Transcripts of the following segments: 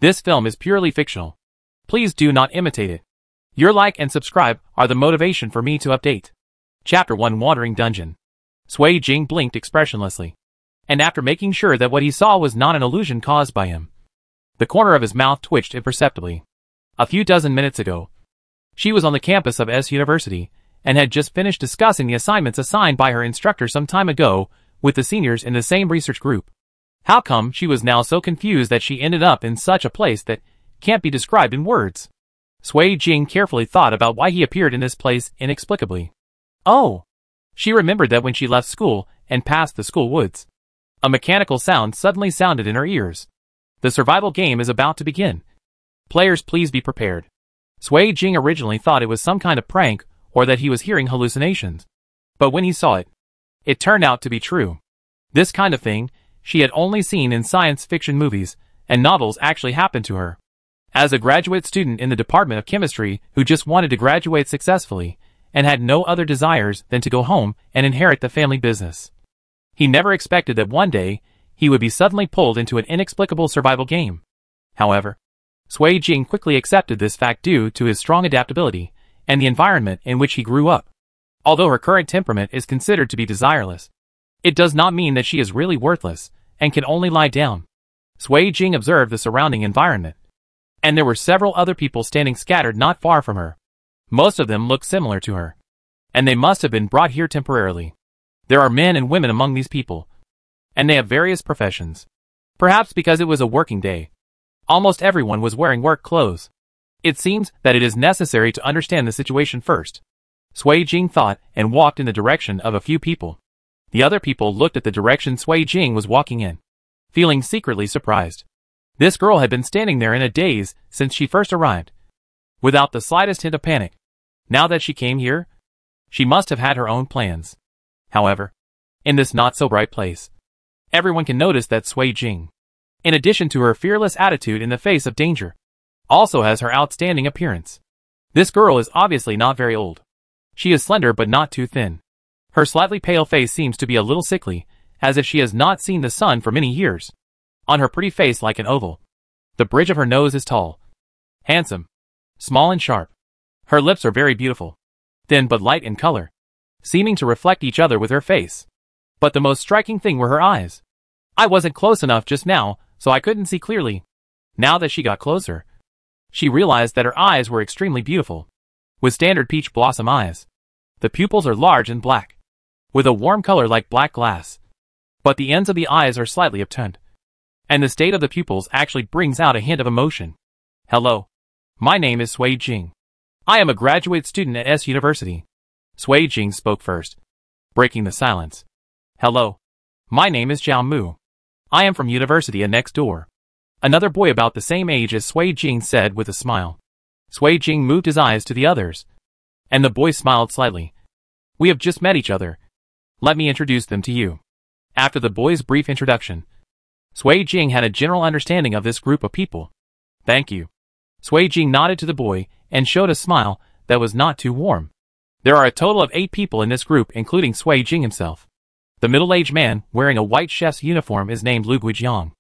This film is purely fictional. Please do not imitate it. Your like and subscribe are the motivation for me to update. Chapter 1 Wandering Dungeon. Sui Jing blinked expressionlessly. And after making sure that what he saw was not an illusion caused by him, the corner of his mouth twitched imperceptibly. A few dozen minutes ago, she was on the campus of S University, and had just finished discussing the assignments assigned by her instructor some time ago with the seniors in the same research group. How come she was now so confused that she ended up in such a place that can't be described in words? Sui Jing carefully thought about why he appeared in this place inexplicably. Oh! She remembered that when she left school and passed the school woods, a mechanical sound suddenly sounded in her ears. The survival game is about to begin. Players, please be prepared. Sui Jing originally thought it was some kind of prank or that he was hearing hallucinations. But when he saw it, it turned out to be true. This kind of thing she had only seen in science fiction movies, and novels actually happened to her. As a graduate student in the Department of Chemistry who just wanted to graduate successfully and had no other desires than to go home and inherit the family business, he never expected that one day he would be suddenly pulled into an inexplicable survival game. However, Sui Jing quickly accepted this fact due to his strong adaptability and the environment in which he grew up. Although her current temperament is considered to be desireless, it does not mean that she is really worthless and can only lie down. Sui Jing observed the surrounding environment, and there were several other people standing scattered not far from her. Most of them looked similar to her, and they must have been brought here temporarily. There are men and women among these people, and they have various professions. Perhaps because it was a working day, almost everyone was wearing work clothes. It seems that it is necessary to understand the situation first. Sui Jing thought and walked in the direction of a few people. The other people looked at the direction Sui Jing was walking in, feeling secretly surprised. This girl had been standing there in a daze since she first arrived, without the slightest hint of panic. Now that she came here, she must have had her own plans. However, in this not-so-bright place, everyone can notice that Sui Jing, in addition to her fearless attitude in the face of danger, also has her outstanding appearance. This girl is obviously not very old. She is slender but not too thin. Her slightly pale face seems to be a little sickly, as if she has not seen the sun for many years. On her pretty face like an oval, the bridge of her nose is tall, handsome, small and sharp. Her lips are very beautiful, thin but light in color, seeming to reflect each other with her face. But the most striking thing were her eyes. I wasn't close enough just now, so I couldn't see clearly. Now that she got closer, she realized that her eyes were extremely beautiful, with standard peach blossom eyes. The pupils are large and black, with a warm color like black glass, but the ends of the eyes are slightly obturned, and the state of the pupils actually brings out a hint of emotion. Hello. My name is Sui Jing. I am a graduate student at S University. Sui Jing spoke first, breaking the silence. Hello. My name is Zhao Mu. I am from university next door. Another boy about the same age as Sui Jing said with a smile. Sui Jing moved his eyes to the others, and the boy smiled slightly. We have just met each other. Let me introduce them to you. After the boy's brief introduction, Sui Jing had a general understanding of this group of people. Thank you. Sui Jing nodded to the boy and showed a smile that was not too warm. There are a total of 8 people in this group, including Sui Jing himself. The middle-aged man wearing a white chef's uniform is named Lu Guijiang.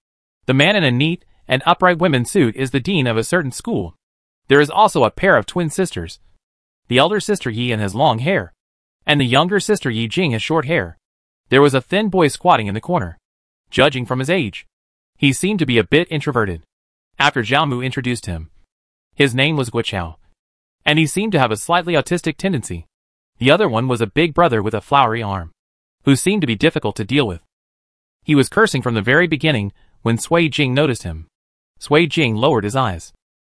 The man in a neat and upright women's suit is the dean of a certain school. There is also a pair of twin sisters. The elder sister Yi has long hair, and the younger sister Yi Jing has short hair. There was a thin boy squatting in the corner. Judging from his age, he seemed to be a bit introverted. After Zhao Mu introduced him, his name was Guoqiao, and he seemed to have a slightly autistic tendency. The other one was a big brother with a flowery arm, who seemed to be difficult to deal with. He was cursing from the very beginning when Sui Jing noticed him. Sui Jing lowered his eyes.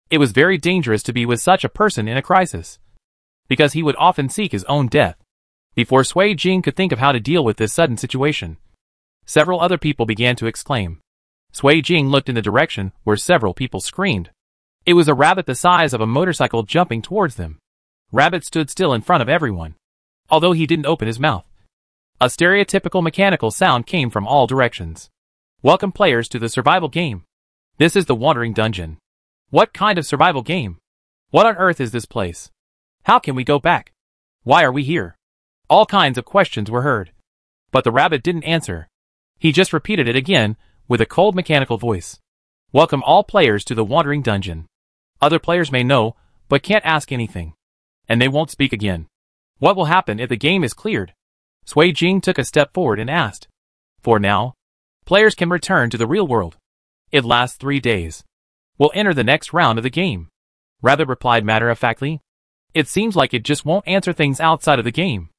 It was very dangerous to be with such a person in a crisis, because he would often seek his own death. Before Sui Jing could think of how to deal with this sudden situation, several other people began to exclaim. Sui Jing looked in the direction where several people screamed. It was a rabbit the size of a motorcycle jumping towards them. Rabbit stood still in front of everyone, although he didn't open his mouth. A stereotypical mechanical sound came from all directions. Welcome players to the survival game. This is the Wandering Dungeon. What kind of survival game? What on earth is this place? How can we go back? Why are we here? All kinds of questions were heard. But the rabbit didn't answer. He just repeated it again, with a cold mechanical voice. Welcome all players to the Wandering Dungeon. Other players may know, but can't ask anything. And they won't speak again. What will happen if the game is cleared? Sui Jing took a step forward and asked. For now, players can return to the real world. It lasts 3 days. We'll enter the next round of the game. Rabbit replied matter-of-factly. It seems like it just won't answer things outside of the game.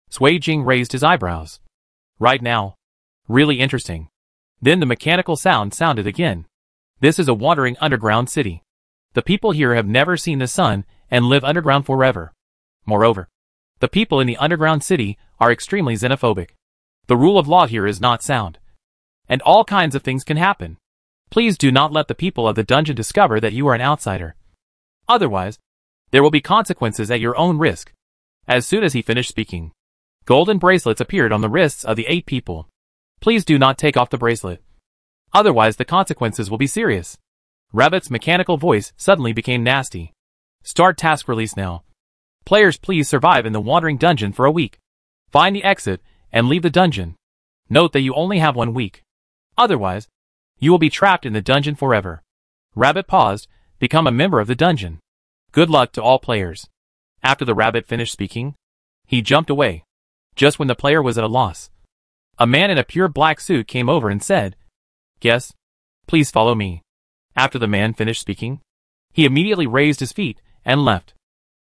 Sui Jing raised his eyebrows. Right now. Really interesting. Then the mechanical sound sounded again. This is a wandering underground city. The people here have never seen the sun and live underground forever. Moreover, the people in the underground city are extremely xenophobic. The rule of law here is not sound. And all kinds of things can happen. Please do not let the people of the dungeon discover that you are an outsider. Otherwise, there will be consequences at your own risk. As soon as he finished speaking, golden bracelets appeared on the wrists of the 8 people. Please do not take off the bracelet. Otherwise the consequences will be serious. Rabbit's mechanical voice suddenly became nasty. Start task release now. Players please survive in the Wandering Dungeon for a week. Find the exit and leave the dungeon. Note that you only have 1 week. Otherwise, you will be trapped in the dungeon forever. Rabbit paused, become a member of the dungeon. Good luck to all players. After the rabbit finished speaking, he jumped away. Just when the player was at a loss, a man in a pure black suit came over and said, "Guess, please follow me." After the man finished speaking, he immediately raised his feet and left.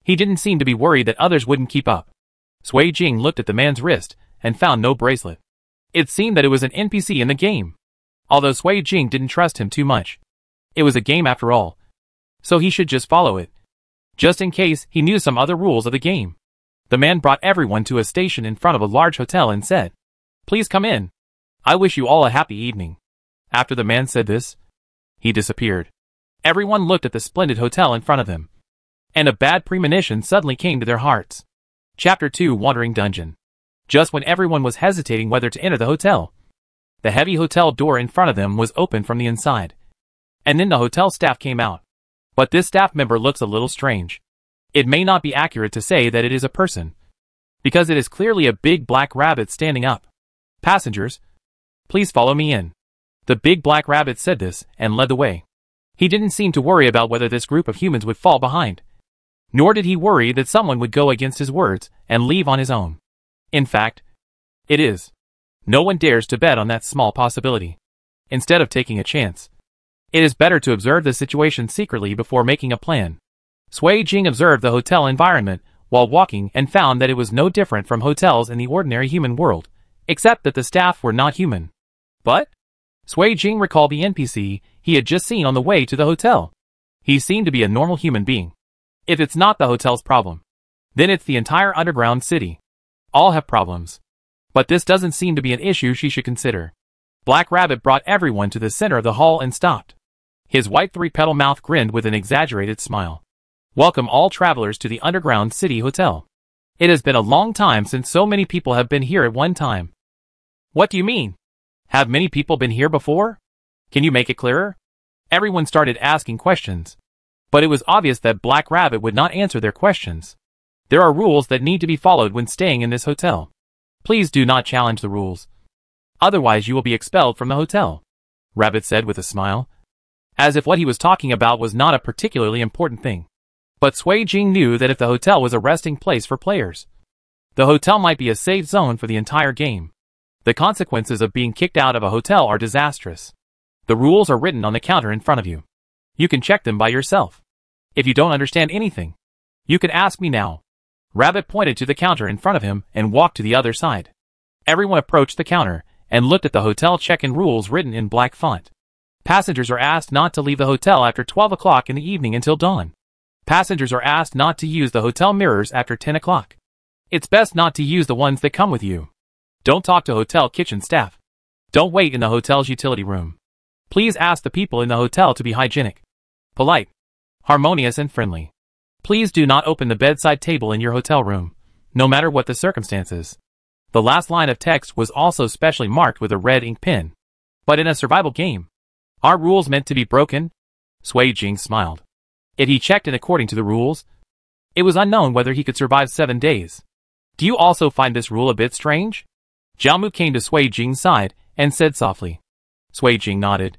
He didn't seem to be worried that others wouldn't keep up. Sui Jing looked at the man's wrist and found no bracelet. It seemed that it was an NPC in the game. Although Sui Jing didn't trust him too much. It was a game after all, so he should just follow it. Just in case he knew some other rules of the game. The man brought everyone to a station in front of a large hotel and said, "Please come in. I wish you all a happy evening." After the man said this, he disappeared. Everyone looked at the splendid hotel in front of them. And a bad premonition suddenly came to their hearts. Chapter 2 Wandering Dungeon. Just when everyone was hesitating whether to enter the hotel, the heavy hotel door in front of them was opened from the inside. And then the hotel staff came out. But this staff member looks a little strange. It may not be accurate to say that it is a person, because it is clearly a big black rabbit standing up. "Passengers, please follow me in." The big black rabbit said this and led the way. He didn't seem to worry about whether this group of humans would fall behind. Nor did he worry that someone would go against his words and leave on his own. In fact, it is. No one dares to bet on that small possibility. Instead of taking a chance, it is better to observe the situation secretly before making a plan. Sui Jing observed the hotel environment while walking and found that it was no different from hotels in the ordinary human world, except that the staff were not human. But Sui Jing recalled the NPC he had just seen on the way to the hotel. He seemed to be a normal human being. If it's not the hotel's problem, then it's the entire underground city. All have problems. But this doesn't seem to be an issue she should consider. Black Rabbit brought everyone to the center of the hall and stopped. His white 3-petal mouth grinned with an exaggerated smile. "Welcome all travelers to the Underground City Hotel. It has been a long time since so many people have been here at one time." "What do you mean? Have many people been here before? Can you make it clearer?" Everyone started asking questions. But it was obvious that Black Rabbit would not answer their questions. There are rules that need to be followed when staying in this hotel. Please do not challenge the rules. Otherwise you will be expelled from the hotel, Rabbit said with a smile, as if what he was talking about was not a particularly important thing. But Sui Jing knew that if the hotel was a resting place for players, the hotel might be a safe zone for the entire game. The consequences of being kicked out of a hotel are disastrous. The rules are written on the counter in front of you. You can check them by yourself. If you don't understand anything, you can ask me now. Rabbit pointed to the counter in front of him and walked to the other side. Everyone approached the counter and looked at the hotel check-in rules written in black font. Passengers are asked not to leave the hotel after 12 o'clock in the evening until dawn. Passengers are asked not to use the hotel mirrors after 10 o'clock. It's best not to use the ones that come with you. Don't talk to hotel kitchen staff. Don't wait in the hotel's utility room. Please ask the people in the hotel to be hygienic, polite, harmonious and friendly. Please do not open the bedside table in your hotel room, no matter what the circumstances. The last line of text was also specially marked with a red ink pen. But in a survival game, are rules meant to be broken? Sui Jing smiled. If he checked in according to the rules, it was unknown whether he could survive 7 days. Do you also find this rule a bit strange? Jiamu came to Sui Jing's side and said softly. Sui Jing nodded.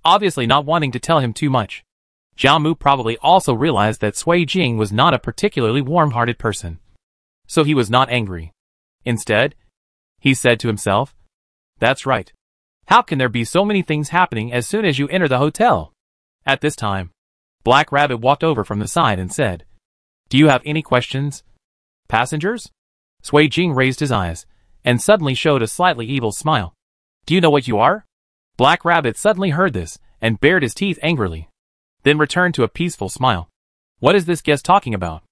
obviously not wanting to tell him too much. Jiao Mu probably also realized that Sui Jing was not a particularly warm-hearted person. So he was not angry. Instead, he said to himself, "That's right. How can there be so many things happening as soon as you enter the hotel?" At this time, Black Rabbit walked over from the side and said, "Do you have any questions, passengers?" Sui Jing raised his eyes, and suddenly showed a slightly evil smile. "Do you know what you are?" Black Rabbit suddenly heard this, and bared his teeth angrily. Then returned to a peaceful smile. "What is this guest talking about?"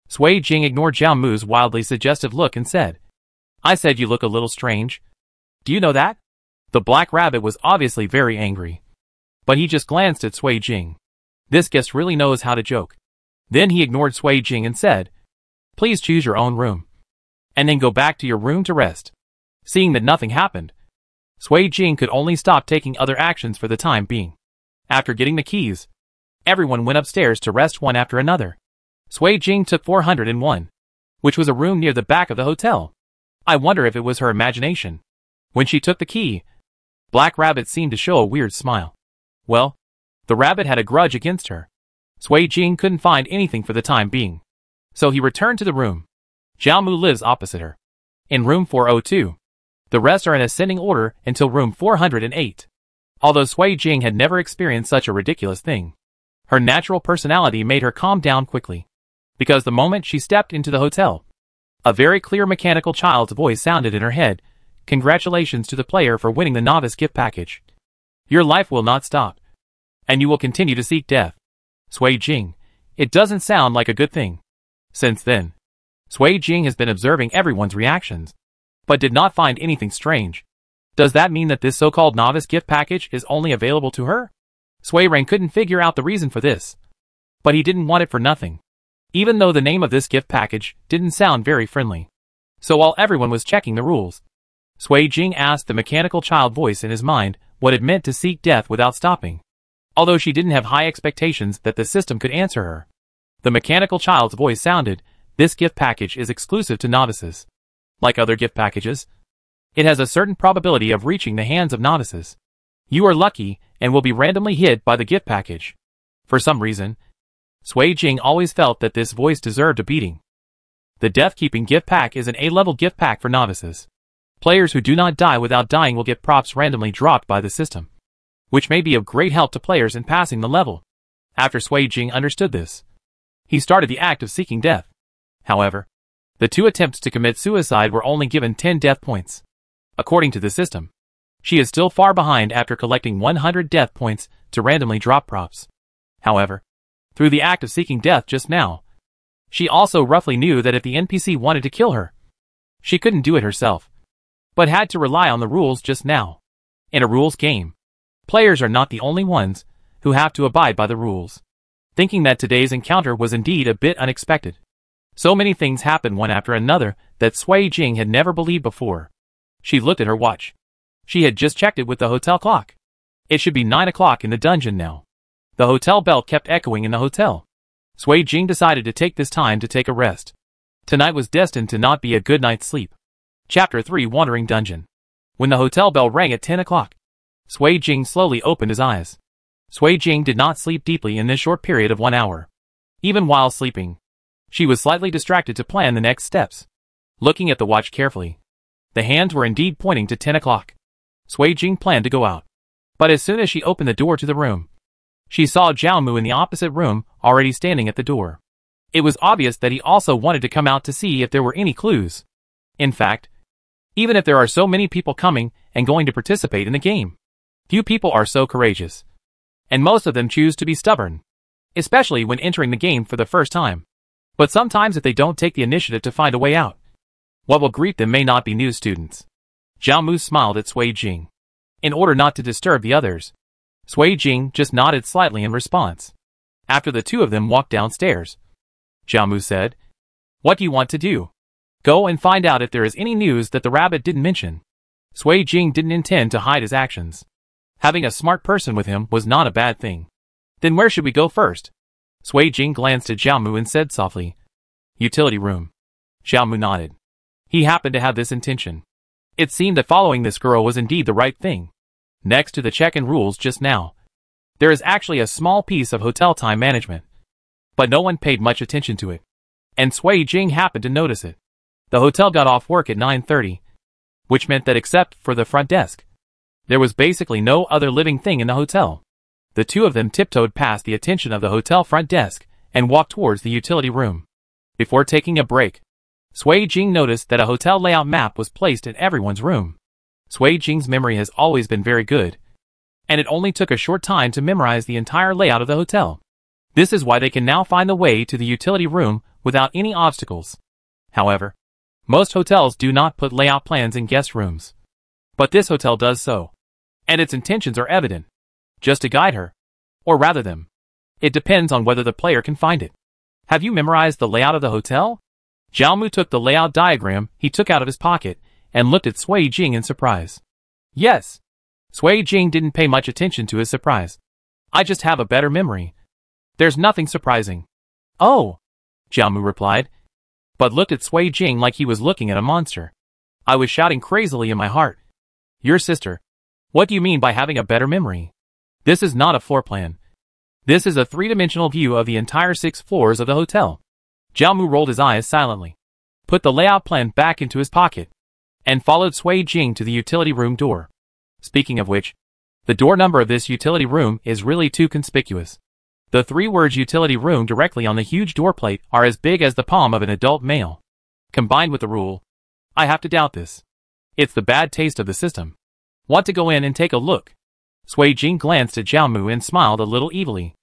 Sui Jing ignored Jiao Mu's wildly suggestive look and said, "I said you look a little strange. Do you know that?" The Black Rabbit was obviously very angry. But he just glanced at Sui Jing. This guest really knows how to joke. Then he ignored Sui Jing and said, "Please choose your own room. And then go back to your room to rest." Seeing that nothing happened, Sui Jing could only stop taking other actions for the time being. After getting the keys, everyone went upstairs to rest one after another. Sui Jing took 401, which was a room near the back of the hotel. I wonder if it was her imagination. When she took the key, Black Rabbit seemed to show a weird smile. Well, the rabbit had a grudge against her. Sui Jing couldn't find anything for the time being. So he returned to the room. Jiao Mu lives opposite her. In room 402. The rest are in ascending order until room 408. Although Sui Jing had never experienced such a ridiculous thing, her natural personality made her calm down quickly. Because the moment she stepped into the hotel, a very clear mechanical child's voice sounded in her head. "Congratulations to the player for winning the novice gift package. Your life will not stop. And you will continue to seek death." Sui Jing, it doesn't sound like a good thing. Since then, Sui Jing has been observing everyone's reactions, but did not find anything strange. Does that mean that this so-called novice gift package is only available to her? Sui Ren couldn't figure out the reason for this. But he didn't want it for nothing. Even though the name of this gift package didn't sound very friendly. So while everyone was checking the rules, Sui Jing asked the mechanical child voice in his mind what it meant to seek death without stopping. Although she didn't have high expectations that the system could answer her, the mechanical child's voice sounded, "This gift package is exclusive to novices. Like other gift packages, it has a certain probability of reaching the hands of novices. You are lucky and will be randomly hit by the gift package." For some reason, Sui Jing always felt that this voice deserved a beating. The Death-Keeping gift pack is an A-level gift pack for novices. Players who do not die without dying will get props randomly dropped by the system, which may be of great help to players in passing the level. After Sui Jing understood this, he started the act of seeking death. However, the 2 attempts to commit suicide were only given 10 death points. According to the system, she is still far behind after collecting 100 death points to randomly drop props. However, through the act of seeking death just now, she also roughly knew that if the NPC wanted to kill her, she couldn't do it herself, but had to rely on the rules just now. In a rules game, players are not the only ones who have to abide by the rules. Thinking that today's encounter was indeed a bit unexpected. So many things happened one after another that Sui Jing had never believed before. She looked at her watch. She had just checked it with the hotel clock. It should be 9 o'clock in the dungeon now. The hotel bell kept echoing in the hotel. Sui Jing decided to take this time to take a rest. Tonight was destined to not be a good night's sleep. Chapter 3 Wandering Dungeon. When the hotel bell rang at 10 o'clock, Sui Jing slowly opened his eyes. Sui Jing did not sleep deeply in this short period of 1 hour. Even while sleeping, she was slightly distracted to plan the next steps. Looking at the watch carefully, the hands were indeed pointing to 10 o'clock. Sui Jing planned to go out. But as soon as she opened the door to the room, she saw Jiao Mu in the opposite room, already standing at the door. It was obvious that he also wanted to come out to see if there were any clues. In fact, even if there are so many people coming and going to participate in the game, few people are so courageous. And most of them choose to be stubborn, especially when entering the game for the first time. But sometimes if they don't take the initiative to find a way out, what will greet them may not be new students. Jiao Mu smiled at Sui Jing. In order not to disturb the others, Sui Jing just nodded slightly in response. After the 2 of them walked downstairs, Jiao Mu said, "What do you want to do?" "Go and find out if there is any news that the rabbit didn't mention." Sui Jing didn't intend to hide his actions. Having a smart person with him was not a bad thing. "Then where should we go first?" Sui Jing glanced at Jiao Mu and said softly, "Utility room." Jiao Mu nodded. He happened to have this intention. It seemed that following this girl was indeed the right thing. Next to the check-in rules just now, There is actually a small piece of hotel time management, but no one paid much attention to it, and Sui Jing happened to notice it. The hotel got off work at 9:30, which meant that except for the front desk, there was basically no other living thing in the hotel. The two of them tiptoed past the attention of the hotel front desk and walked towards the utility room. Before taking a break, Sui Jing noticed that a hotel layout map was placed in everyone's room. Sui Jing's memory has always been very good, and it only took a short time to memorize the entire layout of the hotel. This is why they can now find the way to the utility room without any obstacles. However, most hotels do not put layout plans in guest rooms, but this hotel does so, and its intentions are evident, just to guide her, or rather them. It depends on whether the player can find it. Have you memorized the layout of the hotel? Jiaomu took the layout diagram he took out of his pocket and looked at Sui Jing in surprise. Yes. Sui Jing didn't pay much attention to his surprise. I just have a better memory. There's nothing surprising. Oh, Jiaomu replied, but looked at Sui Jing like he was looking at a monster. I was shouting crazily in my heart. Your sister. What do you mean by having a better memory? This is not a floor plan. This is a three-dimensional view of the entire 6 floors of the hotel. Jiaomu rolled his eyes silently, put the layout plan back into his pocket, and followed Sui Jing to the utility room door. Speaking of which, the door number of this utility room is really too conspicuous. The 3 words utility room directly on the huge door plate are as big as the palm of an adult male. Combined with the rule, I have to doubt this. It's the bad taste of the system. Want to go in and take a look? Sui Jing glanced at Jiaomu and smiled a little evilly.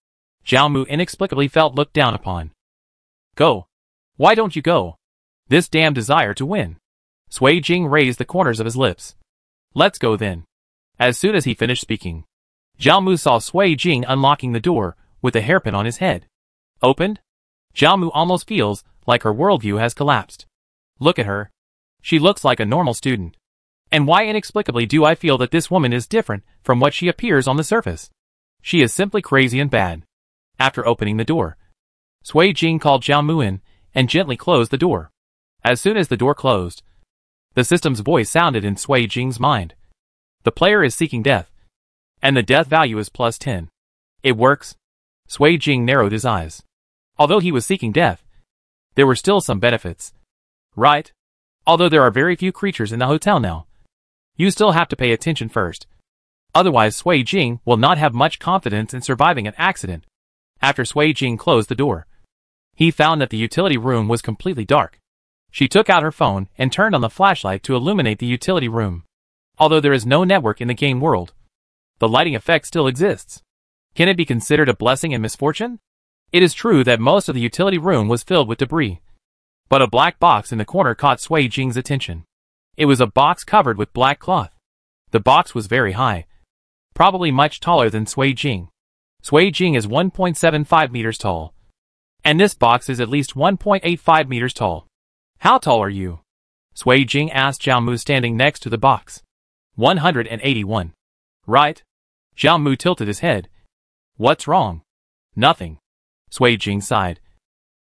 Jiaomu inexplicably felt looked down upon. Go. Why don't you go? This damn desire to win. Sui Jing raised the corners of his lips. Let's go then. As soon as he finished speaking, Jiaomu saw Sui Jing unlocking the door with a hairpin on his head. Opened? Jiaomu almost feels like her worldview has collapsed. Look at her. She looks like a normal student. And why inexplicably do I feel that this woman is different from what she appears on the surface? She is simply crazy and bad. After opening the door, Sui Jing called Jiaomu in and gently closed the door. As soon as the door closed, the system's voice sounded in Sui Jing's mind. The player is seeking death, and the death value is +10. It works. Sui Jing narrowed his eyes. Although he was seeking death, there were still some benefits. Right? Although there are very few creatures in the hotel now, you still have to pay attention first. Otherwise Sui Jing will not have much confidence in surviving an accident. After Sui Jing closed the door, he found that the utility room was completely dark. She took out her phone and turned on the flashlight to illuminate the utility room. Although there is no network in the game world, the lighting effect still exists. Can it be considered a blessing and misfortune? It is true that most of the utility room was filled with debris, but a black box in the corner caught Sui Jing's attention. It was a box covered with black cloth. The box was very high, probably much taller than Sui Jing. Sui Jing is 1.75 meters tall, and this box is at least 1.85 meters tall. How tall are you? Sui Jing asked Jiaomu standing next to the box. 181. Right? Jiaomu tilted his head. What's wrong? Nothing. Sui Jing sighed,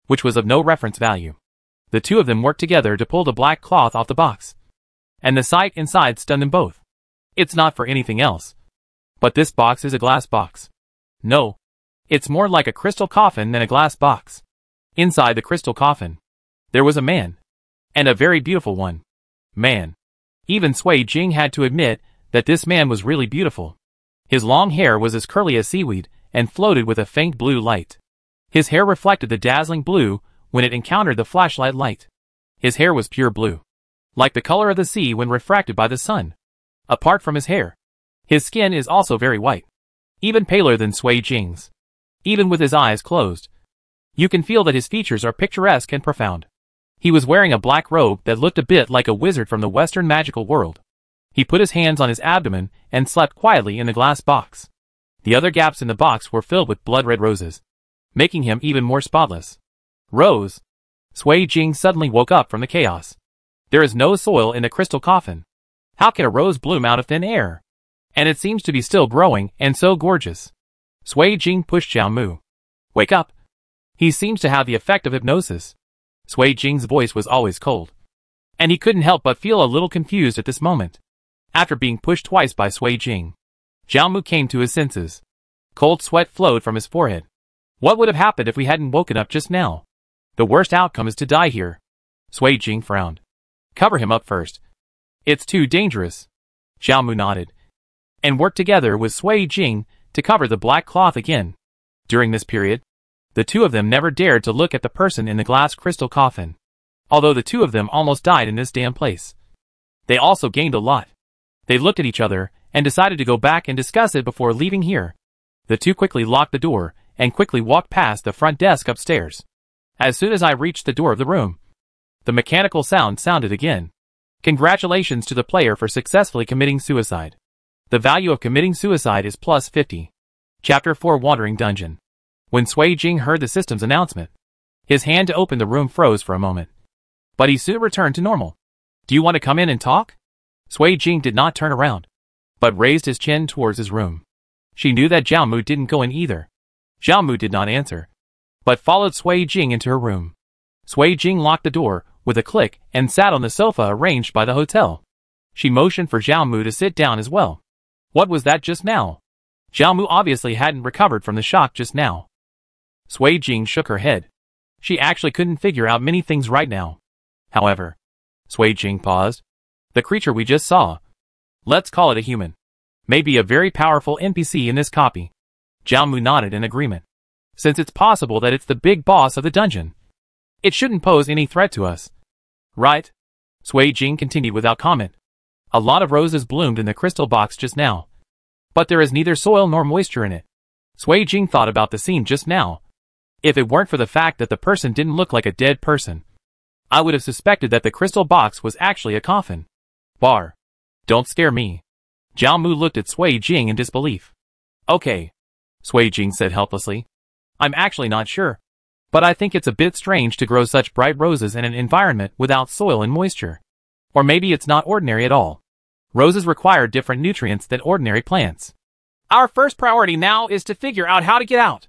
which was of no reference value. The two of them worked together to pull the black cloth off the box, and the sight inside stunned them both. It's not for anything else. But this box is a glass box. No. It's more like a crystal coffin than a glass box. Inside the crystal coffin, there was a man. And a very beautiful one. Man. Even Sui Jing had to admit that this man was really beautiful. His long hair was as curly as seaweed and floated with a faint blue light. His hair reflected the dazzling blue when it encountered the flashlight light. His hair was pure blue, like the color of the sea when refracted by the sun. Apart from his hair, his skin is also very white, even paler than Sui Jing's. Even with his eyes closed, you can feel that his features are picturesque and profound. He was wearing a black robe that looked a bit like a wizard from the Western magical world. He put his hands on his abdomen and slept quietly in the glass box. The other gaps in the box were filled with blood-red roses, making him even more spotless. Rose. Sui Jing suddenly woke up from the chaos. There is no soil in the crystal coffin. How can a rose bloom out of thin air? And it seems to be still growing and so gorgeous. Sui Jing pushed Jiaomu. Wake up. He seems to have the effect of hypnosis. Sui Jing's voice was always cold, and he couldn't help but feel a little confused at this moment. After being pushed twice by Sui Jing, Jiaomu came to his senses. Cold sweat flowed from his forehead. What would have happened if we hadn't woken up just now? The worst outcome is to die here. Sui Jing frowned. Cover him up first. It's too dangerous. Zhao Mu nodded, and worked together with Sui Jing to cover the black cloth again. During this period, the two of them never dared to look at the person in the glass crystal coffin. Although the two of them almost died in this damn place. They also gained a lot. They looked at each other and decided to go back and discuss it before leaving here. The two quickly locked the door and quickly walked past the front desk upstairs. As soon as I reached the door of the room, the mechanical sound sounded again. Congratulations to the player for successfully committing suicide. The value of committing suicide is plus 50. Chapter 4 Wandering Dungeon. When Sui Jing heard the system's announcement, his hand to open the room froze for a moment. But he soon returned to normal. Do you want to come in and talk? Sui Jing did not turn around, but raised his chin towards his room. She knew that Zhao Mu didn't go in either. Zhao Mu did not answer, but followed Sui Jing into her room. Sui Jing locked the door with a click and sat on the sofa arranged by the hotel. She motioned for Zhao Mu to sit down as well. What was that just now? Zhao Mu obviously hadn't recovered from the shock just now. Sui Jing shook her head. She actually couldn't figure out many things right now. However, Sui Jing paused. The creature we just saw, let's call it a human, may be a very powerful NPC in this copy. Zhao Mu nodded in agreement. Since it's possible that it's the big boss of the dungeon, it shouldn't pose any threat to us. Right? Sui Jing continued without comment. A lot of roses bloomed in the crystal box just now, but there is neither soil nor moisture in it. Sui Jing thought about the scene just now. If it weren't for the fact that the person didn't look like a dead person, I would have suspected that the crystal box was actually a coffin. Bar. Don't scare me. Zhao Mu looked at Sui Jing in disbelief. Okay, Sui Jing said helplessly. I'm actually not sure, but I think it's a bit strange to grow such bright roses in an environment without soil and moisture. Or maybe it's not ordinary at all. Roses require different nutrients than ordinary plants. Our first priority now is to figure out how to get out.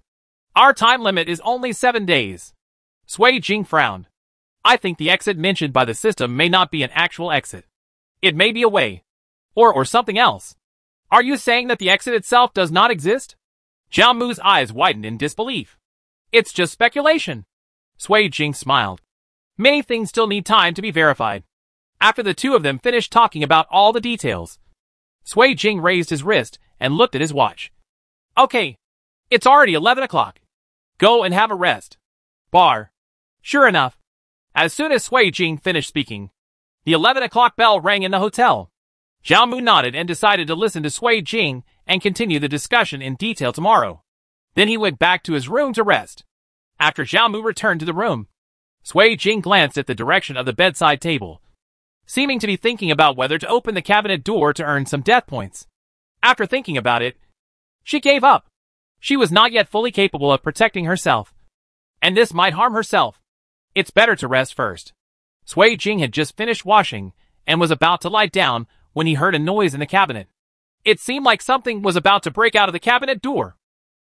Our time limit is only 7 days. Sui Jing frowned. I think the exit mentioned by the system may not be an actual exit. It may be a way. Or something else. Are you saying that the exit itself does not exist? Zhao Mu's eyes widened in disbelief. It's just speculation. Sui Jing smiled. Many things still need time to be verified. After the two of them finished talking about all the details, Sui Jing raised his wrist and looked at his watch. Okay. It's already 11 o'clock. Go and have a rest. Bar. Sure enough. As soon as Sui Jing finished speaking, the 11 o'clock bell rang in the hotel. Zhao Mu nodded and decided to listen to Sui Jing and continue the discussion in detail tomorrow. Then he went back to his room to rest. After Zhao Mu returned to the room, Sui Jing glanced at the direction of the bedside table, seeming to be thinking about whether to open the cabinet door to earn some death points. After thinking about it, she gave up. She was not yet fully capable of protecting herself, and this might harm herself. It's better to rest first. Sui Jing had just finished washing and was about to lie down when he heard a noise in the cabinet. It seemed like something was about to break out of the cabinet door.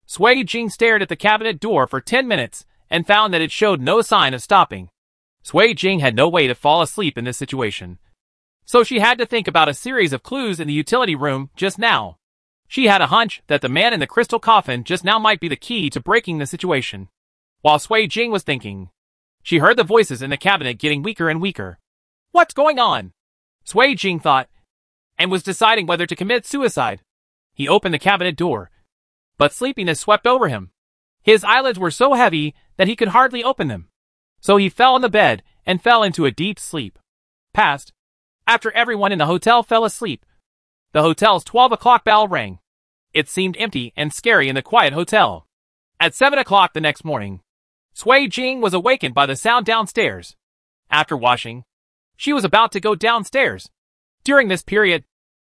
Sui Jing stared at the cabinet door for 10 minutes and found that it showed no sign of stopping. Sui Jing had no way to fall asleep in this situation, so she had to think about a series of clues in the utility room just now. She had a hunch that the man in the crystal coffin just now might be the key to breaking the situation. While Sui Jing was thinking, she heard the voices in the cabinet getting weaker and weaker. What's going on? Sui Jing thought, and was deciding whether to commit suicide. He opened the cabinet door, but sleepiness swept over him. His eyelids were so heavy that he could hardly open them. So he fell on the bed and fell into a deep sleep. Passed. After everyone in the hotel fell asleep, the hotel's 12 o'clock bell rang. It seemed empty and scary in the quiet hotel. At 7 o'clock the next morning, Sui Jing was awakened by the sound downstairs. After washing, she was about to go downstairs. During this period,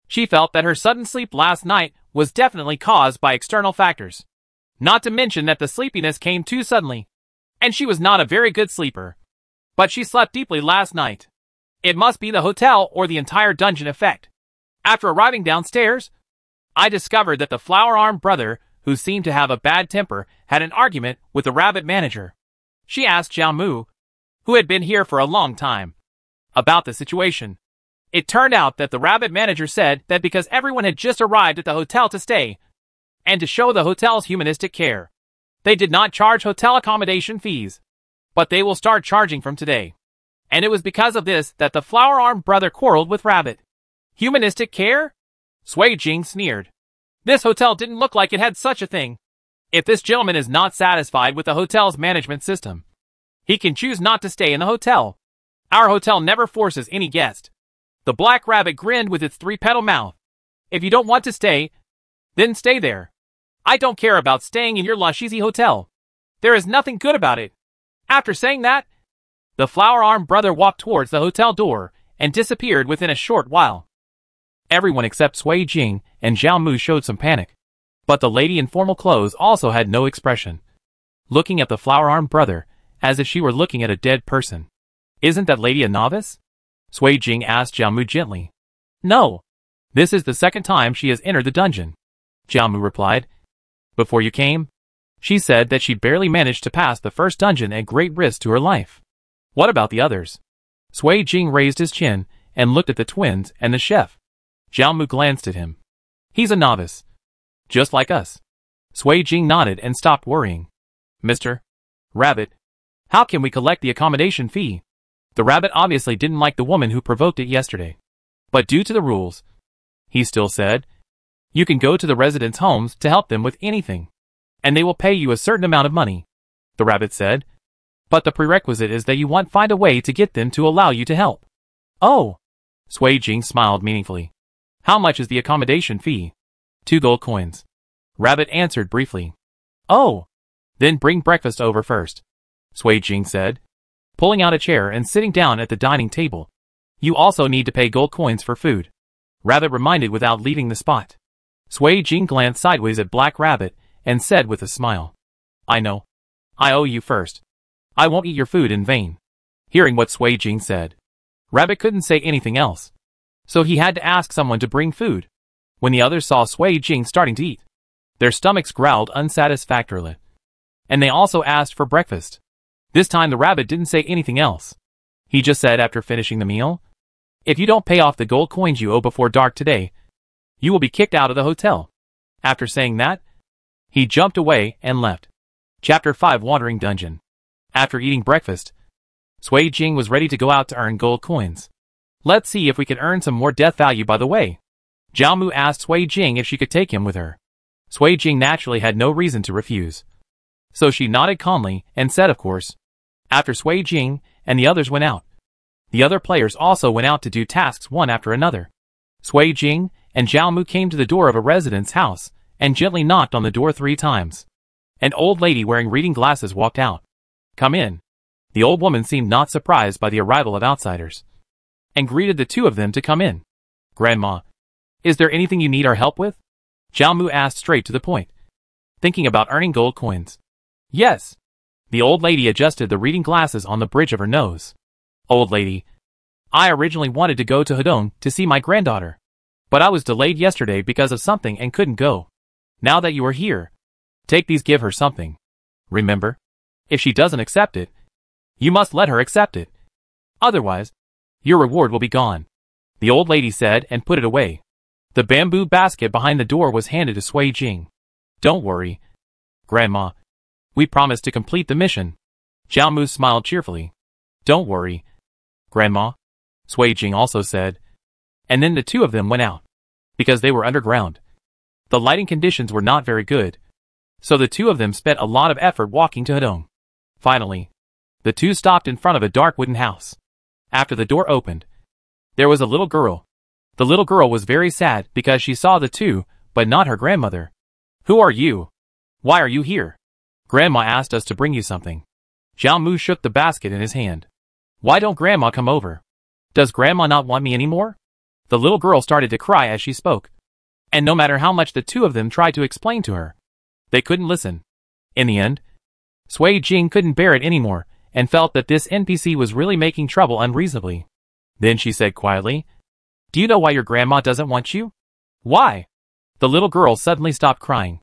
she felt that her sudden sleep last night was definitely caused by external factors. Not to mention that the sleepiness came too suddenly, and she was not a very good sleeper. But she slept deeply last night. It must be the hotel or the entire dungeon effect. After arriving downstairs, I discovered that the flower-armed brother, who seemed to have a bad temper, had an argument with the rabbit manager. She asked Zhao Mu, who had been here for a long time, about the situation. It turned out that the rabbit manager said that because everyone had just arrived at the hotel to stay, and to show the hotel's humanistic care. They did not charge hotel accommodation fees, but they will start charging from today. And it was because of this that the flower-armed brother quarreled with Rabbit. Humanistic care? Sui Jing sneered. This hotel didn't look like it had such a thing. If this gentleman is not satisfied with the hotel's management system, he can choose not to stay in the hotel. Our hotel never forces any guest. The black rabbit grinned with its three-petal mouth. If you don't want to stay, then stay there. I don't care about staying in your Lashizi hotel. There is nothing good about it. After saying that, the flower-armed brother walked towards the hotel door and disappeared within a short while. Everyone except Sui Jing and Zhao Mu showed some panic. But the lady in formal clothes also had no expression, looking at the flower-armed brother as if she were looking at a dead person. Isn't that lady a novice? Sui Jing asked Zhao Mu gently. No. This is the second time she has entered the dungeon. Zhao Mu replied. Before you came, she said that she barely managed to pass the first dungeon at great risk to her life. What about the others? Sui Jing raised his chin and looked at the twins and the chef. Zhao Mu glanced at him. He's a novice. Just like us. Sui Jing nodded and stopped worrying. Mr. Rabbit, how can we collect the accommodation fee? The rabbit obviously didn't like the woman who provoked it yesterday. But due to the rules, he still said, you can go to the residents' homes to help them with anything, and they will pay you a certain amount of money. The rabbit said, but the prerequisite is that you find a way to get them to allow you to help. Oh! Sui Jing smiled meaningfully. How much is the accommodation fee? 2 gold coins. Rabbit answered briefly. Oh! Then bring breakfast over first, Sui Jing said, pulling out a chair and sitting down at the dining table. You also need to pay gold coins for food. Rabbit reminded without leaving the spot. Sui Jing glanced sideways at Black Rabbit and said with a smile. I know. I owe you first. I won't eat your food in vain. Hearing what Sui Jing said, Rabbit couldn't say anything else. So he had to ask someone to bring food. When the others saw Sui Jing starting to eat, their stomachs growled unsatisfactorily. And they also asked for breakfast. This time the rabbit didn't say anything else. He just said after finishing the meal, if you don't pay off the gold coins you owe before dark today, you will be kicked out of the hotel. After saying that, he jumped away and left. Chapter 5 Wandering Dungeon. After eating breakfast, Sui Jing was ready to go out to earn gold coins. Let's see if we can earn some more death value by the way. Zhao Mu asked Sui Jing if she could take him with her. Sui Jing naturally had no reason to refuse. So she nodded calmly and said of course. After Sui Jing and the others went out, the other players also went out to do tasks one after another. Sui Jing and Zhao Mu came to the door of a resident's house and gently knocked on the door 3 times. An old lady wearing reading glasses walked out. Come in. The old woman seemed not surprised by the arrival of outsiders, and greeted the 2 of them to come in. Grandma, is there anything you need our help with? Zhao Mu asked straight to the point, thinking about earning gold coins. Yes. The old lady adjusted the reading glasses on the bridge of her nose. Old lady, I originally wanted to go to Hedong to see my granddaughter, but I was delayed yesterday because of something and couldn't go. Now that you are here, take these, give her something. Remember, if she doesn't accept it, you must let her accept it. Otherwise, your reward will be gone. The old lady said and put it away. The bamboo basket behind the door was handed to Sui Jing. Don't worry, Grandma. We promised to complete the mission. Zhao Mu smiled cheerfully. Don't worry, Grandma, Sui Jing also said. And then the 2 of them went out. Because they were underground, the lighting conditions were not very good. So the 2 of them spent a lot of effort walking to Hedong. Finally, the 2 stopped in front of a dark wooden house. After the door opened, there was a little girl. The little girl was very sad because she saw the 2, but not her grandmother. Who are you? Why are you here? Grandma asked us to bring you something. Zhao Mu shook the basket in his hand. Why don't Grandma come over? Does Grandma not want me anymore? The little girl started to cry as she spoke. And no matter how much the 2 of them tried to explain to her, they couldn't listen. In the end, Sui Jing couldn't bear it anymore and felt that this NPC was really making trouble unreasonably. Then she said quietly, do you know why your grandma doesn't want you? Why? The little girl suddenly stopped crying,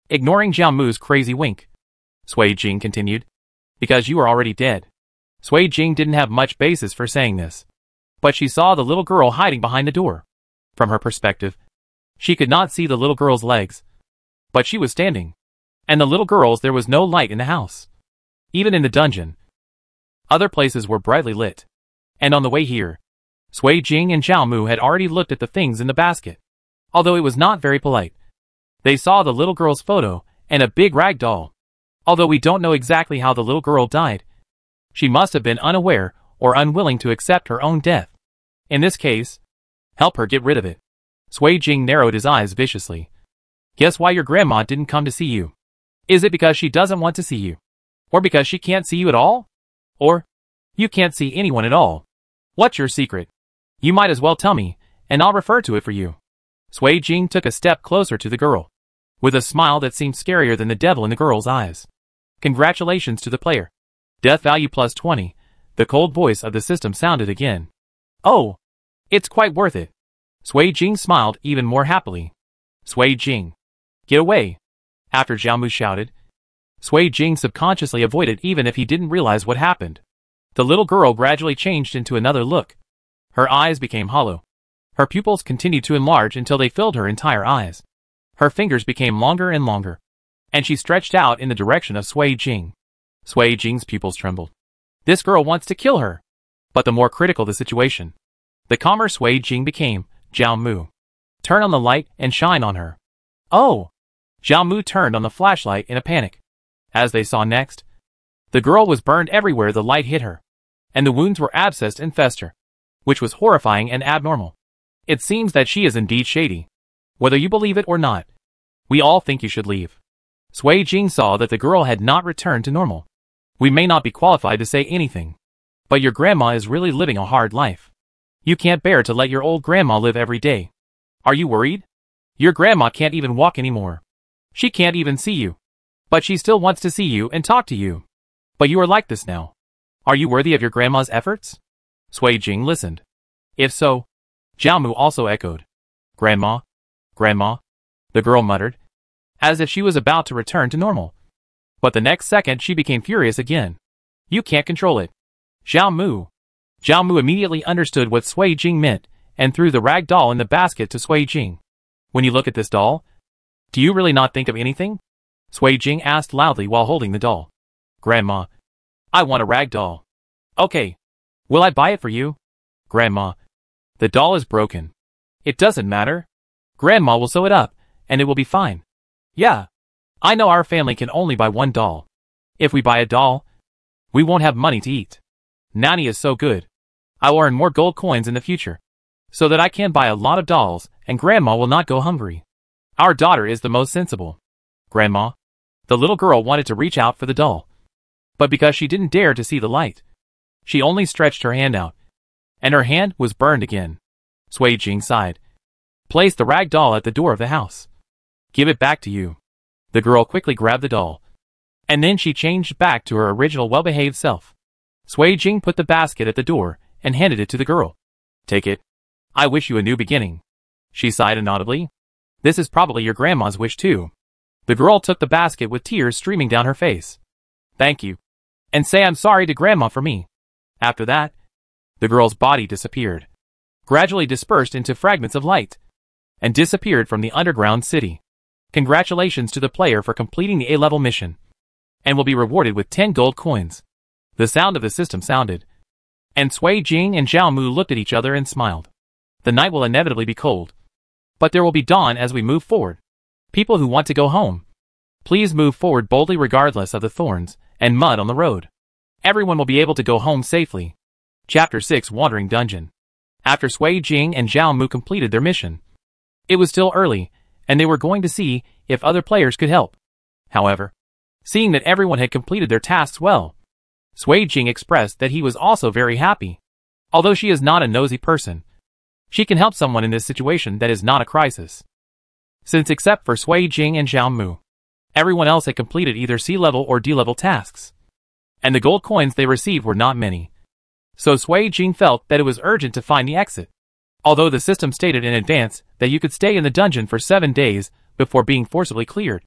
ignoring Zhao Mu's crazy wink. Sui Jing continued, because you are already dead. Sui Jing didn't have much basis for saying this, but she saw the little girl hiding behind the door. From her perspective, she could not see the little girl's legs, But she was standing. And the little girls, there was no light in the house. Even in the dungeon. Other places were brightly lit. And on the way here, Sui Jing and Zhao Mu had already looked at the things in the basket. Although it was not very polite. They saw the little girl's photo, and a big rag doll. Although we don't know exactly how the little girl died. She must have been unaware, or unwilling to accept her own death. In this case, help her get rid of it. Sui Jing narrowed his eyes viciously. Guess why your grandma didn't come to see you? Is it because she doesn't want to see you? Or because she can't see you at all? Or, you can't see anyone at all? What's your secret? You might as well tell me, and I'll refer to it for you. Sui Jing took a step closer to the girl, with a smile that seemed scarier than the devil in the girl's eyes. Congratulations to the player. Death value plus 20. The cold voice of the system sounded again. Oh, it's quite worth it. Sui Jing smiled even more happily. Sui Jing, get away. After Zhao Mu shouted, Sui Jing subconsciously avoided even if he didn't realize what happened. The little girl gradually changed into another look. Her eyes became hollow. Her pupils continued to enlarge until they filled her entire eyes. Her fingers became longer and longer. And she stretched out in the direction of Sui Jing. Sui Jing's pupils trembled. This girl wants to kill her. But the more critical the situation, the calmer Sui Jing became. Zhao Mu, turn on the light and shine on her. Oh! Zhao Mu turned on the flashlight in a panic. As they saw next, the girl was burned everywhere the light hit her. And the wounds were abscessed and fester. Which was horrifying and abnormal. It seems that she is indeed shady. Whether you believe it or not, we all think you should leave. Sui Jing saw that the girl had not returned to normal. We may not be qualified to say anything. But your grandma is really living a hard life. You can't bear to let your old grandma live every day. Are you worried? Your grandma can't even walk anymore. She can't even see you. But she still wants to see you and talk to you. But you are like this now. Are you worthy of your grandma's efforts? Sui Jing listened. If so, Zhao Mu also echoed. Grandma? Grandma? The girl muttered, as if she was about to return to normal. But the next second she became furious again. You can't control it. Zhao Mu. Zhao Mu immediately understood what Sui Jing meant, and threw the rag doll in the basket to Sui Jing. When you look at this doll, do you really not think of anything? Sui Jing asked loudly while holding the doll. Grandma, I want a rag doll. Okay. Will I buy it for you? Grandma, the doll is broken. It doesn't matter. Grandma will sew it up, and it will be fine. Yeah. I know our family can only buy one doll. If we buy a doll, we won't have money to eat. Nani is so good. I will earn more gold coins in the future, so that I can buy a lot of dolls, and Grandma will not go hungry. Our daughter is the most sensible. Grandma. The little girl wanted to reach out for the doll. But because she didn't dare to see the light, she only stretched her hand out. And her hand was burned again. Sui Jing sighed. Place the rag doll at the door of the house. Give it back to you. The girl quickly grabbed the doll. And then she changed back to her original well-behaved self. Sui Jing put the basket at the door and handed it to the girl. Take it. I wish you a new beginning. She sighed inaudibly. This is probably your grandma's wish too. The girl took the basket with tears streaming down her face. Thank you. And say I'm sorry to Grandma for me. After that, the girl's body disappeared, gradually dispersed into fragments of light, and disappeared from the underground city. Congratulations to the player for completing the A-level mission, and will be rewarded with 10 gold coins. The sound of the system sounded, and Sui Jing and Zhao Mu looked at each other and smiled. The night will inevitably be cold, but there will be dawn as we move forward. People who want to go home, please move forward boldly regardless of the thorns and mud on the road. Everyone will be able to go home safely. Chapter 6 Wandering Dungeon. After Sui Jing and Zhao Mu completed their mission, it was still early, and they were going to see if other players could help. However, seeing that everyone had completed their tasks well, Sui Jing expressed that he was also very happy. Although she is not a nosy person, she can help someone in this situation that is not a crisis. Since except for Sui Jing and Zhao Mu, everyone else had completed either C-level or D-level tasks, and the gold coins they received were not many. So Sui Jing felt that it was urgent to find the exit. Although the system stated in advance that you could stay in the dungeon for 7 days before being forcibly cleared,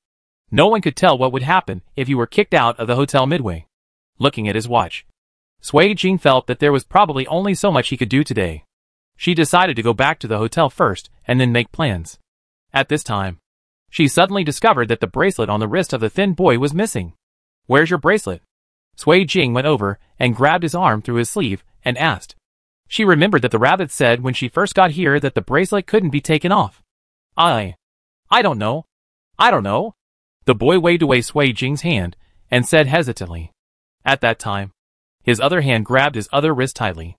no one could tell what would happen if you were kicked out of the hotel midway. Looking at his watch, Sui Jing felt that there was probably only so much he could do today. She decided to go back to the hotel first and then make plans. At this time, She suddenly discovered that the bracelet on the wrist of the thin boy was missing. "Where's your bracelet?" Sui Jing went over and grabbed his arm through his sleeve and asked. She remembered that the rabbit said when she first got here that the bracelet couldn't be taken off. I don't know. I don't know." The boy waved away Sui Jing's hand and said hesitantly. At that time, his other hand grabbed his other wrist tightly.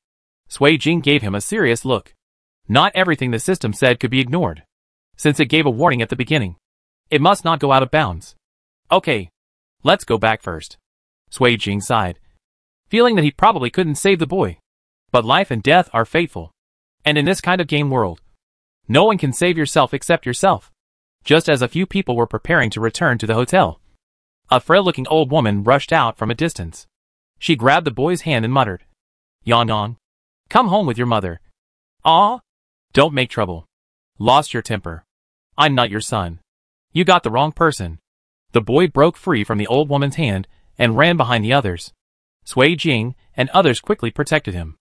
Sui Jing gave him a serious look. Not everything the system said could be ignored. Since it gave a warning at the beginning, it must not go out of bounds. "Okay, let's go back first." Sui Jing sighed, feeling that he probably couldn't save the boy. But life and death are fateful. And in this kind of game world, no one can save yourself except yourself. Just as a few people were preparing to return to the hotel, a frail-looking old woman rushed out from a distance. She grabbed the boy's hand and muttered, "Yan Yang, come home with your mother. Ah, don't make trouble. Lost your temper. I'm not your son. You got the wrong person." The boy broke free from the old woman's hand and ran behind the others. Sui Jing and others quickly protected him.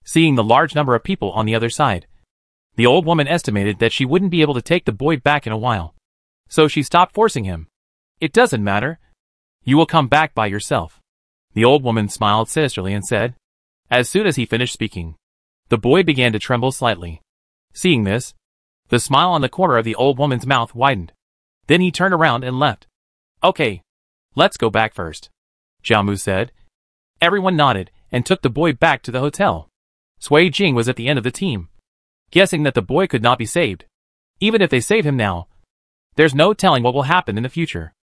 Seeing the large number of people on the other side, the old woman estimated that she wouldn't be able to take the boy back in a while. So she stopped forcing him. "It doesn't matter. You will come back by yourself." The old woman smiled sinisterly and said. As soon as he finished speaking, the boy began to tremble slightly. Seeing this, the smile on the corner of the old woman's mouth widened. Then he turned around and left. "Okay, let's go back first," Jiao Mu said. Everyone nodded and took the boy back to the hotel. Sui Jing was at the end of the team, guessing that the boy could not be saved. Even if they save him now, there's no telling what will happen in the future.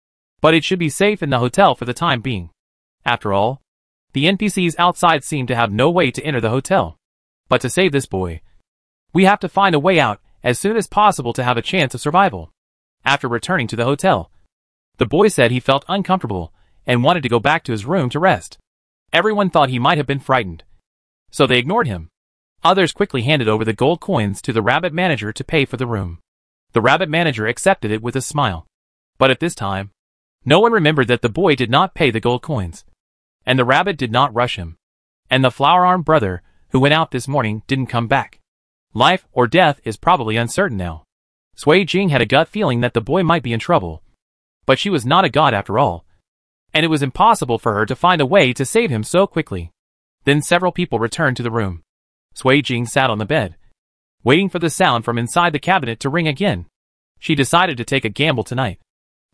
But it should be safe in the hotel for the time being. After all, the NPCs outside seem to have no way to enter the hotel. But to save this boy, we have to find a way out as soon as possible to have a chance of survival. After returning to the hotel, the boy said he felt uncomfortable and wanted to go back to his room to rest. Everyone thought he might have been frightened, so they ignored him. Others quickly handed over the gold coins to the rabbit manager to pay for the room. The rabbit manager accepted it with a smile. But at this time, no one remembered that the boy did not pay the gold coins. And the rabbit did not rush him. And the flower-armed brother, who went out this morning, didn't come back. Life or death is probably uncertain now. Sui Jing had a gut feeling that the boy might be in trouble. But she was not a god after all. And it was impossible for her to find a way to save him so quickly. Then several people returned to the room. Sui Jing sat on the bed, waiting for the sound from inside the cabinet to ring again. She decided to take a gamble tonight.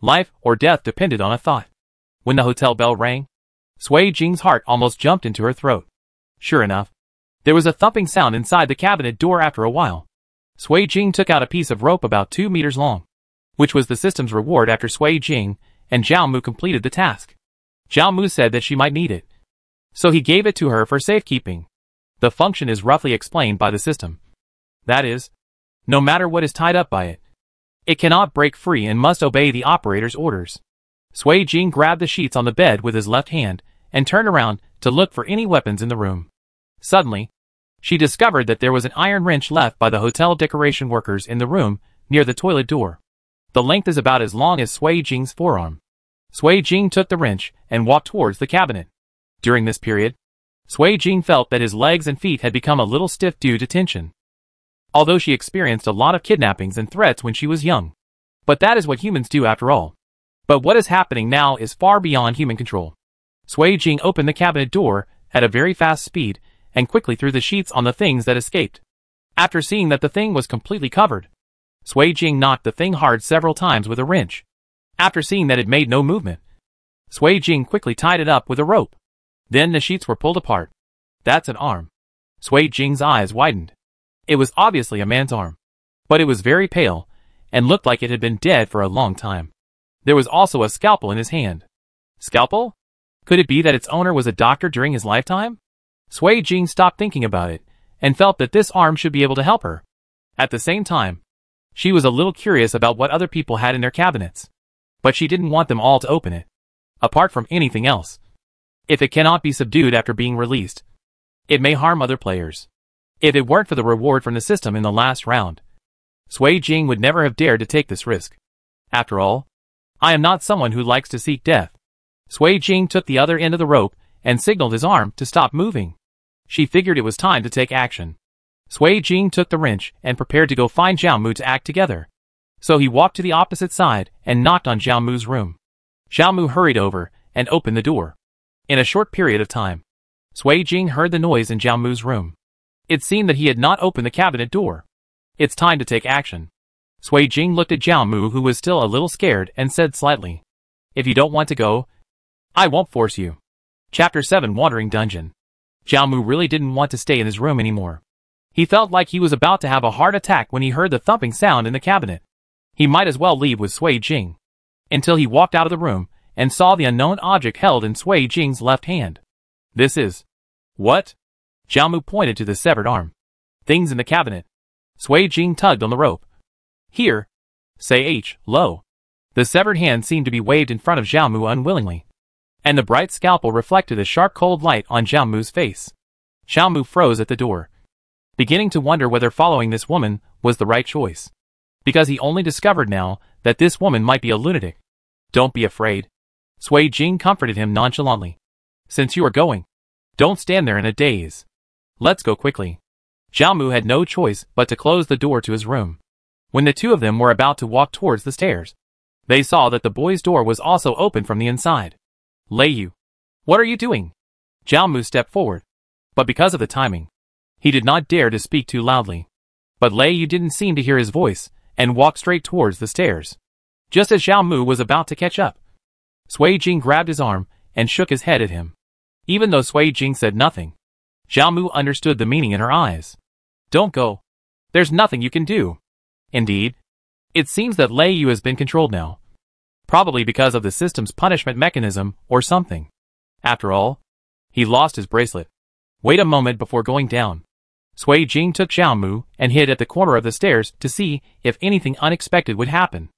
Life or death depended on a thought. When the hotel bell rang, Sui Jing's heart almost jumped into her throat. Sure enough, there was a thumping sound inside the cabinet door after a while. Sui Jing took out a piece of rope about 2 meters long, which was the system's reward after Sui Jing and Jiao Mu completed the task. Jiao Mu said that she might need it, so he gave it to her for safekeeping. The function is roughly explained by the system. That is, no matter what is tied up by it, it cannot break free and must obey the operator's orders. Sui Jing grabbed the sheets on the bed with his left hand and turned around to look for any weapons in the room. Suddenly, she discovered that there was an iron wrench left by the hotel decoration workers in the room near the toilet door. The length is about as long as Sui Jing's forearm. Sui Jing took the wrench and walked towards the cabinet. During this period, Sui Jing felt that his legs and feet had become a little stiff due to tension. Although she experienced a lot of kidnappings and threats when she was young. But that is what humans do after all. But what is happening now is far beyond human control. Sui Jing opened the cabinet door at a very fast speed and quickly threw the sheets on the things that escaped. After seeing that the thing was completely covered, Sui Jing knocked the thing hard several times with a wrench. After seeing that it made no movement, Sui Jing quickly tied it up with a rope. Then the sheets were pulled apart. That's an arm. Sui Jing's eyes widened. It was obviously a man's arm, but it was very pale and looked like it had been dead for a long time. There was also a scalpel in his hand. Scalpel? Could it be that its owner was a doctor during his lifetime? Sui Jing stopped thinking about it and felt that this arm should be able to help her. At the same time, she was a little curious about what other people had in their cabinets. But she didn't want them all to open it. Apart from anything else, if it cannot be subdued after being released, it may harm other players. If it weren't for the reward from the system in the last round, Sui Jing would never have dared to take this risk. After all, I am not someone who likes to seek death. Sui Jing took the other end of the rope and signaled his arm to stop moving. She figured it was time to take action. Sui Jing took the wrench and prepared to go find Jiao Mu to act together. So he walked to the opposite side and knocked on Zhao Mu's room. Zhao Mu hurried over and opened the door. In a short period of time, Sui Jing heard the noise in Zhao Mu's room. It seemed that he had not opened the cabinet door. It's time to take action. Sui Jing looked at Zhao Mu, who was still a little scared, and said slightly, "If you don't want to go, I won't force you." Chapter 7 Wandering Dungeon. Zhao Mu really didn't want to stay in his room anymore. He felt like he was about to have a heart attack when he heard the thumping sound in the cabinet. He might as well leave with Sui Jing. Until he walked out of the room and saw the unknown object held in Sui Jing's left hand. This is... What? Zhao Mu pointed to the severed arm. Things in the cabinet. Sui Jing tugged on the rope. Here. Say H, lo. The severed hand seemed to be waved in front of Zhao Mu unwillingly. And the bright scalpel reflected a sharp cold light on Zhao Mu's face. Zhao Mu froze at the door, beginning to wonder whether following this woman was the right choice. Because he only discovered now that this woman might be a lunatic. Don't be afraid. Sui Jing comforted him nonchalantly. Since you are going, don't stand there in a daze. Let's go quickly. Zhao Mu had no choice but to close the door to his room. When the two of them were about to walk towards the stairs, they saw that the boy's door was also open from the inside. Lei Yu, what are you doing? Zhao Mu stepped forward, but because of the timing, he did not dare to speak too loudly. But Lei Yu didn't seem to hear his voice and walked straight towards the stairs. Just as Zhao Mu was about to catch up, Sui Jing grabbed his arm and shook his head at him. Even though Sui Jing said nothing, Zhao Mu understood the meaning in her eyes. Don't go. There's nothing you can do. Indeed, it seems that Lei Yu has been controlled now. Probably because of the system's punishment mechanism or something. After all, he lost his bracelet. Wait a moment before going down. Sui Jing took Zhao Mu and hid at the corner of the stairs to see if anything unexpected would happen.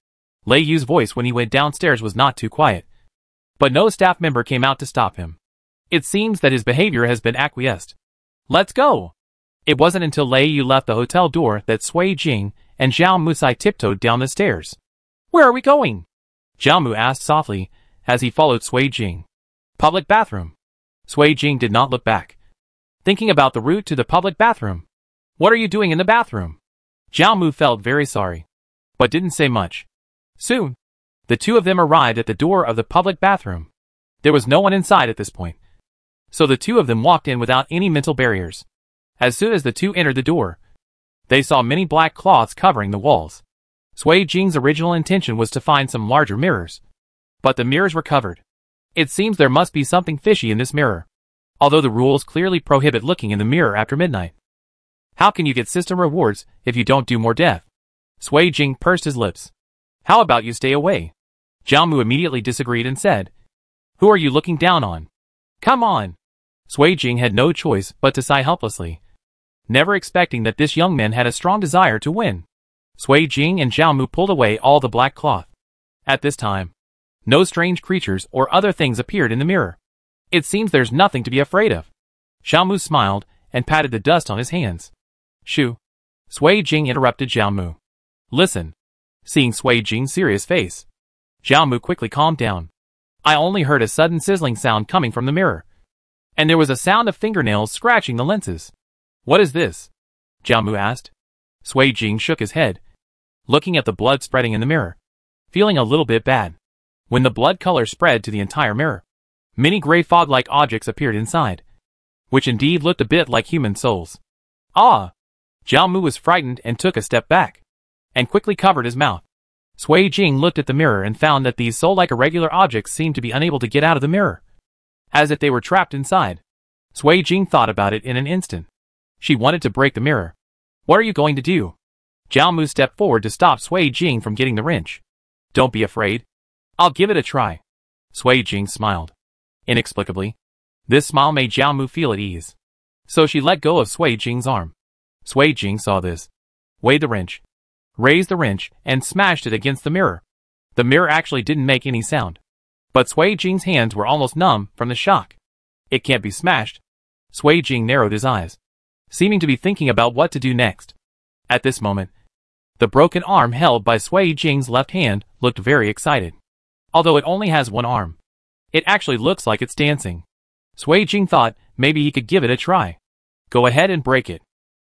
Lei Yu's voice when he went downstairs was not too quiet. But no staff member came out to stop him. It seems that his behavior has been acquiesced. Let's go! It wasn't until Lei Yu left the hotel door that Sui Jing and Zhao Mu tiptoed down the stairs. Where are we going? Zhao Mu asked softly as he followed Sui Jing. Public bathroom. Sui Jing did not look back, thinking about the route to the public bathroom. What are you doing in the bathroom? Zhao Mu felt very sorry, but didn't say much. Soon, the two of them arrived at the door of the public bathroom. There was no one inside at this point, so the two of them walked in without any mental barriers. As soon as the two entered the door, they saw many black cloths covering the walls. Sui Jing's original intention was to find some larger mirrors, but the mirrors were covered. It seems there must be something fishy in this mirror, although the rules clearly prohibit looking in the mirror after midnight. How can you get system rewards if you don't do more death? Sui Jing pursed his lips. How about you stay away? Zhao Mu immediately disagreed and said, Who are you looking down on? Come on! Sui Jing had no choice but to sigh helplessly, never expecting that this young man had a strong desire to win. Sui Jing and Zhao Mu pulled away all the black cloth. At this time, no strange creatures or other things appeared in the mirror. It seems there's nothing to be afraid of. Zhao Mu smiled and patted the dust on his hands. Shoo! Sui Jing interrupted Zhao Mu. Listen. Seeing Sui Jing's serious face, Zhao Mu quickly calmed down. I only heard a sudden sizzling sound coming from the mirror, and there was a sound of fingernails scratching the lenses. What is this? Zhao Mu asked. Sui Jing shook his head, looking at the blood spreading in the mirror, feeling a little bit bad. When the blood color spread to the entire mirror, many gray fog-like objects appeared inside, which indeed looked a bit like human souls. Ah! Zhao Mu was frightened and took a step back, and quickly covered his mouth. Sui Jing looked at the mirror and found that these soul-like irregular objects seemed to be unable to get out of the mirror, as if they were trapped inside. Sui Jing thought about it in an instant. She wanted to break the mirror. What are you going to do? Zhao Mu stepped forward to stop Sui Jing from getting the wrench. Don't be afraid. I'll give it a try. Sui Jing smiled. Inexplicably, this smile made Zhao Mu feel at ease. So she let go of Sui Jing's arm. Sui Jing saw this, weighed the wrench, raised the wrench, and smashed it against the mirror. The mirror actually didn't make any sound, but Sui Jing's hands were almost numb from the shock. It can't be smashed. Sui Jing narrowed his eyes, seeming to be thinking about what to do next. At this moment, the broken arm held by Sui Jing's left hand looked very excited. Although it only has one arm, it actually looks like it's dancing. Sui Jing thought maybe he could give it a try. Go ahead and break it.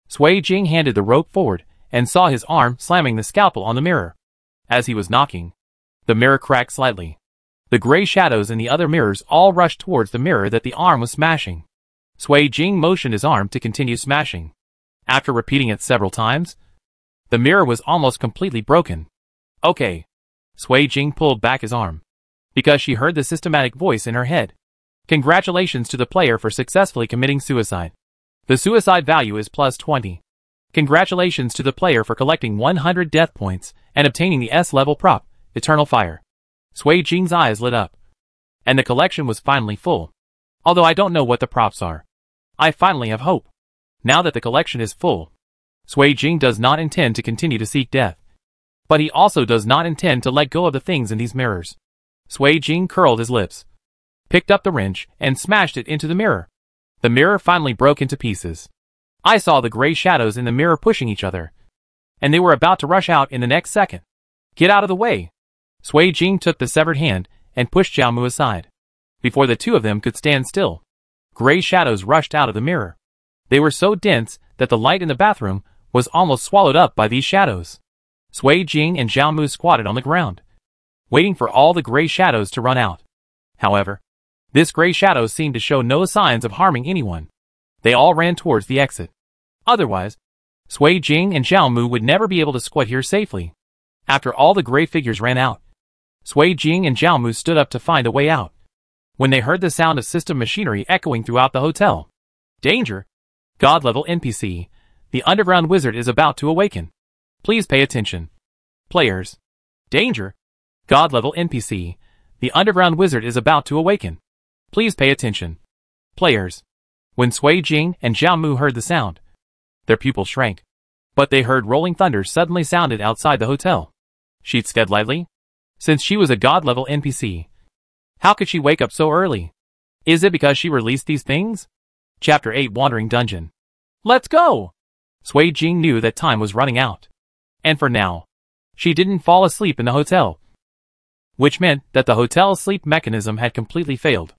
Sui Jing handed the rope forward and saw his arm slamming the scalpel on the mirror. As he was knocking, the mirror cracked slightly. The gray shadows in the other mirrors all rushed towards the mirror that the arm was smashing. Sui Jing motioned his arm to continue smashing. After repeating it several times, the mirror was almost completely broken. Okay. Sui Jing pulled back his arm, because she heard the systematic voice in her head. Congratulations to the player for successfully committing suicide. The suicide value is +20. Congratulations to the player for collecting 100 death points and obtaining the S-level prop, Eternal Fire. Sui Jing's eyes lit up. And the collection was finally full. Although I don't know what the props are, I finally have hope. Now that the collection is full, Sui Jing does not intend to continue to seek death. But he also does not intend to let go of the things in these mirrors. Sui Jing curled his lips, picked up the wrench, and smashed it into the mirror. The mirror finally broke into pieces. I saw the gray shadows in the mirror pushing each other, and they were about to rush out in the next second. Get out of the way! Sui Jing took the severed hand and pushed Xiaomu aside. Before the two of them could stand still, gray shadows rushed out of the mirror. They were so dense that the light in the bathroom was almost swallowed up by these shadows. Sui Jing and Xiaomu squatted on the ground, waiting for all the gray shadows to run out. However, this gray shadow seemed to show no signs of harming anyone. They all ran towards the exit. Otherwise, Sui Jing and Xiaomu would never be able to squat here safely. After all the gray figures ran out, Sui Jing and Xiaomu stood up to find a way out, when they heard the sound of system machinery echoing throughout the hotel. Danger! God-level NPC, the underground wizard is about to awaken. Please pay attention. Players. Danger! God-level NPC, the underground wizard is about to awaken. Please pay attention. Players. When Sui Jing and Xiaomu heard the sound, their pupils shrank. But they heard rolling thunder suddenly sounded outside the hotel. She'd said lightly, since she was a god-level NPC. How could she wake up so early? Is it because she released these things? Chapter 8 Wandering Dungeon. Let's go! Sui Jing knew that time was running out. And for now, she didn't fall asleep in the hotel, which meant that the hotel's sleep mechanism had completely failed.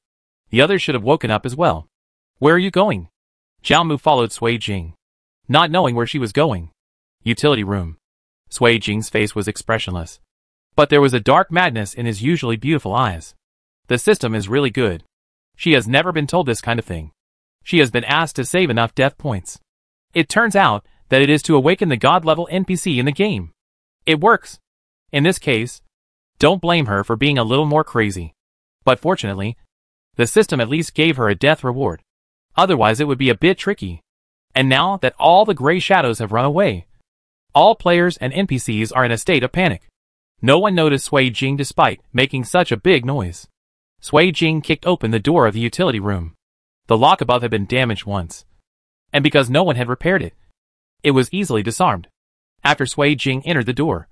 The others should have woken up as well. Where are you going? Xiaomu followed Sui Jing, not knowing where she was going. Utility room. Sui Jing's face was expressionless, but there was a dark madness in his usually beautiful eyes. The system is really good. She has never been told this kind of thing. She has been asked to save enough death points. It turns out that it is to awaken the god-level NPC in the game. It works. In this case, don't blame her for being a little more crazy. But fortunately, the system at least gave her a death reward. Otherwise it would be a bit tricky. And now that all the gray shadows have run away, all players and NPCs are in a state of panic. No one noticed Sui Jing despite making such a big noise. Sui Jing kicked open the door of the utility room. The lock above had been damaged once, and because no one had repaired it, it was easily disarmed. After Sui Jing entered the door,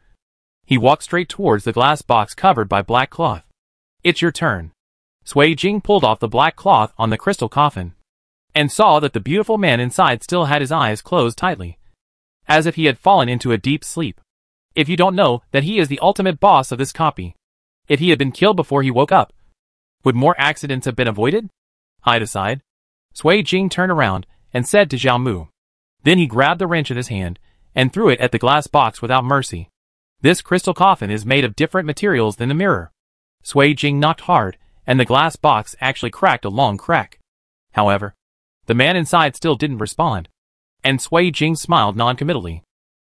he walked straight towards the glass box covered by black cloth. It's your turn. Sui Jing pulled off the black cloth on the crystal coffin, and saw that the beautiful man inside still had his eyes closed tightly, as if he had fallen into a deep sleep. If you don't know that he is the ultimate boss of this copy, if he had been killed before he woke up, would more accidents have been avoided? Hide aside. Sui Jing turned around and said to Xiaomu. Then he grabbed the wrench in his hand and threw it at the glass box without mercy. This crystal coffin is made of different materials than the mirror. Sui Jing knocked hard, and the glass box actually cracked a long crack. However, the man inside still didn't respond, and Sui Jing smiled non-committally.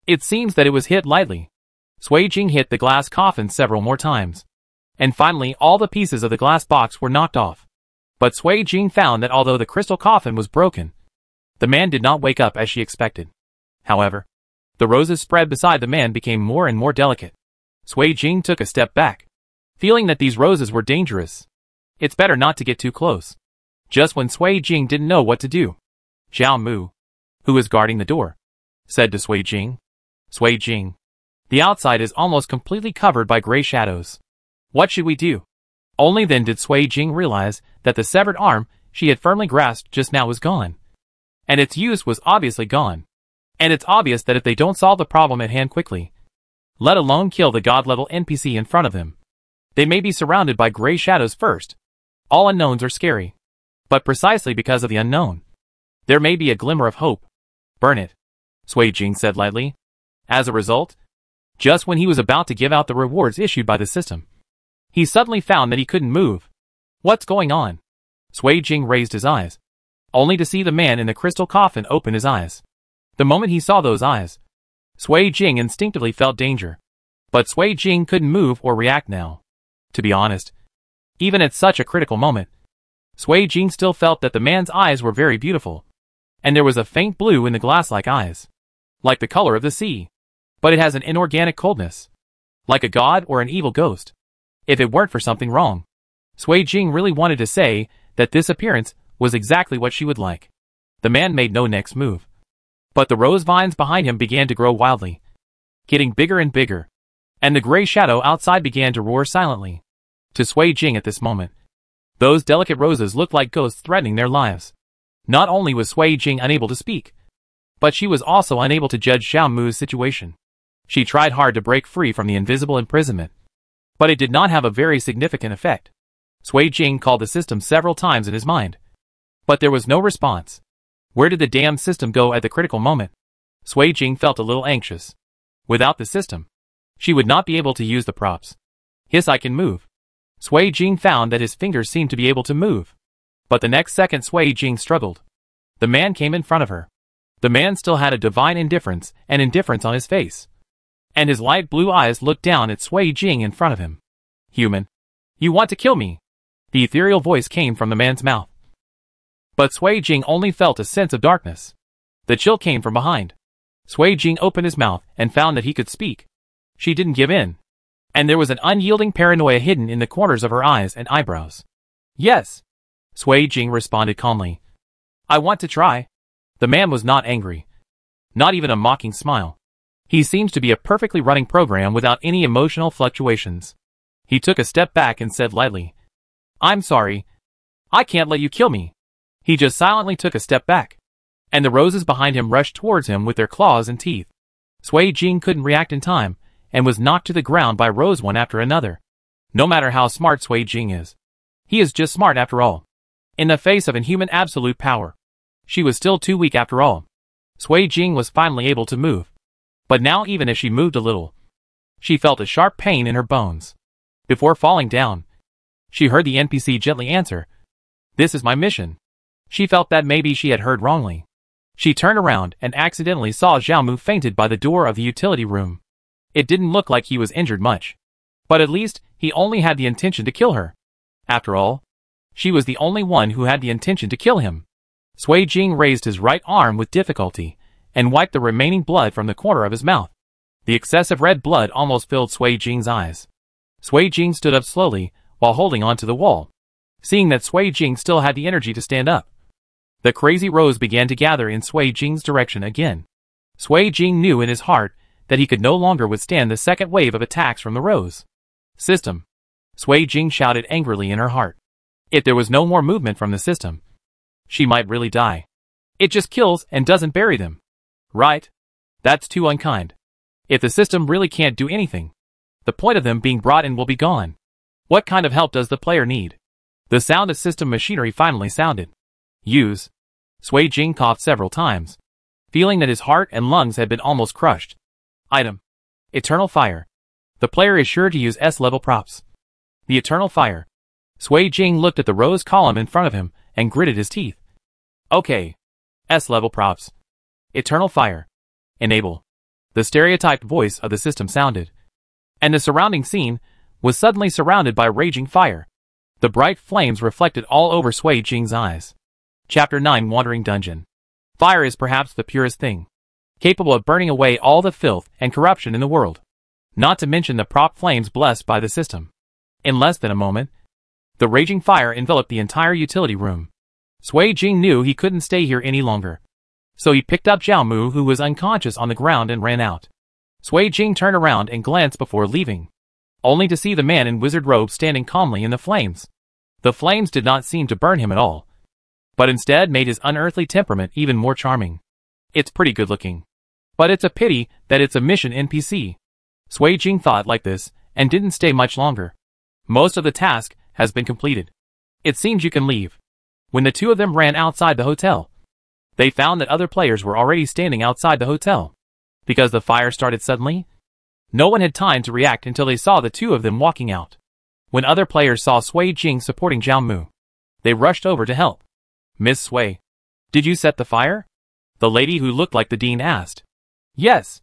It seems that it was hit lightly. Sui Jing hit the glass coffin several more times, and finally all the pieces of the glass box were knocked off. But Sui Jing found that although the crystal coffin was broken, the man did not wake up as she expected. However, the roses spread beside the man became more and more delicate. Sui Jing took a step back, feeling that these roses were dangerous. It's better not to get too close. Just when Sui Jing didn't know what to do, Xiaomu, who was guarding the door, said to Sui Jing, Sui Jing, the outside is almost completely covered by gray shadows. What should we do? Only then did Sui Jing realize that the severed arm she had firmly grasped just now was gone. And its use was obviously gone. And it's obvious that if they don't solve the problem at hand quickly, let alone kill the god-level NPC in front of them, they may be surrounded by gray shadows first. All unknowns are scary. But precisely because of the unknown, there may be a glimmer of hope. Burn it, Sui Jing said lightly. As a result, Just when he was about to give out the rewards issued by the system, he suddenly found that he couldn't move. What's going on? Sui Jing raised his eyes, only to see the man in the crystal coffin open his eyes. The moment he saw those eyes, Sui Jing instinctively felt danger. But Sui Jing couldn't move or react now. To be honest, even at such a critical moment, Sui Jing still felt that the man's eyes were very beautiful. And there was a faint blue in the glass-like eyes, like the color of the sea. But it has an inorganic coldness, like a god or an evil ghost. If it weren't for something wrong, Sui Jing really wanted to say that this appearance was exactly what she would like. The man made no next move. But the rose vines behind him began to grow wildly, getting bigger and bigger, and the gray shadow outside began to roar silently. To Sui Jing at this moment, those delicate roses looked like ghosts threatening their lives. Not only was Sui Jing unable to speak, but she was also unable to judge Xiao Mu's situation. She tried hard to break free from the invisible imprisonment, but it did not have a very significant effect. Sui Jing called the system several times in his mind, but there was no response. Where did the damn system go at the critical moment? Sui Jing felt a little anxious. Without the system, she would not be able to use the props. His eye can move. Sui Jing found that his fingers seemed to be able to move. But the next second Sui Jing struggled. The man came in front of her. The man still had a divine indifference on his face. And his light blue eyes looked down at Sui Jing in front of him. Human. You want to kill me? The ethereal voice came from the man's mouth. But Sui Jing only felt a sense of darkness. The chill came from behind. Sui Jing opened his mouth and found that he could speak. She didn't give in. And there was an unyielding paranoia hidden in the corners of her eyes and eyebrows. Yes. Sui Jing responded calmly. I want to try. The man was not angry. Not even a mocking smile. He seems to be a perfectly running program without any emotional fluctuations. He took a step back and said lightly, I'm sorry. I can't let you kill me. He just silently took a step back, and the roses behind him rushed towards him with their claws and teeth. Sui Jing couldn't react in time, and was knocked to the ground by rose one after another. No matter how smart Sui Jing is, he is just smart after all. In the face of inhuman absolute power, she was still too weak after all. Sui Jing was finally able to move. But now even as she moved a little, she felt a sharp pain in her bones. Before falling down, she heard the NPC gently answer, This is my mission. She felt that maybe she had heard wrongly. She turned around and accidentally saw Xiao Mu fainted by the door of the utility room. It didn't look like he was injured much. But at least, he only had the intention to kill her. After all, she was the only one who had the intention to kill him. Sui Jing raised his right arm with difficulty, and wiped the remaining blood from the corner of his mouth. The excessive red blood almost filled Sui Jing's eyes. Sui Jing stood up slowly, while holding onto the wall. Seeing that Sui Jing still had the energy to stand up, the crazy rose began to gather in Sui Jing's direction again. Sui Jing knew in his heart that he could no longer withstand the second wave of attacks from the rose. System. Sui Jing shouted angrily in her heart. If there was no more movement from the system, she might really die. It just kills and doesn't bury them. Right? That's too unkind. If the system really can't do anything, the point of them being brought in will be gone. What kind of help does the player need? The sound of system machinery finally sounded. Use. Sui Jing coughed several times, feeling that his heart and lungs had been almost crushed. Item. Eternal Fire. The player is sure to use S-level props. The Eternal Fire. Sui Jing looked at the rose column in front of him and gritted his teeth. Okay. S-level props. Eternal Fire. Enable. The stereotyped voice of the system sounded. And the surrounding scene was suddenly surrounded by raging fire. The bright flames reflected all over Sui Jing's eyes. Chapter 9 Wandering Dungeon. Fire is perhaps the purest thing, capable of burning away all the filth and corruption in the world. Not to mention the prop flames blessed by the system. In less than a moment, the raging fire enveloped the entire utility room. Sui Jing knew he couldn't stay here any longer. So he picked up Xiao Mu, who was unconscious on the ground, and ran out. Sui Jing turned around and glanced before leaving, only to see the man in wizard robes standing calmly in the flames. The flames did not seem to burn him at all, but instead made his unearthly temperament even more charming. It's pretty good looking. But it's a pity that it's a mission NPC. Sui Jing thought like this, and didn't stay much longer. Most of the task has been completed. It seems you can leave. When the two of them ran outside the hotel, they found that other players were already standing outside the hotel. Because the fire started suddenly? No one had time to react until they saw the two of them walking out. When other players saw Sui Jing supporting Zhao Mu, they rushed over to help. Miss Sui, did you set the fire? The lady who looked like the dean asked. Yes.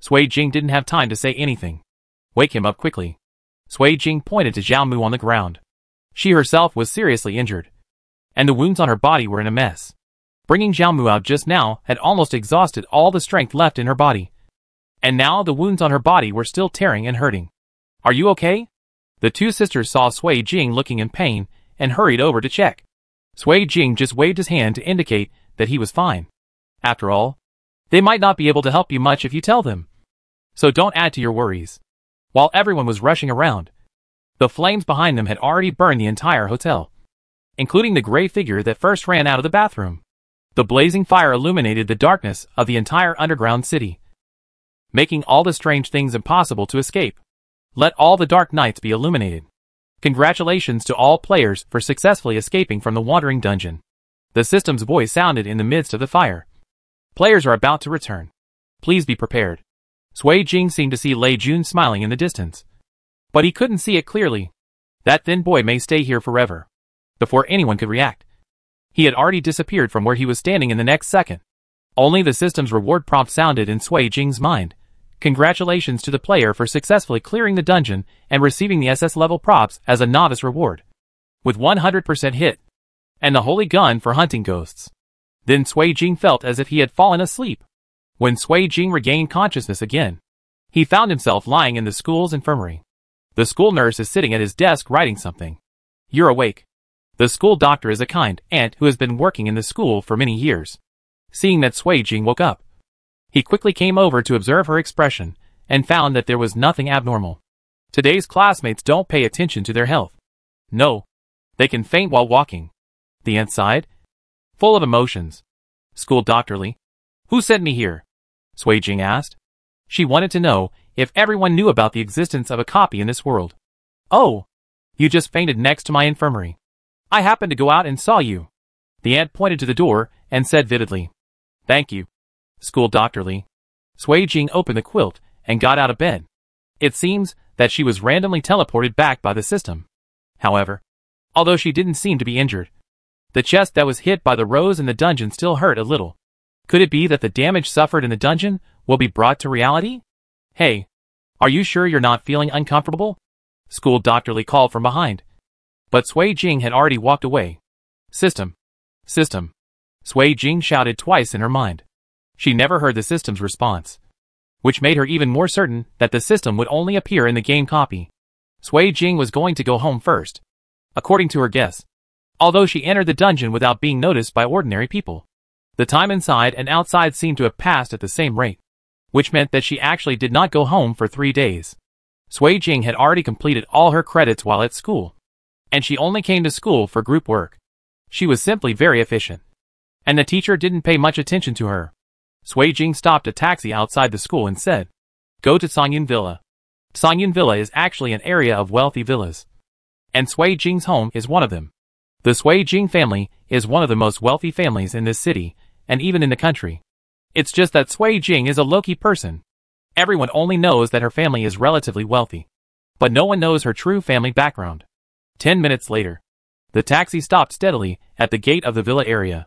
Sui Jing didn't have time to say anything. Wake him up quickly. Sui Jing pointed to Zhao Mu on the ground. She herself was seriously injured, and the wounds on her body were in a mess. Bringing Zhao Mu out just now had almost exhausted all the strength left in her body. And now the wounds on her body were still tearing and hurting. Are you okay? The two sisters saw Sui Jing looking in pain and hurried over to check. Sui Jing just waved his hand to indicate that he was fine. After all, they might not be able to help you much if you tell them. So don't add to your worries. While everyone was rushing around, the flames behind them had already burned the entire hotel, including the gray figure that first ran out of the bathroom. The blazing fire illuminated the darkness of the entire underground city, making all the strange things impossible to escape. Let all the dark nights be illuminated. Congratulations to all players for successfully escaping from the wandering dungeon. The system's voice sounded in the midst of the fire. Players are about to return. Please be prepared. Sui Jing seemed to see Lei Jun smiling in the distance, but he couldn't see it clearly. That thin boy may stay here forever. Before anyone could react, he had already disappeared from where he was standing in the next second. Only the system's reward prompt sounded in Sui Jing's mind. Congratulations to the player for successfully clearing the dungeon and receiving the SS level props as a novice reward, with 100% hit, and the holy gun for hunting ghosts. Then Sui Jing felt as if he had fallen asleep. When Sui Jing regained consciousness again, he found himself lying in the school's infirmary. The school nurse is sitting at his desk writing something. You're awake. The school doctor is a kind aunt who has been working in the school for many years. Seeing that Sui Jing woke up, he quickly came over to observe her expression and found that there was nothing abnormal. Today's classmates don't pay attention to their health. No, they can faint while walking. The aunt sighed, full of emotions. School doctorly. Who sent me here? Sui Jing asked. She wanted to know if everyone knew about the existence of a copy in this world. Oh, you just fainted next to my infirmary. I happened to go out and saw you. The aunt pointed to the door and said vividly. Thank you. School doctorly. Sui Jing opened the quilt and got out of bed. It seems that she was randomly teleported back by the system. However, although she didn't seem to be injured, the chest that was hit by the rose in the dungeon still hurt a little. Could it be that the damage suffered in the dungeon will be brought to reality? Hey, are you sure you're not feeling uncomfortable? School doctorly called from behind. But Sui Jing had already walked away. System. System. Sui Jing shouted twice in her mind. She never heard the system's response, which made her even more certain that the system would only appear in the game copy. Sui Jing was going to go home first, according to her guess, although she entered the dungeon without being noticed by ordinary people. The time inside and outside seemed to have passed at the same rate, which meant that she actually did not go home for 3 days. Sui Jing had already completed all her credits while at school, and she only came to school for group work. She was simply very efficient, and the teacher didn't pay much attention to her. Sui Jing stopped a taxi outside the school and said, Go to Songyun Villa. Songyun Villa is actually an area of wealthy villas, and Sui Jing's home is one of them. The Sui Jing family is one of the most wealthy families in this city, and even in the country. It's just that Sui Jing is a low-key person. Everyone only knows that her family is relatively wealthy, but no one knows her true family background. 10 minutes later, the taxi stopped steadily at the gate of the villa area,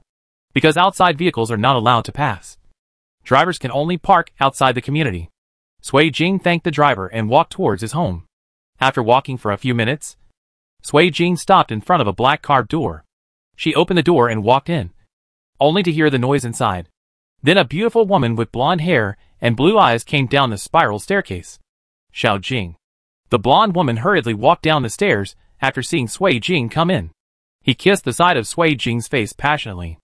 because outside vehicles are not allowed to pass. Drivers can only park outside the community. Sui Jing thanked the driver and walked towards his home. After walking for a few minutes, Sui Jing stopped in front of a black carved door. She opened the door and walked in, only to hear the noise inside. Then a beautiful woman with blonde hair and blue eyes came down the spiral staircase. Xiao Jing. The blonde woman hurriedly walked down the stairs after seeing Sui Jing come in. He kissed the side of Sui Jing's face passionately.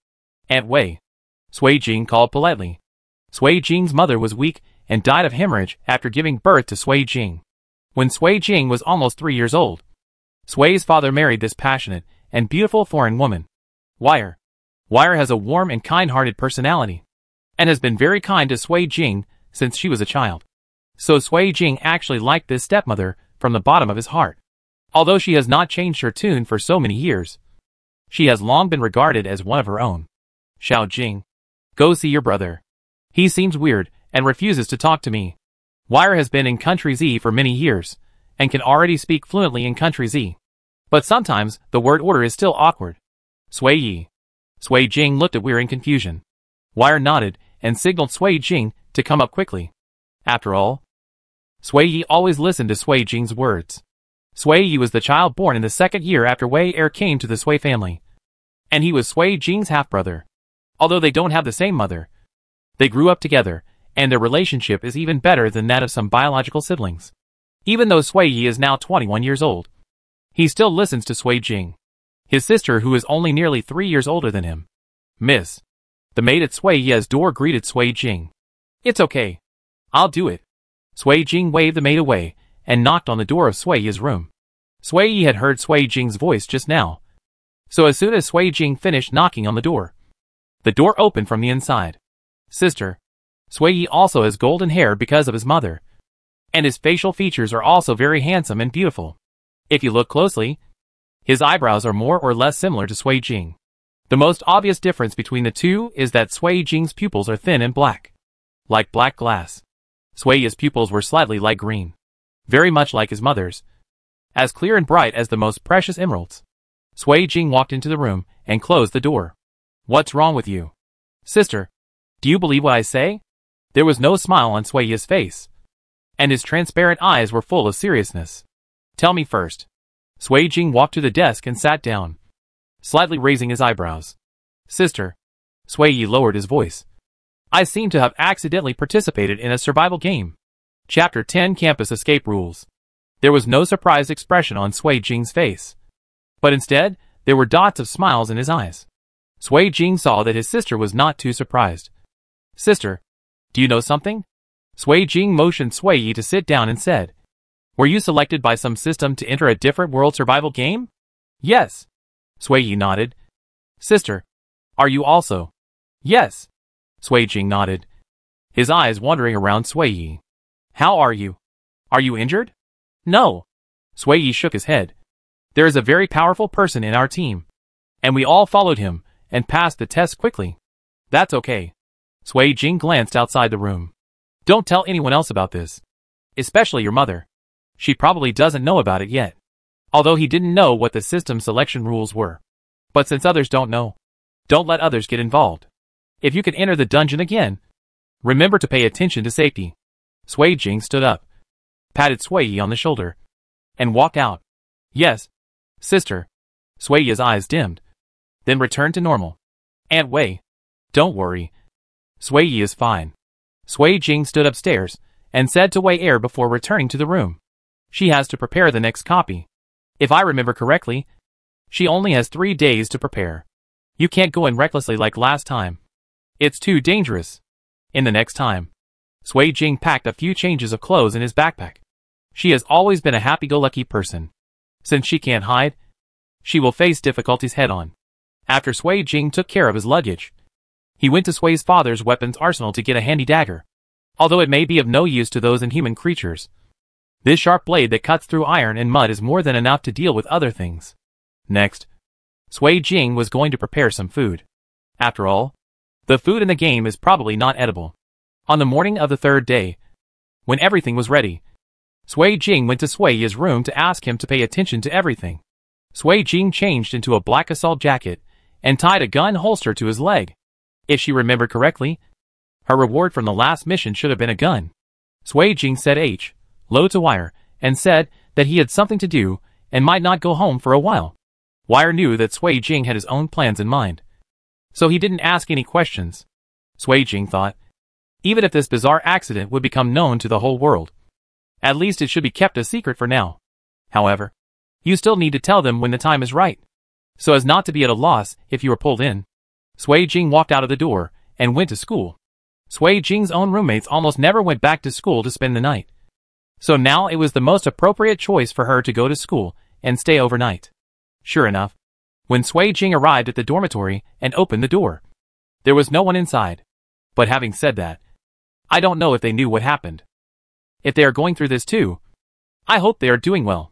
Aunt Wei. Sui Jing called politely. Sui Jing's mother was weak and died of hemorrhage after giving birth to Sui Jing. When Sui Jing was almost 3 years old, Sui's father married this passionate and beautiful foreign woman. Wire. Wire has a warm and kind-hearted personality, and has been very kind to Sui Jing since she was a child. So Sui Jing actually liked this stepmother from the bottom of his heart. Although she has not changed her tune for so many years, she has long been regarded as one of her own. Xiao Jing. Go see your brother. He seems weird and refuses to talk to me. Wire has been in Country Z for many years, and can already speak fluently in Country Z. But sometimes, the word order is still awkward. Sui Yi. Sui Jing looked at Weir in confusion. Wire nodded, and signaled Sui Jing to come up quickly. After all, Sui Yi always listened to Sui Jing's words. Sui Yi was the child born in the second year after Wei Er came to the Sui family. And he was Sui Jing's half-brother. Although they don't have the same mother, they grew up together, and their relationship is even better than that of some biological siblings. Even though Sui Yi is now 21 years old, he still listens to Sui Jing, his sister who is only nearly 3 years older than him. Miss. The maid at Sui Yi's door greeted Sui Jing. It's okay. I'll do it. Sui Jing waved the maid away, and knocked on the door of Sui Yi's room. Sui Yi had heard Sui Jing's voice just now. So as soon as Sui Jing finished knocking on the door opened from the inside. Sister. Sui Yi also has golden hair because of his mother. And his facial features are also very handsome and beautiful. If you look closely, his eyebrows are more or less similar to Sui Jing. The most obvious difference between the two is that Sui Jing's pupils are thin and black, like black glass. Sui Yi's pupils were slightly light green, very much like his mother's, as clear and bright as the most precious emeralds. Sui Jing walked into the room and closed the door. What's wrong with you? Sister, do you believe what I say? There was no smile on Sui Yi's face, and his transparent eyes were full of seriousness. Tell me first. Sui Jing walked to the desk and sat down, slightly raising his eyebrows. Sister. Sui Yi lowered his voice. I seem to have accidentally participated in a survival game. Chapter 10 Campus Escape Rules. There was no surprised expression on Sui Jing's face, but instead, there were dots of smiles in his eyes. Sui Jing saw that his sister was not too surprised. Sister, do you know something? Sui Jing motioned Sui Yi to sit down and said, Were you selected by some system to enter a different world survival game? Yes. Sui Yi nodded. Sister, are you also? Yes. Sui Jing nodded, his eyes wandering around Sui Yi. How are you? Are you injured? No. Sui Yi shook his head. There is a very powerful person in our team, and we all followed him and passed the test quickly. That's okay. Sui Jing glanced outside the room. Don't tell anyone else about this, especially your mother. She probably doesn't know about it yet. Although he didn't know what the system selection rules were. But since others don't know, don't let others get involved. If you can enter the dungeon again, remember to pay attention to safety. Sui Jing stood up, patted Sui Yi on the shoulder, and walked out. Yes, sister. Sui Yi's eyes dimmed, then returned to normal. Aunt Wei, don't worry. Sui Yi is fine. Sui Jing stood upstairs and said to Wei Er before returning to the room. She has to prepare the next copy. If I remember correctly, she only has 3 days to prepare. You can't go in recklessly like last time. It's too dangerous. In the next time, Sui Jing packed a few changes of clothes in his backpack. She has always been a happy-go-lucky person. Since she can't hide, she will face difficulties head-on. After Sui Jing took care of his luggage, he went to Sui's father's weapons arsenal to get a handy dagger. Although it may be of no use to those inhuman creatures, this sharp blade that cuts through iron and mud is more than enough to deal with other things. Next, Sui Jing was going to prepare some food. After all, the food in the game is probably not edible. On the morning of the 3rd day, when everything was ready, Sui Jing went to Sui Yi's room to ask him to pay attention to everything. Sui Jing changed into a black assault jacket and tied a gun holster to his leg. If she remembered correctly, her reward from the last mission should have been a gun. Sui Jing said low to Wire, and said that he had something to do and might not go home for a while. Wire knew that Sui Jing had his own plans in mind, so he didn't ask any questions. Sui Jing thought, even if this bizarre accident would become known to the whole world, at least it should be kept a secret for now. However, you still need to tell them when the time is right, so as not to be at a loss if you are pulled in. Sui Jing walked out of the door and went to school. Sui Jing's own roommates almost never went back to school to spend the night, so now it was the most appropriate choice for her to go to school and stay overnight. Sure enough, when Sui Jing arrived at the dormitory and opened the door, there was no one inside. But having said that, I don't know if they knew what happened. If they are going through this too, I hope they are doing well.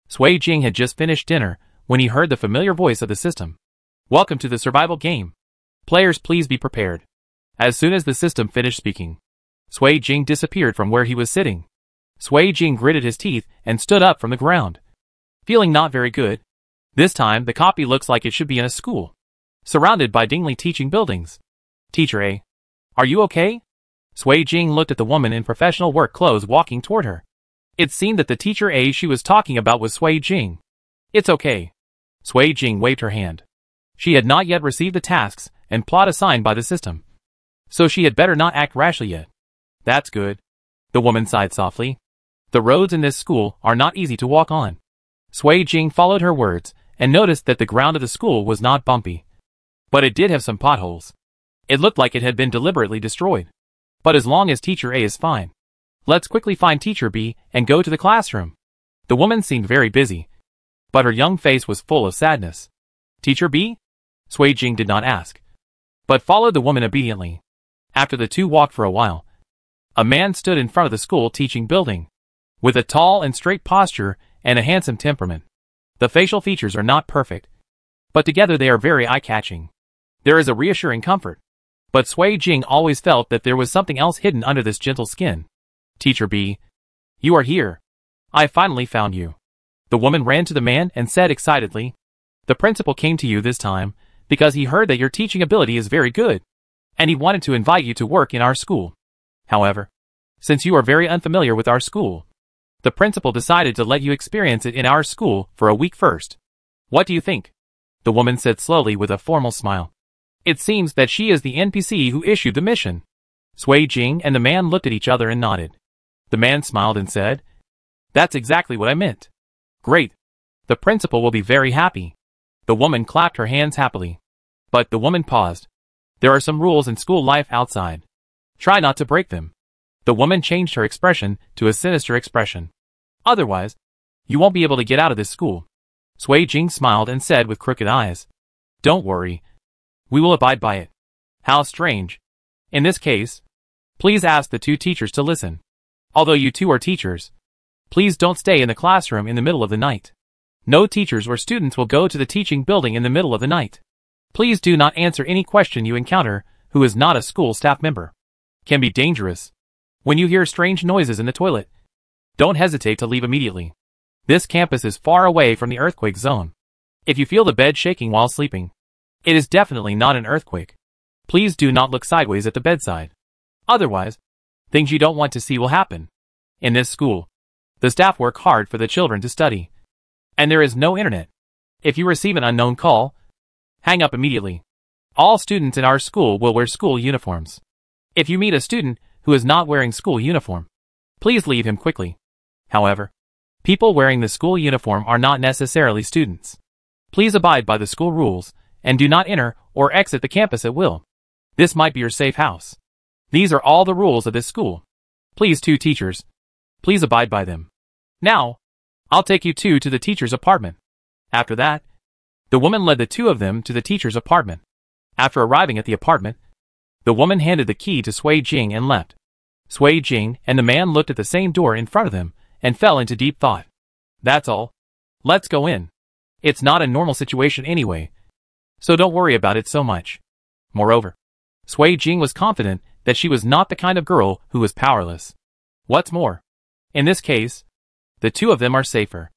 Sui Jing had just finished dinner when he heard the familiar voice of the system. Welcome to the survival game. Players, please be prepared. As soon as the system finished speaking, Sui Jing disappeared from where he was sitting. Sui Jing gritted his teeth and stood up from the ground. Feeling not very good. This time, the copy looks like it should be in a school, surrounded by dingly teaching buildings. Teacher A. Are you okay? Sui Jing looked at the woman in professional work clothes walking toward her. It seemed that the teacher A she was talking about was Sui Jing. It's okay. Sui Jing waved her hand. She had not yet received the tasks and plot assigned by the system, so she had better not act rashly yet. That's good. The woman sighed softly. The roads in this school are not easy to walk on. Sui Jing followed her words and noticed that the ground of the school was not bumpy, but it did have some potholes. It looked like it had been deliberately destroyed. But as long as Teacher A is fine, let's quickly find Teacher B and go to the classroom. The woman seemed very busy, but her young face was full of sadness. Teacher B? Sui Jing did not ask, but followed the woman obediently. After the two walked for a while, a man stood in front of the school teaching building, with a tall and straight posture and a handsome temperament. The facial features are not perfect, but together they are very eye-catching. There is a reassuring comfort, but Sui Jing always felt that there was something else hidden under this gentle skin. Teacher B, you are here. I finally found you. The woman ran to the man and said excitedly, the principal came to you this time because he heard that your teaching ability is very good, and he wanted to invite you to work in our school. However, since you are very unfamiliar with our school, the principal decided to let you experience it in our school for a week first. What do you think? The woman said slowly with a formal smile. It seems that she is the NPC who issued the mission. Sui Jing and the man looked at each other and nodded. The man smiled and said, that's exactly what I meant. Great. The principal will be very happy. The woman clapped her hands happily. But the woman paused. There are some rules in school life outside. Try not to break them. The woman changed her expression to a sinister expression. Otherwise, you won't be able to get out of this school. Sui Jing smiled and said with crooked eyes, don't worry. We will abide by it. How strange. In this case, please ask the two teachers to listen. Although you two are teachers, please don't stay in the classroom in the middle of the night. No teachers or students will go to the teaching building in the middle of the night. Please do not answer any question you encounter who is not a school staff member. Can be dangerous. When you hear strange noises in the toilet, don't hesitate to leave immediately. This campus is far away from the earthquake zone. If you feel the bed shaking while sleeping, it is definitely not an earthquake. Please do not look sideways at the bedside. Otherwise, things you don't want to see will happen. In this school, the staff work hard for the children to study, and there is no internet. If you receive an unknown call, hang up immediately. All students in our school will wear school uniforms. If you meet a student who is not wearing school uniform, please leave him quickly. However, people wearing the school uniform are not necessarily students. Please abide by the school rules and do not enter or exit the campus at will. This might be your safe house. These are all the rules of this school. Please, two teachers, please abide by them. Now, I'll take you two to the teacher's apartment. After that, the woman led the two of them to the teacher's apartment. After arriving at the apartment, the woman handed the key to Sui Jing and left. Sui Jing and the man looked at the same door in front of them and fell into deep thought. That's all. Let's go in. It's not a normal situation anyway, so don't worry about it so much. Moreover, Sui Jing was confident that she was not the kind of girl who was powerless. What's more, in this case, the two of them are safer.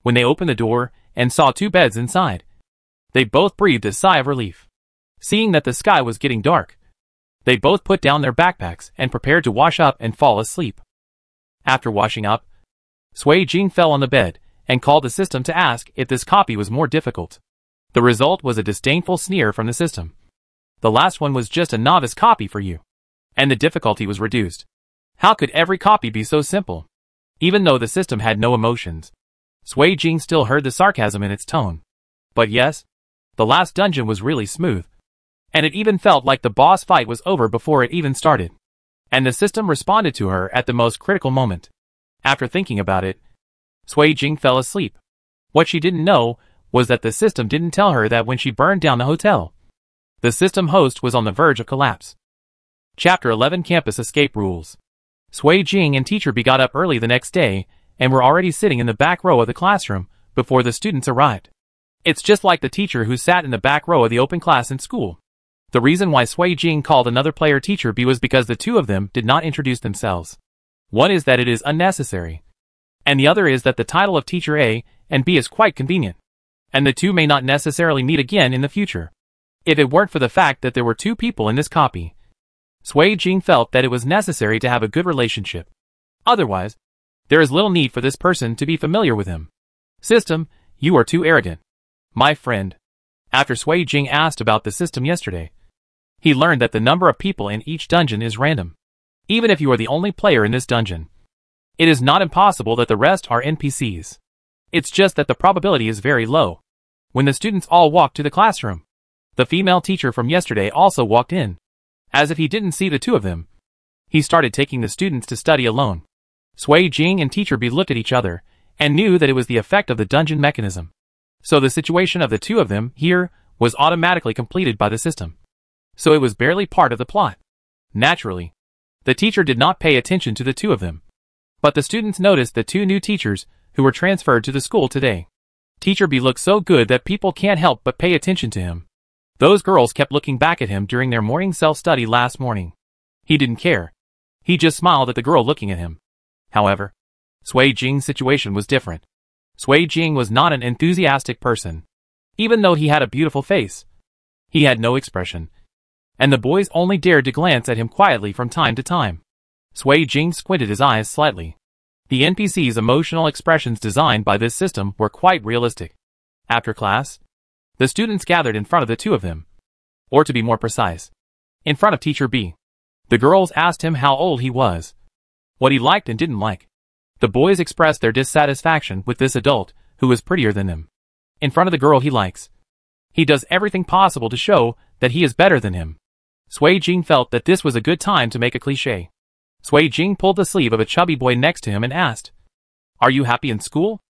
When they opened the door and saw two beds inside, they both breathed a sigh of relief. Seeing that the sky was getting dark, they both put down their backpacks and prepared to wash up and fall asleep. After washing up, Sui Jing fell on the bed and called the system to ask if this copy was more difficult. The result was a disdainful sneer from the system. The last one was just a novice copy for you, and the difficulty was reduced. How could every copy be so simple? Even though the system had no emotions, Sui Jing still heard the sarcasm in its tone. But yes, the last dungeon was really smooth, and it even felt like the boss fight was over before it even started. And the system responded to her at the most critical moment. After thinking about it, Sui Jing fell asleep. What she didn't know was that the system didn't tell her that when she burned down the hotel, the system host was on the verge of collapse. Chapter 11 Campus Escape Rules. Sui Jing and Teacher B got up early the next day and were already sitting in the back row of the classroom before the students arrived. It's just like the teacher who sat in the back row of the open class in school. The reason why Sui Jing called another player Teacher B was because the two of them did not introduce themselves. One is that it is unnecessary, and the other is that the title of Teacher A and B is quite convenient, and the two may not necessarily meet again in the future. If it weren't for the fact that there were two people in this copy, Sui Jing felt that it was necessary to have a good relationship. Otherwise, there is little need for this person to be familiar with him. System, you are too arrogant, my friend. After Sui Jing asked about the system yesterday, he learned that the number of people in each dungeon is random. Even if you are the only player in this dungeon, it is not impossible that the rest are NPCs. It's just that the probability is very low. When the students all walked to the classroom, the female teacher from yesterday also walked in. As if he didn't see the two of them, he started taking the students to study alone. Sui Jing and Teacher B looked at each other and knew that it was the effect of the dungeon mechanism. So the situation of the two of them here was automatically completed by the system. So it was barely part of the plot. Naturally, the teacher did not pay attention to the two of them. But the students noticed the two new teachers who were transferred to the school today. Teacher B looked so good that people can't help but pay attention to him. Those girls kept looking back at him during their morning self-study last morning. He didn't care. He just smiled at the girl looking at him. However, Sui Jing's situation was different. Sui Jing was not an enthusiastic person. Even though he had a beautiful face, he had no expression, and the boys only dared to glance at him quietly from time to time. Sui Jing squinted his eyes slightly. The NPC's emotional expressions designed by this system were quite realistic. After class, the students gathered in front of the two of them. Or to be more precise, in front of Teacher B. The girls asked him how old he was, what he liked and didn't like. The boys expressed their dissatisfaction with this adult who was prettier than them. In front of the girl he likes, he does everything possible to show that he is better than him. Sui Jing felt that this was a good time to make a cliché. Sui Jing pulled the sleeve of a chubby boy next to him and asked, "Are you happy in school?"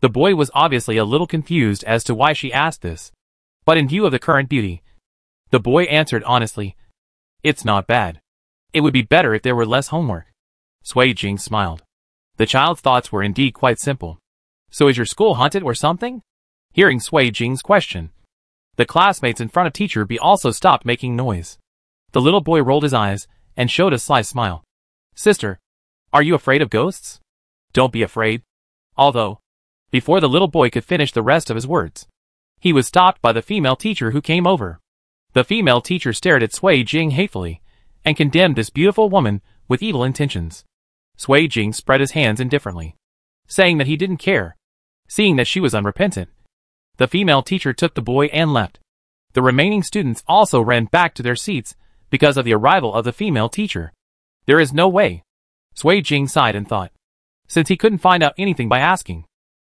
The boy was obviously a little confused as to why she asked this. But in view of the current beauty, the boy answered honestly, "It's not bad. It would be better if there were less homework." Sui Jing smiled. The child's thoughts were indeed quite simple. "So is your school haunted or something?" Hearing Sui Jing's question, the classmates in front of Teacher B also stopped making noise. The little boy rolled his eyes and showed a sly smile. "Sister, are you afraid of ghosts?" "Don't be afraid." Although, before the little boy could finish the rest of his words, he was stopped by the female teacher who came over. The female teacher stared at Sui Jing hatefully and condemned this beautiful woman with evil intentions. Sui Jing spread his hands indifferently, saying that he didn't care, seeing that she was unrepentant. The female teacher took the boy and left. The remaining students also ran back to their seats because of the arrival of the female teacher. There is no way. Sui Jing sighed and thought, since he couldn't find out anything by asking,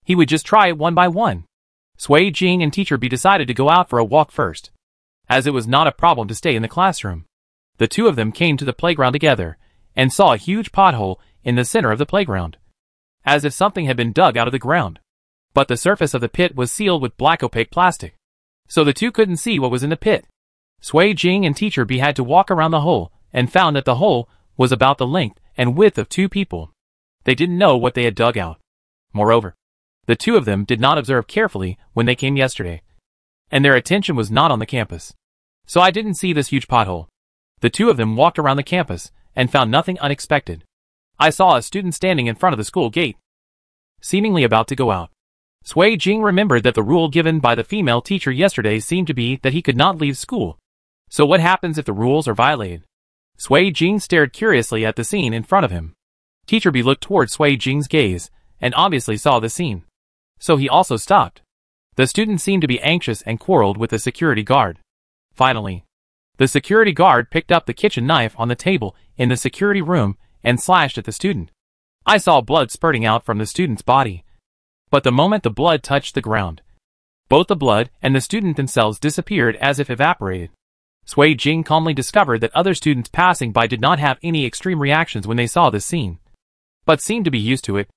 he would just try it one by one. Sui Jing and Teacher B decided to go out for a walk first, as it was not a problem to stay in the classroom. The two of them came to the playground together and saw a huge pothole in the center of the playground, as if something had been dug out of the ground. But the surface of the pit was sealed with black opaque plastic, so the two couldn't see what was in the pit. Sui Jing and Teacher B had to walk around the hole and found that the hole was about the length and width of two people. They didn't know what they had dug out. Moreover, the two of them did not observe carefully when they came yesterday, and their attention was not on the campus. So I didn't see this huge pothole. The two of them walked around the campus and found nothing unexpected. I saw a student standing in front of the school gate, seemingly about to go out. Sui Jing remembered that the rule given by the female teacher yesterday seemed to be that he could not leave school. So what happens if the rules are violated? Sui Jing stared curiously at the scene in front of him. Teacher B looked toward Sui Jing's gaze and obviously saw the scene. So he also stopped. The student seemed to be anxious and quarreled with the security guard. Finally, the security guard picked up the kitchen knife on the table in the security room and slashed at the student. I saw blood spurting out from the student's body. But the moment the blood touched the ground, both the blood and the student themselves disappeared as if evaporated. Sui Jing calmly discovered that other students passing by did not have any extreme reactions when they saw this scene, but seemed to be used to it,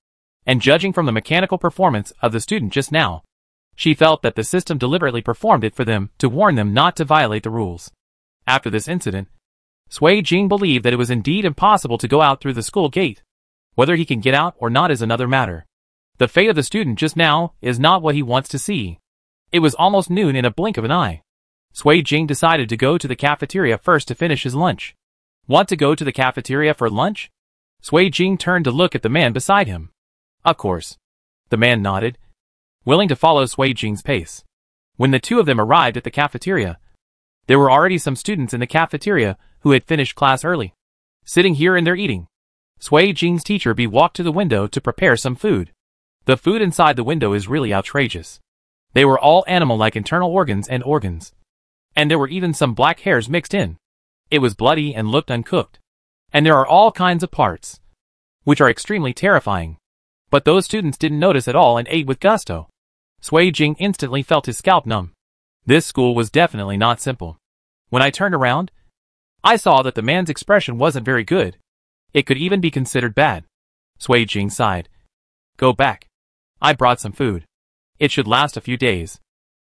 and judging from the mechanical performance of the student just now, she felt that the system deliberately performed it for them to warn them not to violate the rules. After this incident, Sui Jing believed that it was indeed impossible to go out through the school gate. Whether he can get out or not is another matter. The fate of the student just now is not what he wants to see. It was almost noon in a blink of an eye. Sui Jing decided to go to the cafeteria first to finish his lunch. Want to go to the cafeteria for lunch? Sui Jing turned to look at the man beside him. Of course. The man nodded, willing to follow Sui Jing's pace. When the two of them arrived at the cafeteria, there were already some students in the cafeteria who had finished class early, sitting here and there eating. Sui Jing's teacher walked to the window to prepare some food. The food inside the window is really outrageous. They were all animal-like internal organs. And there were even some black hairs mixed in. It was bloody and looked uncooked. And there are all kinds of parts, which are extremely terrifying. But those students didn't notice at all and ate with gusto. Sui Jing instantly felt his scalp numb. This school was definitely not simple. When I turned around, I saw that the man's expression wasn't very good. It could even be considered bad. Sui Jing sighed. Go back. I brought some food. It should last a few days.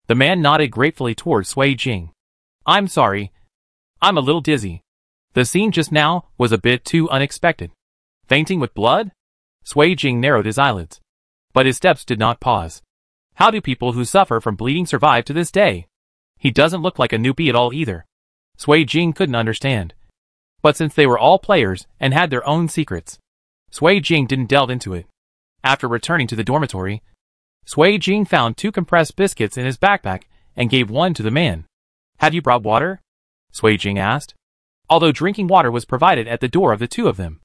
The man nodded gratefully towards Sui Jing. I'm sorry. I'm a little dizzy. The scene just now was a bit too unexpected. Fainting with blood? Sui Jing narrowed his eyelids. But his steps did not pause. How do people who suffer from bleeding survive to this day? He doesn't look like a newbie at all either. Sui Jing couldn't understand. But since they were all players and had their own secrets, Sui Jing didn't delve into it. After returning to the dormitory, Sui Jing found 2 compressed biscuits in his backpack and gave one to the man. Have you brought water? Sui Jing asked. Although drinking water was provided at the door of the two of them,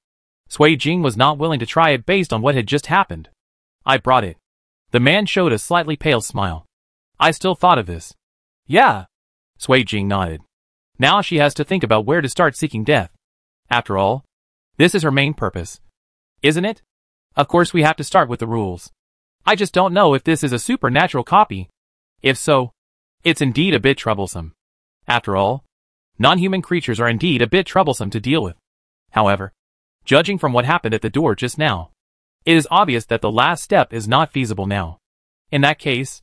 Sui Jing was not willing to try it based on what had just happened. I brought it. The man showed a slightly pale smile. I still thought of this. Yeah. Sui Jing nodded. Now she has to think about where to start seeking death. After all, this is her main purpose. Isn't it? Of course we have to start with the rules. I just don't know if this is a supernatural copy. If so, it's indeed a bit troublesome. After all, non-human creatures are indeed a bit troublesome to deal with. However, judging from what happened at the door just now, it is obvious that the last step is not feasible now. In that case,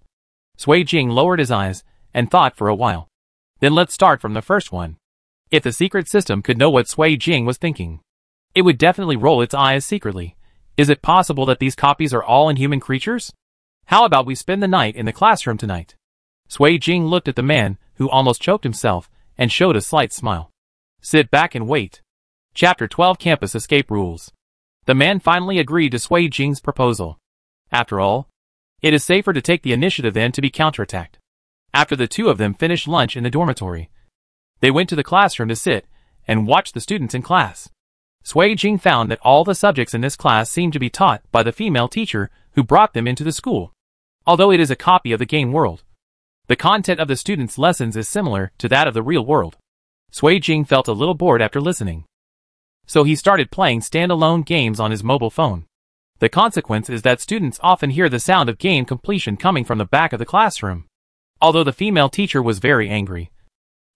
Sui Jing lowered his eyes and thought for a while. Then let's start from the first one. If the secret system could know what Sui Jing was thinking, it would definitely roll its eyes secretly. Is it possible that these copies are all inhuman creatures? How about we spend the night in the classroom tonight? Sui Jing looked at the man, who almost choked himself, and showed a slight smile. Sit back and wait. Chapter 12 Campus Escape Rules. The man finally agreed to Sui Jing's proposal. After all, it is safer to take the initiative than to be counterattacked. After the two of them finished lunch in the dormitory, they went to the classroom to sit and watch the students in class. Sui Jing found that all the subjects in this class seemed to be taught by the female teacher who brought them into the school. Although it is a copy of the game world, the content of the students' lessons is similar to that of the real world. Sui Jing felt a little bored after listening, so he started playing standalone games on his mobile phone. The consequence is that students often hear the sound of game completion coming from the back of the classroom. Although the female teacher was very angry,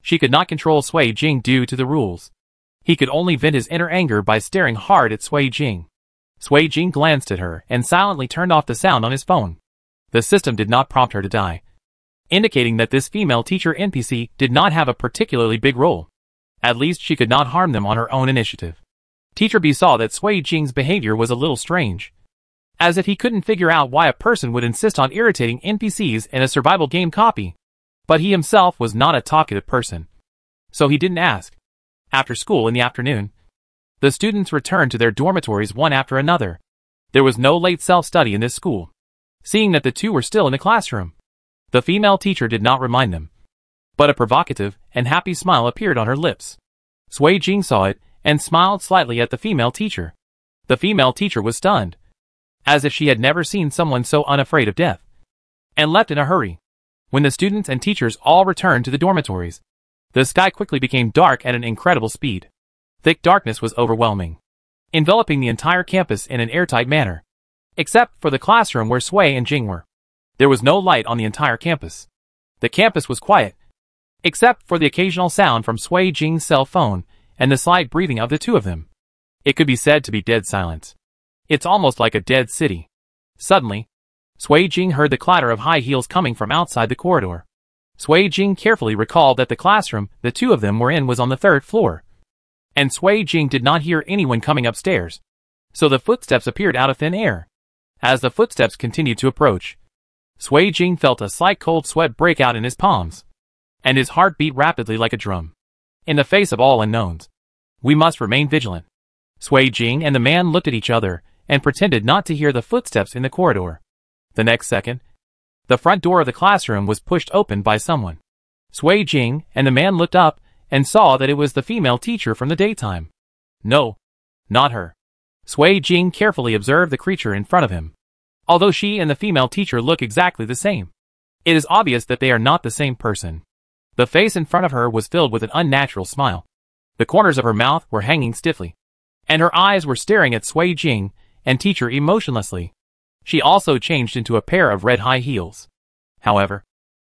she could not control Sui Jing due to the rules. He could only vent his inner anger by staring hard at Sui Jing. Sui Jing glanced at her and silently turned off the sound on his phone. The system did not prompt her to die, indicating that this female teacher NPC did not have a particularly big role. At least she could not harm them on her own initiative. Teacher B saw that Sui Jing's behavior was a little strange, as if he couldn't figure out why a person would insist on irritating NPCs in a survival game copy. But he himself was not a talkative person, so he didn't ask. After school in the afternoon, the students returned to their dormitories one after another. There was no late self-study in this school. Seeing that the two were still in the classroom, the female teacher did not remind them, but a provocative and happy smile appeared on her lips. Sui Jing saw it and smiled slightly at the female teacher. The female teacher was stunned, as if she had never seen someone so unafraid of death, and left in a hurry. When the students and teachers all returned to the dormitories, the sky quickly became dark at an incredible speed. Thick darkness was overwhelming, enveloping the entire campus in an airtight manner, except for the classroom where Sui and Jing were. There was no light on the entire campus. The campus was quiet, except for the occasional sound from Sui Jing's cell phone and the slight breathing of the two of them. It could be said to be dead silence. It's almost like a dead city. Suddenly, Sui Jing heard the clatter of high heels coming from outside the corridor. Sui Jing carefully recalled that the classroom the two of them were in was on the 3rd floor, and Sui Jing did not hear anyone coming upstairs, so the footsteps appeared out of thin air. As the footsteps continued to approach, Sui Jing felt a slight cold sweat break out in his palms, and his heart beat rapidly like a drum. In the face of all unknowns, we must remain vigilant. Sui Jing and the man looked at each other and pretended not to hear the footsteps in the corridor. The next second, the front door of the classroom was pushed open by someone. Sui Jing and the man looked up and saw that it was the female teacher from the daytime. No, not her. Sui Jing carefully observed the creature in front of him. Although she and the female teacher look exactly the same, it is obvious that they are not the same person. The face in front of her was filled with an unnatural smile. The corners of her mouth were hanging stiffly, and her eyes were staring at Sui Jing and teacher emotionlessly. She also changed into a pair of red high heels. However,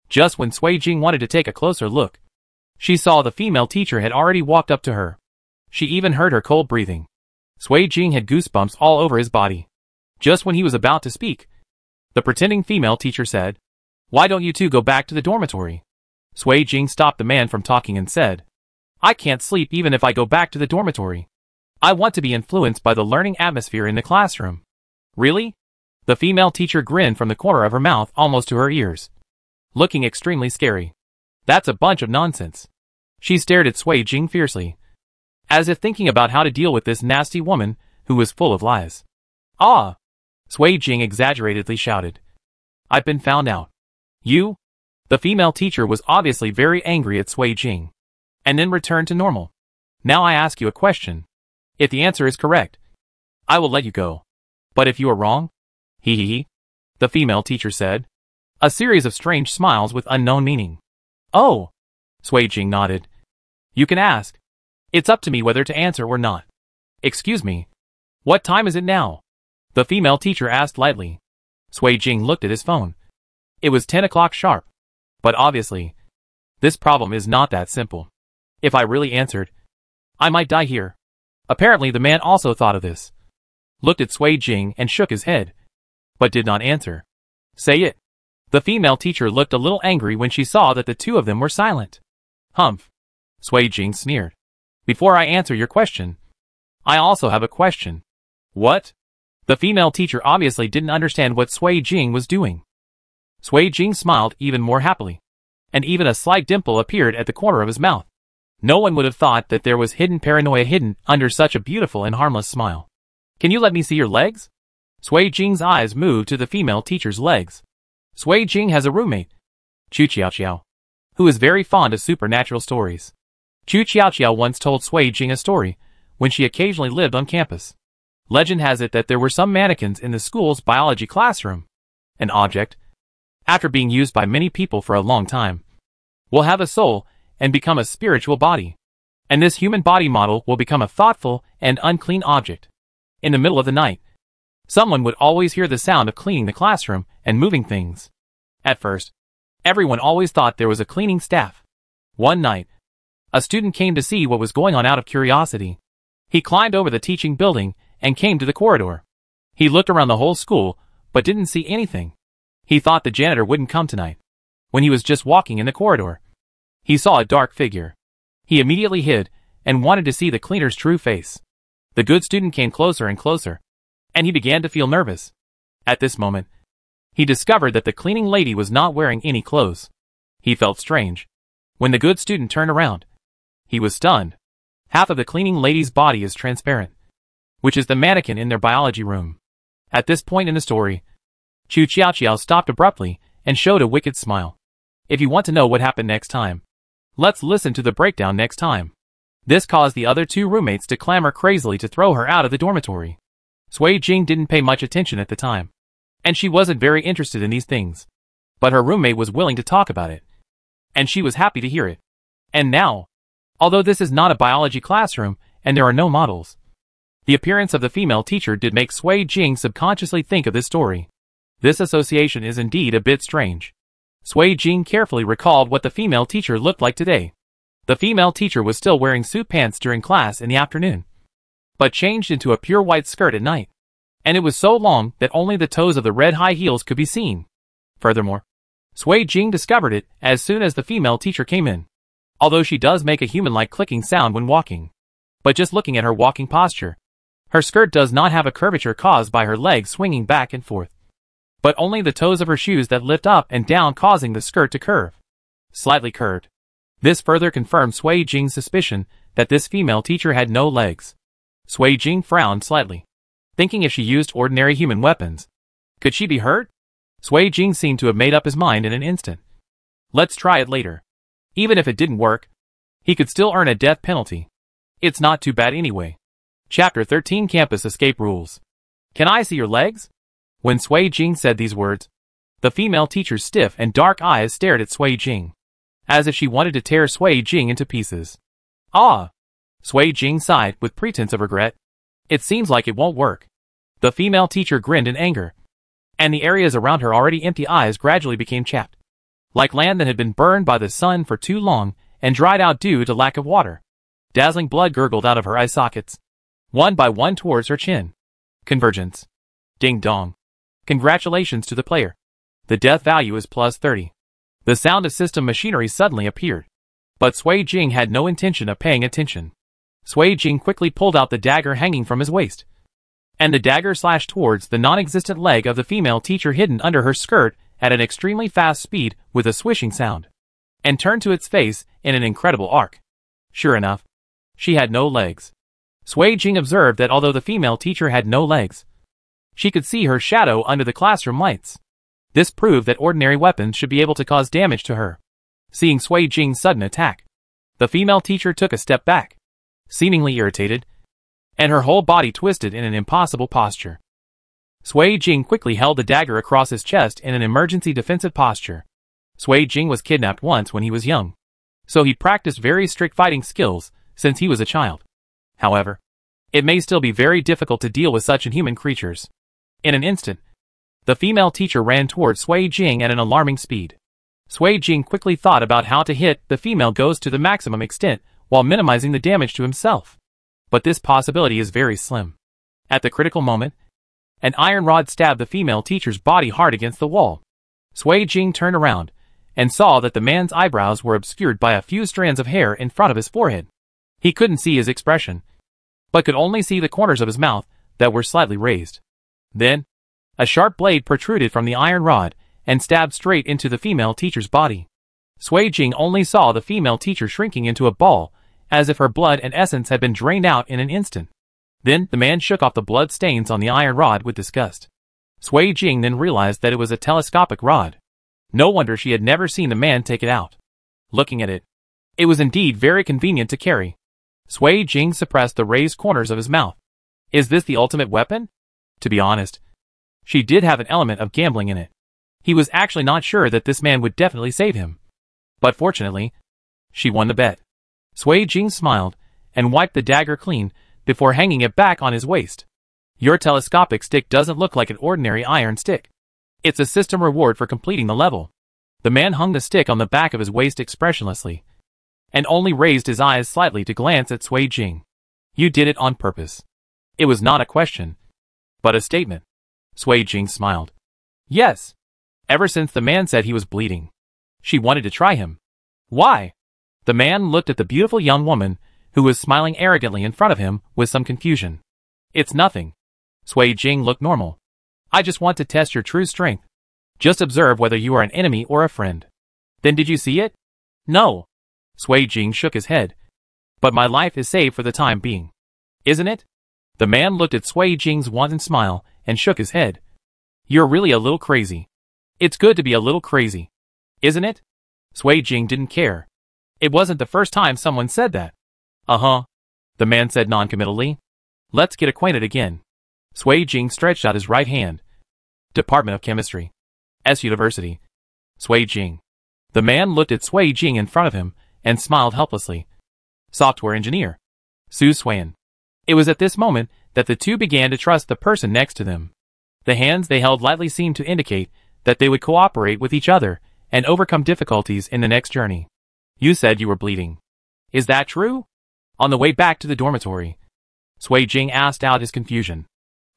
just when Sui Jing wanted to take a closer look, she saw the female teacher had already walked up to her. She even heard her cold breathing. Sui Jing had goosebumps all over his body. Just when he was about to speak, the pretending female teacher said, "Why don't you two go back to the dormitory?" Sui Jing stopped the man from talking and said, "I can't sleep even if I go back to the dormitory. I want to be influenced by the learning atmosphere in the classroom." "Really?" The female teacher grinned from the corner of her mouth almost to her ears, looking extremely scary. "That's a bunch of nonsense." She stared at Sui Jing fiercely, as if thinking about how to deal with this nasty woman who was full of lies. "Ah!" Sui Jing exaggeratedly shouted. "I've been found out." "You?" The female teacher was obviously very angry at Sui Jing, and then returned to normal. "Now I ask you a question. If the answer is correct, I will let you go. But if you are wrong?" "Hee," the female teacher said. A series of strange smiles with unknown meaning. "Oh!" Sui Jing nodded. "You can ask. It's up to me whether to answer or not." "Excuse me. What time is it now?" the female teacher asked lightly. Sui Jing looked at his phone. It was 10 o'clock sharp. But obviously, this problem is not that simple. If I really answered, I might die here. Apparently the man also thought of this. Looked at Sui Jing and shook his head, but did not answer. "Say it." The female teacher looked a little angry when she saw that the two of them were silent. "Humph," Sui Jing sneered. "Before I answer your question, I also have a question." "What?" The female teacher obviously didn't understand what Sui Jing was doing. Sui Jing smiled even more happily, and even a slight dimple appeared at the corner of his mouth. No one would have thought that there was hidden paranoia hidden under such a beautiful and harmless smile. "Can you let me see your legs?" Sui Jing's eyes moved to the female teacher's legs. Sui Jing has a roommate, Chu Qiao, who is very fond of supernatural stories. Chu Qiao once told Sui Jing a story when she occasionally lived on campus. Legend has it that there were some mannequins in the school's biology classroom. An object, after being used by many people for a long time, will have a soul and become a spiritual body. And this human body model will become a thoughtful and unclean object. In the middle of the night, someone would always hear the sound of cleaning the classroom and moving things. At first, everyone always thought there was a cleaning staff. One night, a student came to see what was going on out of curiosity. He climbed over the teaching building and came to the corridor. He looked around the whole school, but didn't see anything. He thought the janitor wouldn't come tonight. When he was just walking in the corridor, he saw a dark figure. He immediately hid and wanted to see the cleaner's true face. The good student came closer and closer, and he began to feel nervous. At this moment, he discovered that the cleaning lady was not wearing any clothes. He felt strange. When the good student turned around, he was stunned. Half of the cleaning lady's body is transparent, which is the mannequin in their biology room. At this point in the story, Chu Qiao stopped abruptly and showed a wicked smile. If you want to know what happened next time, let's listen to the breakdown next time. This caused the other two roommates to clamor crazily to throw her out of the dormitory. Sui Jing didn't pay much attention at the time, and she wasn't very interested in these things. But her roommate was willing to talk about it, and she was happy to hear it. And now, although this is not a biology classroom and there are no models, the appearance of the female teacher did make Sui Jing subconsciously think of this story. This association is indeed a bit strange. Sui Jing carefully recalled what the female teacher looked like today. The female teacher was still wearing suit pants during class in the afternoon, but changed into a pure white skirt at night. And it was so long that only the toes of the red high heels could be seen. Furthermore, Sui Jing discovered it as soon as the female teacher came in. Although she does make a human-like clicking sound when walking. But just looking at her walking posture, her skirt does not have a curvature caused by her legs swinging back and forth, but only the toes of her shoes that lift up and down causing the skirt to curve. Slightly curved. This further confirmed Sui Jing's suspicion that this female teacher had no legs. Sui Jing frowned slightly, thinking if she used ordinary human weapons, could she be hurt? Sui Jing seemed to have made up his mind in an instant. Let's try it later. Even if it didn't work, he could still earn a death penalty. It's not too bad anyway. Chapter 13 Campus Escape Rules. Can I see your legs? When Sui Jing said these words, the female teacher's stiff and dark eyes stared at Sui Jing, as if she wanted to tear Sui Jing into pieces. Ah! Sui Jing sighed with pretense of regret. It seems like it won't work. The female teacher grinned in anger, and the areas around her already empty eyes gradually became chapped, like land that had been burned by the sun for too long and dried out due to lack of water. Dazzling blood gurgled out of her eye sockets, one by one towards her chin. Convergence. Ding dong. Congratulations to the player. The death value is plus 30. The sound of system machinery suddenly appeared, but Sui Jing had no intention of paying attention. Sui Jing quickly pulled out the dagger hanging from his waist, and the dagger slashed towards the non-existent leg of the female teacher hidden under her skirt at an extremely fast speed with a swishing sound, and turned to its face in an incredible arc. Sure enough, she had no legs. Sui Jing observed that although the female teacher had no legs, she could see her shadow under the classroom lights. This proved that ordinary weapons should be able to cause damage to her. Seeing Sui Jing's sudden attack, the female teacher took a step back, seemingly irritated, and her whole body twisted in an impossible posture. Sui Jing quickly held the dagger across his chest in an emergency defensive posture. Sui Jing was kidnapped once when he was young, so he practiced very strict fighting skills since he was a child. However, it may still be very difficult to deal with such inhuman creatures. In an instant, the female teacher ran towards Sui Jing at an alarming speed. Sui Jing quickly thought about how to hit the female ghost to the maximum extent while minimizing the damage to himself. But this possibility is very slim. At the critical moment, an iron rod stabbed the female teacher's body hard against the wall. Sui Jing turned around and saw that the man's eyebrows were obscured by a few strands of hair in front of his forehead. He couldn't see his expression, but could only see the corners of his mouth that were slightly raised. Then, a sharp blade protruded from the iron rod and stabbed straight into the female teacher's body. Sui Jing only saw the female teacher shrinking into a ball, as if her blood and essence had been drained out in an instant. Then, the man shook off the blood stains on the iron rod with disgust. Sui Jing then realized that it was a telescopic rod. No wonder she had never seen the man take it out. Looking at it, it was indeed very convenient to carry. Sui Jing suppressed the raised corners of his mouth. Is this the ultimate weapon? To be honest, she did have an element of gambling in it. He was actually not sure that this man would definitely save him. But fortunately, she won the bet. Sui Jing smiled and wiped the dagger clean before hanging it back on his waist. Your telescopic stick doesn't look like an ordinary iron stick. It's a system reward for completing the level. The man hung the stick on the back of his waist expressionlessly, and only raised his eyes slightly to glance at Sui Jing. You did it on purpose. It was not a question, but a statement. Sui Jing smiled. Yes. Ever since the man said he was bleeding, she wanted to try him. Why? The man looked at the beautiful young woman who was smiling arrogantly in front of him with some confusion. It's nothing. Sui Jing looked normal. I just want to test your true strength. Just observe whether you are an enemy or a friend. Then did you see it? No. Sui Jing shook his head. But my life is saved for the time being. Isn't it? The man looked at Sui Jing's wanton smile and shook his head. You're really a little crazy. It's good to be a little crazy. Isn't it? Sui Jing didn't care. It wasn't the first time someone said that. Uh-huh. The man said noncommittally. Let's get acquainted again. Sui Jing stretched out his right hand. Department of Chemistry. S University. Sui Jing. The man looked at Sui Jing in front of him and smiled helplessly. Software engineer. Su Xuan. It was at this moment that the two began to trust the person next to them. The hands they held lightly seemed to indicate that they would cooperate with each other and overcome difficulties in the next journey. You said you were bleeding. Is that true? On the way back to the dormitory, Sui Jing asked out his confusion.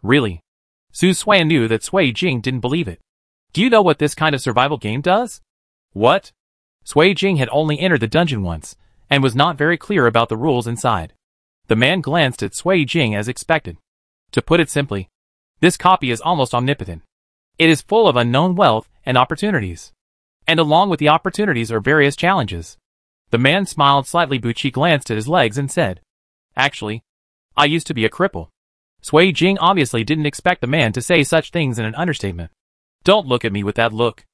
Really? Su Xuan knew that Sui Jing didn't believe it. Do you know what this kind of survival game does? What? Sui Jing had only entered the dungeon once, and was not very clear about the rules inside. The man glanced at Sui Jing as expected. To put it simply, this copy is almost omnipotent. It is full of unknown wealth and opportunities. And along with the opportunities are various challenges. The man smiled slightly, but she glanced at his legs and said, "Actually, I used to be a cripple." Sui Jing obviously didn't expect the man to say such things in an understatement. "Don't look at me with that look."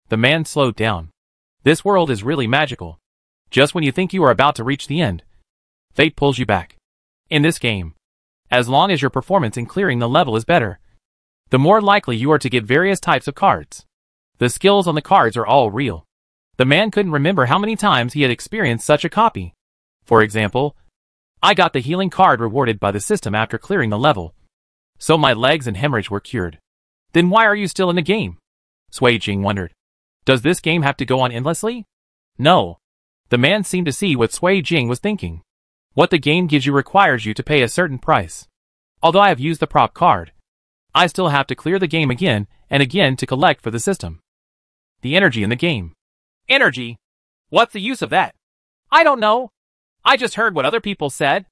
The man slowed down. "This world is really magical. Just when you think you are about to reach the end, fate pulls you back. In this game, as long as your performance in clearing the level is better, the more likely you are to get various types of cards. The skills on the cards are all real." The man couldn't remember how many times he had experienced such a copy. For example, "I got the healing card rewarded by the system after clearing the level, so my legs and hemorrhage were cured." "Then why are you still in the game?" Sui Jing wondered. "Does this game have to go on endlessly?" "No." The man seemed to see what Sui Jing was thinking. "What the game gives you requires you to pay a certain price. Although I have used the prop card, I still have to clear the game again and again to collect for the system. The energy in the game." "Energy? What's the use of that?" "I don't know. I just heard what other people said.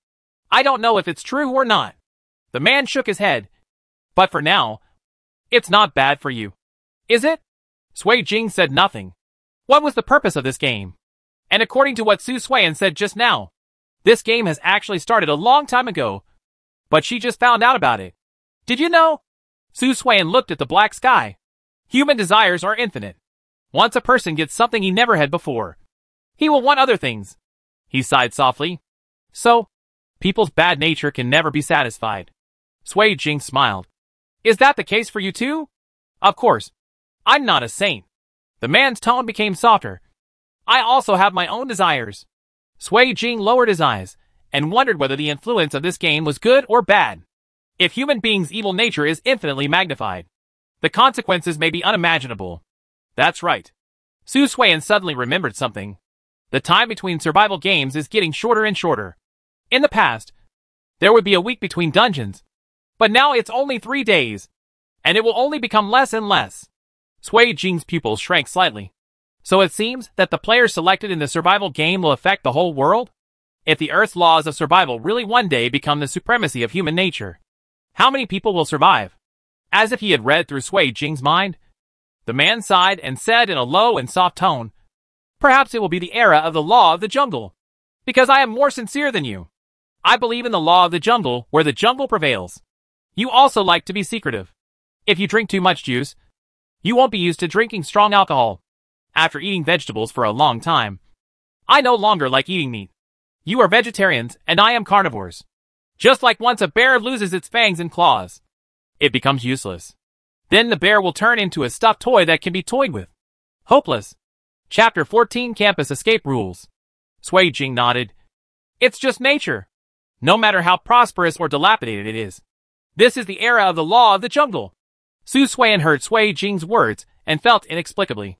I don't know if it's true or not." The man shook his head. "But for now, it's not bad for you. Is it?" Sui Jing said nothing. What was the purpose of this game? And according to what Su Suan said just now, this game has actually started a long time ago, but she just found out about it. "Did you know?" Su Suan looked at the black sky. "Human desires are infinite. Once a person gets something he never had before, he will want other things." He sighed softly. "So, people's bad nature can never be satisfied." Sui Jing smiled. "Is that the case for you too?" "Of course. I'm not a saint." The man's tone became softer. "I also have my own desires." Sui Jing lowered his eyes and wondered whether the influence of this game was good or bad. If human beings' evil nature is infinitely magnified, the consequences may be unimaginable. That's right. Su Suan suddenly remembered something. The time between survival games is getting shorter and shorter. In the past, there would be a week between dungeons, but now it's only 3 days, and it will only become less and less. Sui Jing's pupils shrank slightly. So it seems that the players selected in the survival game will affect the whole world? If the Earth's laws of survival really one day become the supremacy of human nature, how many people will survive? As if he had read through Sui Jing's mind, the man sighed and said in a low and soft tone, "Perhaps it will be the era of the law of the jungle. Because I am more sincere than you. I believe in the law of the jungle where the jungle prevails. You also like to be secretive. If you drink too much juice, you won't be used to drinking strong alcohol. After eating vegetables for a long time, I no longer like eating meat. You are vegetarians and I am carnivores. Just like once a bear loses its fangs and claws, it becomes useless. Then the bear will turn into a stuffed toy that can be toyed with. Hopeless." Chapter 14 Campus Escape Rules. Sui Jing nodded. "It's just nature. No matter how prosperous or dilapidated it is. This is the era of the law of the jungle." Su Suan heard Sui Jing's words and felt inexplicably.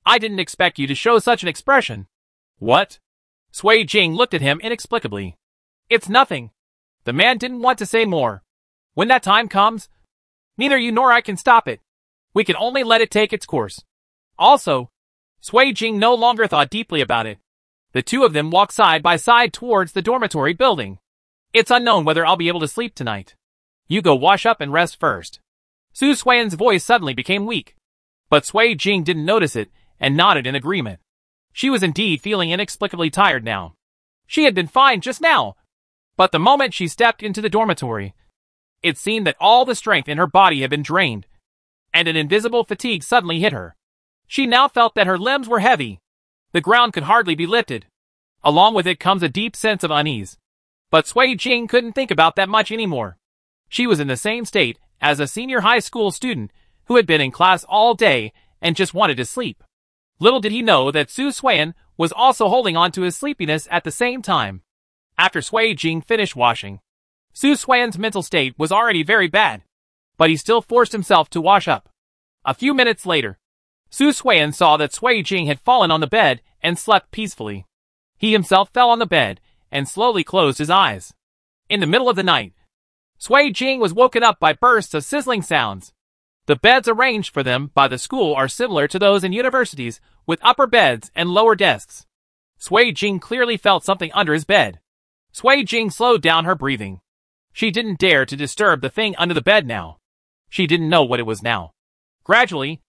"I didn't expect you to show such an expression." "What?" Sui Jing looked at him inexplicably. "It's nothing." The man didn't want to say more. "When that time comes, neither you nor I can stop it. We can only let it take its course." Also, Sui Jing no longer thought deeply about it. The two of them walked side by side towards the dormitory building. "It's unknown whether I'll be able to sleep tonight. You go wash up and rest first." Su Suan's voice suddenly became weak. But Sui Jing didn't notice it and nodded in agreement. She was indeed feeling inexplicably tired now. She had been fine just now, but the moment she stepped into the dormitory, it seemed that all the strength in her body had been drained, and an invisible fatigue suddenly hit her. She now felt that her limbs were heavy. The ground could hardly be lifted. Along with it comes a deep sense of unease. But Sui Jing couldn't think about that much anymore. She was in the same state as a senior high school student who had been in class all day and just wanted to sleep. Little did he know that Su Suan was also holding on to his sleepiness at the same time. After Sui Jing finished washing, Su Suan's mental state was already very bad, but he still forced himself to wash up. A few minutes later, Su Suan saw that Sui Jing had fallen on the bed and slept peacefully. He himself fell on the bed and slowly closed his eyes. In the middle of the night, Sui Jing was woken up by bursts of sizzling sounds. The beds arranged for them by the school are similar to those in universities, with upper beds and lower desks. Sui Jing clearly felt something under his bed. Sui Jing slowed down her breathing. She didn't dare to disturb the thing under the bed now. She didn't know what it was now. Gradually,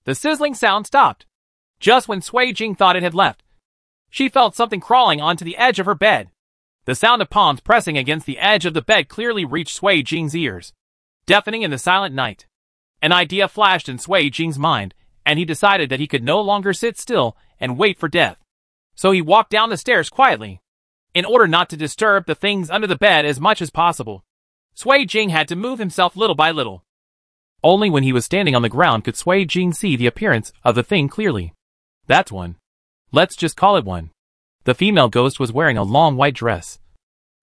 the sizzling sound stopped. Just when Sui Jing thought it had left, She felt something crawling onto the edge of her bed. The sound of palms pressing against the edge of the bed clearly reached Sui Jing's ears, deafening in the silent night. An idea flashed in Sui Jing's mind, and he decided that he could no longer sit still and wait for death. So he walked down the stairs quietly, in order not to disturb the things under the bed as much as possible. Sui Jing had to move himself little by little. Only when he was standing on the ground could Sui Jing see the appearance of the thing clearly. That's one. Let's just call it one. The female ghost was wearing a long white dress.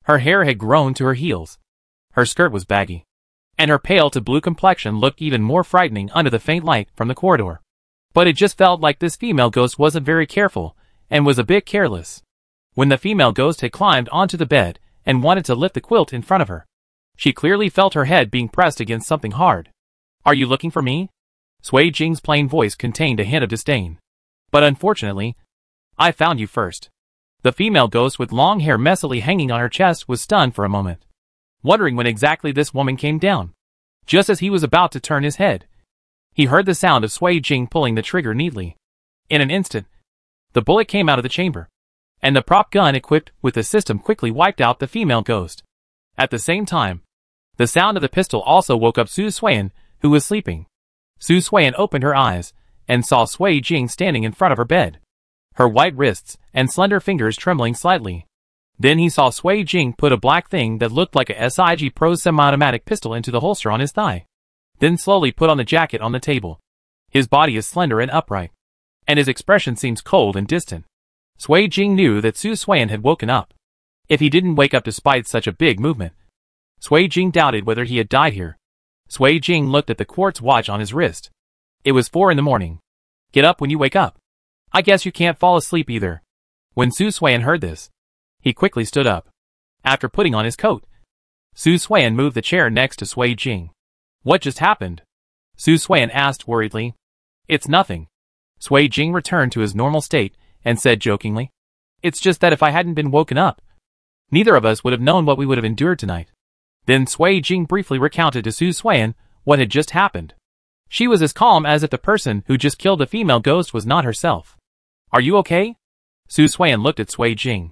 Her hair had grown to her heels. Her skirt was baggy, and her pale to blue complexion looked even more frightening under the faint light from the corridor. But it just felt like this female ghost wasn't very careful, and was a bit careless. When the female ghost had climbed onto the bed and wanted to lift the quilt in front of her, she clearly felt her head being pressed against something hard. Are you looking for me? Sui Jing's plain voice contained a hint of disdain. But unfortunately, I found you first. The female ghost with long hair messily hanging on her chest was stunned for a moment, wondering when exactly this woman came down. Just as he was about to turn his head, he heard the sound of Sui Jing pulling the trigger neatly. In an instant, the bullet came out of the chamber, and the prop gun equipped with the system quickly wiped out the female ghost. At the same time, the sound of the pistol also woke up Su Suan, who was sleeping. Su Suan opened her eyes and saw Sui Jing standing in front of her bed, her white wrists and slender fingers trembling slightly. Then he saw Sui Jing put a black thing that looked like a SIG Pro semi-automatic pistol into the holster on his thigh. Then slowly put on the jacket on the table. His body is slender and upright, and his expression seems cold and distant. Sui Jing knew that Su Suan had woken up. If he didn't wake up despite such a big movement, Sui Jing doubted whether he had died here. Sui Jing looked at the quartz watch on his wrist. It was 4 in the morning. Get up when you wake up. I guess you can't fall asleep either. When Su Suan heard this, he quickly stood up. After putting on his coat, Su Suan moved the chair next to Sui Jing. What just happened? Su Suan asked worriedly. It's nothing. Sui Jing returned to his normal state and said jokingly. It's just that if I hadn't been woken up, neither of us would have known what we would have endured tonight. Then Sui Jing briefly recounted to Su Suan what had just happened. She was as calm as if the person who just killed the female ghost was not herself. Are you okay? Su Suan looked at Sui Jing,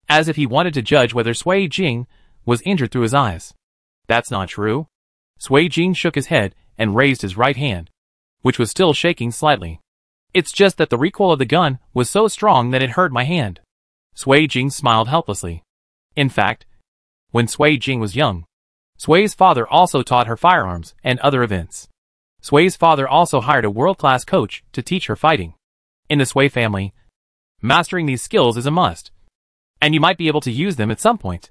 as if he wanted to judge whether Sui Jing was injured through his eyes. That's not true. Sui Jing shook his head and raised his right hand, which was still shaking slightly. It's just that the recoil of the gun was so strong that it hurt my hand. Sui Jing smiled helplessly. In fact, when Sui Jing was young, Sui's father also taught her firearms and other events. Sui's father also hired a world-class coach to teach her fighting. In the Sui family, mastering these skills is a must, and you might be able to use them at some point.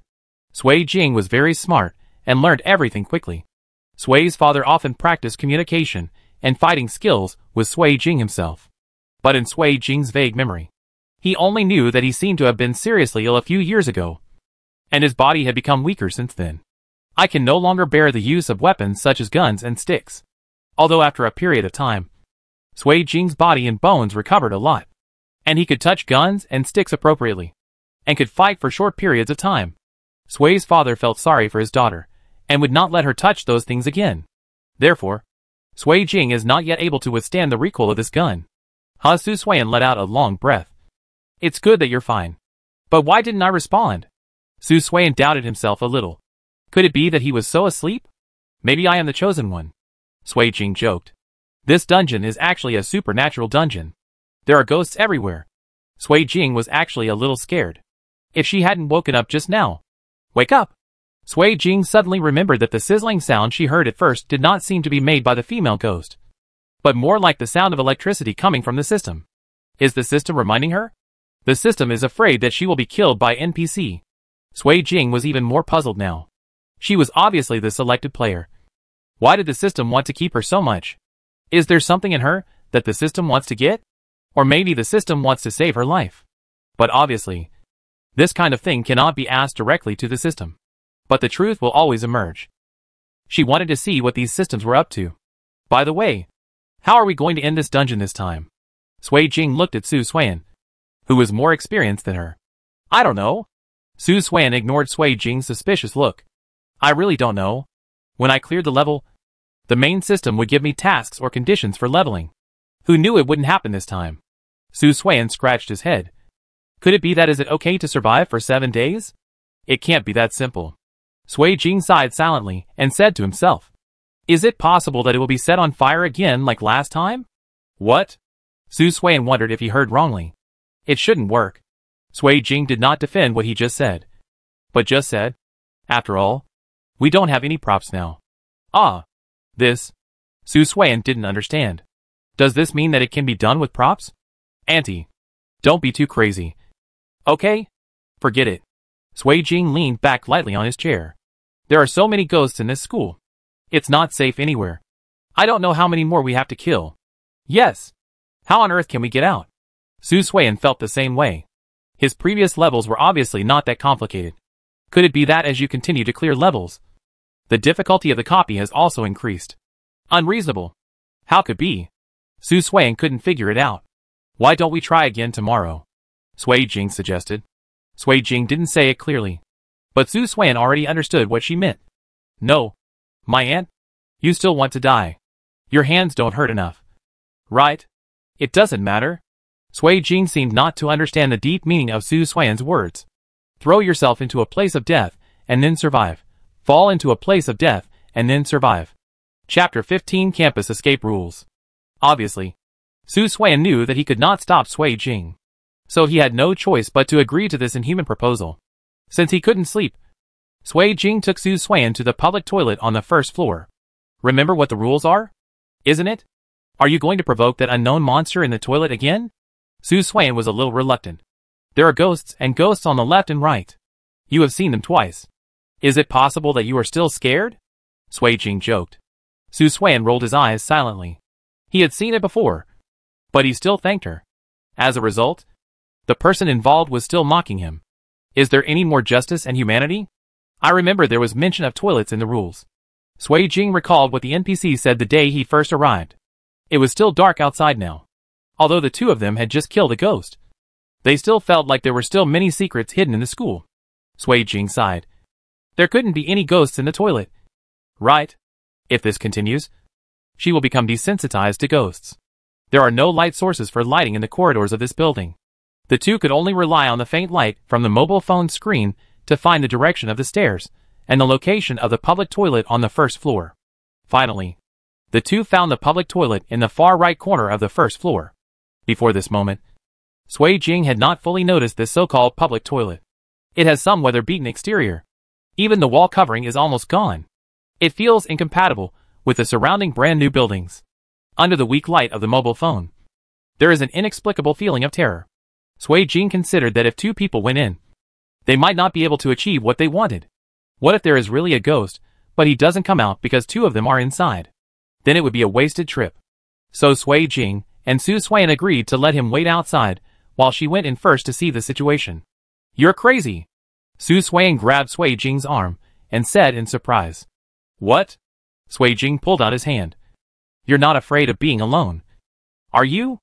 Sui Jing was very smart and learned everything quickly. Sui's father often practiced communication and fighting skills with Sui Jing himself. But in Sui Jing's vague memory, he only knew that he seemed to have been seriously ill a few years ago, and his body had become weaker since then. I can no longer bear the use of weapons such as guns and sticks. Although after a period of time, Sui Jing's body and bones recovered a lot, and he could touch guns and sticks appropriately, and could fight for short periods of time. Sui's father felt sorry for his daughter, and would not let her touch those things again. Therefore, Sui Jing is not yet able to withstand the recoil of this gun. Su Suan let out a long breath. It's good that you're fine. But why didn't I respond? Su Suan doubted himself a little. Could it be that he was so asleep? Maybe I am the chosen one. Sui Jing joked. This dungeon is actually a supernatural dungeon. There are ghosts everywhere. Sui Jing was actually a little scared. If she hadn't woken up just now. Wake up! Sui Jing suddenly remembered that the sizzling sound she heard at first did not seem to be made by the female ghost, but more like the sound of electricity coming from the system. Is the system reminding her? The system is afraid that she will be killed by NPC. Sui Jing was even more puzzled now. She was obviously the selected player. Why did the system want to keep her so much? Is there something in her that the system wants to get? Or maybe the system wants to save her life. But obviously, this kind of thing cannot be asked directly to the system. But the truth will always emerge. She wanted to see what these systems were up to. By the way, how are we going to end this dungeon this time? Sui Jing looked at Su Suan, who was more experienced than her. I don't know. Su Suan ignored Sui Jing's suspicious look. I really don't know. When I cleared the level, the main system would give me tasks or conditions for leveling. Who knew it wouldn't happen this time? Su Suan scratched his head. Could it be that is it okay to survive for 7 days? It can't be that simple. Sui Jing sighed silently and said to himself, is it possible that it will be set on fire again like last time? What? Su Suan wondered if he heard wrongly. It shouldn't work. Sui Jing did not defend what he just said, but just said, after all, we don't have any props now. Ah, this. Su Suan didn't understand. Does this mean that it can be done with props? Auntie, don't be too crazy. Okay? Forget it. Sui Jing leaned back lightly on his chair. There are so many ghosts in this school. It's not safe anywhere. I don't know how many more we have to kill. Yes. How on earth can we get out? Su Suan felt the same way. His previous levels were obviously not that complicated. Could it be that as you continue to clear levels, the difficulty of the copy has also increased? Unreasonable. How could be? Su Suan couldn't figure it out. Why don't we try again tomorrow? Sui Jing suggested. Sui Jing didn't say it clearly, but Su Suan already understood what she meant. No. My aunt? You still want to die. Your hands don't hurt enough. Right? It doesn't matter. Sui Jing seemed not to understand the deep meaning of Su Suan's words. Throw yourself into a place of death, and then survive. Fall into a place of death, and then survive. Chapter 15 Campus Escape Rules. Obviously, Su Suan knew that he could not stop Sui Jing. So he had no choice but to agree to this inhuman proposal. Since he couldn't sleep, Sui Jing took Su Suan to the public toilet on the first floor. Remember what the rules are? Isn't it? Are you going to provoke that unknown monster in the toilet again? Su Suan was a little reluctant. There are ghosts and ghosts on the left and right. You have seen them twice. Is it possible that you are still scared? Sui Jing joked. Su Suan rolled his eyes silently. He had seen it before, but he still thanked her. As a result, the person involved was still mocking him. Is there any more justice and humanity? I remember there was mention of toilets in the rules. Sui Jing recalled what the NPC said the day he first arrived. It was still dark outside now. Although the two of them had just killed a ghost, they still felt like there were still many secrets hidden in the school. Sui Jing sighed. There couldn't be any ghosts in the toilet. Right. If this continues, she will become desensitized to ghosts. There are no light sources for lighting in the corridors of this building. The two could only rely on the faint light from the mobile phone screen to find the direction of the stairs and the location of the public toilet on the first floor. Finally, the two found the public toilet in the far right corner of the first floor. Before this moment, Sui Jing had not fully noticed this so-called public toilet. It has some weather-beaten exterior. Even the wall covering is almost gone. It feels incompatible with the surrounding brand-new buildings. Under the weak light of the mobile phone, there is an inexplicable feeling of terror. Sui Jing considered that if two people went in, they might not be able to achieve what they wanted. What if there is really a ghost, but he doesn't come out because two of them are inside? Then it would be a wasted trip. So Sui Jing and Su Suan agreed to let him wait outside while she went in first to see the situation. You're crazy. Su Suan grabbed Sui Jing's arm and said in surprise. What? Sui Jing pulled out his hand. You're not afraid of being alone, are you?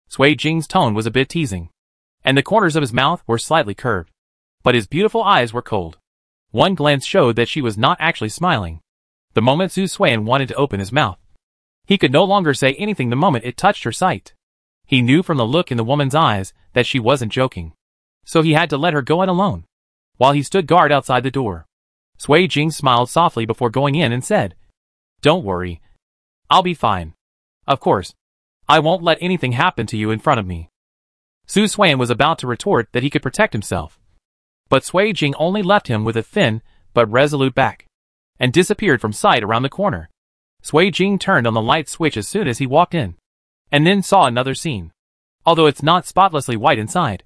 Sui Jing's tone was a bit teasing, and the corners of his mouth were slightly curved, but his beautiful eyes were cold. One glance showed that she was not actually smiling. The moment Su Suan wanted to open his mouth, he could no longer say anything the moment it touched her sight. He knew from the look in the woman's eyes that she wasn't joking, so he had to let her go in alone. While he stood guard outside the door, Sui Jing smiled softly before going in and said, Don't worry. I'll be fine. Of course, I won't let anything happen to you in front of me. Su Suan was about to retort that he could protect himself, but Sui Jing only left him with a thin but resolute back, and disappeared from sight around the corner. Sui Jing turned on the light switch as soon as he walked in, and then saw another scene. Although it's not spotlessly white inside,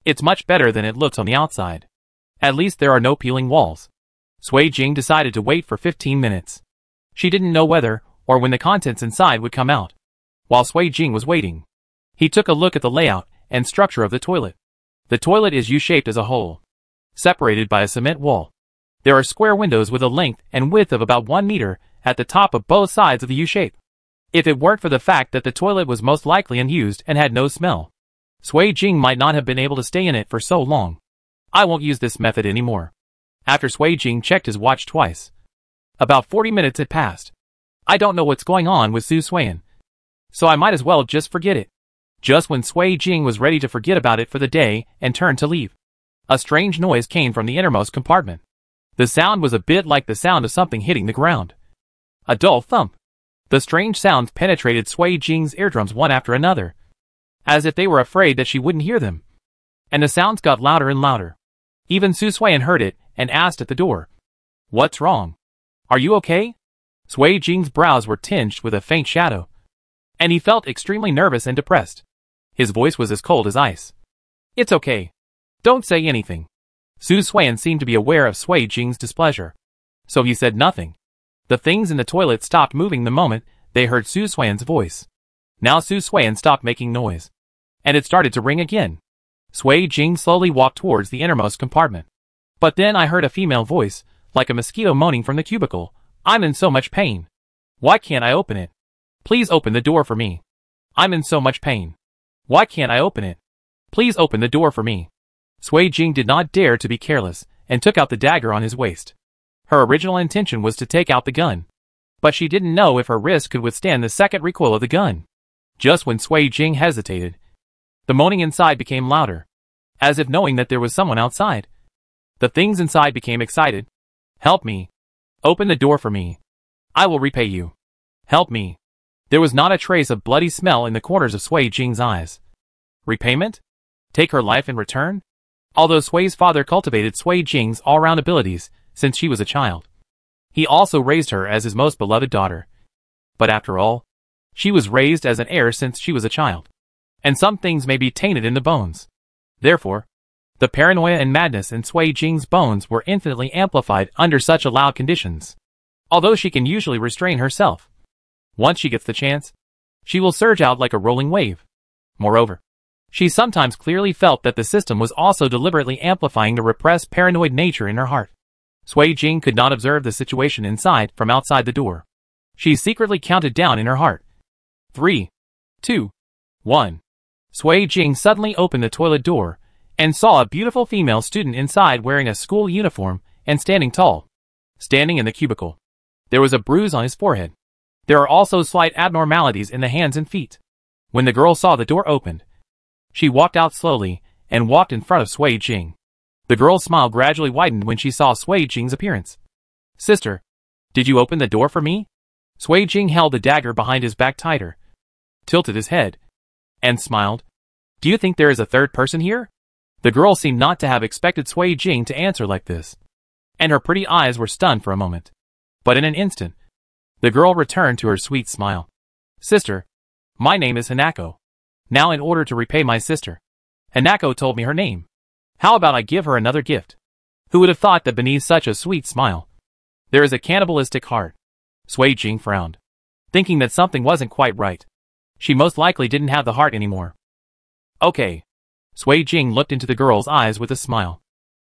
it's much better than it looks on the outside. At least there are no peeling walls. Sui Jing decided to wait for 15 minutes. She didn't know whether or when the contents inside would come out. While Sui Jing was waiting, he took a look at the layout and structure of the toilet. The toilet is U-shaped as a whole, separated by a cement wall. There are square windows with a length and width of about 1 meter at the top of both sides of the U-shape. If it weren't for the fact that the toilet was most likely unused and had no smell, Sui Jing might not have been able to stay in it for so long. I won't use this method anymore. After Sui Jing checked his watch twice, about 40 minutes had passed. I don't know what's going on with Su Suan, so I might as well just forget it. Just when Sui Jing was ready to forget about it for the day and turned to leave, a strange noise came from the innermost compartment. The sound was a bit like the sound of something hitting the ground. A dull thump. The strange sounds penetrated Sui Jing's eardrums one after another, as if they were afraid that she wouldn't hear them. And the sounds got louder and louder. Even Su Suan heard it and asked at the door, "What's wrong? Are you okay?" Sui Jing's brows were tinged with a faint shadow, and he felt extremely nervous and depressed. His voice was as cold as ice. "It's okay. Don't say anything." Su Suan seemed to be aware of Sui Jing's displeasure, so he said nothing. The things in the toilet stopped moving the moment they heard Su Suan's voice. Now Su Suan stopped making noise, and it started to ring again. Sui Jing slowly walked towards the innermost compartment. But then I heard a female voice, like a mosquito moaning from the cubicle. "I'm in so much pain. Why can't I open it? Please open the door for me. I'm in so much pain. Why can't I open it? Please open the door for me." Sui Jing did not dare to be careless, and took out the dagger on his waist. Her original intention was to take out the gun, but she didn't know if her wrist could withstand the second recoil of the gun. Just when Sui Jing hesitated, the moaning inside became louder, as if knowing that there was someone outside. The things inside became excited. "Help me. Open the door for me. I will repay you. Help me." There was not a trace of bloody smell in the corners of Sui Jing's eyes. Repayment? Take her life in return? Although Sui's father cultivated Sui Jing's all-round abilities since she was a child, he also raised her as his most beloved daughter. But after all, she was raised as an heir since she was a child, and some things may be tainted in the bones. Therefore, the paranoia and madness in Sui Jing's bones were infinitely amplified under such allowed conditions. Although she can usually restrain herself, once she gets the chance, she will surge out like a rolling wave. Moreover, she sometimes clearly felt that the system was also deliberately amplifying the repressed paranoid nature in her heart. Sui Jing could not observe the situation inside from outside the door. She secretly counted down in her heart. 3, 2, 1. Sui Jing suddenly opened the toilet door, and saw a beautiful female student inside wearing a school uniform and standing tall. Standing in the cubicle, there was a bruise on his forehead. There are also slight abnormalities in the hands and feet. When the girl saw the door opened, she walked out slowly and walked in front of Sui Jing. The girl's smile gradually widened when she saw Sui Jing's appearance. "Sister, did you open the door for me?" Sui Jing held the dagger behind his back tighter, tilted his head, and smiled. "Do you think there is a third person here?" The girl seemed not to have expected Sui Jing to answer like this, and her pretty eyes were stunned for a moment. But in an instant, the girl returned to her sweet smile. "Sister, my name is Hanako. Now in order to repay my sister, Hanako told me her name. How about I give her another gift?" Who would have thought that beneath such a sweet smile, there is a cannibalistic heart? Sui Jing frowned, thinking that something wasn't quite right. She most likely didn't have the heart anymore. "Okay." Sui Jing looked into the girl's eyes with a smile.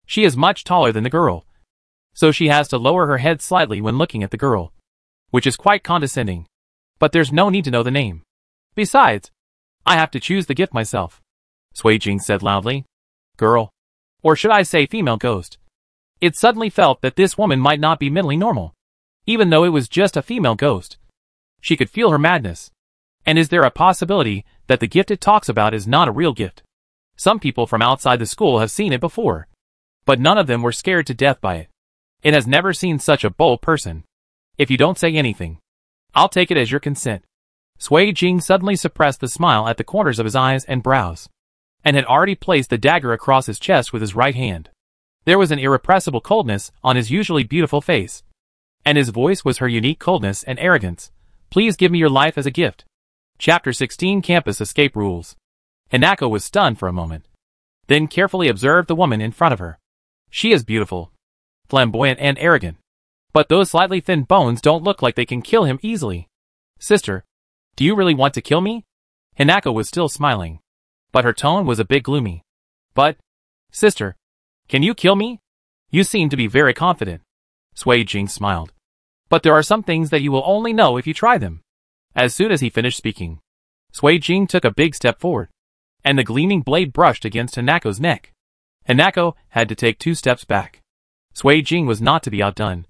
She is much taller than the girl, so she has to lower her head slightly when looking at the girl, which is quite condescending. But there's no need to know the name. Besides, I have to choose the gift myself, Sui Jing said loudly. "Girl. Or should I say female ghost?" It suddenly felt that this woman might not be mentally normal. Even though it was just a female ghost, she could feel her madness. And is there a possibility that the gift it talks about is not a real gift? Some people from outside the school have seen it before, but none of them were scared to death by it. It has never seen such a bold person. "If you don't say anything, I'll take it as your consent." Sui Jing suddenly suppressed the smile at the corners of his eyes and brows, and had already placed the dagger across his chest with his right hand. There was an irrepressible coldness on his usually beautiful face, and his voice was her unique coldness and arrogance. "Please give me your life as a gift." Chapter 16 Campus Escape Rules. Hanako was stunned for a moment, then carefully observed the woman in front of her. She is beautiful, flamboyant and arrogant, but those slightly thin bones don't look like they can kill him easily. "Sister, do you really want to kill me?" Hanako was still smiling, but her tone was a bit gloomy. "But, sister, can you kill me? You seem to be very confident." Sui Jing smiled. "But there are some things that you will only know if you try them." As soon as he finished speaking, Sui Jing took a big step forward, and the gleaming blade brushed against Hanako's neck. Hanako had to take 2 steps back. Sui Jing was not to be outdone,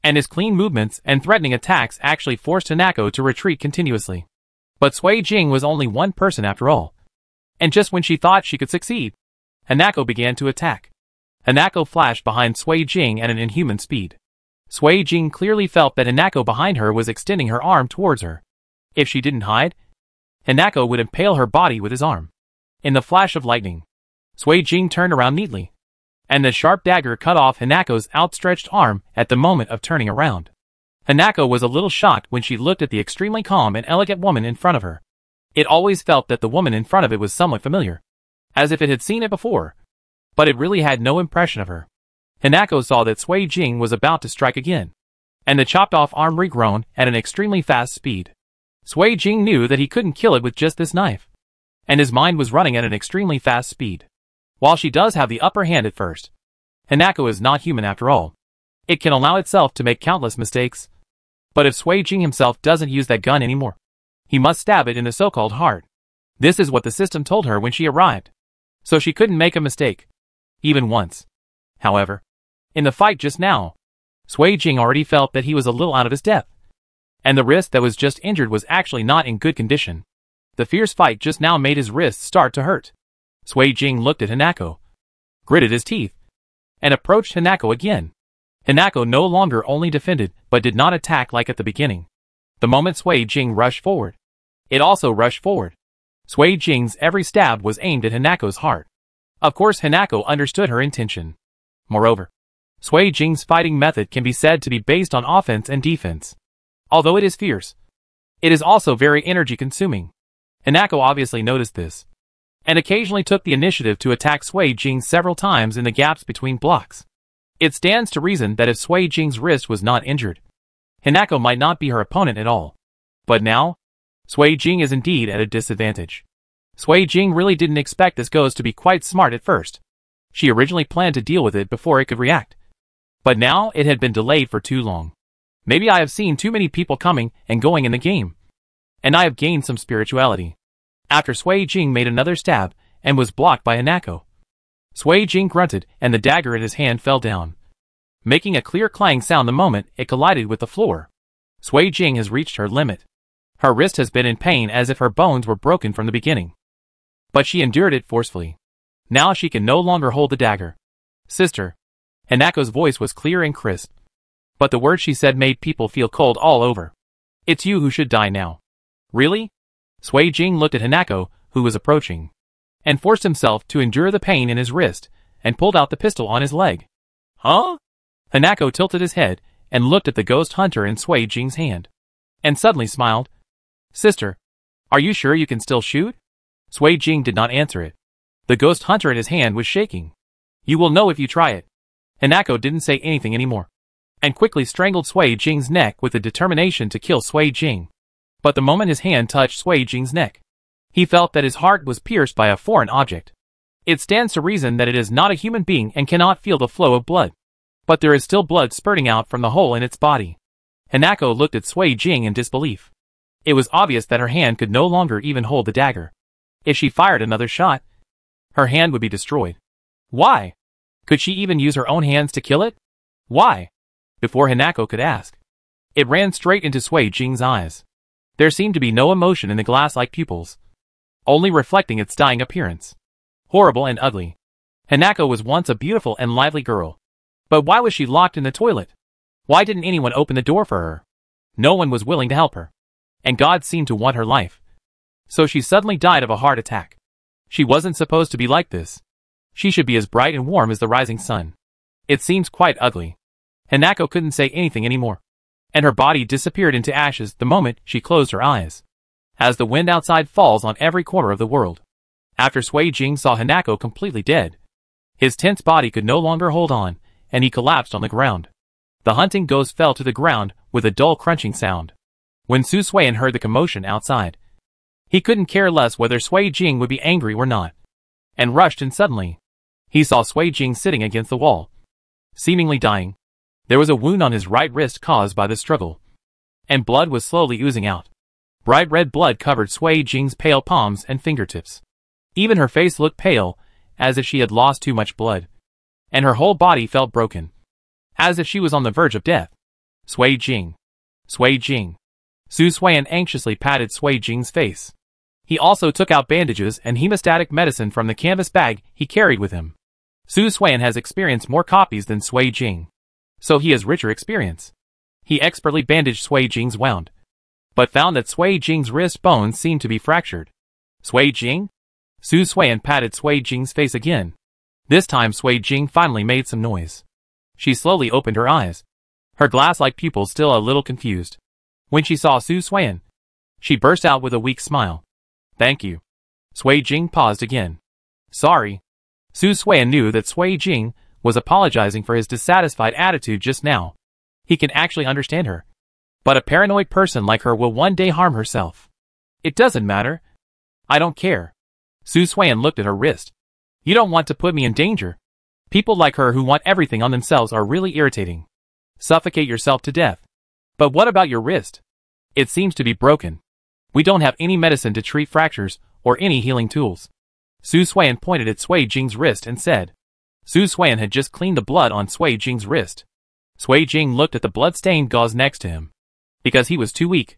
and his clean movements and threatening attacks actually forced Hanako to retreat continuously. But Sui Jing was only one person after all. And just when she thought she could succeed, Hanako began to attack. Hanako flashed behind Sui Jing at an inhuman speed. Sui Jing clearly felt that Hanako behind her was extending her arm towards her. If she didn't hide, Hanako would impale her body with his arm. In the flash of lightning, Sui Jing turned around neatly, and the sharp dagger cut off Hanako's outstretched arm at the moment of turning around. Hanako was a little shocked when she looked at the extremely calm and elegant woman in front of her. It always felt that the woman in front of it was somewhat familiar, as if it had seen it before, but it really had no impression of her. Hanako saw that Sui Jing was about to strike again, and the chopped-off arm regrown at an extremely fast speed. Sui Jing knew that he couldn't kill it with just this knife, and his mind was running at an extremely fast speed. While she does have the upper hand at first, Hanako is not human after all. It can allow itself to make countless mistakes. But if Sui Jing himself doesn't use that gun anymore, he must stab it in the so-called heart. This is what the system told her when she arrived. So she couldn't make a mistake. Even once. However, in the fight just now, Sui Jing already felt that he was a little out of his depth. And the wrist that was just injured was actually not in good condition. The fierce fight just now made his wrist start to hurt. Sui Jing looked at Hanako, gritted his teeth, and approached Hanako again. Hanako no longer only defended, but did not attack like at the beginning. The moment Sui Jing rushed forward, it also rushed forward. Sui Jing's every stab was aimed at Hanako's heart. Of course Hanako understood her intention. Moreover, Sui Jing's fighting method can be said to be based on offense and defense. Although it is fierce, it is also very energy-consuming. Hanako obviously noticed this, and occasionally took the initiative to attack Sui Jing several times in the gaps between blocks. It stands to reason that if Sui Jing's wrist was not injured, Hanako might not be her opponent at all. But now, Sui Jing is indeed at a disadvantage. Sui Jing really didn't expect this ghost to be quite smart at first. She originally planned to deal with it before it could react. But now it had been delayed for too long. Maybe I have seen too many people coming and going in the game, and I have gained some spirituality. After Sui Jing made another stab and was blocked by Hanako, Sui Jing grunted and the dagger in his hand fell down, making a clear clang sound the moment it collided with the floor. Sui Jing has reached her limit. Her wrist has been in pain as if her bones were broken from the beginning. But she endured it forcefully. Now she can no longer hold the dagger. Sister. Hanako's voice was clear and crisp, but the words she said made people feel cold all over. It's you who should die now. Really? Sui Jing looked at Hanako, who was approaching, and forced himself to endure the pain in his wrist, and pulled out the pistol on his leg. Huh? Hanako tilted his head, and looked at the ghost hunter in Sui Jing's hand, and suddenly smiled. Sister, are you sure you can still shoot? Sui Jing did not answer it. The ghost hunter in his hand was shaking. You will know if you try it. Hanako didn't say anything anymore, and quickly strangled Sui Jing's neck with the determination to kill Sui Jing. But the moment his hand touched Sui Jing's neck, he felt that his heart was pierced by a foreign object. It stands to reason that it is not a human being and cannot feel the flow of blood. But there is still blood spurting out from the hole in its body. Hanako looked at Sui Jing in disbelief. It was obvious that her hand could no longer even hold the dagger. If she fired another shot, her hand would be destroyed. Why? Could she even use her own hands to kill it? Why? Before Hanako could ask, it ran straight into Sui Jing's eyes. There seemed to be no emotion in the glass-like pupils, only reflecting its dying appearance. Horrible and ugly. Hanako was once a beautiful and lively girl. But why was she locked in the toilet? Why didn't anyone open the door for her? No one was willing to help her. And God seemed to want her life. So she suddenly died of a heart attack. She wasn't supposed to be like this. She should be as bright and warm as the rising sun. It seems quite ugly. Hanako couldn't say anything anymore, and her body disappeared into ashes the moment she closed her eyes, as the wind outside falls on every corner of the world. After Sui Jing saw Hanako completely dead, his tense body could no longer hold on, and he collapsed on the ground. The hunting ghost fell to the ground with a dull crunching sound. When Su Suan heard the commotion outside, he couldn't care less whether Sui Jing would be angry or not, and rushed in suddenly. He saw Sui Jing sitting against the wall, seemingly dying. There was a wound on his right wrist caused by the struggle, and blood was slowly oozing out. Bright red blood covered Sui Jing's pale palms and fingertips. Even her face looked pale, as if she had lost too much blood, and her whole body felt broken, as if she was on the verge of death. Sui Jing. Sui Jing. Su Xuan anxiously patted Sui Jing's face. He also took out bandages and hemostatic medicine from the canvas bag he carried with him. Su Xuan has experienced more copies than Sui Jing, so he has richer experience. He expertly bandaged Sui Jing's wound, but found that Sui Jing's wrist bones seemed to be fractured. Sui Jing? Su Xuan patted Sui Jing's face again. This time Sui Jing finally made some noise. She slowly opened her eyes, her glass-like pupils still a little confused. When she saw Su Xuan, she burst out with a weak smile. Thank you. Sui Jing paused again. Sorry. Su Xuan knew that Sui Jing was apologizing for his dissatisfied attitude just now. He can actually understand her. But a paranoid person like her will one day harm herself. It doesn't matter. I don't care. Su Xuan looked at her wrist. You don't want to put me in danger. People like her who want everything on themselves are really irritating. Suffocate yourself to death. But what about your wrist? It seems to be broken. We don't have any medicine to treat fractures or any healing tools. Su Xuan pointed at Sui Jing's wrist and said. Su Xuan had just cleaned the blood on Sui Jing's wrist. Sui Jing looked at the blood-stained gauze next to him. Because he was too weak,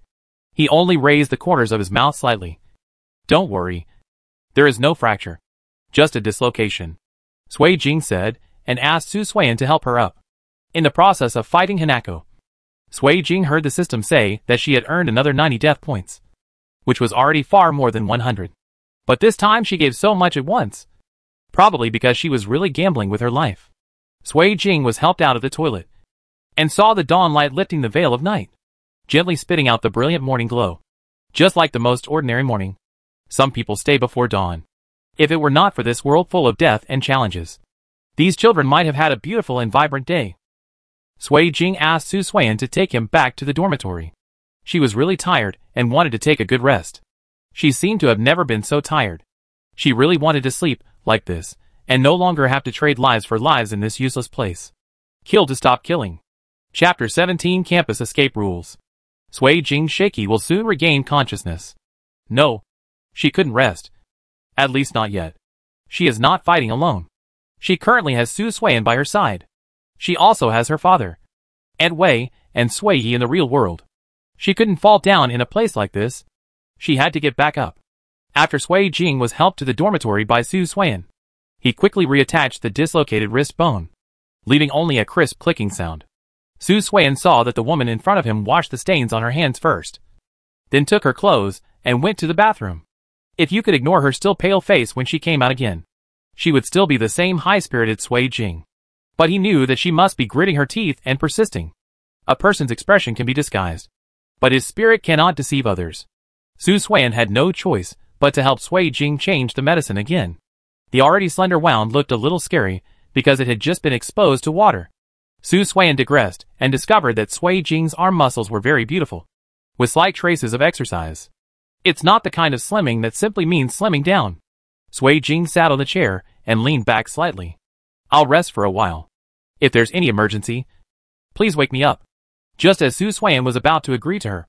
he only raised the corners of his mouth slightly. Don't worry. There is no fracture. Just a dislocation. Sui Jing said, and asked Su Xuan to help her up. In the process of fighting Hanako, Sui Jing heard the system say that she had earned another 90 death points, which was already far more than 100. But this time she gave so much at once. Probably because she was really gambling with her life. Sui Jing was helped out of the toilet, and saw the dawn light lifting the veil of night, gently spitting out the brilliant morning glow. Just like the most ordinary morning, some people stay before dawn. If it were not for this world full of death and challenges, these children might have had a beautiful and vibrant day. Sui Jing asked Su Xuan to take him back to the dormitory. She was really tired and wanted to take a good rest. She seemed to have never been so tired. She really wanted to sleep like this, and no longer have to trade lives for lives in this useless place. Kill to stop killing. Chapter 17 Campus Escape Rules. Sui Jing's shaky will soon regain consciousness. No. She couldn't rest. At least not yet. She is not fighting alone. She currently has Su Xuan by her side. She also has her father, Aunt Wei, and Sui Yi in the real world. She couldn't fall down in a place like this. She had to get back up. After Sui Jing was helped to the dormitory by Su Xuan, he quickly reattached the dislocated wrist bone, leaving only a crisp clicking sound. Su Xuan saw that the woman in front of him washed the stains on her hands first, then took her clothes and went to the bathroom. If you could ignore her still pale face when she came out again, she would still be the same high-spirited Sui Jing. But he knew that she must be gritting her teeth and persisting. A person's expression can be disguised, but his spirit cannot deceive others. Su Xuan had no choice but to help Sui Jing change the medicine again. The already slender wound looked a little scary because it had just been exposed to water. Su Xuan digressed and discovered that Sui Jing's arm muscles were very beautiful, with slight traces of exercise. It's not the kind of slimming that simply means slimming down. Sui Jing sat on the chair and leaned back slightly. I'll rest for a while. If there's any emergency, please wake me up. Just as Su Xuan was about to agree to her,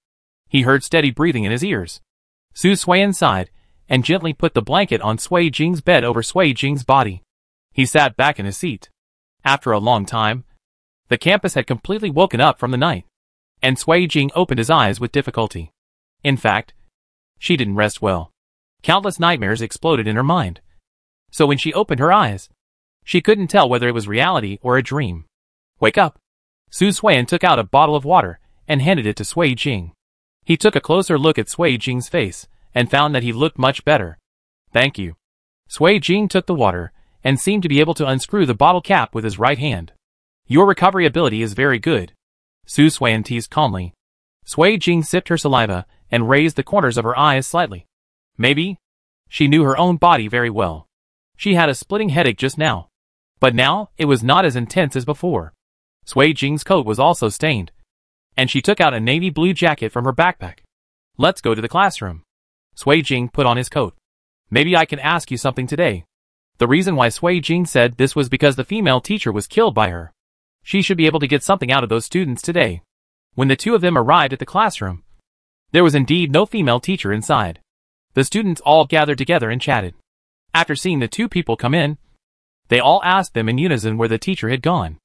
he heard steady breathing in his ears. Su Xuan sighed and gently put the blanket on Sui Jing's bed over Sui Jing's body. He sat back in his seat. After a long time, the campus had completely woken up from the night, and Sui Jing opened his eyes with difficulty. In fact, she didn't rest well. Countless nightmares exploded in her mind. So when she opened her eyes, she couldn't tell whether it was reality or a dream. Wake up. Su Xuan took out a bottle of water and handed it to Sui Jing. He took a closer look at Sui Jing's face and found that he looked much better. Thank you. Sui Jing took the water and seemed to be able to unscrew the bottle cap with his right hand. Your recovery ability is very good. Su Xuan teased calmly. Sui Jing sipped her saliva and raised the corners of her eyes slightly. Maybe? She knew her own body very well. She had a splitting headache just now. But now, it was not as intense as before. Sui Jing's coat was also stained, and she took out a navy blue jacket from her backpack. Let's go to the classroom. Sui Jing put on his coat. Maybe I can ask you something today. The reason why Sui Jing said this was because the female teacher was killed by her. She should be able to get something out of those students today. When the two of them arrived at the classroom, there was indeed no female teacher inside. The students all gathered together and chatted. After seeing the two people come in, they all asked them in unison where the teacher had gone.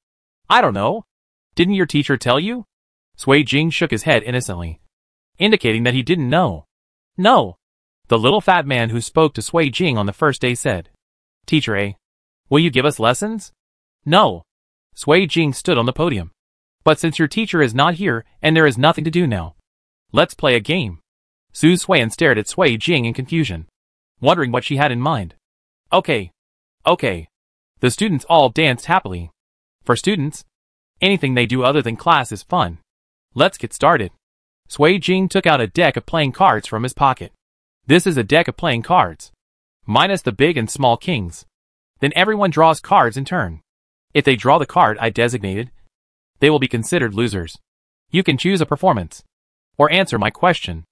I don't know. Didn't your teacher tell you? Sui Jing shook his head innocently. indicating that he didn't know. No. The little fat man who spoke to Sui Jing on the first day said, Teacher A, will you give us lessons? No. Sui Jing stood on the podium. But since your teacher is not here and there is nothing to do now, let's play a game. Su Suan stared at Sui Jing in confusion, wondering what she had in mind. Okay. The students all danced happily. For students, anything they do other than class is fun. Let's get started. Sui Jing took out a deck of playing cards from his pocket. This is a deck of playing cards, minus the big and small kings. Then everyone draws cards in turn. If they draw the card I designated, they will be considered losers. You can choose a performance, or answer my question.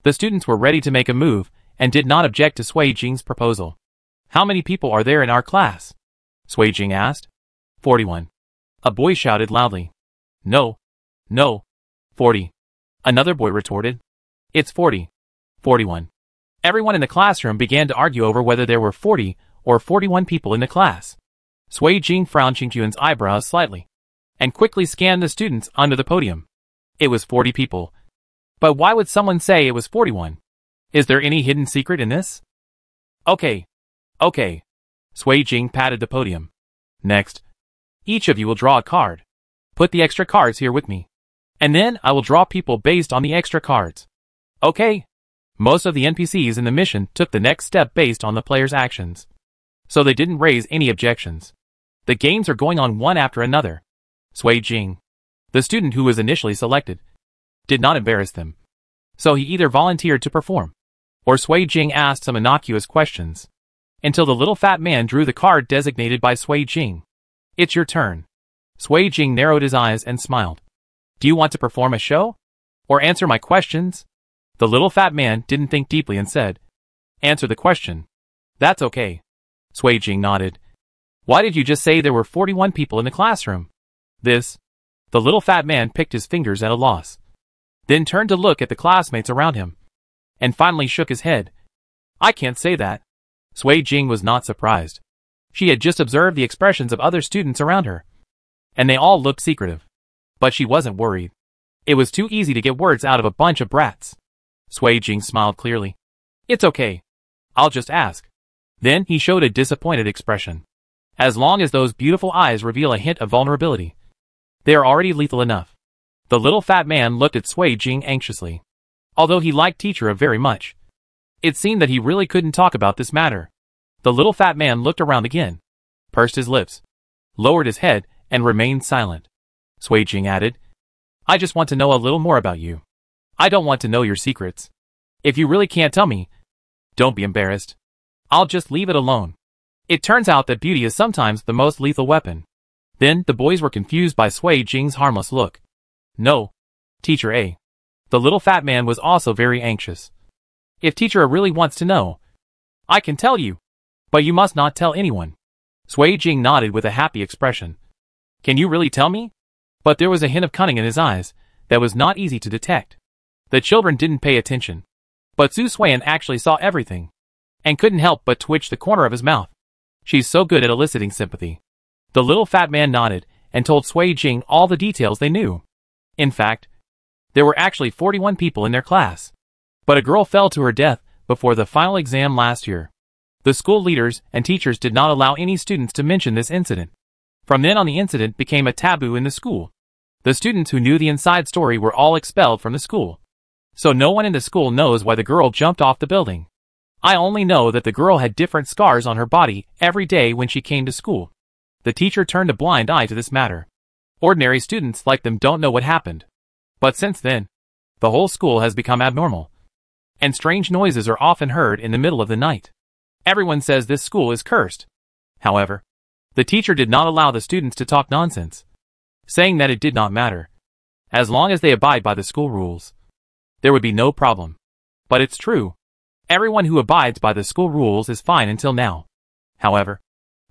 The students were ready to make a move, and did not object to Sui Jing's proposal. How many people are there in our class? Sui Jing asked. 41. A boy shouted loudly. No. 40. Another boy retorted. It's 40. 41. Everyone in the classroom began to argue over whether there were 40 or 41 people in the class. Sui Jing frowned Qingquan's eyebrows slightly, and quickly scanned the students under the podium. It was 40 people. But why would someone say it was 41? Is there any hidden secret in this? Okay. Sui Jing patted the podium. Next, each of you will draw a card. Put the extra cards here with me. And then I will draw people based on the extra cards. Okay. Most of the NPCs in the mission took the next step based on the player's actions, so they didn't raise any objections. The games are going on one after another. Sui Jing, the student who was initially selected, did not embarrass them. So he either volunteered to perform, or Sui Jing asked some innocuous questions, until the little fat man drew the card designated by Sui Jing. It's your turn. Sui Jing narrowed his eyes and smiled. Do you want to perform a show? Or answer my questions? The little fat man didn't think deeply and said, Answer the question. That's okay. Sui Jing nodded. Why did you just say there were 41 people in the classroom? The little fat man picked his fingers at a loss, then turned to look at the classmates around him, and finally shook his head. I can't say that. Sui Jing was not surprised. She had just observed the expressions of other students around her, and they all looked secretive. But she wasn't worried. It was too easy to get words out of a bunch of brats. Sui Jing smiled clearly. It's okay. I'll just ask. Then he showed a disappointed expression. As long as those beautiful eyes reveal a hint of vulnerability, they are already lethal enough. The little fat man looked at Sui Jing anxiously. Although he liked Teacher A very much, it seemed that he really couldn't talk about this matter. The little fat man looked around again, pursed his lips, lowered his head, and remained silent. Sui Jing added, I just want to know a little more about you. I don't want to know your secrets. If you really can't tell me, don't be embarrassed. I'll just leave it alone. It turns out that beauty is sometimes the most lethal weapon. Then the boys were confused by Sui Jing's harmless look. No. Teacher A. The little fat man was also very anxious. If Teacher A really wants to know, I can tell you. But you must not tell anyone. Sui Jing nodded with a happy expression. Can you really tell me? But there was a hint of cunning in his eyes that was not easy to detect. The children didn't pay attention, but Su Suan actually saw everything, and couldn't help but twitch the corner of his mouth. She's so good at eliciting sympathy. The little fat man nodded and told Sui Jing all the details they knew. In fact, there were actually 41 people in their class. But a girl fell to her death before the final exam last year. The school leaders and teachers did not allow any students to mention this incident. From then on, the incident became a taboo in the school. The students who knew the inside story were all expelled from the school. So no one in the school knows why the girl jumped off the building. I only know that the girl had different scars on her body every day when she came to school. The teacher turned a blind eye to this matter. Ordinary students like them don't know what happened. But since then, the whole school has become abnormal, and strange noises are often heard in the middle of the night. Everyone says this school is cursed. However, the teacher did not allow the students to talk nonsense, saying that it did not matter. As long as they abide by the school rules, there would be no problem. But it's true. Everyone who abides by the school rules is fine until now. However,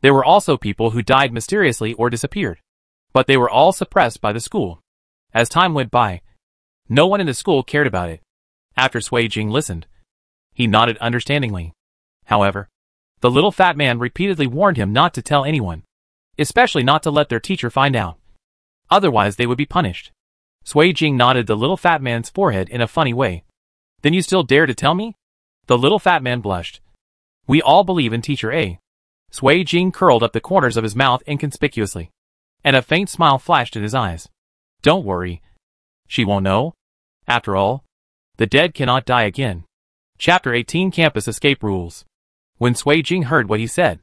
there were also people who died mysteriously or disappeared. But they were all suppressed by the school. As time went by, no one in the school cared about it. After Sui Jing listened, he nodded understandingly. However, the little fat man repeatedly warned him not to tell anyone, especially not to let their teacher find out. Otherwise they would be punished. Sui Jing nodded the little fat man's forehead in a funny way, Then you still dare to tell me? The little fat man blushed. We all believe in Teacher A. Sui Jing curled up the corners of his mouth inconspicuously, and a faint smile flashed in his eyes. Don't worry. She won't know. After all, the dead cannot die again. Chapter 18 Campus Escape Rules. When Sui Jing heard what he said,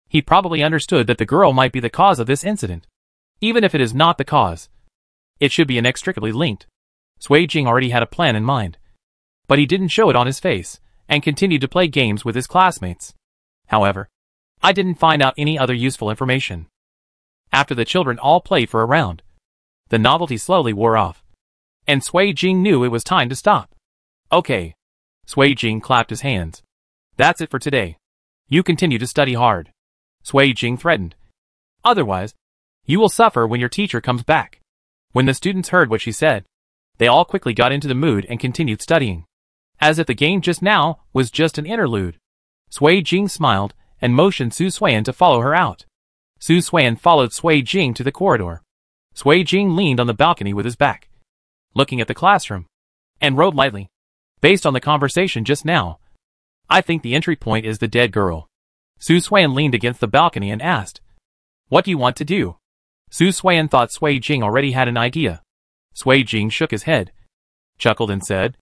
he probably understood that the girl might be the cause of this incident. Even if it is not the cause, it should be inextricably linked. Sui Jing already had a plan in mind, but he didn't show it on his face, and continued to play games with his classmates. However, I didn't find out any other useful information. After the children all played for a round, the novelty slowly wore off, and Sui Jing knew it was time to stop. Okay. Sui Jing clapped his hands. That's it for today. You continue to study hard. Sui Jing threatened. Otherwise, you will suffer when your teacher comes back. When the students heard what she said, they all quickly got into the mood and continued studying, as if the game just now was just an interlude. Sui Jing smiled and motioned Su Suan to follow her out. Su Suan followed Sui Jing to the corridor. Sui Jing leaned on the balcony with his back, looking at the classroom, and wrote lightly. Based on the conversation just now, I think the entry point is the dead girl. Su Suan leaned against the balcony and asked, What do you want to do? Su Suan thought Sui Jing already had an idea. Sui Jing shook his head, chuckled and said,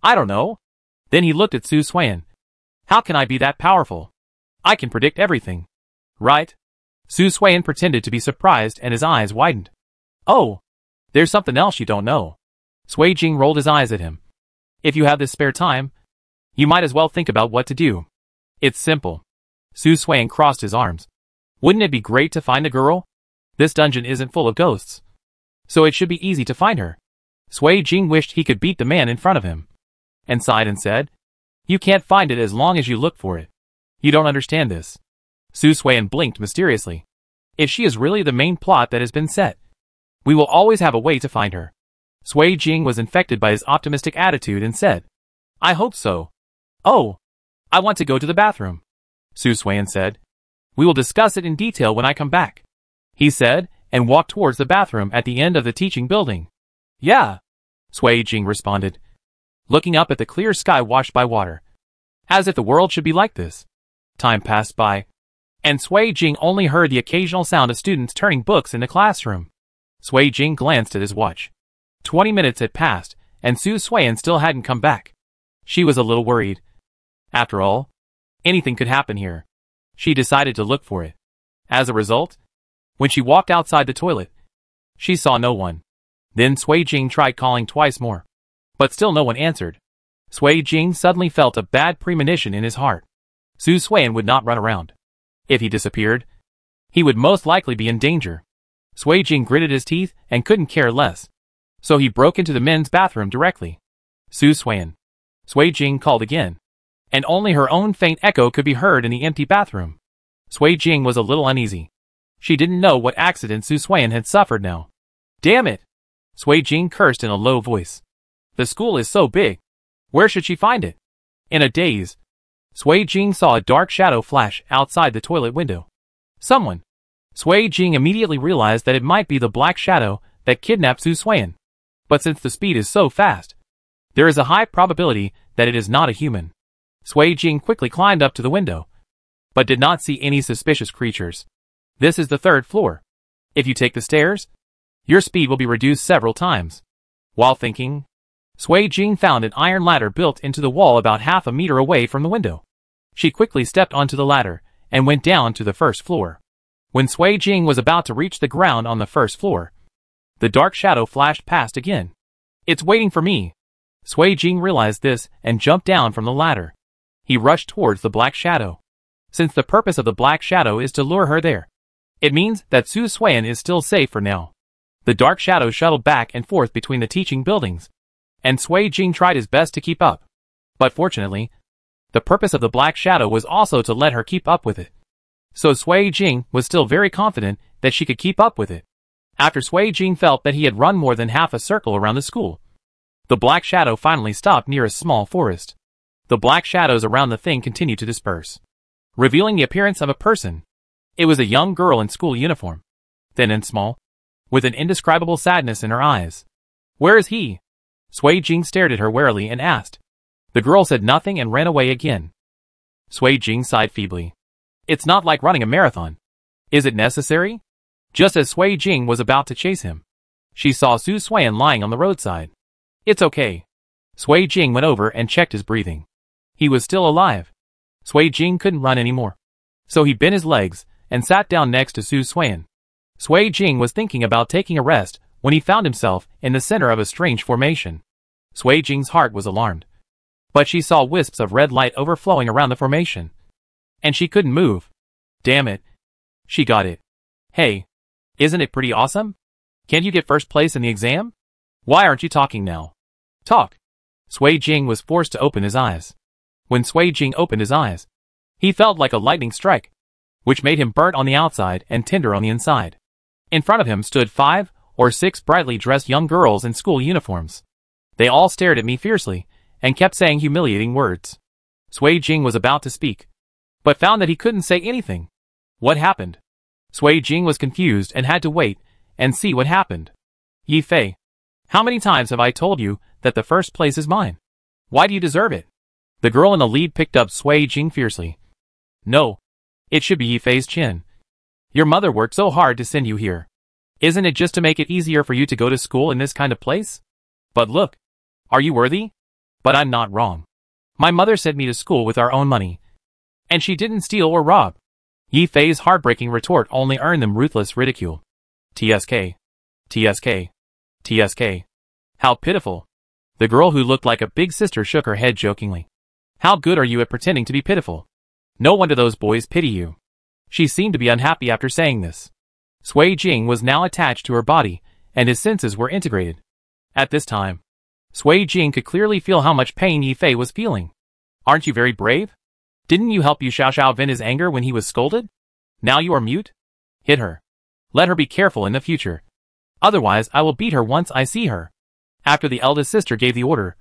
I don't know. Then he looked at Su Suan. How can I be that powerful? I can predict everything. Right? Su Suan pretended to be surprised and his eyes widened. Oh, there's something else you don't know. Sui Jing rolled his eyes at him. If you have this spare time, you might as well think about what to do. It's simple. Su Suan crossed his arms. Wouldn't it be great to find a girl? This dungeon isn't full of ghosts, so it should be easy to find her. Sui Jing wished he could beat the man in front of him, and sighed and said, You can't find it as long as you look for it. You don't understand this. Su Suan blinked mysteriously. If she is really the main plot that has been set, we will always have a way to find her. Sui Jing was infected by his optimistic attitude and said, I hope so. Oh, I want to go to the bathroom. Su Suan said, We will discuss it in detail when I come back. He said, and walked towards the bathroom at the end of the teaching building. Yeah, Sui Jing responded, looking up at the clear sky washed by water, as if the world should be like this. Time passed by, and Sui Jing only heard the occasional sound of students turning books in the classroom. Sui Jing glanced at his watch. 20 minutes had passed, and Su Suan still hadn't come back. She was a little worried. After all, anything could happen here. She decided to look for it. As a result, when she walked outside the toilet, she saw no one. Then Sui Jing tried calling twice more, but still no one answered. Sui Jing suddenly felt a bad premonition in his heart. Su Suan would not run around. If he disappeared, he would most likely be in danger. Sui Jing gritted his teeth and couldn't care less, so he broke into the men's bathroom directly. Su Suan. Sui Jing called again, and only her own faint echo could be heard in the empty bathroom. Sui Jing was a little uneasy. She didn't know what accident Su Suan had suffered now. Damn it! Sui Jing cursed in a low voice. The school is so big. Where should she find it? In a daze, Sui Jing saw a dark shadow flash outside the toilet window. Someone. Sui Jing immediately realized that it might be the black shadow that kidnapped Su Suan. But since the speed is so fast, there is a high probability that it is not a human. Sui Jing quickly climbed up to the window, but did not see any suspicious creatures. This is the 3rd floor. If you take the stairs, your speed will be reduced several times. While thinking, Sui Jing found an iron ladder built into the wall about half a meter away from the window. She quickly stepped onto the ladder and went down to the 1st floor. When Sui Jing was about to reach the ground on the 1st floor, the dark shadow flashed past again. It's waiting for me. Sui Jing realized this and jumped down from the ladder. He rushed towards the black shadow. Since the purpose of the black shadow is to lure her there, it means that Su Suan is still safe for now. The dark shadow shuttled back and forth between the teaching buildings, and Sui Jing tried his best to keep up. But fortunately, the purpose of the black shadow was also to let her keep up with it. So Sui Jing was still very confident that she could keep up with it. After Sui Jing felt that he had run more than half a circle around the school, the black shadow finally stopped near a small forest. The black shadows around the thing continued to disperse, revealing the appearance of a person. It was a young girl in school uniform, thin and small, with an indescribable sadness in her eyes. Where is he? Sui Jing stared at her warily and asked. The girl said nothing and ran away again. Sui Jing sighed feebly. It's not like running a marathon. Is it necessary? Just as Sui Jing was about to chase him, she saw Su Xuan lying on the roadside. It's okay. Sui Jing went over and checked his breathing. He was still alive. Sui Jing couldn't run anymore. So he bent his legs and sat down next to Su Xuan. Sui Jing was thinking about taking a rest when he found himself in the center of a strange formation. Sui Jing's heart was alarmed. But she saw wisps of red light overflowing around the formation. And she couldn't move. Damn it. She got it. Hey. Isn't it pretty awesome? Can't you get first place in the exam? Why aren't you talking now? Talk. Sui Jing was forced to open his eyes. When Sui Jing opened his eyes, he felt like a lightning strike, which made him burnt on the outside and tender on the inside. In front of him stood 5 or 6 brightly dressed young girls in school uniforms. They all stared at me fiercely and kept saying humiliating words. Sui Jing was about to speak, but found that he couldn't say anything. What happened? Sui Jing was confused and had to wait and see what happened. Yi Fei, how many times have I told you that the first place is mine? Why do you deserve it? The girl in the lead picked up Sui Jing fiercely. No. It should be Yi Fei's chin. Your mother worked so hard to send you here. Isn't it just to make it easier for you to go to school in this kind of place? But look. Are you worthy? But I'm not wrong. My mother sent me to school with our own money. And she didn't steal or rob. Yi Fei's heartbreaking retort only earned them ruthless ridicule. TSK. TSK. TSK. How pitiful. The girl who looked like a big sister shook her head jokingly. How good are you at pretending to be pitiful? No wonder those boys pity you. She seemed to be unhappy after saying this. Sui Jing was now attached to her body, and his senses were integrated. At this time, Sui Jing could clearly feel how much pain Yi Fei was feeling. Aren't you very brave? Didn't you help Yu Xiaoxiao vent his anger when he was scolded? Now you are mute? Hit her. Let her be careful in the future. Otherwise I will beat her once I see her. After the eldest sister gave the order,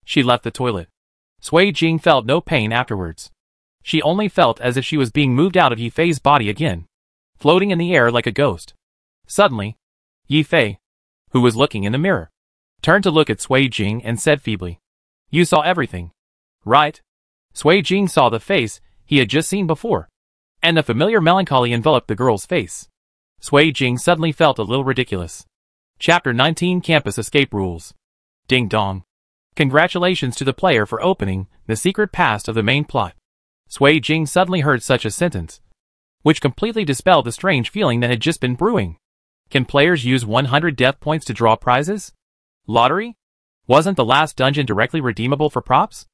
she left the toilet. Sui Jing felt no pain afterwards. She only felt as if she was being moved out of Yi Fei's body again, floating in the air like a ghost. Suddenly, Yi Fei, who was looking in the mirror, turned to look at Sui Jing and said feebly, You saw everything, right? Sui Jing saw the face he had just seen before, and the familiar melancholy enveloped the girl's face. Sui Jing suddenly felt a little ridiculous. Chapter 19 Campus Escape Rules. Ding dong. Congratulations to the player for opening the secret past of the main plot. Sui Jing suddenly heard such a sentence, which completely dispelled the strange feeling that had just been brewing. Can players use 100 death points to draw prizes? Lottery? Wasn't the last dungeon directly redeemable for props?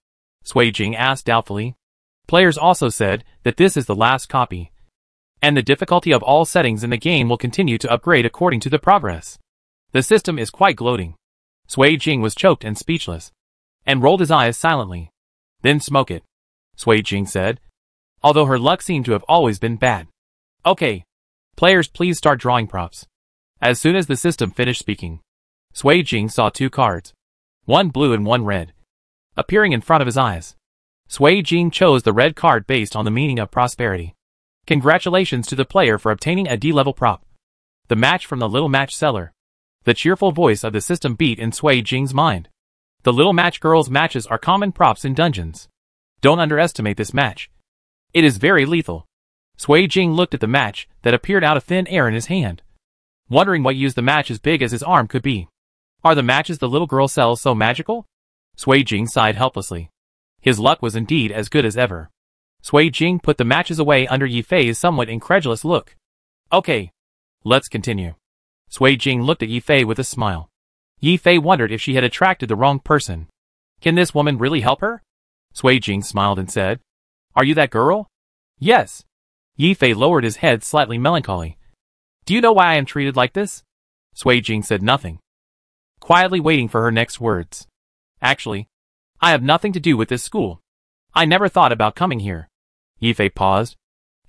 Sui Jing asked doubtfully. Players also said that this is the last copy, and the difficulty of all settings in the game will continue to upgrade according to the progress. The system is quite gloating. Sui Jing was choked and speechless, and rolled his eyes silently. Then smoke it, Sui Jing said, although her luck seemed to have always been bad. Okay. Players please start drawing props. As soon as the system finished speaking, Sui Jing saw 2 cards, one blue and one red, appearing in front of his eyes. Sui Jing chose the red card based on the meaning of prosperity. Congratulations to the player for obtaining a D-level prop. The match from the little match seller. The cheerful voice of the system beat in Sui Jing's mind. The little match girls' matches are common props in dungeons. Don't underestimate this match. It is very lethal. Sui Jing looked at the match that appeared out of thin air in his hand, wondering what use the match as big as his arm could be. Are the matches the little girl sells so magical? Sui Jing sighed helplessly. His luck was indeed as good as ever. Sui Jing put the matches away under Yi Fei's somewhat incredulous look. Okay. Let's continue. Sui Jing looked at Yi Fei with a smile. Yi Fei wondered if she had attracted the wrong person. Can this woman really help her? Sui Jing smiled and said, Are you that girl? Yes. Yi Fei lowered his head slightly melancholy. Do you know why I am treated like this? Sui Jing said nothing, quietly waiting for her next words. Actually, I have nothing to do with this school. I never thought about coming here. Yi Fei paused,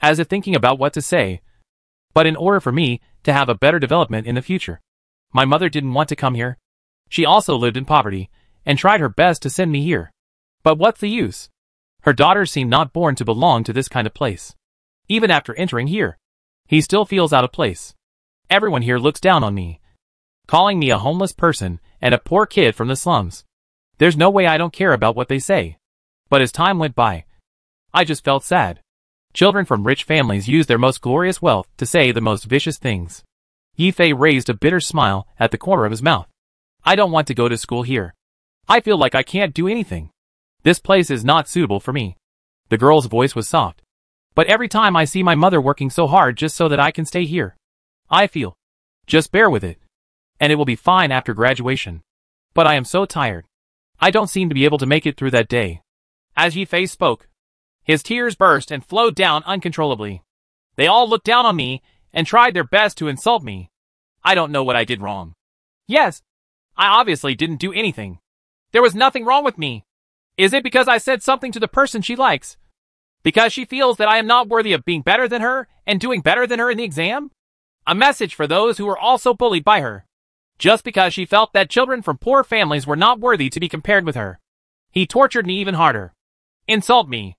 as if thinking about what to say. But in order for me to have a better development in the future, my mother didn't want to come here. She also lived in poverty, and tried her best to send me here. But what's the use? Her daughter seemed not born to belong to this kind of place. Even after entering here, he still feels out of place. Everyone here looks down on me, calling me a homeless person and a poor kid from the slums. There's no way I don't care about what they say. But as time went by, I just felt sad. Children from rich families use their most glorious wealth to say the most vicious things. Yifei raised a bitter smile at the corner of his mouth. I don't want to go to school here. I feel like I can't do anything. This place is not suitable for me. The girl's voice was soft. But every time I see my mother working so hard just so that I can stay here, I feel. Just bear with it. And it will be fine after graduation. But I am so tired. I don't seem to be able to make it through that day. As Yifei spoke, his tears burst and flowed down uncontrollably. They all looked down on me and tried their best to insult me. I don't know what I did wrong. Yes, I obviously didn't do anything. There was nothing wrong with me. Is it because I said something to the person she likes? Because she feels that I am not worthy of being better than her and doing better than her in the exam? A message for those who were also bullied by her. Just because she felt that children from poor families were not worthy to be compared with her. He tortured me even harder. Insult me.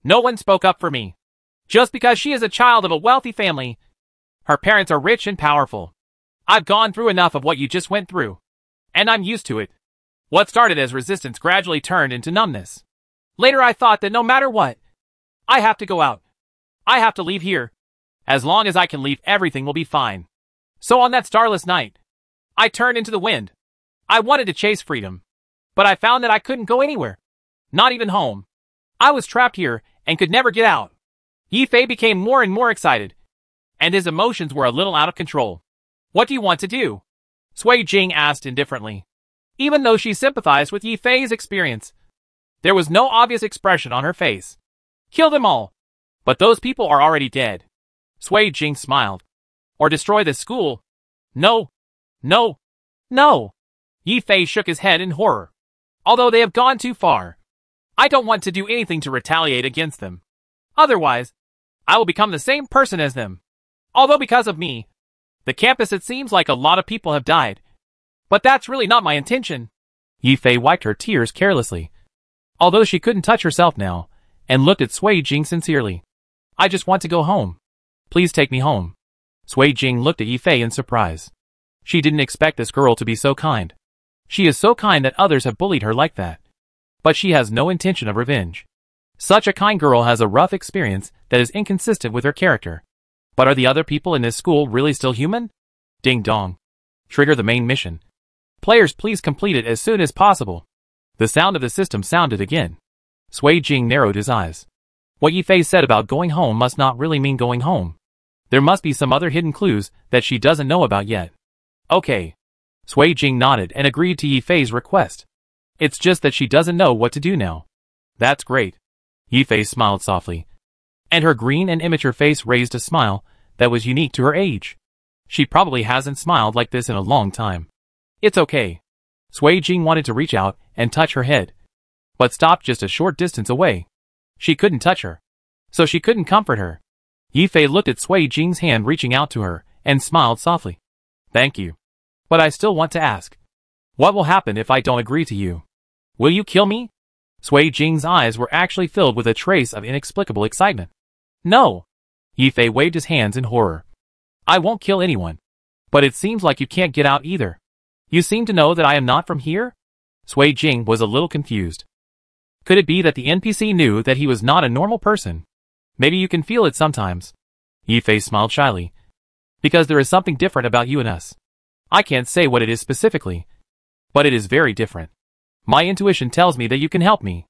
No one spoke up for me. Just because she is a child of a wealthy family. Her parents are rich and powerful. I've gone through enough of what you just went through. And I'm used to it. What started as resistance gradually turned into numbness. Later I thought that no matter what, I have to go out. I have to leave here. As long as I can leave, everything will be fine. So on that starless night, I turned into the wind. I wanted to chase freedom. But I found that I couldn't go anywhere. Not even home. I was trapped here and could never get out. Yifei became more and more excited. And his emotions were a little out of control. What do you want to do? Sui Jing asked indifferently. Even though she sympathized with Yifei's experience, there was no obvious expression on her face. Kill them all. But those people are already dead. Sui Jing smiled. Or destroy this school. No. No. No. Yifei shook his head in horror. Although they have gone too far, I don't want to do anything to retaliate against them. Otherwise, I will become the same person as them. Although because of me, the campus it seems like a lot of people have died. But that's really not my intention. Yifei wiped her tears carelessly. Although she couldn't touch herself now, and looked at Sui Jing sincerely. I just want to go home. Please take me home. Sui Jing looked at Yifei in surprise. She didn't expect this girl to be so kind. She is so kind that others have bullied her like that. But she has no intention of revenge. Such a kind girl has a rough experience that is inconsistent with her character. But are the other people in this school really still human? Ding dong. Trigger the main mission. Players, please complete it as soon as possible. The sound of the system sounded again. Sui Jing narrowed his eyes. What Yifei said about going home must not really mean going home. There must be some other hidden clues that she doesn't know about yet. Okay. Sui Jing nodded and agreed to Yifei's request. It's just that she doesn't know what to do now. That's great. Yifei smiled softly. And her green and immature face raised a smile that was unique to her age. She probably hasn't smiled like this in a long time. It's okay. Sui Jing wanted to reach out and touch her head, but stopped just a short distance away. She couldn't touch her, so she couldn't comfort her. Yifei looked at Sui Jing's hand reaching out to her and smiled softly. Thank you. But I still want to ask. What will happen if I don't agree to you? Will you kill me? Sui Jing's eyes were actually filled with a trace of inexplicable excitement. No. Yifei waved his hands in horror. I won't kill anyone. But it seems like you can't get out either. You seem to know that I am not from here? Sui Jing was a little confused. Could it be that the NPC knew that he was not a normal person? Maybe you can feel it sometimes. Yifei smiled shyly. Because there is something different about you and us. I can't say what it is specifically, but it is very different. My intuition tells me that you can help me.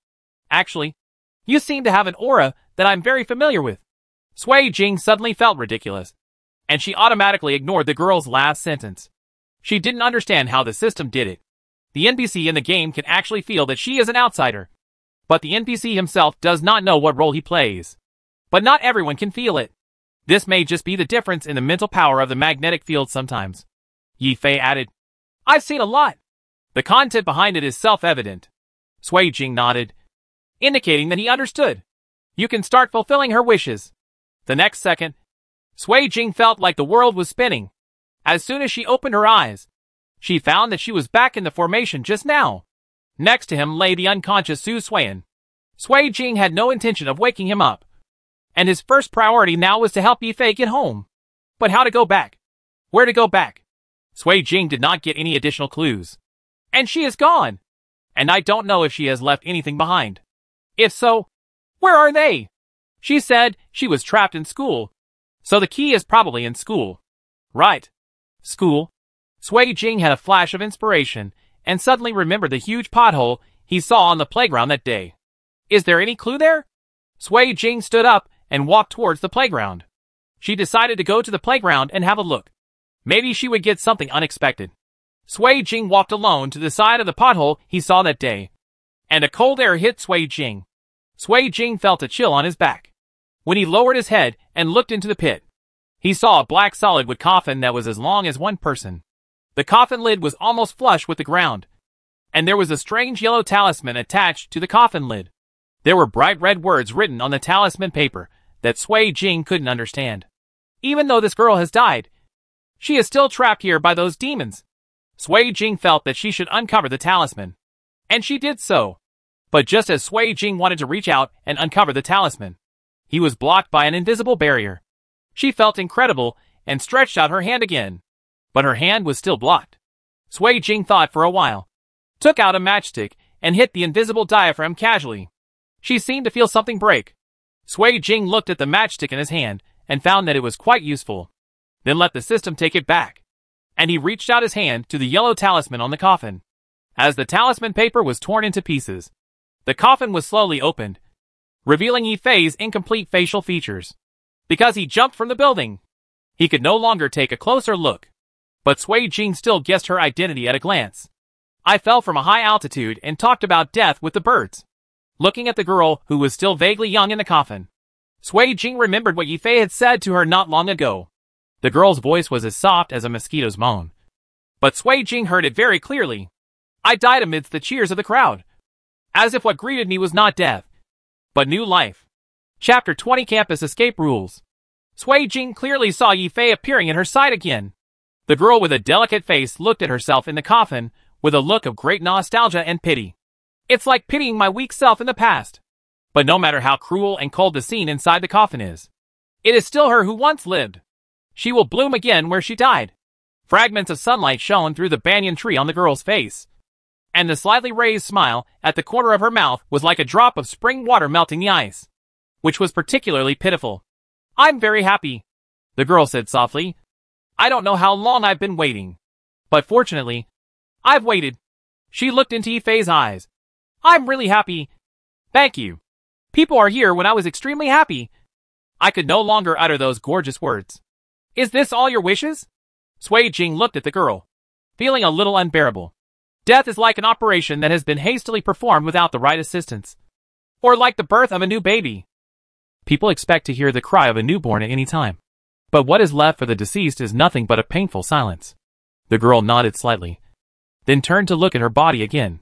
Actually, you seem to have an aura that I'm very familiar with. Sui Jing suddenly felt ridiculous, and she automatically ignored the girl's last sentence. She didn't understand how the system did it. The NPC in the game can actually feel that she is an outsider, but the NPC himself does not know what role he plays. But not everyone can feel it. This may just be the difference in the mental power of the magnetic field sometimes. Yifei added, I've seen a lot. The content behind it is self-evident. Sui Jing nodded, indicating that he understood. You can start fulfilling her wishes. The next second, Sui Jing felt like the world was spinning. As soon as she opened her eyes, she found that she was back in the formation just now. Next to him lay the unconscious Su Suan. Sui Jing had no intention of waking him up, and his first priority now was to help Yifei get home. But how to go back? Where to go back? Sui Jing did not get any additional clues. And she is gone. and I don't know if she has left anything behind. If so, where are they? She said she was trapped in school, so the key is probably in school. Right. School. Sui Jing had a flash of inspiration and suddenly remembered the huge pothole he saw on the playground that day. Is there any clue there? Sui Jing stood up and walked towards the playground. She decided to go to the playground and have a look. Maybe she would get something unexpected. Sui Jing walked alone to the side of the pothole he saw that day, and a cold air hit Sui Jing. Sui Jing felt a chill on his back. When he lowered his head and looked into the pit, he saw a black solid wood coffin that was as long as one person. The coffin lid was almost flush with the ground, and there was a strange yellow talisman attached to the coffin lid. There were bright red words written on the talisman paper that Sui Jing couldn't understand. Even though this girl has died, she is still trapped here by those demons. Sui Jing felt that she should uncover the talisman, and she did so. But just as Sui Jing wanted to reach out and uncover the talisman, he was blocked by an invisible barrier. She felt incredible and stretched out her hand again, but her hand was still blocked. Sui Jing thought for a while, took out a matchstick, and hit the invisible diaphragm casually. She seemed to feel something break. Sui Jing looked at the matchstick in his hand and found that it was quite useful, then let the system take it back, and he reached out his hand to the yellow talisman on the coffin. As the talisman paper was torn into pieces, the coffin was slowly opened, revealing Yifei's incomplete facial features. Because he jumped from the building, he could no longer take a closer look, but Sui Jing still guessed her identity at a glance. I fell from a high altitude and talked about death with the birds. Looking at the girl who was still vaguely young in the coffin, Sui Jing remembered what Yifei had said to her not long ago. The girl's voice was as soft as a mosquito's moan, but Sui Jing heard it very clearly. I died amidst the cheers of the crowd, as if what greeted me was not death, but new life. Chapter 20 Campus Escape Rules. Sui Jing clearly saw Yifei appearing at her side again. The girl with a delicate face looked at herself in the coffin with a look of great nostalgia and pity. It's like pitying my weak self in the past. But no matter how cruel and cold the scene inside the coffin is, it is still her who once lived. She will bloom again where she died. Fragments of sunlight shone through the banyan tree on the girl's face, and the slightly raised smile at the corner of her mouth was like a drop of spring water melting the ice, which was particularly pitiful. I'm very happy, the girl said softly. I don't know how long I've been waiting, but fortunately, I've waited. She looked into Yifei's eyes. I'm really happy. Thank you. People are here when I was extremely happy. I could no longer utter those gorgeous words. Is this all your wishes? Sui Jing looked at the girl, feeling a little unbearable. Death is like an operation that has been hastily performed without the right assistance, or like the birth of a new baby. People expect to hear the cry of a newborn at any time, but what is left for the deceased is nothing but a painful silence. The girl nodded slightly, then turned to look at her body again.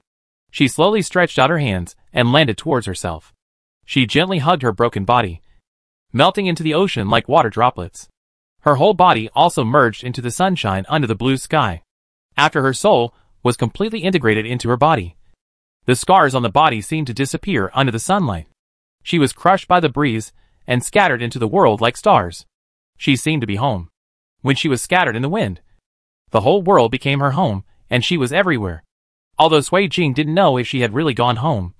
She slowly stretched out her hands and landed towards herself. She gently hugged her broken body, melting into the ocean like water droplets. Her whole body also merged into the sunshine under the blue sky, after her soul was completely integrated into her body. The scars on the body seemed to disappear under the sunlight. She was crushed by the breeze and scattered into the world like stars. She seemed to be home. When she was scattered in the wind, the whole world became her home, and she was everywhere. Although Sui Jing didn't know if she had really gone home.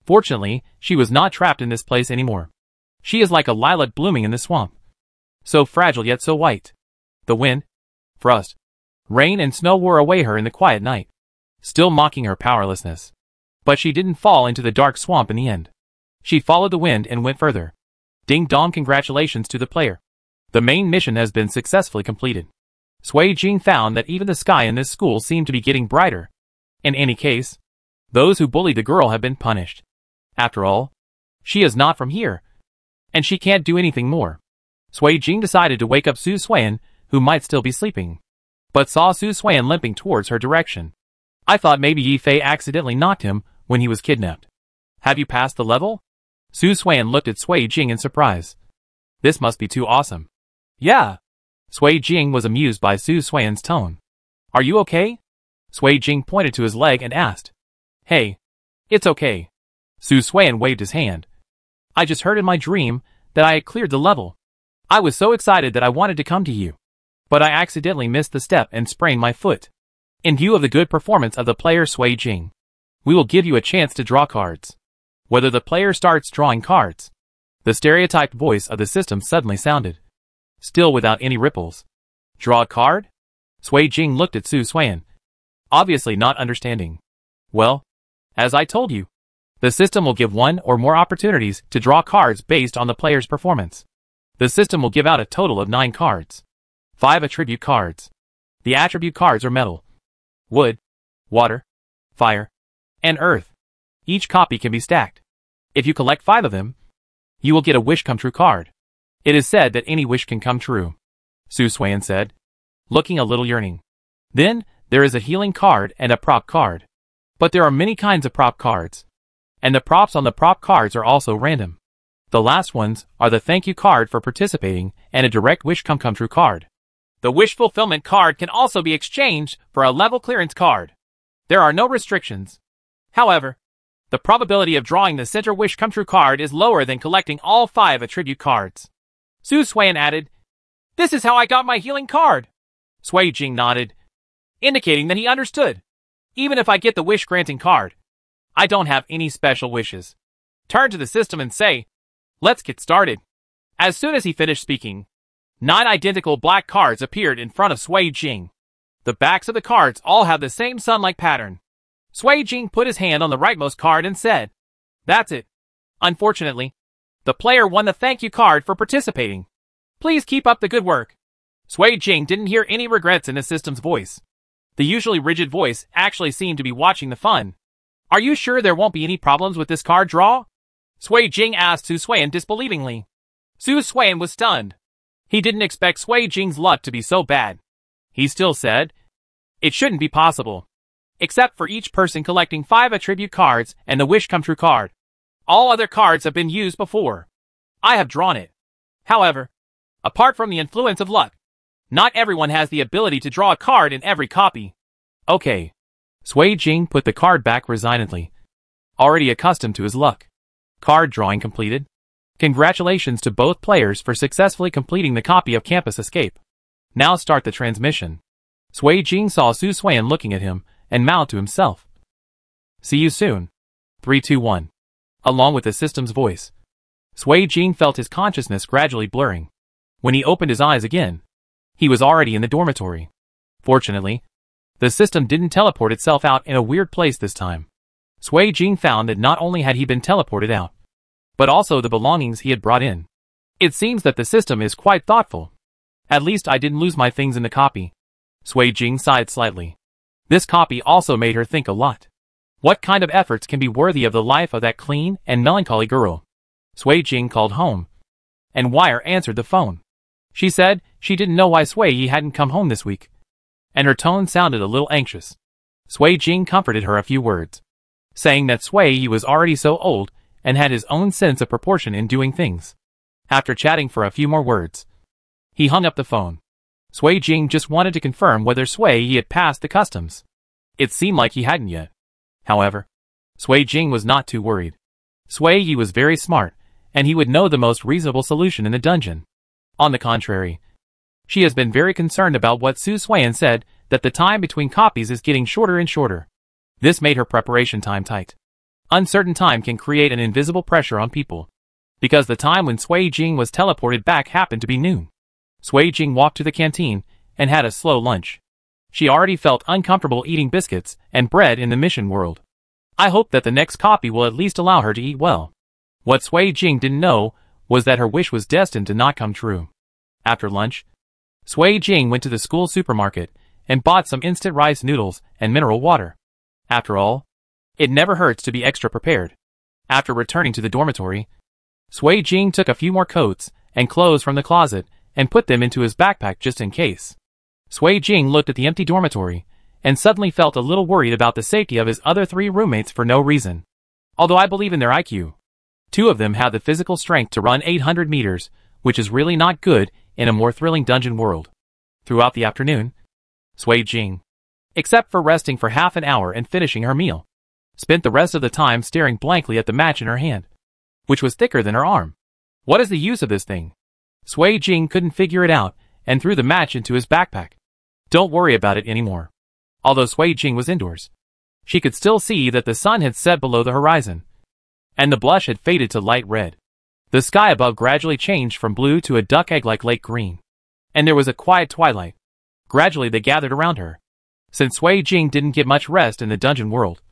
Fortunately, she was not trapped in this place anymore. She is like a lilac blooming in the swamp, so fragile yet so white. The wind, frost, rain and snow wore away her in the quiet night, still mocking her powerlessness. But she didn't fall into the dark swamp in the end. She followed the wind and went further. Ding dong, congratulations to the player. The main mission has been successfully completed. Sui Jing found that even the sky in this school seemed to be getting brighter. In any case, those who bullied the girl have been punished. After all, she is not from here, and she can't do anything more. Sui Jing decided to wake up Su Suan, who might still be sleeping, but saw Su Suan limping towards her direction. I thought maybe Yifei accidentally knocked him when he was kidnapped. Have you passed the level? Su Suan looked at Sui Jing in surprise. This must be too awesome. Yeah. Sui Jing was amused by Su Suan's tone. Are you okay? Sui Jing pointed to his leg and asked. Hey. It's okay. Su Suan waved his hand. I just heard in my dream that I had cleared the level. I was so excited that I wanted to come to you, but I accidentally missed the step and sprained my foot. In view of the good performance of the player Sui Jing, We will give you a chance to draw cards. Whether the player starts drawing cards. The stereotyped voice of the system suddenly sounded. Still without any ripples. Draw a card? Sui Jing looked at Su Xuan, obviously not understanding. Well, as I told you, the system will give one or more opportunities to draw cards based on the player's performance. The system will give out a total of 9 cards. 5 attribute cards. The attribute cards are metal, wood, water, fire, and earth. Each copy can be stacked. If you collect 5 of them, you will get a wish come true card. It is said that any wish can come true, Su Xuan said, looking a little yearning. Then, there is a healing card and a prop card. But there are many kinds of prop cards. And the props on the prop cards are also random. The last ones are the thank you card for participating and a direct wish come true card. The wish fulfillment card can also be exchanged for a level clearance card. There are no restrictions. However, the probability of drawing the center wish come true card is lower than collecting all 5 attribute cards. Su Xuan added, "This is how I got my healing card." Sui Jing nodded, indicating that he understood. Even if I get the wish granting card, I don't have any special wishes. Turn to the system and say, "Let's get started." As soon as he finished speaking, 9 identical black cards appeared in front of Sui Jing. The backs of the cards all have the same sun-like pattern. Sui Jing put his hand on the rightmost card and said, "That's it. Unfortunately, the player won the thank you card for participating. Please keep up the good work." Sui Jing didn't hear any regrets in the system's voice. The usually rigid voice actually seemed to be watching the fun. "Are you sure there won't be any problems with this card draw?" Sui Jing asked Su Xuan disbelievingly. Su Xuan was stunned. He didn't expect Sui Jing's luck to be so bad. He still said, "It shouldn't be possible. Except for each person collecting 5 attribute cards and the wish come true card. All other cards have been used before. I have drawn it. However, apart from the influence of luck, not everyone has the ability to draw a card in every copy." Okay. Sui Jing put the card back resignedly, already accustomed to his luck. Card drawing completed. Congratulations to both players for successfully completing the copy of Campus Escape. Now start the transmission. Sui Jing saw Su Xuan looking at him and mouthed to himself, "See you soon." 3, 2, 1. Along with the system's voice, Sui Jing felt his consciousness gradually blurring. When he opened his eyes again, he was already in the dormitory. Fortunately, the system didn't teleport itself out in a weird place this time. Sui Jing found that not only had he been teleported out, but also the belongings he had brought in. It seems that the system is quite thoughtful. At least I didn't lose my things in the copy. Sui Jing sighed slightly. This copy also made her think a lot. What kind of efforts can be worthy of the life of that clean and melancholy girl? Sui Jing called home, and Wire answered the phone. She said she didn't know why Sui hadn't come home this week, and her tone sounded a little anxious. Sui Jing comforted her a few words, saying that Sui was already so old and had his own sense of proportion in doing things. After chatting for a few more words, he hung up the phone. Sui Jing just wanted to confirm whether Sui had passed the customs. It seemed like he hadn't yet. However, Sui Jing was not too worried. Sui was very smart, and he would know the most reasonable solution in the dungeon. On the contrary, she has been very concerned about what Su Xuan said, that the time between copies is getting shorter and shorter. This made her preparation time tight. Uncertain time can create an invisible pressure on people, because the time when Sui Jing was teleported back happened to be noon. Sui Jing walked to the canteen and had a slow lunch. She already felt uncomfortable eating biscuits and bread in the mission world. I hope that the next copy will at least allow her to eat well. What Sui Jing didn't know was that her wish was destined to not come true. After lunch, Sui Jing went to the school supermarket and bought some instant rice noodles and mineral water. After all, it never hurts to be extra prepared. After returning to the dormitory, Sui Jing took a few more coats and clothes from the closet and put them into his backpack just in case. Sui Jing looked at the empty dormitory and suddenly felt a little worried about the safety of his other 3 roommates for no reason. Although I believe in their IQ, 2 of them have the physical strength to run 800 meters, which is really not good in a more thrilling dungeon world. Throughout the afternoon, Sui Jing, except for resting for half an hour and finishing her meal, spent the rest of the time staring blankly at the match in her hand, which was thicker than her arm. What is the use of this thing? Sui Jing couldn't figure it out and threw the match into his backpack. Don't worry about it anymore. Although Sui Jing was indoors, She could still see that the sun had set below the horizon, and the blush had faded to light red. The sky above gradually changed from blue to a duck egg-like lake green, and there was a quiet twilight. Gradually they gathered around her. Since Sui Jing didn't get much rest in the dungeon world,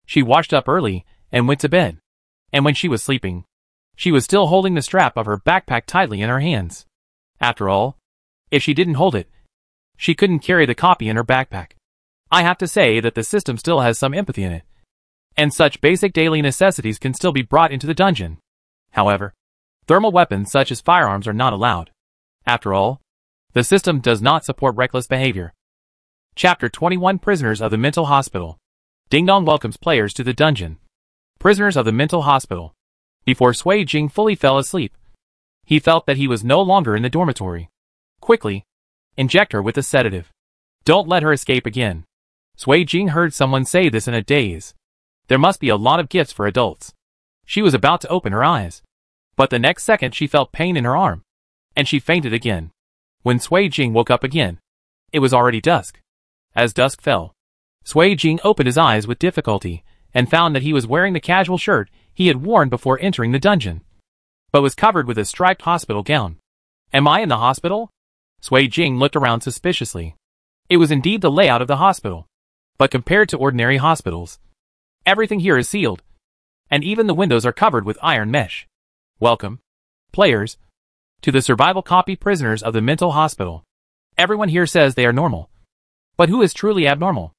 she washed up early and went to bed. And when she was sleeping, she was still holding the strap of her backpack tightly in her hands. After all, if she didn't hold it, she couldn't carry the copy in her backpack. I have to say that the system still has some empathy in it, and such basic daily necessities can still be brought into the dungeon. However, thermal weapons such as firearms are not allowed. After all, the system does not support reckless behavior. Chapter 21 Prisoners of the Mental Hospital. Ding Dong welcomes players to the dungeon. Prisoners of the Mental Hospital. Before Sui Jing fully fell asleep, he felt that he was no longer in the dormitory. Quickly, inject her with a sedative. Don't let her escape again. Sui Jing heard someone say this in a daze. There must be a lot of gifts for adults. She was about to open her eyes, but the next second she felt pain in her arm, and she fainted again. When Sui Jing woke up again, it was already dusk. As dusk fell, Sui Jing opened his eyes with difficulty, and found that he was wearing the casual shirt he had worn before entering the dungeon, but was covered with a striped hospital gown. Am I in the hospital? Sui Jing looked around suspiciously. It was indeed the layout of the hospital, but compared to ordinary hospitals, everything here is sealed, and even the windows are covered with iron mesh. Welcome, players, to the survival copy prisoners of the mental hospital. Everyone here says they are normal. But who is truly abnormal?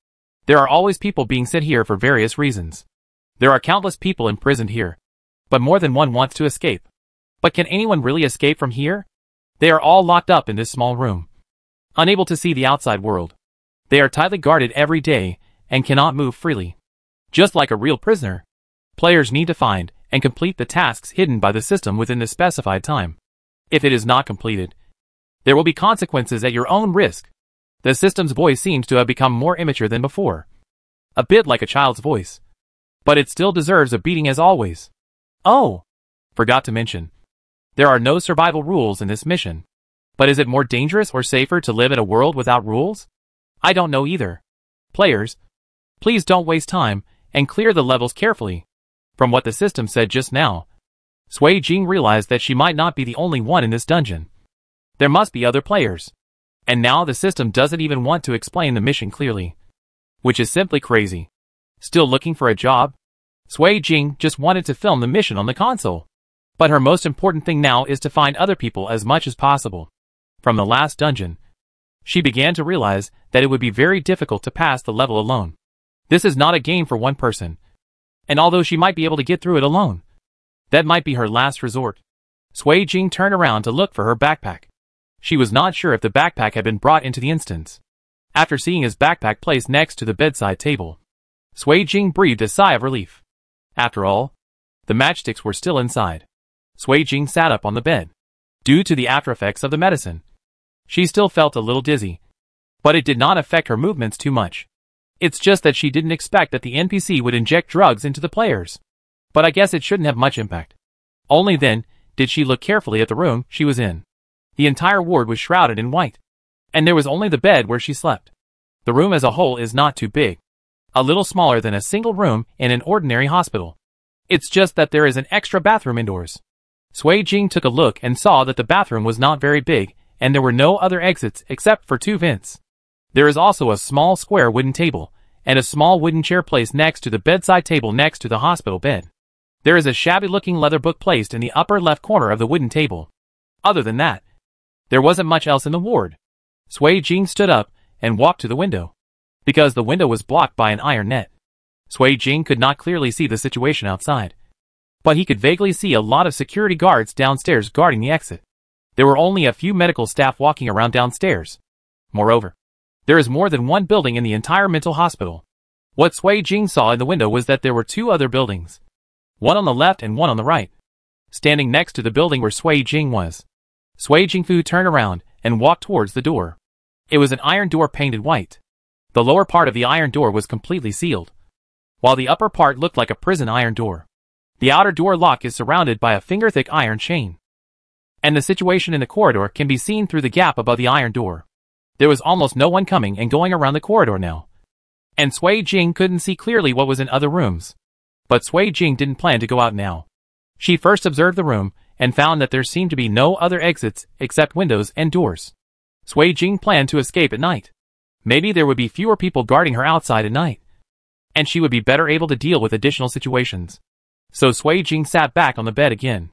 There are always people being sent here for various reasons. There are countless people imprisoned here, but more than one wants to escape. But can anyone really escape from here? They are all locked up in this small room, unable to see the outside world. They are tightly guarded every day and cannot move freely. Just like a real prisoner, players need to find and complete the tasks hidden by the system within the specified time. If it is not completed, there will be consequences at your own risk. The system's voice seems to have become more immature than before. A bit like a child's voice. But it still deserves a beating as always. Oh! Forgot to mention. There are no survival rules in this mission. But is it more dangerous or safer to live in a world without rules? I don't know either. Players, please don't waste time, and clear the levels carefully. From what the system said just now, Sui Jing realized that she might not be the only one in this dungeon. There must be other players. And now the system doesn't even want to explain the mission clearly, which is simply crazy. Still looking for a job? Sui Jing just wanted to film the mission on the console. But her most important thing now is to find other people as much as possible. From the last dungeon, she began to realize that it would be very difficult to pass the level alone. This is not a game for one person. And although she might be able to get through it alone, that might be her last resort. Sui Jing turned around to look for her backpack. She was not sure if the backpack had been brought into the instance. After seeing his backpack placed next to the bedside table, Sui Jing breathed a sigh of relief. After all, the matchsticks were still inside. Sui Jing sat up on the bed. Due to the after effects of the medicine, she still felt a little dizzy, but it did not affect her movements too much. It's just that she didn't expect that the NPC would inject drugs into the players. But I guess it shouldn't have much impact. Only then did she look carefully at the room she was in. The entire ward was shrouded in white, and there was only the bed where she slept. The room as a whole is not too big. A little smaller than a single room in an ordinary hospital. It's just that there is an extra bathroom indoors. Sui Jing took a look and saw that the bathroom was not very big, and there were no other exits except for 2 vents. There is also a small square wooden table, and a small wooden chair placed next to the bedside table next to the hospital bed. There is a shabby-looking leather book placed in the upper left corner of the wooden table. Other than that, there wasn't much else in the ward. Sui Jing stood up and walked to the window, because the window was blocked by an iron net. Sui Jing could not clearly see the situation outside, but he could vaguely see a lot of security guards downstairs guarding the exit. There were only a few medical staff walking around downstairs. Moreover, there is more than one building in the entire mental hospital. What Sui Jing saw in the window was that there were 2 other buildings, one on the left and one on the right. Standing next to the building where Sui Jing was, Sui Jingfu turned around and walked towards the door. It was an iron door painted white. The lower part of the iron door was completely sealed, while the upper part looked like a prison iron door. The outer door lock is surrounded by a finger-thick iron chain, and the situation in the corridor can be seen through the gap above the iron door. There was almost no one coming and going around the corridor now. and Sui Jing couldn't see clearly what was in other rooms. But Sui Jing didn't plan to go out now. She first observed the room and found that there seemed to be no other exits except windows and doors. Sui Jing planned to escape at night. Maybe there would be fewer people guarding her outside at night, and she would be better able to deal with additional situations. So Sui Jing sat back on the bed again.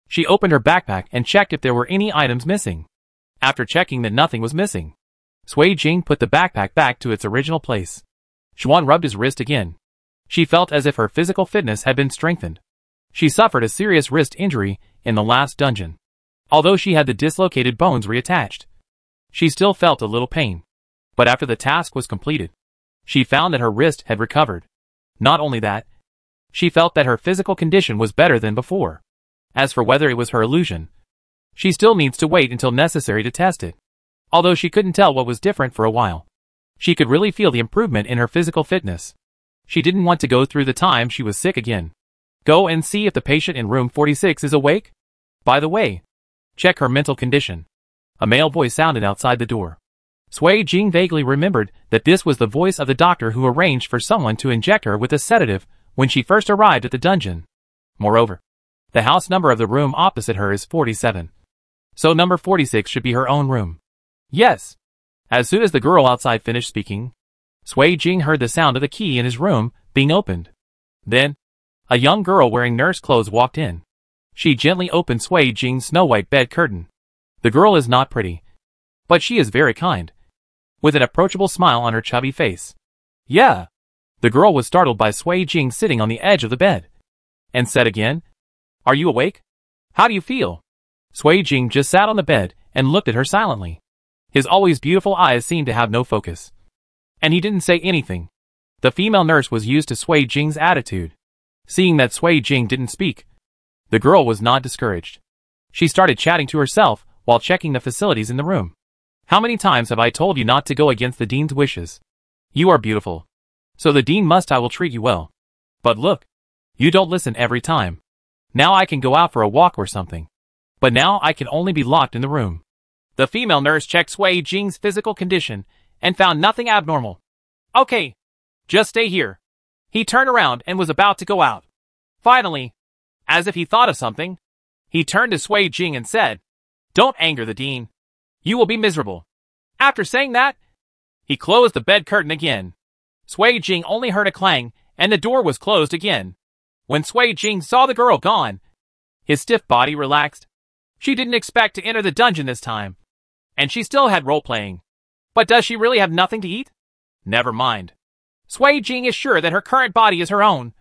She opened her backpack and checked if there were any items missing. After checking that nothing was missing, Sui Jing put the backpack back to its original place. Xuan rubbed his wrist again. She felt as if her physical fitness had been strengthened. She suffered a serious wrist injury in the last dungeon. Although she had the dislocated bones reattached, she still felt a little pain. But after the task was completed, she found that her wrist had recovered. Not only that, she felt that her physical condition was better than before. As for whether it was her illusion, she still needs to wait until necessary to test it. Although she couldn't tell what was different for a while, she could really feel the improvement in her physical fitness. She didn't want to go through the time she was sick again. Go and see if the patient in room 46 is awake. By the way, check her mental condition. A male voice sounded outside the door. Sui Jing vaguely remembered that this was the voice of the doctor who arranged for someone to inject her with a sedative when she first arrived at the dungeon. Moreover, the house number of the room opposite her is 47. So number 46 should be her own room. Yes. As soon as the girl outside finished speaking, Sui Jing heard the sound of the key in his room being opened. Then, a young girl wearing nurse clothes walked in. She gently opened Sui Jing's snow-white bed curtain. The girl is not pretty, but she is very kind, with an approachable smile on her chubby face. Yeah. The girl was startled by Sui Jing sitting on the edge of the bed, and said again, "Are you awake? How do you feel?" Sui Jing just sat on the bed and looked at her silently. His always beautiful eyes seemed to have no focus, and he didn't say anything. The female nurse was used to Sui Jing's attitude. Seeing that Sui Jing didn't speak, the girl was not discouraged. She started chatting to herself while checking the facilities in the room. How many times have I told you not to go against the dean's wishes? You are beautiful, so the dean I will treat you well. But look, you don't listen every time. Now I can go out for a walk or something, but now I can only be locked in the room. The female nurse checked Sui Jing's physical condition and found nothing abnormal. Okay, just stay here. He turned around and was about to go out. Finally, as if he thought of something, he turned to Sui Jing and said, "Don't anger the dean. You will be miserable." After saying that, he closed the bed curtain again. Sui Jing only heard a clang, and the door was closed again. When Sui Jing saw the girl gone, his stiff body relaxed. She didn't expect to enter the dungeon this time, and she still had role-playing. But does she really have nothing to eat? Never mind. Sui Jing is sure that her current body is her own,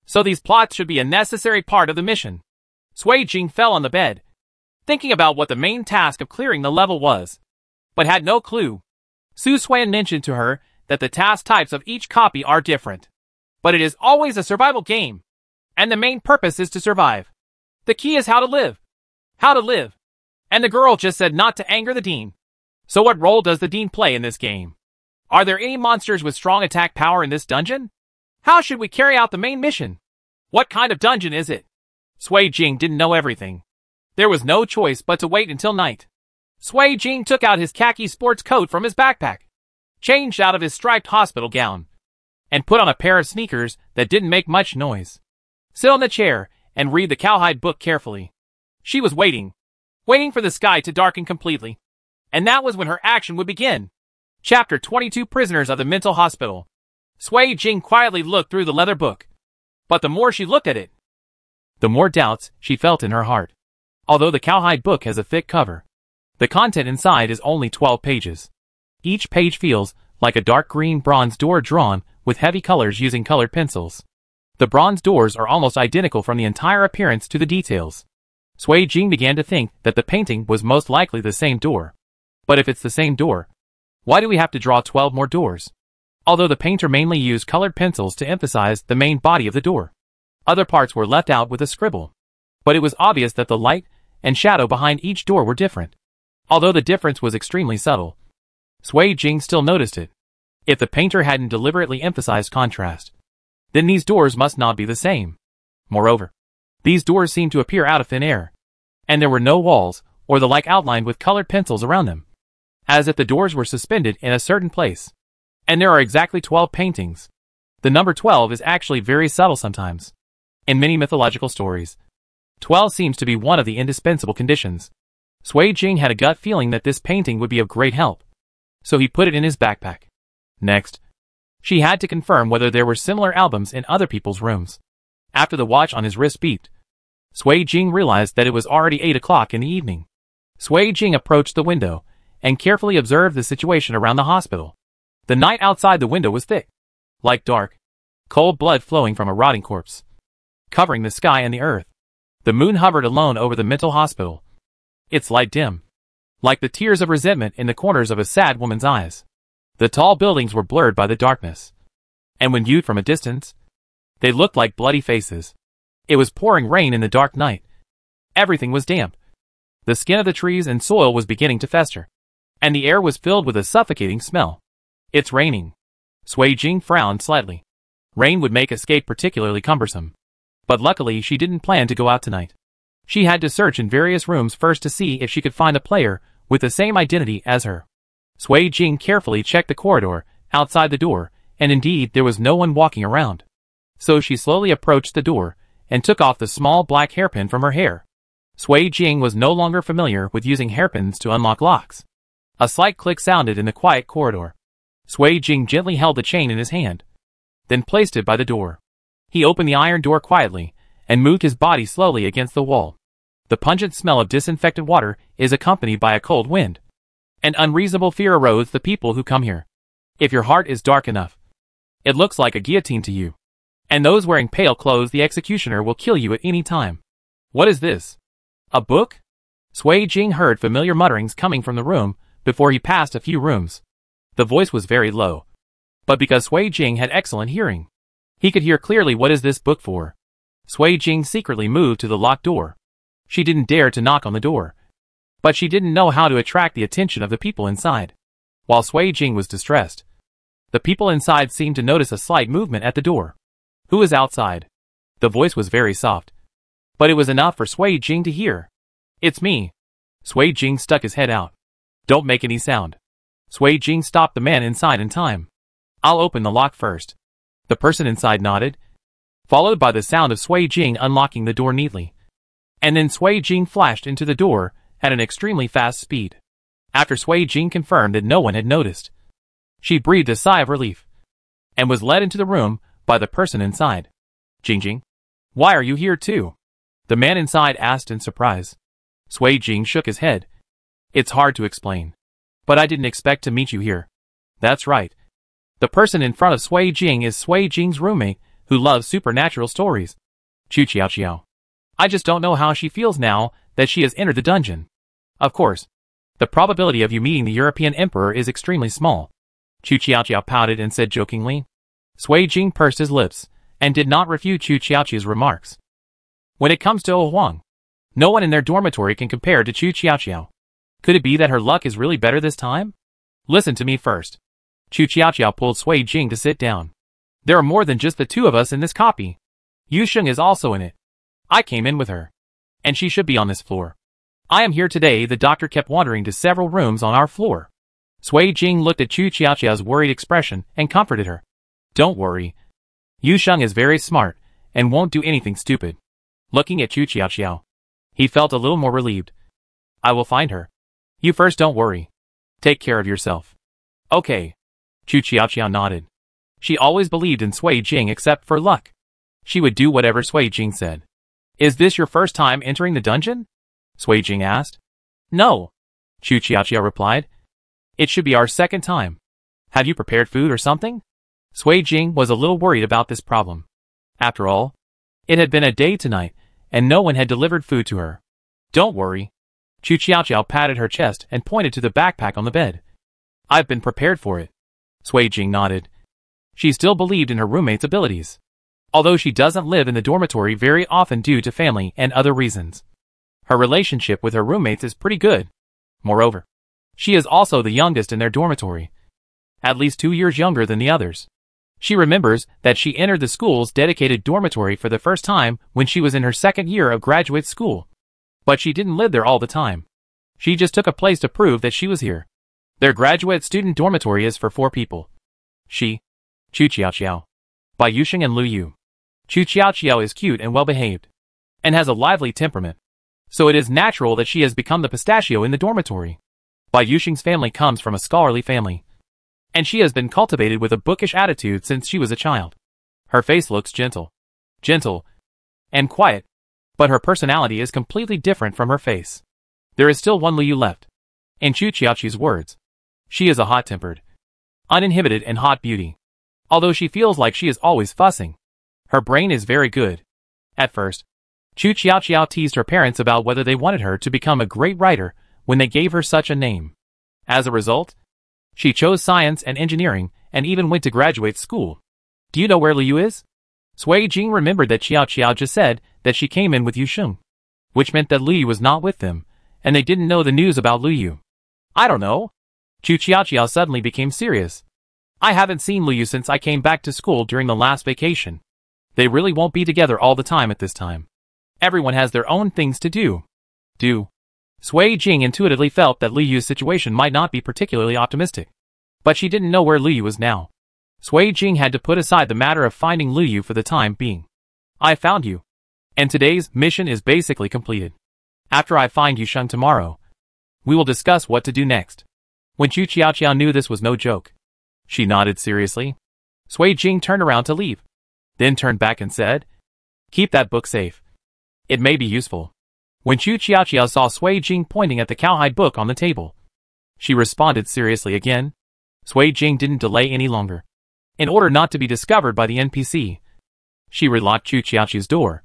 so these plots should be a necessary part of the mission. Sui Jing fell on the bed, thinking about what the main task of clearing the level was, but had no clue. Su Xuan mentioned to her that the task types of each copy are different, but it is always a survival game, and the main purpose is to survive. The key is how to live. How to live. And the girl just said not to anger the dean. So what role does the dean play in this game? Are there any monsters with strong attack power in this dungeon? How should we carry out the main mission? What kind of dungeon is it? Sui Jing didn't know everything. There was no choice but to wait until night. Sui Jing took out his khaki sports coat from his backpack, changed out of his striped hospital gown, and put on a pair of sneakers that didn't make much noise. Sit on the chair and read the cowhide book carefully. She was waiting for the sky to darken completely. And that was when her action would begin. Chapter 22 Prisoners of the Mental Hospital. Sui Jing quietly looked through the leather book. But the more she looked at it, the more doubts she felt in her heart. Although the cowhide book has a thick cover, the content inside is only 12 pages. Each page feels like a dark green bronze door drawn with heavy colors using colored pencils. The bronze doors are almost identical from the entire appearance to the details. Sui Jing began to think that the painting was most likely the same door. But if it's the same door, why do we have to draw 12 more doors? Although the painter mainly used colored pencils to emphasize the main body of the door, other parts were left out with a scribble. But it was obvious that the light and shadow behind each door were different. Although the difference was extremely subtle, Sui Jing still noticed it. If the painter hadn't deliberately emphasized contrast, then these doors must not be the same. Moreover, these doors seemed to appear out of thin air, and there were no walls or the like outlined with colored pencils around them, as if the doors were suspended in a certain place. And there are exactly 12 paintings. The number 12 is actually very subtle sometimes. In many mythological stories, 12 seems to be one of the indispensable conditions. Sui Jing had a gut feeling that this painting would be of great help, so he put it in his backpack. Next, she had to confirm whether there were similar albums in other people's rooms. After the watch on his wrist beeped, Sui Jing realized that it was already 8 o'clock in the evening. Sui Jing approached the window and carefully observed the situation around the hospital. The night outside the window was thick, like dark, cold blood flowing from a rotting corpse, covering the sky and the earth. The moon hovered alone over the mental hospital, its light dim, like the tears of resentment in the corners of a sad woman's eyes. The tall buildings were blurred by the darkness, and when viewed from a distance, they looked like bloody faces. It was pouring rain in the dark night. Everything was damp. The skin of the trees and soil was beginning to fester, and the air was filled with a suffocating smell. It's raining. Sui Jing frowned slightly. Rain would make escape particularly cumbersome. But luckily she didn't plan to go out tonight. She had to search in various rooms first to see if she could find a player with the same identity as her. Sui Jing carefully checked the corridor outside the door, and indeed there was no one walking around. So she slowly approached the door and took off the small black hairpin from her hair. Sui Jing was no longer familiar with using hairpins to unlock locks. A slight click sounded in the quiet corridor. Sui Jing gently held the chain in his hand, then placed it by the door. He opened the iron door quietly and moved his body slowly against the wall. The pungent smell of disinfected water is accompanied by a cold wind. An unreasonable fear erodes the people who come here. If your heart is dark enough, it looks like a guillotine to you. And those wearing pale clothes, the executioner will kill you at any time. What is this? A book? Sui Jing heard familiar mutterings coming from the room before he passed a few rooms. The voice was very low, but because Sui Jing had excellent hearing, he could hear clearly. What is this book for? Sui Jing secretly moved to the locked door. She didn't dare to knock on the door, but she didn't know how to attract the attention of the people inside. While Sui Jing was distressed, the people inside seemed to notice a slight movement at the door. Who is outside? The voice was very soft, but it was enough for Sui Jing to hear. It's me. Sui Jing stuck his head out. Don't make any sound. Sui Jing stopped the man inside in time. I'll open the lock first. The person inside nodded, followed by the sound of Sui Jing unlocking the door neatly. And then Sui Jing flashed into the door at an extremely fast speed. After Sui Jing confirmed that no one had noticed, she breathed a sigh of relief, and was led into the room by the person inside. Jing, why are you here too? The man inside asked in surprise. Sui Jing shook his head. It's hard to explain, but I didn't expect to meet you here. That's right. The person in front of Sui Jing is Sui Jing's roommate, who loves supernatural stories. Chu Qiao Qiao. I just don't know how she feels now that she has entered the dungeon. Of course, the probability of you meeting the European Emperor is extremely small. Chu Qiao Qiao pouted and said jokingly. Sui Jing pursed his lips and did not refute Chu Qiaoqiao's remarks. When it comes to Oh Huang, no one in their dormitory can compare to Chu Qiaoqiao. Could it be that her luck is really better this time? Listen to me first. Chu Qiaoqiao pulled Sui Jing to sit down. There are more than just the two of us in this copy. Yu Sheng is also in it. I came in with her, and she should be on this floor. I am here today. The doctor kept wandering to several rooms on our floor. Sui Jing looked at Chu Qiaoqiao's worried expression and comforted her. Don't worry. Yu Sheng is very smart and won't do anything stupid. Looking at Chu Qiaoqiao, he felt a little more relieved. I will find her. You first, don't worry. Take care of yourself. Okay. Chu Qiaoqiao nodded. She always believed in Sui Jing except for luck. She would do whatever Sui Jing said. Is this your first time entering the dungeon? Sui Jing asked. No. Chu Qiaoqiao replied. It should be our second time. Have you prepared food or something? Sui Jing was a little worried about this problem. After all, it had been a day tonight, and no one had delivered food to her. Don't worry. Chu Qiaoqiao patted her chest and pointed to the backpack on the bed. I've been prepared for it. Sui Jing nodded. She still believed in her roommate's abilities, although she doesn't live in the dormitory very often due to family and other reasons. Her relationship with her roommates is pretty good. Moreover, she is also the youngest in their dormitory, at least 2 years younger than the others. She remembers that she entered the school's dedicated dormitory for the first time when she was in her second year of graduate school. But she didn't live there all the time. She just took a place to prove that she was here. Their graduate student dormitory is for 4 people. She, Chu Qiaoqiao. By Yusheng and Lu Yu. Chu Qiaoqiao is cute and well-behaved, and has a lively temperament. So it is natural that she has become the pistachio in the dormitory. By Yusheng's family comes from a scholarly family, and she has been cultivated with a bookish attitude since she was a child. Her face looks gentle, and quiet, but her personality is completely different from her face. There is still one Lu Yu left. In Chu Qiaoqi's words, she is a hot-tempered, uninhibited and hot beauty. Although she feels like she is always fussing, her brain is very good. At first, Chu Qiaoqiao teased her parents about whether they wanted her to become a great writer when they gave her such a name. As a result, she chose science and engineering and even went to graduate school. Do you know where Lu Yu is? Sui Jing remembered that Qiaoqiao just said that she came in with Yusheng, which meant that Lu Yu was not with them, and they didn't know the news about Lu Yu. I don't know. Chu Qiaoqiao suddenly became serious. I haven't seen Lu Yu since I came back to school during the last vacation. They really won't be together all the time at this time. Everyone has their own things to do. Sui Jing intuitively felt that Lu Yu's situation might not be particularly optimistic. But she didn't know where Lu Yu was now. Sui Jing had to put aside the matter of finding Lu Yu for the time being. I found you. And today's mission is basically completed. After I find Yusheng tomorrow, we will discuss what to do next. When Chu Qiaoqiao knew this was no joke, she nodded seriously. Sui Jing turned around to leave, then turned back and said, "Keep that book safe. It may be useful." When Chu Qiaoqiao saw Sui Jing pointing at the cowhide book on the table, she responded seriously again. Sui Jing didn't delay any longer. In order not to be discovered by the NPC, she relocked Chu Qiaoqiao's door,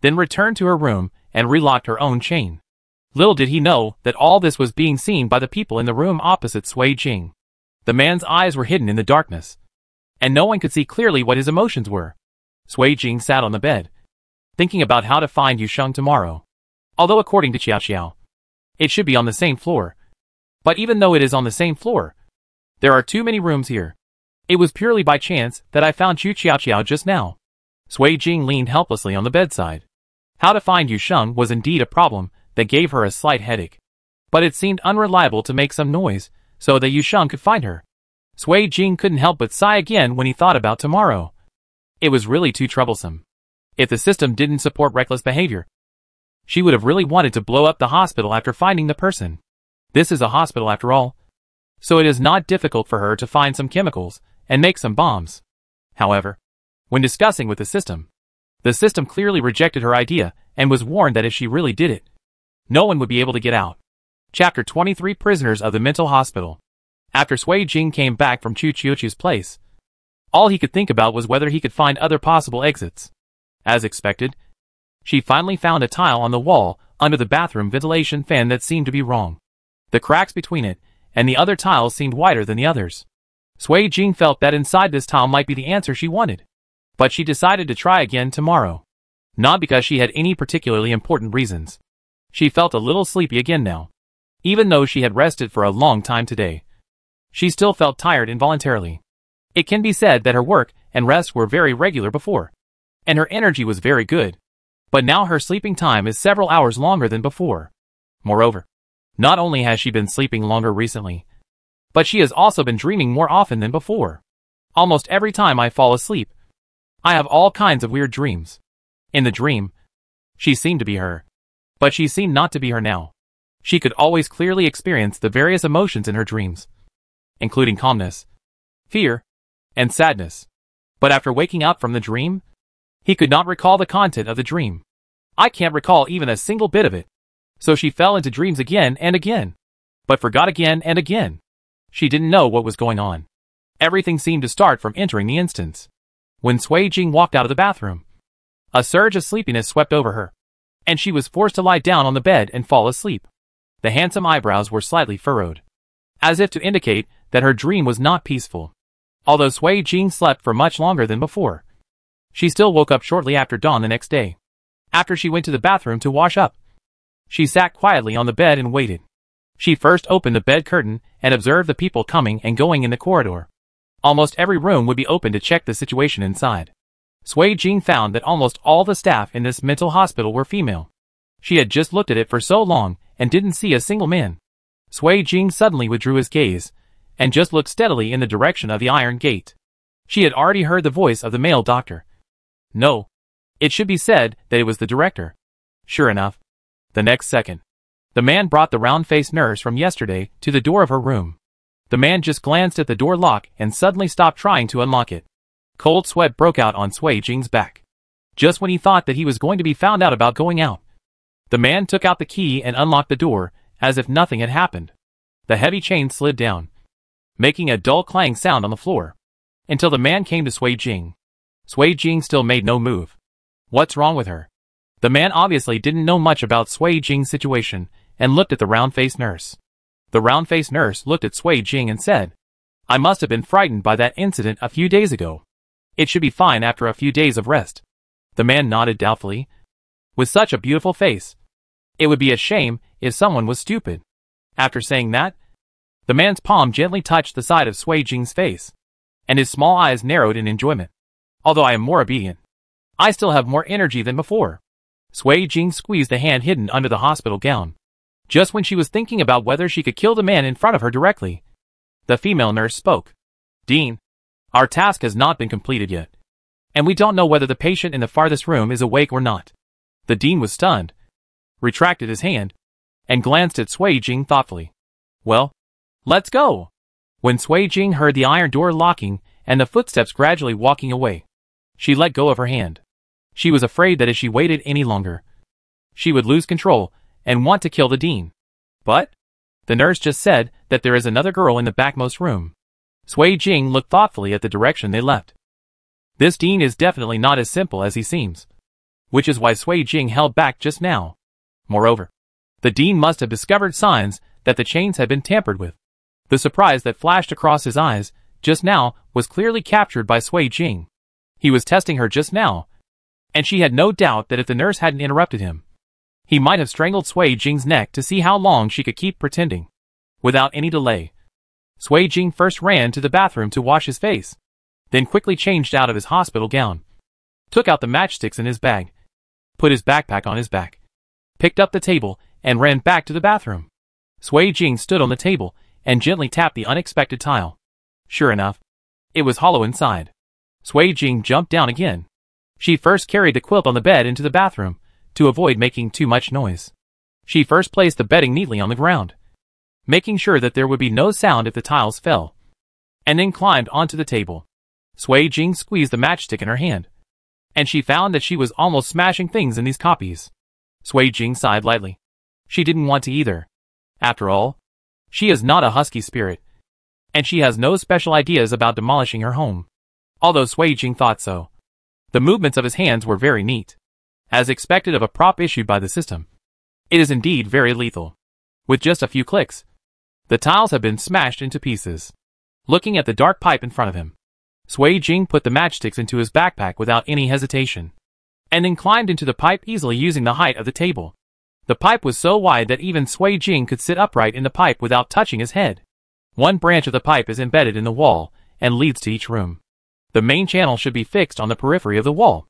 then returned to her room and relocked her own chain. Little did he know that all this was being seen by the people in the room opposite Sui Jing. The man's eyes were hidden in the darkness, and no one could see clearly what his emotions were. Sui Jing sat on the bed, thinking about how to find Yusheng tomorrow. Although according to Qiaoqiao, it should be on the same floor. But even though it is on the same floor, there are too many rooms here. It was purely by chance that I found Chu Qiaoqiao just now. Sui Jing leaned helplessly on the bedside. How to find Yusheng was indeed a problem that gave her a slight headache. But it seemed unreliable to make some noise so that Yusheng could find her. Sui Jing couldn't help but sigh again when he thought about tomorrow. It was really too troublesome. If the system didn't support reckless behavior, she would have really wanted to blow up the hospital after finding the person. This is a hospital after all, so it is not difficult for her to find some chemicals and make some bombs. However, when discussing with the system clearly rejected her idea and was warned that if she really did it, no one would be able to get out. Chapter 23 Prisoners of the Mental Hospital. After Sui Jing came back from Chu Qiaoqiao's place, all he could think about was whether he could find other possible exits. As expected, she finally found a tile on the wall under the bathroom ventilation fan that seemed to be wrong. The cracks between it and the other tiles seemed wider than the others. Sui Jing felt that inside this tile might be the answer she wanted. But she decided to try again tomorrow. Not because she had any particularly important reasons. She felt a little sleepy again now. Even though she had rested for a long time today, she still felt tired involuntarily. It can be said that her work and rest were very regular before, and her energy was very good. But now her sleeping time is several hours longer than before. Moreover, not only has she been sleeping longer recently, but she has also been dreaming more often than before. Almost every time I fall asleep, I have all kinds of weird dreams. In the dream, she seemed to be her, but she seemed not to be her now. She could always clearly experience the various emotions in her dreams, including calmness, fear, and sadness. But after waking up from the dream, he could not recall the content of the dream. I can't recall even a single bit of it. So she fell into dreams again and again, but forgot again and again. She didn't know what was going on. Everything seemed to start from entering the instance. When Sui Jing walked out of the bathroom, a surge of sleepiness swept over her, and she was forced to lie down on the bed and fall asleep. The handsome eyebrows were slightly furrowed, as if to indicate that her dream was not peaceful. Although Sui Jing slept for much longer than before, she still woke up shortly after dawn the next day. After she went to the bathroom to wash up, she sat quietly on the bed and waited. She first opened the bed curtain and observed the people coming and going in the corridor. Almost every room would be open to check the situation inside. Sui Jing found that almost all the staff in this mental hospital were female. She had just looked at it for so long and didn't see a single man. Sui Jing suddenly withdrew his gaze and just looked steadily in the direction of the iron gate. She had already heard the voice of the male doctor. No. It should be said that it was the director. Sure enough. The next second, the man brought the round-faced nurse from yesterday to the door of her room. The man just glanced at the door lock and suddenly stopped trying to unlock it. Cold sweat broke out on Sui Jing's back. Just when he thought that he was going to be found out about going out, the man took out the key and unlocked the door, as if nothing had happened. The heavy chain slid down, making a dull clang sound on the floor, until the man came to Sui Jing. Sui Jing still made no move. What's wrong with her? The man obviously didn't know much about Sui Jing's situation, and looked at the round-faced nurse. The round-faced nurse looked at Sui Jing and said, I must have been frightened by that incident a few days ago. It should be fine after a few days of rest. The man nodded doubtfully. With such a beautiful face, it would be a shame if someone was stupid. After saying that, the man's palm gently touched the side of Sui Jing's face, and his small eyes narrowed in enjoyment. Although I am more obedient, I still have more energy than before. Sui Jing squeezed the hand hidden under the hospital gown. Just when she was thinking about whether she could kill the man in front of her directly, the female nurse spoke. Dean, our task has not been completed yet, and we don't know whether the patient in the farthest room is awake or not. The dean was stunned, retracted his hand, and glanced at Sui Jing thoughtfully. Well, let's go. When Sui Jing heard the iron door locking and the footsteps gradually walking away, she let go of her hand. She was afraid that if she waited any longer, she would lose control and want to kill the dean. But the nurse just said that there is another girl in the backmost room. Sui Jing looked thoughtfully at the direction they left. This dean is definitely not as simple as he seems, which is why Sui Jing held back just now. Moreover, the dean must have discovered signs that the chains had been tampered with. The surprise that flashed across his eyes just now was clearly captured by Sui Jing. He was testing her just now, and she had no doubt that if the nurse hadn't interrupted him, he might have strangled Sui Jing's neck to see how long she could keep pretending. Without any delay, Sui Jing first ran to the bathroom to wash his face, then quickly changed out of his hospital gown, took out the matchsticks in his bag, put his backpack on his back, picked up the table, and ran back to the bathroom. Sui Jing stood on the table and gently tapped the unexpected tile. Sure enough, it was hollow inside. Sui Jing jumped down again. She first carried the quilt on the bed into the bathroom, to avoid making too much noise. She first placed the bedding neatly on the ground, making sure that there would be no sound if the tiles fell, and then climbed onto the table. Sui Jing squeezed the matchstick in her hand, and she found that she was almost smashing things in these copies. Sui Jing sighed lightly. She didn't want to either. After all, she is not a husky spirit, and she has no special ideas about demolishing her home. Although Sui Jing thought so. The movements of his hands were very neat, as expected of a prop issued by the system. It is indeed very lethal. With just a few clicks, the tiles have been smashed into pieces. Looking at the dark pipe in front of him, Sui Jing put the matchsticks into his backpack without any hesitation, and then climbed into the pipe easily using the height of the table. The pipe was so wide that even Sui Jing could sit upright in the pipe without touching his head. One branch of the pipe is embedded in the wall and leads to each room. The main channel should be fixed on the periphery of the wall.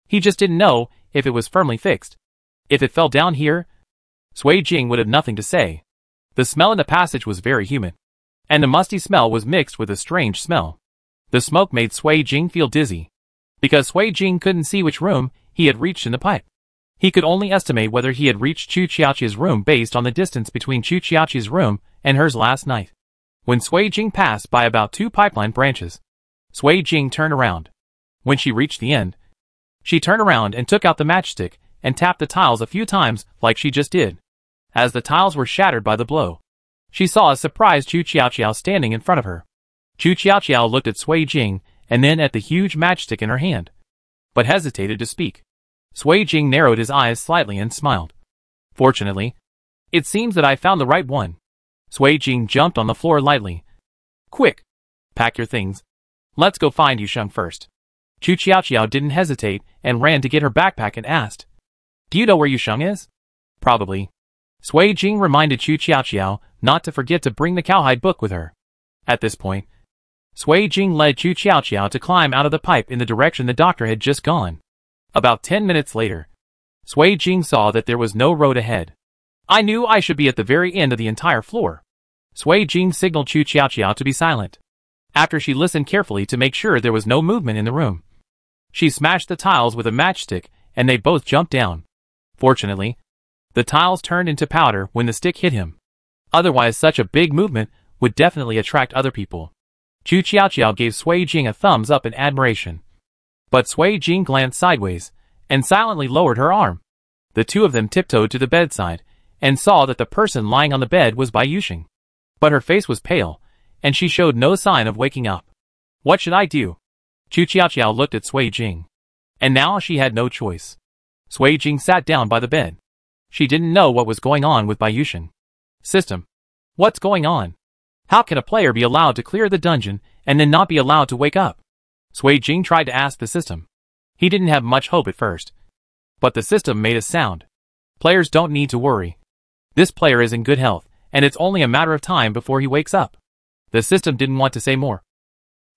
He just didn't know if it was firmly fixed. If it fell down here, Sui Jing would have nothing to say. The smell in the passage was very humid, and the musty smell was mixed with a strange smell. The smoke made Sui Jing feel dizzy, because Sui Jing couldn't see which room he had reached in the pipe. He could only estimate whether he had reached Chu Qiaoqi's room based on the distance between Chu Qiaoqi's room and hers last night. When Sui Jing passed by about 2 pipeline branches, Sui Jing turned around. When she reached the end, she turned around and took out the matchstick and tapped the tiles a few times like she just did. As the tiles were shattered by the blow, she saw a surprised Chu Qiaoqiao standing in front of her. Chu Qiaoqiao looked at Sui Jing and then at the huge matchstick in her hand, but hesitated to speak. Sui Jing narrowed his eyes slightly and smiled. Fortunately, it seems that I found the right one. Sui Jing jumped on the floor lightly. Quick! Pack your things. Let's go find Yusheng first. Chu Qiaoqiao didn't hesitate and ran to get her backpack and asked, Do you know where Yusheng is? Probably. Sui Jing reminded Chu Qiaoqiao not to forget to bring the cowhide book with her. At this point, Sui Jing led Chu Qiaoqiao to climb out of the pipe in the direction the doctor had just gone. About 10 minutes later, Sui Jing saw that there was no road ahead. I knew I should be at the very end of the entire floor. Sui Jing signaled Chu Xiaoqiao to be silent. After she listened carefully to make sure there was no movement in the room, she smashed the tiles with a matchstick, and they both jumped down. Fortunately, the tiles turned into powder when the stick hit him. Otherwise, such a big movement would definitely attract other people. Chu Xiaoqiao gave Sui Jing a thumbs up in admiration. But Sui Jing glanced sideways and silently lowered her arm. The two of them tiptoed to the bedside and saw that the person lying on the bed was Bai Yuxing. But her face was pale, and she showed no sign of waking up. What should I do? Chu Xiaoqiao looked at Sui Jing. And now she had no choice. Sui Jing sat down by the bed. She didn't know what was going on with Bai Yuxing. System. What's going on? How can a player be allowed to clear the dungeon and then not be allowed to wake up? Sui Jing tried to ask the system. He didn't have much hope at first. But the system made a sound. Players don't need to worry. This player is in good health, and it's only a matter of time before he wakes up. The system didn't want to say more.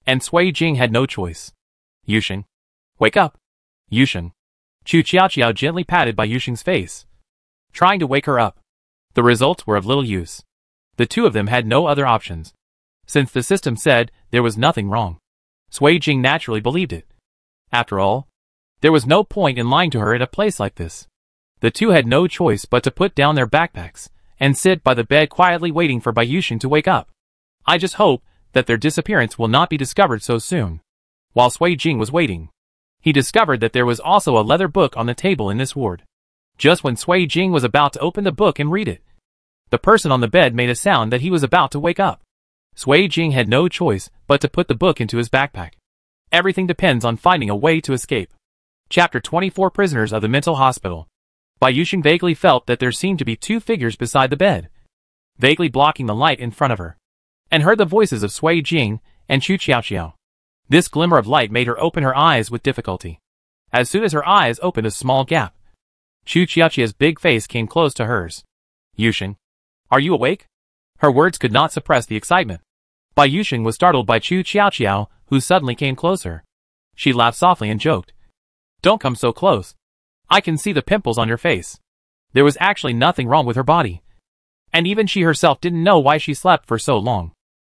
And Sui Jing had no choice. Yuxing. Wake up. Yuxing. Chu Xiaoqiao gently patted Bai Yuxing's face, trying to wake her up. The results were of little use. The two of them had no other options, since the system said there was nothing wrong. Sui Jing naturally believed it. After all, there was no point in lying to her at a place like this. The two had no choice but to put down their backpacks and sit by the bed quietly waiting for Bai Yuxing to wake up. I just hope that their disappearance will not be discovered so soon. While Sui Jing was waiting, he discovered that there was also a leather book on the table in this ward. Just when Sui Jing was about to open the book and read it, the person on the bed made a sound that he was about to wake up. Sui Jing had no choice but to put the book into his backpack. Everything depends on finding a way to escape. Chapter 24 Prisoners of the Mental Hospital. Bai Yuxing vaguely felt that there seemed to be two figures beside the bed, vaguely blocking the light in front of her, and heard the voices of Sui Jing and Chu Xiaoqiao. This glimmer of light made her open her eyes with difficulty. As soon as her eyes opened a small gap, Chu Xiaoqiao's big face came close to hers. Yuxing, are you awake? Her words could not suppress the excitement. Bai Yuxing was startled by Chu Xiaoqiao, who suddenly came closer. She laughed softly and joked. Don't come so close. I can see the pimples on your face. There was actually nothing wrong with her body. And even she herself didn't know why she slept for so long.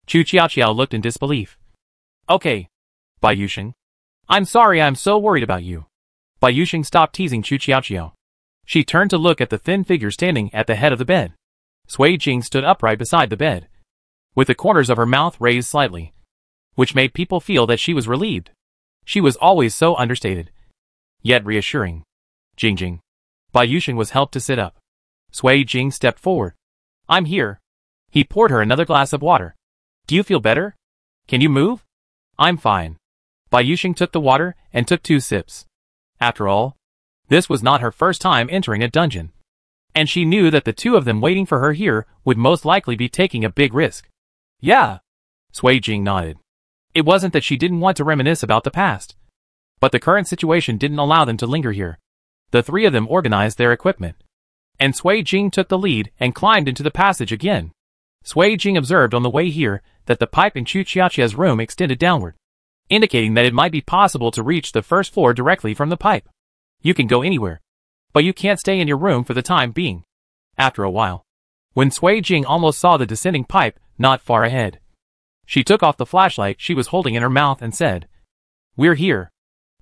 Chu Xiaoqiao looked in disbelief. Okay, Bai Yuxing. I'm sorry, I'm so worried about you. Bai Yuxing stopped teasing Chu Xiaoqiao. She turned to look at the thin figure standing at the head of the bed. Sui Jing stood upright beside the bed, with the corners of her mouth raised slightly, which made people feel that she was relieved. She was always so understated, yet reassuring. Jing. Bai Yuxing was helped to sit up. Sui Jing stepped forward. I'm here. He poured her another glass of water. Do you feel better? Can you move? I'm fine. Bai Yuxing took the water and took 2 sips. After all, this was not her first time entering a dungeon, and she knew that the two of them waiting for her here would most likely be taking a big risk. Yeah. Sui Jing nodded. It wasn't that she didn't want to reminisce about the past, but the current situation didn't allow them to linger here. The three of them organized their equipment, and Sui Jing took the lead and climbed into the passage again. Sui Jing observed on the way here that the pipe in Chu Xiaoqiao's room extended downward, indicating that it might be possible to reach the first floor directly from the pipe. You can go anywhere, but you can't stay in your room for the time being. After a while, when Sui Jing almost saw the descending pipe not far ahead, she took off the flashlight she was holding in her mouth and said, We're here.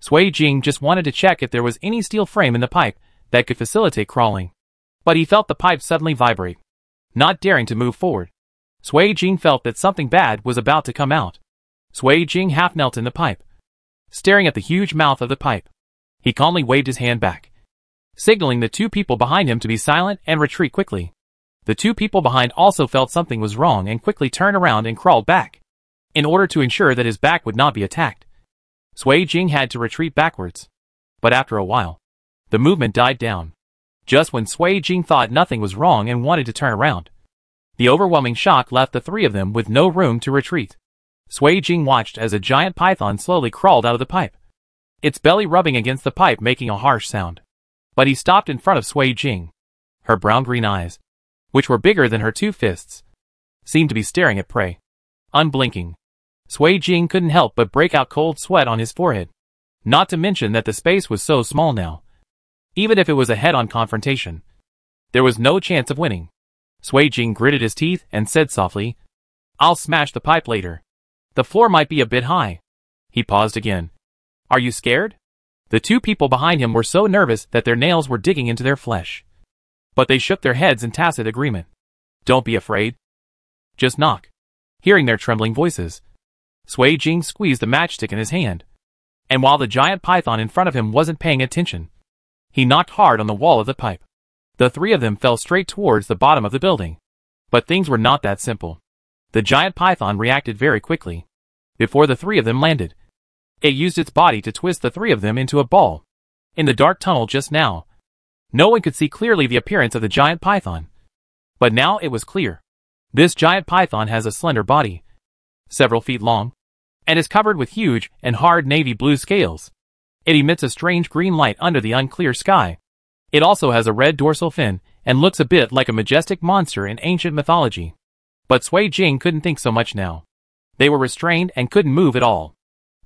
Sui Jing just wanted to check if there was any steel frame in the pipe that could facilitate crawling, but he felt the pipe suddenly vibrate. Not daring to move forward, Sui Jing felt that something bad was about to come out. Sui Jing half knelt in the pipe, staring at the huge mouth of the pipe. He calmly waved his hand back, signaling the two people behind him to be silent and retreat quickly. The two people behind also felt something was wrong and quickly turned around and crawled back, in order to ensure that his back would not be attacked. Sui Jing had to retreat backwards, but after a while, the movement died down. Just when Sui Jing thought nothing was wrong and wanted to turn around, the overwhelming shock left the three of them with no room to retreat. Sui Jing watched as a giant python slowly crawled out of the pipe, its belly rubbing against the pipe making a harsh sound. But he stopped in front of Sui Jing. Her brown-green eyes, which were bigger than her 2 fists, seemed to be staring at prey. Unblinking, Sui Jing couldn't help but break out cold sweat on his forehead. Not to mention that the space was so small now. Even if it was a head-on confrontation, there was no chance of winning. Sui Jing gritted his teeth and said softly, "I'll smash the pipe later. The floor might be a bit high." He paused again. "Are you scared?" The two people behind him were so nervous that their nails were digging into their flesh. But they shook their heads in tacit agreement. "Don't be afraid. Just knock." Hearing their trembling voices, Sui Jing squeezed the matchstick in his hand. And while the giant python in front of him wasn't paying attention, he knocked hard on the wall of the pipe. The three of them fell straight towards the bottom of the building. But things were not that simple. The giant python reacted very quickly. Before the three of them landed, it used its body to twist the three of them into a ball. In the dark tunnel just now, no one could see clearly the appearance of the giant python. But now it was clear. This giant python has a slender body, several feet long, and is covered with huge and hard navy blue scales. It emits a strange green light under the unclear sky. It also has a red dorsal fin and looks a bit like a majestic monster in ancient mythology. But Sui Jing couldn't think so much now. They were restrained and couldn't move at all.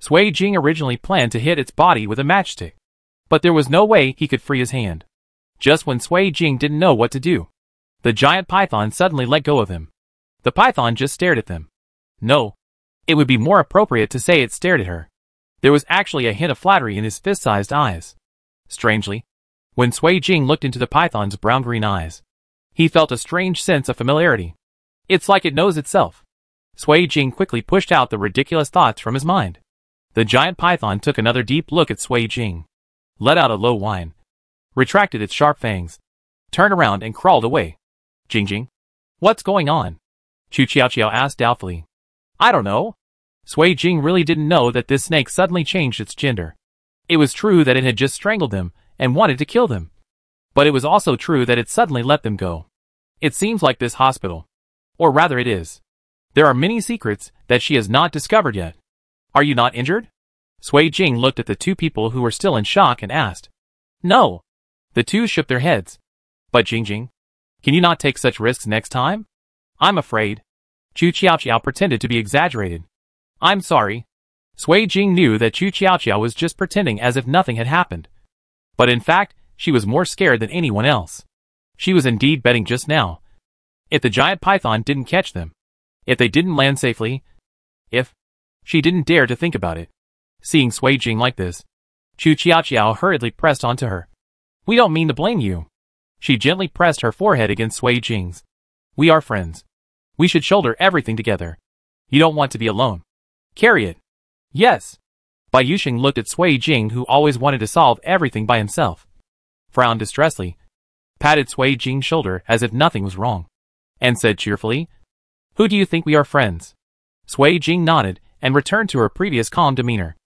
Sui Jing originally planned to hit its body with a matchstick, but there was no way he could free his hand. Just when Sui Jing didn't know what to do, the giant python suddenly let go of him. The python just stared at them. No, it would be more appropriate to say it stared at her. There was actually a hint of flattery in his fist-sized eyes. Strangely, when Sui Jing looked into the python's brown-green eyes, he felt a strange sense of familiarity. It's like it knows itself. Sui Jing quickly pushed out the ridiculous thoughts from his mind. The giant python took another deep look at Sui Jing, let out a low whine, retracted its sharp fangs, turned around and crawled away. Jing, what's going on?" Chu Qiao asked doubtfully. "I don't know." Sui Jing really didn't know that this snake suddenly changed its gender. It was true that it had just strangled them and wanted to kill them. But it was also true that it suddenly let them go. It seems like this hospital. Or rather it is. There are many secrets that she has not discovered yet. "Are you not injured?" Sui Jing looked at the two people who were still in shock and asked. "No." The two shook their heads. "But Jing, can you not take such risks next time?" "I'm afraid." Chu Qiao pretended to be exaggerated. "I'm sorry." Sui Jing knew that Chu Qiao was just pretending as if nothing had happened. But in fact, she was more scared than anyone else. She was indeed betting just now. If the giant python didn't catch them, if they didn't land safely, if... She didn't dare to think about it. Seeing Sui Jing like this, Chu Qiao hurriedly pressed onto her. "We don't mean to blame you." She gently pressed her forehead against Sui Jing's. "We are friends. We should shoulder everything together. You don't want to be alone. Carry it." "Yes." Bai Yuxing looked at Sui Jing, who always wanted to solve everything by himself, frowned distressfully, patted Sui Jing's shoulder as if nothing was wrong, and said cheerfully, "Who do you think we are friends?" Sui Jing nodded and returned to her previous calm demeanor.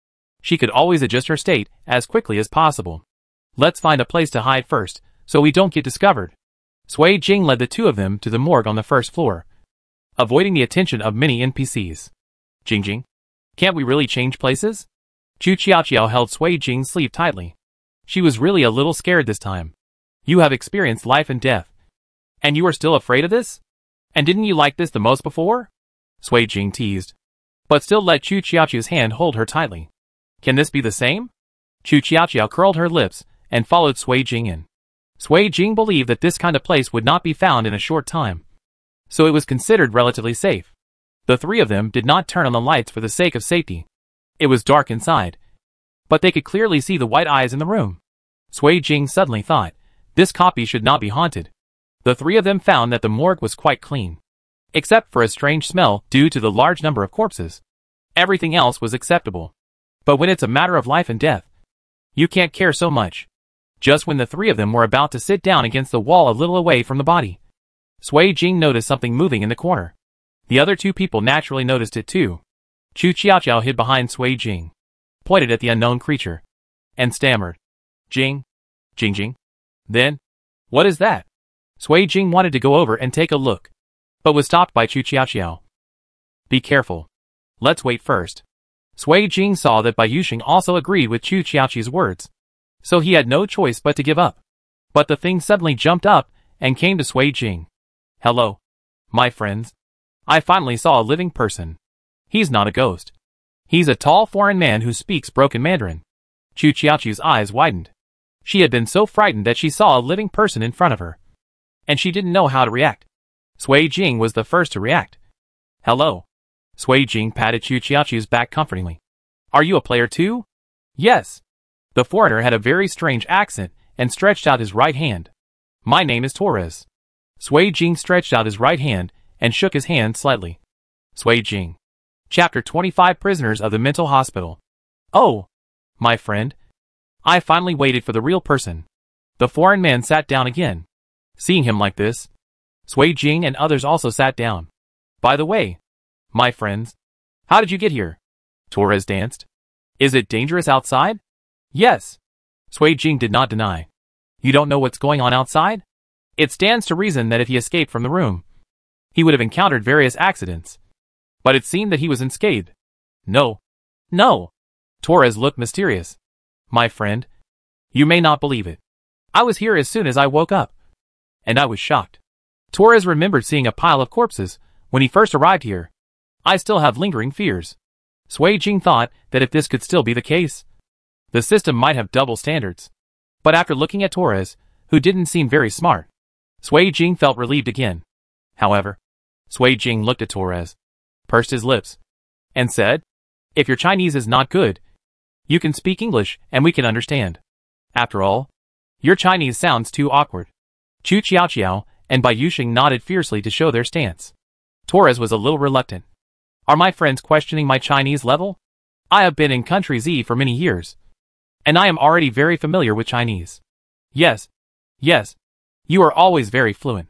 She could always adjust her state as quickly as possible. "Let's find a place to hide first, so we don't get discovered." Sui Jing led the two of them to the morgue on the first floor, avoiding the attention of many NPCs. Jing, can't we really change places?" Chu Qiao held Sui Jing's sleeve tightly. She was really a little scared this time. "You have experienced life and death. And you are still afraid of this? And didn't you like this the most before?" Sui Jing teased, but still let Chu Qiao's hand hold her tightly. "Can this be the same?" Chu Qiao curled her lips and followed Sui Jing in. Sui Jing believed that this kind of place would not be found in a short time, so it was considered relatively safe. The three of them did not turn on the lights for the sake of safety. It was dark inside, but they could clearly see the white eyes in the room. Sui Jing suddenly thought, this copy should not be haunted. The three of them found that the morgue was quite clean, except for a strange smell due to the large number of corpses. Everything else was acceptable. But when it's a matter of life and death, you can't care so much. Just when the three of them were about to sit down against the wall a little away from the body, Sui Jing noticed something moving in the corner. The other two people naturally noticed it too. Chu Qiao hid behind Sui Jing, pointed at the unknown creature, and stammered, Jing. Then, what is that?" Sui Jing wanted to go over and take a look, but was stopped by Chu Qiao. "Be careful. Let's wait first." Sui Jing saw that Bai Yuxing also agreed with Chu Qiao's words, so he had no choice but to give up. But the thing suddenly jumped up and came to Sui Jing. "Hello, my friends. I finally saw a living person. He's not a ghost. He's a tall foreign man who speaks broken Mandarin." Chu Qiao's eyes widened. She had been so frightened that she saw a living person in front of her, and she didn't know how to react. Sui Jing was the first to react. Hello. Sui Jing patted Chu Xiaoqiu's back comfortingly. Are you a player too? Yes. The foreigner had a very strange accent and stretched out his right hand. My name is Torres. Sui Jing stretched out his right hand and shook his hand slightly. Sui Jing. Chapter 25 Prisoners of the Mental Hospital. Oh, my friend. I finally waited for the real person. The foreign man sat down again. Seeing him like this, Sui Jing and others also sat down. By the way, my friends, how did you get here? Torres danced. Is it dangerous outside? Yes. Sui Jing did not deny. You don't know what's going on outside? It stands to reason that if he escaped from the room, he would have encountered various accidents. But it seemed that he was unscathed. No. No. Torres looked mysterious. My friend, you may not believe it. I was here as soon as I woke up. And I was shocked. Torres remembered seeing a pile of corpses when he first arrived here. I still have lingering fears. Sui Jing thought that if this could still be the case, the system might have double standards. But after looking at Torres, who didn't seem very smart, Sui Jing felt relieved again. However, Sui Jing looked at Torres, pursed his lips, and said, if your Chinese is not good, you can speak English and we can understand. After all, your Chinese sounds too awkward. Chu Xiaoqiu and Bai Yuxing nodded fiercely to show their stance. Torres was a little reluctant. Are my friends questioning my Chinese level? I have been in Country Z for many years, and I am already very familiar with Chinese. Yes. Yes. You are always very fluent.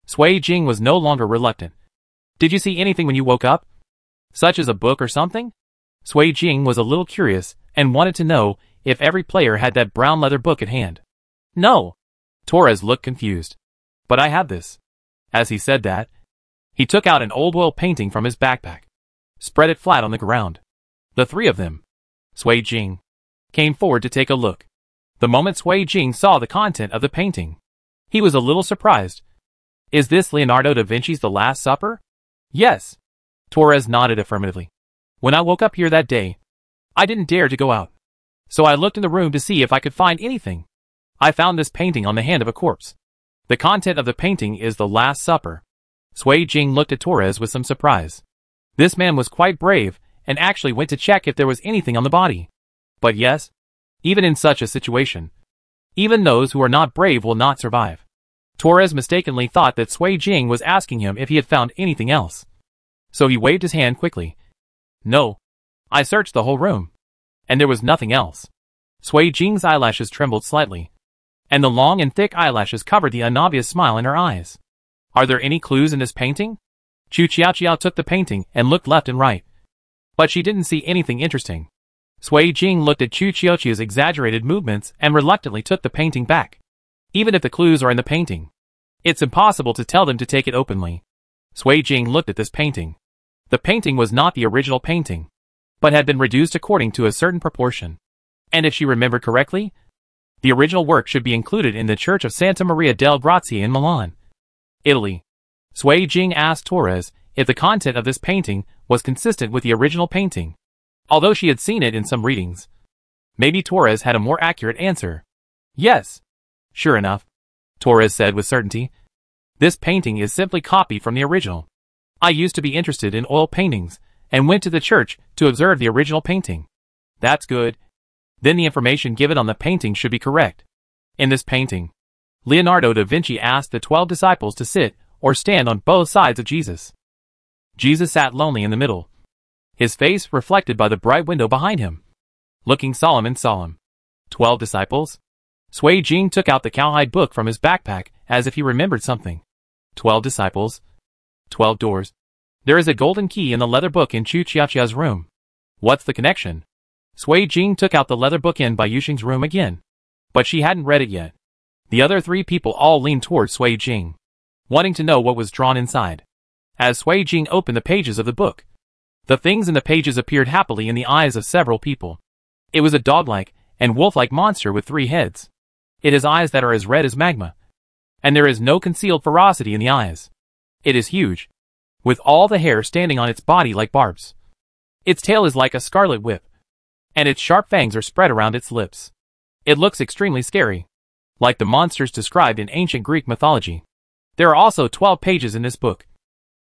Sui Jing was no longer reluctant. Did you see anything when you woke up? Such as a book or something? Sui Jing was a little curious and wanted to know if every player had that brown leather book at hand. No. Torres looked confused. But I have this. As he said that, he took out an old oil painting from his backpack, spread it flat on the ground. The three of them, Sui Jing, came forward to take a look. The moment Sui Jing saw the content of the painting, he was a little surprised. Is this Leonardo da Vinci's The Last Supper? Yes. Torres nodded affirmatively. When I woke up here that day, I didn't dare to go out. So I looked in the room to see if I could find anything. I found this painting on the hand of a corpse. The content of the painting is The Last Supper. Sui Jing looked at Torres with some surprise. This man was quite brave and actually went to check if there was anything on the body. But yes, even in such a situation, even those who are not brave will not survive. Torres mistakenly thought that Sui Jing was asking him if he had found anything else. So he waved his hand quickly. No. I searched the whole room, and there was nothing else. Sui Jing's eyelashes trembled slightly, and the long and thick eyelashes covered the unobvious smile in her eyes. Are there any clues in this painting? Chu Xiaoqiu took the painting and looked left and right. But she didn't see anything interesting. Sui Jing looked at Chu Xiaoqiu's exaggerated movements and reluctantly took the painting back. Even if the clues are in the painting, it's impossible to tell them to take it openly. Sui Jing looked at this painting. The painting was not the original painting, but had been reduced according to a certain proportion. And if she remembered correctly, the original work should be included in the Church of Santa Maria del Grazie in Milan, Italy. Sui Jing asked Torres if the content of this painting was consistent with the original painting, although she had seen it in some readings. Maybe Torres had a more accurate answer. Yes. Sure enough, Torres said with certainty. This painting is simply copied from the original. I used to be interested in oil paintings and went to the church to observe the original painting. That's good. Then the information given on the painting should be correct. In this painting, Leonardo da Vinci asked the 12 disciples to sit or stand on both sides of Jesus. Jesus sat lonely in the middle, his face reflected by the bright window behind him, looking solemn and solemn. 12 disciples? Sui Jing took out the cowhide book from his backpack as if he remembered something. 12 disciples. 12 doors. There is a golden key in the leather book in Chu Xiaoqiu's room. What's the connection? Sui Jing took out the leather book in Bai Yuxing's room again, but she hadn't read it yet. The other three people all leaned toward Sui Jing, wanting to know what was drawn inside. As Sui Jing opened the pages of the book, the things in the pages appeared happily in the eyes of several people. It was a dog-like and wolf-like monster with 3 heads. It has eyes that are as red as magma, and there is no concealed ferocity in the eyes. It is huge, with all the hair standing on its body like barbs. Its tail is like a scarlet whip, and its sharp fangs are spread around its lips. It looks extremely scary, like the monsters described in ancient Greek mythology. There are also 12 pages in this book.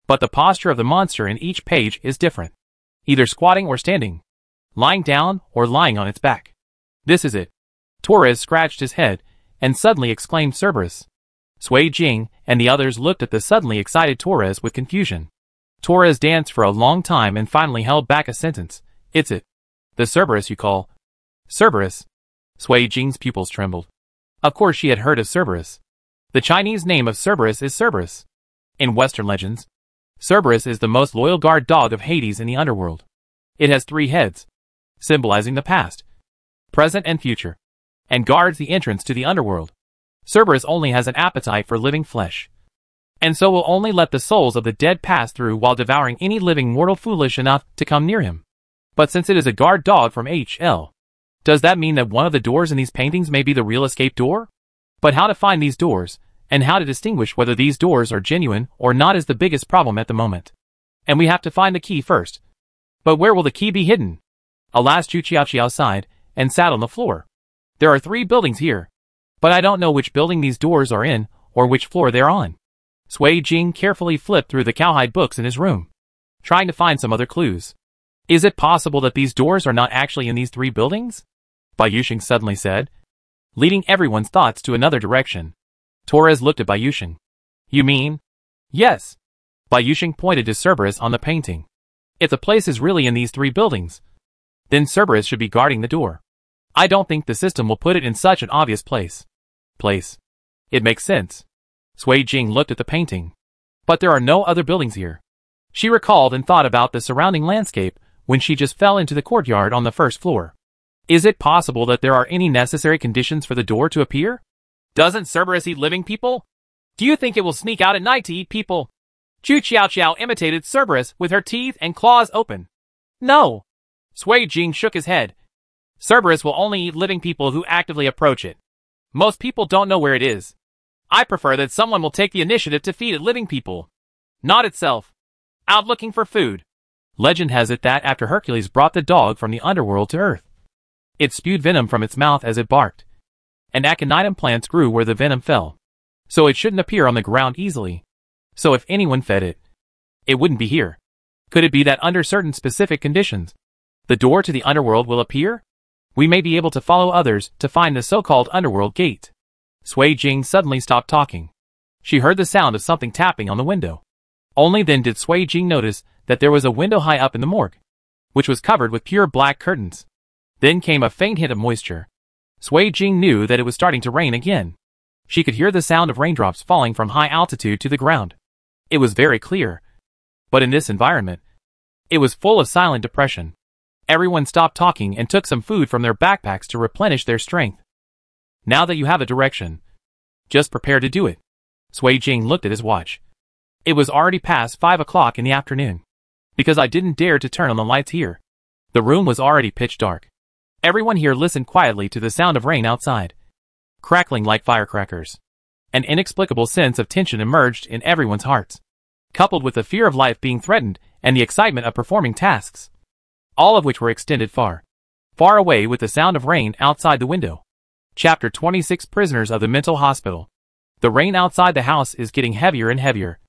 But the posture of the monster in each page is different. Either squatting or standing. Lying down or lying on its back. This is it. Torres scratched his head and suddenly exclaimed Cerberus. Sui Jing and the others looked at the suddenly excited Torres with confusion. Torres danced for a long time and finally held back a sentence. It's it. The Cerberus you call. Cerberus. Sui Jing's pupils trembled. Of course she had heard of Cerberus. The Chinese name of Cerberus is Cerberus. In Western legends, Cerberus is the most loyal guard dog of Hades in the underworld. It has 3 heads, symbolizing the past, present and future, and guards the entrance to the underworld. Cerberus only has an appetite for living flesh, and so will only let the souls of the dead pass through while devouring any living mortal foolish enough to come near him. But since it is a guard dog from HL, does that mean that one of the doors in these paintings may be the real escape door? But how to find these doors, and how to distinguish whether these doors are genuine or not is the biggest problem at the moment. And we have to find the key first. But where will the key be hidden? Alas, Chu Xiaoqiao sighed and sat on the floor. There are 3 buildings here, but I don't know which building these doors are in or which floor they're on. Sui Jing carefully flipped through the cowhide books in his room, trying to find some other clues. Is it possible that these doors are not actually in these 3 buildings? Bai Yuxing suddenly said, leading everyone's thoughts to another direction. Torres looked at Bai Yuxing. You mean? Yes. Bai Yuxing pointed to Cerberus on the painting. If the place is really in these 3 buildings, then Cerberus should be guarding the door. I don't think the system will put it in such an obvious place. It makes sense. Sui Jing looked at the painting. But there are no other buildings here. She recalled and thought about the surrounding landscape when she just fell into the courtyard on the first floor. Is it possible that there are any necessary conditions for the door to appear? Doesn't Cerberus eat living people? Do you think it will sneak out at night to eat people? Chu Xiaoqiao imitated Cerberus with her teeth and claws open. No. Sui Jing shook his head. Cerberus will only eat living people who actively approach it. Most people don't know where it is. I prefer that someone will take the initiative to feed it living people. Not itself. Out looking for food. Legend has it that after Hercules brought the dog from the underworld to Earth, it spewed venom from its mouth as it barked. And aconitum plants grew where the venom fell. So it shouldn't appear on the ground easily. So if anyone fed it, it wouldn't be here. Could it be that under certain specific conditions, the door to the underworld will appear? We may be able to follow others to find the so-called underworld gate. Sui Jing suddenly stopped talking. She heard the sound of something tapping on the window. Only then did Sui Jing notice that there was a window high up in the morgue, which was covered with pure black curtains. Then came a faint hint of moisture. Sui Jing knew that it was starting to rain again. She could hear the sound of raindrops falling from high altitude to the ground. It was very clear. But in this environment, it was full of silent depression. Everyone stopped talking and took some food from their backpacks to replenish their strength. Now that you have a direction, just prepare to do it. Sui Jing looked at his watch. It was already past 5 o'clock in the afternoon. Because I didn't dare to turn on the lights here. The room was already pitch dark. Everyone here listened quietly to the sound of rain outside, crackling like firecrackers. An inexplicable sense of tension emerged in everyone's hearts, coupled with the fear of life being threatened and the excitement of performing tasks, all of which were extended far, far away with the sound of rain outside the window. Chapter 26 Prisoners of the Mental Hospital. The rain outside the house is getting heavier and heavier,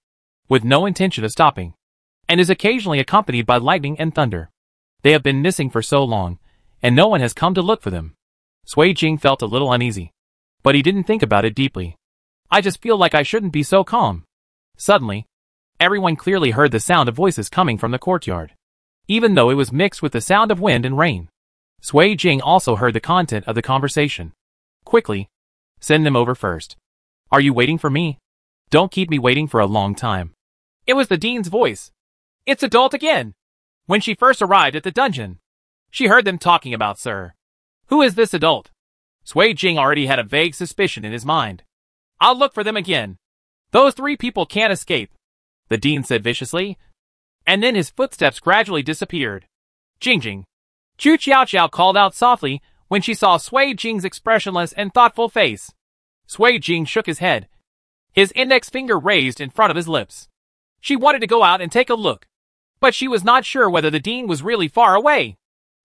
with no intention of stopping, and is occasionally accompanied by lightning and thunder. They have been missing for so long, and no one has come to look for them. Sui Jing felt a little uneasy, but he didn't think about it deeply. I just feel like I shouldn't be so calm. Suddenly, everyone clearly heard the sound of voices coming from the courtyard, even though it was mixed with the sound of wind and rain. Sui Jing also heard the content of the conversation. Quickly, send them over first. Are you waiting for me? Don't keep me waiting for a long time. It was the dean's voice. It's adult again. When she first arrived at the dungeon, she heard them talking about Sir. Who is this adult? Sui Jing already had a vague suspicion in his mind. I'll look for them again. Those 3 people can't escape, the dean said viciously. And then his footsteps gradually disappeared. Jing. Chu Xiaoqiao called out softly when she saw Sui Jing's expressionless and thoughtful face. Sui Jing shook his head, his index finger raised in front of his lips. She wanted to go out and take a look, but she was not sure whether the dean was really far away.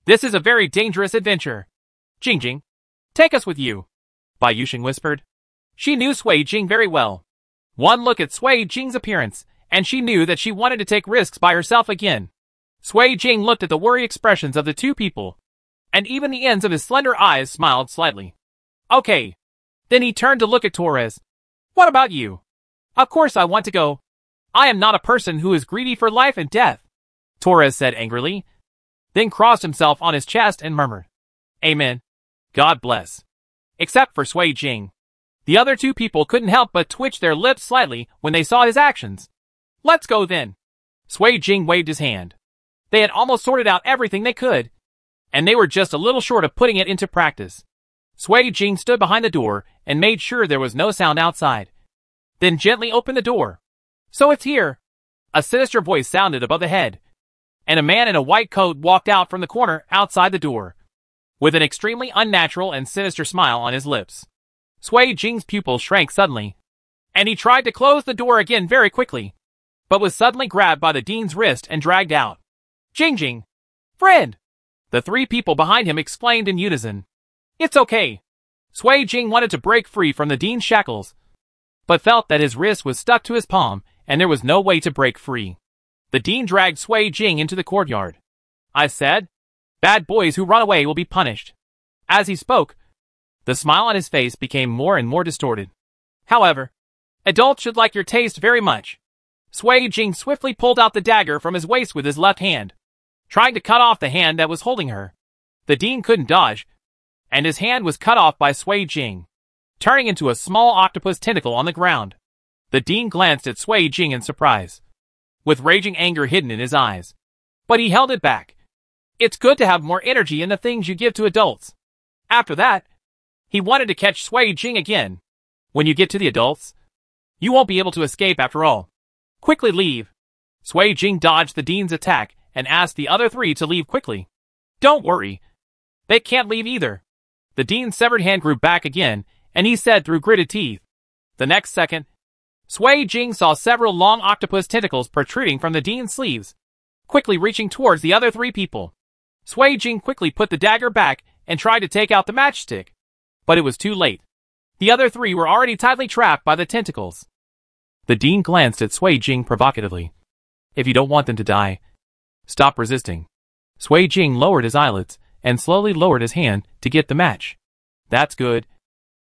This is a very dangerous adventure. Jing, take us with you, Bai Yuxing whispered. She knew Sui Jing very well. One look at Sui Jing's appearance, and she knew that she wanted to take risks by herself again. Sui Jing looked at the worried expressions of the two people, and even the ends of his slender eyes smiled slightly. Okay. Then he turned to look at Torres. What about you? Of course I want to go. I am not a person who is greedy for life and death, Torres said angrily, then crossed himself on his chest and murmured, Amen. God bless. Except for Sui Jing. The other two people couldn't help but twitch their lips slightly when they saw his actions. Let's go then. Sui Jing waved his hand. They had almost sorted out everything they could, and they were just a little short of putting it into practice. Sui Jing stood behind the door and made sure there was no sound outside. Then gently opened the door. So it's here. A sinister voice sounded above the head, and a man in a white coat walked out from the corner outside the door, with an extremely unnatural and sinister smile on his lips. Sui Jing's pupils shrank suddenly, and he tried to close the door again very quickly, but was suddenly grabbed by the dean's wrist and dragged out. Jing! Friend! The three people behind him exclaimed in unison. It's okay. Sui Jing wanted to break free from the dean's shackles, but felt that his wrist was stuck to his palm and there was no way to break free. The dean dragged Sui Jing into the courtyard. I said, bad boys who run away will be punished. As he spoke, the smile on his face became more and more distorted. However, adults should like your taste very much. Sui Jing swiftly pulled out the dagger from his waist with his left hand, trying to cut off the hand that was holding her. The dean couldn't dodge, and his hand was cut off by Sui Jing, turning into a small octopus tentacle on the ground. The dean glanced at Sui Jing in surprise, with raging anger hidden in his eyes. But he held it back. It's good to have more energy in the things you give to adults. After that, he wanted to catch Sui Jing again. When you get to the adults, you won't be able to escape after all. Quickly leave. Sui Jing dodged the dean's attack and asked the other three to leave quickly. Don't worry. They can't leave either. The dean's severed hand grew back again, and he said through gritted teeth. The next second, Sui Jing saw several long octopus tentacles protruding from the dean's sleeves, quickly reaching towards the other three people. Sui Jing quickly put the dagger back and tried to take out the matchstick, but it was too late. The other three were already tightly trapped by the tentacles. The dean glanced at Sui Jing provocatively. If you don't want them to die, stop resisting. Sui Jing lowered his eyelids and slowly lowered his hand to get the match. That's good.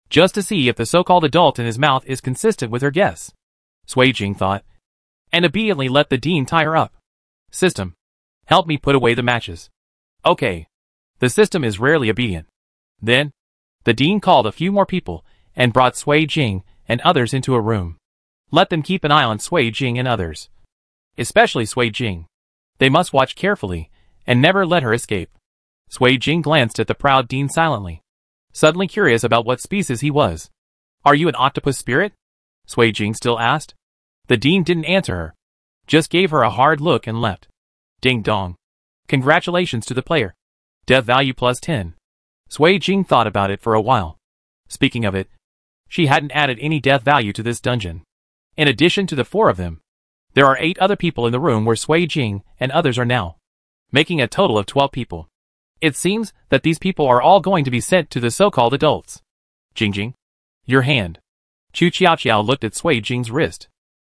Just to see if the so-called adult in his mouth is consistent with her guess, Sui Jing thought, and immediately let the dean tie her up. System, help me put away the matches. Okay. The system is rarely obedient. Then, the dean called a few more people and brought Sui Jing and others into a room. Let them keep an eye on Sui Jing and others, especially Sui Jing. They must watch carefully and never let her escape. Sui Jing glanced at the proud dean silently, suddenly curious about what species he was. Are you an octopus spirit? Sui Jing still asked. The dean didn't answer her, just gave her a hard look and left. Ding dong. Congratulations to the player. Death value plus 10. Sui Jing thought about it for a while. Speaking of it, she hadn't added any death value to this dungeon. In addition to the 4 of them, there are 8 other people in the room where Sui Jing and others are now, making a total of 12 people. It seems that these people are all going to be sent to the so-called adults. Jing, your hand. Chu Qiao looked at Sui Jing's wrist.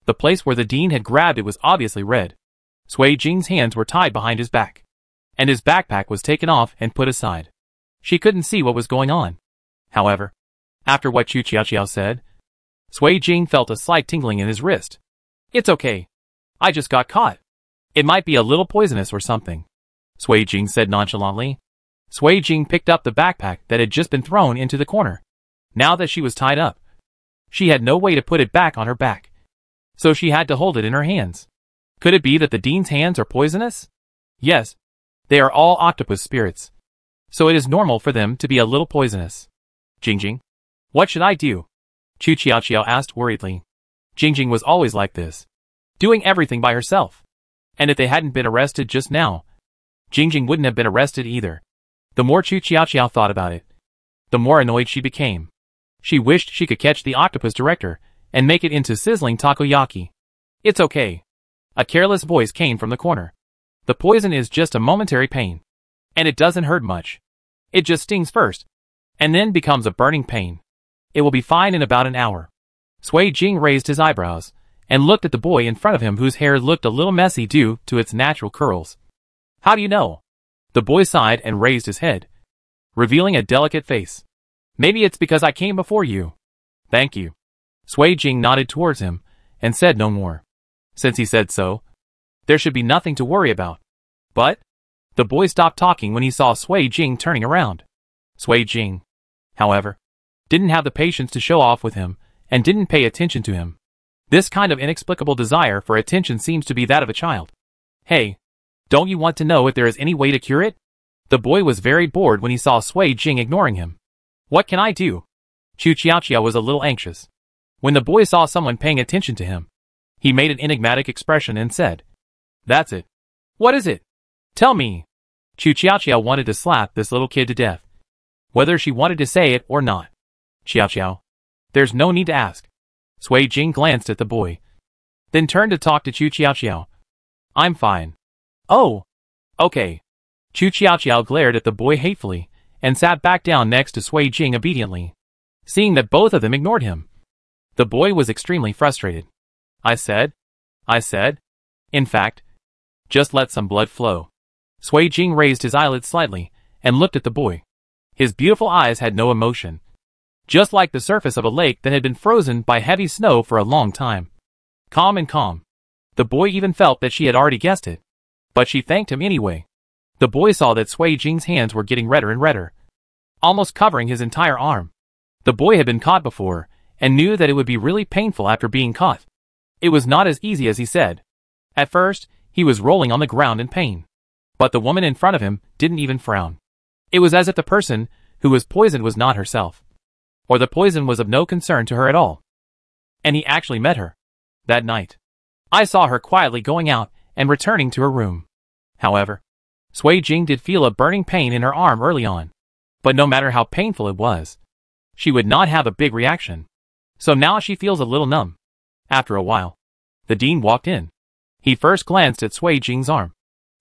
The place where the dean had grabbed it was obviously red. Sui Jing's hands were tied behind his back, and his backpack was taken off and put aside. She couldn't see what was going on. However, after what Chu Qiao said, Sui Jing felt a slight tingling in his wrist. It's okay. I just got caught. It might be a little poisonous or something, Sui Jing said nonchalantly. Sui Jing picked up the backpack that had just been thrown into the corner. Now that she was tied up, she had no way to put it back on her back, so she had to hold it in her hands. Could it be that the dean's hands are poisonous? Yes, they are all octopus spirits, so it is normal for them to be a little poisonous. Jing, what should I do? Chu Qiao asked worriedly. Jing was always like this, doing everything by herself. And if they hadn't been arrested just now, Jing wouldn't have been arrested either. The more Chu Qiao thought about it, the more annoyed she became. She wished she could catch the octopus director and make it into sizzling takoyaki. It's okay. A careless voice came from the corner. The poison is just a momentary pain, and it doesn't hurt much. It just stings first, and then becomes a burning pain. It will be fine in about an hour. Sui Jing raised his eyebrows and looked at the boy in front of him whose hair looked a little messy due to its natural curls. How do you know? The boy sighed and raised his head, revealing a delicate face. Maybe it's because I came before you. Thank you. Sui Jing nodded towards him and said no more. Since he said so, there should be nothing to worry about. But the boy stopped talking when he saw Sui Jing turning around. Sui Jing, however, didn't have the patience to show off with him and didn't pay attention to him. This kind of inexplicable desire for attention seems to be that of a child. Hey, don't you want to know if there is any way to cure it? The boy was very bored when he saw Sui Jing ignoring him. What can I do? Chu Xiaoqiao was a little anxious. When the boy saw someone paying attention to him, he made an enigmatic expression and said, That's it. What is it? Tell me. Chu Xiaoqiao wanted to slap this little kid to death, whether she wanted to say it or not. Xiaoqiao, there's no need to ask. Sui Jing glanced at the boy, then turned to talk to Chu Xiaoqiao. I'm fine. Oh, okay. Chu Xiaoqiao glared at the boy hatefully and sat back down next to Sui Jing obediently, seeing that both of them ignored him. The boy was extremely frustrated. I said. In fact, just let some blood flow. Sui Jing raised his eyelids slightly and looked at the boy. His beautiful eyes had no emotion, just like the surface of a lake that had been frozen by heavy snow for a long time. Calm and calm. The boy even felt that she had already guessed it, but she thanked him anyway. The boy saw that Sui Jing's hands were getting redder and redder, almost covering his entire arm. The boy had been caught before and knew that it would be really painful after being caught. It was not as easy as he said. At first, he was rolling on the ground in pain, but the woman in front of him didn't even frown. It was as if the person who was poisoned was not herself, or the poison was of no concern to her at all. And he actually met her that night. I saw her quietly going out and returning to her room. However, Sui Jing did feel a burning pain in her arm early on, but no matter how painful it was, she would not have a big reaction. So now she feels a little numb. After a while, the dean walked in. He first glanced at Sui Jing's arm,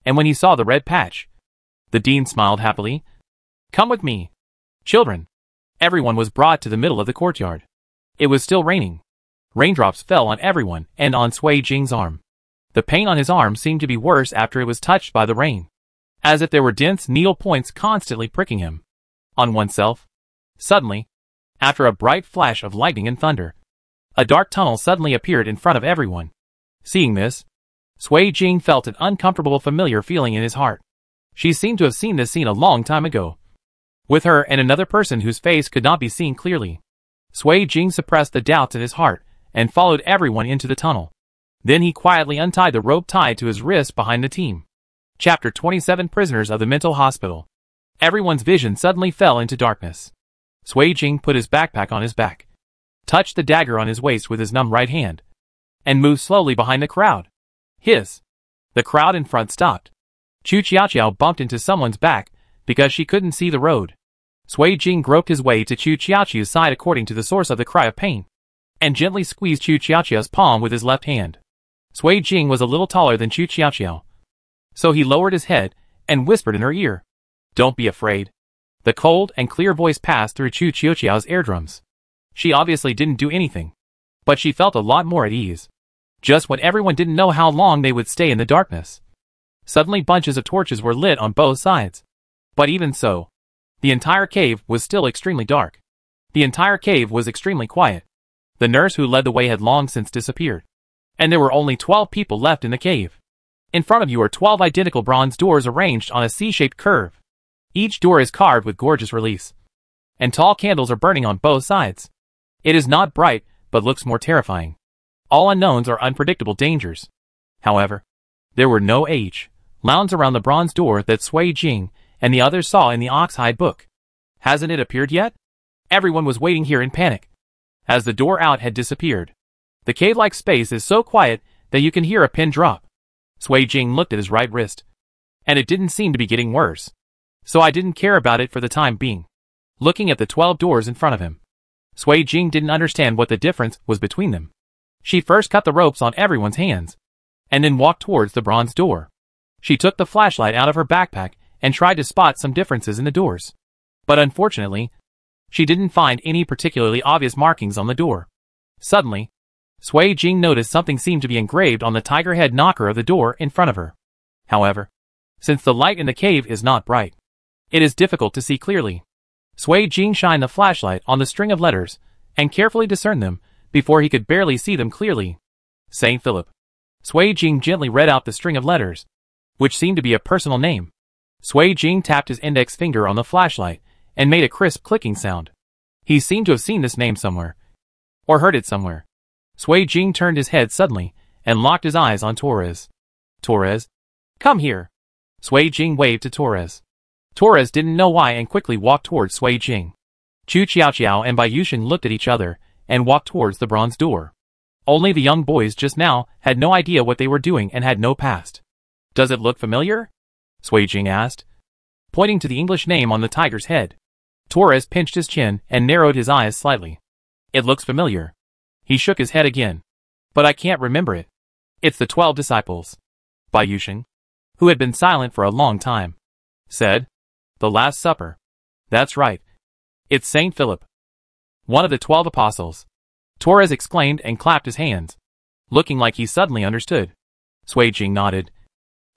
and when he saw the red patch, the dean smiled happily. Come with me. Children. Everyone was brought to the middle of the courtyard. It was still raining. Raindrops fell on everyone and on Sui Jing's arm. The pain on his arm seemed to be worse after it was touched by the rain, as if there were dense needle points constantly pricking him on oneself. Suddenly, after a bright flash of lightning and thunder, a dark tunnel suddenly appeared in front of everyone. Seeing this, Sui Jing felt an uncomfortable familiar feeling in his heart. She seemed to have seen this scene a long time ago, with her and another person whose face could not be seen clearly. Sui Jing suppressed the doubts in his heart and followed everyone into the tunnel. Then he quietly untied the rope tied to his wrist behind the team. Chapter 27 Prisoners of the Mental Hospital. Everyone's vision suddenly fell into darkness. Sui Jing put his backpack on his back, touched the dagger on his waist with his numb right hand, and moved slowly behind the crowd. Hiss! The crowd in front stopped. Chu Xiaoqiao bumped into someone's back because she couldn't see the road. Sui Jing groped his way to Chu Xiaoqiao's side according to the source of the cry of pain, and gently squeezed Chu Xiaoqiao's palm with his left hand. Sui Jing was a little taller than Chu Xiaoqiao, so he lowered his head and whispered in her ear. Don't be afraid. The cold and clear voice passed through Chu Xiaoqiao's eardrums. She obviously didn't do anything, but she felt a lot more at ease. Just when everyone didn't know how long they would stay in the darkness, suddenly bunches of torches were lit on both sides. But even so, the entire cave was still extremely dark. The entire cave was extremely quiet. The nurse who led the way had long since disappeared, and there were only 12 people left in the cave. In front of you are 12 identical bronze doors arranged on a C-shaped curve. Each door is carved with gorgeous reliefs, and tall candles are burning on both sides. It is not bright, but looks more terrifying. All unknowns are unpredictable dangers. However, there were no lounds around the bronze door that Sui Jing and the others saw in the ox-hide book. Hasn't it appeared yet? Everyone was waiting here in panic, as the door out had disappeared. The cave-like space is so quiet that you can hear a pin drop. Sui Jing looked at his right wrist, and it didn't seem to be getting worse, so I didn't care about it for the time being. Looking at the 12 doors in front of him, Sui Jing didn't understand what the difference was between them. She first cut the ropes on everyone's hands, and then walked towards the bronze door. She took the flashlight out of her backpack and tried to spot some differences in the doors. But unfortunately, she didn't find any particularly obvious markings on the door. Suddenly, Sui Jing noticed something seemed to be engraved on the tiger head knocker of the door in front of her. However, since the light in the cave is not bright, it is difficult to see clearly. Sui Jing shined the flashlight on the string of letters and carefully discerned them before he could barely see them clearly. Saint Philip. Sui Jing gently read out the string of letters, which seemed to be a personal name. Sui Jing tapped his index finger on the flashlight and made a crisp clicking sound. He seemed to have seen this name somewhere, or heard it somewhere. Sui Jing turned his head suddenly and locked his eyes on Torres. Torres? Come here. Sui Jing waved to Torres. Torres didn't know why and quickly walked towards Sui Jing. Chu Xiaoqiao and Bai Yusheng looked at each other and walked towards the bronze door. Only the young boys just now had no idea what they were doing and had no past. Does it look familiar? Sui Jing asked, pointing to the English name on the tiger's head. Torres pinched his chin and narrowed his eyes slightly. It looks familiar. He shook his head again. But I can't remember it. It's the 12 disciples. Bai Yusheng, who had been silent for a long time, said, The Last Supper. That's right. It's Saint Philip, one of the 12 apostles. Torres exclaimed and clapped his hands, looking like he suddenly understood. Sui Jing nodded,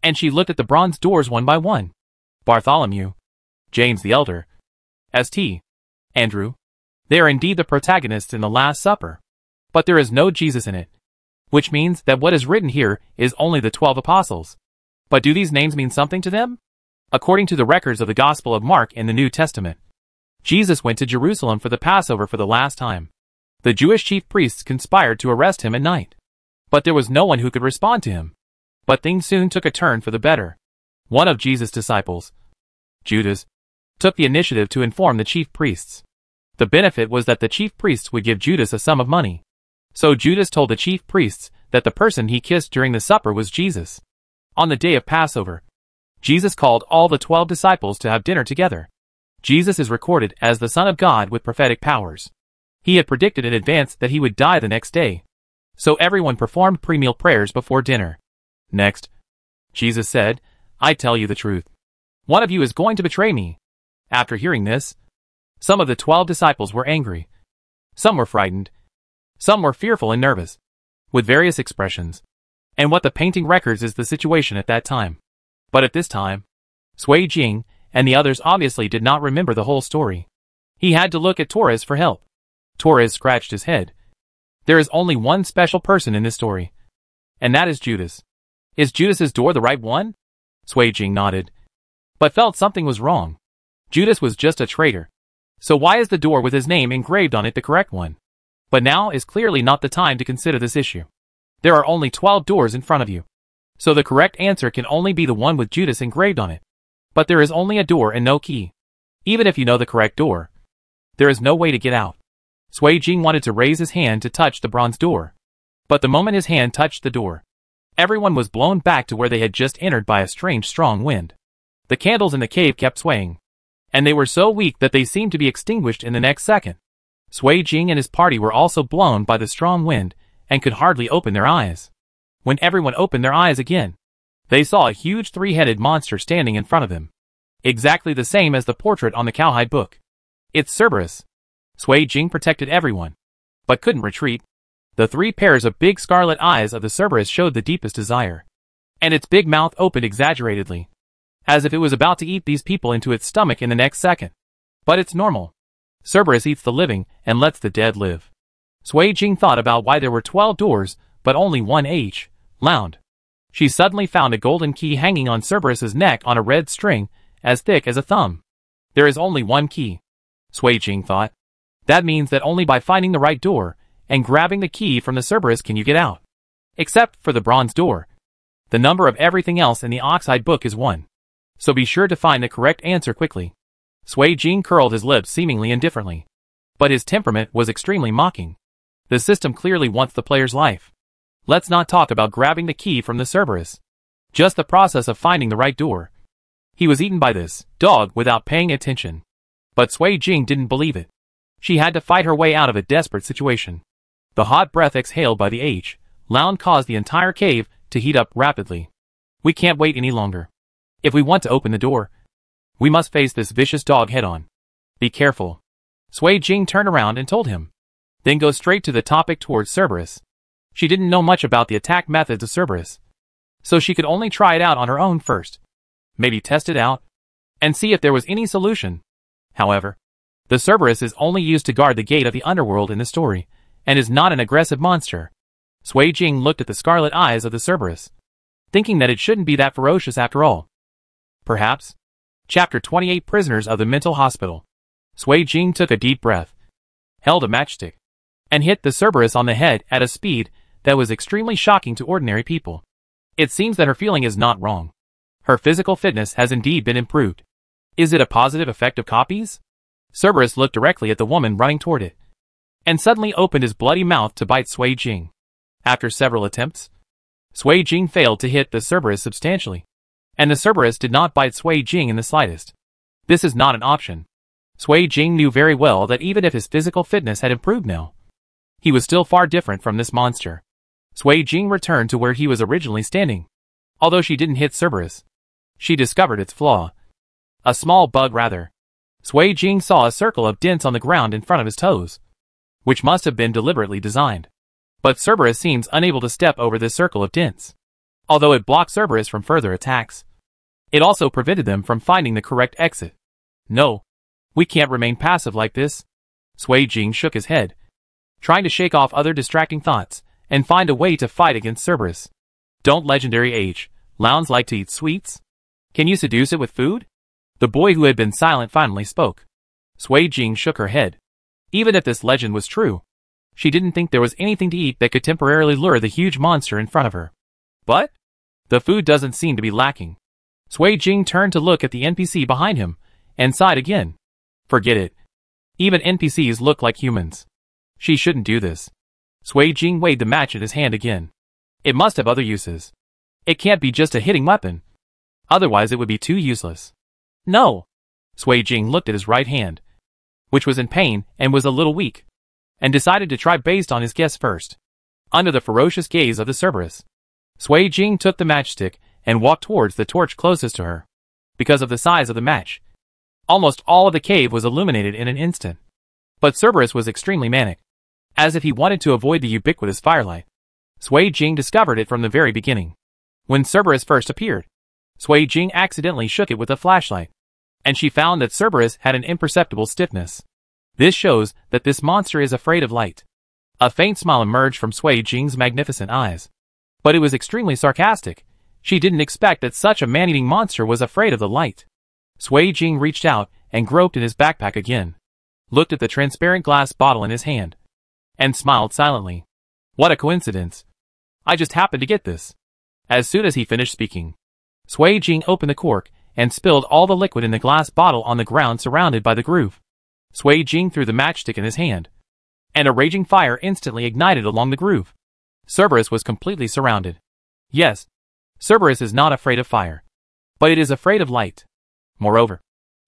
and she looked at the bronze doors one by one. Bartholomew, James the Elder, St. Andrew. They are indeed the protagonists in the Last Supper. But there is no Jesus in it, which means that what is written here is only the 12 apostles. But do these names mean something to them? According to the records of the Gospel of Mark in the New Testament, Jesus went to Jerusalem for the Passover for the last time. The Jewish chief priests conspired to arrest him at night, but there was no one who could respond to him. But things soon took a turn for the better. One of Jesus' disciples, Judas, took the initiative to inform the chief priests. The benefit was that the chief priests would give Judas a sum of money. So Judas told the chief priests that the person he kissed during the supper was Jesus. On the day of Passover, Jesus called all the 12 disciples to have dinner together. Jesus is recorded as the Son of God with prophetic powers. He had predicted in advance that he would die the next day. So everyone performed pre-meal prayers before dinner. Next, Jesus said, I tell you the truth. One of you is going to betray me. After hearing this, some of the 12 disciples were angry. Some were frightened. Some were fearful and nervous, with various expressions. And what the painting records is the situation at that time. But at this time, Sui Jing and the others obviously did not remember the whole story. He had to look at Torres for help. Torres scratched his head. There is only one special person in this story, and that is Judas. Is Judas's door the right one? Sui Jing nodded, but felt something was wrong. Judas was just a traitor. So why is the door with his name engraved on it the correct one? But now is clearly not the time to consider this issue. There are only 12 doors in front of you. So the correct answer can only be the one with Judas engraved on it. But there is only a door and no key. Even if you know the correct door, there is no way to get out. Sui Jing wanted to raise his hand to touch the bronze door. But the moment his hand touched the door, everyone was blown back to where they had just entered by a strange strong wind. The candles in the cave kept swaying, and they were so weak that they seemed to be extinguished in the next second. Sui Jing and his party were also blown by the strong wind and could hardly open their eyes. When everyone opened their eyes again, they saw a huge 3-headed monster standing in front of them. Exactly the same as the portrait on the cowhide book. It's Cerberus. Sui Jing protected everyone, but couldn't retreat. The 3 pairs of big scarlet eyes of the Cerberus showed the deepest desire, and its big mouth opened exaggeratedly, as if it was about to eat these people into its stomach in the next second. But it's normal. Cerberus eats the living and lets the dead live. Sui Jing thought about why there were 12 doors, but only one lounge. She suddenly found a golden key hanging on Cerberus's neck on a red string, as thick as a thumb. There is only one key, Sui Jing thought. That means that only by finding the right door and grabbing the key from the Cerberus can you get out. Except for the bronze door. The number of everything else in the oxide book is 1. So be sure to find the correct answer quickly. Sui Jing curled his lips seemingly indifferently. But his temperament was extremely mocking. The system clearly wants the player's life. Let's not talk about grabbing the key from the Cerberus. Just the process of finding the right door. He was eaten by this dog without paying attention. But Sui Jing didn't believe it. She had to fight her way out of a desperate situation. The hot breath exhaled by the lounge caused the entire cave to heat up rapidly. We can't wait any longer. If we want to open the door, we must face this vicious dog head-on. Be careful. Sui Jing turned around and told him. then go straight to the topic towards Cerberus. She didn't know much about the attack methods of Cerberus, so she could only try it out on her own first. Maybe test it out, and see if there was any solution. However, the Cerberus is only used to guard the gate of the underworld in the story, and is not an aggressive monster. Sui Jing looked at the scarlet eyes of the Cerberus, thinking that it shouldn't be that ferocious after all. Perhaps. Chapter 28 Prisoners of the Mental Hospital. Sui Jing took a deep breath, held a matchstick, and hit the Cerberus on the head at a speed that was extremely shocking to ordinary people. It seems that her feeling is not wrong. Her physical fitness has indeed been improved. Is it a positive effect of copies? Cerberus looked directly at the woman running toward it, and suddenly opened his bloody mouth to bite Sui Jing. After several attempts, Sui Jing failed to hit the Cerberus substantially, and the Cerberus did not bite Sui Jing in the slightest. This is not an option. Sui Jing knew very well that even if his physical fitness had improved now, he was still far different from this monster. Sui Jing returned to where he was originally standing. Although she didn't hit Cerberus, she discovered its flaw. A small bug rather. Sui Jing saw a circle of dents on the ground in front of his toes, which must have been deliberately designed. But Cerberus seems unable to step over this circle of dents. Although it blocked Cerberus from further attacks, it also prevented them from finding the correct exit. No, we can't remain passive like this. Sui Jing shook his head, trying to shake off other distracting thoughts and find a way to fight against Cerberus. Don't legendary age Lounds like to eat sweets? Can you seduce it with food? The boy who had been silent finally spoke. Sui Jing shook her head. Even if this legend was true, she didn't think there was anything to eat that could temporarily lure the huge monster in front of her. But the food doesn't seem to be lacking. Sui Jing turned to look at the NPC behind him and sighed again. Forget it. Even NPCs look like humans. She shouldn't do this. Sui Jing weighed the match in his hand again. It must have other uses. It can't be just a hitting weapon. Otherwise it would be too useless. No. Sui Jing looked at his right hand, which was in pain and was a little weak, and decided to try based on his guess first. Under the ferocious gaze of the Cerberus, Sui Jing took the matchstick and walked towards the torch closest to her. Because of the size of the match, almost all of the cave was illuminated in an instant. But Cerberus was extremely manic, as if he wanted to avoid the ubiquitous firelight. Sui Jing discovered it from the very beginning. When Cerberus first appeared, Sui Jing accidentally shook it with a flashlight, and she found that Cerberus had an imperceptible stiffness. This shows that this monster is afraid of light. A faint smile emerged from Sui Jing's magnificent eyes, but it was extremely sarcastic. She didn't expect that such a man-eating monster was afraid of the light. Sui Jing reached out and groped in his backpack again, looked at the transparent glass bottle in his hand, and smiled silently. What a coincidence. I just happened to get this. As soon as he finished speaking, Sui Jing opened the cork and spilled all the liquid in the glass bottle on the ground surrounded by the groove. Sui Jing threw the matchstick in his hand, and a raging fire instantly ignited along the groove. Cerberus was completely surrounded. Yes, Cerberus is not afraid of fire, but it is afraid of light. Moreover,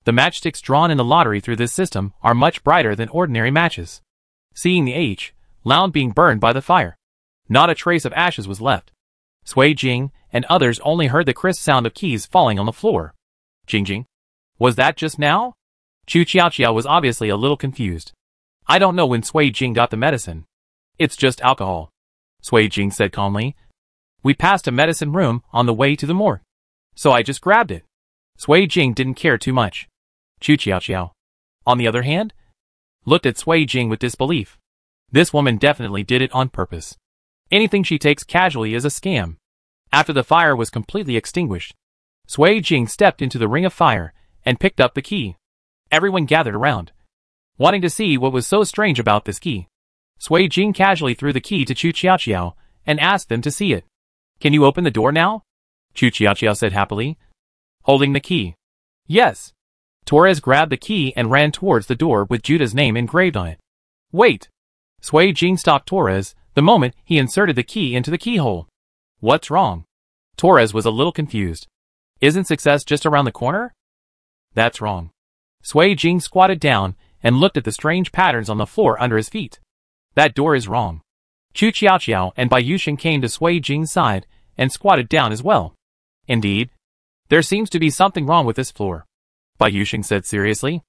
the matchsticks drawn in the lottery through this system are much brighter than ordinary matches. Seeing the Loud being burned by the fire, not a trace of ashes was left. Sui Jing and others only heard the crisp sound of keys falling on the floor. Jing. Was that just now? Chu Qiaoqiao was obviously a little confused. I don't know when Sui Jing got the medicine. It's just alcohol, Sui Jing said calmly. We passed a medicine room on the way to the morgue, so I just grabbed it. Sui Jing didn't care too much. Chu Qiaoqiao, on the other hand, looked at Sui Jing with disbelief. This woman definitely did it on purpose. Anything she takes casually is a scam. After the fire was completely extinguished, Sui Jing stepped into the ring of fire and picked up the key. Everyone gathered around, wanting to see what was so strange about this key. Sui Jing casually threw the key to Chu Qiaoqiao and asked them to see it. Can you open the door now? Chu Qiaoqiao said happily, holding the key. Yes. Torres grabbed the key and ran towards the door with Judah's name engraved on it. Wait. Sui Jing stopped Torres the moment he inserted the key into the keyhole. What's wrong? Torres was a little confused. Isn't success just around the corner? That's wrong. Sui Jing squatted down and looked at the strange patterns on the floor under his feet. That door is wrong. Chu Qiaoqiao and Bai Yuxing came to Sui Jing's side and squatted down as well. Indeed, there seems to be something wrong with this floor, Bai Yuxing said seriously.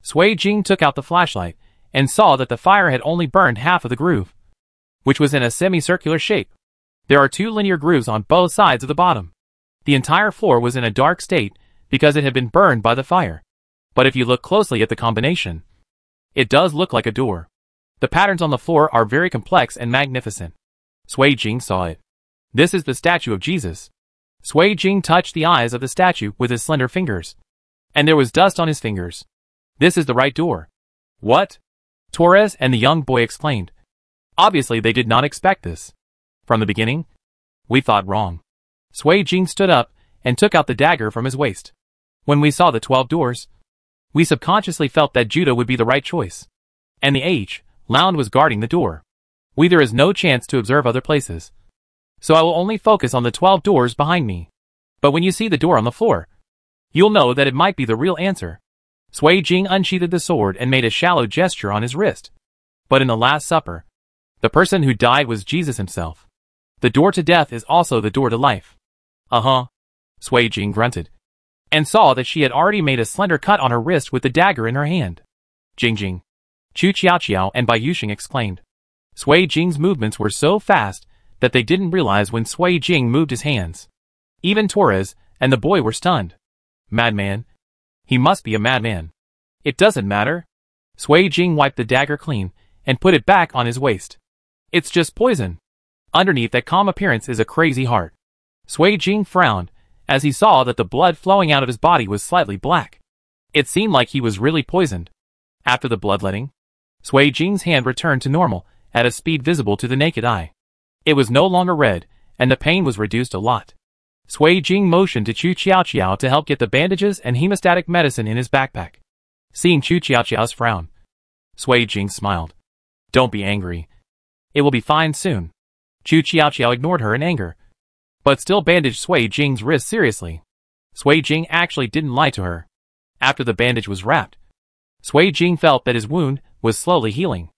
Sui Jing took out the flashlight and saw that the fire had only burned half of the groove, which was in a semicircular shape. There are 2 linear grooves on both sides of the bottom. The entire floor was in a dark state because it had been burned by the fire. But if you look closely at the combination, it does look like a door. The patterns on the floor are very complex and magnificent. Sui Jing saw it. This is the statue of Jesus. Sui Jing touched the eyes of the statue with his slender fingers, and there was dust on his fingers. This is the right door. What? Torres and the young boy exclaimed. Obviously they did not expect this. From the beginning, we thought wrong. Sui Jing stood up and took out the dagger from his waist. When we saw the 12 doors, we subconsciously felt that Judah would be the right choice. And the Lound was guarding the door. There is no chance to observe other places, so I will only focus on the 12 doors behind me. But when you see the door on the floor, you'll know that it might be the real answer. Sui Jing unsheathed the sword and made a shallow gesture on his wrist. But in the Last Supper, the person who died was Jesus himself. The door to death is also the door to life. Sui Jing grunted, and saw that she had already made a slender cut on her wrist with the dagger in her hand. Jing. Chu Qiao and Bai Yuxing exclaimed. Sui Jing's movements were so fast that they didn't realize when Sui Jing moved his hands. Even Torres and the boy were stunned. Madman. He must be a madman. It doesn't matter. Sui Jing wiped the dagger clean and put it back on his waist. It's just poison. Underneath that calm appearance is a crazy heart. Sui Jing frowned as he saw that the blood flowing out of his body was slightly black. It seemed like he was really poisoned. After the bloodletting, Sui Jing's hand returned to normal at a speed visible to the naked eye. It was no longer red, and the pain was reduced a lot. Sui Jing motioned to Chu Qiao to help get the bandages and hemostatic medicine in his backpack. Seeing Chu Qiao's frown, Sui Jing smiled. Don't be angry. It will be fine soon. Chu Qiao ignored her in anger, but still bandaged Sui Jing's wrist seriously. Sui Jing actually didn't lie to her. After the bandage was wrapped, Sui Jing felt that his wound was slowly healing.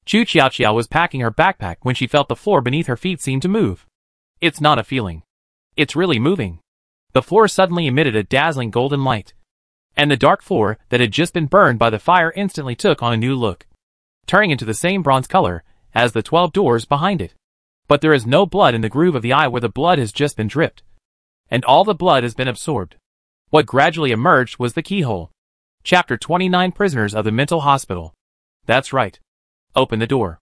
Chu Qiao was packing her backpack when she felt the floor beneath her feet seem to move. It's not a feeling. It's really moving. The floor suddenly emitted a dazzling golden light, and the dark floor that had just been burned by the fire instantly took on a new look, turning into the same bronze color as the 12 doors behind it. But there is no blood in the groove of the eye where the blood has just been dripped, and all the blood has been absorbed. What gradually emerged was the keyhole. Chapter 29 Prisoners of the Mental Hospital. That's right. Open the door.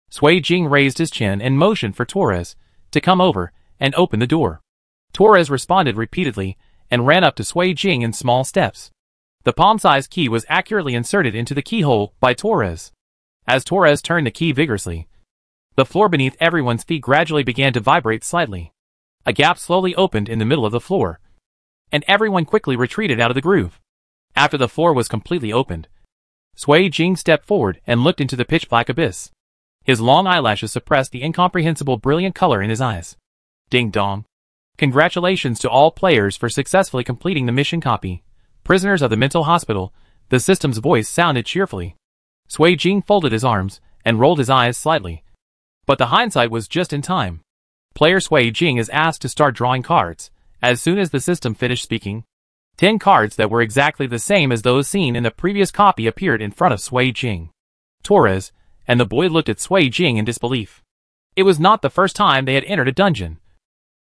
Sui Jing raised his chin and motioned for Torres to come over and open the door. Torres responded repeatedly and ran up to Sui Jing in small steps. The palm-sized key was accurately inserted into the keyhole by Torres. As Torres turned the key vigorously, the floor beneath everyone's feet gradually began to vibrate slightly. A gap slowly opened in the middle of the floor, and everyone quickly retreated out of the groove. After the floor was completely opened, Sui Jing stepped forward and looked into the pitch-black abyss. His long eyelashes suppressed the incomprehensible brilliant color in his eyes. Ding dong. Congratulations to all players for successfully completing the mission copy. Prisoners of the Mental Hospital. The system's voice sounded cheerfully. Sui Jing folded his arms and rolled his eyes slightly. But the hindsight was just in time. Player Sui Jing is asked to start drawing cards. As soon as the system finished speaking, 10 cards that were exactly the same as those seen in the previous copy appeared in front of Sui Jing. Torres and the boy looked at Sui Jing in disbelief. It was not the first time they had entered a dungeon,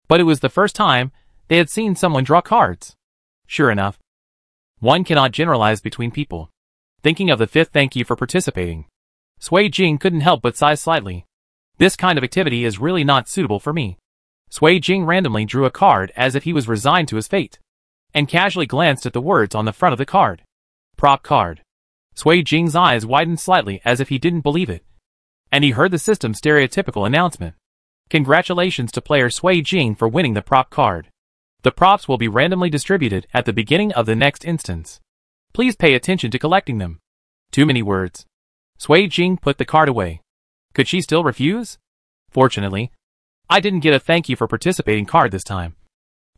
but it was the first time they had seen someone draw cards. Sure enough, one cannot generalize between people. Thinking of the 5th thank you for participating, Sui Jing couldn't help but sigh slightly. This kind of activity is really not suitable for me. Sui Jing randomly drew a card as if he was resigned to his fate, and casually glanced at the words on the front of the card. Prop card. Sui Jing's eyes widened slightly as if he didn't believe it, and he heard the system's stereotypical announcement. Congratulations to player Sui Jing for winning the prop card. The props will be randomly distributed at the beginning of the next instance. Please pay attention to collecting them. Too many words. Sui Jing put the card away. Could she still refuse? Fortunately, I didn't get a thank you for participating card this time.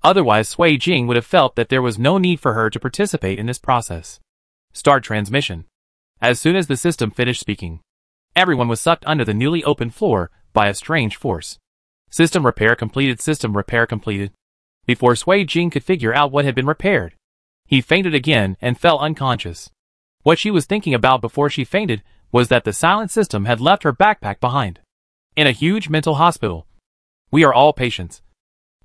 Otherwise Sui Jing would have felt that there was no need for her to participate in this process. Start transmission. As soon as the system finished speaking, everyone was sucked under the newly opened floor by a strange force. System repair completed. System repair completed. Before Sui Jing could figure out what had been repaired, he fainted again and fell unconscious. What she was thinking about before she fainted was that the silent system had left her backpack behind. In a huge mental hospital. We are all patients.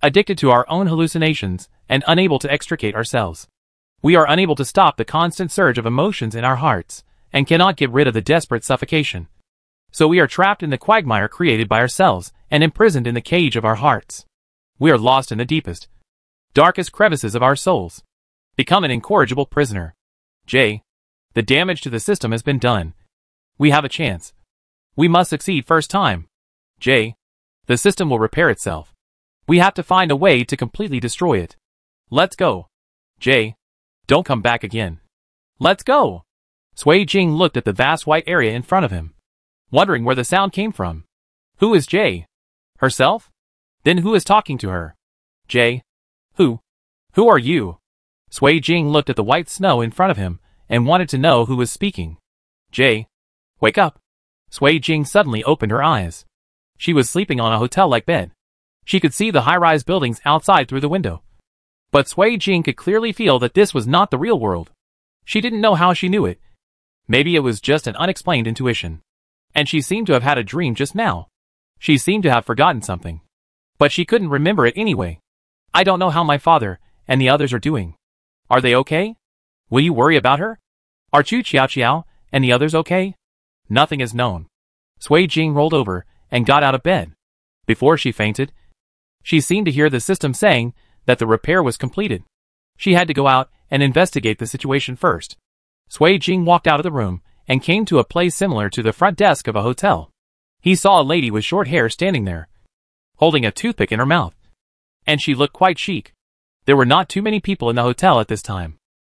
Addicted to our own hallucinations and unable to extricate ourselves. We are unable to stop the constant surge of emotions in our hearts and cannot get rid of the desperate suffocation. So we are trapped in the quagmire created by ourselves and imprisoned in the cage of our hearts. We are lost in the deepest, darkest crevices of our souls. Become an incorrigible prisoner. J. The damage to the system has been done. We have a chance. We must succeed first time. J. The system will repair itself. We have to find a way to completely destroy it. Let's go. J. Don't come back again. Let's go. Sui Jing looked at the vast white area in front of him, wondering where the sound came from. Who is J? Herself? Then who is talking to her? J. Who? Who are you? Sui Jing looked at the white snow in front of him and wanted to know who was speaking. J. Wake up. Sui Jing suddenly opened her eyes. She was sleeping on a hotel-like bed. She could see the high-rise buildings outside through the window. But Sui Jing could clearly feel that this was not the real world. She didn't know how she knew it. Maybe it was just an unexplained intuition. And she seemed to have had a dream just now. She seemed to have forgotten something. But she couldn't remember it anyway. I don't know how my father and the others are doing. Are they okay? Will you worry about her? Are Chu Xiao Xiao and the others okay? Nothing is known. Sui Jing rolled over and got out of bed. Before she fainted, she seemed to hear the system saying that the repair was completed. She had to go out and investigate the situation first. Sui Jing walked out of the room and came to a place similar to the front desk of a hotel. He saw a lady with short hair standing there, holding a toothpick in her mouth. And she looked quite chic. There were not too many people in the hotel at this time.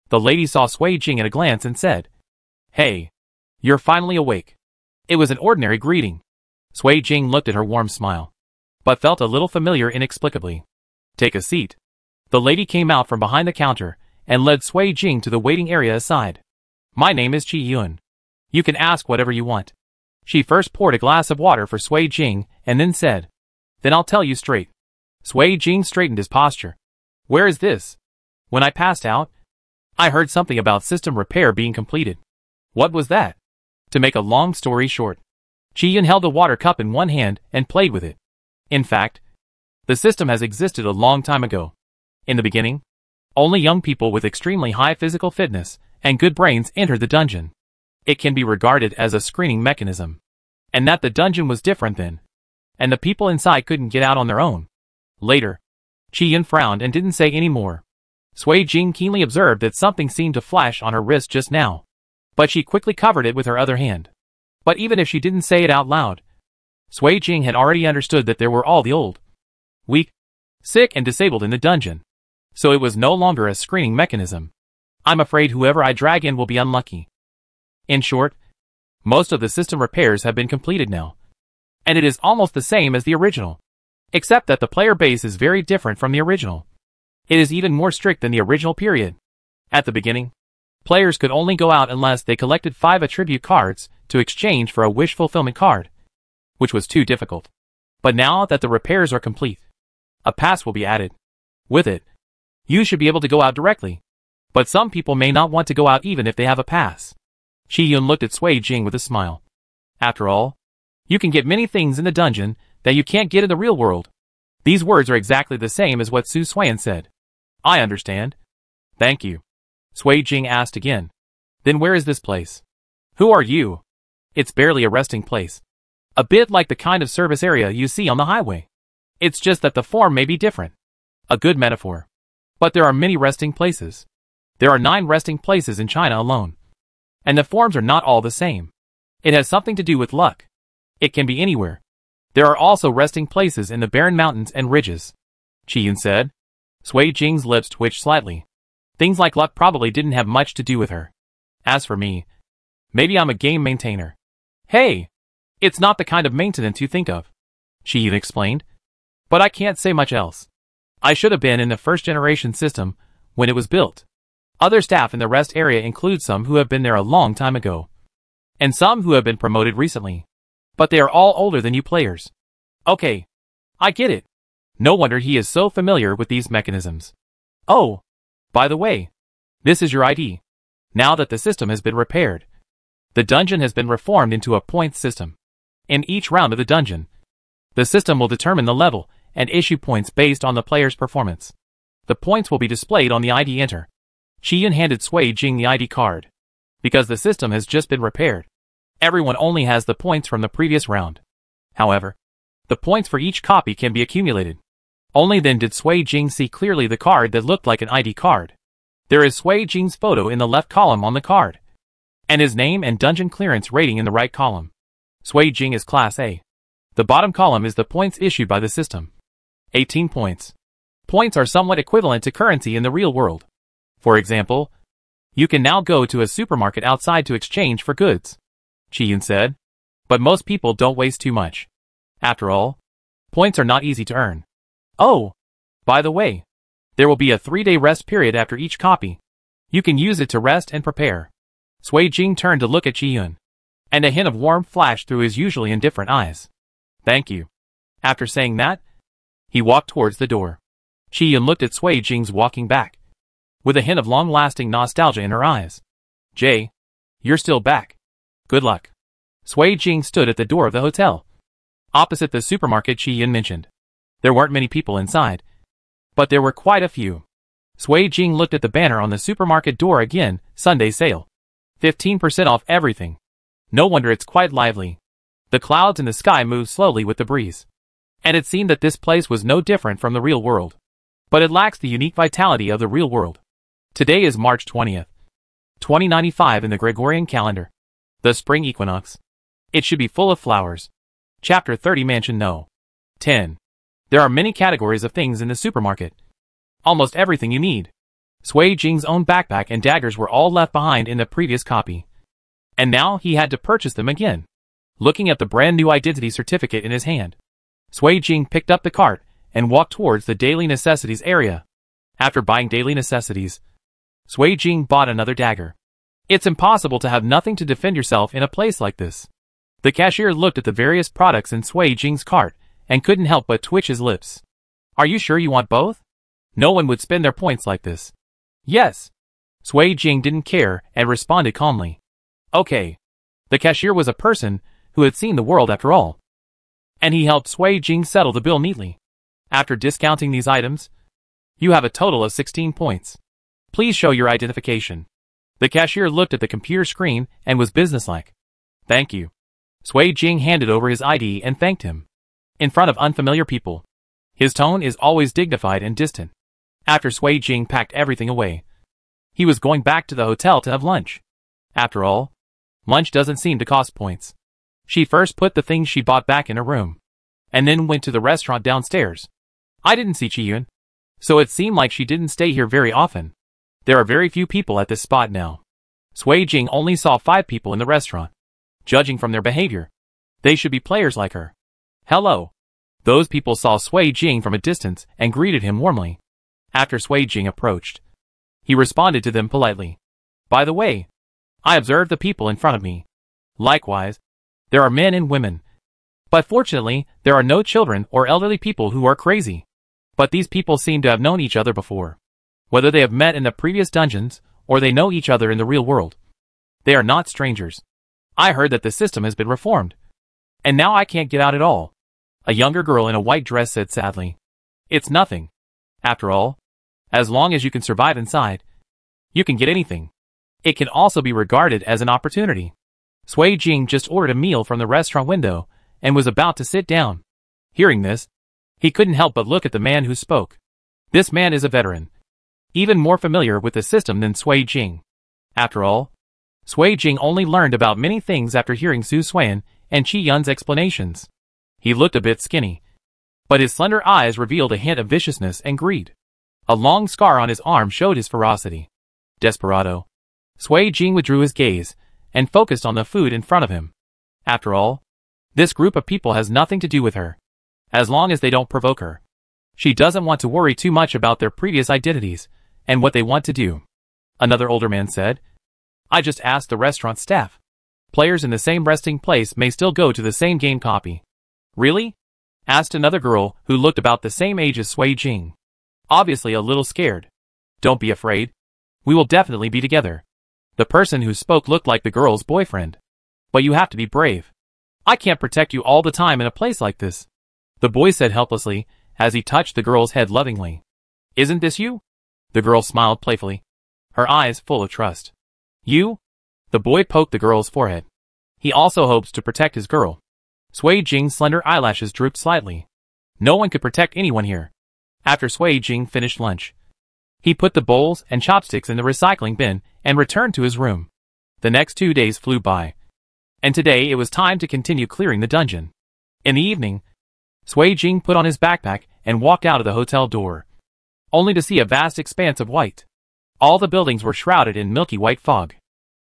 The lady saw Sui Jing at a glance and said, "Hey, you're finally awake." It was an ordinary greeting. Sui Jing looked at her warm smile, but felt a little familiar inexplicably. "Take a seat." The lady came out from behind the counter and led Sui Jing to the waiting area aside. "My name is Chi Yun. You can ask whatever you want." She first poured a glass of water for Sui Jing and then said, "Then I'll tell you straight." Sui Jing straightened his posture. "Where is this? When I passed out, I heard something about system repair being completed. What was that?" To make a long story short, Chi Yun held a water cup in one hand and played with it. In fact, the system has existed a long time ago. In the beginning, only young people with extremely high physical fitness and good brains entered the dungeon. It can be regarded as a screening mechanism. And that the dungeon was different then. And the people inside couldn't get out on their own. Later, Chi Yun frowned and didn't say any more. Sui Jing keenly observed that something seemed to flash on her wrist just now. But she quickly covered it with her other hand. But even if she didn't say it out loud, Sui Jing had already understood that there were all the old, weak, sick and disabled in the dungeon. So it was no longer a screening mechanism. I'm afraid whoever I drag in will be unlucky. In short, most of the system repairs have been completed now. And it is almost the same as the original. Except that the player base is very different from the original. It is even more strict than the original period. At the beginning, players could only go out unless they collected 5 attribute cards to exchange for a wish fulfillment card, which was too difficult. But now that the repairs are complete, a pass will be added. With it, you should be able to go out directly. But some people may not want to go out even if they have a pass. Chi Yun looked at Sui Jing with a smile. After all, you can get many things in the dungeon that you can't get in the real world. These words are exactly the same as what Su Xuan said. I understand. Thank you. Sui Jing asked again. Then where is this place? Who are you? It's barely a resting place. A bit like the kind of service area you see on the highway. It's just that the form may be different. A good metaphor. But there are many resting places. There are 9 resting places in China alone. And the forms are not all the same. It has something to do with luck. It can be anywhere. There are also resting places in the barren mountains and ridges. Chi Yun said. Sui Jing's lips twitched slightly. Things like luck probably didn't have much to do with her. As for me, maybe I'm a game maintainer. Hey! It's not the kind of maintenance you think of. Chi Yun explained. But I can't say much else. I should have been in the first generation system when it was built. Other staff in the rest area include some who have been there a long time ago. And some who have been promoted recently. But they are all older than you players. Okay. I get it. No wonder he is so familiar with these mechanisms. Oh, by the way, this is your ID. Now that the system has been repaired, The dungeon has been reformed into a points system. In each round of the dungeon, the system will determine the level and issue points based on the player's performance. The points will be displayed on the ID enter. Qian handed Sui Jing the ID card. Because the system has just been repaired, everyone only has the points from the previous round. However, the points for each copy can be accumulated. Only then did Sui Jing see clearly the card that looked like an ID card. There is Sui Jing's photo in the left column on the card, and his name and dungeon clearance rating in the right column. Sui Jing is Class A. The bottom column is the points issued by the system. 18 points. Points are somewhat equivalent to currency in the real world. For example, you can now go to a supermarket outside to exchange for goods, Qian said. But most people don't waste too much. After all, points are not easy to earn. Oh, by the way, there will be a 3-day rest period after each copy. You can use it to rest and prepare. Sui Jing turned to look at Qian, and a hint of warmth flashed through his usually indifferent eyes. Thank you. After saying that, he walked towards the door. Qian looked at Sui Jing's walking back, with a hint of long-lasting nostalgia in her eyes. Jay, you're still back. Good luck. Sui Jing stood at the door of the hotel, opposite the supermarket Qian mentioned. There weren't many people inside, but there were quite a few. Sui Jing looked at the banner on the supermarket door again, Sunday sale. 15% off everything. No wonder it's quite lively. The clouds in the sky moved slowly with the breeze, and it seemed that this place was no different from the real world. But it lacks the unique vitality of the real world. Today is March 20th, 2095 in the Gregorian calendar. The spring equinox. It should be full of flowers. Chapter 30 Mansion No. 10. There are many categories of things in the supermarket. Almost everything you need. Sui Jing's own backpack and daggers were all left behind in the previous copy, and now he had to purchase them again. Looking at the brand new identity certificate in his hand, Sui Jing picked up the cart and walked towards the daily necessities area. After buying daily necessities, Sui Jing bought another dagger. It's impossible to have nothing to defend yourself in a place like this. The cashier looked at the various products in Sui Jing's cart and couldn't help but twitch his lips. Are you sure you want both? No one would spend their points like this. Yes. Sui Jing didn't care and responded calmly. Okay. The cashier was a person who had seen the world after all, and he helped Sui Jing settle the bill neatly. After discounting these items, you have a total of 16 points. Please show your identification. The cashier looked at the computer screen and was businesslike. Thank you. Sui Jing handed over his ID and thanked him. In front of unfamiliar people, his tone is always dignified and distant. After Sui Jing packed everything away, he was going back to the hotel to have lunch. After all, lunch doesn't seem to cost points. She first put the things she bought back in her room, and then went to the restaurant downstairs. I didn't see Qian, so it seemed like she didn't stay here very often. There are very few people at this spot now. Sui Jing only saw 5 people in the restaurant. Judging from their behavior, they should be players like her. Hello. Those people saw Sui Jing from a distance and greeted him warmly. After Sui Jing approached, he responded to them politely. By the way, I observed the people in front of me. Likewise, there are men and women. But fortunately, there are no children or elderly people who are crazy. But these people seem to have known each other before. Whether they have met in the previous dungeons, or they know each other in the real world, they are not strangers. I heard that the system has been reformed, and now I can't get out at all. A younger girl in a white dress said sadly. It's nothing. After all, as long as you can survive inside, you can get anything. It can also be regarded as an opportunity. Sui Jing just ordered a meal from the restaurant window and was about to sit down. Hearing this, he couldn't help but look at the man who spoke. This man is a veteran, even more familiar with the system than Sui Jing. After all, Sui Jing only learned about many things after hearing Su Xuan and Qi Yun's explanations. He looked a bit skinny, but his slender eyes revealed a hint of viciousness and greed. A long scar on his arm showed his ferocity. Desperado. Sui Jing withdrew his gaze and focused on the food in front of him. After all, this group of people has nothing to do with her, as long as they don't provoke her. She doesn't want to worry too much about their previous identities and what they want to do. Another older man said, I just asked the restaurant staff. Players in the same resting place may still go to the same game copy. Really? Asked another girl who looked about the same age as Sui Jing. Obviously a little scared. Don't be afraid. We will definitely be together. The person who spoke looked like the girl's boyfriend. But you have to be brave. I can't protect you all the time in a place like this, the boy said helplessly, as he touched the girl's head lovingly. Isn't this you? The girl smiled playfully, her eyes full of trust. You? The boy poked the girl's forehead. He also hopes to protect his girl. Sui Jing's slender eyelashes drooped slightly. No one could protect anyone here. After Sui Jing finished lunch, he put the bowls and chopsticks in the recycling bin and returned to his room. The next 2 days flew by, and today it was time to continue clearing the dungeon. In the evening, Sui Jing put on his backpack and walked out of the hotel door, only to see a vast expanse of white. All the buildings were shrouded in milky white fog.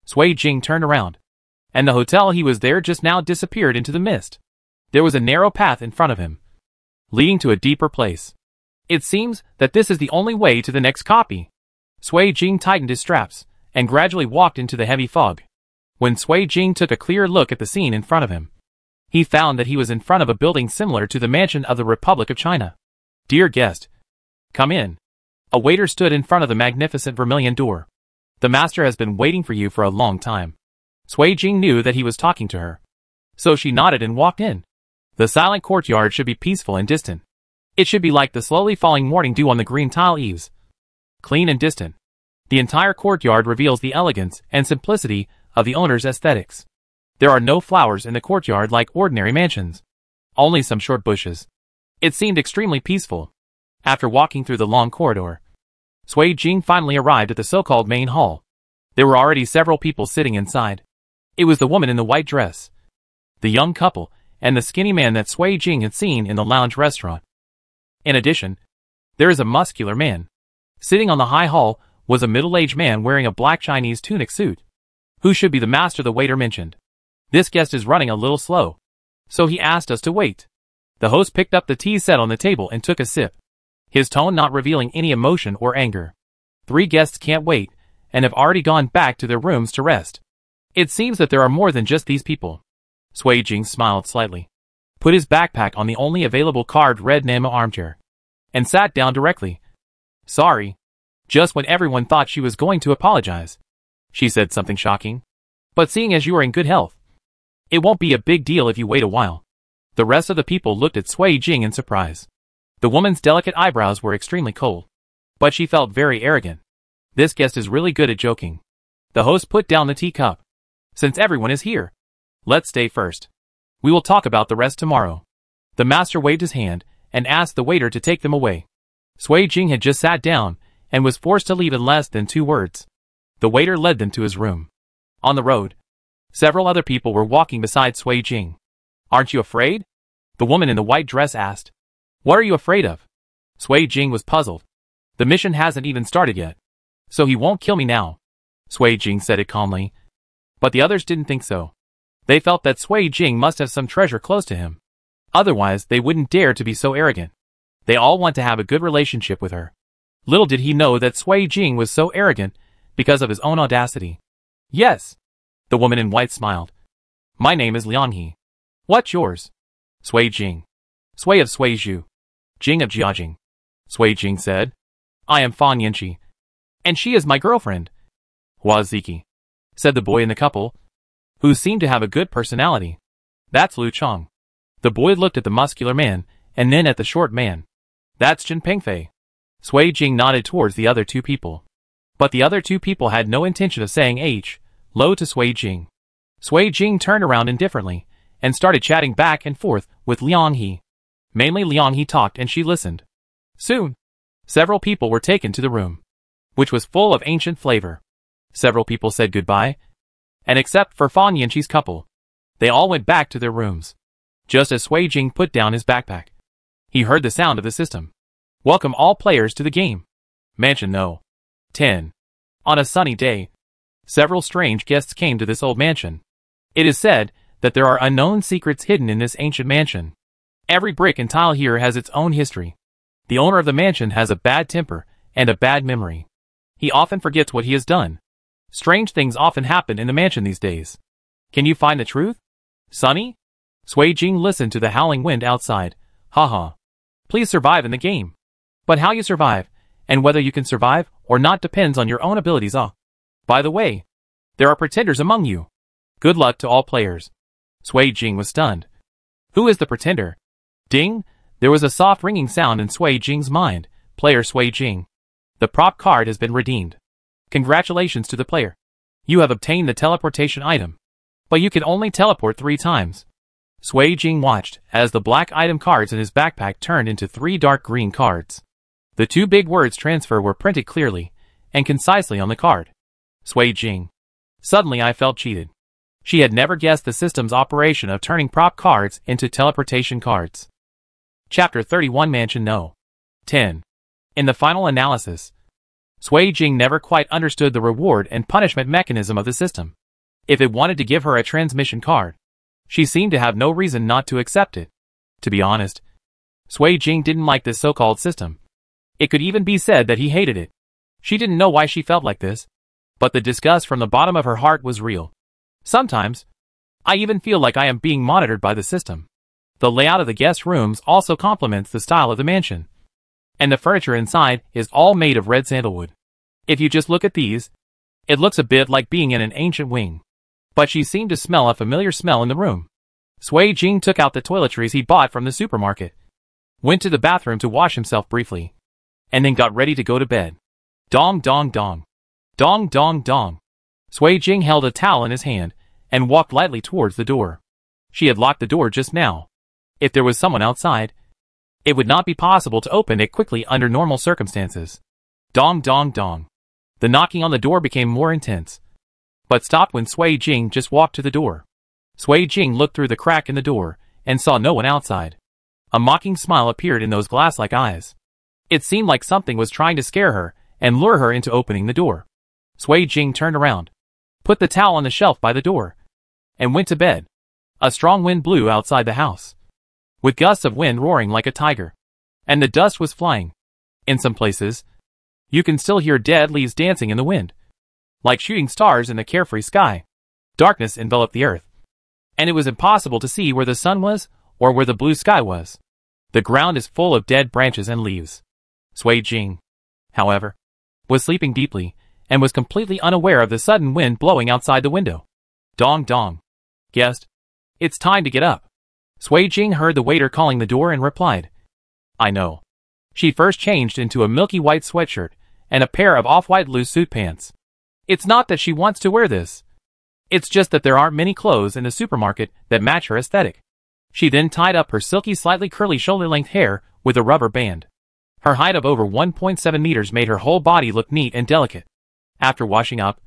Sui Jing turned around, and the hotel he was there just now disappeared into the mist. There was a narrow path in front of him, leading to a deeper place. It seems that this is the only way to the next copy. Sui Jing tightened his straps, and gradually walked into the heavy fog. When Sui Jing took a clear look at the scene in front of him, he found that he was in front of a building similar to the mansion of the Republic of China. Dear guest, come in. A waiter stood in front of the magnificent vermilion door. The master has been waiting for you for a long time. Sui Jing knew that he was talking to her, so she nodded and walked in. The silent courtyard should be peaceful and distant. It should be like the slowly falling morning dew on the green tile eaves. Clean and distant. The entire courtyard reveals the elegance and simplicity of the owner's aesthetics. There are no flowers in the courtyard like ordinary mansions. Only some short bushes. It seemed extremely peaceful. After walking through the long corridor, Sui Jing finally arrived at the so-called main hall. There were already several people sitting inside. It was the woman in the white dress, the young couple, and the skinny man that Sui Jing had seen in the lounge restaurant. In addition, there is a muscular man. Sitting on the high hall was a middle-aged man wearing a black Chinese tunic suit, who should be the master the waiter mentioned. This guest is running a little slow, so he asked us to wait. The host picked up the tea set on the table and took a sip, his tone not revealing any emotion or anger. 3 guests can't wait, and have already gone back to their rooms to rest. It seems that there are more than just these people. Sui Jing smiled slightly, put his backpack on the only available carved red Nama armchair, and sat down directly. Sorry. Just when everyone thought she was going to apologize, she said something shocking. But seeing as you are in good health, it won't be a big deal if you wait a while. The rest of the people looked at Sui Jing in surprise. The woman's delicate eyebrows were extremely cold, but she felt very arrogant. This guest is really good at joking. The host put down the teacup. Since everyone is here, let's stay first. We will talk about the rest tomorrow. The master waved his hand and asked the waiter to take them away. Sui Jing had just sat down and was forced to leave in less than 2 words. The waiter led them to his room. On the road, several other people were walking beside Sui Jing. Aren't you afraid? The woman in the white dress asked. What are you afraid of? Sui Jing was puzzled. The mission hasn't even started yet, so he won't kill me now. Sui Jing said it calmly. But the others didn't think so. They felt that Sui Jing must have some treasure close to him. Otherwise, they wouldn't dare to be so arrogant. They all want to have a good relationship with her. Little did he know that Sui Jing was so arrogant because of his own audacity. Yes. The woman in white smiled. My name is Liang He. What's yours? Sui Jing. Sui of Suizhu. Jing of Jiajing. Sui Jing said. I am Fan Yanqi, and she is my girlfriend. Hua Ziki, said the boy in the couple, who seemed to have a good personality. That's Lu Chong. The boy looked at the muscular man, and then at the short man. That's Jin Pengfei. Sui Jing nodded towards the other 2 people. But the other 2 people had no intention of saying hello to Sui Jing. Sui Jing turned around indifferently, and started chatting back and forth with Liang He. Mainly Liang He talked and she listened. Soon, several people were taken to the room, which was full of ancient flavor. Several people said goodbye, and except for Fan Yanqi's couple, they all went back to their rooms. Just as Sui Jing put down his backpack, he heard the sound of the system. Welcome all players to the game. Mansion No. 10. On a sunny day, several strange guests came to this old mansion. It is said that there are unknown secrets hidden in this ancient mansion. Every brick and tile here has its own history. The owner of the mansion has a bad temper and a bad memory. He often forgets what he has done. Strange things often happen in the mansion these days. Can you find the truth? Sunny? Sui Jing listened to the howling wind outside. Haha. Please survive in the game. But how you survive, and whether you can survive or not depends on your own abilities. By the way, there are pretenders among you. Good luck to all players. Sui Jing was stunned. Who is the pretender? Ding! There was a soft ringing sound in Sui Jing's mind. Player Sui Jing. The prop card has been redeemed. Congratulations to the player. You have obtained the teleportation item. But you can only teleport 3 times. Sui Jing watched as the black item cards in his backpack turned into 3 dark green cards. The 2 big words transfer were printed clearly and concisely on the card. Sui Jing. Suddenly I felt cheated. She had never guessed the system's operation of turning prop cards into teleportation cards. Chapter 31 Mansion No. 10. In the final analysis, Sui Jing never quite understood the reward and punishment mechanism of the system. If it wanted to give her a transmission card, she seemed to have no reason not to accept it. To be honest, Sui Jing didn't like this so-called system. It could even be said that he hated it. She didn't know why she felt like this, but the disgust from the bottom of her heart was real. Sometimes, I even feel like I am being monitored by the system. The layout of the guest rooms also complements the style of the mansion. And the furniture inside is all made of red sandalwood. If you just look at these, it looks a bit like being in an ancient wing. But she seemed to smell a familiar smell in the room. Sui Jing took out the toiletries he bought from the supermarket, went to the bathroom to wash himself briefly, and then got ready to go to bed. Dong dong dong. Dong dong dong. Sui Jing held a towel in his hand and walked lightly towards the door. She had locked the door just now. If there was someone outside, it would not be possible to open it quickly under normal circumstances. Dong dong dong. The knocking on the door became more intense, but stopped when Sui Jing just walked to the door. Sui Jing looked through the crack in the door and saw no one outside. A mocking smile appeared in those glass-like eyes. It seemed like something was trying to scare her and lure her into opening the door. Sui Jing turned around, put the towel on the shelf by the door, and went to bed. A strong wind blew outside the house, with gusts of wind roaring like a tiger, and the dust was flying. In some places, you can still hear dead leaves dancing in the wind, like shooting stars in the carefree sky. Darkness enveloped the earth, and it was impossible to see where the sun was or where the blue sky was. The ground is full of dead branches and leaves. Sui Jing, however, was sleeping deeply and was completely unaware of the sudden wind blowing outside the window. Dong dong. Guest, it's time to get up. Sui Jing heard the waiter calling the door and replied, I know. She first changed into a milky white sweatshirt and a pair of off-white loose suit pants. It's not that she wants to wear this. It's just that there aren't many clothes in the supermarket that match her aesthetic. She then tied up her silky, slightly curly shoulder-length hair with a rubber band. Her height of over 1.7 meters made her whole body look neat and delicate. After washing up,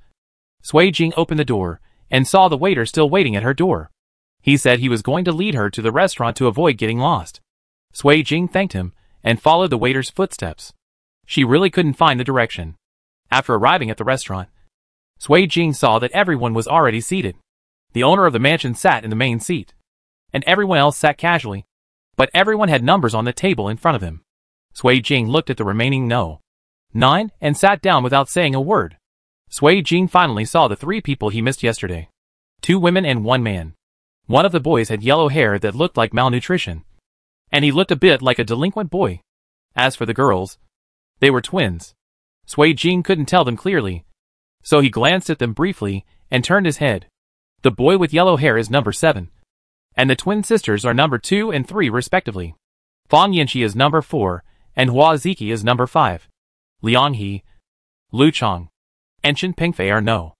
Sui Jing opened the door and saw the waiter still waiting at her door. He said he was going to lead her to the restaurant to avoid getting lost. Sui Jing thanked him and followed the waiter's footsteps. She really couldn't find the direction. After arriving at the restaurant, Sui Jing saw that everyone was already seated. The owner of the mansion sat in the main seat, and everyone else sat casually, but everyone had numbers on the table in front of him. Sui Jing looked at the remaining 9 and sat down without saying a word. Sui Jing finally saw the 3 people he missed yesterday. 2 women and 1 man. One of the boys had yellow hair that looked like malnutrition, and he looked a bit like a delinquent boy. As for the girls, they were twins. Sui Jing couldn't tell them clearly, so he glanced at them briefly and turned his head. The boy with yellow hair is number 7, and the twin sisters are number 2 and 3 respectively. Fang Yanqi is number 4, and Hua Ziki is number 5. Liang He, Lu Chong, and Chen Pingfei are no.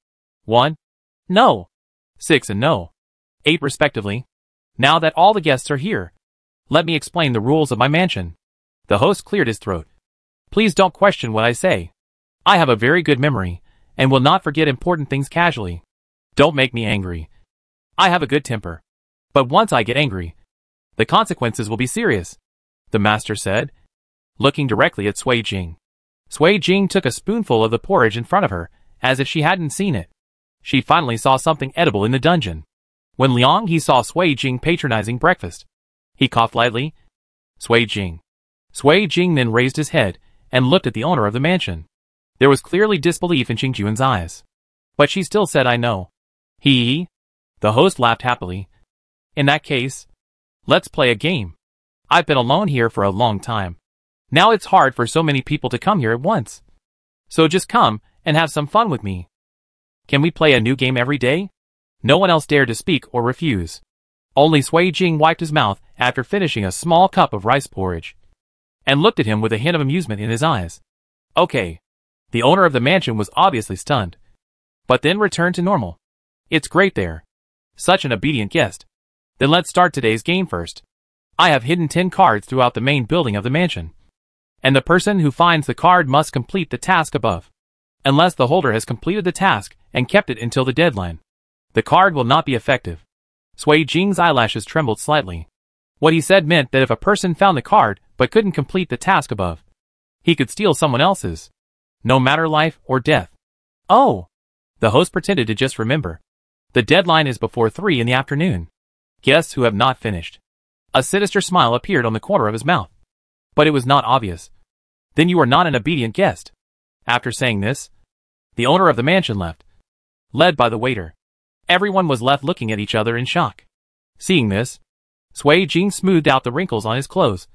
1, no. 6 and no. 8 respectively. Now that all the guests are here, let me explain the rules of my mansion. The host cleared his throat. Please don't question what I say. I have a very good memory, and will not forget important things casually. Don't make me angry. I have a good temper. But once I get angry, the consequences will be serious, the master said, looking directly at Sui Jing. Sui Jing took a spoonful of the porridge in front of her, as if she hadn't seen it. She finally saw something edible in the dungeon. When Liang He saw Sui Jing patronizing breakfast, he coughed lightly. Sui Jing. Sui Jing then raised his head and looked at the owner of the mansion. There was clearly disbelief in Qingjuan's eyes, but she still said, I know. He. The host laughed happily. In that case, let's play a game. I've been alone here for a long time. Now it's hard for so many people to come here at once. So just come and have some fun with me. Can we play a new game every day? No one else dared to speak or refuse. Only Sui Jing wiped his mouth after finishing a small cup of rice porridge, and looked at him with a hint of amusement in his eyes. Okay. The owner of the mansion was obviously stunned, but then returned to normal. It's great there. Such an obedient guest. Then let's start today's game first. I have hidden 10 cards throughout the main building of the mansion, and the person who finds the card must complete the task above. Unless the holder has completed the task and kept it until the deadline, the card will not be effective. Sui Jing's eyelashes trembled slightly. What he said meant that if a person found the card but couldn't complete the task above, he could steal someone else's, no matter life or death. Oh! The host pretended to just remember. The deadline is before 3 in the afternoon. Guests who have not finished. A sinister smile appeared on the corner of his mouth, but it was not obvious. Then you are not an obedient guest. After saying this, the owner of the mansion left, led by the waiter. Everyone was left looking at each other in shock. Seeing this, Sui Jing smoothed out the wrinkles on his clothes.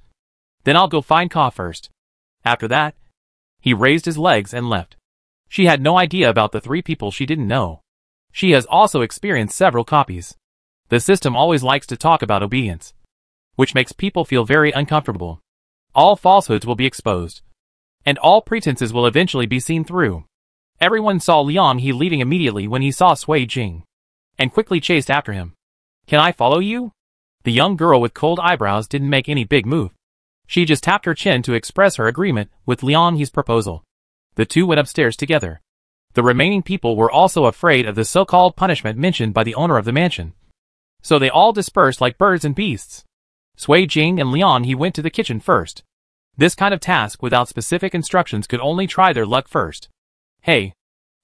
Then I'll go find Ka first. After that, he raised his legs and left. She had no idea about the 3 people she didn't know. She has also experienced several copies. The system always likes to talk about obedience, which makes people feel very uncomfortable. All falsehoods will be exposed, and all pretenses will eventually be seen through. Everyone saw Liang He leaving immediately when he saw Sui Jing, and quickly chased after him. Can I follow you? The young girl with cold eyebrows didn't make any big move. She just tapped her chin to express her agreement with Liang He's proposal. The two went upstairs together. The remaining people were also afraid of the so-called punishment mentioned by the owner of the mansion, so they all dispersed like birds and beasts. Sui Jing and Liang He went to the kitchen first. This kind of task without specific instructions could only try their luck first. Hey,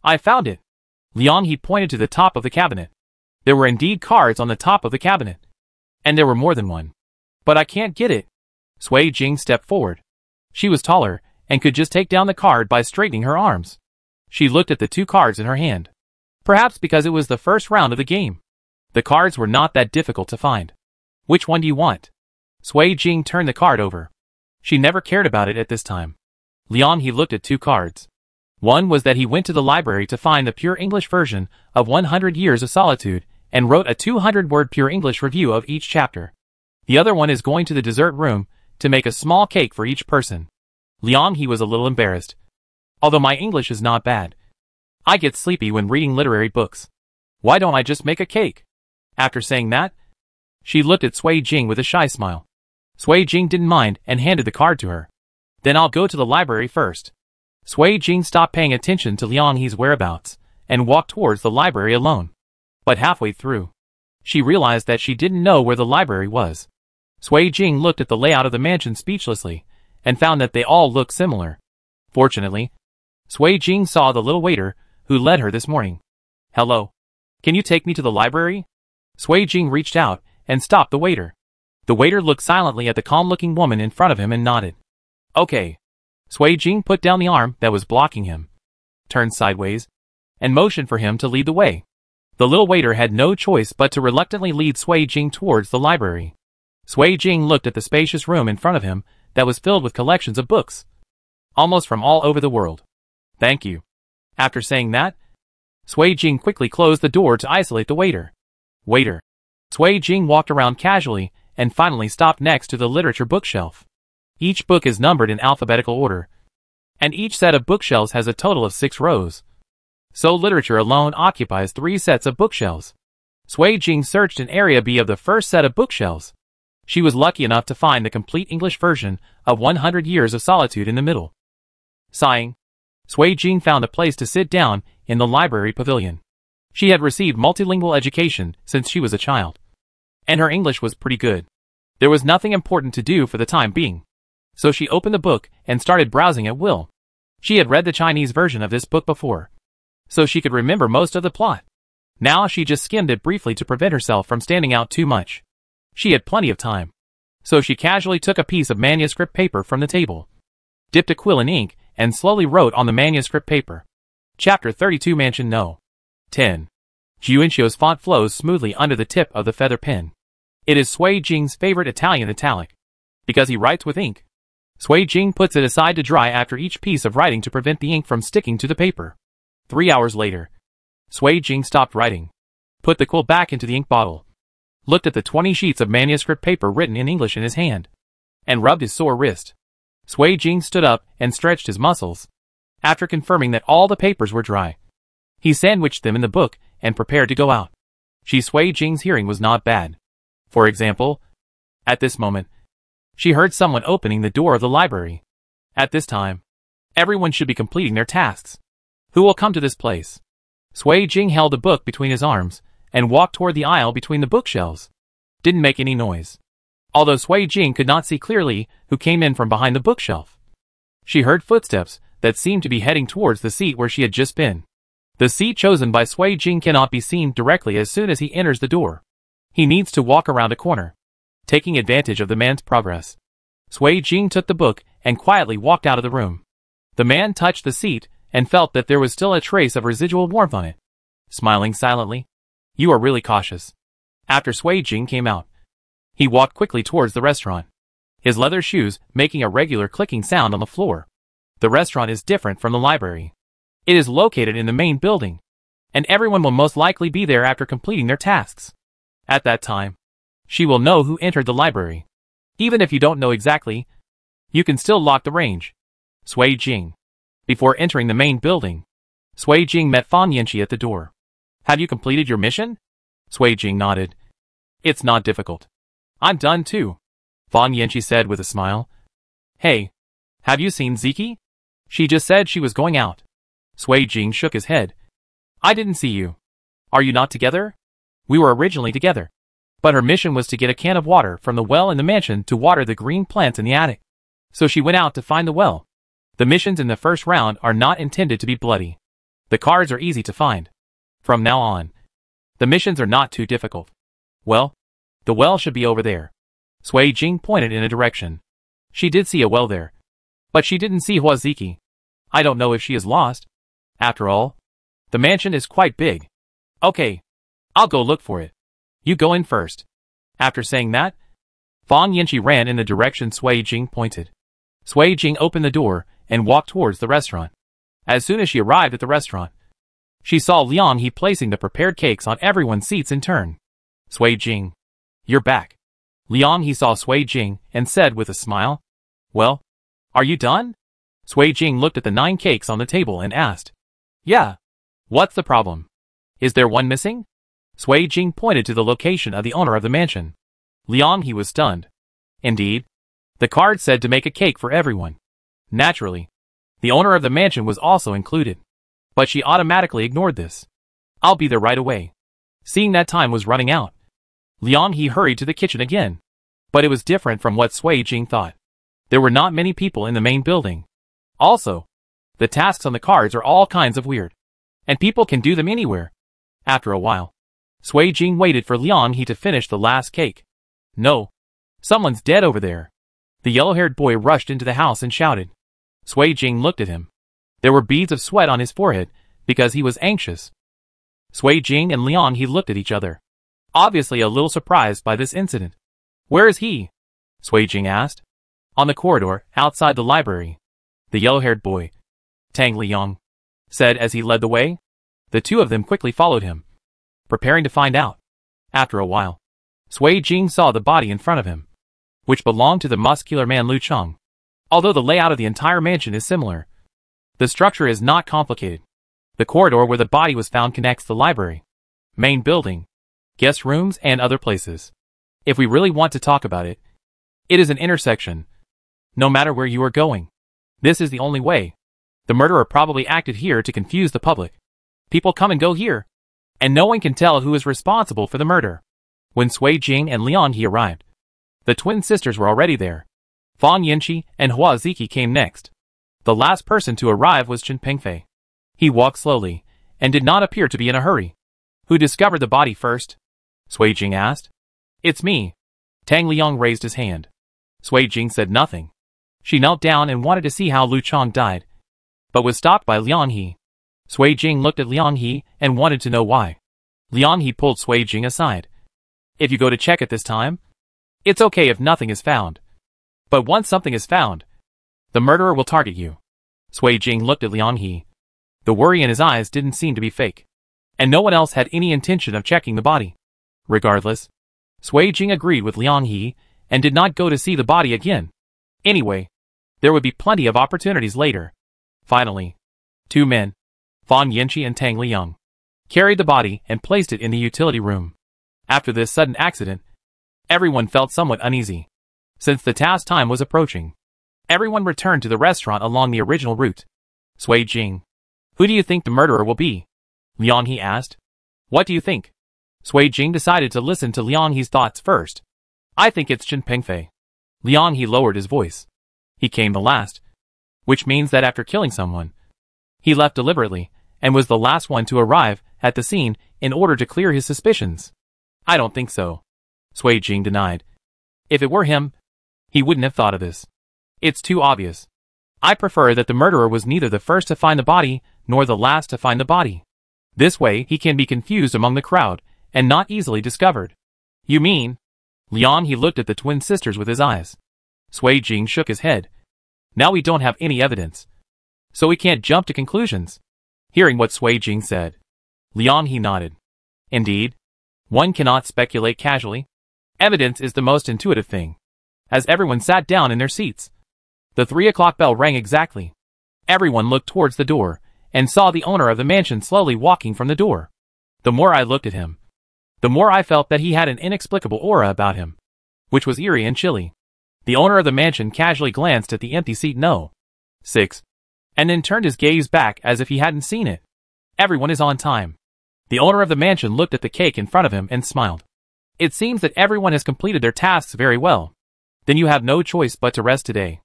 I found it. Liang He pointed to the top of the cabinet. There were indeed cards on the top of the cabinet, and there were more than one. But I can't get it. Sui Jing stepped forward. She was taller and could just take down the card by straightening her arms. She looked at the 2 cards in her hand. Perhaps because it was the first round of the game. The cards were not that difficult to find. Which one do you want? Sui Jing turned the card over. She never cared about it at this time. Liang He looked at 2 cards. One was that he went to the library to find the pure English version of 100 Years of Solitude and wrote a 200-word pure English review of each chapter. The other one is going to the dessert room to make a small cake for each person. Liang He was a little embarrassed. Although my English is not bad, I get sleepy when reading literary books. Why don't I just make a cake? After saying that, she looked at Sui Jing with a shy smile. Sui Jing didn't mind and handed the card to her. Then I'll go to the library first. Sui Jing stopped paying attention to Liang He's whereabouts and walked towards the library alone. But halfway through, she realized that she didn't know where the library was. Sui Jing looked at the layout of the mansion speechlessly and found that they all looked similar. Fortunately, Sui Jing saw the little waiter who led her this morning. Hello. Can you take me to the library? Sui Jing reached out and stopped the waiter. The waiter looked silently at the calm-looking woman in front of him and nodded. Okay. Sui Jing put down the arm that was blocking him, turned sideways, and motioned for him to lead the way. The little waiter had no choice but to reluctantly lead Sui Jing towards the library. Sui Jing looked at the spacious room in front of him that was filled with collections of books, almost from all over the world. Thank you. After saying that, Sui Jing quickly closed the door to isolate the waiter. Waiter. Sui Jing walked around casually and finally stopped next to the literature bookshelf. Each book is numbered in alphabetical order, and each set of bookshelves has a total of 6 rows. So literature alone occupies 3 sets of bookshelves. Sui Jing searched in area B of the first set of bookshelves. She was lucky enough to find the complete English version of 100 Years of Solitude in the middle. Sighing, Sui Jing found a place to sit down in the library pavilion. She had received multilingual education since she was a child, and her English was pretty good. There was nothing important to do for the time being, so she opened the book and started browsing at will. She had read the Chinese version of this book before, so she could remember most of the plot. Now she just skimmed it briefly to prevent herself from standing out too much. She had plenty of time, so she casually took a piece of manuscript paper from the table, dipped a quill in ink, and slowly wrote on the manuscript paper. Chapter 32 Mansion No. 10. Jiuanxio's font flows smoothly under the tip of the feather pen. It is Sui Jing's favorite Italian italic, because he writes with ink. Sui Jing puts it aside to dry after each piece of writing to prevent the ink from sticking to the paper. 3 hours later, Sui Jing stopped writing. put the quill back into the ink bottle, looked at the 20 sheets of manuscript paper written in English in his hand, and rubbed his sore wrist. Sui Jing stood up and stretched his muscles. After confirming that all the papers were dry, he sandwiched them in the book and prepared to go out. Sui Jing's hearing was not bad. For example, at this moment, she heard someone opening the door of the library. At this time, everyone should be completing their tasks. Who will come to this place? Sui Jing held a book between his arms and walked toward the aisle between the bookshelves. Didn't make any noise. Although Sui Jing could not see clearly who came in from behind the bookshelf. She heard footsteps that seemed to be heading towards the seat where she had just been. The seat chosen by Sui Jing cannot be seen directly as soon as he enters the door. He needs to walk around a corner, taking advantage of the man's progress. Sui Jing took the book and quietly walked out of the room. The man touched the seat and felt that there was still a trace of residual warmth on it. Smiling silently, "You are really cautious." After Sui Jing came out, he walked quickly towards the restaurant, his leather shoes making a regular clicking sound on the floor. The restaurant is different from the library. It is located in the main building, and everyone will most likely be there after completing their tasks. At that time, she will know who entered the library. Even if you don't know exactly, you can still lock the range. Sui Jing. Before entering the main building, Sui Jing met Fan Yanqi at the door. "Have you completed your mission?" Sui Jing nodded. "It's not difficult. I'm done too," Fan Yanqi said with a smile. "Hey, have you seen Ziki? She just said she was going out." Sui Jing shook his head. "I didn't see you. Are you not together?" "We were originally together, but her mission was to get a can of water from the well in the mansion to water the green plants in the attic. So she went out to find the well. The missions in the first round are not intended to be bloody. The cards are easy to find. From now on, the missions are not too difficult. Well, the well should be over there." Sui Jing pointed in a direction. She did see a well there, but she didn't see Huaziki. "I don't know if she is lost. After all, the mansion is quite big. Okay, I'll go look for it. You go in first." After saying that, Fan Yanqi ran in the direction Sui Jing pointed. Sui Jing opened the door and walked towards the restaurant. As soon as she arrived at the restaurant, she saw Liang He placing the prepared cakes on everyone's seats in turn. "Sui Jing, you're back." Liang He saw Sui Jing and said with a smile, "Well, are you done?" Sui Jing looked at the 9 cakes on the table and asked, "Yeah. What's the problem? Is there one missing?" Sui Jing pointed to the location of the owner of the mansion. Liang He was stunned. Indeed, the card said to make a cake for everyone. Naturally, the owner of the mansion was also included. But she automatically ignored this. "I'll be there right away." Seeing that time was running out, Liang He hurried to the kitchen again. But it was different from what Sui Jing thought. There were not many people in the main building. Also, the tasks on the cards are all kinds of weird, and people can do them anywhere. After a while, Sui Jing waited for Liang He to finish the last cake. "No, someone's dead over there." The yellow-haired boy rushed into the house and shouted. Sui Jing looked at him. There were beads of sweat on his forehead because he was anxious. Sui Jing and Liang He looked at each other, obviously a little surprised by this incident. "Where is he?" Sui Jing asked. "On the corridor, outside the library." The yellow-haired boy, Tang Liang, said as he led the way. The two of them quickly followed him, preparing to find out. After a while, Sui Jing saw the body in front of him, which belonged to the muscular man Lu Cheng. Although the layout of the entire mansion is similar, the structure is not complicated. The corridor where the body was found connects the library, main building, guest rooms, and other places. If we really want to talk about it, it is an intersection. No matter where you are going, this is the only way. The murderer probably acted here to confuse the public. People come and go here, and no one can tell who is responsible for the murder. When Sui Jing and Liang He arrived, the twin sisters were already there. Fan Yanqi and Huaziki came next. The last person to arrive was Chen Pengfei. He walked slowly, and did not appear to be in a hurry. "Who discovered the body first?" Sui Jing asked. "It's me." Tang Liang raised his hand. Sui Jing said nothing. She knelt down and wanted to see how Lu Cheng died, but was stopped by Liang He. Sui Jing looked at Liang He and wanted to know why. Liang He pulled Sui Jing aside. "If you go to check at this time, it's okay if nothing is found. But once something is found, the murderer will target you." Sui Jing looked at Liang He. The worry in his eyes didn't seem to be fake. and no one else had any intention of checking the body. Regardless, Sui Jing agreed with Liang He and did not go to see the body again. Anyway, there would be plenty of opportunities later. Finally, two men, Fan Yanqi and Tang Liang, carried the body and placed it in the utility room. After this sudden accident, everyone felt somewhat uneasy. Since the task time was approaching, everyone returned to the restaurant along the original route. Sui Jing, who do you think the murderer will be? Liang He asked. What do you think? Sui Jing decided to listen to Liang He's thoughts first. I think it's Chen Pengfei. Liang He lowered his voice. He came the last, which means that after killing someone, he left deliberately and was the last one to arrive at the scene in order to clear his suspicions. I don't think so, Sui Jing denied. If it were him, he wouldn't have thought of this. It's too obvious. I prefer that the murderer was neither the first to find the body nor the last to find the body. This way he can be confused among the crowd and not easily discovered. You mean? Liang He looked at the twin sisters with his eyes. Sui Jing shook his head. Now we don't have any evidence, so we can't jump to conclusions. Hearing what Sui Jing said, Liang He nodded. Indeed, one cannot speculate casually. Evidence is the most intuitive thing. As everyone sat down in their seats, the 3 o'clock bell rang exactly. Everyone looked towards the door and saw the owner of the mansion slowly walking from the door. The more I looked at him, the more I felt that he had an inexplicable aura about him, which was eerie and chilly. The owner of the mansion casually glanced at the empty seat No. 6, and then turned his gaze back as if he hadn't seen it. Everyone is on time. The owner of the mansion looked at the cake in front of him and smiled. It seems that everyone has completed their tasks very well. Then you have no choice but to rest today.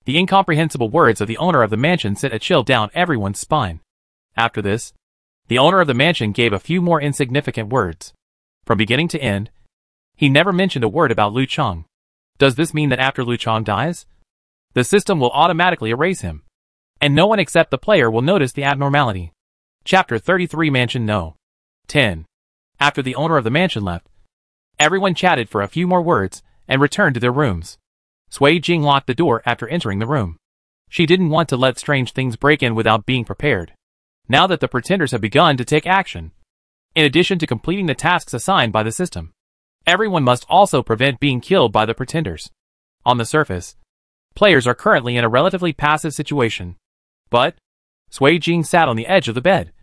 The incomprehensible words of the owner of the mansion sent a chill down everyone's spine. After this, the owner of the mansion gave a few more insignificant words. From beginning to end, he never mentioned a word about Lu Chang. Does this mean that after Lu Chang dies, the system will automatically erase him, and no one except the player will notice the abnormality? Chapter 33 Mansion No. 10. After the owner of the mansion left, everyone chatted for a few more words and returned to their rooms. Sui Jing locked the door after entering the room. She didn't want to let strange things break in without being prepared. Now that the pretenders have begun to take action, in addition to completing the tasks assigned by the system, everyone must also prevent being killed by the pretenders. On the surface, players are currently in a relatively passive situation. But, Sui Jing sat on the edge of the bed,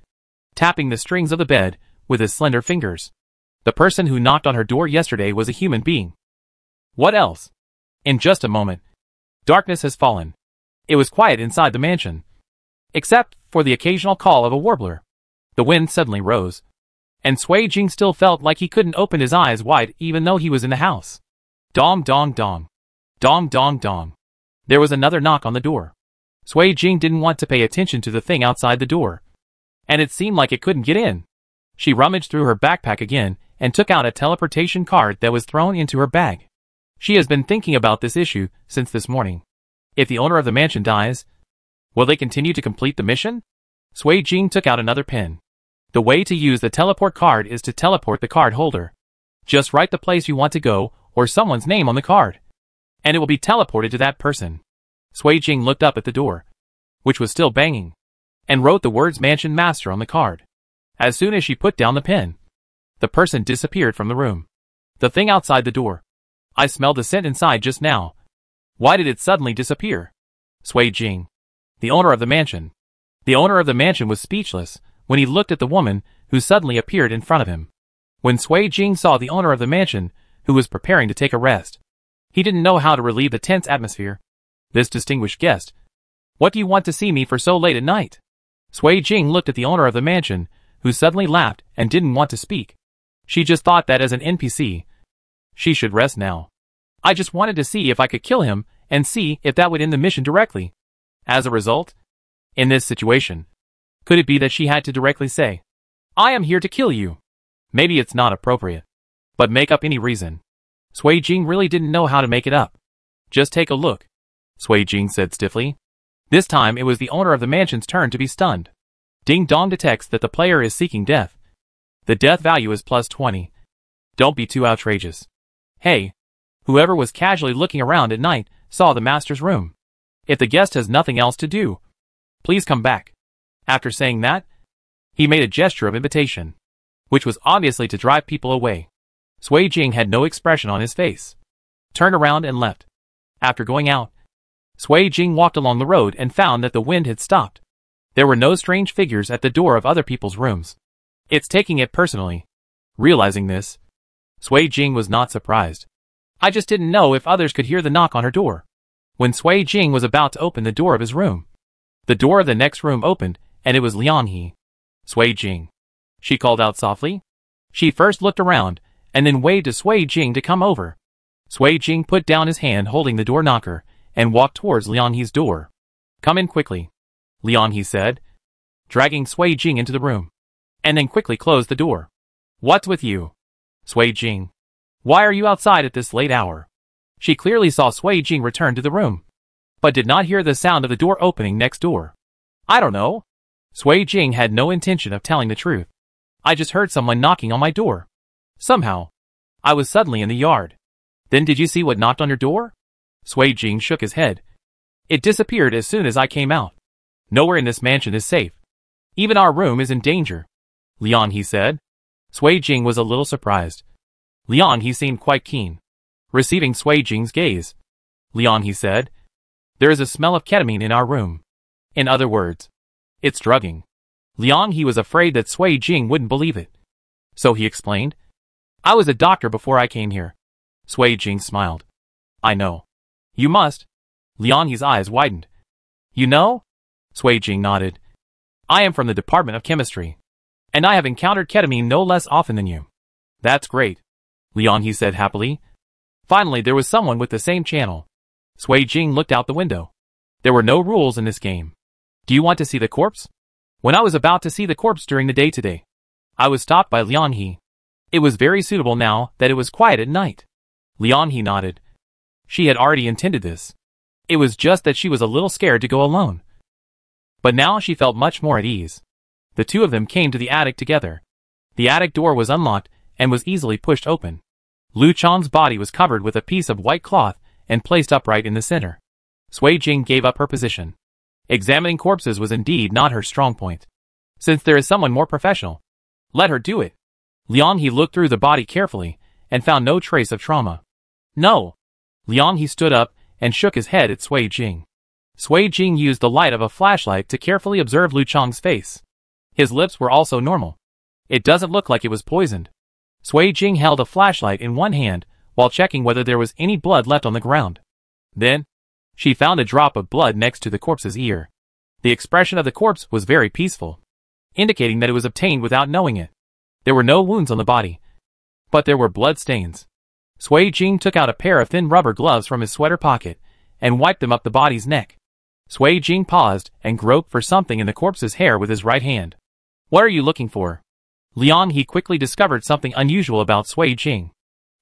tapping the strings of the bed with his slender fingers. The person who knocked on her door yesterday was a human being. What else? In just a moment, darkness has fallen. It was quiet inside the mansion, except for the occasional call of a warbler. The wind suddenly rose, and Sui Jing still felt like he couldn't open his eyes wide even though he was in the house. Dong dong dong. Dong dong dong. There was another knock on the door. Sui Jing didn't want to pay attention to the thing outside the door, and it seemed like it couldn't get in. She rummaged through her backpack again and took out a teleportation card that was thrown into her bag. She has been thinking about this issue since this morning. If the owner of the mansion dies, will they continue to complete the mission? Sui Jing took out another pen. The way to use the teleport card is to teleport the card holder. Just write the place you want to go or someone's name on the card, and it will be teleported to that person. Sui Jing looked up at the door, which was still banging, and wrote the words Mansion Master on the card. As soon as she put down the pen, the person disappeared from the room. The thing outside the door. I smelled the scent inside just now. Why did it suddenly disappear? Sui Jing, the owner of the mansion. The owner of the mansion was speechless when he looked at the woman who suddenly appeared in front of him. When Sui Jing saw the owner of the mansion, who was preparing to take a rest, he didn't know how to relieve the tense atmosphere. This distinguished guest. What do you want to see me for so late at night? Sui Jing looked at the owner of the mansion, who suddenly laughed and didn't want to speak. She just thought that as an NPC, she should rest now. I just wanted to see if I could kill him and see if that would end the mission directly. As a result, in this situation, could it be that she had to directly say, I am here to kill you? Maybe it's not appropriate, but make up any reason. Sui Jing really didn't know how to make it up. Just take a look, Sui Jing said stiffly. This time it was the owner of the mansion's turn to be stunned. Ding Dong detects that the player is seeking death. The death value is +20. Don't be too outrageous. Hey, whoever was casually looking around at night saw the master's room. If the guest has nothing else to do, please come back. After saying that, he made a gesture of invitation. which was obviously to drive people away. Sui Jing had no expression on his face, turned around and left. After going out, Sui Jing walked along the road and found that the wind had stopped. There were no strange figures at the door of other people's rooms. It's taking it personally. Realizing this, Sui Jing was not surprised. I just didn't know if others could hear the knock on her door. When Sui Jing was about to open the door of his room, the door of the next room opened, and it was Lian He. Sui Jing, she called out softly. She first looked around, and then waved to Sui Jing to come over. Sui Jing put down his hand holding the door knocker, and walked towards Lian He's door. Come in quickly, Lian He said, dragging Sui Jing into the room, and then quickly closed the door. What's with you, Sui Jing? Why are you outside at this late hour? She clearly saw Sui Jing return to the room, but did not hear the sound of the door opening next door. I don't know. Sui Jing had no intention of telling the truth. I just heard someone knocking on my door. Somehow, I was suddenly in the yard. Then did you see what knocked on your door? Sui Jing shook his head. It disappeared as soon as I came out. Nowhere in this mansion is safe. Even our room is in danger, Lian He said. Sui Jing was a little surprised. Lian He seemed quite keen. Receiving Sui Jing's gaze, Lian He said, there is a smell of ketamine in our room. In other words, it's drugging. Lian He was afraid that Sui Jing wouldn't believe it. So he explained, I was a doctor before I came here. Sui Jing smiled. I know. You must. Lian He's eyes widened. You know? Sui Jing nodded. I am from the Department of Chemistry, and I have encountered ketamine no less often than you. That's great, Lian He said happily. Finally there was someone with the same channel. Sui Jing looked out the window. There were no rules in this game. Do you want to see the corpse? When I was about to see the corpse during the day today, I was stopped by Lian He. It was very suitable now that it was quiet at night. Lian He nodded. She had already intended this. It was just that she was a little scared to go alone. But now she felt much more at ease. The two of them came to the attic together. The attic door was unlocked and was easily pushed open. Lu Chang's body was covered with a piece of white cloth and placed upright in the center. Sui Jing gave up her position. Examining corpses was indeed not her strong point. Since there is someone more professional, let her do it. Lian He looked through the body carefully and found no trace of trauma. No. Lian He stood up and shook his head at Sui Jing. Sui Jing used the light of a flashlight to carefully observe Lu Chang's face. His lips were also normal. It doesn't look like it was poisoned. Sui Jing held a flashlight in one hand while checking whether there was any blood left on the ground. Then, she found a drop of blood next to the corpse's ear. The expression of the corpse was very peaceful, indicating that it was obtained without knowing it. There were no wounds on the body, but there were blood stains. Sui Jing took out a pair of thin rubber gloves from his sweater pocket and wiped them up the body's neck. Sui Jing paused and groped for something in the corpse's hair with his right hand. What are you looking for? Lian He quickly discovered something unusual about Sui Jing.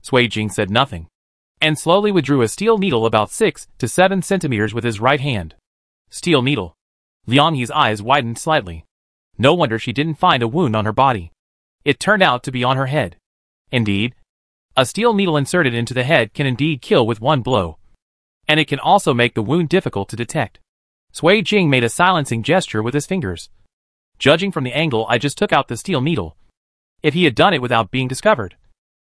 Sui Jing said nothing, and slowly withdrew a steel needle about 6 to 7 centimeters with his right hand. Steel needle. Lian He's eyes widened slightly. No wonder she didn't find a wound on her body. It turned out to be on her head. Indeed, a steel needle inserted into the head can indeed kill with one blow, and it can also make the wound difficult to detect. Sui Jing made a silencing gesture with his fingers. Judging from the angle I just took out the steel needle, if he had done it without being discovered,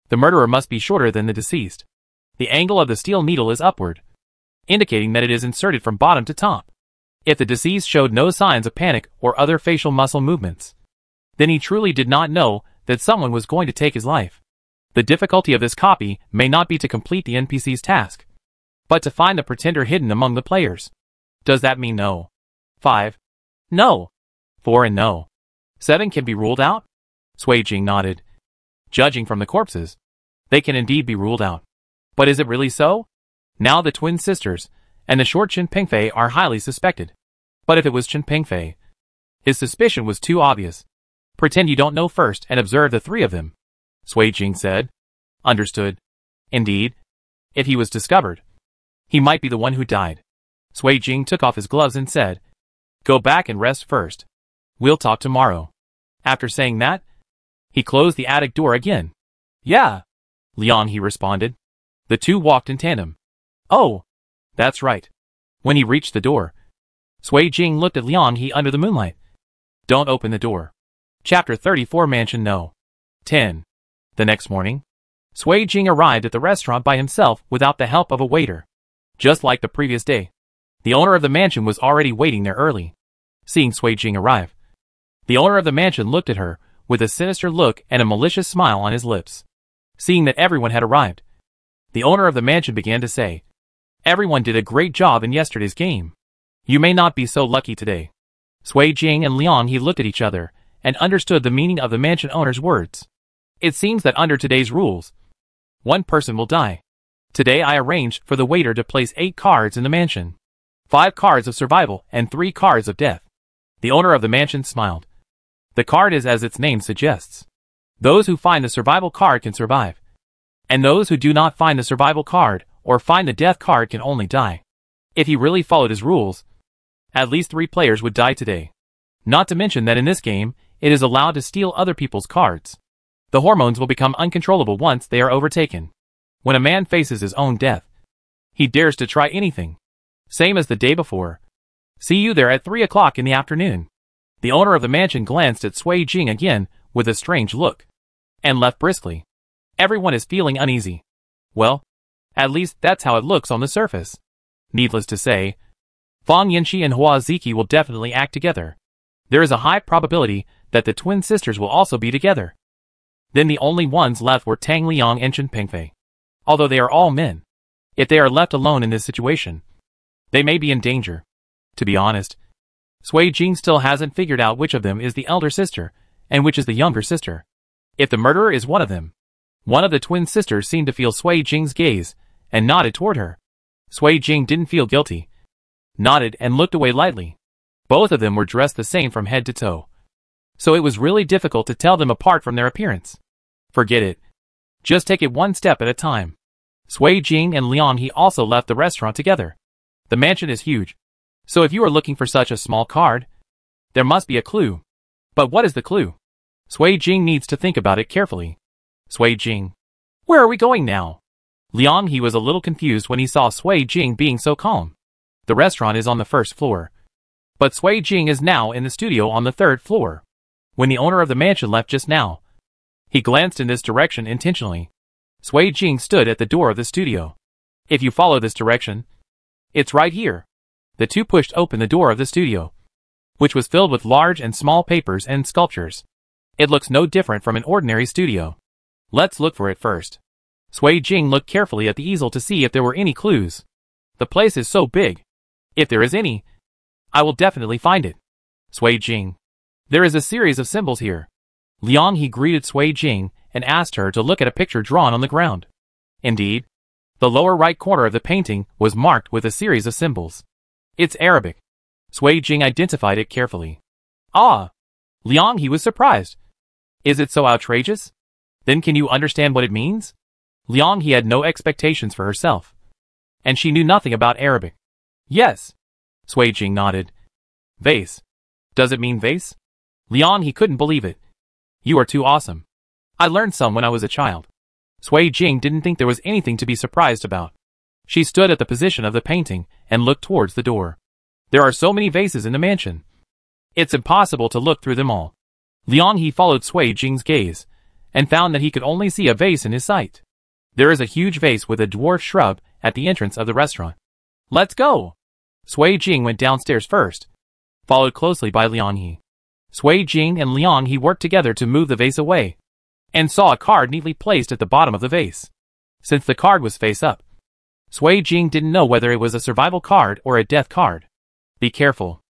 the murderer must be shorter than the deceased. The angle of the steel needle is upward, indicating that it is inserted from bottom to top. If the deceased showed no signs of panic or other facial muscle movements, then he truly did not know that someone was going to take his life. The difficulty of this copy may not be to complete the NPC's task, but to find the pretender hidden among the players. Does that mean no? 5. No. 4 and no. 7 can be ruled out? Sui Jing nodded. Judging from the corpses, they can indeed be ruled out. But is it really so? Now the twin sisters and the short Chen Pingfei are highly suspected. But if it was Chen Pingfei, his suspicion was too obvious. Pretend you don't know first and observe the three of them, Sui Jing said. Understood. Indeed, if he was discovered, he might be the one who died. Sui Jing took off his gloves and said, Go back and rest first. We'll talk tomorrow. After saying that, he closed the attic door again. Yeah, Lian He responded. The two walked in tandem. Oh, that's right. When he reached the door, Sui Jing looked at Lian He under the moonlight. Don't open the door. Chapter 34 Mansion No. 10. The next morning, Sui Jing arrived at the restaurant by himself without the help of a waiter. Just like the previous day, the owner of the mansion was already waiting there early. Seeing Sui Jing arrive, the owner of the mansion looked at her with a sinister look and a malicious smile on his lips. Seeing that everyone had arrived, the owner of the mansion began to say, "Everyone did a great job in yesterday's game. You may not be so lucky today." Sui Jing and Liang He looked at each other and understood the meaning of the mansion owner's words. It seems that under today's rules, one person will die. Today I arranged for the waiter to place 8 cards in the mansion. 5 cards of survival and 3 cards of death. The owner of the mansion smiled. The card is as its name suggests. Those who find the survival card can survive. And those who do not find the survival card or find the death card can only die. If he really followed his rules, at least 3 players would die today. Not to mention that in this game, it is allowed to steal other people's cards. The hormones will become uncontrollable once they are overtaken. When a man faces his own death, he dares to try anything. Same as the day before. See you there at 3 o'clock in the afternoon. The owner of the mansion glanced at Sui Jing again with a strange look, and left briskly. Everyone is feeling uneasy. Well, at least that's how it looks on the surface. Needless to say, Fang Yanxi and Hua Ziki will definitely act together. There is a high probability that the twin sisters will also be together. Then the only ones left were Tang Liang and Chen Pengfei. Although they are all men, if they are left alone in this situation, they may be in danger. To be honest, Sui Jing still hasn't figured out which of them is the elder sister and which is the younger sister. If the murderer is one of them, one of the twin sisters seemed to feel Sui Jing's gaze and nodded toward her. Sui Jing didn't feel guilty, nodded and looked away lightly. Both of them were dressed the same from head to toe, so it was really difficult to tell them apart from their appearance. Forget it. Just take it one step at a time. Sui Jing and Liang He also left the restaurant together. The mansion is huge, so if you are looking for such a small card, there must be a clue. But what is the clue? Sui Jing needs to think about it carefully. Sui Jing, where are we going now? Liang He was a little confused when he saw Sui Jing being so calm. The restaurant is on the 1st floor, but Sui Jing is now in the studio on the 3rd floor. When the owner of the mansion left just now, he glanced in this direction intentionally. Sui Jing stood at the door of the studio. If you follow this direction, it's right here. The two pushed open the door of the studio, which was filled with large and small papers and sculptures. It looks no different from an ordinary studio. Let's look for it first. Sui Jing looked carefully at the easel to see if there were any clues. The place is so big. If there is any, I will definitely find it. Sui Jing, there is a series of symbols here. Liang He greeted Sui Jing and asked her to look at a picture drawn on the ground. Indeed, the lower right corner of the painting was marked with a series of symbols. It's Arabic. Sui Jing identified it carefully. Ah! Liang He was surprised. Is it so outrageous? Then can you understand what it means? Liang He had no expectations for herself, and she knew nothing about Arabic. Yes. Sui Jing nodded. Vase. Does it mean vase? Liang He couldn't believe it. You are too awesome. I learned some when I was a child. Sui Jing didn't think there was anything to be surprised about. She stood at the position of the painting and looked towards the door. There are so many vases in the mansion. It's impossible to look through them all. Liang He followed Sui Jing's gaze and found that he could only see a vase in his sight. There is a huge vase with a dwarf shrub at the entrance of the restaurant. Let's go! Sui Jing went downstairs first, followed closely by Liang He. Sui Jing and Liang He worked together to move the vase away, and saw a card neatly placed at the bottom of the vase. Since the card was face up, Sui Jing didn't know whether it was a survival card or a death card. Be careful,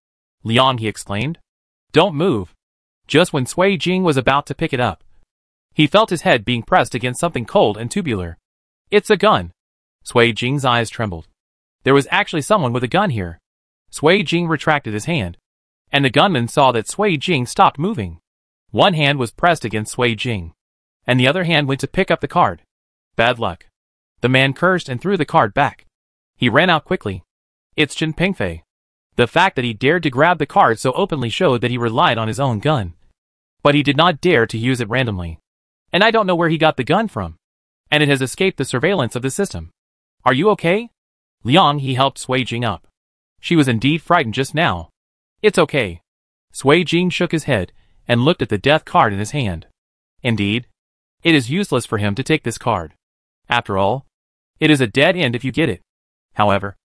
Liang He exclaimed. Don't move. Just when Sui Jing was about to pick it up, he felt his head being pressed against something cold and tubular. It's a gun. Sui Jing's eyes trembled. There was actually someone with a gun here. Sui Jing retracted his hand, and the gunman saw that Sui Jing stopped moving. One hand was pressed against Sui Jing, and the other hand went to pick up the card. Bad luck. The man cursed and threw the card back. He ran out quickly. It's Chen Pengfei. The fact that he dared to grab the card so openly showed that he relied on his own gun. But he did not dare to use it randomly. And I don't know where he got the gun from. And it has escaped the surveillance of the system. Are you okay? Liang He helped Sui Jing up. She was indeed frightened just now. It's okay. Sui Jing shook his head and looked at the death card in his hand. Indeed, It is useless for him to take this card. After all, it is a dead end if you get it. However,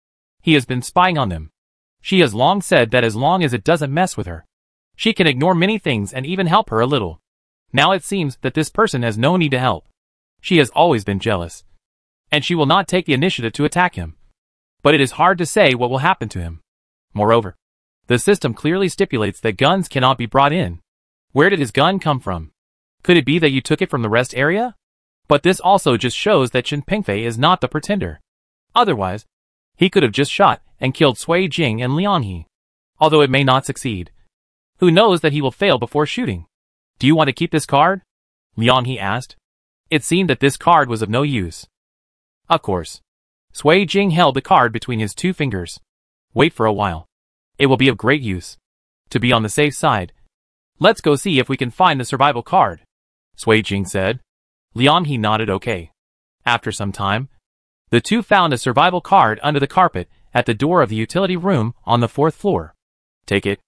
he has been spying on them. She has long said that as long as it doesn't mess with her, she can ignore many things and even help her a little. Now it seems that this person has no need to help. She has always been jealous, and she will not take the initiative to attack him. But it is hard to say what will happen to him. Moreover, the system clearly stipulates that guns cannot be brought in. Where did his gun come from? Could it be that you took it from the rest area? But this also just shows that Chen Pengfei is not the pretender. Otherwise, he could have just shot and killed Sui Jing and Liang He. Although it may not succeed. Who knows that he will fail before shooting? Do you want to keep this card? Liang He asked. It seemed that this card was of no use. Of course. Sui Jing held the card between his 2 fingers. Wait for a while. It will be of great use. To be on the safe side, let's go see if we can find the survival card, Sui Jing said. Liang He nodded okay. After some time, the two found a survival card under the carpet at the door of the utility room on the 4th floor. Take it.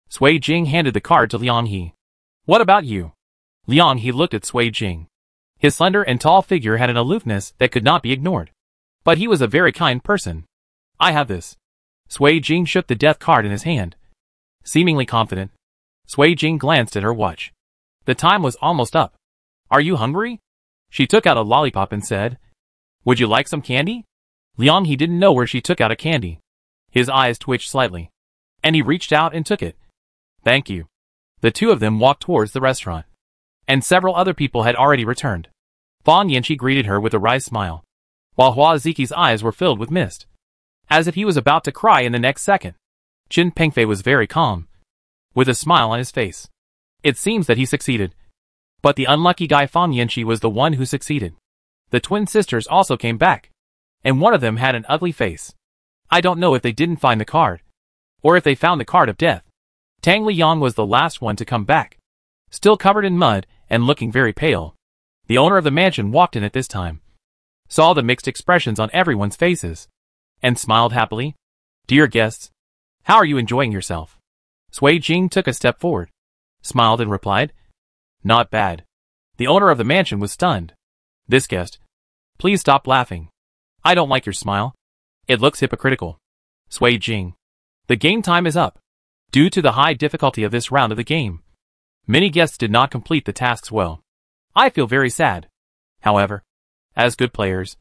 Sui Jing handed the card to Liang He. What about you? Liang He looked at Sui Jing. His slender and tall figure had an aloofness that could not be ignored. But he was a very kind person. I have this. Sui Jing shook the death card in his hand. Seemingly confident, Sui Jing glanced at her watch. The time was almost up. Are you hungry? She took out a lollipop and said, Would you like some candy? Liang He didn't know where she took out a candy. His eyes twitched slightly, and he reached out and took it. Thank you. The two of them walked towards the restaurant, and several other people had already returned. Fan Yanqi greeted her with a wry smile, while Hua Ziqi's eyes were filled with mist, as if he was about to cry in the next second. Chen Pengfei was very calm, with a smile on his face. It seems that he succeeded. But the unlucky guy Fan Yanqi was the one who succeeded. The twin sisters also came back, and one of them had an ugly face. I don't know if they didn't find the card, or if they found the card of death. Tang Liyang was the last one to come back, still covered in mud and looking very pale. The owner of the mansion walked in at this time, saw the mixed expressions on everyone's faces, and smiled happily. Dear guests, how are you enjoying yourself? Sui Jing took a step forward, smiled and replied, Not bad. The owner of the mansion was stunned. This guest, please stop laughing. I don't like your smile. It looks hypocritical. Sui Jing, the game time is up. Due to the high difficulty of this round of the game, many guests did not complete the tasks well. I feel very sad. However, as good players,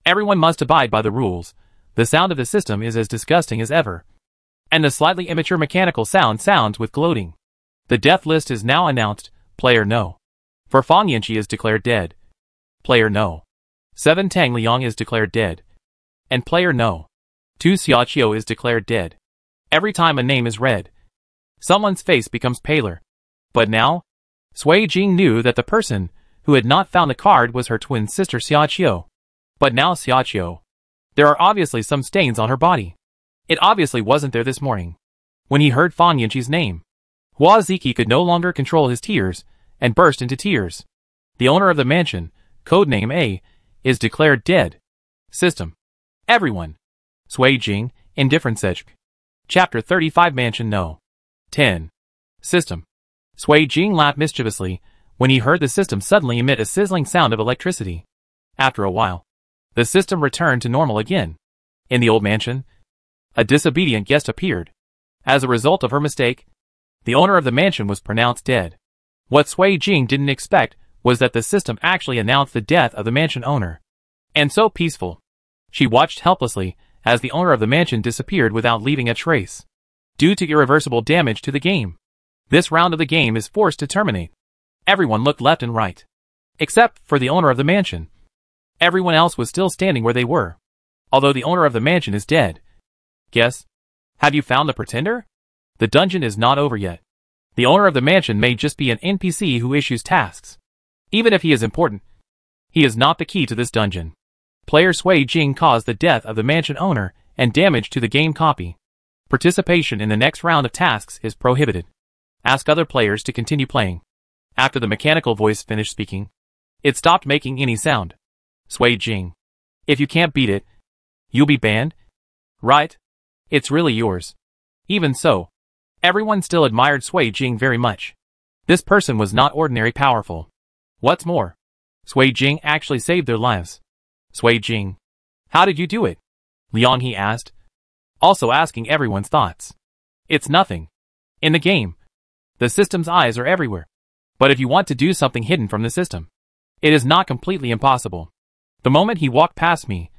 everyone must abide by the rules. The sound of the system is as disgusting as ever, and the slightly immature mechanical sound sounds with gloating. The death list is now announced. Player no. For Fan Yanqi is declared dead. Player no. 7 Tang Liang is declared dead. And player no. 2 Xiaoqiu is declared dead. Every time a name is read, someone's face becomes paler. But now, Sui Jing knew that the person who had not found the card was her twin sister Xiaoqiu. But now Xiaoqiu, there are obviously some stains on her body. It obviously wasn't there this morning. When he heard Fan Yanqi's name, Hua Ziqi could no longer control his tears and burst into tears. The owner of the mansion, codename A, is declared dead. System. Everyone. Sui Jing, Indifferent Sejk. Chapter 35 Mansion No. 10. System. Sui Jing laughed mischievously when he heard the system suddenly emit a sizzling sound of electricity. After a while, the system returned to normal again. In the old mansion, a disobedient guest appeared. As a result of her mistake, the owner of the mansion was pronounced dead. What Sui Jing didn't expect was that the system actually announced the death of the mansion owner. And so peaceful. She watched helplessly as the owner of the mansion disappeared without leaving a trace. Due to irreversible damage to the game, this round of the game is forced to terminate. Everyone looked left and right, except for the owner of the mansion. Everyone else was still standing where they were, although the owner of the mansion is dead. Guess, have you found the pretender? The dungeon is not over yet. The owner of the mansion may just be an NPC who issues tasks. Even if he is important, he is not the key to this dungeon. Player Sui Jing caused the death of the mansion owner and damage to the game copy. Participation in the next round of tasks is prohibited. Ask other players to continue playing. After the mechanical voice finished speaking, it stopped making any sound. Sui Jing, if you can't beat it, you'll be banned? Right? It's really yours. Even so, everyone still admired Sui Jing very much. This person was not ordinary powerful. What's more, Sui Jing actually saved their lives. Sui Jing. How did you do it? Liang he asked, also asking everyone's thoughts. It's nothing. In the game, the system's eyes are everywhere. But if you want to do something hidden from the system, it is not completely impossible. The moment he walked past me,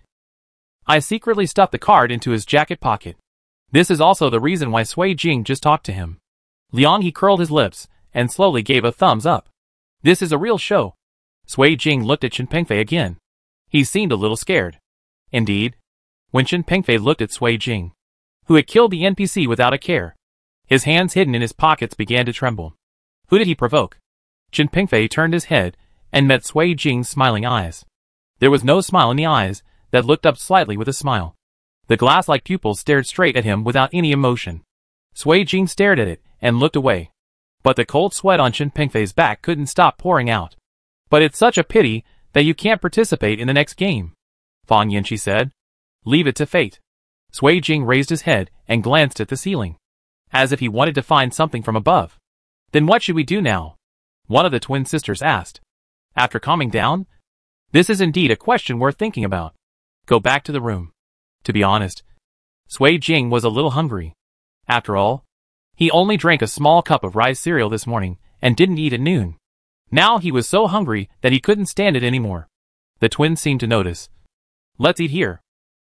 I secretly stuffed the card into his jacket pocket. This is also the reason why Sui Jing just talked to him. Liang he curled his lips and slowly gave a thumbs up. This is a real show. Sui Jing looked at Chen Pengfei again. He seemed a little scared. Indeed, when Chen Pengfei looked at Sui Jing, who had killed the NPC without a care, his hands hidden in his pockets began to tremble. Who did he provoke? Chen Pengfei turned his head and met Sui Jing's smiling eyes. There was no smile in the eyes that looked up slightly with a smile. The glass-like pupils stared straight at him without any emotion. Sui Jing stared at it and looked away. But the cold sweat on Chen Pengfei's back couldn't stop pouring out. But it's such a pity that you can't participate in the next game. Fan Yanqi said. Leave it to fate. Sui Jing raised his head and glanced at the ceiling, as if he wanted to find something from above. Then what should we do now? One of the twin sisters asked. After calming down? This is indeed a question worth thinking about. Go back to the room. To be honest, Sui Jing was a little hungry. After all, he only drank a small cup of rice cereal this morning and didn't eat at noon. Now he was so hungry that he couldn't stand it anymore. The twins seemed to notice. Let's eat here.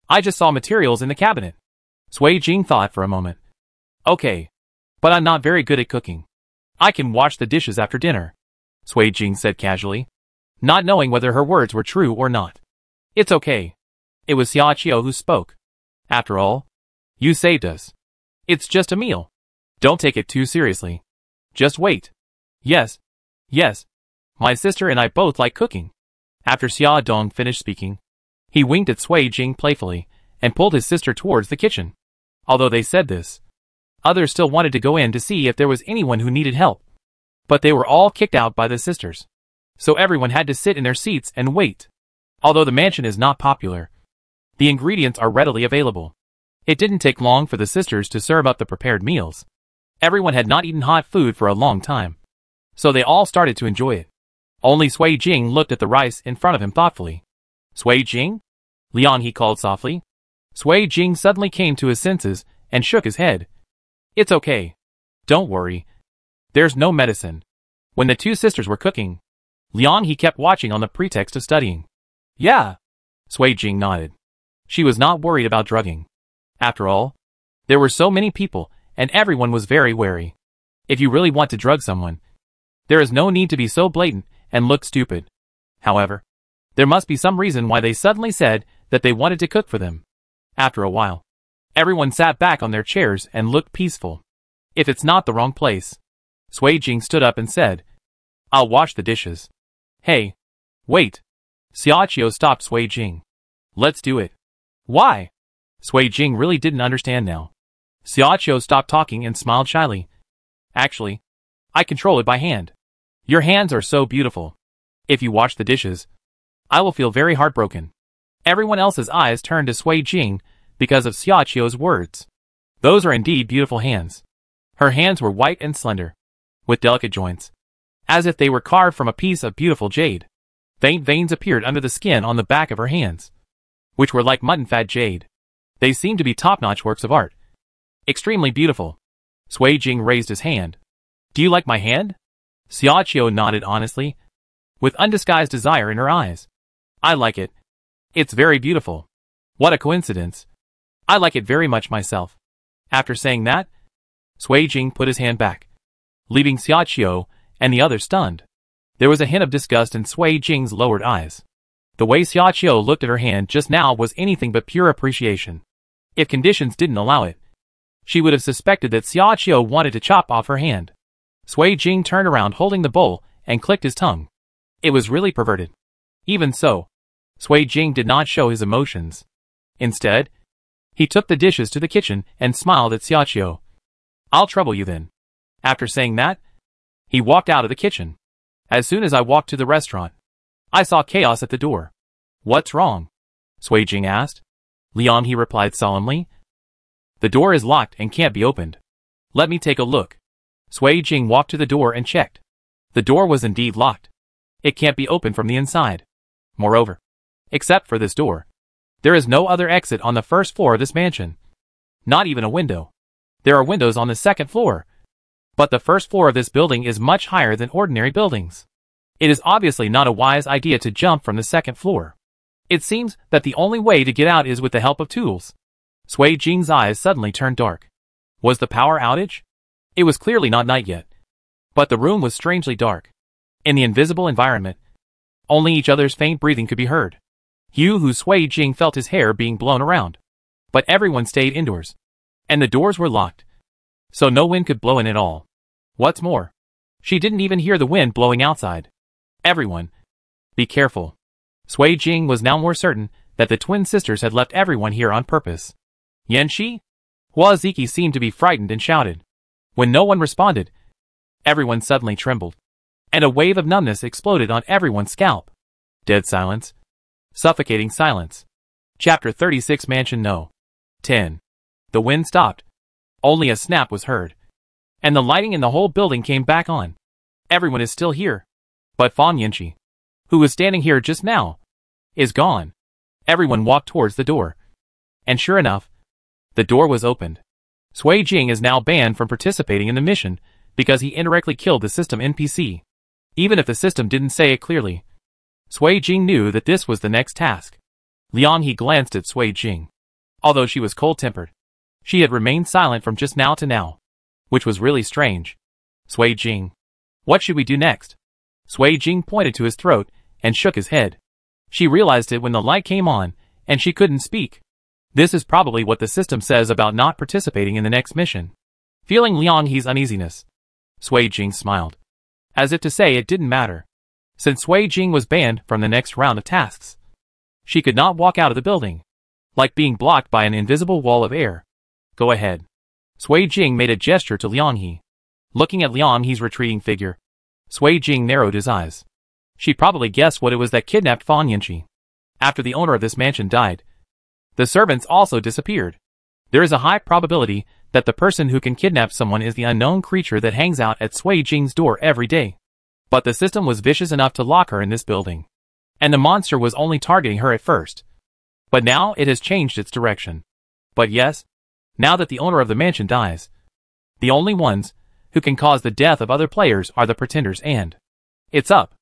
I just saw materials in the cabinet. Sui Jing thought for a moment. Okay, but I'm not very good at cooking. I can wash the dishes after dinner, Sui Jing said casually, not knowing whether her words were true or not. It's okay. It was Xiaoqiu who spoke. After all, you saved us. It's just a meal. Don't take it too seriously. Just wait. Yes. Yes. My sister and I both like cooking. After Xia Dong finished speaking, he winked at Sui Jing playfully and pulled his sister towards the kitchen. Although they said this, others still wanted to go in to see if there was anyone who needed help. But they were all kicked out by the sisters. So everyone had to sit in their seats and wait. Although the mansion is not popular, the ingredients are readily available. It didn't take long for the sisters to serve up the prepared meals. Everyone had not eaten hot food for a long time, so they all started to enjoy it. Only Sui Jing looked at the rice in front of him thoughtfully. Sui Jing? Liang he called softly. Sui Jing suddenly came to his senses and shook his head. It's okay. Don't worry. There's no medicine. When the two sisters were cooking, Liang he kept watching on the pretext of studying. Yeah. Sui Jing nodded. She was not worried about drugging. After all, there were so many people and everyone was very wary. If you really want to drug someone, there is no need to be so blatant and look stupid. However, there must be some reason why they suddenly said that they wanted to cook for them. After a while, everyone sat back on their chairs and looked peaceful. If it's not the wrong place, Sui Jing stood up and said, I'll wash the dishes. Hey, wait. Xiaoqiu stopped Sui Jing. Let's do it. Why? Sui Jing really didn't understand now. Xiaoqiu stopped talking and smiled shyly. Actually, I control it by hand. Your hands are so beautiful. If you wash the dishes, I will feel very heartbroken. Everyone else's eyes turned to Sui Jing because of Xiaoqiu's words. Those are indeed beautiful hands. Her hands were white and slender, with delicate joints, as if they were carved from a piece of beautiful jade. Faint veins appeared under the skin on the back of her hands, which were like mutton-fat jade. They seemed to be top-notch works of art. Extremely beautiful. Sui Jing raised his hand. Do you like my hand? Xiaoqiu nodded honestly, with undisguised desire in her eyes. I like it. It's very beautiful. What a coincidence. I like it very much myself. After saying that, Sui Jing put his hand back, leaving Xiaoqiu and the others stunned. There was a hint of disgust in Sui Jing's lowered eyes. The way Xiaoqiu looked at her hand just now was anything but pure appreciation. If conditions didn't allow it, she would have suspected that Xiaoqiu wanted to chop off her hand. Sui Jing turned around holding the bowl and clicked his tongue. It was really perverted. Even so, Sui Jing did not show his emotions. Instead, he took the dishes to the kitchen and smiled at Xiaoqiu. I'll trouble you then. After saying that, he walked out of the kitchen. As soon as I walked to the restaurant, I saw chaos at the door. What's wrong? Sui Jing asked. Liang he replied solemnly. The door is locked and can't be opened. Let me take a look. Sui Jing walked to the door and checked. The door was indeed locked. It can't be opened from the inside. Moreover, except for this door, there is no other exit on the first floor of this mansion. Not even a window. There are windows on the second floor, but the first floor of this building is much higher than ordinary buildings. It is obviously not a wise idea to jump from the second floor. It seems that the only way to get out is with the help of tools. Sui Jing's eyes suddenly turned dark. Was the power outage? It was clearly not night yet, but the room was strangely dark. In the invisible environment, only each other's faint breathing could be heard. Sui Jing felt his hair being blown around. But everyone stayed indoors, and the doors were locked, so no wind could blow in at all. What's more, she didn't even hear the wind blowing outside. Everyone, be careful. Sui Jing was now more certain that the twin sisters had left everyone here on purpose. Yanxi? Hua Ziki seemed to be frightened and shouted. When no one responded, everyone suddenly trembled, and a wave of numbness exploded on everyone's scalp. Dead silence. Suffocating silence. Chapter 36 Mansion No. 10. The wind stopped. Only a snap was heard, and the lighting in the whole building came back on. Everyone is still here, but Fan Yanxi, who was standing here just now, is gone. Everyone walked towards the door, and sure enough, the door was opened. Sui Jing is now banned from participating in the mission because he indirectly killed the system NPC. Even if the system didn't say it clearly, Sui Jing knew that this was the next task. Liang He glanced at Sui Jing. Although she was cold-tempered, she had remained silent from just now to now, which was really strange. Sui Jing, what should we do next? Sui Jing pointed to his throat and shook his head. She realized it when the light came on, and she couldn't speak. This is probably what the system says about not participating in the next mission. Feeling Liang He's uneasiness, Sui Jing smiled, as if to say it didn't matter, since Sui Jing was banned from the next round of tasks. She could not walk out of the building, like being blocked by an invisible wall of air. Go ahead. Sui Jing made a gesture to Liang He. Looking at Liang He's retreating figure, Sui Jing narrowed his eyes. She probably guessed what it was that kidnapped Fan Yanxi. After the owner of this mansion died, the servants also disappeared. There is a high probability that the person who can kidnap someone is the unknown creature that hangs out at Sui Jing's door every day. But the system was vicious enough to lock her in this building, and the monster was only targeting her at first. But now it has changed its direction. But yes, now that the owner of the mansion dies, the only ones who can cause the death of other players are the pretenders and... It's up.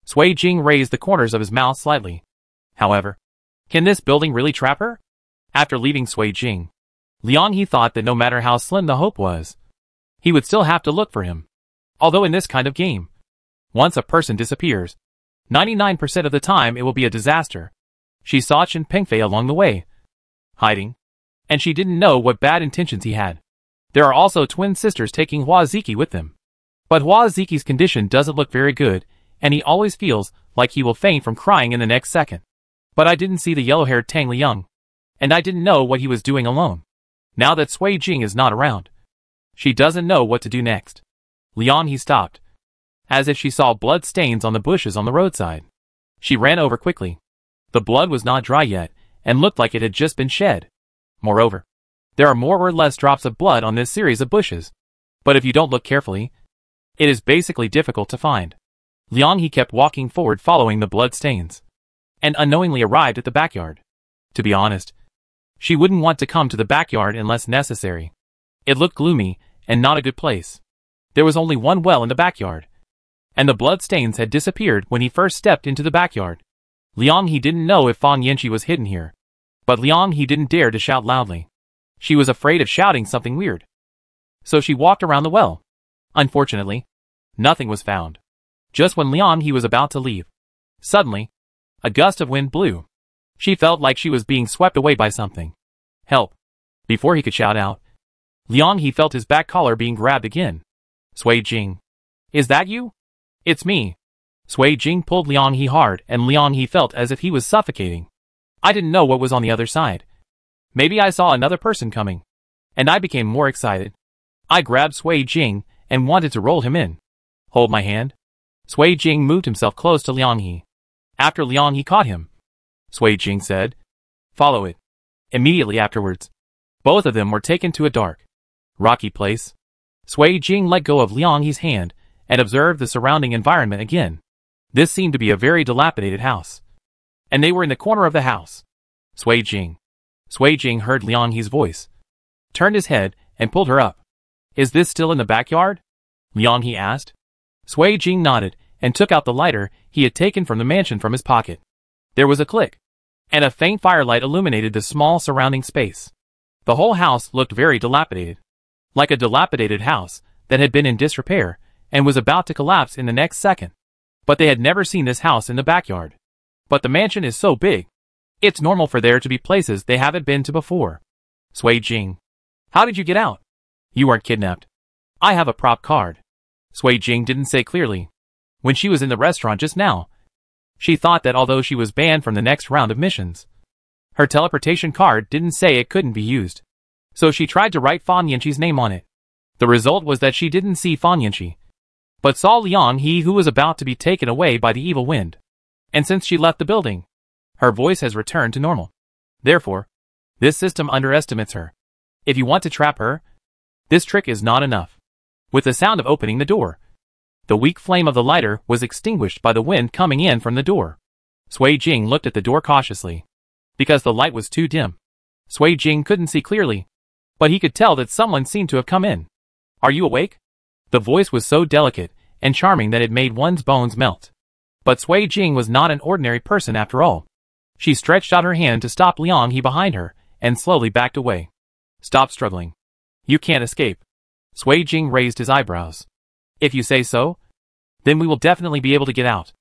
Sui Jing raised the corners of his mouth slightly. However, can this building really trap her? After leaving Sui Jing, Liang He thought that no matter how slim the hope was, he would still have to look for him. Although in this kind of game, once a person disappears, 99% of the time it will be a disaster. She saw Chen Pengfei along the way, hiding, and she didn't know what bad intentions he had. There are also twin sisters taking Hua Ziki with them. But Hua Ziki's condition doesn't look very good, and he always feels like he will faint from crying in the next second. But I didn't see the yellow-haired Tang Liang, and I didn't know what he was doing alone. Now that Sui Jing is not around, she doesn't know what to do next. Liang He stopped, as if she saw blood stains on the bushes on the roadside. She ran over quickly. The blood was not dry yet, and looked like it had just been shed. Moreover, there are more or less drops of blood on this series of bushes. But if you don't look carefully, it is basically difficult to find. Liang He kept walking forward following the blood stains, and unknowingly arrived at the backyard. To be honest, she wouldn't want to come to the backyard unless necessary. It looked gloomy, and not a good place. There was only one well in the backyard, and the blood stains had disappeared when he first stepped into the backyard. Liang He didn't know if Fan Yanxi was hidden here, but Liang He didn't dare to shout loudly. She was afraid of shouting something weird, so she walked around the well. Unfortunately, nothing was found. Just when Liang He was about to leave, suddenly, a gust of wind blew. She felt like she was being swept away by something. Help! Before he could shout out, Liang He felt his back collar being grabbed again. Sui Jing, is that you? It's me. Sui Jing pulled Liang He hard, and Liang He felt as if he was suffocating. I didn't know what was on the other side. Maybe I saw another person coming, and I became more excited. I grabbed Sui Jing and wanted to roll him in. Hold my hand. Sui Jing moved himself close to Liang He. After Liang He caught him, Sui Jing said, "Follow it." Immediately afterwards, both of them were taken to a dark, rocky place. Sui Jing let go of Liang He's hand and observed the surrounding environment again. This seemed to be a very dilapidated house. And they were in the corner of the house. Sui Jing. Sui Jing heard Liang He's voice, turned his head, and pulled her up. Is this still in the backyard? Liang He asked. Sui Jing nodded, and took out the lighter he had taken from the mansion from his pocket. There was a click, and a faint firelight illuminated the small surrounding space. The whole house looked very dilapidated. Like a dilapidated house that had been in disrepair and was about to collapse in the next second. But they had never seen this house in the backyard. But the mansion is so big. It's normal for there to be places they haven't been to before. Sui Jing. How did you get out? You weren't kidnapped. I have a prop card. Sui Jing didn't say clearly. When she was in the restaurant just now, she thought that although she was banned from the next round of missions, her teleportation card didn't say it couldn't be used. So she tried to write Fan Yanqi's name on it. The result was that she didn't see Fan Yanqi, but saw Liang He, who was about to be taken away by the evil wind. And since she left the building, her voice has returned to normal. Therefore, this system underestimates her. If you want to trap her, this trick is not enough. With the sound of opening the door, the weak flame of the lighter was extinguished by the wind coming in from the door. Sui Jing looked at the door cautiously. Because the light was too dim, Sui Jing couldn't see clearly, but he could tell that someone seemed to have come in. Are you awake? The voice was so delicate and charming that it made one's bones melt. But Sui Jing was not an ordinary person after all. She stretched out her hand to stop Liang He behind her, and slowly backed away. Stop struggling. You can't escape. Sui Jing raised his eyebrows. If you say so, then we will definitely be able to get out.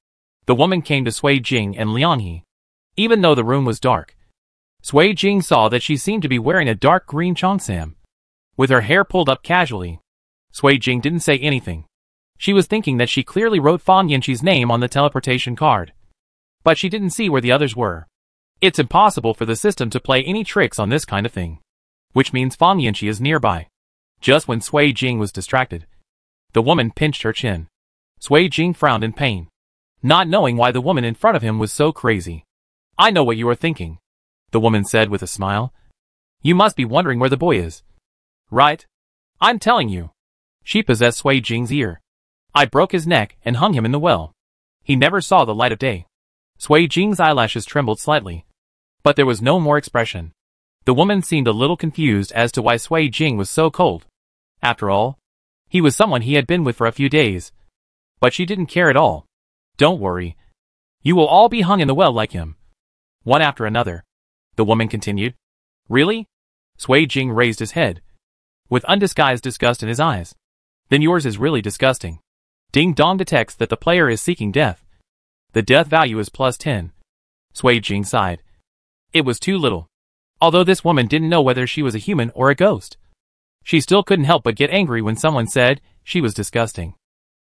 The woman came to Sui Jing and Liang He. Even though the room was dark, Sui Jing saw that she seemed to be wearing a dark green cheongsam, with her hair pulled up casually. Sui Jing didn't say anything. She was thinking that she clearly wrote Fan Yanqi's name on the teleportation card. But she didn't see where the others were. It's impossible for the system to play any tricks on this kind of thing. Which means Fan Yanqi is nearby. Just when Sui Jing was distracted, the woman pinched her chin. Sui Jing frowned in pain, not knowing why the woman in front of him was so crazy. I know what you are thinking, the woman said with a smile. You must be wondering where the boy is. Right? I'm telling you. She possessed Sui Jing's ear. I broke his neck and hung him in the well. He never saw the light of day. Sui Jing's eyelashes trembled slightly, but there was no more expression. The woman seemed a little confused as to why Sui Jing was so cold. After all, he was someone he had been with for a few days. But she didn't care at all. Don't worry. You will all be hung in the well like him. One after another. The woman continued. Really? Sui Jing raised his head, with undisguised disgust in his eyes. Then yours is really disgusting. Ding Dong detects that the player is seeking death. The death value is +10. Sui Jing sighed. It was too little. Although this woman didn't know whether she was a human or a ghost, she still couldn't help but get angry when someone said she was disgusting.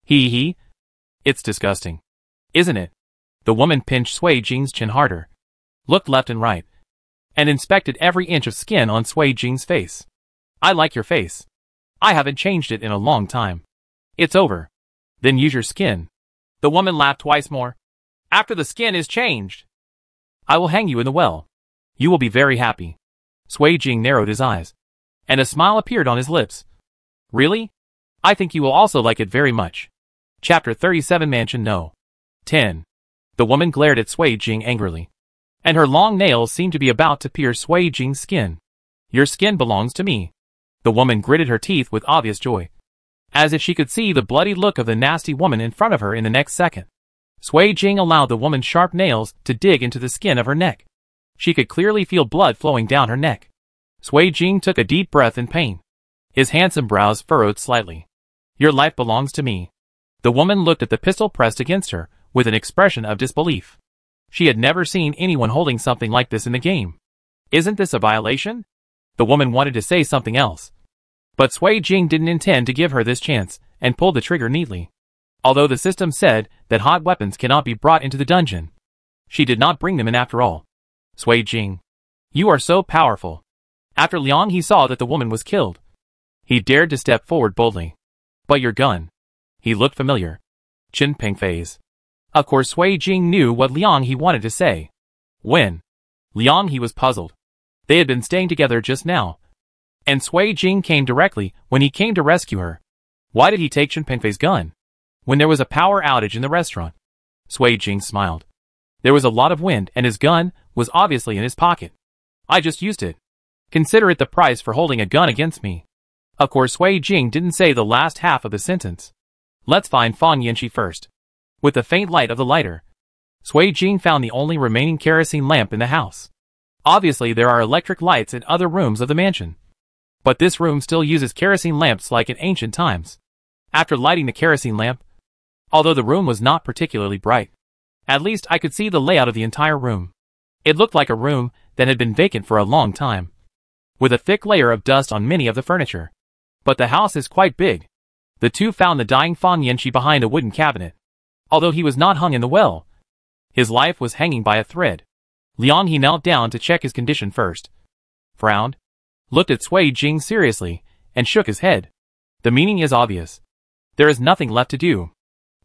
Hee. It's disgusting. Isn't it? The woman pinched Sui Jing's chin harder, looked left and right, and inspected every inch of skin on Sui Jing's face. I like your face. I haven't changed it in a long time. It's over. Then use your skin. The woman laughed twice more. After the skin is changed, I will hang you in the well. You will be very happy. Sui Jing narrowed his eyes, and a smile appeared on his lips. Really? I think you will also like it very much. Chapter 37 Mansion No. 10. The woman glared at Sui Jing angrily, and her long nails seemed to be about to pierce Sui Jing's skin. Your skin belongs to me. The woman gritted her teeth with obvious joy, as if she could see the bloody look of the nasty woman in front of her in the next second. Sui Jing allowed the woman's sharp nails to dig into the skin of her neck. She could clearly feel blood flowing down her neck. Sui Jing took a deep breath in pain. His handsome brows furrowed slightly. Your life belongs to me. The woman looked at the pistol pressed against her with an expression of disbelief. She had never seen anyone holding something like this in the game. Isn't this a violation? The woman wanted to say something else, but Sui Jing didn't intend to give her this chance and pulled the trigger neatly. Although the system said that hot weapons cannot be brought into the dungeon, she did not bring them in after all. Sui Jing, you are so powerful. After Liang He saw that the woman was killed, he dared to step forward boldly. But your gun. He looked familiar. Chin Peng phase. Of course Sui Jing knew what Liang He wanted to say. When? Liang He was puzzled. They had been staying together just now, and Sui Jing came directly when he came to rescue her. Why did he take Chin Pengfei's gun when there was a power outage in the restaurant? Sui Jing smiled. There was a lot of wind and his gun was obviously in his pocket. I just used it. Consider it the price for holding a gun against me. Of course Sui Jing didn't say the last half of the sentence. Let's find Fan Yanqi first. With the faint light of the lighter, Sui Jing found the only remaining kerosene lamp in the house. Obviously there are electric lights in other rooms of the mansion. But this room still uses kerosene lamps like in ancient times. After lighting the kerosene lamp, although the room was not particularly bright, at least I could see the layout of the entire room. It looked like a room that had been vacant for a long time, with a thick layer of dust on many of the furniture. But the house is quite big. The two found the dying Fan Yanqi behind a wooden cabinet. Although he was not hung in the well, his life was hanging by a thread. He knelt down to check his condition first, frowned, looked at Sui Jing seriously, and shook his head. The meaning is obvious. There is nothing left to do.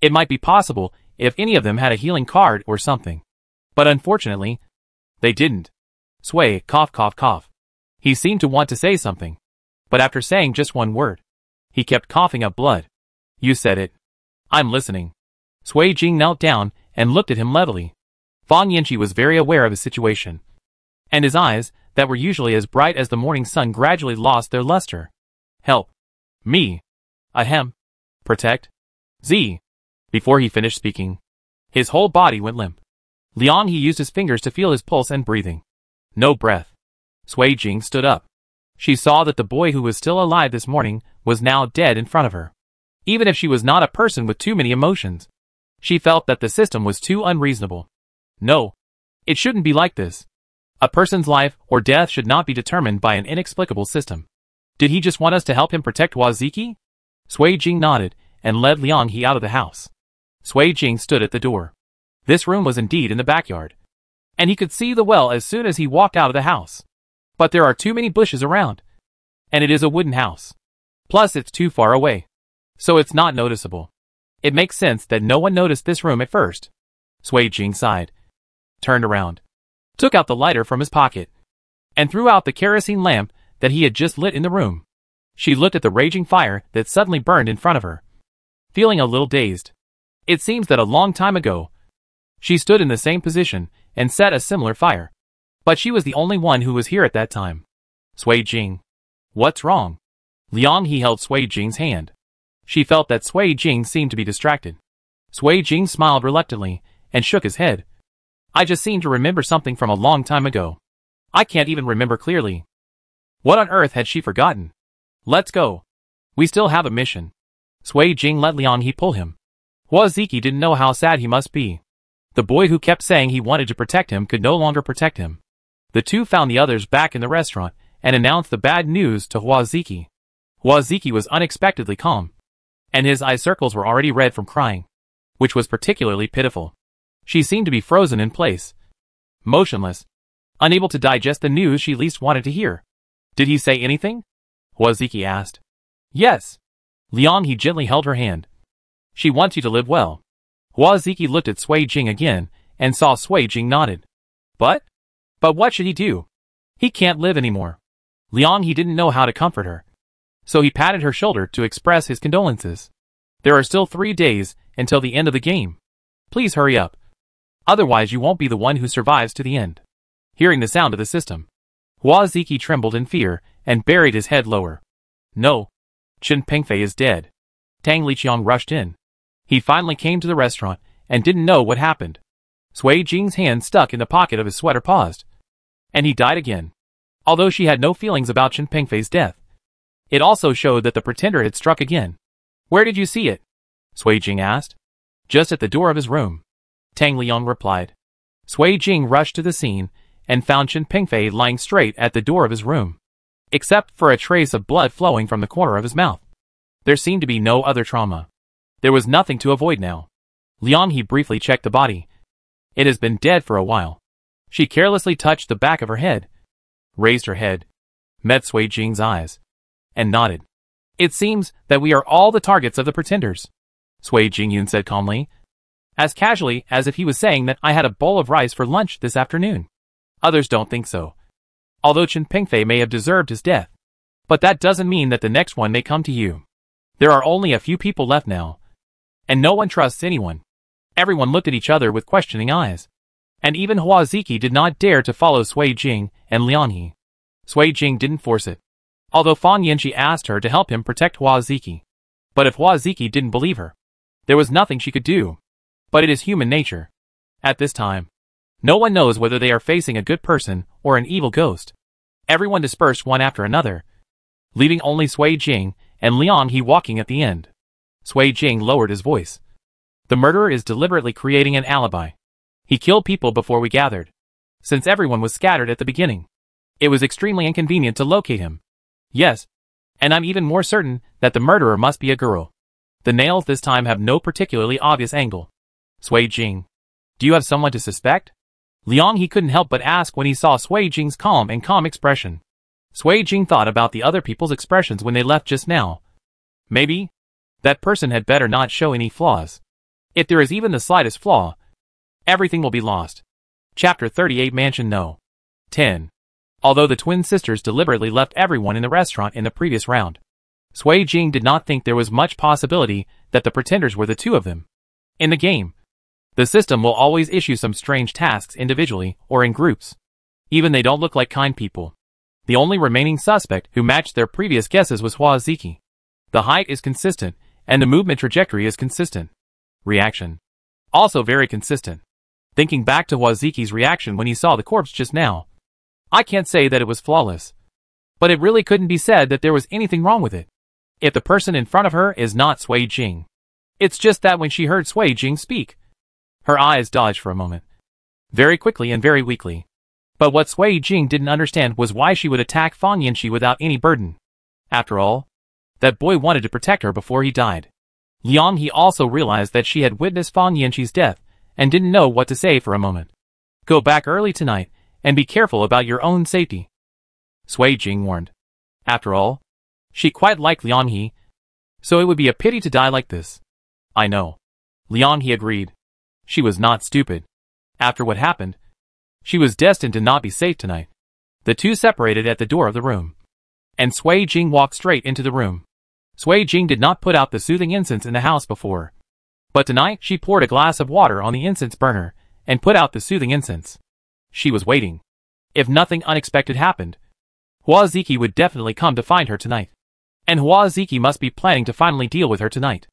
It might be possible if any of them had a healing card or something. But unfortunately, they didn't. Sui, cough cough cough. He seemed to want to say something. But after saying just one word, he kept coughing up blood. You said it. I'm listening. Sui Jing knelt down and looked at him levelly. Fan Yanqi was very aware of his situation. And his eyes, that were usually as bright as the morning sun, gradually lost their luster. Help. Me. Ahem. Protect. Z. Before he finished speaking, his whole body went limp. He used his fingers to feel his pulse and breathing. No breath. Sui Jing stood up. She saw that the boy who was still alive this morning was now dead in front of her. Even if she was not a person with too many emotions, she felt that the system was too unreasonable. No. It shouldn't be like this. A person's life or death should not be determined by an inexplicable system. Did he just want us to help him protect Waziki? Sui Jing nodded and led He out of the house. Sui Jing stood at the door. This room was indeed in the backyard, and he could see the well as soon as he walked out of the house. But there are too many bushes around, and it is a wooden house. Plus it's too far away, so it's not noticeable. It makes sense that no one noticed this room at first. Sui Jing sighed, turned around, took out the lighter from his pocket, and threw out the kerosene lamp that he had just lit in the room. She looked at the raging fire that suddenly burned in front of her, feeling a little dazed. It seems that a long time ago, she stood in the same position and set a similar fire. But she was the only one who was here at that time. Sui Jing. What's wrong? He held Sui Jing's hand. She felt that Sui Jing seemed to be distracted. Sui Jing smiled reluctantly and shook his head. I just seem to remember something from a long time ago. I can't even remember clearly. What on earth had she forgotten? Let's go. We still have a mission. Sui Jing let He pull him. Waziki didn't know how sad he must be. The boy who kept saying he wanted to protect him could no longer protect him. The two found the others back in the restaurant and announced the bad news to Waziki. Waziki was unexpectedly calm, and his eye circles were already red from crying, which was particularly pitiful. She seemed to be frozen in place, motionless, unable to digest the news she least wanted to hear. Did he say anything? Waziki asked. Yes. He gently held her hand. She wants you to live well. Waziki looked at Sui Jing again and saw Sui Jing nodded. But what should he do? He can't live anymore. He didn't know how to comfort her, so he patted her shoulder to express his condolences. There are still 3 days until the end of the game. Please hurry up. Otherwise you won't be the one who survives to the end. Hearing the sound of the system, Waziki trembled in fear and buried his head lower. No. Chen Pengfei is dead. Tang Liqiang rushed in. He finally came to the restaurant and didn't know what happened. Sui Jing's hand stuck in the pocket of his sweater paused, and he died again. Although she had no feelings about Chen Pengfei's death, it also showed that the pretender had struck again. Where did you see it? Sui Jing asked. Just at the door of his room. Tang Liang replied. Sui Jing rushed to the scene and found Chen Pengfei lying straight at the door of his room, except for a trace of blood flowing from the corner of his mouth. There seemed to be no other trauma. There was nothing to avoid now. He briefly checked the body. It has been dead for a while. She carelessly touched the back of her head, raised her head, met Sui Jing's eyes, and nodded. It seems that we are all the targets of the pretenders, Sui Jingyun said calmly, as casually as if he was saying that I had a bowl of rice for lunch this afternoon. Others don't think so. Although Chen Pengfei may have deserved his death, but that doesn't mean that the next one may come to you. There are only a few people left now, and no one trusts anyone. Everyone looked at each other with questioning eyes. And even Hua Ziki did not dare to follow Sui Jing and Liang He. Sui Jing didn't force it, although Fan Yanqi asked her to help him protect Hua Ziki. But if Hua Ziki didn't believe her, there was nothing she could do. But it is human nature. At this time, no one knows whether they are facing a good person or an evil ghost. Everyone dispersed one after another, leaving only Sui Jing and Liang He walking at the end. Sui Jing lowered his voice. The murderer is deliberately creating an alibi. He killed people before we gathered. Since everyone was scattered at the beginning, it was extremely inconvenient to locate him. Yes, and I'm even more certain that the murderer must be a girl. The nails this time have no particularly obvious angle. Sui Jing, do you have someone to suspect? Liang He couldn't help but ask when he saw Sui Jing's calm expression. Sui Jing thought about the other people's expressions when they left just now. Maybe that person had better not show any flaws. If there is even the slightest flaw, everything will be lost. Chapter 38 Mansion No. 10. Although the twin sisters deliberately left everyone in the restaurant in the previous round, Sui Jing did not think there was much possibility that the pretenders were the two of them. In the game, the system will always issue some strange tasks individually or in groups. Even they don't look like kind people. The only remaining suspect who matched their previous guesses was Hua Ziki. The height is consistent, and the movement trajectory is consistent. Reaction. Also very consistent. Thinking back to Hua Ziki's reaction when he saw the corpse just now, I can't say that it was flawless. But it really couldn't be said that there was anything wrong with it. If the person in front of her is not Sui Jing. It's just that when she heard Sui Jing speak, her eyes dodged for a moment. Very quickly and very weakly. But what Sui Jing didn't understand was why she would attack Fan Yanqi without any burden. After all, that boy wanted to protect her before he died. Liang He also realized that she had witnessed Fan Yanqi's death and didn't know what to say for a moment. Go back early tonight and be careful about your own safety, Sui Jing warned. After all, she quite liked Liang He, so it would be a pity to die like this. I know. Liang He agreed. She was not stupid. After what happened, she was destined to not be safe tonight. The two separated at the door of the room, and Sui Jing walked straight into the room. Sui Jing did not put out the soothing incense in the house before, but tonight she poured a glass of water on the incense burner and put out the soothing incense. She was waiting. If nothing unexpected happened, Hua Ziki would definitely come to find her tonight. And Hua Ziki must be planning to finally deal with her tonight.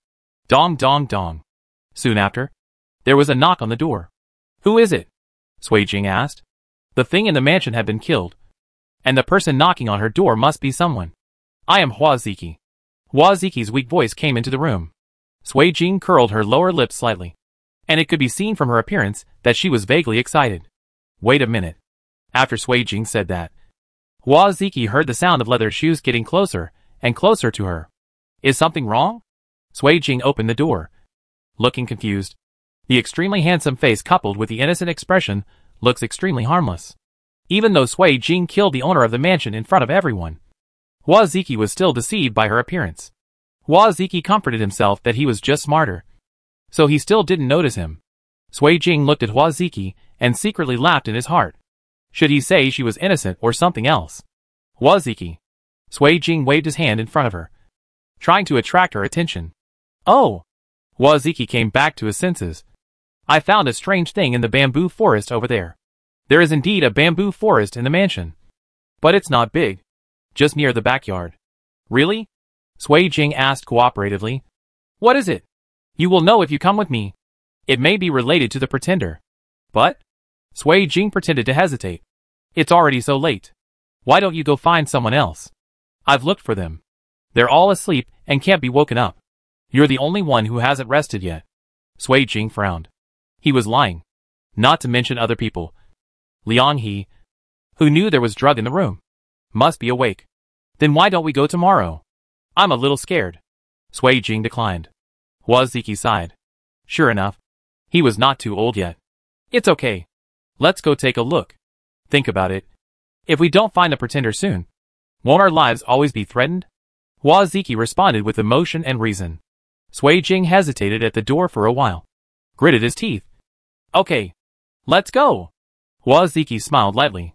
Dong dong dong. Soon after, there was a knock on the door. Who is it? Sui Jing asked. The thing in the mansion had been killed, and the person knocking on her door must be someone. I am Hua Ziki. Hua Ziki's weak voice came into the room. Sui Jing curled her lower lip slightly, and it could be seen from her appearance that she was vaguely excited. Wait a minute. After Sui Jing said that, Hua Ziki heard the sound of leather shoes getting closer and closer to her. Is something wrong? Sui Jing opened the door, looking confused. The extremely handsome face coupled with the innocent expression looks extremely harmless. Even though Sui Jing killed the owner of the mansion in front of everyone, Hua Ziki was still deceived by her appearance. Hua Ziki comforted himself that he was just smarter, so he still didn't notice him. Sui Jing looked at Hua Ziki and secretly laughed in his heart. Should he say she was innocent or something else? Hua Ziki. Sui Jing waved his hand in front of her, trying to attract her attention. Oh! Hua Ziki came back to his senses. I found a strange thing in the bamboo forest over there. There is indeed a bamboo forest in the mansion, but it's not big. Just near the backyard. Really? Sui Jing asked cooperatively. What is it? You will know if you come with me. It may be related to the pretender. But? Sui Jing pretended to hesitate. It's already so late. Why don't you go find someone else? I've looked for them. They're all asleep and can't be woken up. You're the only one who hasn't rested yet. Sui Jing frowned. He was lying. Not to mention other people. Liang He, who knew there was drug in the room, must be awake. Then why don't we go tomorrow? I'm a little scared. Sui Jing declined. Hua Ziki sighed. Sure enough, he was not too old yet. It's okay. Let's go take a look. Think about it. If we don't find the pretender soon, won't our lives always be threatened? Hua Ziki responded with emotion and reason. Sui Jing hesitated at the door for a while, gritted his teeth. Okay. Let's go. Hua Ziki smiled lightly.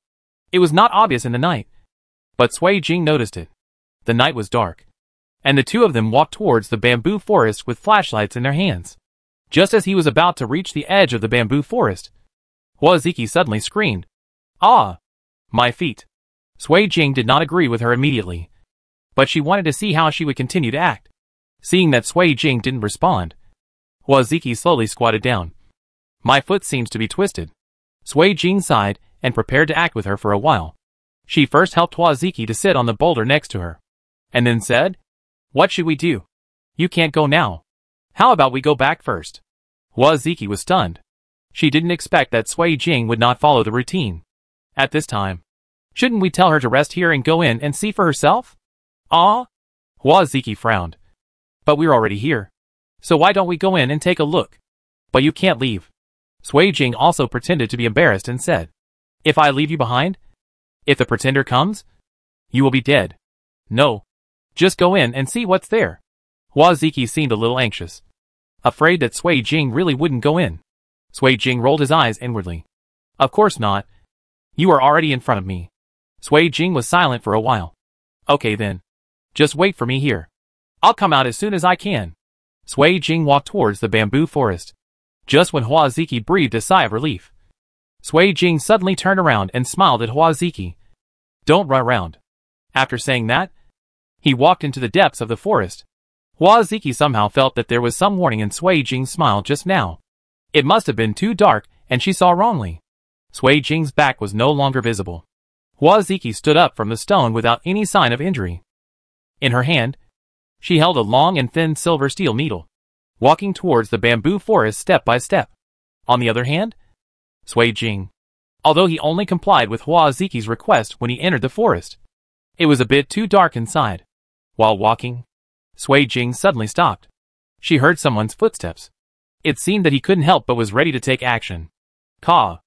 It was not obvious in the night, but Sui Jing noticed it. The night was dark, and the two of them walked towards the bamboo forest with flashlights in their hands. Just as he was about to reach the edge of the bamboo forest, Hua Ziki suddenly screamed, "Ah! My feet!" Sui Jing did not agree with her immediately, but she wanted to see how she would continue to act. Seeing that Sui Jing didn't respond, Hua Ziki slowly squatted down. "My foot seems to be twisted." Sui Jing sighed and prepared to act with her for a while. She first helped Hua Ziki to sit on the boulder next to her, and then said, "What should we do? You can't go now. How about we go back first?" Hua Ziki was stunned. She didn't expect that Sui Jing would not follow the routine. At this time, shouldn't we tell her to rest here and go in and see for herself? Ah? Hua Ziki frowned. "But we're already here. So why don't we go in and take a look?" "But you can't leave." Sui Jing also pretended to be embarrassed and said, "If I leave you behind? If the pretender comes? You will be dead." "No. Just go in and see what's there." Hua Ziki seemed a little anxious, afraid that Sui Jing really wouldn't go in. Sui Jing rolled his eyes inwardly. "Of course not. You are already in front of me." Sui Jing was silent for a while. "Okay then. Just wait for me here. I'll come out as soon as I can." Sui Jing walked towards the bamboo forest. Just when Hua Ziki breathed a sigh of relief, Sui Jing suddenly turned around and smiled at Hua Ziki. "Don't run around." After saying that, he walked into the depths of the forest. Hua Ziki somehow felt that there was some warning in Sui Jing's smile just now. It must have been too dark and she saw wrongly. Sui Jing's back was no longer visible. Hua Ziki stood up from the stone without any sign of injury. In her hand, she held a long and thin silver steel needle, walking towards the bamboo forest step by step. On the other hand, Sui Jing, although he only complied with Hua Ziki's request when he entered the forest, it was a bit too dark inside. While walking, Sui Jing suddenly stopped. She heard someone's footsteps. It seemed that he couldn't help but was ready to take action. "Ka!"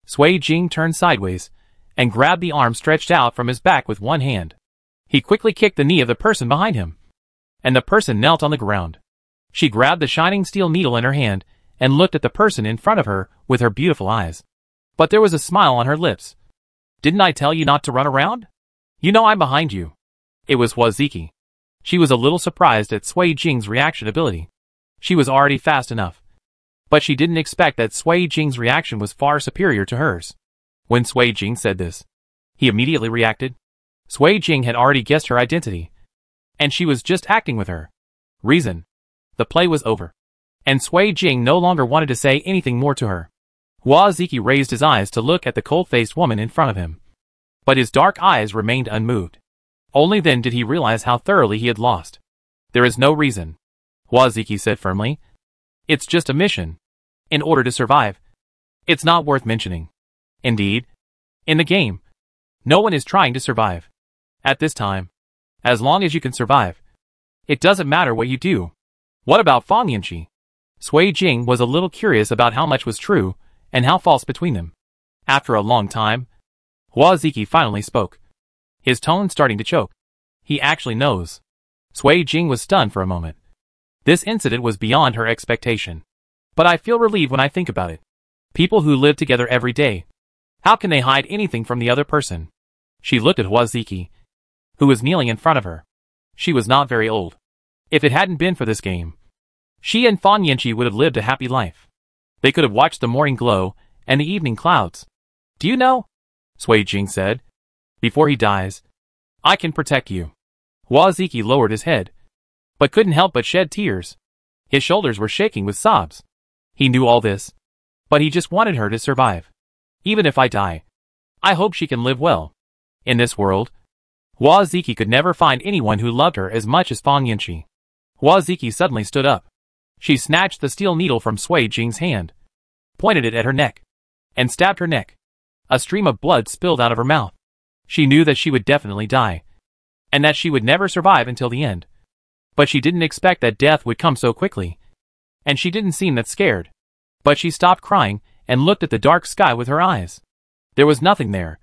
Sui Jing turned sideways and grabbed the arm stretched out from his back with one hand. He quickly kicked the knee of the person behind him, and the person knelt on the ground. She grabbed the shining steel needle in her hand and looked at the person in front of her with her beautiful eyes. But there was a smile on her lips. "Didn't I tell you not to run around? You know I'm behind you." It was Hua Ziki. She was a little surprised at Sui Jing's reaction ability. She was already fast enough, but she didn't expect that Sui Jing's reaction was far superior to hers. When Sui Jing said this, he immediately reacted. Sui Jing had already guessed her identity, and she was just acting with her reason. The play was over, and Sui Jing no longer wanted to say anything more to her. Hua Ziki raised his eyes to look at the cold-faced woman in front of him, but his dark eyes remained unmoved. Only then did he realize how thoroughly he had lost. "There is no reason," Hua Ziki said firmly. "It's just a mission. In order to survive. It's not worth mentioning. Indeed, in the game, no one is trying to survive. At this time, as long as you can survive, it doesn't matter what you do." "What about Fang Yanqi?" Sui Jing was a little curious about how much was true and how false between them. After a long time, Hua Ziki finally spoke, his tone starting to choke. "He actually knows." Sui Jing was stunned for a moment. This incident was beyond her expectation. "But I feel relieved when I think about it. People who live together every day, how can they hide anything from the other person?" She looked at Hua Ziki, who was kneeling in front of her. She was not very old. If it hadn't been for this game, she and Fan Yanqi would have lived a happy life. They could have watched the morning glow and the evening clouds. "Do you know?" Sui Jing said. "Before he dies, I can protect you." Hua Ziki lowered his head, but couldn't help but shed tears. His shoulders were shaking with sobs. He knew all this, but he just wanted her to survive. "Even if I die, I hope she can live well." In this world, Hua Ziki could never find anyone who loved her as much as Fang Yanqi. Hua Ziki suddenly stood up. She snatched the steel needle from Sui Jing's hand, pointed it at her neck, and stabbed her neck. A stream of blood spilled out of her mouth. She knew that she would definitely die, and that she would never survive until the end. But she didn't expect that death would come so quickly, and she didn't seem that scared. But she stopped crying and looked at the dark sky with her eyes. There was nothing there,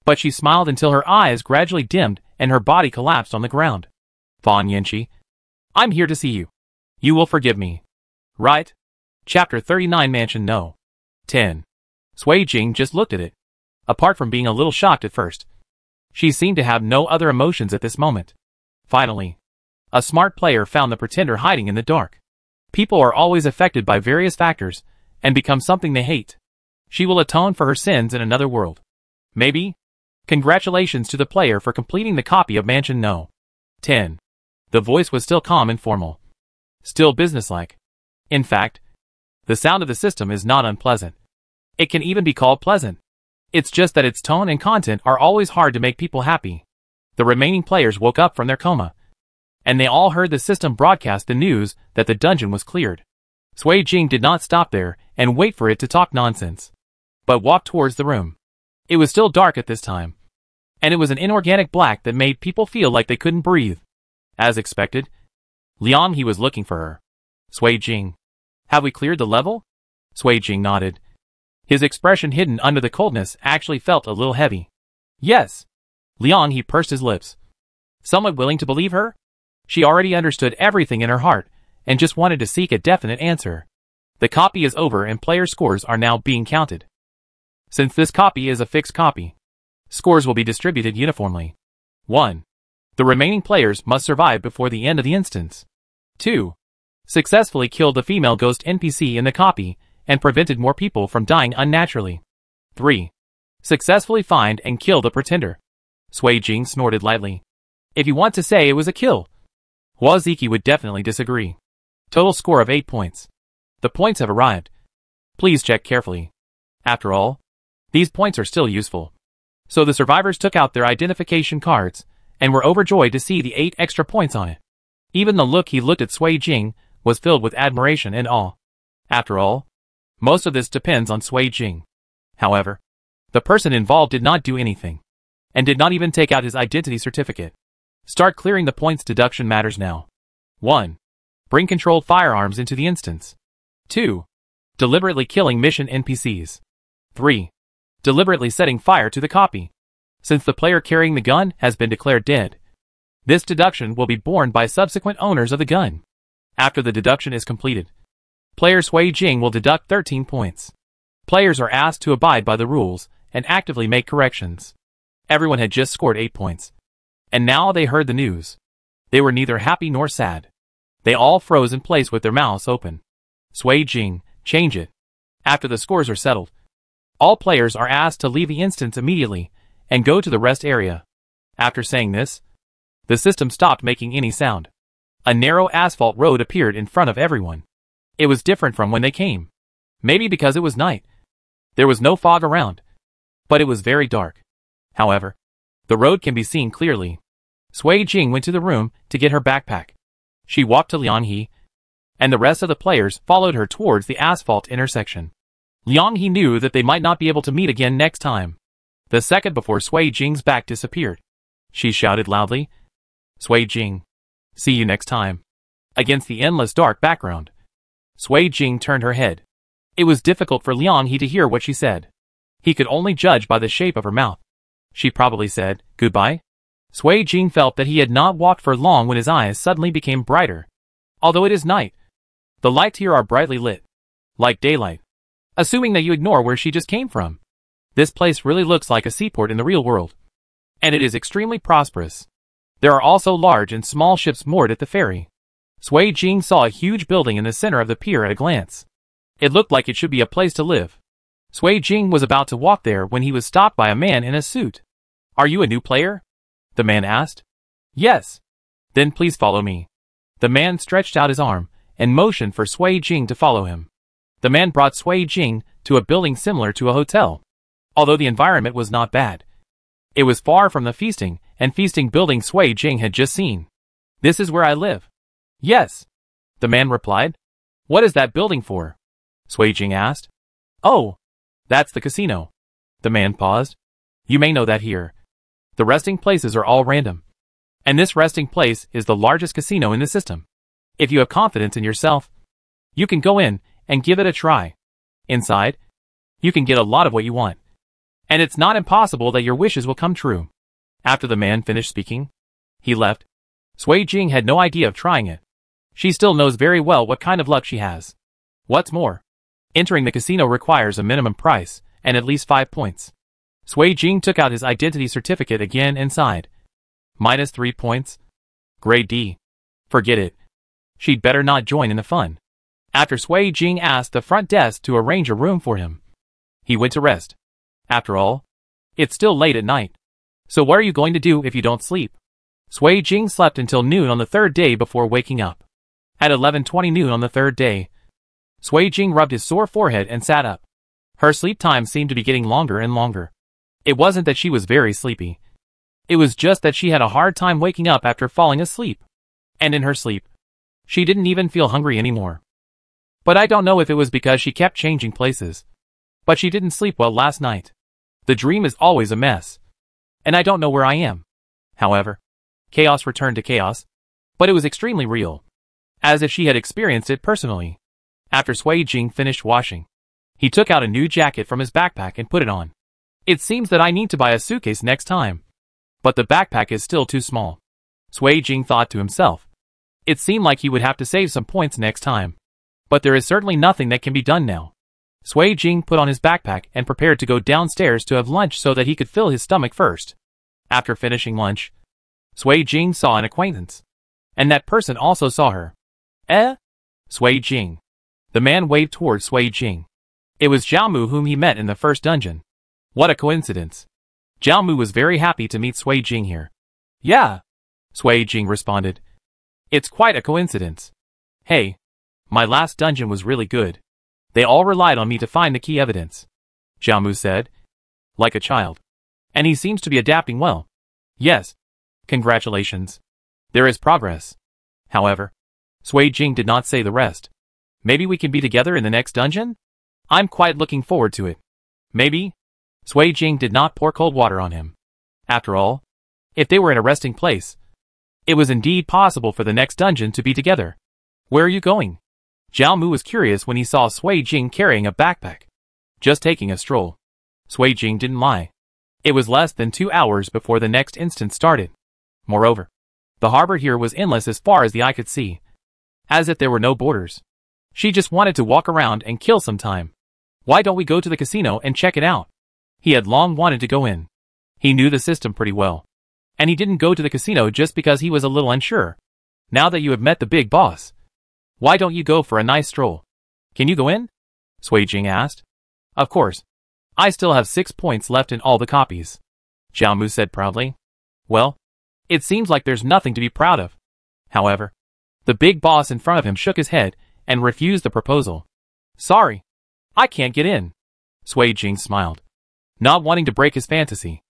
but she smiled until her eyes gradually dimmed and her body collapsed on the ground. "Fan Yanqi, I'm here to see you. You will forgive me, right?" Chapter 39 Mansion No. 10. Sui Jing just looked at it. Apart from being a little shocked at first, she seemed to have no other emotions at this moment. Finally, a smart player found the pretender hiding in the dark. People are always affected by various factors and become something they hate. She will atone for her sins in another world. Maybe? Congratulations to the player for completing the copy of Mansion No. 10. The voice was still calm and formal. Still businesslike. In fact, the sound of the system is not unpleasant. It can even be called pleasant. It's just that its tone and content are always hard to make people happy. The remaining players woke up from their coma, and they all heard the system broadcast the news that the dungeon was cleared. Sui Jing did not stop there and wait for it to talk nonsense, but walked towards the room. It was still dark at this time, and it was an inorganic black that made people feel like they couldn't breathe. As expected, Liang He was looking for her. Sui Jing. Have we cleared the level? Sui Jing nodded. His expression hidden under the coldness actually felt a little heavy. Yes. Liang He pursed his lips. Somewhat willing to believe her? She already understood everything in her heart and just wanted to seek a definite answer. The copy is over and player scores are now being counted. Since this copy is a fixed copy, scores will be distributed uniformly. 1. The remaining players must survive before the end of the instance. 2. Successfully killed the female ghost NPC in the copy and prevented more people from dying unnaturally. 3. Successfully find and kill the pretender. Sui Jing snorted lightly. If you want to say it was a kill, Huaziki would definitely disagree. Total score of 8 points. The points have arrived. Please check carefully. After all, these points are still useful. So the survivors took out their identification cards and were overjoyed to see the 8 extra points on it. Even the look he looked at Sui Jing was filled with admiration and awe. After all, most of this depends on Sui Jing. However, the person involved did not do anything, and did not even take out his identity certificate. Start clearing the points deduction matters now. 1. Bring controlled firearms into the instance. 2. Deliberately killing mission NPCs. 3. Deliberately setting fire to the copy. Since the player carrying the gun has been declared dead, this deduction will be borne by subsequent owners of the gun. After the deduction is completed, player Sui Jing will deduct 13 points. Players are asked to abide by the rules and actively make corrections. Everyone had just scored 8 points, and now they heard the news. They were neither happy nor sad. They all froze in place with their mouths open. Sui Jing, change it. After the scores are settled, all players are asked to leave the instance immediately and go to the rest area. After saying this, the system stopped making any sound. A narrow asphalt road appeared in front of everyone. It was different from when they came. Maybe because it was night. There was no fog around, but it was very dark. However, the road can be seen clearly. Sui Jing went to the room to get her backpack. She walked to Liang He, and the rest of the players followed her towards the asphalt intersection. Liang He knew that they might not be able to meet again next time. The second before Sui Jing's back disappeared, she shouted loudly, Sui Jing, see you next time. Against the endless dark background, Sui Jing turned her head. It was difficult for Liang He to hear what she said. He could only judge by the shape of her mouth. She probably said, goodbye. Sui Jing felt that he had not walked for long when his eyes suddenly became brighter. Although it is night, the lights here are brightly lit, like daylight. Assuming that you ignore where she just came from, this place really looks like a seaport in the real world. And it is extremely prosperous. There are also large and small ships moored at the ferry. Sui Jing saw a huge building in the center of the pier at a glance. It looked like it should be a place to live. Sui Jing was about to walk there when he was stopped by a man in a suit. Are you a new player? The man asked. Yes. Then please follow me. The man stretched out his arm and motioned for Sui Jing to follow him. The man brought Sui Jing to a building similar to a hotel. Although the environment was not bad, it was far from the feasting building Sui Jing had just seen. This is where I live. Yes. The man replied. What is that building for? Sui Jing asked. Oh, that's the casino. The man paused. You may know that here. The resting places are all random. And this resting place is the largest casino in the system. If you have confidence in yourself, you can go in and give it a try. Inside, you can get a lot of what you want. And it's not impossible that your wishes will come true. After the man finished speaking, he left. Sui Jing had no idea of trying it. She still knows very well what kind of luck she has. What's more, entering the casino requires a minimum price and at least 5 points. Sui Jing took out his identity certificate again and sighed. -3 points? Grade D. Forget it. She'd better not join in the fun. After Sui Jing asked the front desk to arrange a room for him, he went to rest. After all, it's still late at night. So what are you going to do if you don't sleep? Sui Jing slept until noon on the third day before waking up. At 11:20 noon on the third day, Sui Jing rubbed his sore forehead and sat up. Her sleep time seemed to be getting longer and longer. It wasn't that she was very sleepy. It was just that she had a hard time waking up after falling asleep. And in her sleep, she didn't even feel hungry anymore. But I don't know if it was because she kept changing places. But she didn't sleep well last night. The dream is always a mess. And I don't know where I am. However, chaos returned to chaos. But it was extremely real. As if she had experienced it personally. After Sui Jing finished washing, he took out a new jacket from his backpack and put it on. It seems that I need to buy a suitcase next time. But the backpack is still too small. Sui Jing thought to himself. It seemed like he would have to save some points next time. But there is certainly nothing that can be done now. Sui Jing put on his backpack and prepared to go downstairs to have lunch so that he could fill his stomach first. After finishing lunch, Sui Jing saw an acquaintance. And that person also saw her. Sui Jing. The man waved towards Sui Jing. It was Zhao Mu whom he met in the first dungeon. What a coincidence. Zhao Mu was very happy to meet Sui Jing here. Yeah, Sui Jing responded. It's quite a coincidence. Hey, my last dungeon was really good. They all relied on me to find the key evidence. Zhao Mu said. Like a child. And he seems to be adapting well. Yes. Congratulations. There is progress. However, Sui Jing did not say the rest. Maybe we can be together in the next dungeon? I'm quite looking forward to it. Maybe? Sui Jing did not pour cold water on him. After all, if they were in a resting place, it was indeed possible for the next dungeon to be together. Where are you going? Zhao Mu was curious when he saw Sui Jing carrying a backpack. Just taking a stroll. Sui Jing didn't lie. It was less than 2 hours before the next instance started. Moreover, the harbor here was endless as far as the eye could see. As if there were no borders. She just wanted to walk around and kill some time. Why don't we go to the casino and check it out? He had long wanted to go in. He knew the system pretty well. And he didn't go to the casino just because he was a little unsure. Now that you have met the big boss, why don't you go for a nice stroll? Can you go in? Sui Jing asked. Of course. I still have 6 points left in all the copies. Zhao Mu said proudly. Well, it seems like there's nothing to be proud of. However, the big boss in front of him shook his head and refused the proposal. Sorry, I can't get in. Sui Jing smiled, not wanting to break his fantasy.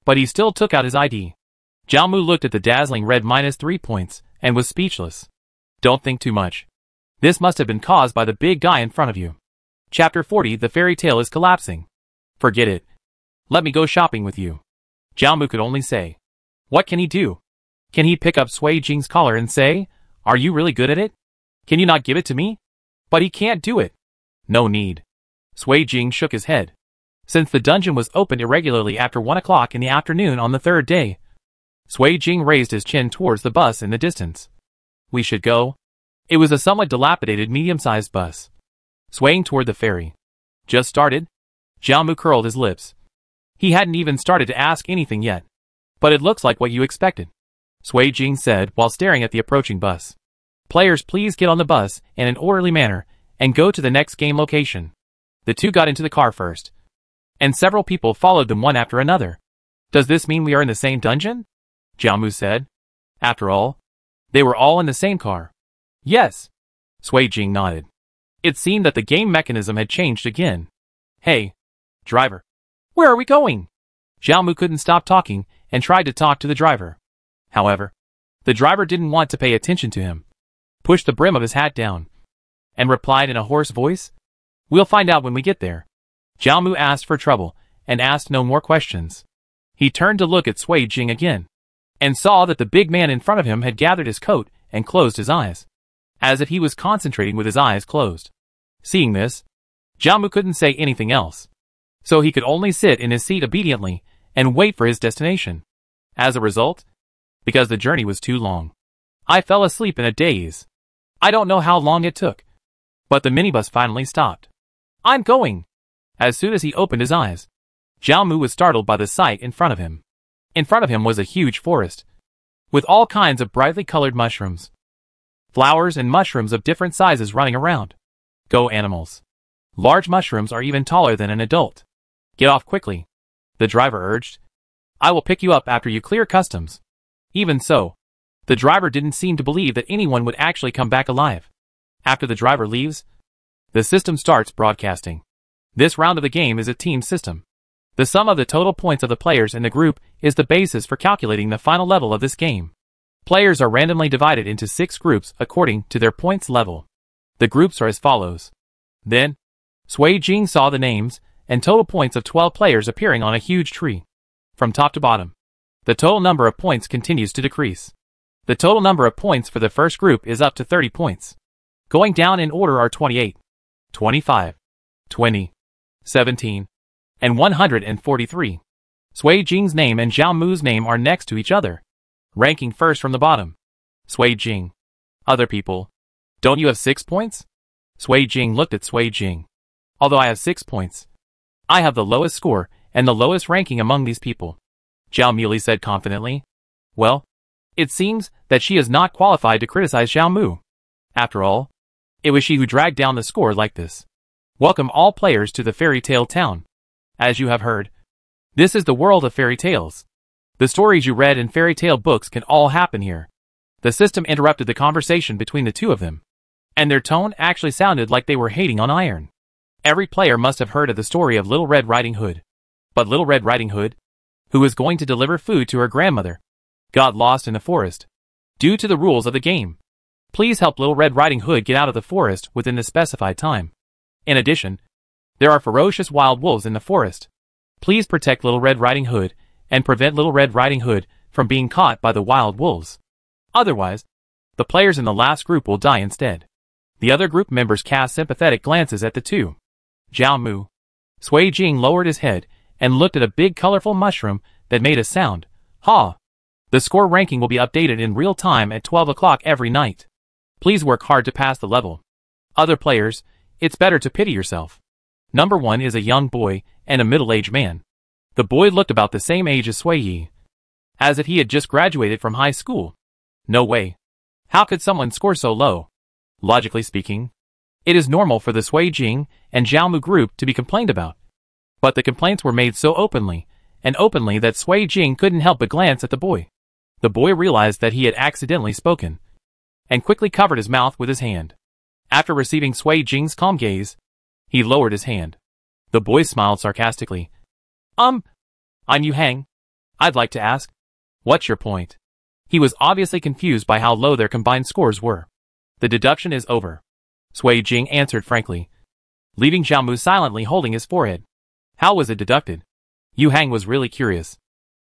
But he still took out his ID. Zhao Mu looked at the dazzling red -3 points and was speechless. Don't think too much. This must have been caused by the big guy in front of you. Chapter 40. The fairy tale is collapsing. Forget it. Let me go shopping with you. Zhao Mu could only say. What can he do? Can he pick up Sui Jing's collar and say, are you really good at it? Can you not give it to me? But he can't do it. No need. Sui Jing shook his head. Since the dungeon was opened irregularly after 1 o'clock in the afternoon on the third day, Sui Jing raised his chin towards the bus in the distance. We should go. It was a somewhat dilapidated medium-sized bus, swaying toward the ferry. Just started? Zhao Mu curled his lips. He hadn't even started to ask anything yet. But it looks like what you expected, Sui Jing said while staring at the approaching bus. Players, please get on the bus in an orderly manner and go to the next game location. The two got into the car first, and several people followed them one after another. Does this mean we are in the same dungeon? Zhao Mu said. After all, they were all in the same car. Yes. Sui Jing nodded. It seemed that the game mechanism had changed again. Hey, driver. Where are we going? Zhao Mu couldn't stop talking and tried to talk to the driver. However, the driver didn't want to pay attention to him, pushed the brim of his hat down, and replied in a hoarse voice, We'll find out when we get there. Zhao Mu asked for trouble and asked no more questions. He turned to look at Sui Jing again, and saw that the big man in front of him had gathered his coat and closed his eyes, as if he was concentrating with his eyes closed. Seeing this, Zhao Mu couldn't say anything else, so he could only sit in his seat obediently and wait for his destination. As a result, because the journey was too long, I fell asleep in a daze. I don't know how long it took, but the minibus finally stopped. I'm going. As soon as he opened his eyes, Zhao Mu was startled by the sight in front of him. In front of him was a huge forest, with all kinds of brightly colored mushrooms, flowers and mushrooms of different sizes running around. Go animals. Large mushrooms are even taller than an adult. Get off quickly, the driver urged. I will pick you up after you clear customs. Even so, the driver didn't seem to believe that anyone would actually come back alive. After the driver leaves, the system starts broadcasting. This round of the game is a team system. The sum of the total points of the players in the group is the basis for calculating the final level of this game. Players are randomly divided into 6 groups according to their points level. The groups are as follows. Then, Sui Jing saw the names and total points of 12 players appearing on a huge tree. From top to bottom, the total number of points continues to decrease. The total number of points for the first group is up to 30 points. Going down in order are 28, 25, 20, 17, and 143. Sui Jing's name and Zhao Mu's name are next to each other. Ranking first from the bottom. Sui Jing. Other people. Don't you have 6 points? Sui Jing looked at Sui Jing. Although I have 6 points, I have the lowest score and the lowest ranking among these people. Zhao Muley said confidently. Well, it seems that she is not qualified to criticize Zhao Mu. After all, it was she who dragged down the score like this. Welcome all players to the fairy tale town. As you have heard, this is the world of fairy tales. The stories you read in fairy tale books can all happen here. The system interrupted the conversation between the two of them, and their tone actually sounded like they were hating on iron. Every player must have heard of the story of Little Red Riding Hood. But Little Red Riding Hood, who was going to deliver food to her grandmother, got lost in the forest. Due to the rules of the game, please help Little Red Riding Hood get out of the forest within the specified time. In addition, there are ferocious wild wolves in the forest. Please protect Little Red Riding Hood and prevent Little Red Riding Hood from being caught by the wild wolves. Otherwise, the players in the last group will die instead. The other group members cast sympathetic glances at the two. Zhao Mu. Sui Jing lowered his head and looked at a big colorful mushroom that made a sound. Ha! The score ranking will be updated in real time at 12 o'clock every night. Please work hard to pass the level. Other players, it's better to pity yourself. Number 1 is a young boy and a middle-aged man. The boy looked about the same age as Sui Yi, as if he had just graduated from high school. No way. How could someone score so low? Logically speaking, it is normal for the Sui Jing and Zhao Mu group to be complained about. But the complaints were made so openly that Sui Jing couldn't help but glance at the boy. The boy realized that he had accidentally spoken, and quickly covered his mouth with his hand. After receiving Sui Jing's calm gaze, he lowered his hand. The boy smiled sarcastically. I'm Yu Hang. I'd like to ask, what's your point? He was obviously confused by how low their combined scores were. The deduction is over, Sui Jing answered frankly, leaving Zhao Mu silently holding his forehead. How was it deducted? Yu Hang was really curious.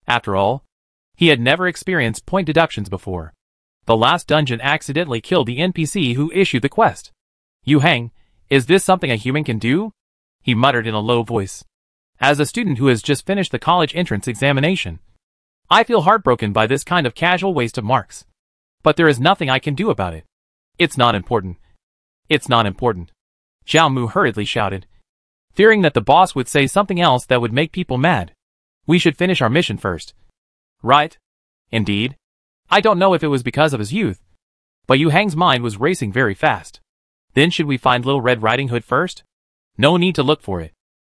After all, he had never experienced point deductions before. The last dungeon accidentally killed the NPC who issued the quest. Yu Hang, is this something a human can do? He muttered in a low voice. As a student who has just finished the college entrance examination, I feel heartbroken by this kind of casual waste of marks. But there is nothing I can do about it. It's not important. It's not important. Zhao Mu hurriedly shouted, fearing that the boss would say something else that would make people mad. We should finish our mission first. Right? Indeed. I don't know if it was because of his youth, but Yu Hang's mind was racing very fast. Then should we find Little Red Riding Hood first? No need to look for it,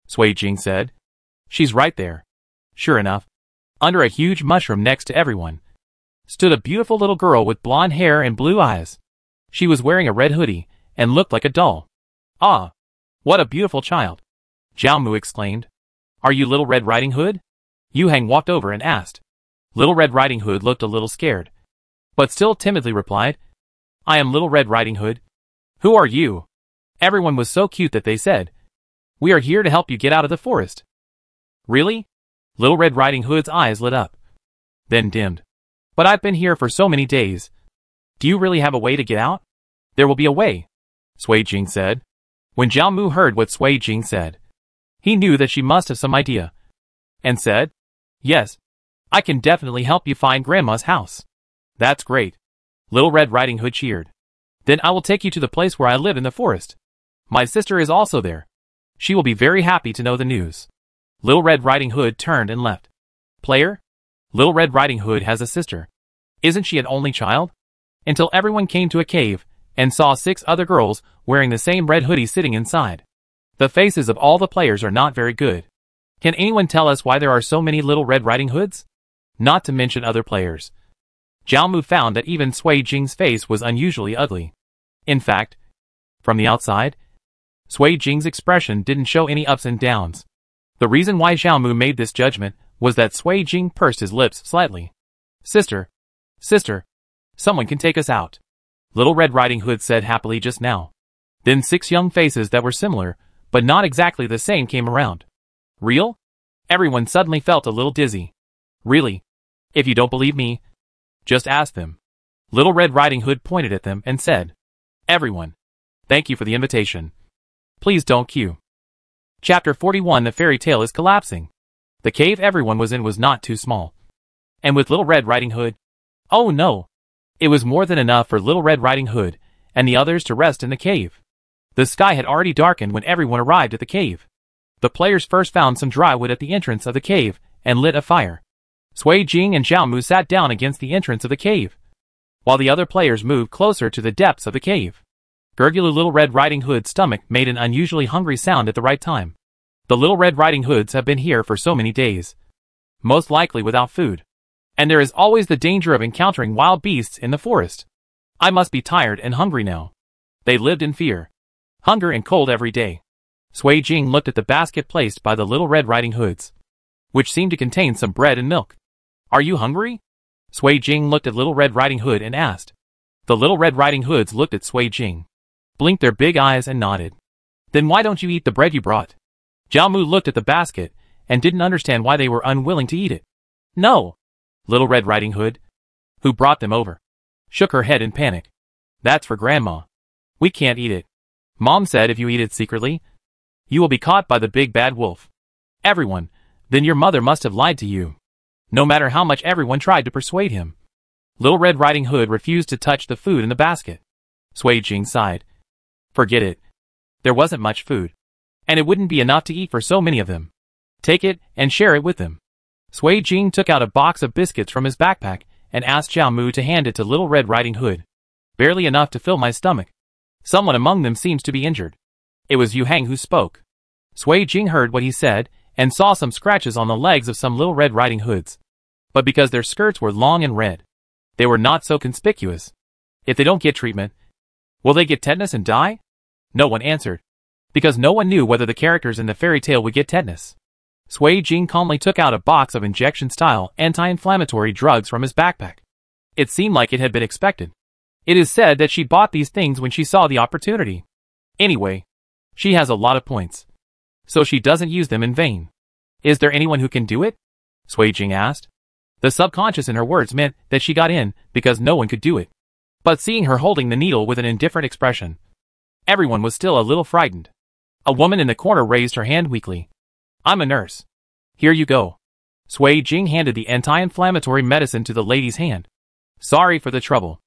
Sui Jing said. She's right there. Sure enough, under a huge mushroom next to everyone, stood a beautiful little girl with blonde hair and blue eyes. She was wearing a red hoodie and looked like a doll. Ah, what a beautiful child, Zhao Mu exclaimed. Are you Little Red Riding Hood? Yu Hang walked over and asked. Little Red Riding Hood looked a little scared, but still timidly replied, I am Little Red Riding Hood. Who are you? Everyone was so cute that they said, we are here to help you get out of the forest. Really? Little Red Riding Hood's eyes lit up, then dimmed. But I've been here for so many days. Do you really have a way to get out? There will be a way, Sui Jing said. When Zhao Mu heard what Sui Jing said, he knew that she must have some idea, and said, yes, I can definitely help you find Grandma's house. That's great, Little Red Riding Hood cheered. Then I will take you to the place where I live in the forest. My sister is also there. She will be very happy to know the news. Little Red Riding Hood turned and left. Player? Little Red Riding Hood has a sister. Isn't she an only child? Until everyone came to a cave, and saw 6 other girls wearing the same red hoodie sitting inside. The faces of all the players are not very good. Can anyone tell us why there are so many Little Red Riding Hoods? Not to mention other players. Zhao Mu found that even Sui Jing's face was unusually ugly. In fact, from the outside, Sui Jing's expression didn't show any ups and downs. The reason why Zhao Mu made this judgment was that Sui Jing pursed his lips slightly. Sister, someone can take us out, Little Red Riding Hood said happily just now. Then 6 young faces that were similar, but not exactly the same came around. Real? Everyone suddenly felt a little dizzy. Really? If you don't believe me, just ask them. Little Red Riding Hood pointed at them and said, Everyone, thank you for the invitation. Please don't queue. Chapter 41. The fairy tale is collapsing. The cave everyone was in was not too small. And with Little Red Riding Hood, oh no! It was more than enough for Little Red Riding Hood and the others to rest in the cave. The sky had already darkened when everyone arrived at the cave. The players first found some dry wood at the entrance of the cave and lit a fire. Sui Jing and Zhao Mu sat down against the entrance of the cave, while the other players moved closer to the depths of the cave. Gurgulu Little Red Riding Hood's stomach made an unusually hungry sound at the right time. The Little Red Riding Hoods have been here for so many days, most likely without food. And there is always the danger of encountering wild beasts in the forest. I must be tired and hungry now. They lived in fear, hunger and cold every day. Sui Jing looked at the basket placed by the Little Red Riding Hoods, which seemed to contain some bread and milk. Are you hungry? Sui Jing looked at Little Red Riding Hood and asked. The Little Red Riding Hoods looked at Sui Jing, blinked their big eyes and nodded. Then why don't you eat the bread you brought? Zhao Mu looked at the basket and didn't understand why they were unwilling to eat it. No! Little Red Riding Hood, who brought them over, shook her head in panic. That's for Grandma. We can't eat it. Mom said if you eat it secretly, you will be caught by the big bad wolf. Everyone, then your mother must have lied to you. No matter how much everyone tried to persuade him. Little Red Riding Hood refused to touch the food in the basket. Sui Jing sighed. Forget it. There wasn't much food, and it wouldn't be enough to eat for so many of them. Take it and share it with them. Sui Jing took out a box of biscuits from his backpack and asked Zhao Mu to hand it to Little Red Riding Hood. Barely enough to fill my stomach. Someone among them seems to be injured. It was Yu Hang who spoke. Sui Jing heard what he said and saw some scratches on the legs of some Little Red Riding Hoods. But because their skirts were long and red, they were not so conspicuous. If they don't get treatment, will they get tetanus and die? No one answered, because no one knew whether the characters in the fairy tale would get tetanus. Sui Jing calmly took out a box of injection-style anti-inflammatory drugs from his backpack. It seemed like it had been expected. It is said that she bought these things when she saw the opportunity. Anyway, she has a lot of points, so she doesn't use them in vain. Is there anyone who can do it? Sui Jing asked. The subconscious in her words meant that she got in because no one could do it. But seeing her holding the needle with an indifferent expression, everyone was still a little frightened. A woman in the corner raised her hand weakly. I'm a nurse. Here you go. Sui Jing handed the anti-inflammatory medicine to the lady's hand. Sorry for the trouble.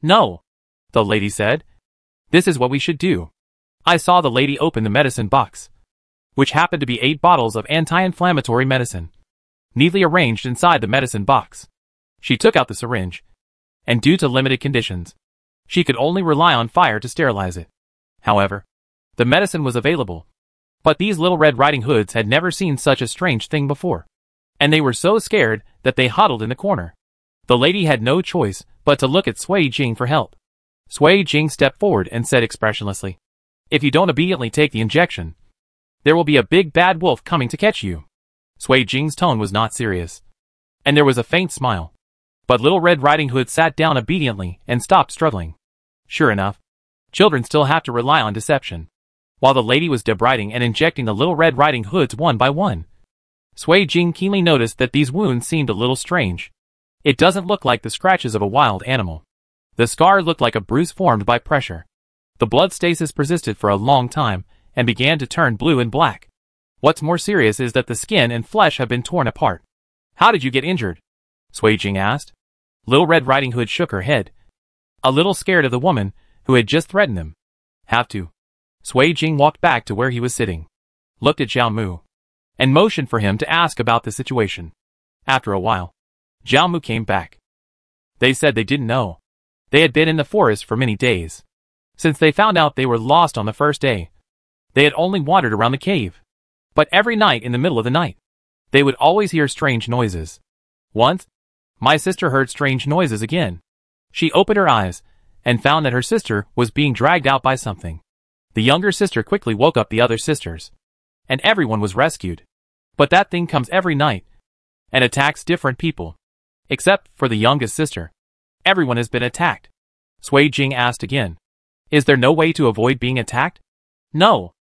No, the lady said. This is what we should do. I saw the lady open the medicine box, which happened to be 8 bottles of anti-inflammatory medicine, neatly arranged inside the medicine box. She took out the syringe, and due to limited conditions, she could only rely on fire to sterilize it. However, the medicine was available. But these Little Red Riding Hoods had never seen such a strange thing before, and they were so scared that they huddled in the corner. The lady had no choice but to look at Sui Jing for help. Sui Jing stepped forward and said expressionlessly, If you don't immediately take the injection, there will be a big bad wolf coming to catch you. Sui Jing's tone was not serious, and there was a faint smile. But Little Red Riding Hood sat down obediently and stopped struggling. Sure enough, children still have to rely on deception. While the lady was debriding and injecting the Little Red Riding Hoods one by one, Sui Jing keenly noticed that these wounds seemed a little strange. It doesn't look like the scratches of a wild animal. The scar looked like a bruise formed by pressure. The blood stasis persisted for a long time and began to turn blue and black. What's more serious is that the skin and flesh have been torn apart. How did you get injured? Sui Jing asked. Little Red Riding Hood shook her head, a little scared of the woman who had just threatened them. Have to. Sui Jing walked back to where he was sitting, looked at Zhao Mu, and motioned for him to ask about the situation. After a while, Zhao Mu came back. They said they didn't know. They had been in the forest for many days. Since they found out they were lost on the first day, they had only wandered around the cave. But every night in the middle of the night, they would always hear strange noises. Once, my sister heard strange noises again. She opened her eyes and found that her sister was being dragged out by something. The younger sister quickly woke up the other sisters, and everyone was rescued. But that thing comes every night and attacks different people. Except for the youngest sister. Everyone has been attacked. Sui Jing asked again. Is there no way to avoid being attacked? No.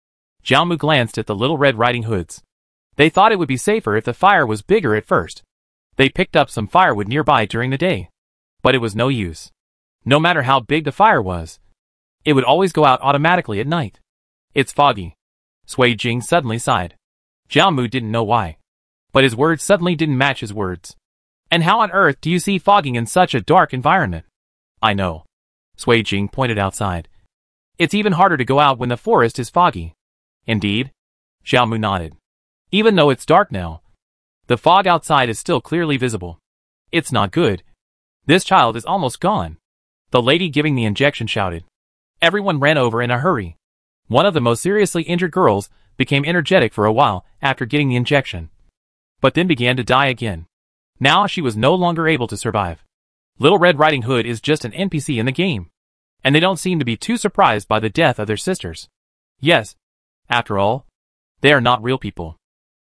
Jiaomu glanced at the little Red Riding Hoods. They thought it would be safer if the fire was bigger at first. They picked up some firewood nearby during the day. But it was no use. No matter how big the fire was, it would always go out automatically at night. It's foggy. Sui Jing suddenly sighed. Jiaomu didn't know why. But his words suddenly didn't match his words. And how on earth do you see fogging in such a dark environment? I know. Sui Jing pointed outside. It's even harder to go out when the forest is foggy. Indeed? Jiaomu nodded. Even though it's dark now, the fog outside is still clearly visible. It's not good. This child is almost gone. The lady giving the injection shouted. Everyone ran over in a hurry. One of the most seriously injured girls became energetic for a while after getting the injection, but then began to die again. Now she was no longer able to survive. Little Red Riding Hood is just an NPC in the game, and they don't seem to be too surprised by the death of their sisters. Yes, after all, they are not real people.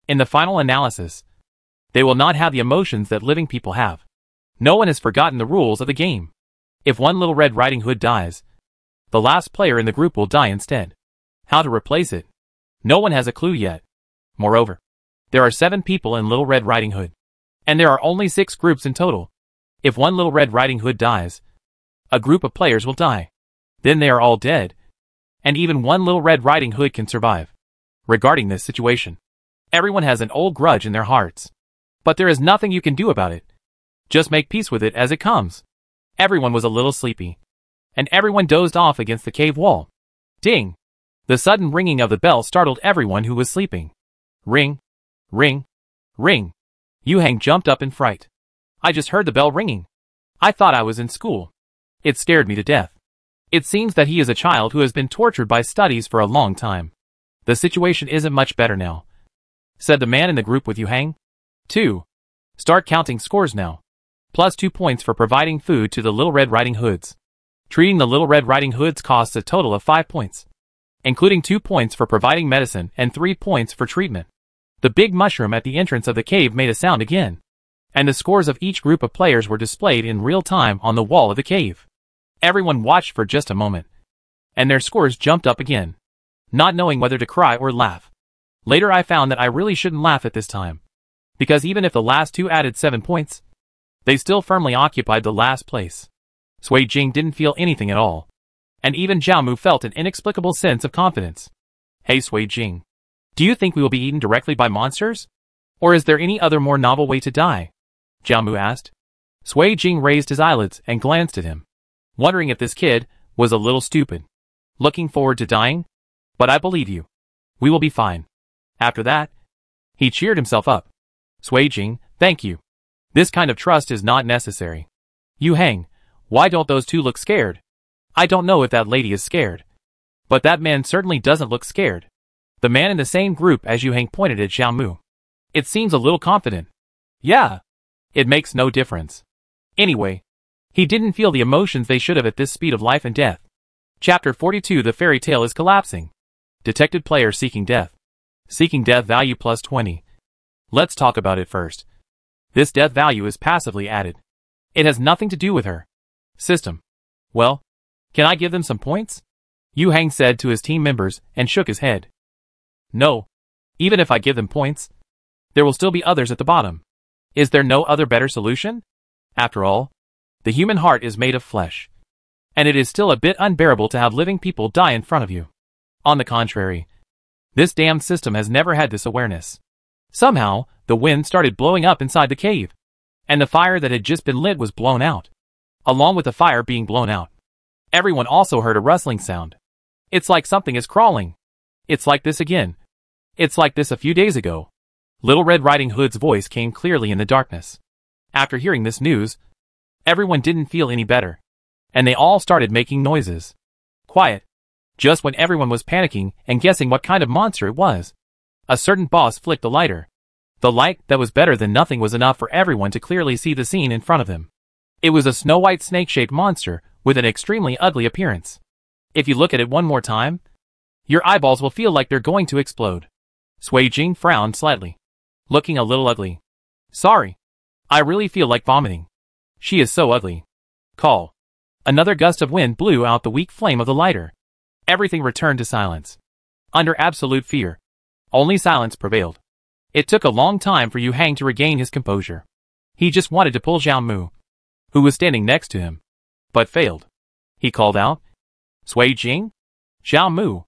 In the final analysis, they will not have the emotions that living people have. No one has forgotten the rules of the game. If one Little Red Riding Hood dies, the last player in the group will die instead. How to replace it? No one has a clue yet. Moreover, there are 7 people in Little Red Riding Hood, and there are only 6 groups in total. If one Little Red Riding Hood dies, a group of players will die. Then they are all dead, and even one Little Red Riding Hood can survive. Regarding this situation, everyone has an old grudge in their hearts. But there is nothing you can do about it. Just make peace with it as it comes. Everyone was a little sleepy, and everyone dozed off against the cave wall. Ding! The sudden ringing of the bell startled everyone who was sleeping. Ring! Ring! Ring! Yu Hang jumped up in fright. I just heard the bell ringing. I thought I was in school. It scared me to death. It seems that he is a child who has been tortured by studies for a long time. The situation isn't much better now, said the man in the group with Yu Hang. 2. Start counting scores now. Plus 2 points for providing food to the Little Red Riding Hoods. Treating the Little Red Riding Hoods costs a total of 5 points, including 2 points for providing medicine and 3 points for treatment. The big mushroom at the entrance of the cave made a sound again, and the scores of each group of players were displayed in real time on the wall of the cave. Everyone watched for just a moment, and their scores jumped up again, not knowing whether to cry or laugh. Later I found that I really shouldn't laugh at this time, because even if the last 2 added 7 points, they still firmly occupied the last place. Sui Jing didn't feel anything at all, and even Jiaomu felt an inexplicable sense of confidence. Hey Sui Jing, do you think we will be eaten directly by monsters? Or is there any other more novel way to die? Jiaomu asked. Sui Jing raised his eyelids and glanced at him, wondering if this kid was a little stupid. Looking forward to dying? But I believe you. We will be fine. After that, he cheered himself up. Sui Jing, thank you. This kind of trust is not necessary. Yu Hang, why don't those 2 look scared? I don't know if that lady is scared, but that man certainly doesn't look scared. The man in the same group as Yu Hang pointed at Jiaomu. It seems a little confident. Yeah. It makes no difference. Anyway, he didn't feel the emotions they should have at this speed of life and death. Chapter 42. The fairy tale is collapsing. Detected player seeking death. Seeking death value plus 20. Let's talk about it first. This death value is passively added. It has nothing to do with her system. Well, can I give them some points? Yu Hang said to his team members and shook his head. No. Even if I give them points, there will still be others at the bottom. Is there no other better solution? After all, the human heart is made of flesh, and it is still a bit unbearable to have living people die in front of you. On the contrary, this damned system has never had this awareness. Somehow, the wind started blowing up inside the cave, and the fire that had just been lit was blown out. Along with the fire being blown out, everyone also heard a rustling sound. It's like something is crawling. It's like this again. It's like this a few days ago. Little Red Riding Hood's voice came clearly in the darkness. After hearing this news, everyone didn't feel any better, and they all started making noises. quiet. Just when everyone was panicking and guessing what kind of monster it was, a certain boss flicked the lighter. The light that was better than nothing was enough for everyone to clearly see the scene in front of them. It was a snow-white snake-shaped monster with an extremely ugly appearance. If you look at it one more time, your eyeballs will feel like they're going to explode. Sui Jing frowned slightly, looking a little ugly. Sorry. I really feel like vomiting. She is so ugly. Call. Another gust of wind blew out the weak flame of the lighter. Everything returned to silence. Under absolute fear, only silence prevailed. It took a long time for Yu Hang to regain his composure. He just wanted to pull Zhao Mu, who was standing next to him, but failed. He called out, Sui Jing? Zhao Mu.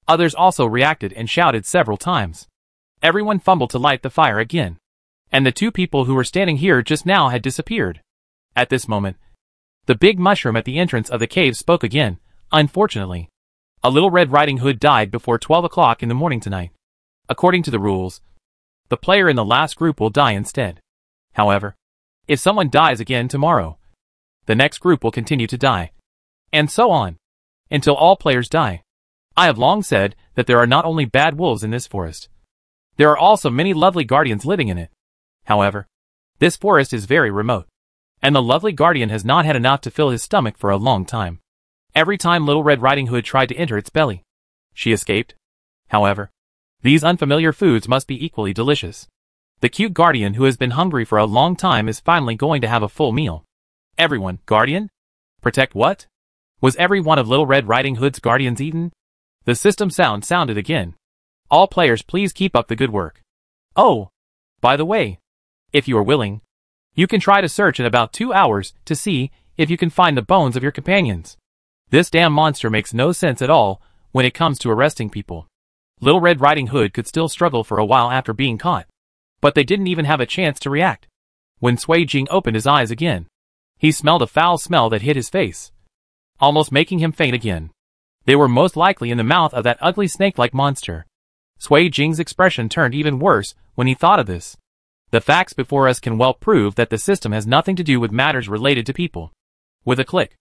Others also reacted and shouted several times. Everyone fumbled to light the fire again. And the two people who were standing here just now had disappeared. At this moment, the big mushroom at the entrance of the cave spoke again. Unfortunately, a Little Red Riding Hood died before 12 o'clock in the morning tonight. According to the rules, the player in the last group will die instead. However, if someone dies again tomorrow, the next group will continue to die. And so on, until all players die. I have long said that there are not only bad wolves in this forest. There are also many lovely guardians living in it. However, this forest is very remote, and the lovely guardian has not had enough to fill his stomach for a long time. Every time Little Red Riding Hood tried to enter its belly, she escaped. However, these unfamiliar foods must be equally delicious. The cute guardian who has been hungry for a long time is finally going to have a full meal. Everyone, guardian? Protect what? Was every one of Little Red Riding Hood's guardians eaten? The system sound sounded again. All players please keep up the good work. Oh, by the way, if you are willing, you can try to search in about 2 hours to see if you can find the bones of your companions. This damn monster makes no sense at all when it comes to arresting people. Little Red Riding Hood could still struggle for a while after being caught, but they didn't even have a chance to react. When Sui Jing opened his eyes again, he smelled a foul smell that hit his face, almost making him faint again. They were most likely in the mouth of that ugly snake-like monster. Sui Jing's expression turned even worse when he thought of this. The facts before us can well prove that the system has nothing to do with matters related to people. With a click,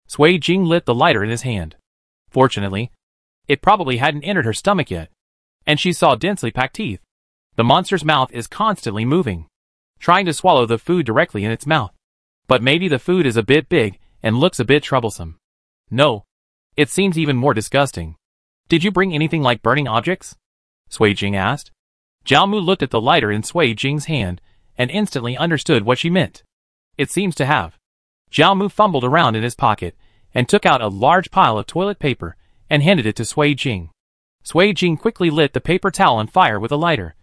Sui Jing lit the lighter in his hand. Fortunately, it probably hadn't entered her stomach yet, and she saw densely packed teeth. The monster's mouth is constantly moving, trying to swallow the food directly in its mouth. But maybe the food is a bit big and looks a bit troublesome. No, it seems even more disgusting. Did you bring anything like burning objects? Sui Jing asked. Zhao Mu looked at the lighter in Sui Jing's hand and instantly understood what she meant. It seems to have. Zhao Mu fumbled around in his pocket and took out a large pile of toilet paper and handed it to Sui Jing. Sui Jing quickly lit the paper towel on fire with a lighter.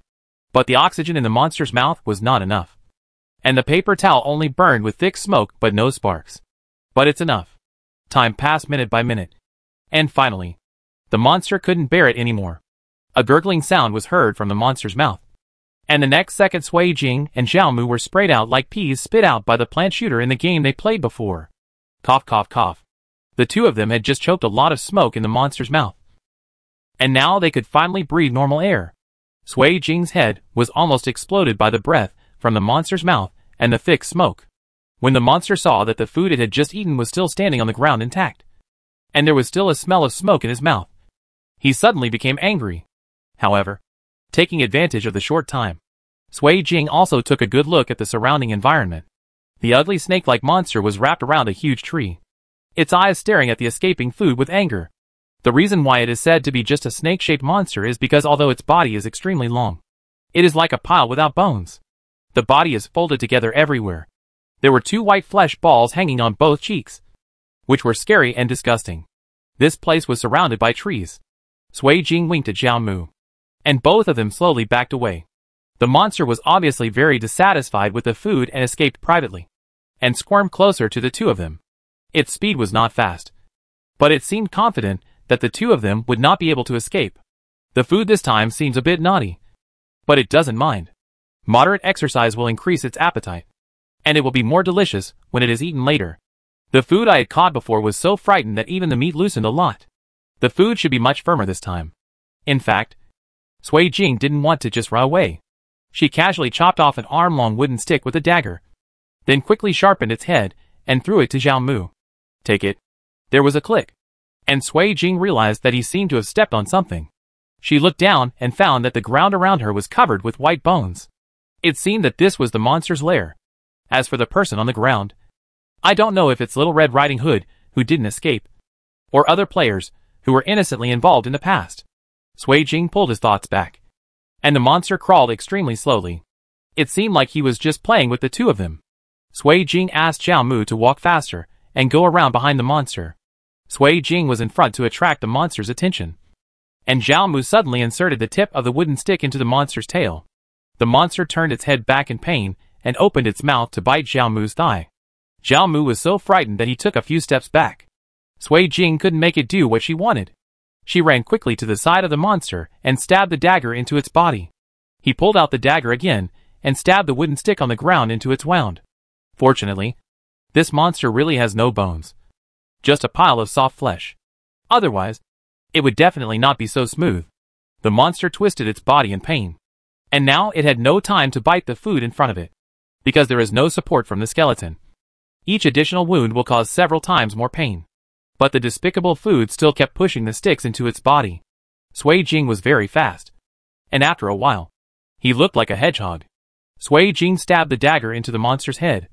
But the oxygen in the monster's mouth was not enough. And the paper towel only burned with thick smoke but no sparks. But it's enough. Time passed minute by minute. And finally, the monster couldn't bear it anymore. A gurgling sound was heard from the monster's mouth. And the next second Sui Jing and Zhao Mu were sprayed out like peas spit out by the plant shooter in the game they played before. Cough cough cough. The two of them had just choked a lot of smoke in the monster's mouth. And now they could finally breathe normal air. Sui Jing's head was almost exploded by the breath from the monster's mouth and the thick smoke. When the monster saw that the food it had just eaten was still standing on the ground intact, and there was still a smell of smoke in his mouth, he suddenly became angry. However, taking advantage of the short time, Sui Jing also took a good look at the surrounding environment. The ugly snake-like monster was wrapped around a huge tree, its eyes staring at the escaping food with anger. The reason why it is said to be just a snake-shaped monster is because although its body is extremely long, it is like a pile without bones. The body is folded together everywhere. There were 2 white flesh balls hanging on both cheeks, which were scary and disgusting. This place was surrounded by trees. Sui Jing winked at Zhao Mu, and both of them slowly backed away. The monster was obviously very dissatisfied with the food and escaped privately, and squirmed closer to the two of them. Its speed was not fast, but it seemed confident that the two of them would not be able to escape. The food this time seems a bit naughty, but it doesn't mind. Moderate exercise will increase its appetite, and it will be more delicious when it is eaten later. The food I had caught before was so frightened that even the meat loosened a lot. The food should be much firmer this time. In fact, Sui Jing didn't want to just run away. She casually chopped off an arm-long wooden stick with a dagger, then quickly sharpened its head and threw it to Zhao Mu. Take it. There was a click, and Sui Jing realized that he seemed to have stepped on something. She looked down and found that the ground around her was covered with white bones. It seemed that this was the monster's lair. As for the person on the ground, I don't know if it's Little Red Riding Hood, who didn't escape, or other players who were innocently involved in the past. Sui Jing pulled his thoughts back, and the monster crawled extremely slowly. It seemed like he was just playing with the two of them. Sui Jing asked Zhao Mu to walk faster and go around behind the monster. Sui Jing was in front to attract the monster's attention, and Zhao Mu suddenly inserted the tip of the wooden stick into the monster's tail. The monster turned its head back in pain and opened its mouth to bite Zhao Mu's thigh. Zhao Mu was so frightened that he took a few steps back. Sui Jing couldn't make it do what she wanted. She ran quickly to the side of the monster and stabbed the dagger into its body. He pulled out the dagger again and stabbed the wooden stick on the ground into its wound. Fortunately, this monster really has no bones. Just a pile of soft flesh. Otherwise, it would definitely not be so smooth. The monster twisted its body in pain. And now it had no time to bite the food in front of it, because there is no support from the skeleton. Each additional wound will cause several times more pain. But the despicable food still kept pushing the sticks into its body. Sui Jing was very fast, and after a while, he looked like a hedgehog. Sui Jing stabbed the dagger into the monster's head,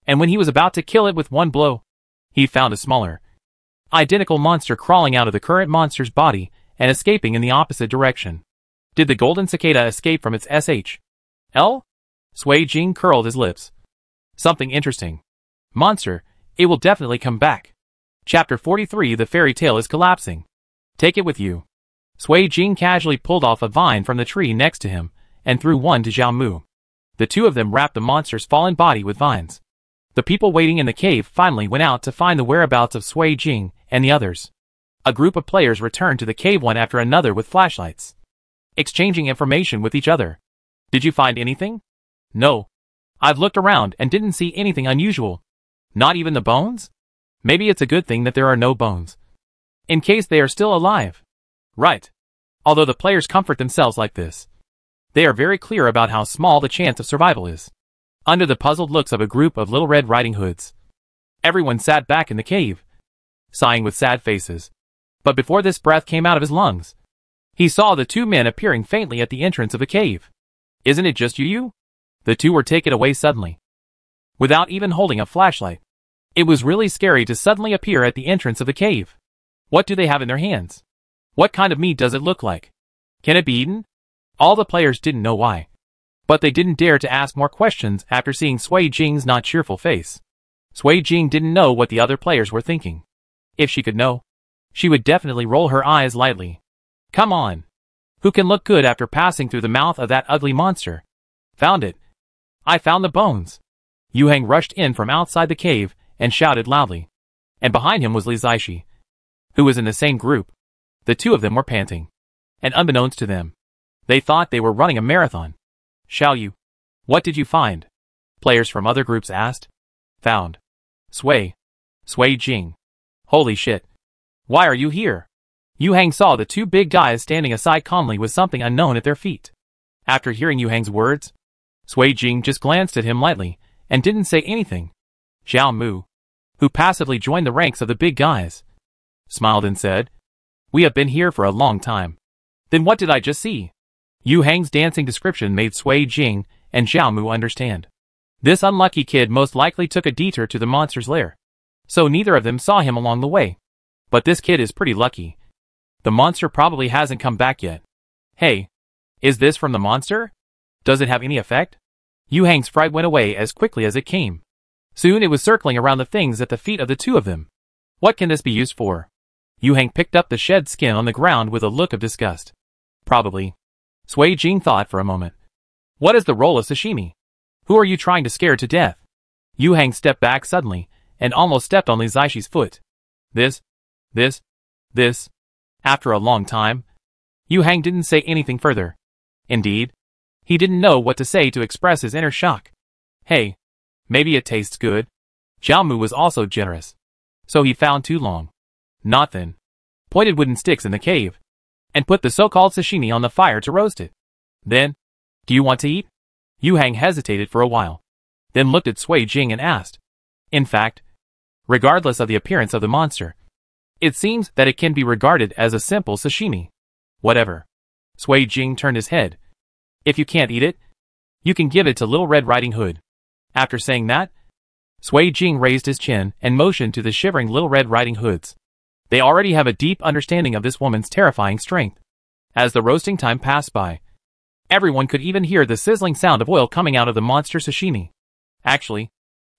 and when he was about to kill it with one blow, he found a smaller, identical monster crawling out of the current monster's body and escaping in the opposite direction. Did the golden cicada escape from its SHL? Sui Jing curled his lips. Something interesting. Monster, it will definitely come back. Chapter 43. The fairy tale is collapsing. Take it with you. Sui Jing casually pulled off a vine from the tree next to him and threw one to Zhao Mu. The two of them wrapped the monster's fallen body with vines. The people waiting in the cave finally went out to find the whereabouts of Sui Jing and the others. A group of players returned to the cave one after another with flashlights, exchanging information with each other. Did you find anything? No. I've looked around and didn't see anything unusual. Not even the bones? Maybe it's a good thing that there are no bones, in case they are still alive. Right. Although the players comfort themselves like this, they are very clear about how small the chance of survival is. Under the puzzled looks of a group of Little Red Riding Hoods, everyone sat back in the cave, sighing with sad faces. But before this breath came out of his lungs, he saw the two men appearing faintly at the entrance of the cave. Isn't it just you? The two were taken away suddenly, without even holding a flashlight. It was really scary to suddenly appear at the entrance of the cave. What do they have in their hands? What kind of meat does it look like? Can it be eaten? All the players didn't know why, but they didn't dare to ask more questions after seeing Sui Jing's not cheerful face. Sui Jing didn't know what the other players were thinking. If she could know, she would definitely roll her eyes lightly. Come on. Who can look good after passing through the mouth of that ugly monster? Found it. I found the bones. Yu Hang rushed in from outside the cave and shouted loudly. And behind him was Li Zaishi, who was in the same group. The two of them were panting, and unbeknownst to them, they thought they were running a marathon. Xiao Yu, what did you find? Players from other groups asked. Found. Sui Jing. Holy shit. Why are you here? Yu Hang saw the two big guys standing aside calmly with something unknown at their feet. After hearing Yu Hang's words, Sui Jing just glanced at him lightly and didn't say anything. Zhao Mu, who passively joined the ranks of the big guys, smiled and said, We have been here for a long time. Then what did I just see? Yu Hang's dancing description made Sui Jing and Zhao Mu understand. This unlucky kid most likely took a detour to the monster's lair, so neither of them saw him along the way. But this kid is pretty lucky. The monster probably hasn't come back yet. Hey, is this from the monster? Does it have any effect? Yu Hang's fright went away as quickly as it came. Soon it was circling around the things at the feet of the two of them. What can this be used for? Yu Hang picked up the shed skin on the ground with a look of disgust. Probably. Sui Jing thought for a moment. What is the role of sashimi? Who are you trying to scare to death? Yu Hang stepped back suddenly and almost stepped on Li Zaishi's foot. This. After a long time, Yu Hang didn't say anything further. Indeed, he didn't know what to say to express his inner shock. Hey, maybe it tastes good. Zhao Mu was also generous, so he found two long, not thin, pointed wooden sticks in the cave, and put the so-called sashimi on the fire to roast it. Then, do you want to eat? Yu Hang hesitated for a while, then looked at Sui Jing and asked. In fact, regardless of the appearance of the monster, It seems that it can be regarded as a simple sashimi. Whatever. Sui Jing turned his head. If you can't eat it, you can give it to Little Red Riding Hood. After saying that, Sui Jing raised his chin and motioned to the shivering Little Red Riding Hoods. They already have a deep understanding of this woman's terrifying strength. As the roasting time passed by, everyone could even hear the sizzling sound of oil coming out of the monster sashimi. Actually,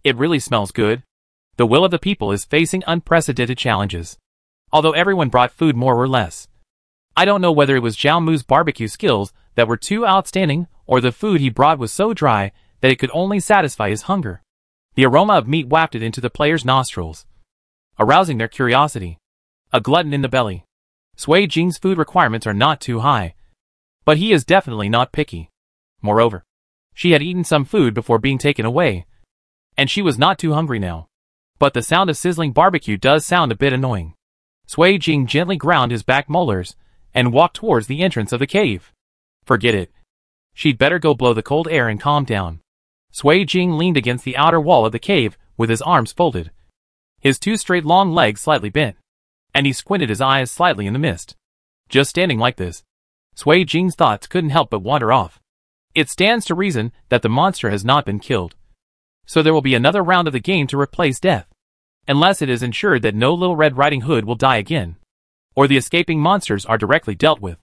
it really smells good. The will of the people is facing unprecedented challenges. Although everyone brought food more or less. I don't know whether it was Zhao Mu's barbecue skills that were too outstanding or the food he brought was so dry that it could only satisfy his hunger. The aroma of meat wafted into the players' nostrils, arousing their curiosity. A glutton in the belly. Sui Jing's food requirements are not too high, but he is definitely not picky. Moreover, she had eaten some food before being taken away, and she was not too hungry now. But the sound of sizzling barbecue does sound a bit annoying. Sui Jing gently ground his back molars and walked towards the entrance of the cave. Forget it. She'd better go blow the cold air and calm down. Sui Jing leaned against the outer wall of the cave with his arms folded, his two straight long legs slightly bent, and he squinted his eyes slightly in the mist. Just standing like this, Sui Jing's thoughts couldn't help but wander off. It stands to reason that the monster has not been killed, so there will be another round of the game to replace death, unless it is ensured that no Little Red Riding Hood will die again, or the escaping monsters are directly dealt with.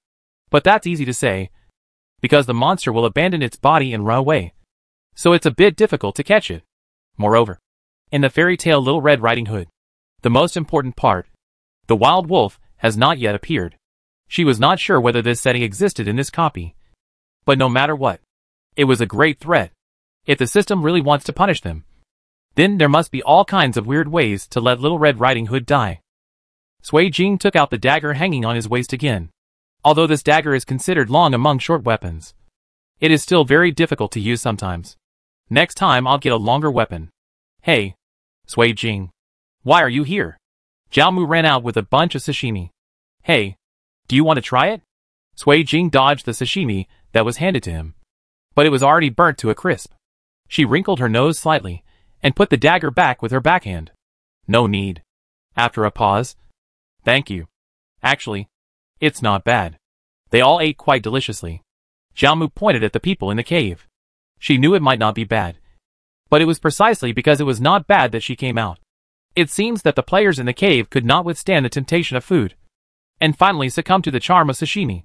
But that's easy to say, because the monster will abandon its body and run away, so it's a bit difficult to catch it. Moreover, in the fairy tale Little Red Riding Hood, the most important part, the wild wolf, has not yet appeared. She was not sure whether this setting existed in this copy. But no matter what, it was a great threat. If the system really wants to punish them, then there must be all kinds of weird ways to let Little Red Riding Hood die. Sui Jing took out the dagger hanging on his waist again. Although this dagger is considered long among short weapons, it is still very difficult to use sometimes. Next time I'll get a longer weapon. Hey, Sui Jing. Why are you here? Zhao Mu ran out with a bunch of sashimi. Hey, do you want to try it? Sui Jing dodged the sashimi that was handed to him, but it was already burnt to a crisp. She wrinkled her nose slightly and put the dagger back with her backhand. No need. After a pause. Thank you. Actually, it's not bad. They all ate quite deliciously. Zhao Mu pointed at the people in the cave. She knew it might not be bad, but it was precisely because it was not bad that she came out. It seems that the players in the cave could not withstand the temptation of food, and finally succumbed to the charm of sashimi.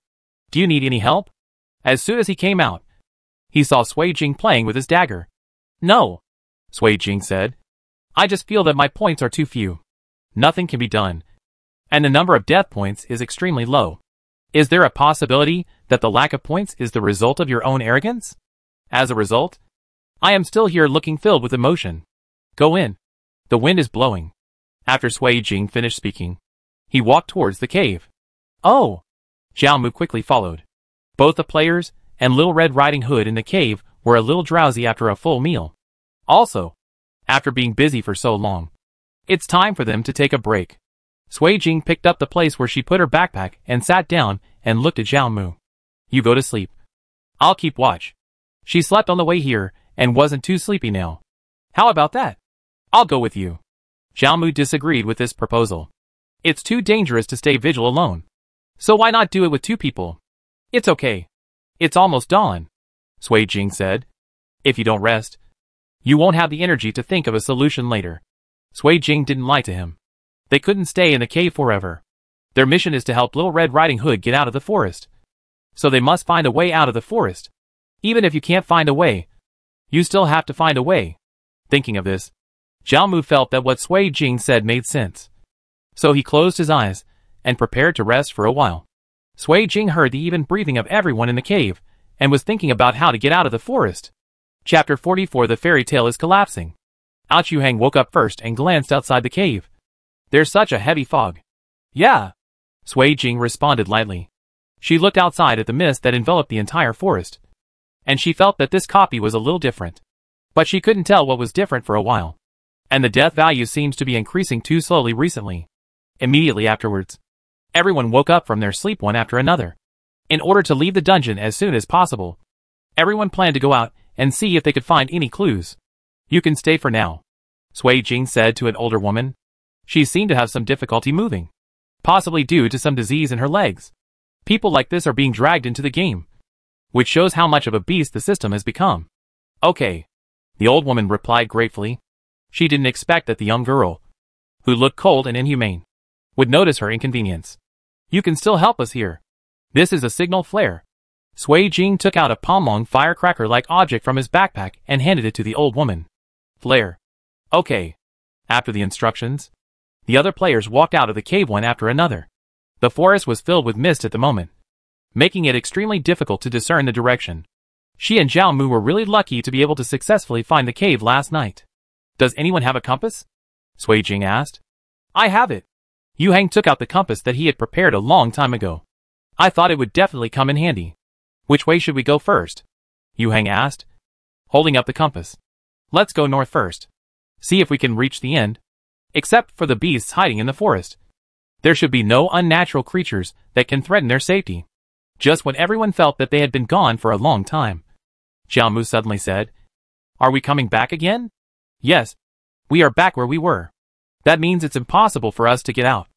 Do you need any help? As soon as he came out, he saw Sui Jing playing with his dagger. No, Sui Jing said. I just feel that my points are too few. Nothing can be done, and the number of death points is extremely low. Is there a possibility that the lack of points is the result of your own arrogance? As a result, I am still here looking filled with emotion. Go in. The wind is blowing. After Sui Jing finished speaking, he walked towards the cave. Oh! Zhao Mu quickly followed. Both the players and Little Red Riding Hood in the cave were a little drowsy after a full meal. Also, after being busy for so long, it's time for them to take a break. Sui Jing picked up the place where she put her backpack and sat down and looked at Zhao Mu. You go to sleep. I'll keep watch. She slept on the way here and wasn't too sleepy now. How about that? I'll go with you. Zhao Mu disagreed with this proposal. It's too dangerous to stay vigil alone. So why not do it with two people? It's okay. It's almost dawn, Sui Jing said. If you don't rest, you won't have the energy to think of a solution later. Sui Jing didn't lie to him. They couldn't stay in the cave forever. Their mission is to help Little Red Riding Hood get out of the forest. So they must find a way out of the forest. Even if you can't find a way, you still have to find a way. Thinking of this, Zhao Mu felt that what Sui Jing said made sense. So he closed his eyes and prepared to rest for a while. Sui Jing heard the even breathing of everyone in the cave and was thinking about how to get out of the forest. Chapter 44. The fairy tale is collapsing. Ao Chuhang woke up first and glanced outside the cave. There's such a heavy fog. Yeah, Sui Jing responded lightly. She looked outside at the mist that enveloped the entire forest, and she felt that this copy was a little different. But she couldn't tell what was different for a while. And the death value seems to be increasing too slowly recently. Immediately afterwards, everyone woke up from their sleep one after another. In order to leave the dungeon as soon as possible, everyone planned to go out and see if they could find any clues. You can stay for now, Sui Jing said to an older woman. She seemed to have some difficulty moving. possibly due to some disease in her legs. People like this are being dragged into the game, which shows how much of a beast the system has become. Okay, the old woman replied gratefully. She didn't expect that the young girl, who looked cold and inhumane, would notice her inconvenience. You can still help us here. This is a signal flare. Sui Jing took out a palm-long firecracker-like object from his backpack and handed it to the old woman. Flare. Okay. After the instructions, the other players walked out of the cave one after another. The forest was filled with mist at the moment, making it extremely difficult to discern the direction. She and Zhao Mu were really lucky to be able to successfully find the cave last night. Does anyone have a compass? Sui Jing asked. I have it. Yu Hang took out the compass that he had prepared a long time ago. I thought it would definitely come in handy. Which way should we go first? Yu Hang asked, holding up the compass. Let's go north first. See if we can reach the end. Except for the beasts hiding in the forest. There should be no unnatural creatures that can threaten their safety. Just when everyone felt that they had been gone for a long time, Zhao Mu suddenly said, Are we coming back again? Yes, we are back where we were. That means it's impossible for us to get out.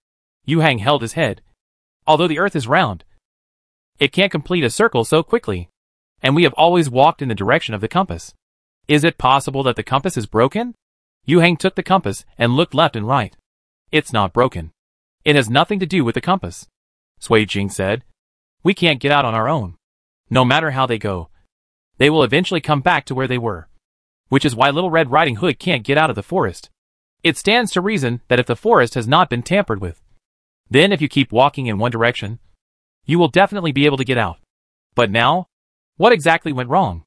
Yu Hang held his head. Although the earth is round, it can't complete a circle so quickly, and we have always walked in the direction of the compass. Is it possible that the compass is broken? Yu Hang took the compass and looked left and right. It's not broken. It has nothing to do with the compass. Sui Jing said. We can't get out on our own. No matter how they go, they will eventually come back to where they were. Which is why Little Red Riding Hood can't get out of the forest. It stands to reason that if the forest has not been tampered with, then if you keep walking in one direction, you will definitely be able to get out. But now, what exactly went wrong?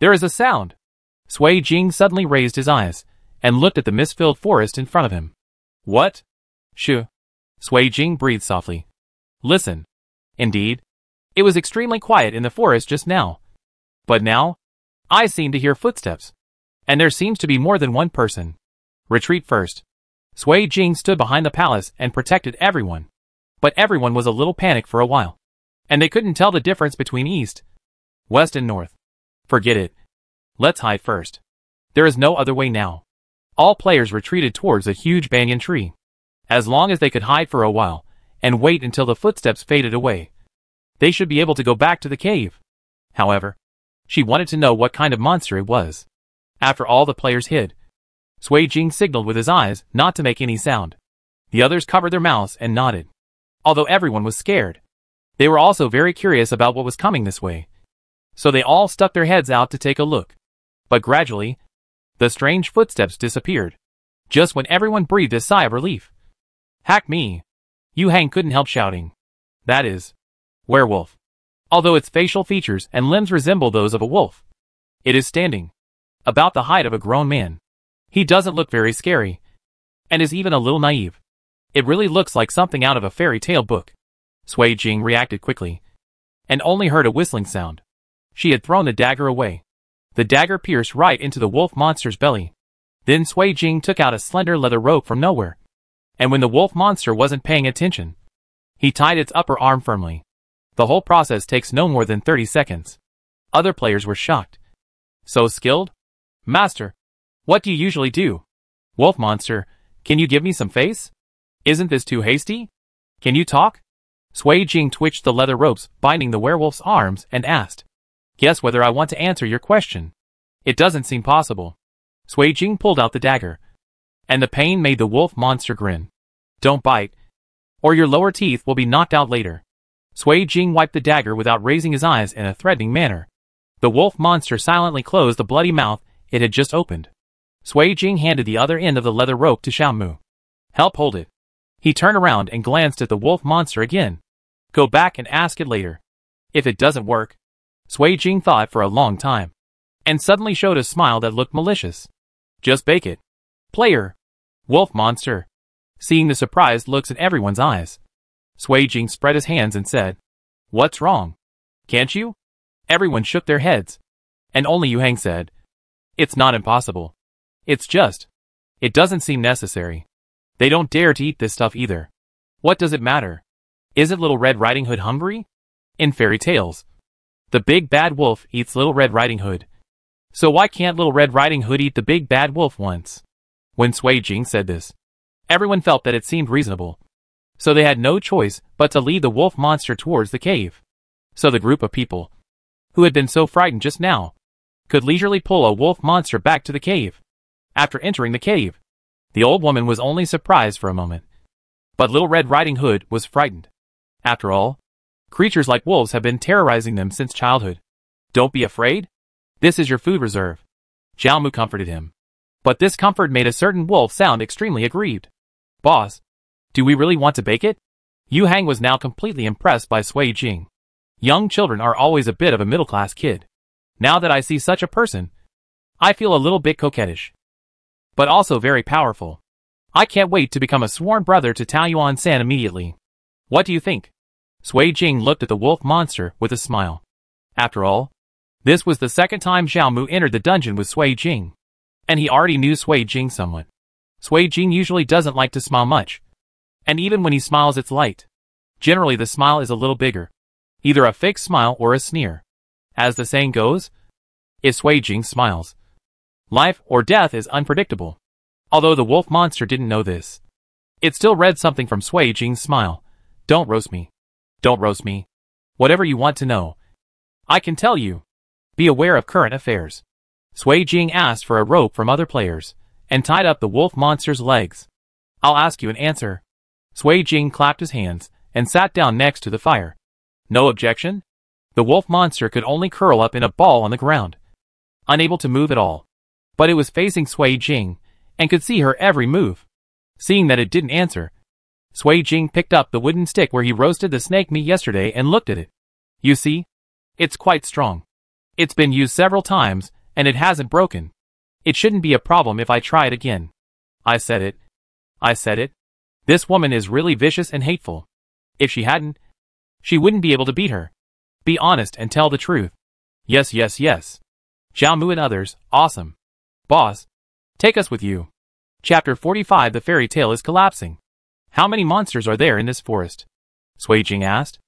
There is a sound. Sui Jing suddenly raised his eyes and looked at the mist-filled forest in front of him. What? Shoo. Sui Jing breathed softly. Listen. Indeed, it was extremely quiet in the forest just now. But now, I seem to hear footsteps. And there seems to be more than one person. Retreat first. Sui Jing stood behind the palace and protected everyone. But everyone was a little panicked for a while. And they couldn't tell the difference between east, west and north. Forget it. Let's hide first. There is no other way now. All players retreated towards a huge banyan tree. As long as they could hide for a while, and wait until the footsteps faded away, they should be able to go back to the cave. However, she wanted to know what kind of monster it was. After all the players hid, Sui Jing signaled with his eyes not to make any sound. The others covered their mouths and nodded. Although everyone was scared, they were also very curious about what was coming this way. So they all stuck their heads out to take a look. But gradually, the strange footsteps disappeared, just when everyone breathed a sigh of relief. Hack me! Yu Hang couldn't help shouting. That is, werewolf. Although its facial features and limbs resemble those of a wolf, it is standing about the height of a grown man. He doesn't look very scary, and is even a little naive. It really looks like something out of a fairy tale book. Sui Jing reacted quickly, and only heard a whistling sound. She had thrown the dagger away. The dagger pierced right into the wolf monster's belly. Then Sui Jing took out a slender leather rope from nowhere. And when the wolf monster wasn't paying attention, he tied its upper arm firmly. The whole process takes no more than 30 seconds. Other players were shocked. So skilled? Master, what do you usually do? Wolf monster, can you give me some face? Isn't this too hasty? Can you talk? Sui Jing twitched the leather ropes binding the werewolf's arms and asked. Guess whether I want to answer your question. It doesn't seem possible. Sui Jing pulled out the dagger, and the pain made the wolf monster grin. Don't bite, or your lower teeth will be knocked out later. Sui Jing wiped the dagger without raising his eyes in a threatening manner. The wolf monster silently closed the bloody mouth it had just opened. Sui Jing handed the other end of the leather rope to Zhao Mu. Help hold it. He turned around and glanced at the wolf monster again. Go back and ask it later. If it doesn't work. Sui Jing thought for a long time, and suddenly showed a smile that looked malicious. Just bake it. Player. Wolf monster. Seeing the surprised looks in everyone's eyes, Sui Jing spread his hands and said, What's wrong? Can't you? Everyone shook their heads, and only Yu Hang said, It's not impossible. It's just, it doesn't seem necessary. They don't dare to eat this stuff either. What does it matter? Isn't Little Red Riding Hood hungry? In fairy tales, the big bad wolf eats Little Red Riding Hood. So why can't Little Red Riding Hood eat the big bad wolf once? When Sui Jing said this, everyone felt that it seemed reasonable. So they had no choice but to lead the wolf monster towards the cave. So the group of people, who had been so frightened just now, could leisurely pull a wolf monster back to the cave. After entering the cave, the old woman was only surprised for a moment. But Little Red Riding Hood was frightened. After all, creatures like wolves have been terrorizing them since childhood. Don't be afraid. This is your food reserve. Xiaomu comforted him. But this comfort made a certain wolf sound extremely aggrieved. Boss, do we really want to bake it? Yu Hang was now completely impressed by Sui Jing. Young children are always a bit of a middle-class kid. Now that I see such a person, I feel a little bit coquettish. But also very powerful. I can't wait to become a sworn brother to Taoyuan-san immediately. What do you think? Sui Jing looked at the wolf monster with a smile. After all, this was the second time Xiaomu entered the dungeon with Sui Jing. And he already knew Sui Jing somewhat. Sui Jing usually doesn't like to smile much. And even when he smiles it's light. Generally the smile is a little bigger. Either a fake smile or a sneer. As the saying goes, if Sui Jing smiles, life or death is unpredictable. Although the wolf monster didn't know this, it still read something from Sui Jing's smile. Don't roast me. Don't roast me. Whatever you want to know, I can tell you. Be aware of current affairs. Sui Jing asked for a rope from other players, and tied up the wolf monster's legs. I'll ask you an answer. Sui Jing clapped his hands, and sat down next to the fire. No objection? The wolf monster could only curl up in a ball on the ground, unable to move at all. But it was facing Sui Jing, and could see her every move. Seeing that it didn't answer, Sui Jing picked up the wooden stick where he roasted the snake meat yesterday and looked at it. You see? It's quite strong. It's been used several times, and it hasn't broken. It shouldn't be a problem if I try it again. I said it. I said it. This woman is really vicious and hateful. If she hadn't, she wouldn't be able to beat her. Be honest and tell the truth. Yes, yes, yes. Xiaomu and others, awesome. Boss, take us with you. Chapter 45. The fairy tale is collapsing. How many monsters are there in this forest? Sui Jing asked.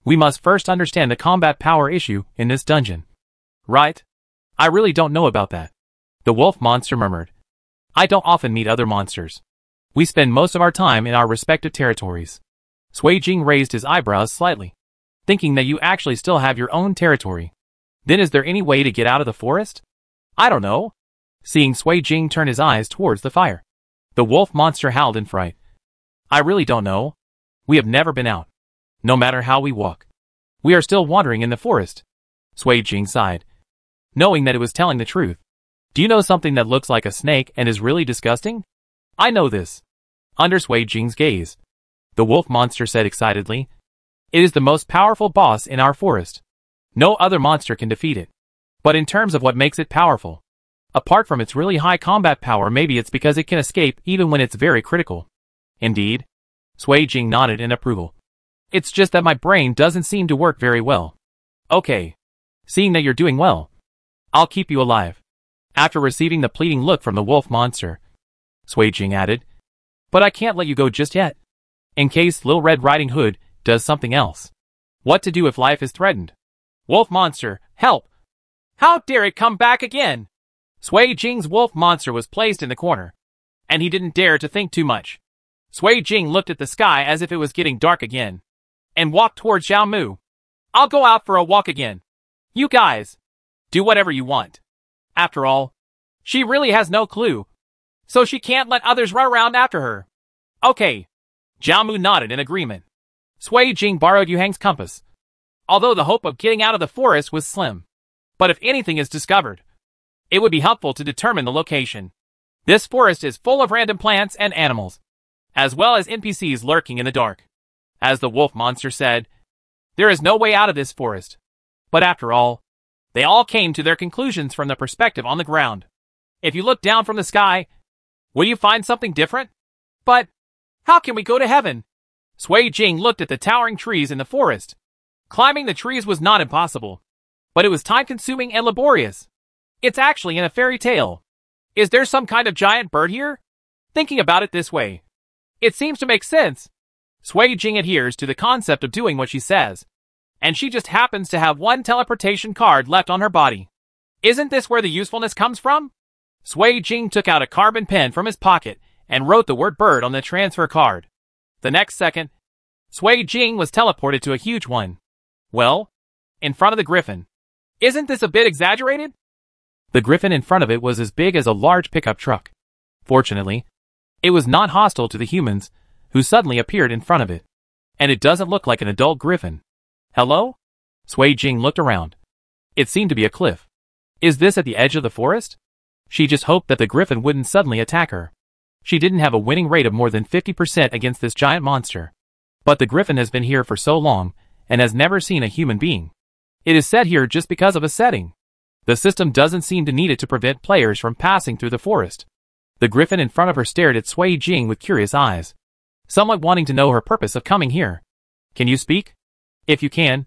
We must first understand the combat power issue in this dungeon. Right? I really don't know about that. The wolf monster murmured. I don't often meet other monsters. We spend most of our time in our respective territories. Sui Jing raised his eyebrows slightly, thinking that you actually still have your own territory. Then is there any way to get out of the forest? I don't know. Seeing Sui Jing turn his eyes towards the fire, the wolf monster howled in fright. I really don't know. We have never been out. No matter how we walk, we are still wandering in the forest. Sui Jing sighed, knowing that it was telling the truth. Do you know something that looks like a snake and is really disgusting? I know this. Under Sui Jing's gaze, the wolf monster said excitedly, it is the most powerful boss in our forest. No other monster can defeat it. But in terms of what makes it powerful, apart from its really high combat power, maybe it's because it can escape even when it's very critical. Indeed. Sui Jing nodded in approval. It's just that my brain doesn't seem to work very well. Okay. Seeing that you're doing well, I'll keep you alive. After receiving the pleading look from the wolf monster, Sui Jing added, but I can't let you go just yet. In case Little Red Riding Hood does something else. What to do if life is threatened? Wolf monster, help! How dare it come back again? Sui Jing's wolf monster was placed in the corner, and he didn't dare to think too much. Sui Jing looked at the sky as if it was getting dark again, and walked towards Xiaomu. I'll go out for a walk again. You guys, do whatever you want. After all, she really has no clue, so she can't let others run around after her. Okay. Xiaomu nodded in agreement. Sui Jing borrowed Yu Hang's compass, although the hope of getting out of the forest was slim. But if anything is discovered, it would be helpful to determine the location. This forest is full of random plants and animals, as well as NPCs lurking in the dark. As the wolf monster said, there is no way out of this forest. But after all, they all came to their conclusions from the perspective on the ground. If you look down from the sky, will you find something different? But how can we go to heaven? Sui Jing looked at the towering trees in the forest. Climbing the trees was not impossible, but it was time-consuming and laborious. It's actually in a fairy tale. Is there some kind of giant bird here? Thinking about it this way, it seems to make sense. Sui Jing adheres to the concept of doing what she says, and she just happens to have one teleportation card left on her body. Isn't this where the usefulness comes from? Sui Jing took out a carbon pen from his pocket and wrote the word bird on the transfer card. The next second, Sui Jing was teleported to a huge one. Well, in front of the griffin. Isn't this a bit exaggerated? The griffin in front of it was as big as a large pickup truck. Fortunately, it was not hostile to the humans, who suddenly appeared in front of it. And it doesn't look like an adult griffin. Hello? Sui Jing looked around. It seemed to be a cliff. Is this at the edge of the forest? She just hoped that the griffin wouldn't suddenly attack her. She didn't have a winning rate of more than 50% against this giant monster. But the griffin has been here for so long, and has never seen a human being. It is set here just because of a setting. The system doesn't seem to need it to prevent players from passing through the forest. The griffin in front of her stared at Sui Jing with curious eyes, somewhat wanting to know her purpose of coming here. Can you speak? If you can,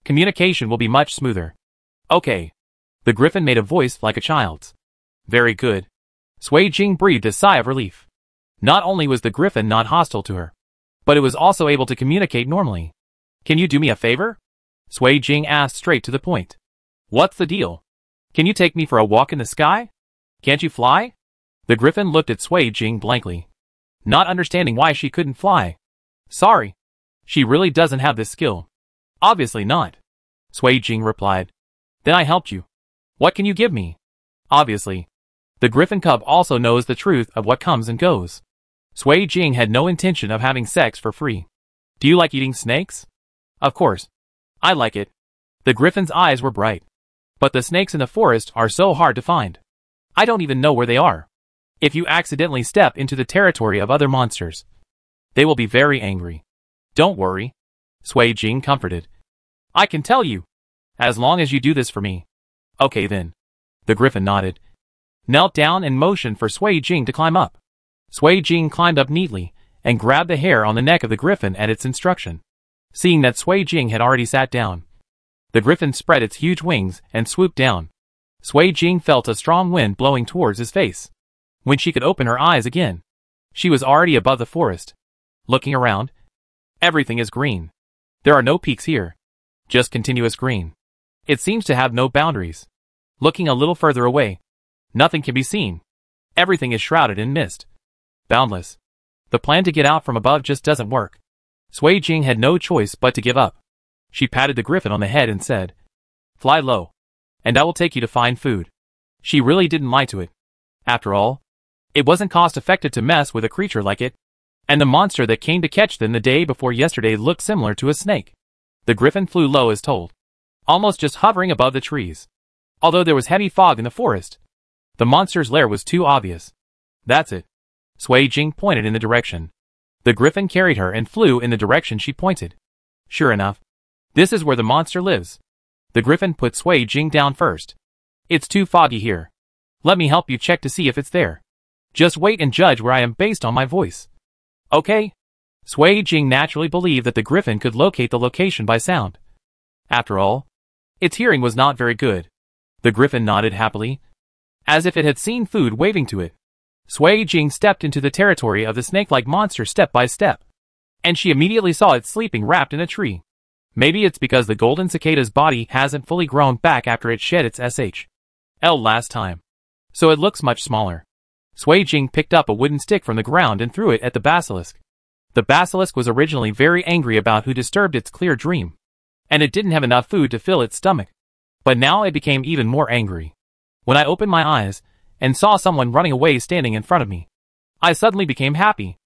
communication will be much smoother. Okay. The griffin made a voice like a child's. Very good. Sui Jing breathed a sigh of relief. Not only was the griffin not hostile to her, but it was also able to communicate normally. Can you do me a favor? Sui Jing asked straight to the point. What's the deal? Can you take me for a walk in the sky? Can't you fly? The griffin looked at Sui Jing blankly, not understanding why she couldn't fly. Sorry. She really doesn't have this skill. Obviously not. Sui Jing replied. Then I helped you. What can you give me? Obviously. The griffin cub also knows the truth of what comes and goes. Sui Jing had no intention of having sex for free. Do you like eating snakes? Of course. I like it. The griffin's eyes were bright. But the snakes in the forest are so hard to find. I don't even know where they are. If you accidentally step into the territory of other monsters, they will be very angry. Don't worry. Sui Jing comforted. I can tell you. As long as you do this for me. Okay then. The griffin nodded, knelt down and motioned for Sui Jing to climb up. Sui Jing climbed up neatly, and grabbed the hair on the neck of the griffin at its instruction. Seeing that Sui Jing had already sat down, the griffin spread its huge wings and swooped down. Sui Jing felt a strong wind blowing towards his face. When she could open her eyes again, she was already above the forest. Looking around, everything is green. There are no peaks here. Just continuous green. It seems to have no boundaries. Looking a little further away, nothing can be seen. Everything is shrouded in mist. Boundless. The plan to get out from above just doesn't work. Sui Jing had no choice but to give up. She patted the griffin on the head and said, Fly low, and I will take you to find food. She really didn't lie to it. After all, it wasn't cost-effective to mess with a creature like it, and the monster that came to catch them the day before yesterday looked similar to a snake. The griffin flew low as told, almost just hovering above the trees. Although there was heavy fog in the forest, the monster's lair was too obvious. That's it. Sui Jing pointed in the direction. The griffin carried her and flew in the direction she pointed. Sure enough, this is where the monster lives. The griffin put Sui Jing down first. It's too foggy here. Let me help you check to see if it's there. Just wait and judge where I am based on my voice. Okay? Sui Jing naturally believed that the griffin could locate the location by sound. After all, its hearing was not very good. The griffin nodded happily, as if it had seen food waving to it. Sui Jing stepped into the territory of the snake-like monster step by step, and she immediately saw it sleeping wrapped in a tree. Maybe it's because the golden cicada's body hasn't fully grown back after it shed its SHL last time, so it looks much smaller. Sui Jing picked up a wooden stick from the ground and threw it at the basilisk. The basilisk was originally very angry about who disturbed its clear dream, and it didn't have enough food to fill its stomach. But now it became even more angry. When I opened my eyes and saw someone running away standing in front of me, I suddenly became happy.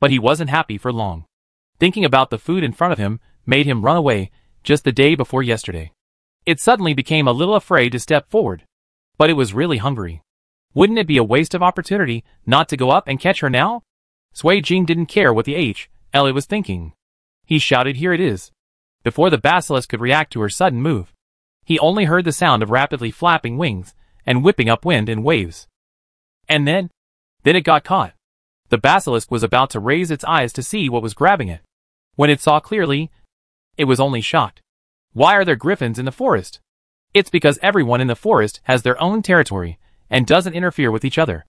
But he wasn't happy for long. Thinking about the food in front of him made him run away just the day before yesterday. It suddenly became a little afraid to step forward. But it was really hungry. Wouldn't it be a waste of opportunity not to go up and catch her now? Sui Jing didn't care what the HL it was thinking. He shouted, "Here it is!" Before the basilisk could react to her sudden move, he only heard the sound of rapidly flapping wings and whipping up wind in waves. And then it got caught. The basilisk was about to raise its eyes to see what was grabbing it. When it saw clearly, it was only shocked. Why are there griffins in the forest? It's because everyone in the forest has their own territory and doesn't interfere with each other.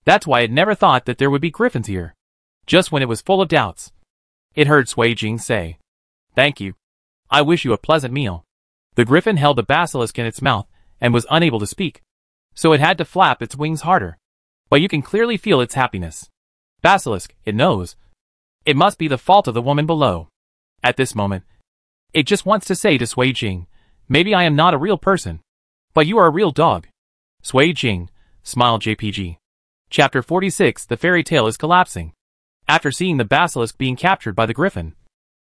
That's why it never thought that there would be griffins here. Just when it was full of doubts, it heard Sui Jing say, "Thank you. I wish you a pleasant meal." The griffin held the basilisk in its mouth and was unable to speak, so it had to flap its wings harder. But you can clearly feel its happiness. Basilisk, it knows. It must be the fault of the woman below. At this moment, it just wants to say to Sui Jing, maybe I am not a real person, but you are a real dog. Sui Jing, smiled JPG. Chapter 46, The Fairy Tale is Collapsing. After seeing the basilisk being captured by the griffin,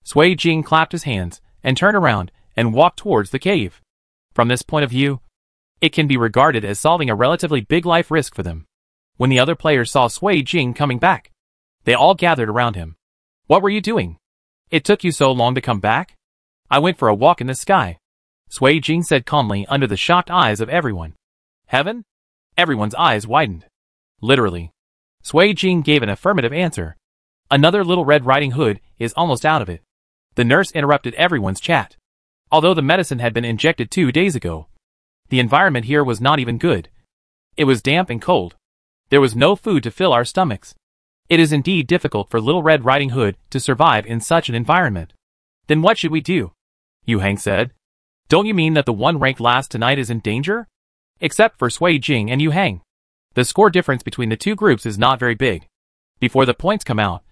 Sui Jing clapped his hands and turned around and walked towards the cave. From this point of view, it can be regarded as solving a relatively big life risk for them. When the other players saw Sui Jing coming back, they all gathered around him. What were you doing? It took you so long to come back? I went for a walk in the sky, Sui Jing said calmly under the shocked eyes of everyone. Heaven? Everyone's eyes widened. Literally. Sui Jing gave an affirmative answer. Another Little Red Riding Hood is almost out of it. The nurse interrupted everyone's chat. Although the medicine had been injected 2 days ago, the environment here was not even good. It was damp and cold. There was no food to fill our stomachs. It is indeed difficult for Little Red Riding Hood to survive in such an environment. Then what should we do? Yu Hang said. Don't you mean that the one ranked last tonight is in danger? Except for Sui Jing and Yu Hang. The score difference between the two groups is not very big. Before the points come out,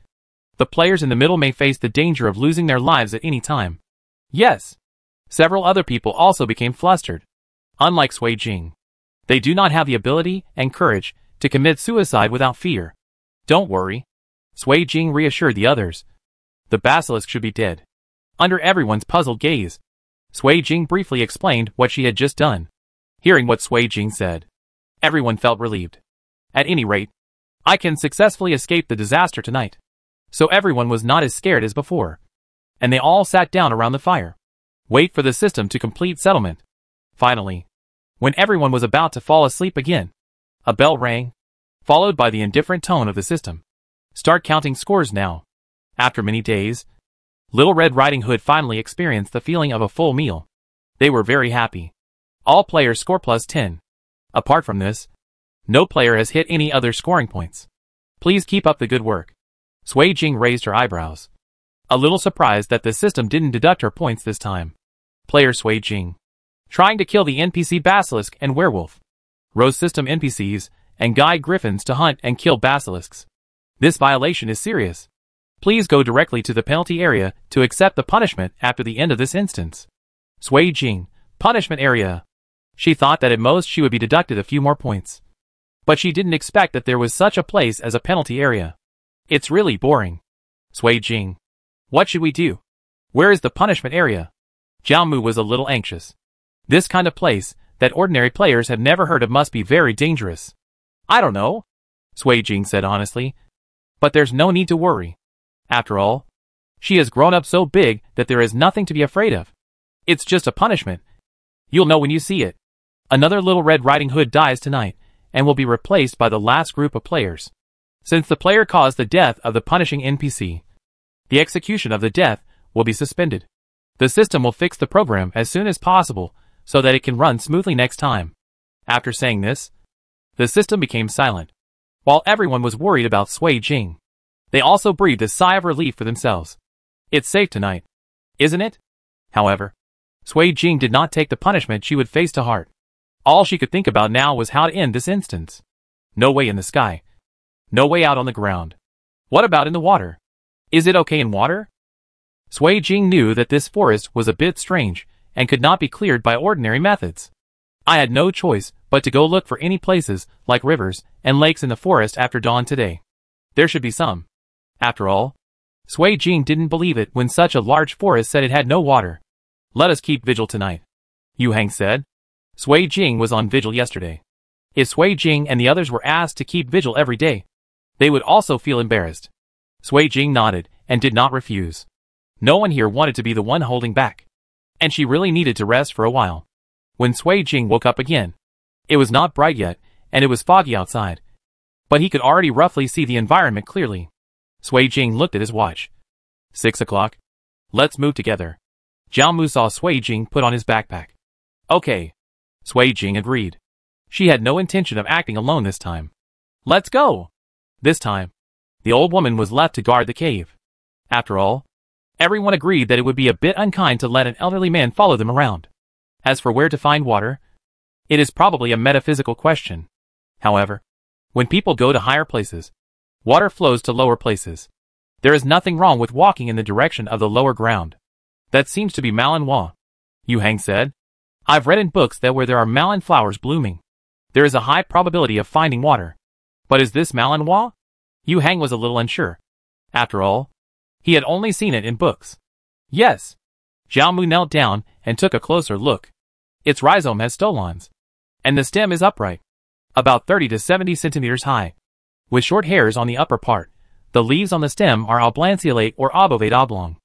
the players in the middle may face the danger of losing their lives at any time. Yes. Several other people also became flustered. Unlike Sui Jing, they do not have the ability and courage to commit suicide without fear. Don't worry. Sui Jing reassured the others. The basilisk should be dead. Under everyone's puzzled gaze, Sui Jing briefly explained what she had just done. Hearing what Sui Jing said, everyone felt relieved. At any rate, I can successfully escape the disaster tonight. So everyone was not as scared as before. And they all sat down around the fire. Wait for the system to complete settlement. Finally, when everyone was about to fall asleep again, a bell rang, followed by the indifferent tone of the system. Start counting scores now. After many days, Little Red Riding Hood finally experienced the feeling of a full meal. They were very happy. All players score plus 10. Apart from this, no player has hit any other scoring points. Please keep up the good work. Sui Jing raised her eyebrows, a little surprised that the system didn't deduct her points this time. Player Sui Jing, trying to kill the NPC Basilisk and Werewolf. Rose system NPCs and guide griffins to hunt and kill basilisks. This violation is serious. Please go directly to the penalty area to accept the punishment after the end of this instance. Sui Jing, punishment area. She thought that at most she would be deducted a few more points. But she didn't expect that there was such a place as a penalty area. It's really boring. Sui Jing, what should we do? Where is the punishment area? Jiao Mu was a little anxious. This kind of place that ordinary players have never heard of must be very dangerous. I don't know, Sui Jing said honestly. But there's no need to worry. After all, she has grown up so big that there is nothing to be afraid of. It's just a punishment. You'll know when you see it. Another Little Red Riding Hood dies tonight and will be replaced by the last group of players. Since the player caused the death of the punishing NPC, the execution of the death will be suspended. The system will fix the program as soon as possible so that it can run smoothly next time. After saying this, the system became silent. While everyone was worried about Sui Jing, they also breathed a sigh of relief for themselves. It's safe tonight, isn't it? However, Sui Jing did not take the punishment she would face to heart. All she could think about now was how to end this instance. No way in the sky. No way out on the ground. What about in the water? Is it okay in water? Sui Jing knew that this forest was a bit strange and could not be cleared by ordinary methods. I had no choice but to go look for any places like rivers and lakes in the forest after dawn today. There should be some. After all, Sui Jing didn't believe it when such a large forest said it had no water. Let us keep vigil tonight, Yu Hang said. Sui Jing was on vigil yesterday. If Sui Jing and the others were asked to keep vigil every day, they would also feel embarrassed. Sui Jing nodded and did not refuse. No one here wanted to be the one holding back. And she really needed to rest for a while. When Sui Jing woke up again, it was not bright yet, and it was foggy outside. But he could already roughly see the environment clearly. Sui Jing looked at his watch. 6 o'clock. Let's move together. Jiao Mu saw Sui Jing put on his backpack. Okay. Sui Jing agreed. She had no intention of acting alone this time. Let's go! This time, the old woman was left to guard the cave. After all, everyone agreed that it would be a bit unkind to let an elderly man follow them around. As for where to find water, it is probably a metaphysical question. However, when people go to higher places, water flows to lower places. There is nothing wrong with walking in the direction of the lower ground. That seems to be Malinois, Yu Hang said. I've read in books that where there are malin flowers blooming, there is a high probability of finding water. But is this Malinois? Yu Hang was a little unsure. After all, he had only seen it in books. Yes. Zhao Mu knelt down and took a closer look. Its rhizome has stolons, and the stem is upright, about 30 to 70 centimeters high, with short hairs on the upper part. The leaves on the stem are oblanceolate or obovate oblong,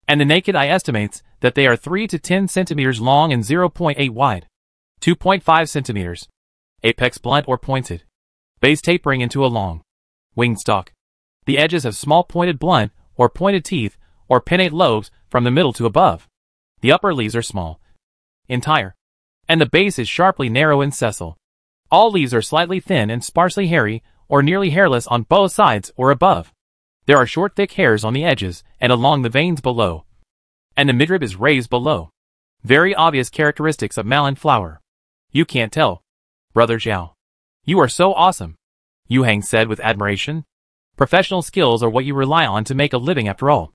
and the naked eye estimates that they are 3 to 10 centimeters long and 0.8 wide, 2.5 centimeters. Apex blunt or pointed, base tapering into a long, winged stalk. The edges have small pointed blunt or pointed teeth or pinnate lobes from the middle to above. The upper leaves are small, entire, and the base is sharply narrow and sessile. All leaves are slightly thin and sparsely hairy or nearly hairless on both sides or above. There are short thick hairs on the edges and along the veins below, and the midrib is raised below. Very obvious characteristics of malin flower. You can't tell, Brother Zhao. You are so awesome, Yu Hang said with admiration. Professional skills are what you rely on to make a living after all.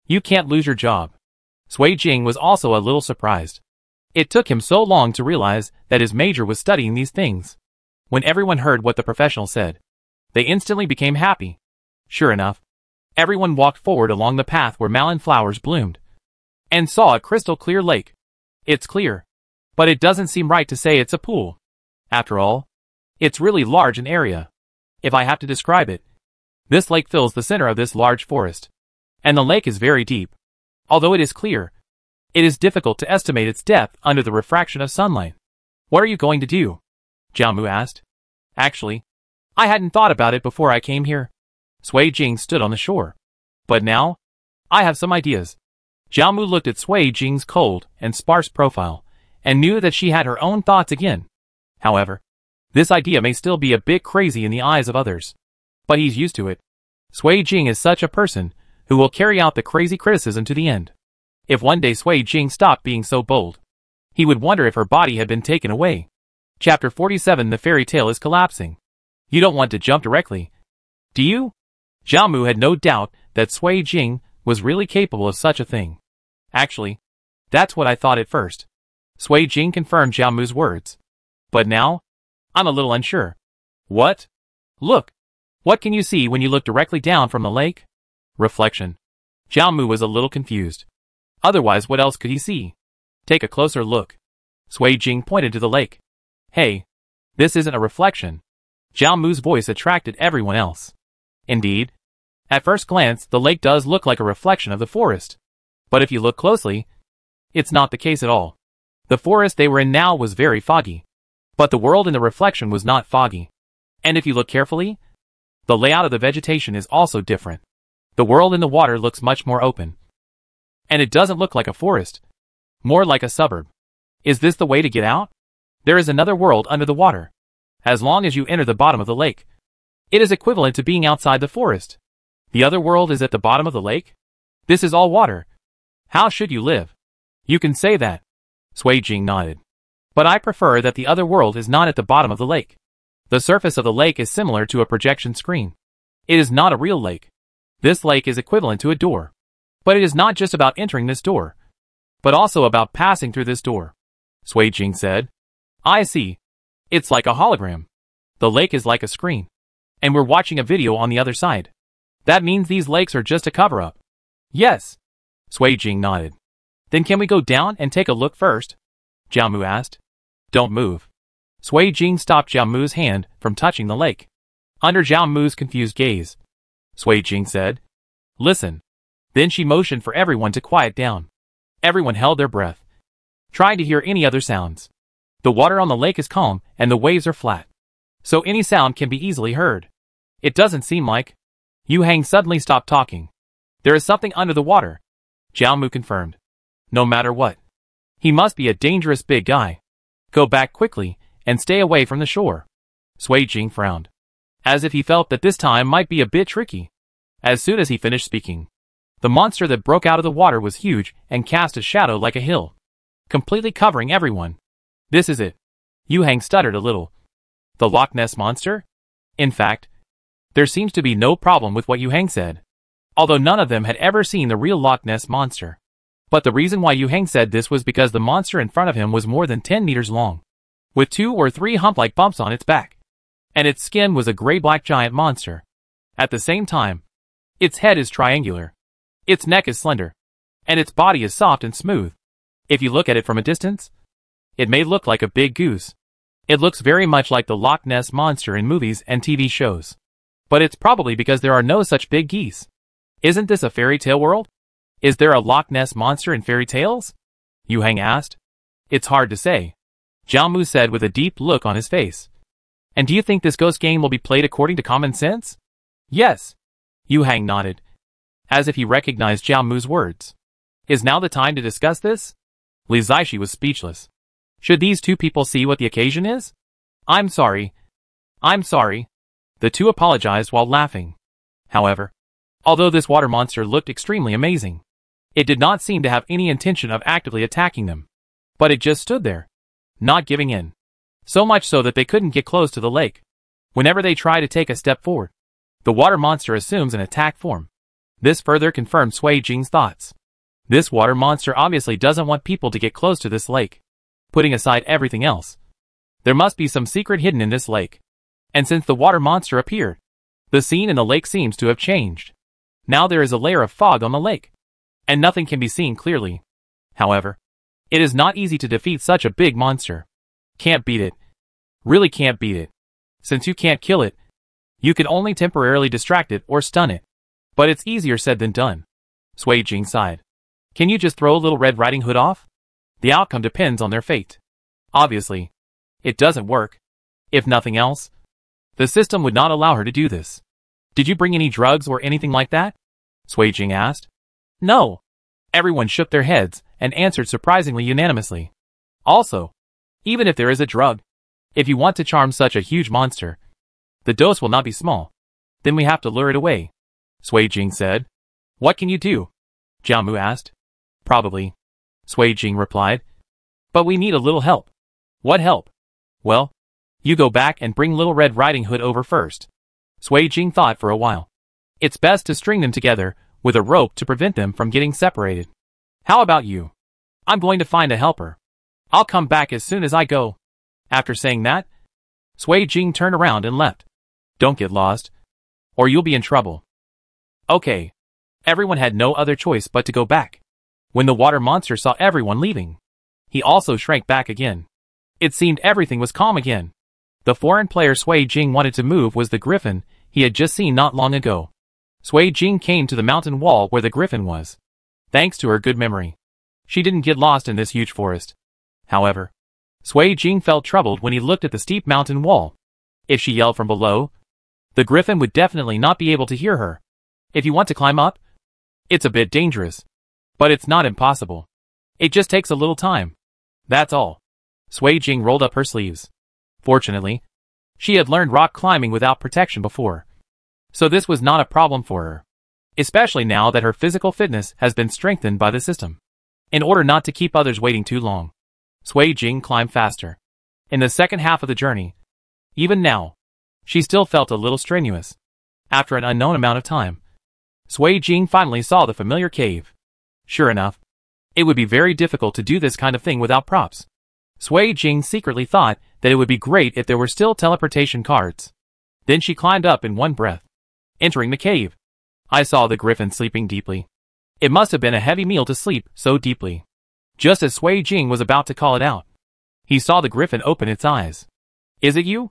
You can't lose your job. Sui Jing was also a little surprised. It took him so long to realize that his major was studying these things. When everyone heard what the professional said, they instantly became happy. Sure enough, everyone walked forward along the path where malin flowers bloomed, and saw a crystal clear lake. It's clear, but it doesn't seem right to say it's a pool. After all, it's really large in area. If I have to describe it, this lake fills the center of this large forest, and the lake is very deep. Although it is clear, it is difficult to estimate its depth under the refraction of sunlight. What are you going to do? Zhao Mu asked. Actually, I hadn't thought about it before I came here. Sui Jing stood on the shore. But now, I have some ideas. Zhao Mu looked at Sui Jing's cold and sparse profile, and knew that she had her own thoughts again. However, this idea may still be a bit crazy in the eyes of others. But he's used to it. Sui Jing is such a person who will carry out the crazy criticism to the end. If one day Sui Jing stopped being so bold, he would wonder if her body had been taken away. Chapter 47. The fairy tale is collapsing. You don't want to jump directly, do you? Zhao Mu had no doubt that Sui Jing was really capable of such a thing. Actually, that's what I thought at first. Sui Jing confirmed Zhao Mu's words. But now, I'm a little unsure. What? Look. What can you see when you look directly down from the lake? Reflection. Zhao Mu was a little confused. Otherwise, what else could he see? Take a closer look. Sui Jing pointed to the lake. Hey, this isn't a reflection. Zhao Mu's voice attracted everyone else. Indeed, at first glance, the lake does look like a reflection of the forest. But if you look closely, it's not the case at all. The forest they were in now was very foggy. But the world in the reflection was not foggy. And if you look carefully, the layout of the vegetation is also different. The world in the water looks much more open. And it doesn't look like a forest. More like a suburb. Is this the way to get out? There is another world under the water. As long as you enter the bottom of the lake, it is equivalent to being outside the forest. The other world is at the bottom of the lake? This is all water. How should you live? You can say that. Sui Jing nodded. But I prefer that the other world is not at the bottom of the lake. The surface of the lake is similar to a projection screen. It is not a real lake. This lake is equivalent to a door. But it is not just about entering this door, but also about passing through this door. Sui Jing said. I see. It's like a hologram. The lake is like a screen. And we're watching a video on the other side. That means these lakes are just a cover-up. Yes. Sui Jing nodded. Then can we go down and take a look first? Zhao Mu asked. Don't move. Sui Jing stopped Zhao Mu's hand from touching the lake. Under Zhao Mu's confused gaze, Sui Jing said, Listen. Then she motioned for everyone to quiet down. Everyone held their breath, trying to hear any other sounds. The water on the lake is calm and the waves are flat, so any sound can be easily heard. It doesn't seem like. Yu Hang suddenly stopped talking. There is something under the water, Zhao Mu confirmed. No matter what. He must be a dangerous big guy. Go back quickly and stay away from the shore. Sui Jing frowned, as if he felt that this time might be a bit tricky. As soon as he finished speaking, the monster that broke out of the water was huge and cast a shadow like a hill, completely covering everyone. This is it. Yu Hang stuttered a little. The Loch Ness monster? In fact, there seems to be no problem with what Yu Hang said. although none of them had ever seen the real Loch Ness monster. But the reason why Yu Hang said this was because the monster in front of him was more than 10 meters long, with 2 or 3 hump-like bumps on its back. And its skin was a gray-black giant monster. At the same time, its head is triangular, its neck is slender, and its body is soft and smooth. If you look at it from a distance, it may look like a big goose. It looks very much like the Loch Ness monster in movies and TV shows. But it's probably because there are no such big geese. Isn't this a fairy tale world? Is there a Loch Ness monster in fairy tales? Yu Hang asked. It's hard to say, Jiao Mu said with a deep look on his face. And do you think this ghost game will be played according to common sense? Yes. Yu Hang nodded, as if he recognized Jiao Mu's words. Is now the time to discuss this? Li Zaishi was speechless. Should these two people see what the occasion is? I'm sorry. I'm sorry. The two apologized while laughing. However, although this water monster looked extremely amazing, it did not seem to have any intention of actively attacking them. But it just stood there, not giving in. So much so that they couldn't get close to the lake. Whenever they try to take a step forward, the water monster assumes an attack form. This further confirmed Sui Jing's thoughts. This water monster obviously doesn't want people to get close to this lake. Putting aside everything else, there must be some secret hidden in this lake. And since the water monster appeared, the scene in the lake seems to have changed. Now there is a layer of fog on the lake, and nothing can be seen clearly. However, it is not easy to defeat such a big monster. Can't beat it. Really can't beat it. Since you can't kill it, you can only temporarily distract it or stun it. But it's easier said than done. Sui Jing sighed. Can you just throw Little Red Riding Hood off? The outcome depends on their fate. Obviously, it doesn't work. If nothing else, the system would not allow her to do this. Did you bring any drugs or anything like that? Sui Jing asked. No. Everyone shook their heads and answered surprisingly unanimously. Also, even if there is a drug, if you want to charm such a huge monster, the dose will not be small. Then we have to lure it away, Sui Jing said. What can you do? Jiao Mu asked. Probably, Sui Jing replied. But we need a little help. What help? Well, you go back and bring Little Red Riding Hood over first. Sui Jing thought for a while. It's best to string them together with a rope to prevent them from getting separated. How about you? I'm going to find a helper. I'll come back as soon as I go. After saying that, Sui Jing turned around and left. Don't get lost, or you'll be in trouble. Okay. Everyone had no other choice but to go back. When the water monster saw everyone leaving, he also shrank back again. It seemed everything was calm again. The foreign player Sui Jing wanted to move was the griffin he had just seen not long ago. Sui Jing came to the mountain wall where the griffin was. Thanks to her good memory, she didn't get lost in this huge forest. However, Sui Jing felt troubled when he looked at the steep mountain wall. If she yelled from below, the griffin would definitely not be able to hear her. If you want to climb up, it's a bit dangerous. But it's not impossible. It just takes a little time. That's all. Sui Jing rolled up her sleeves. Fortunately, she had learned rock climbing without protection before. So this was not a problem for her. Especially now that her physical fitness has been strengthened by the system. In order not to keep others waiting too long, Sui Jing climbed faster. In the second half of the journey, even now, she still felt a little strenuous. After an unknown amount of time, Sui Jing finally saw the familiar cave. Sure enough, it would be very difficult to do this kind of thing without props. Sui Jing secretly thought that it would be great if there were still teleportation cards. Then she climbed up in one breath, entering the cave. I saw the griffin sleeping deeply. It must have been a heavy meal to sleep so deeply. Just as Sui Jing was about to call it out, he saw the griffin open its eyes. Is it you?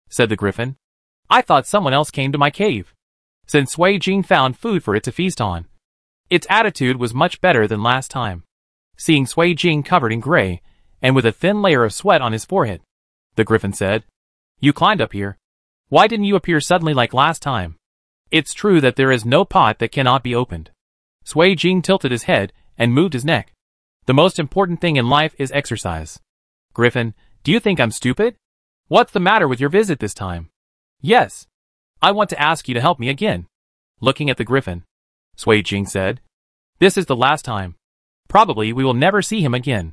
Said the griffin. I thought someone else came to my cave. Since Sui Jing found food for it to feast on, its attitude was much better than last time. Seeing Sui Jing covered in gray, and with a thin layer of sweat on his forehead, the griffin said, You climbed up here. Why didn't you appear suddenly like last time? It's true that there is no pot that cannot be opened. Sui Jing tilted his head and moved his neck. The most important thing in life is exercise. Griffin, do you think I'm stupid? What's the matter with your visit this time? Yes. I want to ask you to help me again. Looking at the griffin, Sui Jing said, This is the last time. Probably we will never see him again.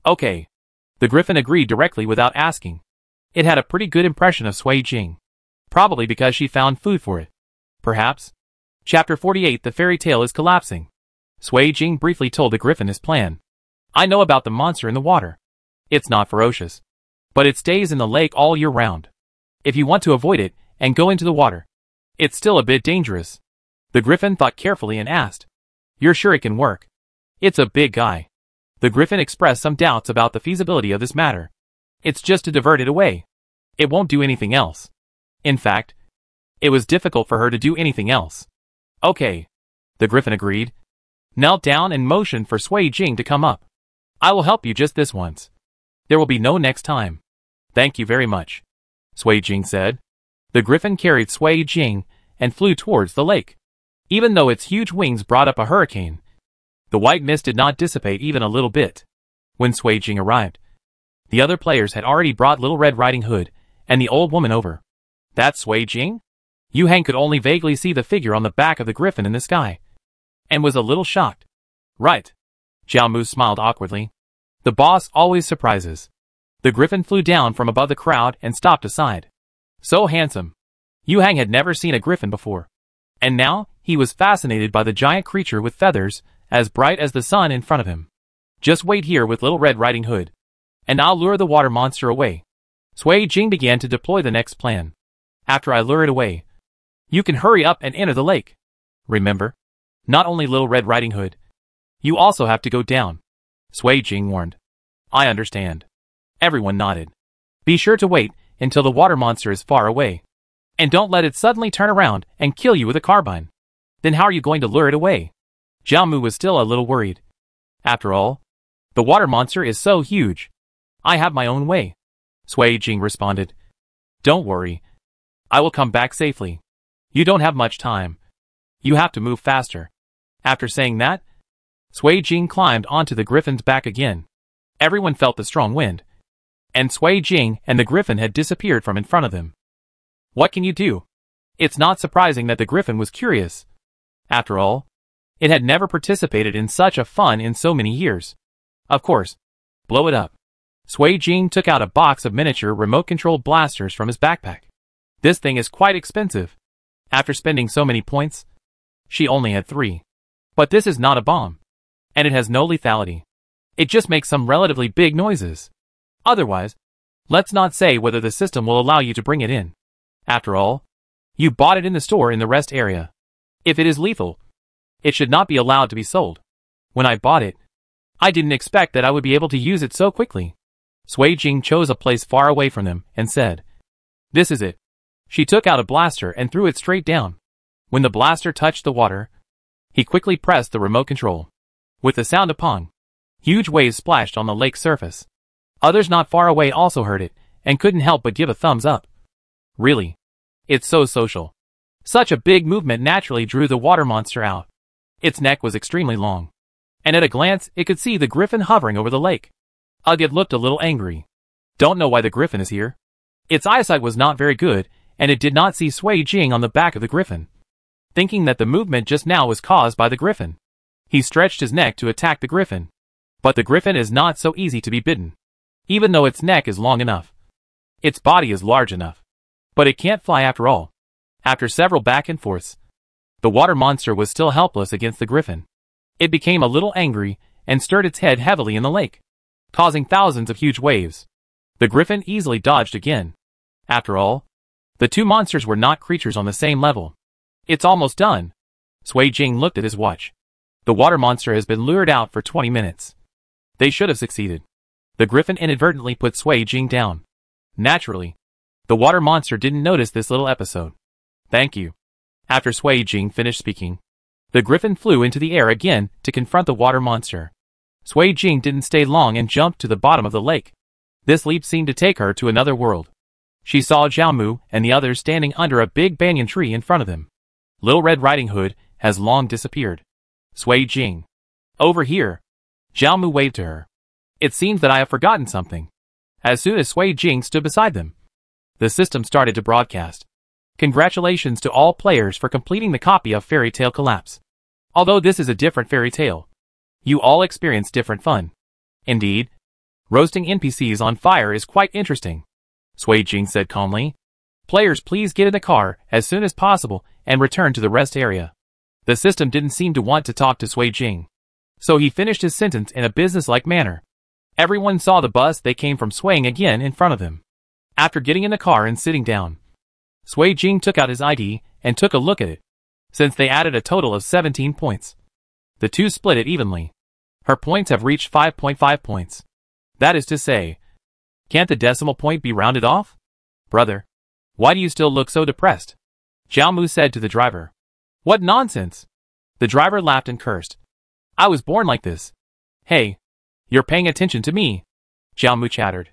Okay. The griffin agreed directly without asking. It had a pretty good impression of Sui Jing. Probably because she found food for it. Perhaps. Chapter 48. The fairy tale is collapsing. Sui Jing briefly told the griffin his plan. I know about the monster in the water. It's not ferocious, but it stays in the lake all year round. If you want to avoid it and go into the water, it's still a bit dangerous. The griffin thought carefully and asked, You're sure it can work? It's a big guy. The griffin expressed some doubts about the feasibility of this matter. It's just to divert it away. It won't do anything else. In fact, it was difficult for her to do anything else. Okay. The griffin agreed, knelt down and motioned for Sui Jing to come up. I will help you just this once. There will be no next time. Thank you very much, Sui Jing said. The griffin carried Sui Jing and flew towards the lake. Even though its huge wings brought up a hurricane, the white mist did not dissipate even a little bit. When Sui Jing arrived, the other players had already brought Little Red Riding Hood and the old woman over. That's Sui Jing? Yu Hang could only vaguely see the figure on the back of the griffin in the sky, and was a little shocked. Right. Jiao Mu smiled awkwardly. The boss always surprises. The griffin flew down from above the crowd and stopped aside. So handsome. Yu Hang had never seen a griffin before, and now he was fascinated by the giant creature with feathers as bright as the sun in front of him. Just wait here with Little Red Riding Hood, and I'll lure the water monster away. Sui Jing began to deploy the next plan. After I lure it away, you can hurry up and enter the lake. Remember, not only Little Red Riding Hood, you also have to go down, Sui Jing warned. I understand. Everyone nodded. Be sure to wait until the water monster is far away. And don't let it suddenly turn around and kill you with a carbine. Then how are you going to lure it away? Jiao Mu was still a little worried. After all, the water monster is so huge. I have my own way, Sui Jing responded. Don't worry. I will come back safely. You don't have much time. You have to move faster. After saying that, Sui Jing climbed onto the griffin's back again. Everyone felt the strong wind, and Sui Jing and the griffin had disappeared from in front of them. What can you do? It's not surprising that the griffin was curious. After all, it had never participated in such a fun in so many years. Of course, blow it up. Sui Jing took out a box of miniature remote-controlled blasters from his backpack. This thing is quite expensive. After spending so many points, she only had 3. But this is not a bomb, and it has no lethality. It just makes some relatively big noises. Otherwise, let's not say whether the system will allow you to bring it in. After all, you bought it in the store in the rest area. If it is lethal, it should not be allowed to be sold. When I bought it, I didn't expect that I would be able to use it so quickly. Sui Jing chose a place far away from them and said, This is it. She took out a blaster and threw it straight down. When the blaster touched the water, he quickly pressed the remote control. With the sound of pong, huge waves splashed on the lake's surface. Others not far away also heard it, and couldn't help but give a thumbs up. Really? It's so social. Such a big movement naturally drew the water monster out. Its neck was extremely long, and at a glance it could see the griffin hovering over the lake. Ugh, it looked a little angry. Don't know why the griffin is here. Its eyesight was not very good, and it did not see Sui Jing on the back of the griffin. Thinking that the movement just now was caused by the griffin, he stretched his neck to attack the griffin. But the griffin is not so easy to be bitten. Even though its neck is long enough, its body is large enough. But it can't fly after all. After several back and forths, the water monster was still helpless against the griffin. It became a little angry and stirred its head heavily in the lake, causing thousands of huge waves. The griffin easily dodged again. After all, the two monsters were not creatures on the same level. It's almost done. Sui Jing looked at his watch. The water monster has been lured out for 20 minutes. They should have succeeded. The griffin inadvertently put Sui Jing down. Naturally, the water monster didn't notice this little episode. Thank you. After Sui Jing finished speaking, the griffin flew into the air again to confront the water monster. Sui Jing didn't stay long and jumped to the bottom of the lake. This leap seemed to take her to another world. She saw Jiao Mu and the others standing under a big banyan tree in front of them. Little Red Riding Hood has long disappeared. Sui Jing. Over here. Jiao Mu waved to her. It seems that I have forgotten something. As soon as Sui Jing stood beside them, the system started to broadcast. Congratulations to all players for completing the copy of Fairy Tale Collapse. Although this is a different fairy tale, you all experience different fun. Indeed, roasting NPCs on fire is quite interesting, Sui Jing said calmly. Players, please get in the car as soon as possible and return to the rest area. The system didn't seem to want to talk to Sui Jing, so he finished his sentence in a businesslike manner. Everyone saw the bus they came from swaying again in front of him. After getting in the car and sitting down, Sui Jing took out his ID and took a look at it. Since they added a total of 17 points, the two split it evenly. Her points have reached 5.5 points. That is to say, can't the decimal point be rounded off? Brother, why do you still look so depressed? Jiao Mu said to the driver. What nonsense! The driver laughed and cursed. I was born like this. Hey, you're paying attention to me, Jiao Mu chattered.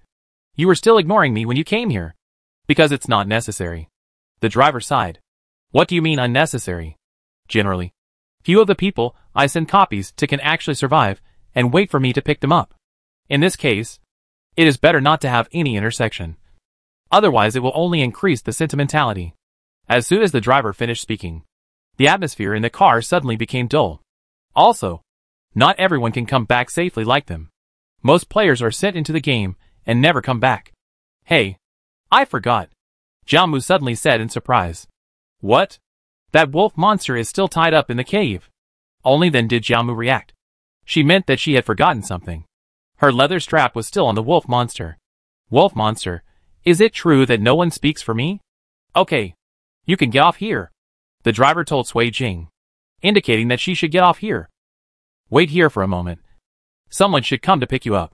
You were still ignoring me when you came here. Because it's not necessary. The driver sighed. What do you mean unnecessary? Generally, few of the people I send copies to can actually survive and wait for me to pick them up. In this case, it is better not to have any intersection. Otherwise it will only increase the sentimentality. As soon as the driver finished speaking, the atmosphere in the car suddenly became dull. Also, not everyone can come back safely like them. Most players are sent into the game and never come back. Hey, I forgot, Jiao Mu suddenly said in surprise. What? That wolf monster is still tied up in the cave. Only then did Jiao Mu react. She meant that she had forgotten something. Her leather strap was still on the wolf monster. Wolf monster, is it true that no one speaks for me? Okay, you can get off here, the driver told Sui Jing, indicating that she should get off here. Wait here for a moment. Someone should come to pick you up.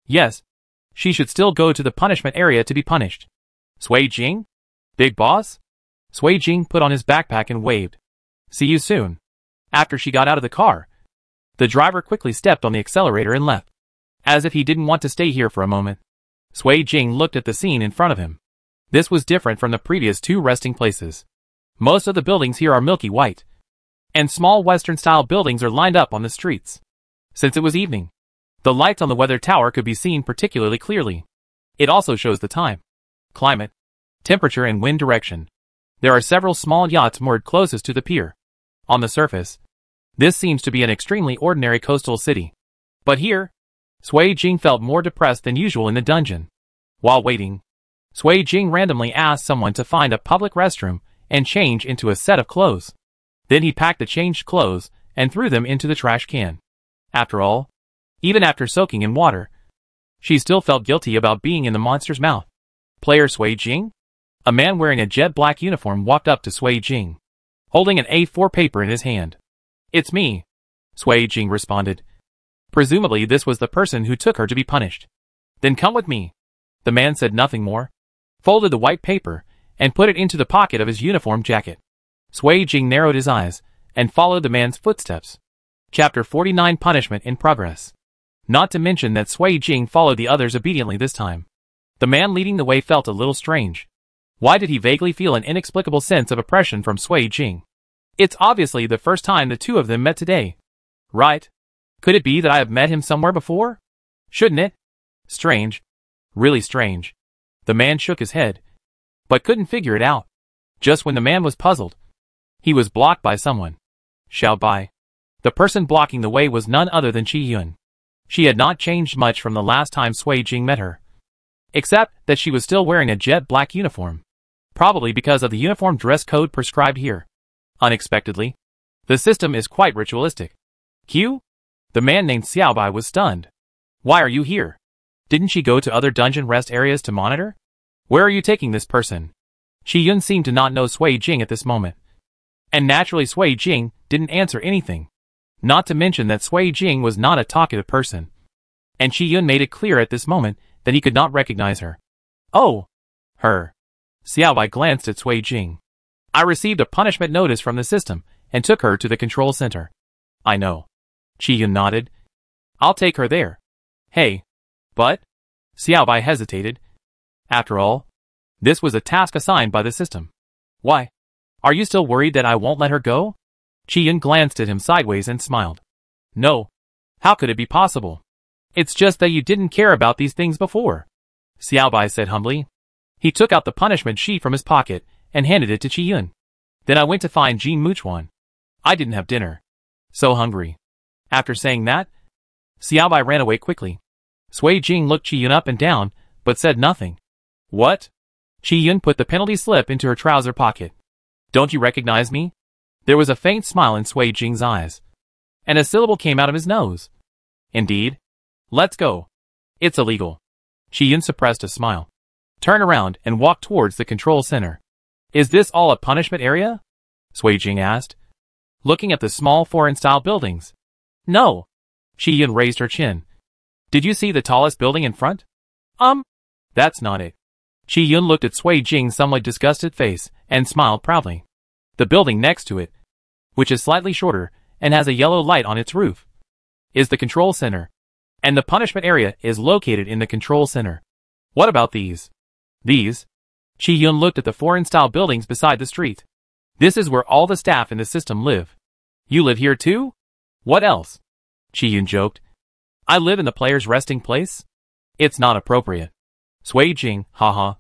Yes, she should still go to the punishment area to be punished. Sui Jing? Big boss? Sui Jing put on his backpack and waved. See you soon. After she got out of the car, the driver quickly stepped on the accelerator and left, as if he didn't want to stay here for a moment. Sui Jing looked at the scene in front of him. This was different from the previous two resting places. Most of the buildings here are milky white, and small Western-style buildings are lined up on the streets. Since it was evening, the lights on the weather tower could be seen particularly clearly. It also shows the time, climate, temperature and wind direction. There are several small yachts moored closest to the pier. On the surface, this seems to be an extremely ordinary coastal city. But here, Sui Jing felt more depressed than usual in the dungeon. While waiting, Sui Jing randomly asked someone to find a public restroom and change into a set of clothes. Then he packed the changed clothes and threw them into the trash can. After all, even after soaking in water, she still felt guilty about being in the monster's mouth. Player Sui Jing? A man wearing a jet black uniform walked up to Sui Jing, holding an A4 paper in his hand. It's me, Sui Jing responded. Presumably this was the person who took her to be punished. Then come with me. The man said nothing more, folded the white paper, and put it into the pocket of his uniform jacket. Sui Jing narrowed his eyes and followed the man's footsteps. Chapter 49 Punishment in Progress. Not to mention that Sui Jing followed the others obediently this time. The man leading the way felt a little strange. Why did he vaguely feel an inexplicable sense of oppression from Sui Jing? It's obviously the first time the two of them met today. Right? Could it be that I have met him somewhere before? Shouldn't it? Strange. Really strange. The man shook his head, but couldn't figure it out. Just when the man was puzzled, he was blocked by someone. Xiao Bai. The person blocking the way was none other than Qi Yun. She had not changed much from the last time Sui Jing met her, except that she was still wearing a jet black uniform, probably because of the uniform dress code prescribed here. Unexpectedly, the system is quite ritualistic. Q? The man named Xiao Bai was stunned. Why are you here? Didn't she go to other dungeon rest areas to monitor? Where are you taking this person? Qi Yun seemed to not know Sui Jing at this moment. And naturally Sui Jing didn't answer anything. Not to mention that Sui Jing was not a talkative person. And Qi Yun made it clear at this moment that he could not recognize her. Oh, her. Xiao Bai glanced at Sui Jing. I received a punishment notice from the system and took her to the control center. I know. Qi Yun nodded. I'll take her there. Hey. But? Xiao Bai hesitated. After all, this was a task assigned by the system. Why? Are you still worried that I won't let her go? Qi Yun glanced at him sideways and smiled. No. How could it be possible? It's just that you didn't care about these things before, Xiao Bai said humbly. He took out the punishment sheet from his pocket and handed it to Qi Yun. Then I went to find Jean Muchuan. I didn't have dinner. So hungry. After saying that, Xiao Bai ran away quickly. Sui Jing looked Qi Yun up and down, but said nothing. What? Qi Yun put the penalty slip into her trouser pocket. Don't you recognize me? There was a faint smile in Sui Jing's eyes, and a syllable came out of his nose. Indeed. Let's go. It's illegal. Shi Yun suppressed a smile, turned around and walked towards the control center. Is this all a punishment area? Sui Jing asked, looking at the small foreign-style buildings. No. Shi Yun raised her chin. Did you see the tallest building in front? That's not it. Shi Yun looked at Sui Jing's somewhat disgusted face and smiled proudly. The building next to it, which is slightly shorter and has a yellow light on its roof, is the control center, and the punishment area is located in the control center. What about these? These? Shi Yun looked at the foreign-style buildings beside the street. This is where all the staff in the system live. You live here too? What else? Shi Yun joked. I live in the player's resting place? It's not appropriate. Sui Jing, haha.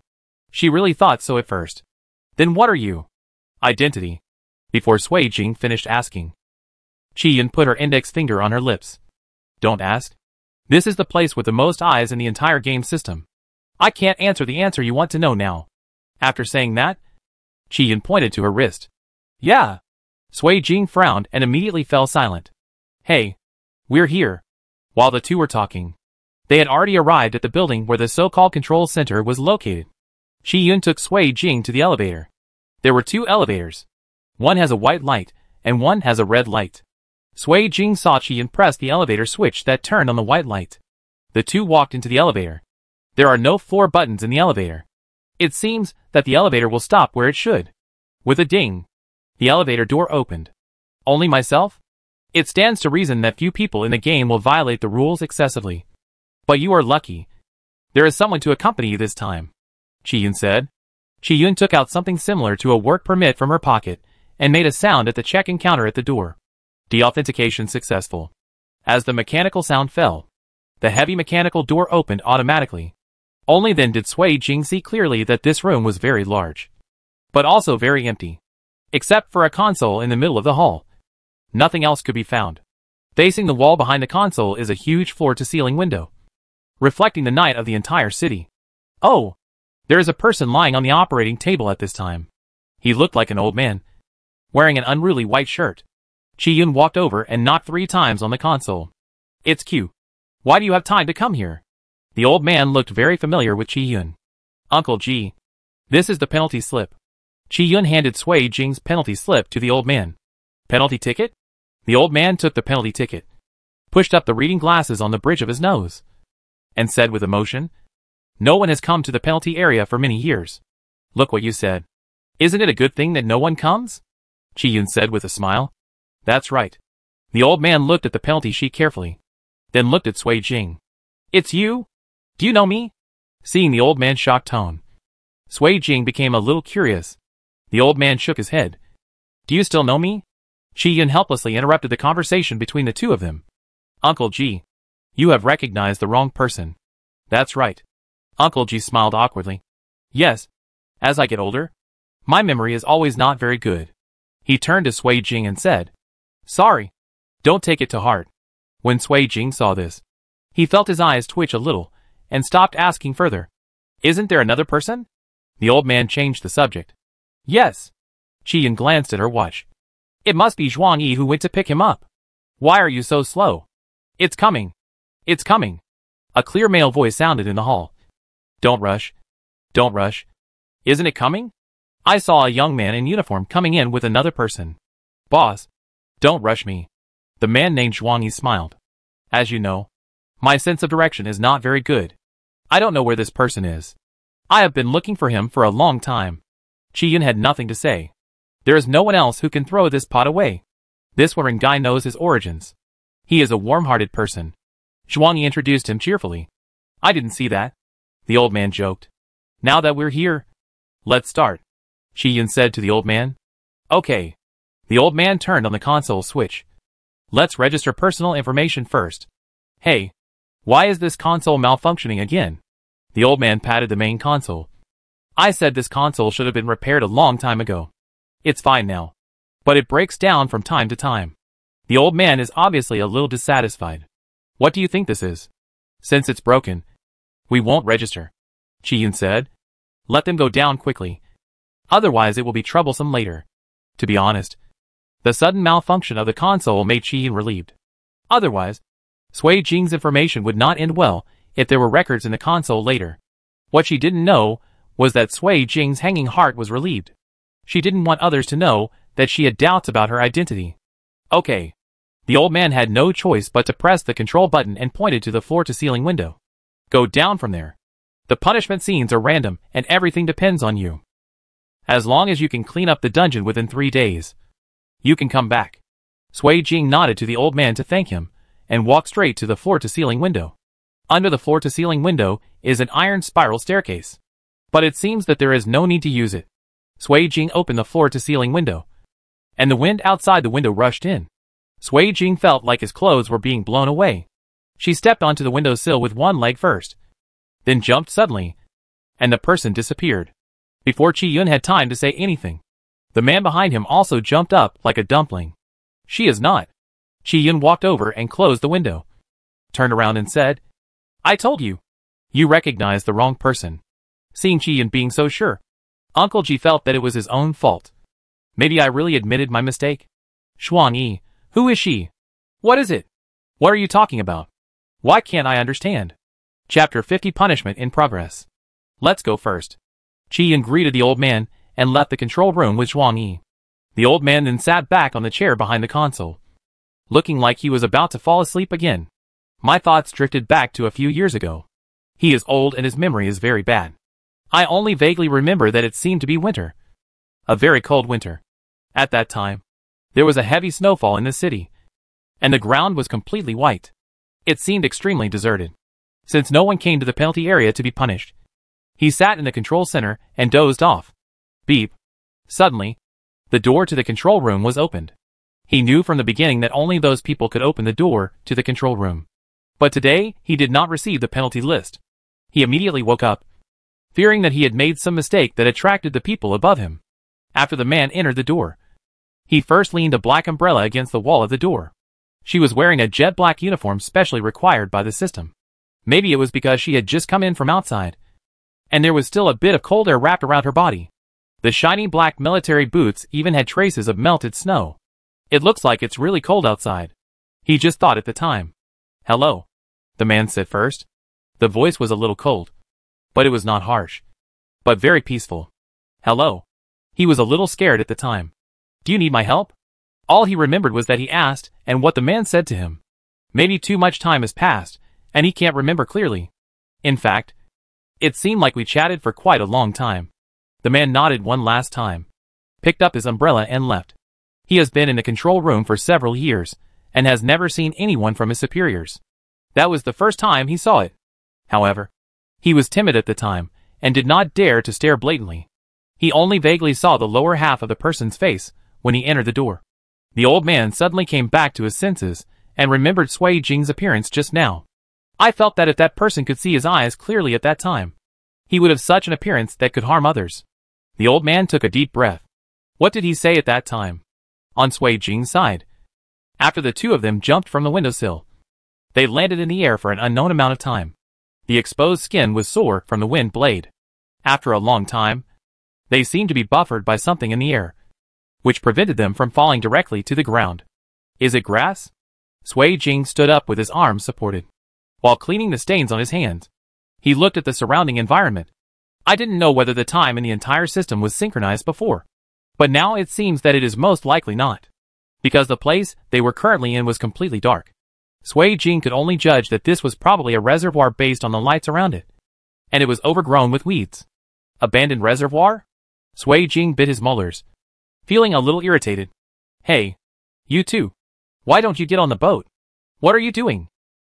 She really thought so at first. Then what are you? Identity. Before Sui Jing finished asking, Shi Yun put her index finger on her lips. Don't ask. This is the place with the most eyes in the entire game system. I can't answer the answer you want to know now. After saying that, Shi Yun pointed to her wrist. Yeah. Sui Jing frowned and immediately fell silent. Hey. We're here. While the two were talking, they had already arrived at the building where the so-called control center was located. Shi Yun took Sui Jing to the elevator. There were 2 elevators. One has a white light, and one has a red light. Sui Jing saw Shi Yun press the elevator switch that turned on the white light. The two walked into the elevator. There are no floor buttons in the elevator. It seems that the elevator will stop where it should. With a ding, the elevator door opened. Only myself? It stands to reason that few people in the game will violate the rules excessively. But you are lucky. There is someone to accompany you this time, Shi Yun said. Shi Yun took out something similar to a work permit from her pocket and made a sound at the check-in counter at the door. De-authentication successful. As the mechanical sound fell, the heavy mechanical door opened automatically. Only then did Sui Jing see clearly that this room was very large, but also very empty. Except for a console in the middle of the hall, nothing else could be found. Facing the wall behind the console is a huge floor-to-ceiling window, reflecting the night of the entire city. Oh! There is a person lying on the operating table at this time. He looked like an old man, wearing an unruly white shirt. Shi Yun walked over and knocked 3 times on the console. It's Q. Why do you have time to come here? The old man looked very familiar with Shi Yun. Uncle G. This is the penalty slip. Shi Yun handed Sui Jing's penalty slip to the old man. Penalty ticket? The old man took the penalty ticket, pushed up the reading glasses on the bridge of his nose, and said with emotion, No one has come to the penalty area for many years. Look what you said. Isn't it a good thing that no one comes? Shi Yun said with a smile. That's right. The old man looked at the penalty sheet carefully, then looked at Sui Jing. It's you? Do you know me? Seeing the old man's shocked tone, Sui Jing became a little curious. The old man shook his head. Do you still know me? Shi Yun helplessly interrupted the conversation between the two of them. Uncle G. You have recognized the wrong person. That's right. Uncle G smiled awkwardly. Yes. As I get older, my memory is always not very good. He turned to Sui Jing and said, Sorry. Don't take it to heart. When Sui Jing saw this, he felt his eyes twitch a little and stopped asking further. Isn't there another person? The old man changed the subject. Yes. Shi Yun glanced at her watch. It must be Zhuang Yi who went to pick him up. Why are you so slow? It's coming. It's coming. A clear male voice sounded in the hall. Don't rush. Don't rush. Isn't it coming? I saw a young man in uniform coming in with another person. Boss, don't rush me. The man named Zhuang Yi smiled. As you know, my sense of direction is not very good. I don't know where this person is. I have been looking for him for a long time. Shi Yun had nothing to say. There is no one else who can throw this pot away. This Warren guy knows his origins. He is a warm-hearted person. Zhuang Yi introduced him cheerfully. I didn't see that. The old man joked. Now that we're here, let's start, Shi Yun said to the old man. Okay. The old man turned on the console switch. Let's register personal information first. Hey, why is this console malfunctioning again? The old man patted the main console. I said this console should have been repaired a long time ago. It's fine now, but it breaks down from time to time. The old man is obviously a little dissatisfied. What do you think this is? Since it's broken, we won't register, Shi Yun said. Let them go down quickly. Otherwise it will be troublesome later. To be honest, The sudden malfunction of the console made Qi relieved. Otherwise, Sui Jing's information would not end well if there were records in the console later. What she didn't know was that Sui Jing's hanging heart was relieved. She didn't want others to know that she had doubts about her identity. Okay. The old man had no choice but to press the control button and pointed to the floor-to-ceiling window. Go down from there. The punishment scenes are random and everything depends on you. As long as you can clean up the dungeon within 3 days, you can come back. Sui Jing nodded to the old man to thank him and walked straight to the floor-to-ceiling window. Under the floor-to-ceiling window is an iron spiral staircase. But it seems that there is no need to use it. Sui Jing opened the floor-to-ceiling window, and the wind outside the window rushed in. Sui Jing felt like his clothes were being blown away. She stepped onto the windowsill with one leg first, then jumped suddenly, and the person disappeared. Before Qi Yun had time to say anything, the man behind him also jumped up like a dumpling. She is not. Qi Yun walked over and closed the window, turned around and said, I told you. You recognized the wrong person. Seeing Qi Yun being so sure, Uncle Ji felt that it was his own fault. Maybe I really admitted my mistake. Xuan Yi, who is she? What is it? What are you talking about? Why can't I understand? Chapter 50 Punishment in Progress. Let's go first. Qi Yun greeted the old man and left the control room with Xuan Yi. The old man then sat back on the chair behind the console, looking like he was about to fall asleep again. My thoughts drifted back to a few years ago. He is old and his memory is very bad. I only vaguely remember that it seemed to be winter. A very cold winter. At that time, there was a heavy snowfall in the city, and the ground was completely white. It seemed extremely deserted, since no one came to the penalty area to be punished. He sat in the control center and dozed off. Beep. Suddenly, the door to the control room was opened. He knew from the beginning that only those people could open the door to the control room. But today, he did not receive the penalty list. He immediately woke up, fearing that he had made some mistake that attracted the people above him. After the man entered the door, he first leaned a black umbrella against the wall of the door. She was wearing a jet black uniform specially required by the system. Maybe it was because she had just come in from outside, and there was still a bit of cold air wrapped around her body. The shiny black military boots even had traces of melted snow. It looks like it's really cold outside. He just thought at the time. Hello, the man said first. The voice was a little cold, but it was not harsh, but very peaceful. Hello. He was a little scared at the time. Do you need my help? All he remembered was that he asked and what the man said to him. Maybe too much time has passed, and he can't remember clearly. In fact, it seemed like we chatted for quite a long time. The man nodded one last time, picked up his umbrella and left. He has been in the control room for several years, and has never seen anyone from his superiors. That was the first time he saw it. However, he was timid at the time, and did not dare to stare blatantly. He only vaguely saw the lower half of the person's face when he entered the door. The old man suddenly came back to his senses, and remembered Sui Jing's appearance just now. I felt that if that person could see his eyes clearly at that time, he would have such an appearance that could harm others. The old man took a deep breath. What did he say at that time? On Sui Jing's side. After the two of them jumped from the windowsill, they landed in the air for an unknown amount of time. The exposed skin was sore from the wind blade. After a long time, they seemed to be buffered by something in the air, which prevented them from falling directly to the ground. Is it grass? Sui Jing stood up with his arms supported, while cleaning the stains on his hands. He looked at the surrounding environment. I didn't know whether the time in the entire system was synchronized before, but now it seems that it is most likely not, because the place they were currently in was completely dark. Sui Jing could only judge that this was probably a reservoir based on the lights around it, and it was overgrown with weeds. Abandoned reservoir? Sui Jing bit his molars, feeling a little irritated. Hey, you two. Why don't you get on the boat? What are you doing?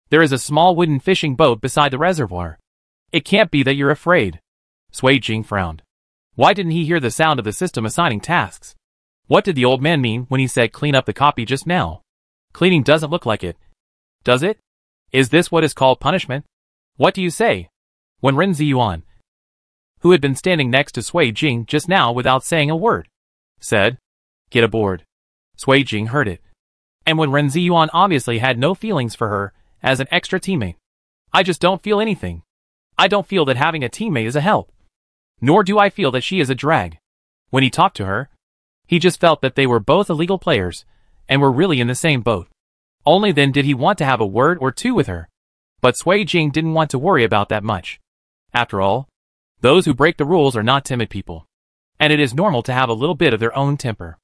There is a small wooden fishing boat beside the reservoir. It can't be that you're afraid. Sui Jing frowned. Why didn't he hear the sound of the system assigning tasks? What did the old man mean when he said clean up the copy just now? Cleaning doesn't look like it. Does it? Is this what is called punishment? What do you say? When Ren Ziyuan, who had been standing next to Sui Jing just now without saying a word, said, get aboard. Sui Jing heard it. And when Ren Ziyuan obviously had no feelings for her as an extra teammate. I just don't feel anything. I don't feel that having a teammate is a help. Nor do I feel that she is a drag. When he talked to her, He just felt that they were both illegal players, and were really in the same boat. Only then did he want to have a word or two with her. But Sui Jing didn't want to worry about that much. After all, those who break the rules are not timid people. And it is normal to have a little bit of their own temper.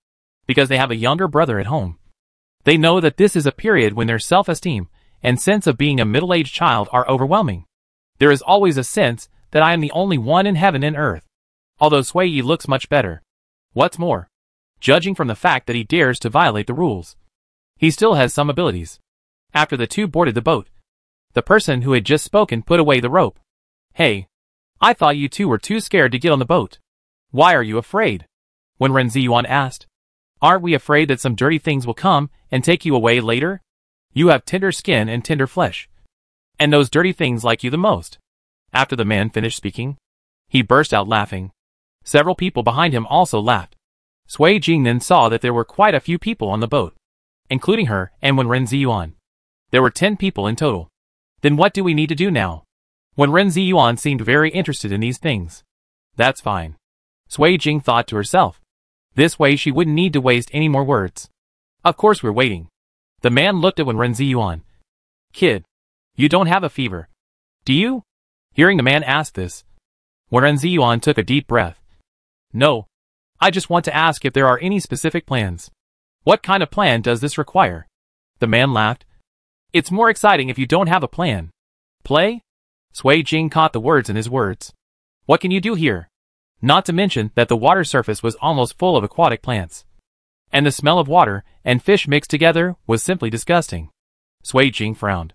Because they have a younger brother at home. They know that this is a period when their self-esteem and sense of being a middle-aged child are overwhelming. There is always a sense that I am the only one in heaven and earth. Although Sui Yi looks much better. What's more, judging from the fact that he dares to violate the rules, he still has some abilities. After the two boarded the boat, the person who had just spoken put away the rope. Hey, I thought you two were too scared to get on the boat. Why are you afraid? When Ren Ziyuan asked. Aren't we afraid that some dirty things will come and take you away later? You have tender skin and tender flesh. And those dirty things like you the most. After the man finished speaking, he burst out laughing. Several people behind him also laughed. Sui Jing then saw that there were quite a few people on the boat, including her and Wen Ren Ziyuan. There were 10 people in total. Then what do we need to do now? Wen Ren Ziyuan seemed very interested in these things. That's fine. Sui Jing thought to herself. This way she wouldn't need to waste any more words. Of course we're waiting. The man looked at Wen Ren Ziyuan. Kid, you don't have a fever, do you? Hearing the man ask this, Wen Ren Ziyuan took a deep breath. No. I just want to ask if there are any specific plans. What kind of plan does this require? The man laughed. It's more exciting if you don't have a plan. Play? Sui Jing caught the words in his words. What can you do here? Not to mention that the water surface was almost full of aquatic plants. And the smell of water and fish mixed together was simply disgusting. Sui Jing frowned.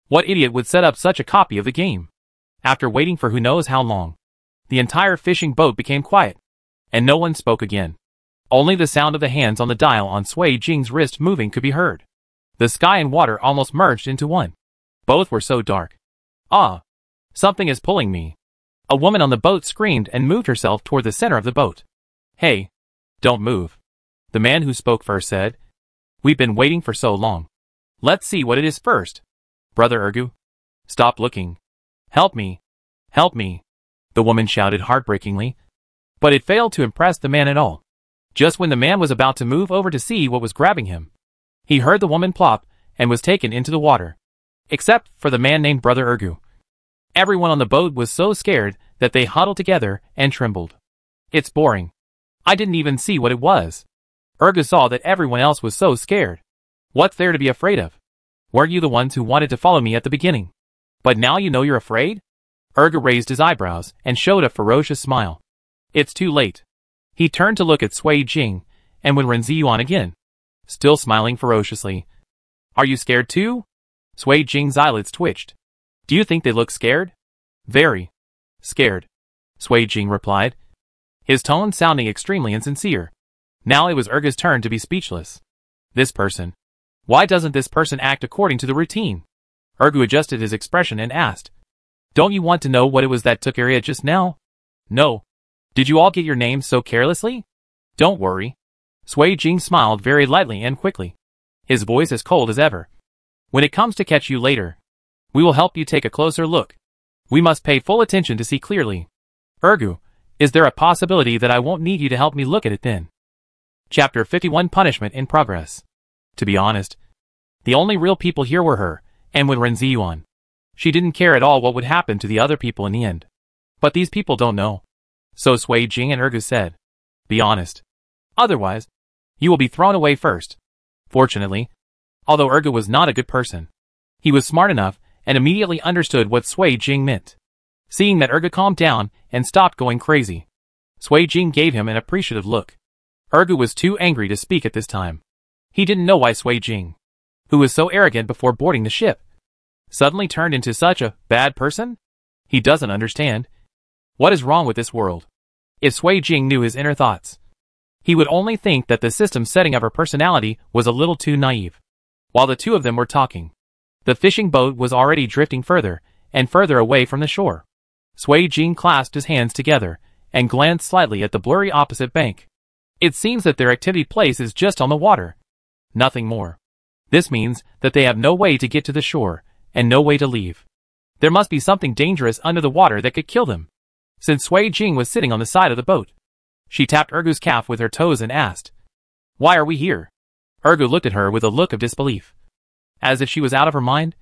What idiot would set up such a copy of the game? After waiting for who knows how long, the entire fishing boat became quiet, and no one spoke again. Only the sound of the hands on the dial on Sui Jing's wrist moving could be heard. The sky and water almost merged into one. Both were so dark. Ah! Something is pulling me. A woman on the boat screamed and moved herself toward the center of the boat. Hey! Don't move. The man who spoke first said. We've been waiting for so long. Let's see what it is first. Brother Ergu. Stop looking. Help me. Help me. The woman shouted heartbreakingly. But it failed to impress the man at all. Just when the man was about to move over to see what was grabbing him, he heard the woman plop and was taken into the water. Except for the man named Brother Ergu. Everyone on the boat was so scared that they huddled together and trembled. It's boring. I didn't even see what it was. Ergu saw that everyone else was so scared. What's there to be afraid of? Weren't you the ones who wanted to follow me at the beginning? But now you know you're afraid? Ergu raised his eyebrows and showed a ferocious smile. It's too late. He turned to look at Sui Jing and Wen Ren Ziyuan again, still smiling ferociously. Are you scared too? Sui Jing's eyelids twitched. Do you think they look scared? Very scared, Sui Jing replied, his tone sounding extremely insincere. Now it was Ergu's turn to be speechless. This person. Why doesn't this person act according to the routine? Ergu adjusted his expression and asked. Don't you want to know what it was that took area just now? No. Did you all get your names so carelessly? Don't worry. Sui Jing smiled very lightly and quickly, his voice as cold as ever. When it comes to catch you later, we will help you take a closer look. We must pay full attention to see clearly. Ergu, is there a possibility that I won't need you to help me look at it then? Chapter 51 Punishment in Progress. To be honest, the only real people here were her and Wen Ren Ziyuan. She didn't care at all what would happen to the other people in the end. But these people don't know. So Sui Jing and Ergu said, be honest. Otherwise, you will be thrown away first. Fortunately, although Ergu was not a good person, he was smart enough and immediately understood what Sui Jing meant. Seeing that Ergu calmed down and stopped going crazy, Sui Jing gave him an appreciative look. Ergu was too angry to speak at this time. He didn't know why Sui Jing, who was so arrogant before boarding the ship, suddenly turned into such a bad person? He doesn't understand. What is wrong with this world? If Sui Jing knew his inner thoughts, he would only think that the system setting of her personality was a little too naive. While the two of them were talking, the fishing boat was already drifting further and further away from the shore. Sui Jing clasped his hands together and glanced slightly at the blurry opposite bank. It seems that their activity place is just on the water. Nothing more. This means that they have no way to get to the shore and no way to leave. There must be something dangerous under the water that could kill them. Since Sui Jing was sitting on the side of the boat, she tapped Ergu's calf with her toes and asked, Why are we here? Ergu looked at her with a look of disbelief, as if she was out of her mind,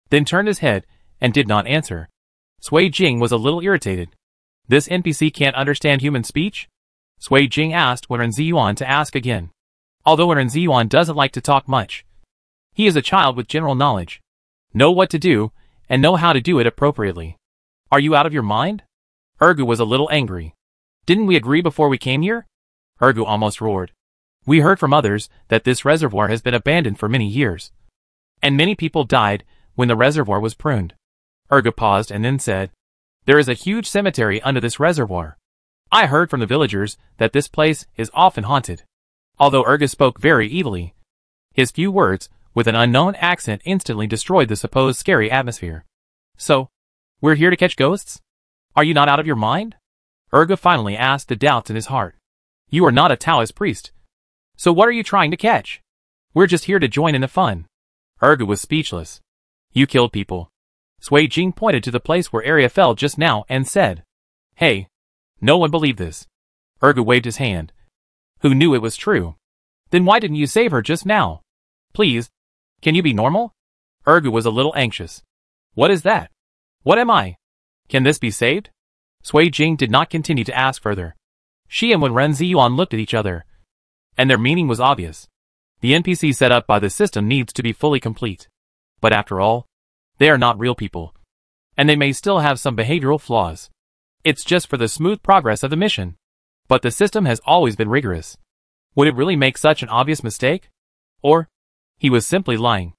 then turned his head and did not answer. Sui Jing was a little irritated. This NPC can't understand human speech? Sui Jing asked Wen Ziyuan to ask again. Although Wen Ziyuan doesn't like to talk much, he is a child with general knowledge, know what to do, and know how to do it appropriately. Are you out of your mind? Ergu was a little angry. Didn't we agree before we came here? Ergu almost roared. We heard from others that this reservoir has been abandoned for many years, and many people died when the reservoir was pruned. Ergu paused and then said, there is a huge cemetery under this reservoir. I heard from the villagers that this place is often haunted. Although Ergu spoke very evilly, his few words, with an unknown accent, instantly destroyed the supposed scary atmosphere. So, we're here to catch ghosts? Are you not out of your mind? Ergu finally asked the doubts in his heart. You are not a Taoist priest. So what are you trying to catch? We're just here to join in the fun. Ergu was speechless. You killed people. Sui Jing pointed to the place where Arya fell just now and said, hey, no one believed this. Ergu waved his hand. Who knew it was true? Then why didn't you save her just now? Please, can you be normal? Ergu was a little anxious. What is that? What am I? Can this be saved? Sui Jing did not continue to ask further. She and Wen Ziyuan looked at each other, and their meaning was obvious. The NPC set up by the system needs to be fully complete. But after all, they are not real people, and they may still have some behavioral flaws. It's just for the smooth progress of the mission. But the system has always been rigorous. Would it really make such an obvious mistake? Or, he was simply lying.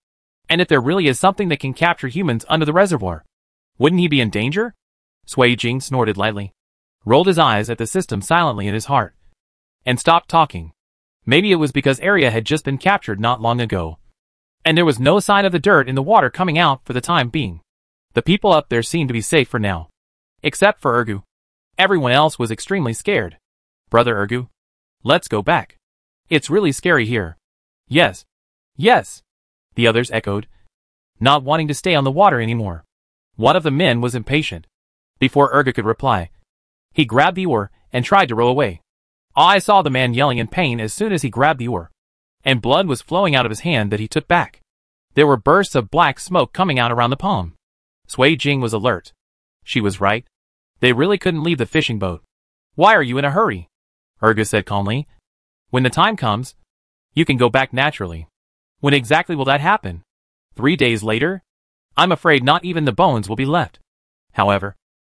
And if there really is something that can capture humans under the reservoir, wouldn't he be in danger? Sui Jing snorted lightly, rolled his eyes at the system silently in his heart, and stopped talking. Maybe it was because Arya had just been captured not long ago, and there was no sign of the dirt in the water coming out for the time being. The people up there seemed to be safe for now. Except for Ergu. Everyone else was extremely scared. Brother Ergu, let's go back. It's really scary here. Yes. Yes. The others echoed, not wanting to stay on the water anymore. One of the men was impatient. Before Ergu could reply, he grabbed the oar and tried to row away. I saw the man yelling in pain as soon as he grabbed the oar, and blood was flowing out of his hand that he took back. There were bursts of black smoke coming out around the palm. Sui Jing was alert. She was right. They really couldn't leave the fishing boat. Why are you in a hurry? Ergu said calmly. When the time comes, you can go back naturally. When exactly will that happen? 3 days later? I'm afraid not even the bones will be left. However,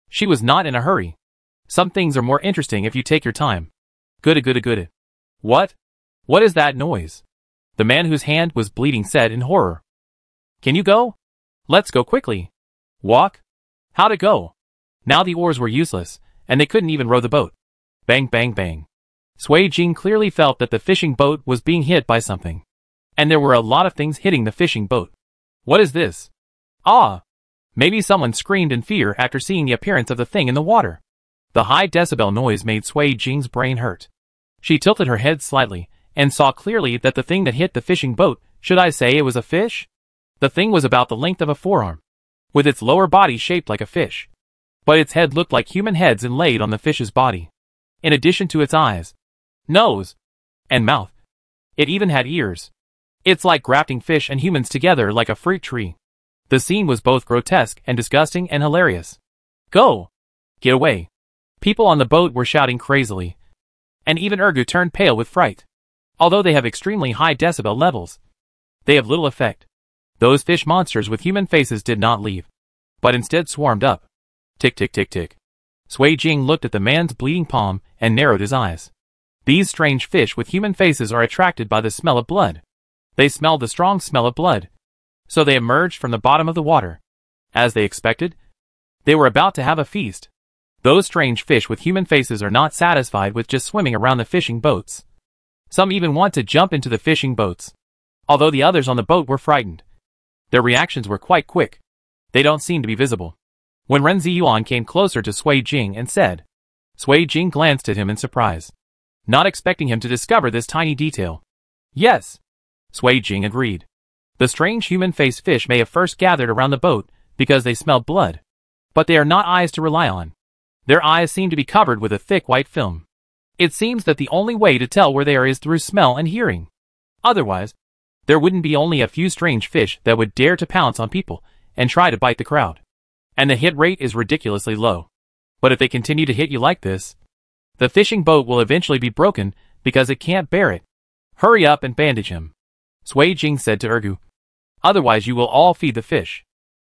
she was not in a hurry. Some things are more interesting if you take your time. Good. What? What is that noise? The man whose hand was bleeding said in horror. Can you go? Let's go quickly. Walk? How to go? Now the oars were useless, and they couldn't even row the boat. Bang, bang, bang. Sui Jing clearly felt that the fishing boat was being hit by something. And there were a lot of things hitting the fishing boat. What is this? Ah! Maybe someone screamed in fear after seeing the appearance of the thing in the water. The high decibel noise made Sui Jing's brain hurt. She tilted her head slightly, and saw clearly that the thing that hit the fishing boat, should I say it was a fish? The thing was about the length of a forearm, with its lower body shaped like a fish. But its head looked like human heads inlaid on the fish's body. In addition to its eyes, nose, and mouth, it even had ears. It's like grafting fish and humans together like a fruit tree. The scene was both grotesque and disgusting and hilarious. Go! Get away! People on the boat were shouting crazily, and even Ergu turned pale with fright. Although they have extremely high decibel levels, they have little effect. Those fish monsters with human faces did not leave, but instead swarmed up. Tick tick tick tick. Sui Jing looked at the man's bleeding palm and narrowed his eyes. These strange fish with human faces are attracted by the smell of blood. They smelled the strong smell of blood, so they emerged from the bottom of the water. As they expected, they were about to have a feast. Those strange fish with human faces are not satisfied with just swimming around the fishing boats. Some even want to jump into the fishing boats. Although the others on the boat were frightened, their reactions were quite quick. They don't seem to be visible. When Ren Ziyuan came closer to Sui Jing and said, Sui Jing glanced at him in surprise, not expecting him to discover this tiny detail. Yes, Sui Jing agreed. The strange human-faced fish may have first gathered around the boat because they smelled blood, but they are not eyes to rely on. Their eyes seem to be covered with a thick white film. It seems that the only way to tell where they are is through smell and hearing. Otherwise, there wouldn't be only a few strange fish that would dare to pounce on people and try to bite the crowd. And the hit rate is ridiculously low. But if they continue to hit you like this, the fishing boat will eventually be broken because it can't bear it. Hurry up and bandage him, Sui Jing said to Ergu. Otherwise you will all feed the fish.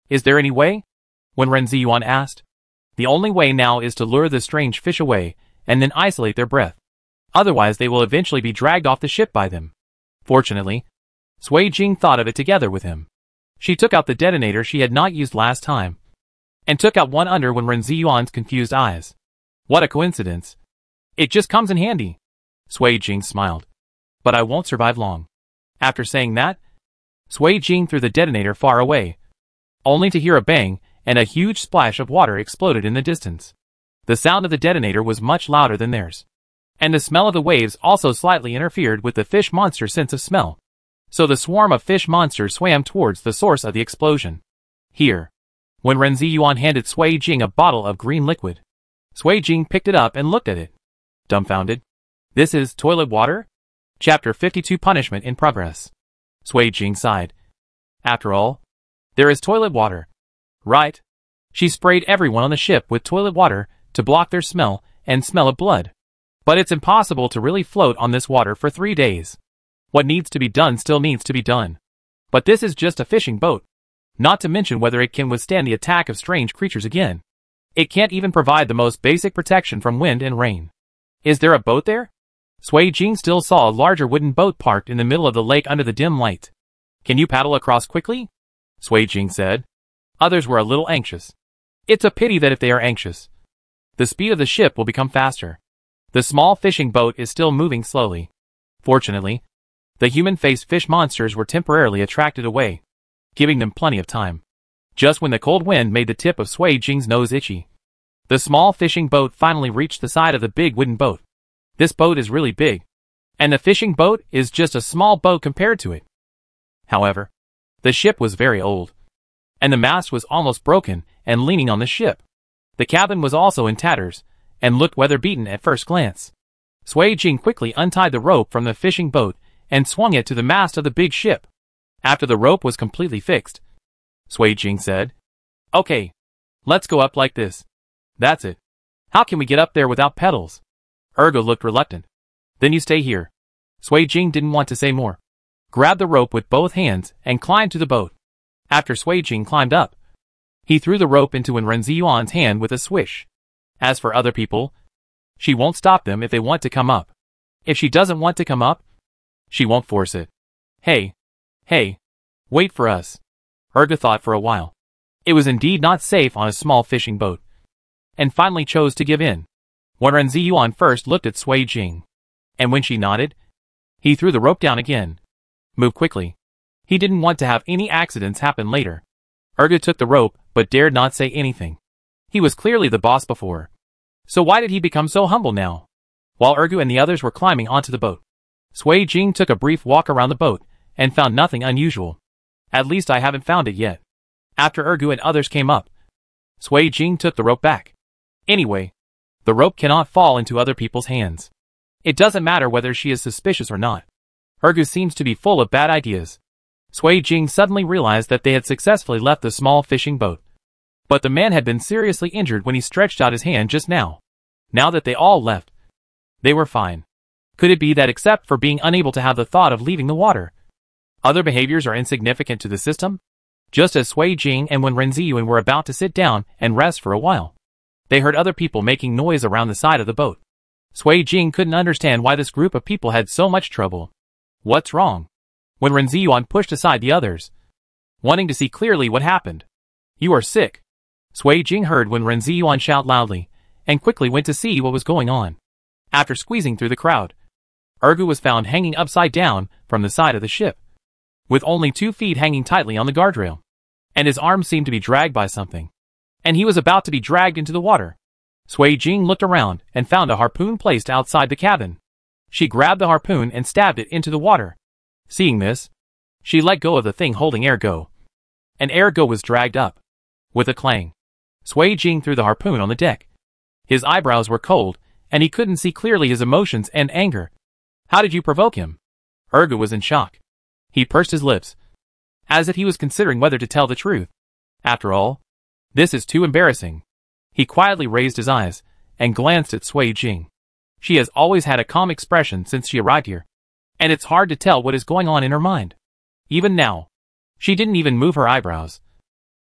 Is there any way? Wen Renziyuan asked. The only way now is to lure the strange fish away and then isolate their breath. Otherwise they will eventually be dragged off the ship by them. Fortunately, Sui Jing thought of it together with him. She took out the detonator she had not used last time, and took out one under Wen Renziyuan's confused eyes. What a coincidence. It just comes in handy. Sui Jing smiled. But I won't survive long. After saying that, Sui Jing threw the detonator far away, only to hear a bang, and a huge splash of water exploded in the distance. The sound of the detonator was much louder than theirs, and the smell of the waves also slightly interfered with the fish monster's sense of smell. So the swarm of fish monsters swam towards the source of the explosion. Here, when Renziyuan handed Sui Jing a bottle of green liquid, Sui Jing picked it up and looked at it, dumbfounded. This is toilet water? Chapter 52 Punishment in Progress. Sui Jing sighed. After all, there is toilet water. Right? She sprayed everyone on the ship with toilet water to block their smell and smell of blood. But it's impossible to really float on this water for 3 days. What needs to be done still needs to be done. But this is just a fishing boat. Not to mention whether it can withstand the attack of strange creatures again. It can't even provide the most basic protection from wind and rain. Is there a boat there? Sui Jing still saw a larger wooden boat parked in the middle of the lake under the dim light. Can you paddle across quickly? Sui Jing said. Others were a little anxious. It's a pity that if they are anxious, the speed of the ship will become faster. The small fishing boat is still moving slowly. Fortunately, the human-faced fish monsters were temporarily attracted away, giving them plenty of time. Just when the cold wind made the tip of Sui Jing's nose itchy, the small fishing boat finally reached the side of the big wooden boat. This boat is really big, and the fishing boat is just a small boat compared to it. However, the ship was very old, and the mast was almost broken and leaning on the ship. The cabin was also in tatters, and looked weather-beaten at first glance. Sui Jing quickly untied the rope from the fishing boat and swung it to the mast of the big ship. After the rope was completely fixed, Sui Jing said, Okay, let's go up like this. That's it. How can we get up there without pedals? Ergo looked reluctant. Then you stay here. Sui Jing didn't want to say more. Grabbed the rope with both hands and climbed to the boat. After Sui Jing climbed up, he threw the rope into Wen Renziyuan's hand with a swish. As for other people, she won't stop them if they want to come up. If she doesn't want to come up, she won't force it. Hey, wait for us. Ergo thought for a while. It was indeed not safe on a small fishing boat, and finally chose to give in. Wen Renziyuan first looked at Sui Jing, and when she nodded, he threw the rope down again. Move quickly. He didn't want to have any accidents happen later. Ergo took the rope, but dared not say anything. He was clearly the boss before. So why did he become so humble now? While Ergo and the others were climbing onto the boat, Sui Jing took a brief walk around the boat, and found nothing unusual. At least I haven't found it yet. After Ergo and others came up, Sui Jing took the rope back. Anyway, the rope cannot fall into other people's hands. It doesn't matter whether she is suspicious or not. Ergo seems to be full of bad ideas. Sui Jing suddenly realized that they had successfully left the small fishing boat. But the man had been seriously injured when he stretched out his hand just now. Now that they all left, they were fine. Could it be that except for being unable to have the thought of leaving the water, other behaviors are insignificant to the system? Just as Sui Jing and Wen Renziyuan were about to sit down and rest for a while, they heard other people making noise around the side of the boat. Sui Jing couldn't understand why this group of people had so much trouble. What's wrong? Wen Renziyuan pushed aside the others, wanting to see clearly what happened. You are sick. Sui Jing heard Wen Renziyuan shout loudly, and quickly went to see what was going on. After squeezing through the crowd, Ergo was found hanging upside down from the side of the ship, with only 2 feet hanging tightly on the guardrail, and his arms seemed to be dragged by something, and he was about to be dragged into the water. Sui Jing looked around and found a harpoon placed outside the cabin. She grabbed the harpoon and stabbed it into the water. Seeing this, she let go of the thing holding Ergo, and Ergo was dragged up. With a clang, Sui Jing threw the harpoon on the deck. His eyebrows were cold, and he couldn't see clearly his emotions and anger. How did you provoke him? Ergo was in shock. He pursed his lips, as if he was considering whether to tell the truth. After all, this is too embarrassing. He quietly raised his eyes and glanced at Sui Jing. She has always had a calm expression since she arrived here, and it's hard to tell what is going on in her mind. Even now, she didn't even move her eyebrows.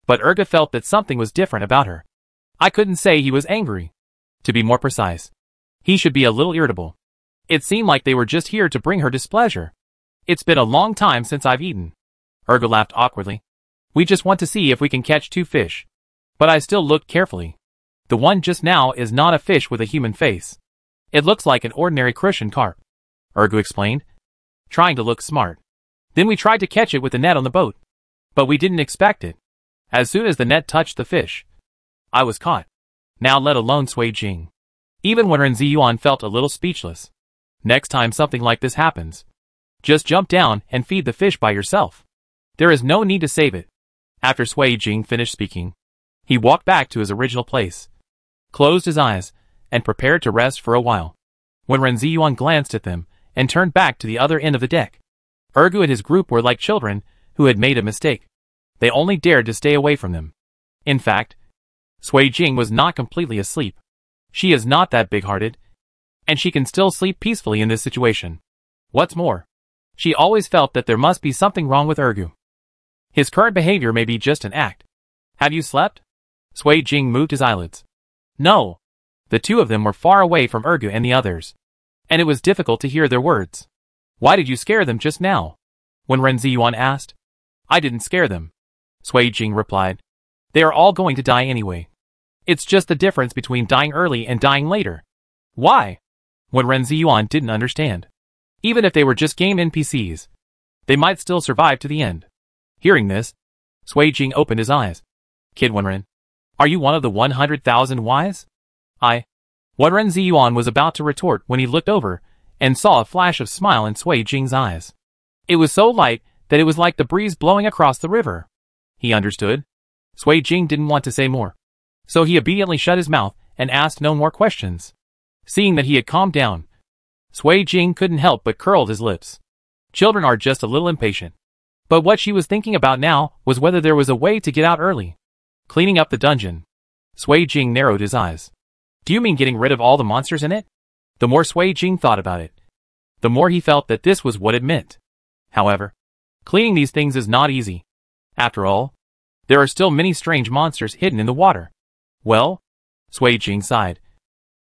But Ergo felt that something was different about her. I couldn't say he was angry. To be more precise, he should be a little irritable. It seemed like they were just here to bring her displeasure. It's been a long time since I've eaten. Ergo laughed awkwardly. We just want to see if we can catch 2 fish. But I still looked carefully. The one just now is not a fish with a human face. It looks like an ordinary Crucian carp. Ergo explained, trying to look smart. Then we tried to catch it with the net on the boat. But we didn't expect it. As soon as the net touched the fish, I was caught. Now let alone Sui Jing. Even when Ren Ziyuan felt a little speechless. Next time something like this happens, just jump down and feed the fish by yourself. There is no need to save it. After Sui Jing finished speaking, he walked back to his original place, closed his eyes, and prepared to rest for a while. When Ren Ziyuan glanced at them and turned back to the other end of the deck, Ergo and his group were like children who had made a mistake. They only dared to stay away from them. In fact, Sui Jing was not completely asleep. She is not that big-hearted, and she can still sleep peacefully in this situation. What's more, she always felt that there must be something wrong with Ergo. His current behavior may be just an act. Have you slept? Sui Jing moved his eyelids. No. The two of them were far away from Ergo and the others, and it was difficult to hear their words. Why did you scare them just now? When Ren Ziyuan asked. I didn't scare them. Sui Jing replied. They are all going to die anyway. It's just the difference between dying early and dying later. Why? When Ren Ziyuan didn't understand. Even if they were just game NPCs, they might still survive to the end. Hearing this, Sui Jing opened his eyes. Kid Wenren, are you one of the 100,000 wise? Wenren Ziyuan was about to retort when he looked over and saw a flash of smile in Sui Jing's eyes. It was so light that it was like the breeze blowing across the river. He understood. Sui Jing didn't want to say more, so he obediently shut his mouth and asked no more questions. Seeing that he had calmed down, Sui Jing couldn't help but curled his lips. Children are just a little impatient. But what she was thinking about now was whether there was a way to get out early. Cleaning up the dungeon. Sui Jing narrowed his eyes. Do you mean getting rid of all the monsters in it? The more Sui Jing thought about it, the more he felt that this was what it meant. However, cleaning these things is not easy. After all, there are still many strange monsters hidden in the water. Well, Sui Jing sighed.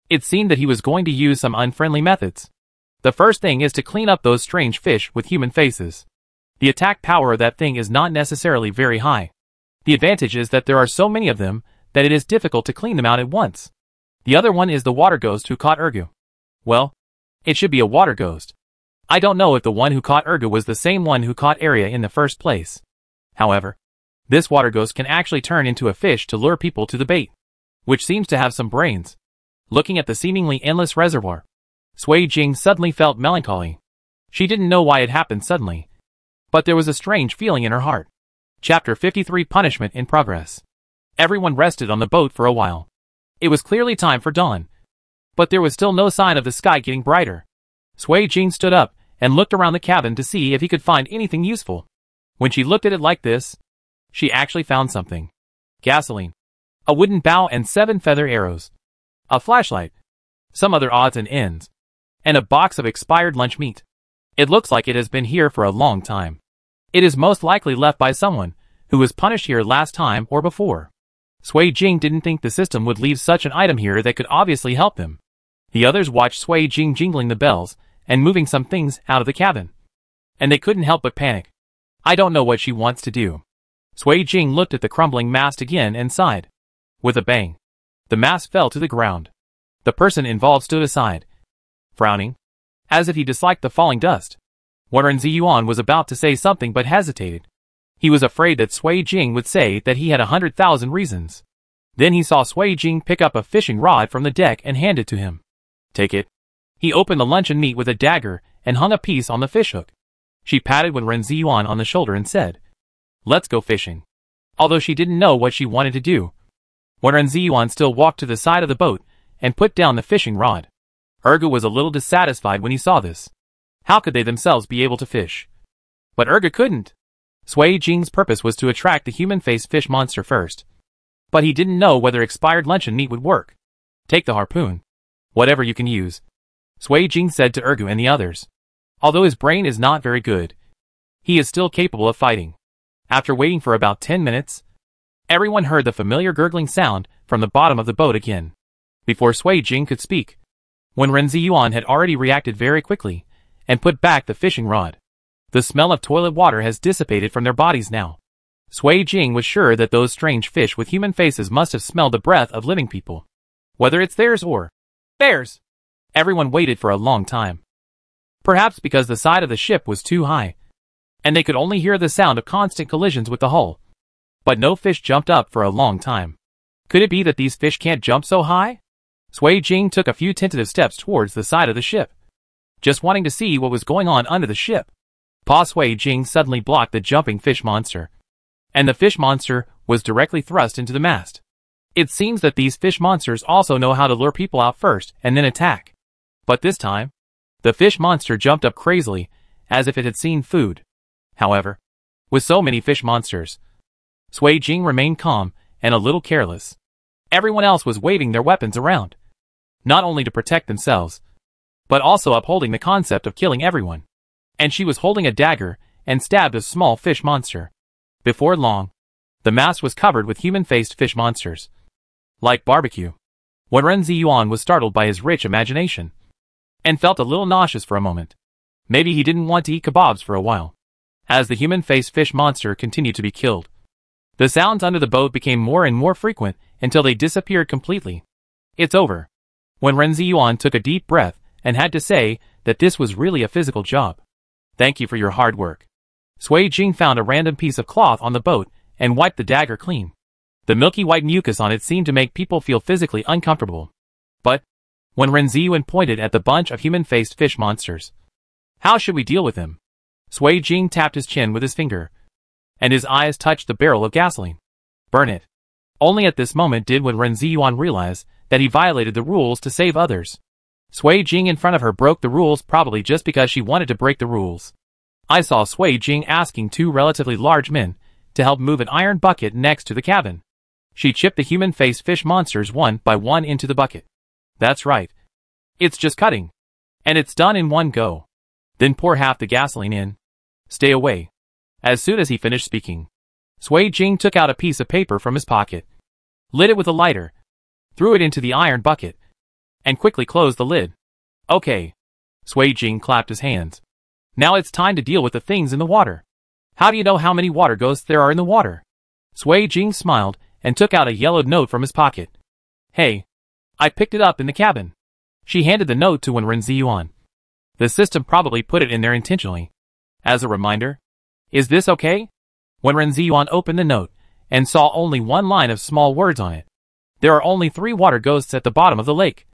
It seemed that he was going to use some unfriendly methods. The first thing is to clean up those strange fish with human faces. The attack power of that thing is not necessarily very high. The advantage is that there are so many of them that it is difficult to clean them out at once. The other one is the water ghost who caught Ergo. Well, it should be a water ghost. I don't know if the one who caught Ergo was the same one who caught Arya in the first place. However, this water ghost can actually turn into a fish to lure people to the bait, which seems to have some brains. Looking at the seemingly endless reservoir, Sui Jing suddenly felt melancholy. She didn't know why it happened suddenly, but there was a strange feeling in her heart. Chapter 53 Punishment in Progress. Everyone rested on the boat for a while. It was clearly time for dawn, but there was still no sign of the sky getting brighter. Sui Jing stood up and looked around the cabin to see if he could find anything useful. When she looked at it like this, she actually found something. Gasoline, a wooden bow and 7 feather arrows, a flashlight, some other odds and ends, and a box of expired lunch meat. It looks like it has been here for a long time. It is most likely left by someone who was punished here last time or before. Sui Jing didn't think the system would leave such an item here that could obviously help them. The others watched Sui Jing jingling the bells and moving some things out of the cabin, and they couldn't help but panic. I don't know what she wants to do. Sui Jing looked at the crumbling mast again and sighed. With a bang, the mast fell to the ground. The person involved stood aside, frowning, as if he disliked the falling dust. Wenren Ziyuan was about to say something but hesitated. He was afraid that Sui Jing would say that he had 100,000 reasons. Then he saw Sui Jing pick up a fishing rod from the deck and hand it to him. Take it. He opened the luncheon meat with a dagger and hung a piece on the fishhook. She patted Wenren Ziyuan on the shoulder and said, Let's go fishing. Although she didn't know what she wanted to do, Wenren Ziyuan still walked to the side of the boat and put down the fishing rod. Ergu was a little dissatisfied when he saw this. How could they themselves be able to fish? But Ergu couldn't. Sui Jing's purpose was to attract the human-faced fish monster first. But he didn't know whether expired luncheon meat would work. Take the harpoon. Whatever you can use, Sui Jing said to Ergu and the others. Although his brain is not very good, he is still capable of fighting. After waiting for about 10 minutes, everyone heard the familiar gurgling sound from the bottom of the boat again. Before Sui Jing could speak, when Ren Ziyuan had already reacted very quickly and put back the fishing rod. The smell of toilet water has dissipated from their bodies now. Sui Jing was sure that those strange fish with human faces must have smelled the breath of living people. Whether it's theirs or theirs. Everyone waited for a long time. Perhaps because the side of the ship was too high, and they could only hear the sound of constant collisions with the hull. But no fish jumped up for a long time. Could it be that these fish can't jump so high? Sui Jing took a few tentative steps towards the side of the ship, just wanting to see what was going on under the ship. Pa Sui Jing suddenly blocked the jumping fish monster, and the fish monster was directly thrust into the mast. It seems that these fish monsters also know how to lure people out first and then attack. But this time, the fish monster jumped up crazily, as if it had seen food. However, with so many fish monsters, Sui Jing remained calm and a little careless. Everyone else was waving their weapons around, not only to protect themselves, but also upholding the concept of killing everyone. And she was holding a dagger and stabbed a small fish monster. Before long, the mast was covered with human-faced fish monsters. Like barbecue. When Ren Ziyuan was startled by his rich imagination, and felt a little nauseous for a moment. Maybe he didn't want to eat kebabs for a while. As the human-faced fish monster continued to be killed, the sounds under the boat became more and more frequent until they disappeared completely. It's over. When Ren Ziyuan took a deep breath and had to say that this was really a physical job. Thank you for your hard work. Sui Jing found a random piece of cloth on the boat and wiped the dagger clean. The milky white mucus on it seemed to make people feel physically uncomfortable. But when Ren Ziyuan pointed at the bunch of human-faced fish monsters, how should we deal with him? Sui Jing tapped his chin with his finger, and his eyes touched the barrel of gasoline. Burn it. Only at this moment did Ren Ziyuan realize that he violated the rules to save others. Sui Jing in front of her broke the rules probably just because she wanted to break the rules. I saw Sui Jing asking two relatively large men to help move an iron bucket next to the cabin. She chipped the human-faced fish monsters one by one into the bucket. That's right. It's just cutting. And it's done in one go. Then pour half the gasoline in. Stay away. As soon as he finished speaking, Sui Jing took out a piece of paper from his pocket, lit it with a lighter, threw it into the iron bucket, and quickly closed the lid. Okay. Sui Jing clapped his hands. Now it's time to deal with the things in the water. How do you know how many water ghosts there are in the water? Sui Jing smiled and took out a yellowed note from his pocket. Hey. I picked it up in the cabin. She handed the note to Ren Ziyuan. The system probably put it in there intentionally. As a reminder. Is this okay? Ren Ziyuan opened the note and saw only one line of small words on it. There are only 3 water ghosts at the bottom of the lake.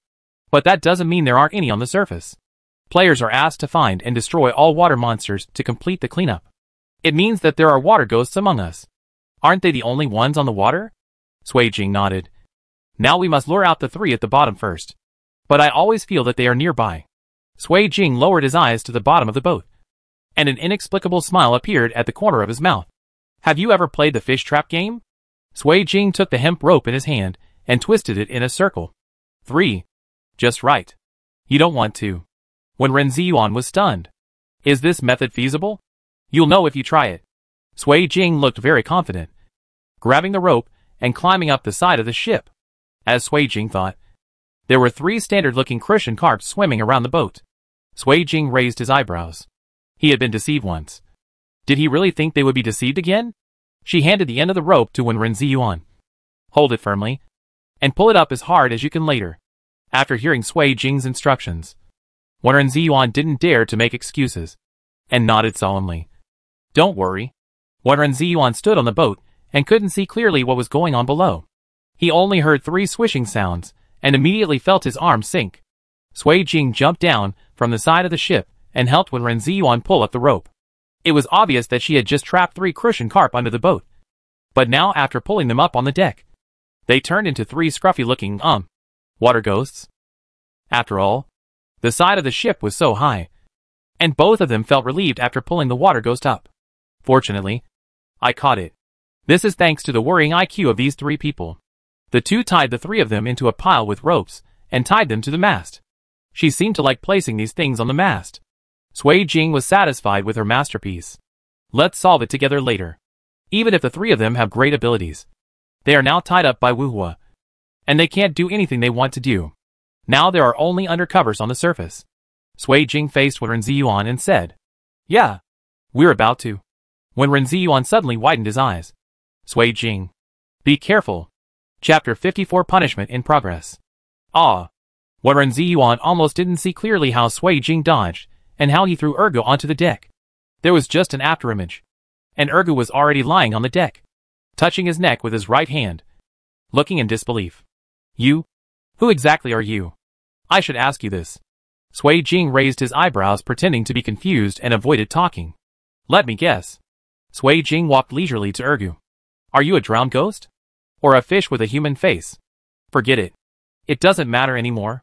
But that doesn't mean there aren't any on the surface. Players are asked to find and destroy all water monsters to complete the cleanup. It means that there are water ghosts among us. Aren't they the only ones on the water? Sui Jing nodded. Now we must lure out the 3 at the bottom first. But I always feel that they are nearby. Sui Jing lowered his eyes to the bottom of the boat, and an inexplicable smile appeared at the corner of his mouth. Have you ever played the fish trap game? Sui Jing took the hemp rope in his hand and twisted it in a circle. 3. Just right. You don't want to. Ren Ziyuan was stunned. Is this method feasible? You'll know if you try it. Sui Jing looked very confident, grabbing the rope and climbing up the side of the ship. As Sui Jing thought, there were 3 standard-looking Christian carps swimming around the boat. Sui Jing raised his eyebrows. He had been deceived once. Did he really think they would be deceived again? She handed the end of the rope to Ren Ziyuan. Hold it firmly, and pull it up as hard as you can later. After hearing Sui Jing's instructions, Ren Ziyuan didn't dare to make excuses, and nodded solemnly. Don't worry. Ren Ziyuan stood on the boat and couldn't see clearly what was going on below. He only heard 3 swishing sounds, and immediately felt his arm sink. Sui Jing jumped down from the side of the ship and helped Ren Ziyuan pull up the rope. It was obvious that she had just trapped 3 Christian carp under the boat. But now after pulling them up on the deck, they turned into 3 scruffy-looking, water ghosts. After all, The side of the ship was so high, and both of them felt relieved after pulling the water ghost up. Fortunately, I caught it. This is thanks to the worrying IQ of these 3 people. The 2 tied the 3 of them into a pile with ropes, and tied them to the mast. She seemed to like placing these things on the mast. Sui Jing was satisfied with her masterpiece. Let's solve it together later. Even if the 3 of them have great abilities, they are now tied up by Wu Hua, and they can't do anything they want to do. Now there are only undercovers on the surface. Sui Jing faced Wen Ziyuan and said, "Yeah, we're about to." When Ren Ziyuan suddenly widened his eyes. Sui Jing. Be careful. Chapter 54 Punishment in Progress. Ah. When Ren Ziyuan almost didn't see clearly how Sui Jing dodged, and how he threw Ergo onto the deck. There was just an afterimage. And Ergo was already lying on the deck, touching his neck with his right hand, looking in disbelief. You? Who exactly are you? I should ask you this. Sui Jing raised his eyebrows, pretending to be confused, and avoided talking. Let me guess. Sui Jing walked leisurely to Ergo. Are you a drowned ghost? Or a fish with a human face? Forget it. It doesn't matter anymore.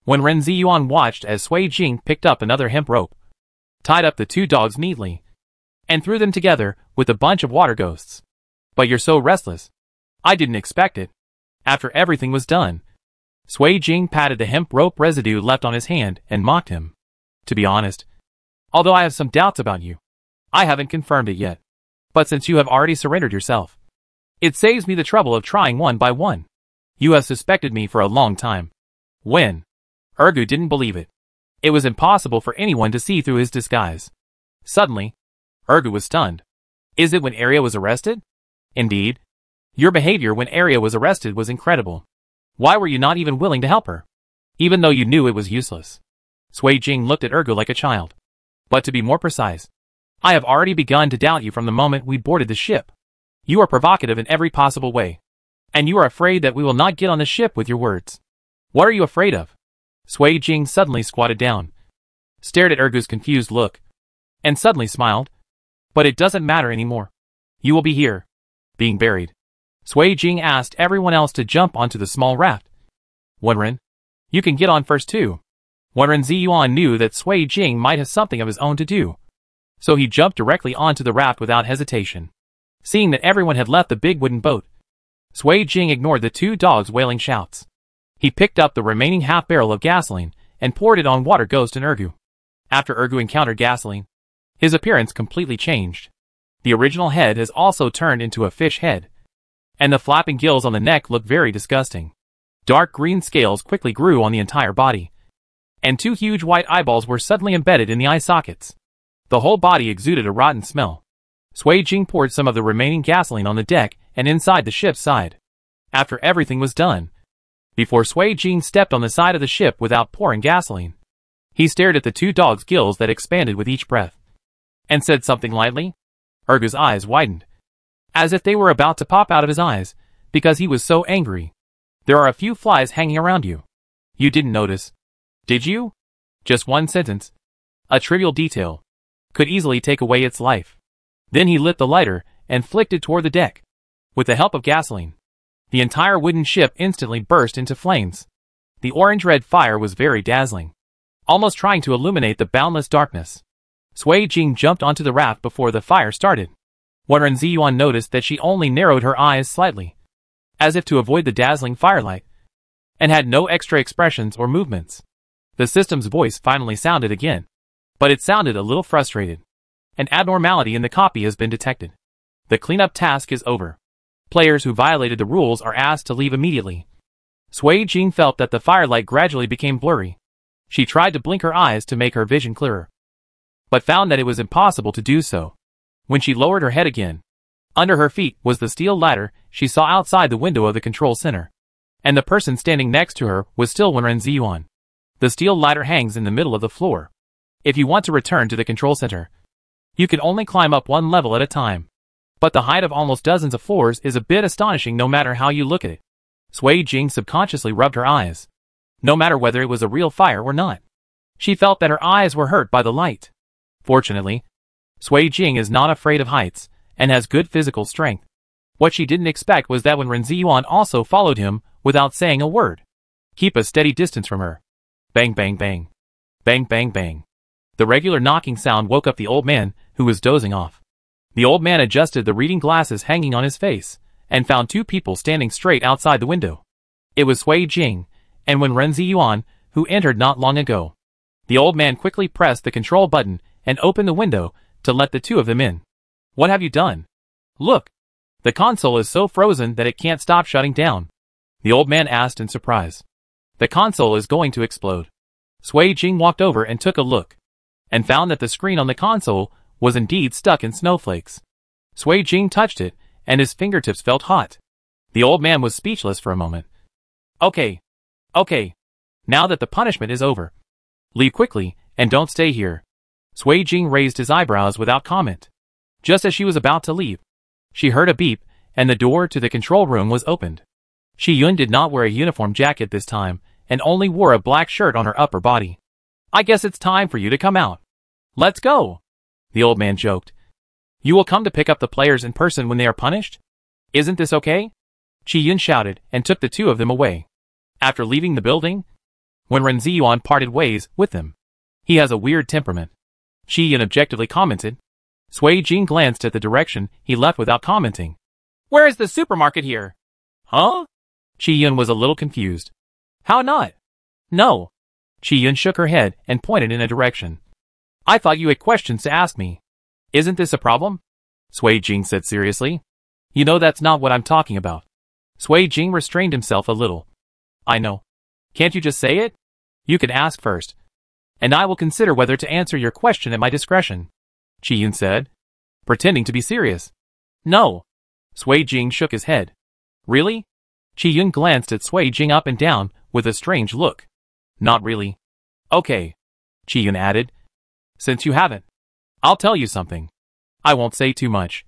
When Ren Ziyuan watched as Sui Jing picked up another hemp rope, tied up the 2 dogs neatly, and threw them together with a bunch of water ghosts. But you're so restless. I didn't expect it. After everything was done, Sui Jing patted the hemp rope residue left on his hand and mocked him. To be honest, although I have some doubts about you, I haven't confirmed it yet. But since you have already surrendered yourself, it saves me the trouble of trying one by one. You have suspected me for a long time. When? Ergo didn't believe it. It was impossible for anyone to see through his disguise. Suddenly, Ergo was stunned. Is it when Arya was arrested? Indeed. Your behavior when Arya was arrested was incredible. Why were you not even willing to help her? Even though you knew it was useless. Sui Jing looked at Ergo like a child. But to be more precise, I have already begun to doubt you from the moment we boarded the ship. You are provocative in every possible way. And you are afraid that we will not get on the ship with your words. What are you afraid of? Sui Jing suddenly squatted down, stared at Ergo's confused look, and suddenly smiled. But it doesn't matter anymore. You will be here, being buried. Sui Jing asked everyone else to jump onto the small raft. Wenren, you can get on first too. Wenren Ziyuan knew that Sui Jing might have something of his own to do, so he jumped directly onto the raft without hesitation. Seeing that everyone had left the big wooden boat, Sui Jing ignored the 2 dogs' wailing shouts. He picked up the remaining half-barrel of gasoline and poured it on Water Ghost and Ergo. After Ergo encountered gasoline, his appearance completely changed. The original head has also turned into a fish head, and the flapping gills on the neck look very disgusting. Dark green scales quickly grew on the entire body, and 2 huge white eyeballs were suddenly embedded in the eye sockets. The whole body exuded a rotten smell. Sui Jing poured some of the remaining gasoline on the deck and inside the ship's side. After everything was done, before Sui Jing stepped on the side of the ship without pouring gasoline, he stared at the 2 dogs' gills that expanded with each breath, and said something lightly. Ergo's eyes widened, as if they were about to pop out of his eyes, because he was so angry. There are a few flies hanging around you. You didn't notice, did you? Just one sentence, a trivial detail, could easily take away its life. Then he lit the lighter and flicked it toward the deck. With the help of gasoline, the entire wooden ship instantly burst into flames. The orange-red fire was very dazzling, almost trying to illuminate the boundless darkness. Sui Jing jumped onto the raft before the fire started. Wen Ziyuan noticed that she only narrowed her eyes slightly, as if to avoid the dazzling firelight, and had no extra expressions or movements. The system's voice finally sounded again, but it sounded a little frustrated. An abnormality in the copy has been detected. The cleanup task is over. Players who violated the rules are asked to leave immediately. Sui Jing felt that the firelight gradually became blurry. She tried to blink her eyes to make her vision clearer, but found that it was impossible to do so. When she lowered her head again, under her feet was the steel ladder she saw outside the window of the control center, and the person standing next to her was still Wen Ziyuan. The steel ladder hangs in the middle of the floor. If you want to return to the control center, you can only climb up 1 level at a time. But the height of almost dozens of floors is a bit astonishing no matter how you look at it. Sui Jing subconsciously rubbed her eyes, no matter whether it was a real fire or not. She felt that her eyes were hurt by the light. Fortunately, Sui Jing is not afraid of heights, and has good physical strength. What she didn't expect was that when Ren Ziyuan also followed him, without saying a word. Keep a steady distance from her. Bang bang bang. Bang, bang, bang. The regular knocking sound woke up the old man, who was dozing off. The old man adjusted the reading glasses hanging on his face, and found two people standing straight outside the window. It was Sui Jing, and Wen Ziyuan, who entered not long ago. The old man quickly pressed the control button and opened the window to let the two of them in. What have you done? Look! The console is so frozen that it can't stop shutting down. The old man asked in surprise. The console is going to explode. Sui Jing walked over and took a look, and found that the screen on the console was indeed stuck in snowflakes. Sui Jing touched it, and his fingertips felt hot. The old man was speechless for a moment. Okay. Now that the punishment is over, leave quickly, and don't stay here. Sui Jing raised his eyebrows without comment. Just as she was about to leave, she heard a beep, and the door to the control room was opened. Shi Yun did not wear a uniform jacket this time, and only wore a black shirt on her upper body. I guess it's time for you to come out. Let's go, the old man joked. You will come to pick up the players in person when they are punished? Isn't this okay? Shi Yun shouted and took the two of them away. After leaving the building, Wen Ziyuan parted ways with them. He has a weird temperament, Shi Yun objectively commented. Sui Jing glanced at the direction he left without commenting. Where is the supermarket here? Huh? Shi Yun was a little confused. How not? No. Shi Yun shook her head and pointed in a direction. I thought you had questions to ask me. Isn't this a problem? Sui Jing said seriously. You know that's not what I'm talking about. Sui Jing restrained himself a little. I know. Can't you just say it? You can ask first, and I will consider whether to answer your question at my discretion, Shi Yun said, pretending to be serious. No. Sui Jing shook his head. Really? Shi Yun glanced at Sui Jing up and down with a strange look. Not really. Okay, Shi Yun added. Since you haven't, I'll tell you something. I won't say too much,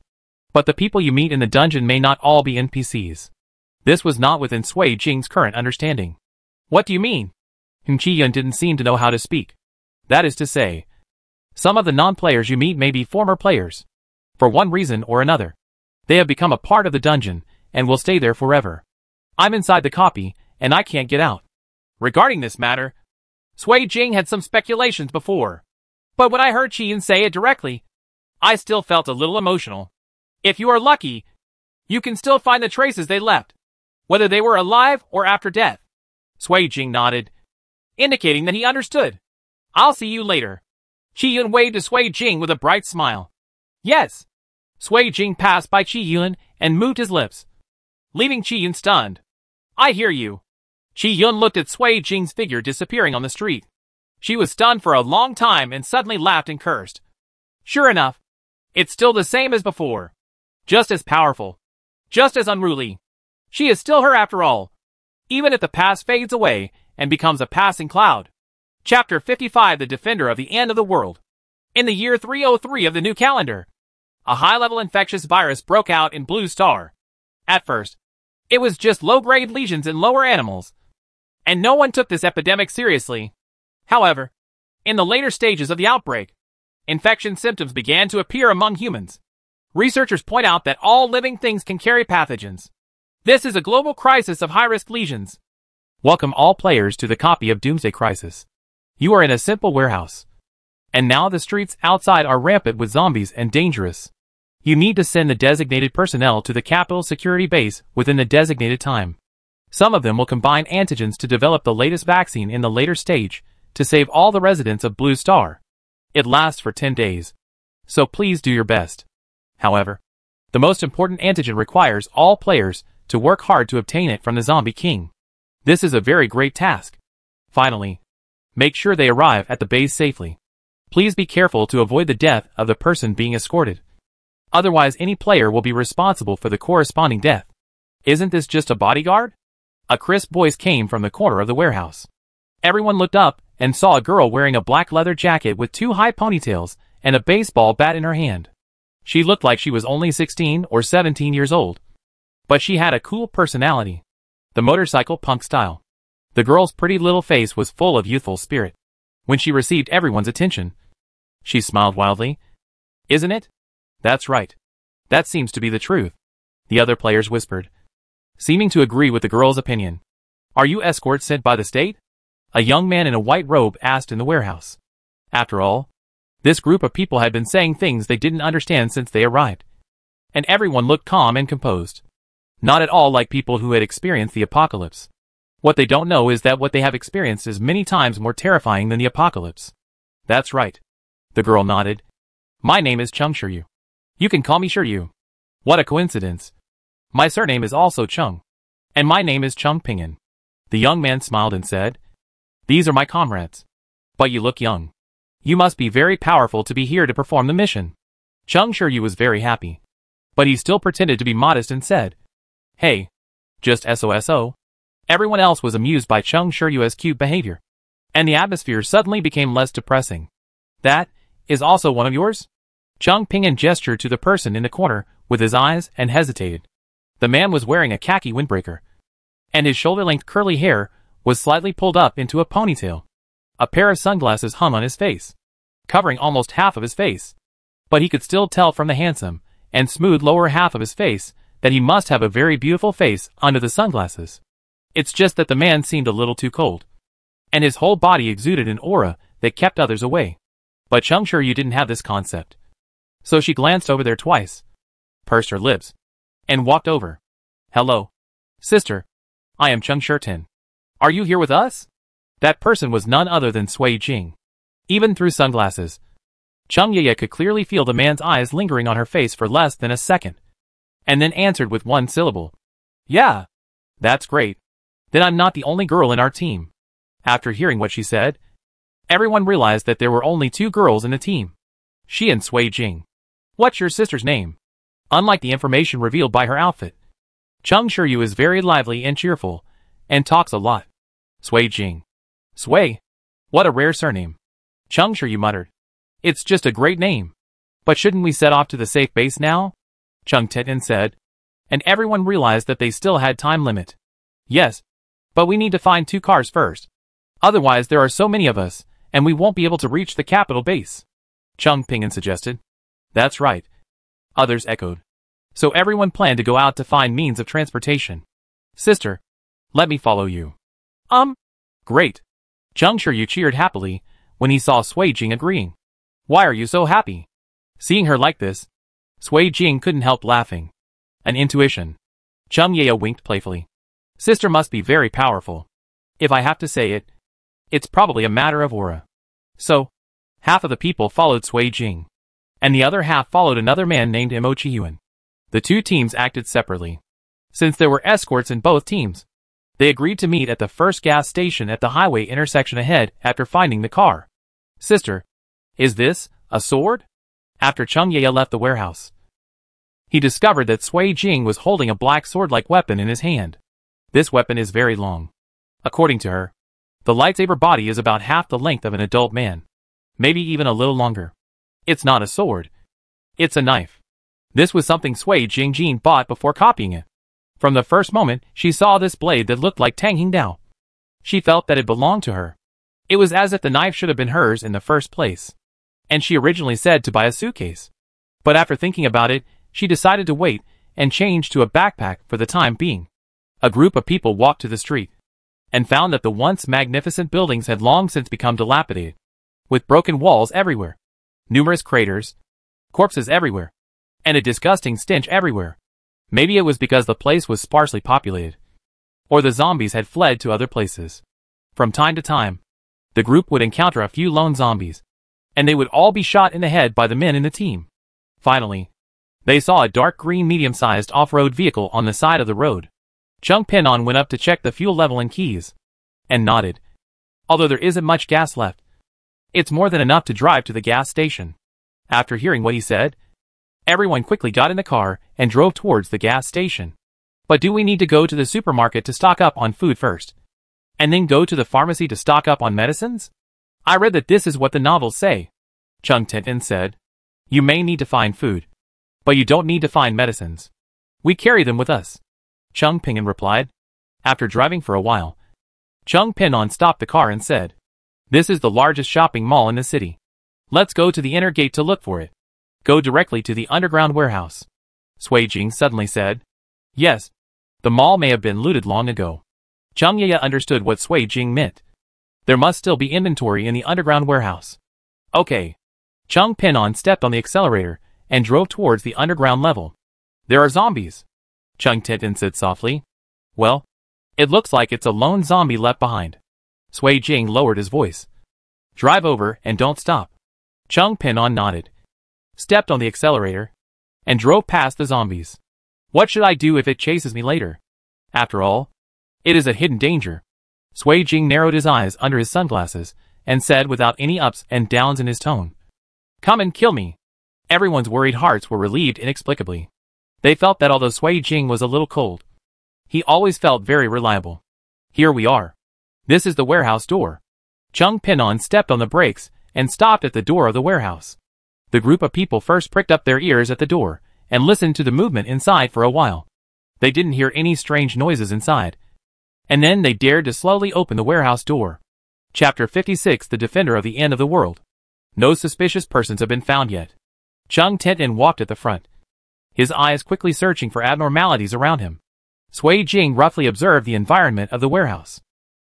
but the people you meet in the dungeon may not all be NPCs. This was not within Sui Jing's current understanding. What do you mean? Shi Yun didn't seem to know how to speak. That is to say, some of the non-players you meet may be former players. For one reason or another, they have become a part of the dungeon and will stay there forever. I'm inside the copy, and I can't get out. Regarding this matter, Sui Jing had some speculations before, but when I heard Shi Yun say it directly, I still felt a little emotional. If you are lucky, you can still find the traces they left, whether they were alive or after death. Sui Jing nodded, indicating that he understood. I'll see you later. Shi Yun waved to Sui Jing with a bright smile. Yes. Sui Jing passed by Shi Yun and moved his lips, leaving Shi Yun stunned. I hear you. Shi Yun looked at Sui Jing's figure disappearing on the street. She was stunned for a long time and suddenly laughed and cursed. Sure enough, it's still the same as before. Just as powerful. Just as unruly. She is still her after all, even if the past fades away and becomes a passing cloud. Chapter 55 The Defender of the End of the World. In the year 303 of the new calendar, a high-level infectious virus broke out in Blue Star. At first, it was just low-grade lesions in lower animals, and no one took this epidemic seriously. However, in the later stages of the outbreak, infection symptoms began to appear among humans. Researchers point out that all living things can carry pathogens. This is a global crisis of high-risk lesions. Welcome all players to the copy of Doomsday Crisis. You are in a simple warehouse, and now the streets outside are rampant with zombies and dangerous. You need to send the designated personnel to the capital security base within the designated time. Some of them will combine antigens to develop the latest vaccine in the later stage to save all the residents of Blue Star. It lasts for 10 days, so please do your best. However, the most important antigen requires all players to work hard to obtain it from the Zombie King. This is a very great task. Finally, make sure they arrive at the base safely. Please be careful to avoid the death of the person being escorted. Otherwise, any player will be responsible for the corresponding death. Isn't this just a bodyguard? A crisp voice came from the corner of the warehouse. Everyone looked up and saw a girl wearing a black leather jacket with 2 high ponytails and a baseball bat in her hand. She looked like she was only 16 or 17 years old, but she had a cool personality. The motorcycle punk style. The girl's pretty little face was full of youthful spirit. When she received everyone's attention, she smiled wildly. Isn't it? That's right. That seems to be the truth, the other players whispered, seeming to agree with the girl's opinion. Are you escorts sent by the state? a young man in a white robe asked in the warehouse. After all, this group of people had been saying things they didn't understand since they arrived. And everyone looked calm and composed. Not at all like people who had experienced the apocalypse. What they don't know is that what they have experienced is many times more terrifying than the apocalypse. That's right. The girl nodded. My name is Chung Shiryu. You can call me Shiryu. What a coincidence. My surname is also Chung. And my name is Chung Pingan. The young man smiled and said, These are my comrades. But you look young. You must be very powerful to be here to perform the mission. Chung Shiryu was very happy. But he still pretended to be modest and said, Hey, just SOSO. Everyone else was amused by Chung Shiryu's cute behavior. And the atmosphere suddenly became less depressing. That is also one of yours? Chung Pingan gestured to the person in the corner with his eyes and hesitated. The man was wearing a khaki windbreaker. And his shoulder-length curly hair was slightly pulled up into a ponytail. A pair of sunglasses hung on his face, covering almost half of his face. But he could still tell from the handsome and smooth lower half of his face that he must have a very beautiful face under the sunglasses. It's just that the man seemed a little too cold. And his whole body exuded an aura that kept others away. But Chung Shiryu didn't have this concept. So she glanced over there twice, pursed her lips, and walked over. Hello. Sister. I am Chung Shirtin. Are you here with us? That person was none other than Sui Jing. Even through sunglasses, Chung Yaya could clearly feel the man's eyes lingering on her face for less than a second. And then answered with one syllable. Yeah. That's great. Then I'm not the only girl in our team. After hearing what she said, everyone realized that there were only two girls in the team. She and Sui Jing. What's your sister's name? Unlike the information revealed by her outfit, Chung Shiryu is very lively and cheerful, and talks a lot. Sui Jing. Sui? What a rare surname. Chung Shiryu muttered. It's just a great name. But shouldn't we set off to the safe base now? Chung Tian said. And everyone realized that they still had time limit. Yes. But we need to find 2 cars first. Otherwise there are so many of us, and we won't be able to reach the capital base. Chung Pingan suggested. That's right. Others echoed. So everyone planned to go out to find means of transportation. Sister, let me follow you. Great. Chung Shiryu cheered happily when he saw Sui Jing agreeing. Why are you so happy? Seeing her like this, Sui Jing couldn't help laughing. An intuition. Chung Yaya winked playfully. Sister must be very powerful. If I have to say it, it's probably a matter of aura. So, half of the people followed Sui Jing, and the other half followed another man named Mo Chi-Yuan. The 2 teams acted separately. Since there were escorts in both teams, they agreed to meet at the first gas station at the highway intersection ahead after finding the car. Sister, is this a sword? After Chung Yaya left the warehouse, he discovered that Sui Jing was holding a black sword-like weapon in his hand. This weapon is very long. According to her, the lightsaber body is about half the length of an adult man. Maybe even a little longer. It's not a sword. It's a knife. This was something Sui Jing bought before copying it. From the first moment she saw this blade that looked like Tang Hingdao, she felt that it belonged to her. It was as if the knife should have been hers in the first place. And she originally said to buy a suitcase. But after thinking about it, she decided to wait and change to a backpack for the time being. A group of people walked to the street and found that the once magnificent buildings had long since become dilapidated, with broken walls everywhere, numerous craters, corpses everywhere, and a disgusting stench everywhere. Maybe it was because the place was sparsely populated, or the zombies had fled to other places. From time to time, the group would encounter a few lone zombies, and they would all be shot in the head by the men in the team. Finally, they saw a dark green medium-sized off-road vehicle on the side of the road. Chung Pinon went up to check the fuel level and keys, and nodded. Although there isn't much gas left, it's more than enough to drive to the gas station. After hearing what he said, everyone quickly got in the car and drove towards the gas station. But do we need to go to the supermarket to stock up on food first, and then go to the pharmacy to stock up on medicines? I read that this is what the novels say. Chung Tian said. You may need to find food, but you don't need to find medicines. We carry them with us. Chung Pingan replied. After driving for a while, Chung Pinon stopped the car and said, This is the largest shopping mall in the city. Let's go to the inner gate to look for it. Go directly to the underground warehouse. Sui Jing suddenly said. Yes. The mall may have been looted long ago. Chung Yaya understood what Sui Jing meant. There must still be inventory in the underground warehouse. Okay. Chung Pinon stepped on the accelerator and drove towards the underground level. There are zombies, Chung Tian said softly. Well, it looks like it's a lone zombie left behind. Sui Jing lowered his voice. Drive over and don't stop. Chung Pinon nodded, stepped on the accelerator, and drove past the zombies. What should I do if it chases me later? After all, it is a hidden danger. Sui Jing narrowed his eyes under his sunglasses and said without any ups and downs in his tone. Come and kill me. Everyone's worried hearts were relieved inexplicably. They felt that although Sui Jing was a little cold, he always felt very reliable. Here we are. This is the warehouse door. Chung Pinon stepped on the brakes and stopped at the door of the warehouse. The group of people first pricked up their ears at the door and listened to the movement inside for a while. They didn't hear any strange noises inside. And then they dared to slowly open the warehouse door. Chapter 56 The Defender of the End of the World. No suspicious persons have been found yet. Chung Tian walked at the front, his eyes quickly searching for abnormalities around him. Sui Jing roughly observed the environment of the warehouse.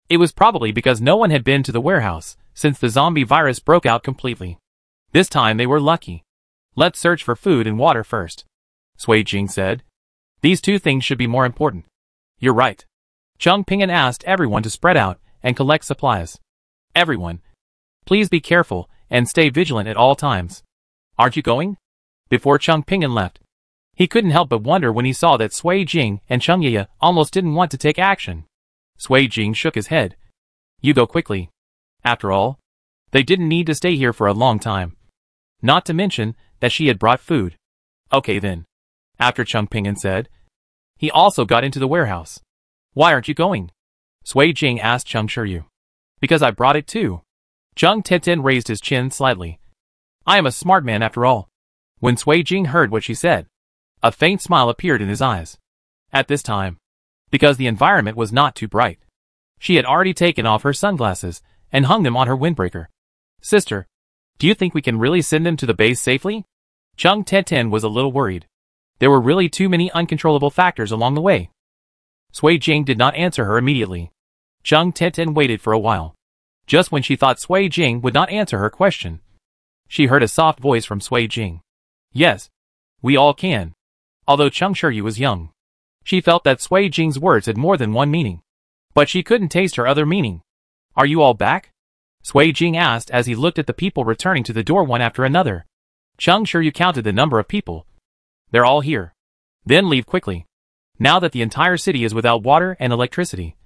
It was probably because no one had been to the warehouse since the zombie virus broke out completely. This time they were lucky. Let's search for food and water first, Sui Jing said. These two things should be more important. You're right. Chung Pingan asked everyone to spread out and collect supplies. Everyone, please be careful and stay vigilant at all times. Aren't you going? Before Chung Pingan left, he couldn't help but wonder when he saw that Sui Jing and Chung Ye almost didn't want to take action. Sui Jing shook his head. You go quickly. After all, they didn't need to stay here for a long time. Not to mention that she had brought food. Okay then. After Chung Pingan said, he also got into the warehouse. Why aren't you going? Sui Jing asked Chung Shiryu. Because I brought it too. Chung Tian raised his chin slightly. I am a smart man after all. When Sui Jing heard what she said, a faint smile appeared in his eyes. At this time, because the environment was not too bright, she had already taken off her sunglasses and hung them on her windbreaker. Sister, do you think we can really send them to the base safely? Chung Tian was a little worried. There were really too many uncontrollable factors along the way. Sui Jing did not answer her immediately. Chung Tian waited for a while. Just when she thought Sui Jing would not answer her question, she heard a soft voice from Sui Jing. Yes, we all can. Although Chung Shiryu was young, she felt that Sui Jing's words had more than one meaning. But she couldn't taste her other meaning. Are you all back? Sui Jing asked as he looked at the people returning to the door one after another. Chung Shiryu counted the number of people. They're all here. Then leave quickly. Now that the entire city is without water and electricity.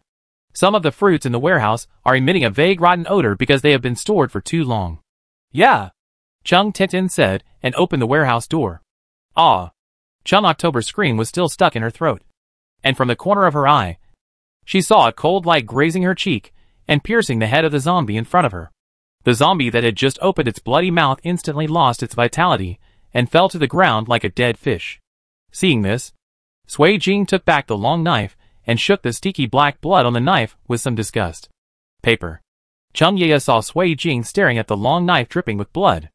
Some of the fruits in the warehouse are emitting a vague rotten odor because they have been stored for too long. Yeah, Chung Tian said and opened the warehouse door. Ah. Chung October's scream was still stuck in her throat. And from the corner of her eye, she saw a cold light grazing her cheek and piercing the head of the zombie in front of her. The zombie that had just opened its bloody mouth instantly lost its vitality and fell to the ground like a dead fish. Seeing this, Sui Jing took back the long knife and shook the sticky black blood on the knife with some disgust. Paper. Chung Ye saw Sui Jing staring at the long knife dripping with blood.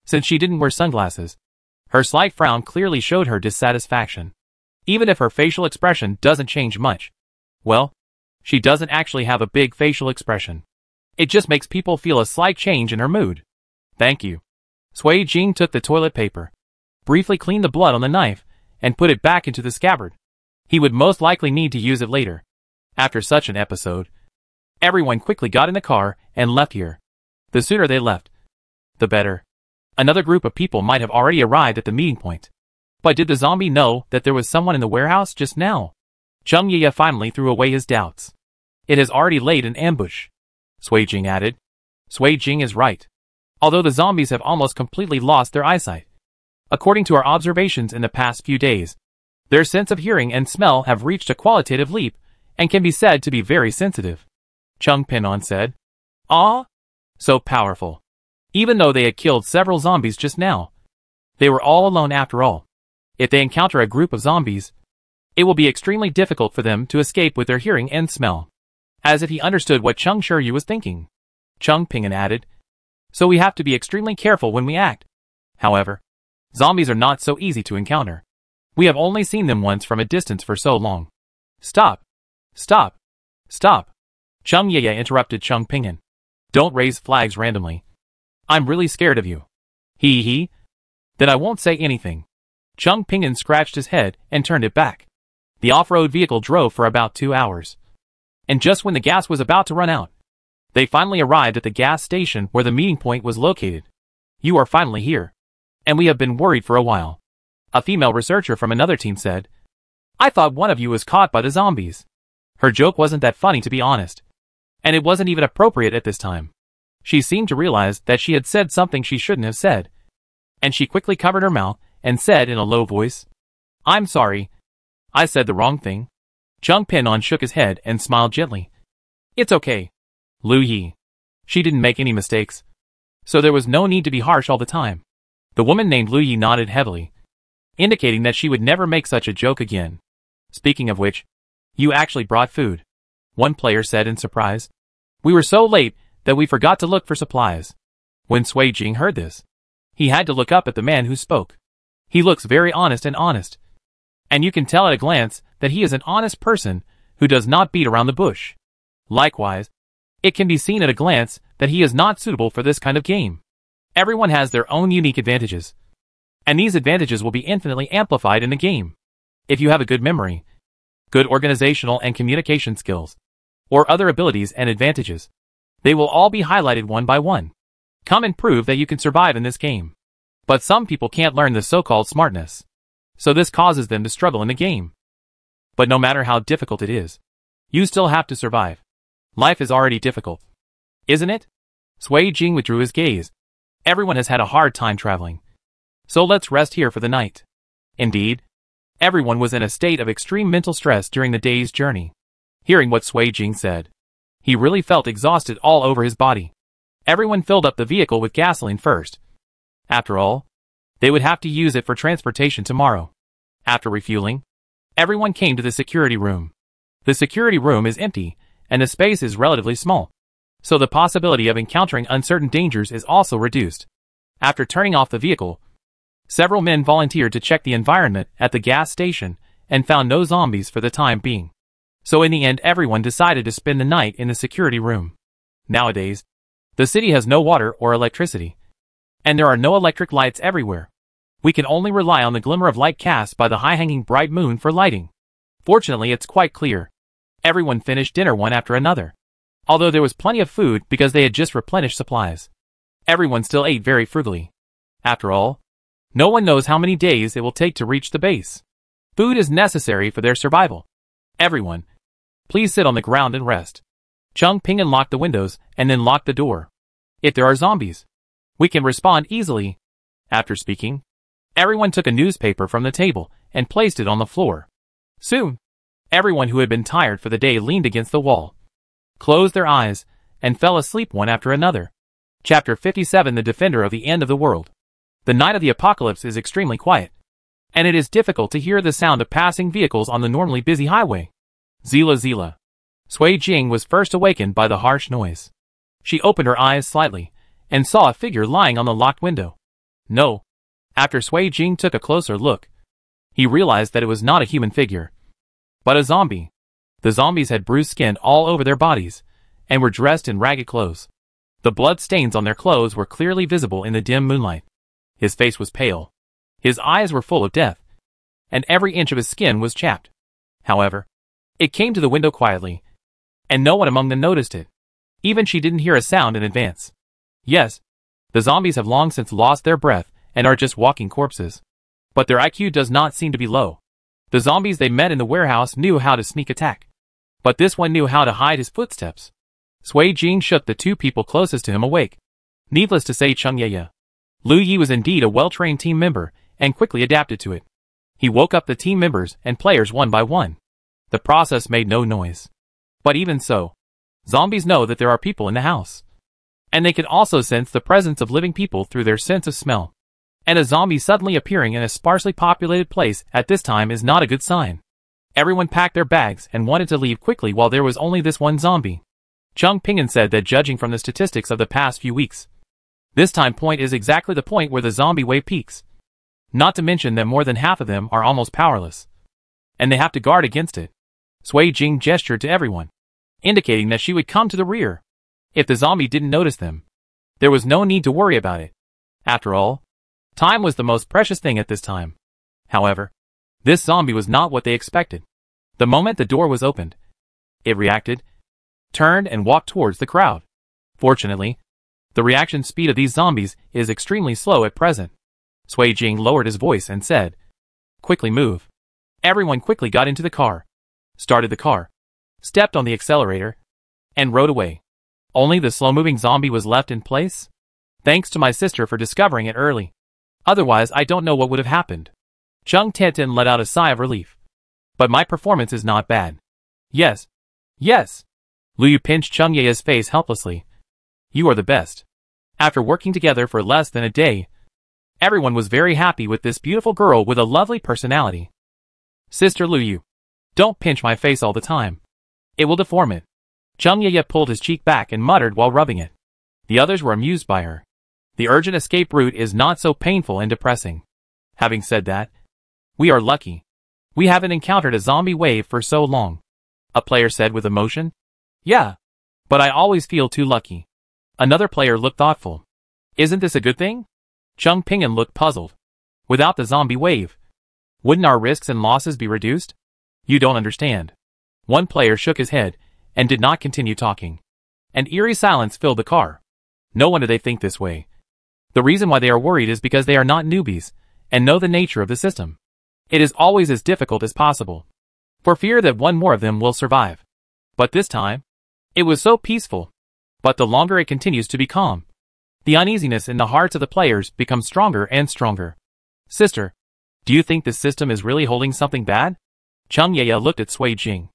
Since she didn't wear sunglasses, her slight frown clearly showed her dissatisfaction. Even if her facial expression doesn't change much. Well, she doesn't actually have a big facial expression. It just makes people feel a slight change in her mood. Thank you. Sui Jing took the toilet paper, briefly cleaned the blood on the knife, and put it back into the scabbard. He would most likely need to use it later. After such an episode, everyone quickly got in the car and left here. The sooner they left, the better. Another group of people might have already arrived at the meeting point. But did the zombie know that there was someone in the warehouse just now? Chung Ye finally threw away his doubts. It has already laid an ambush, Sui Jing added. Sui Jing is right. Although the zombies have almost completely lost their eyesight. According to our observations in the past few days, their sense of hearing and smell have reached a qualitative leap and can be said to be very sensitive. Chung Pinon said. Ah? So powerful. Even though they had killed several zombies just now, they were all alone after all. If they encounter a group of zombies, it will be extremely difficult for them to escape with their hearing and smell. As if he understood what Chung Shiryu was thinking. Chung Pingan added. So we have to be extremely careful when we act. However, zombies are not so easy to encounter. We have only seen them once from a distance for so long. Stop. Stop. Stop. Chung Ye interrupted Chung Pingan. Don't raise flags randomly. I'm really scared of you. He. Then I won't say anything. Chung Pingan scratched his head and turned it back. The off-road vehicle drove for about 2 hours. And just when the gas was about to run out, they finally arrived at the gas station where the meeting point was located. You are finally here. And we have been worried for a while. A female researcher from another team said. I thought one of you was caught by the zombies. Her joke wasn't that funny, to be honest. And it wasn't even appropriate at this time. She seemed to realize that she had said something she shouldn't have said. And she quickly covered her mouth and said in a low voice, I'm sorry. I said the wrong thing. Chung Pinon shook his head and smiled gently. It's okay. Lu Yi. She didn't make any mistakes. So there was no need to be harsh all the time. The woman named Lu Yi nodded heavily, indicating that she would never make such a joke again. Speaking of which, you actually brought food, one player said in surprise. We were so late that we forgot to look for supplies. When Sui Jing heard this, he had to look up at the man who spoke. He looks very honest, and you can tell at a glance that he is an honest person who does not beat around the bush. Likewise, it can be seen at a glance that he is not suitable for this kind of game. Everyone has their own unique advantages, and these advantages will be infinitely amplified in the game. If you have a good memory, good organizational and communication skills, or other abilities and advantages, they will all be highlighted one by one. Come and prove that you can survive in this game. But some people can't learn the so-called smartness, so this causes them to struggle in the game. But no matter how difficult it is, you still have to survive. Life is already difficult, isn't it? Sui Jing withdrew his gaze. Everyone has had a hard time traveling, so let's rest here for the night. Indeed, everyone was in a state of extreme mental stress during the day's journey. Hearing what Sui Jing said, he really felt exhausted all over his body. Everyone filled up the vehicle with gasoline first. After all, they would have to use it for transportation tomorrow. After refueling, everyone came to the security room. The security room is empty, and the space is relatively small, so the possibility of encountering uncertain dangers is also reduced. After turning off the vehicle, several men volunteered to check the environment at the gas station and found no zombies for the time being. So in the end, everyone decided to spend the night in the security room. Nowadays, the city has no water or electricity, and there are no electric lights everywhere. We can only rely on the glimmer of light cast by the high-hanging bright moon for lighting. Fortunately, it's quite clear. Everyone finished dinner one after another. Although there was plenty of food because they had just replenished supplies, everyone still ate very frugally. After all, no one knows how many days it will take to reach the base. Food is necessary for their survival. Everyone, please sit on the ground and rest. Chung Pingan locked the windows and then locked the door. If there are zombies, we can respond easily. After speaking, everyone took a newspaper from the table and placed it on the floor. Soon, everyone who had been tired for the day leaned against the wall, closed their eyes, and fell asleep one after another. Chapter 57: The Defender of the End of the World. The night of the apocalypse is extremely quiet, and it is difficult to hear the sound of passing vehicles on the normally busy highway. Zila. Sui Jing was first awakened by the harsh noise. She opened her eyes slightly, and saw a figure lying on the locked window. No. After Sui Jing took a closer look, he realized that it was not a human figure, but a zombie. The zombies had bruised skin all over their bodies, and were dressed in ragged clothes. The blood stains on their clothes were clearly visible in the dim moonlight. His face was pale. His eyes were full of death, and every inch of his skin was chapped. However, it came to the window quietly, and no one among them noticed it. Even she didn't hear a sound in advance. Yes, the zombies have long since lost their breath and are just walking corpses. But their IQ does not seem to be low. The zombies they met in the warehouse knew how to sneak attack, but this one knew how to hide his footsteps. Sui Jing shook the two people closest to him awake. Needless to say, Chung Yeye, Lu Yi was indeed a well-trained team member and quickly adapted to it. He woke up the team members and players one by one. The process made no noise. But even so, zombies know that there are people in the house, and they can also sense the presence of living people through their sense of smell. And a zombie suddenly appearing in a sparsely populated place at this time is not a good sign. Everyone packed their bags and wanted to leave quickly while there was only this one zombie. Chung Pingan said that judging from the statistics of the past few weeks, this time point is exactly the point where the zombie wave peaks. Not to mention that more than half of them are almost powerless, and they have to guard against it. Sui Jing gestured to everyone, indicating that she would come to the rear. If the zombie didn't notice them, there was no need to worry about it. After all, time was the most precious thing at this time. However, this zombie was not what they expected. The moment the door was opened, it reacted, turned and walked towards the crowd. Fortunately, the reaction speed of these zombies is extremely slow at present. Sui Jing lowered his voice and said, "Quickly move." Everyone quickly got into the car, started the car, stepped on the accelerator, and rode away. Only the slow-moving zombie was left in place? Thanks to my sister for discovering it early. Otherwise, I don't know what would have happened. Chung Tiantin let out a sigh of relief. But my performance is not bad. Yes. Yes. Lu Yu pinched Chung Ye's face helplessly. You are the best. After working together for less than a day, everyone was very happy with this beautiful girl with a lovely personality. Sister Lu Yu, don't pinch my face all the time. It will deform it. Chung Ye pulled his cheek back and muttered while rubbing it. The others were amused by her. The urgent escape route is not so painful and depressing. Having said that, we are lucky. We haven't encountered a zombie wave for so long. A player said with emotion. Yeah, but I always feel too lucky. Another player looked thoughtful. Isn't this a good thing? Chung Ping'an looked puzzled. Without the zombie wave, wouldn't our risks and losses be reduced? You don't understand. One player shook his head and did not continue talking. An eerie silence filled the car. No wonder they think this way. The reason why they are worried is because they are not newbies and know the nature of the system. It is always as difficult as possible, for fear that one more of them will survive. But this time, it was so peaceful. But the longer it continues to be calm, the uneasiness in the hearts of the players becomes stronger and stronger. Sister, do you think this system is really holding something bad? Chung Ye looked at Sui Jing.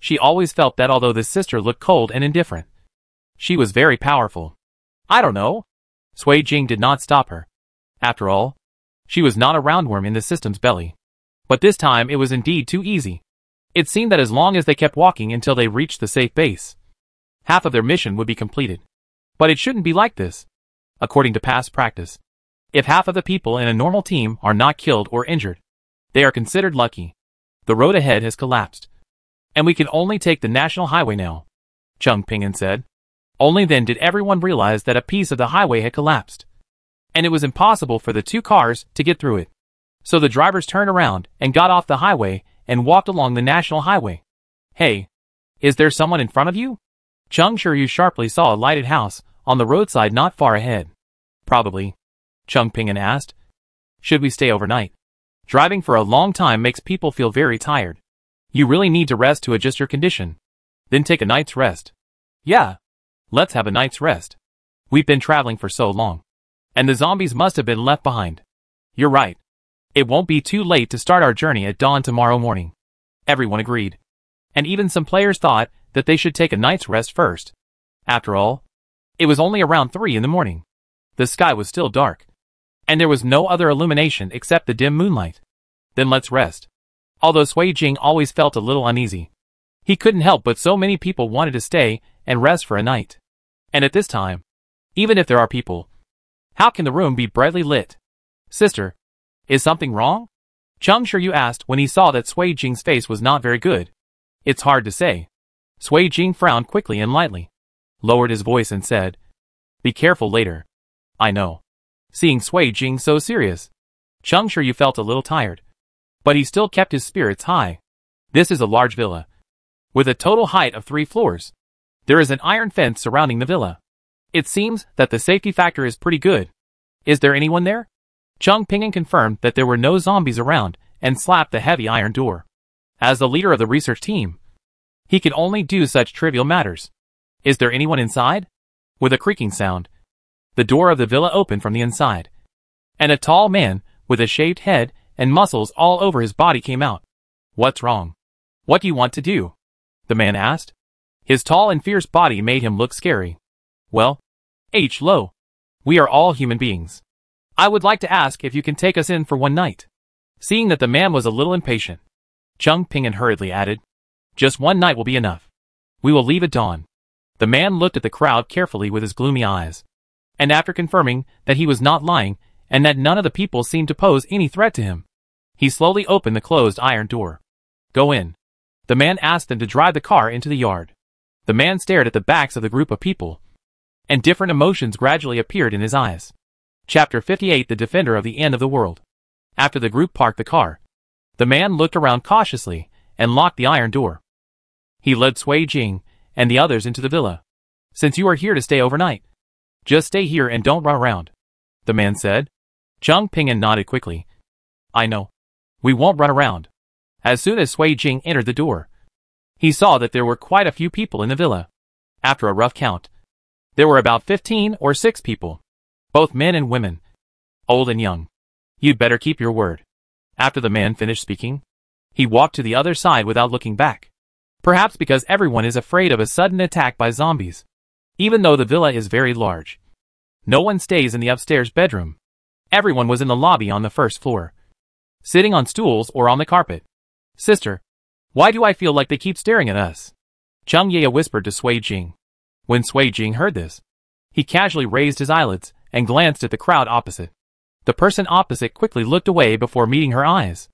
She always felt that although this sister looked cold and indifferent, she was very powerful. I don't know. Sui Jing did not stop her. After all, she was not a roundworm in the system's belly. But this time it was indeed too easy. It seemed that as long as they kept walking until they reached the safe base, half of their mission would be completed. But it shouldn't be like this. According to past practice, if half of the people in a normal team are not killed or injured, they are considered lucky. The road ahead has collapsed, and we can only take the national highway now, Chung Ping'an said. Only then did everyone realize that a piece of the highway had collapsed, and it was impossible for the two cars to get through it. So the drivers turned around and got off the highway and walked along the national highway. Hey, is there someone in front of you? Chung Shiryu sharply saw a lighted house on the roadside not far ahead. Probably, Chung Ping'an asked. Should we stay overnight? Driving for a long time makes people feel very tired. You really need to rest to adjust your condition. Then take a night's rest. Yeah, let's have a night's rest. We've been traveling for so long, and the zombies must have been left behind. You're right. It won't be too late to start our journey at dawn tomorrow morning. Everyone agreed. And even some players thought that they should take a night's rest first. After all, it was only around 3 in the morning. The sky was still dark, and there was no other illumination except the dim moonlight. Then let's rest. Although Sui Jing always felt a little uneasy, he couldn't help but so many people wanted to stay and rest for a night. And at this time, even if there are people, how can the room be brightly lit? Sister, is something wrong? Chung Shiryu asked when he saw that Sui Jing's face was not very good. It's hard to say. Sui Jing frowned quickly and lightly, lowered his voice and said, Be careful later. I know. Seeing Sui Jing so serious, Chung Shiryu felt a little tired. But he still kept his spirits high. This is a large villa, with a total height of 3 floors. There is an iron fence surrounding the villa. It seems that the safety factor is pretty good. Is there anyone there? Chung Ping'an confirmed that there were no zombies around and slapped the heavy iron door. As the leader of the research team, he could only do such trivial matters. Is there anyone inside? With a creaking sound, the door of the villa opened from the inside, and a tall man with a shaved head and muscles all over his body came out. What's wrong? What do you want to do? The man asked. His tall and fierce body made him look scary. Well, Lo, we are all human beings. I would like to ask if you can take us in for one night. Seeing that the man was a little impatient, Chung Ping'an hurriedly added, Just one night will be enough. We will leave at dawn. The man looked at the crowd carefully with his gloomy eyes, and after confirming that he was not lying and that none of the people seemed to pose any threat to him, he slowly opened the closed iron door. Go in. The man asked them to drive the car into the yard. The man stared at the backs of the group of people, and different emotions gradually appeared in his eyes. Chapter 58 The Defender of the End of the World. After the group parked the car, the man looked around cautiously and locked the iron door. He led Sui Jing and the others into the villa. Since you are here to stay overnight, just stay here and don't run around, the man said. Cheng Ping'an nodded quickly. I know. We won't run around. As soon as Sui Jing entered the door, he saw that there were quite a few people in the villa. After a rough count, there were about 15 or 6 people, both men and women, old and young. You'd better keep your word. After the man finished speaking, he walked to the other side without looking back. Perhaps because everyone is afraid of a sudden attack by zombies. Even though the villa is very large, no one stays in the upstairs bedroom. Everyone was in the lobby on the first floor, sitting on stools or on the carpet. Sister, why do I feel like they keep staring at us? Cheng Ye whispered to Sui Jing. When Sui Jing heard this, he casually raised his eyelids and glanced at the crowd opposite. The person opposite quickly looked away before meeting her eyes.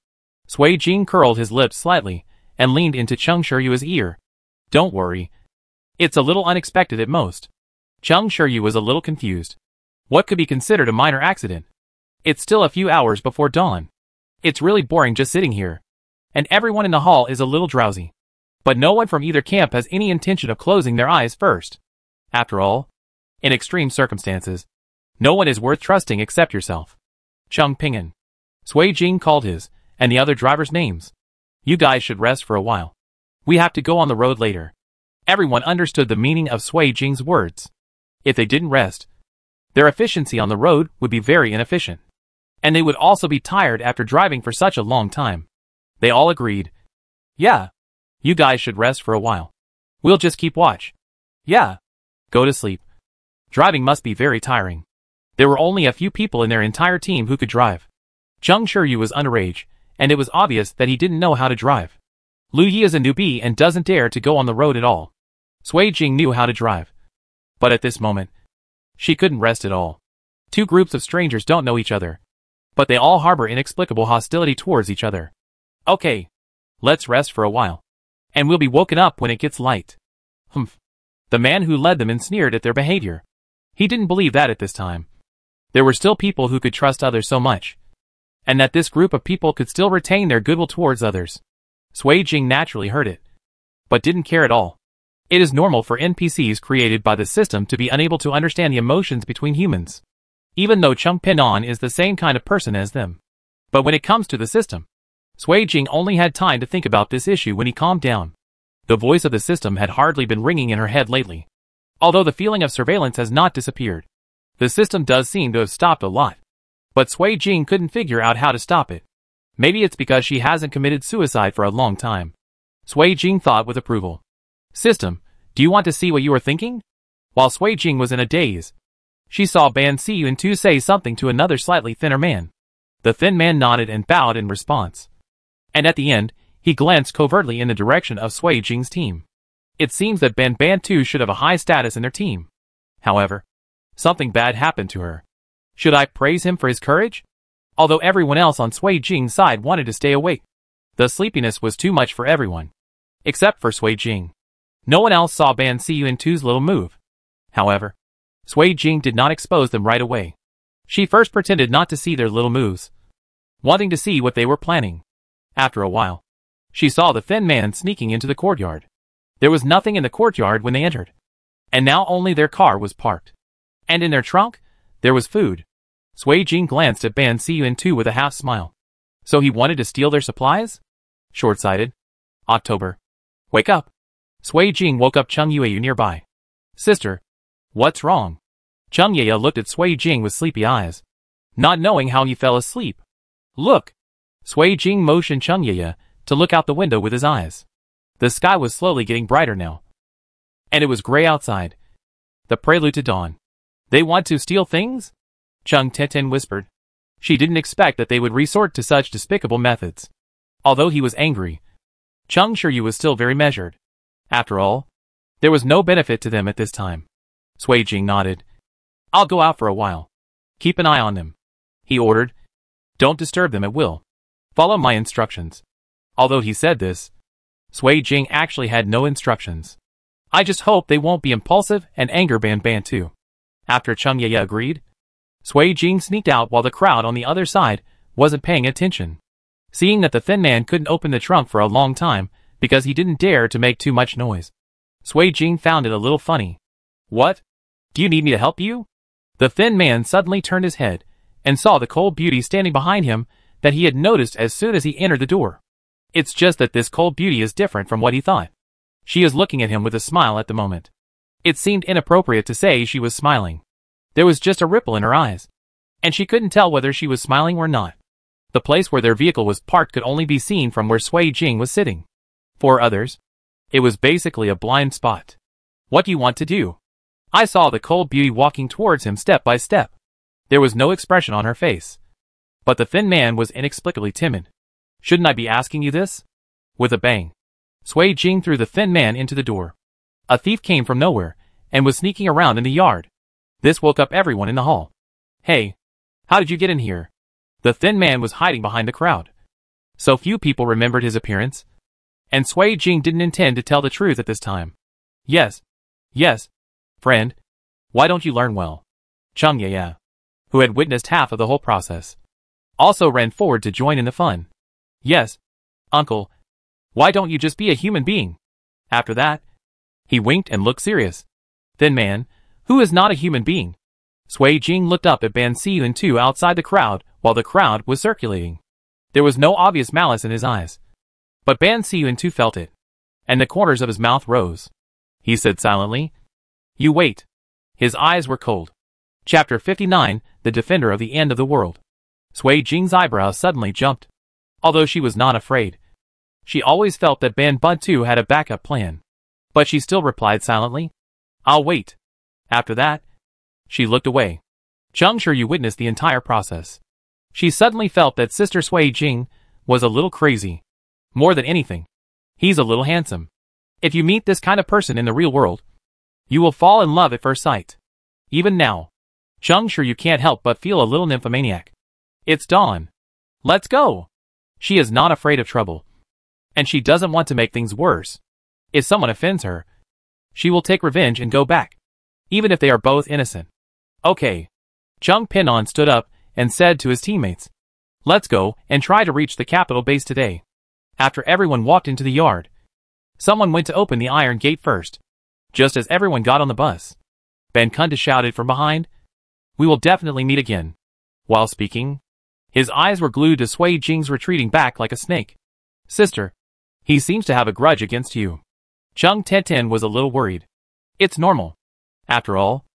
Sui Jing curled his lips slightly and leaned into Cheng Shiyu's ear. Don't worry. It's a little unexpected at most. Cheng Shiyu was a little confused. What could be considered a minor accident? It's still a few hours before dawn. It's really boring just sitting here. And everyone in the hall is a little drowsy. But no one from either camp has any intention of closing their eyes first. After all, in extreme circumstances, no one is worth trusting except yourself. Cheng Ping'an. Sui Jing called his and the other drivers' names. You guys should rest for a while. We have to go on the road later. Everyone understood the meaning of Sui Jing's words. If they didn't rest, their efficiency on the road would be very inefficient. And they would also be tired after driving for such a long time. They all agreed. Yeah. You guys should rest for a while. We'll just keep watch. Yeah. Go to sleep. Driving must be very tiring. There were only a few people in their entire team who could drive. Cheng Shiyu was underage, and it was obvious that he didn't know how to drive. Lu Yi is a newbie and doesn't dare to go on the road at all. Sui Jing knew how to drive. But at this moment, she couldn't rest at all. Two groups of strangers don't know each other, but they all harbor inexplicable hostility towards each other. Okay. Let's rest for a while. And we'll be woken up when it gets light. Humph. The man who led them sneered at their behavior. He didn't believe that at this time. There were still people who could trust others so much. And that this group of people could still retain their goodwill towards others. Sui Jing naturally heard it, but didn't care at all. It is normal for NPCs created by the system to be unable to understand the emotions between humans, even though Cheng Ping'an is the same kind of person as them. But when it comes to the system, Sui Jing only had time to think about this issue when he calmed down. The voice of the system had hardly been ringing in her head lately. Although the feeling of surveillance has not disappeared, the system does seem to have stopped a lot. But Sui Jing couldn't figure out how to stop it. Maybe it's because she hasn't committed suicide for a long time. Sui Jing thought with approval. System, do you want to see what you are thinking? While Sui Jing was in a daze, she saw Ban Siyun say something to another slightly thinner man. The thin man nodded and bowed in response. And at the end, he glanced covertly in the direction of Sui Jing's team. It seems that Ban Bantu should have a high status in their team. However, something bad happened to her. Should I praise him for his courage? Although everyone else on Sui Jing's side wanted to stay awake, the sleepiness was too much for everyone, except for Sui Jing. No one else saw Ban Siyun's little move. However, Sui Jing did not expose them right away. She first pretended not to see their little moves, wanting to see what they were planning. After a while, she saw the thin man sneaking into the courtyard. There was nothing in the courtyard when they entered, and now only their car was parked. And in their trunk, there was food. Sui Jing glanced at Ban Siyun with a half smile. So he wanted to steal their supplies? Short-sighted. October. Wake up. Sui Jing woke up Cheng Yue nearby. Sister, what's wrong? Cheng Yue looked at Sui Jing with sleepy eyes, not knowing how he fell asleep. Look. Sui Jing motioned Cheng Yue to look out the window with his eyes. The sky was slowly getting brighter now, and it was gray outside. The prelude to dawn. They want to steal things? Cheng Tenten whispered. She didn't expect that they would resort to such despicable methods. Although he was angry, Cheng Shiyu was still very measured. After all, there was no benefit to them at this time. Sui Jing nodded. I'll go out for a while. Keep an eye on them, he ordered. Don't disturb them at will. Follow my instructions. Although he said this, Sui Jing actually had no instructions. I just hope they won't be impulsive and anger Ban Bantu. After Chung Yeye agreed, Sui Jing sneaked out while the crowd on the other side wasn't paying attention. Seeing that the thin man couldn't open the trunk for a long time because he didn't dare to make too much noise, Sui Jing found it a little funny. What? Do you need me to help you? The thin man suddenly turned his head and saw the cold beauty standing behind him that he had noticed as soon as he entered the door. It's just that this cold beauty is different from what he thought. She is looking at him with a smile at the moment. It seemed inappropriate to say she was smiling. There was just a ripple in her eyes, and she couldn't tell whether she was smiling or not. The place where their vehicle was parked could only be seen from where Sui Jing was sitting. For others, it was basically a blind spot. What do you want to do? I saw the cold beauty walking towards him step by step. There was no expression on her face. But the thin man was inexplicably timid. Shouldn't I be asking you this? With a bang, Sui Jing threw the thin man into the door. A thief came from nowhere and was sneaking around in the yard. This woke up everyone in the hall. Hey, how did you get in here? The thin man was hiding behind the crowd. So few people remembered his appearance. And Sui Jing didn't intend to tell the truth at this time. Yes, friend. Why don't you learn well? Chung Yeye, who had witnessed half of the whole process, also ran forward to join in the fun. Yes, uncle. Why don't you just be a human being? After that, he winked and looked serious. Thin man, who is not a human being? Sui Jing looked up at Ban Siyun too outside the crowd while the crowd was circulating. There was no obvious malice in his eyes. But Ban Siyun too felt it, and the corners of his mouth rose. He said silently, "You wait." His eyes were cold. Chapter 59, The Defender of the End of the World. Sui Jing's eyebrows suddenly jumped. Although she was not afraid, she always felt that Ban Buntu had a backup plan. But she still replied silently, "I'll wait." After that, she looked away. Chung sure you witnessed the entire process. She suddenly felt that Sister Sui Jing was a little crazy. More than anything, he's a little handsome. If you meet this kind of person in the real world, you will fall in love at first sight. Even now, Chung sure you can't help but feel a little nymphomaniac. It's dawn. Let's go. She is not afraid of trouble. And she doesn't want to make things worse. If someone offends her, she will take revenge and go back, even if they are both innocent. Okay. Chung Pinon stood up and said to his teammates, "Let's go and try to reach the capital base today." After everyone walked into the yard, someone went to open the iron gate first. Just as everyone got on the bus, Ben Kunta shouted from behind, "We will definitely meet again." While speaking, his eyes were glued to Sui Jing's retreating back like a snake. "Sister, he seems to have a grudge against you." Chung Tenten was a little worried. It's normal. After all,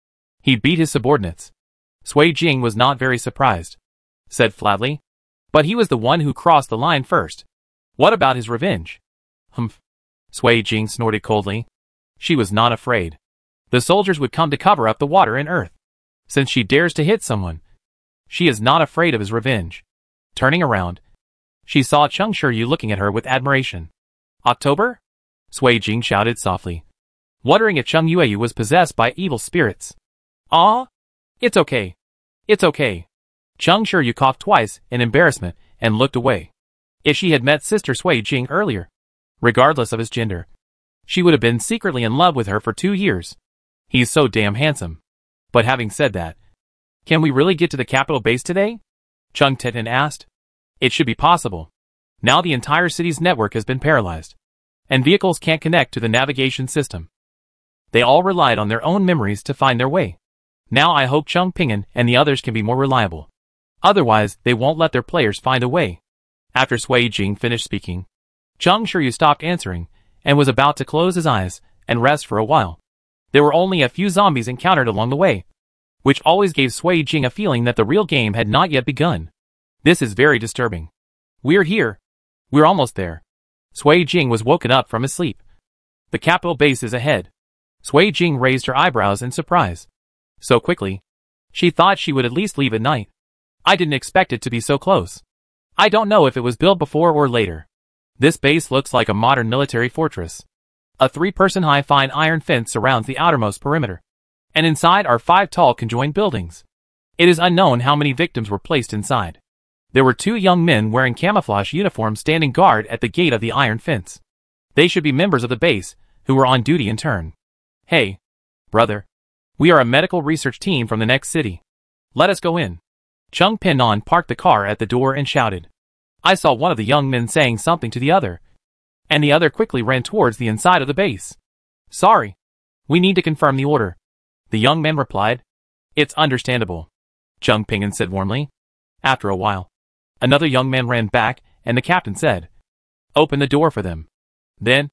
he beat his subordinates. Sui Jing was not very surprised. Said flatly, "But he was the one who crossed the line first. What about his revenge?" Humph. Sui Jing snorted coldly. She was not afraid. The soldiers would come to cover up the water and earth. Since she dares to hit someone, she is not afraid of his revenge. Turning around, she saw Chung Shiryu looking at her with admiration. "October?" Sui Jing shouted softly, wondering if Chung Yueyu was possessed by evil spirits. "Ah? It's okay. It's okay." Chung Shiryu coughed twice in embarrassment and looked away. If she had met Sister Sui Jing earlier, regardless of his gender, she would have been secretly in love with her for 2 years. He's so damn handsome. But having said that, can we really get to the capital base today? Chung Tenten asked. It should be possible. Now the entire city's network has been paralyzed, and vehicles can't connect to the navigation system. They all relied on their own memories to find their way. Now I hope Chung Ping'an and the others can be more reliable. Otherwise, they won't let their players find a way. After Sui Jing finished speaking, Chung Shiryu stopped answering and was about to close his eyes and rest for a while. There were only a few zombies encountered along the way, which always gave Sui Jing a feeling that the real game had not yet begun. This is very disturbing. We're here. We're almost there. Sui Jing was woken up from his sleep. The capital base is ahead. Sui Jing raised her eyebrows in surprise. So quickly. She thought she would at least leave at night. I didn't expect it to be so close. I don't know if it was built before or later. This base looks like a modern military fortress. A 3-person high fine iron fence surrounds the outermost perimeter, and inside are 5 tall conjoined buildings. It is unknown how many victims were placed inside. There were 2 young men wearing camouflage uniforms standing guard at the gate of the iron fence. They should be members of the base, who were on duty in turn. Hey, brother. We are a medical research team from the next city. Let us go in. Chung Pin-on parked the car at the door and shouted. I saw one of the young men saying something to the other, and the other quickly ran towards the inside of the base. Sorry. We need to confirm the order. The young man replied. It's understandable, Chung Pin-on said warmly. After a while, another young man ran back, and the captain said, Open the door for them. Then,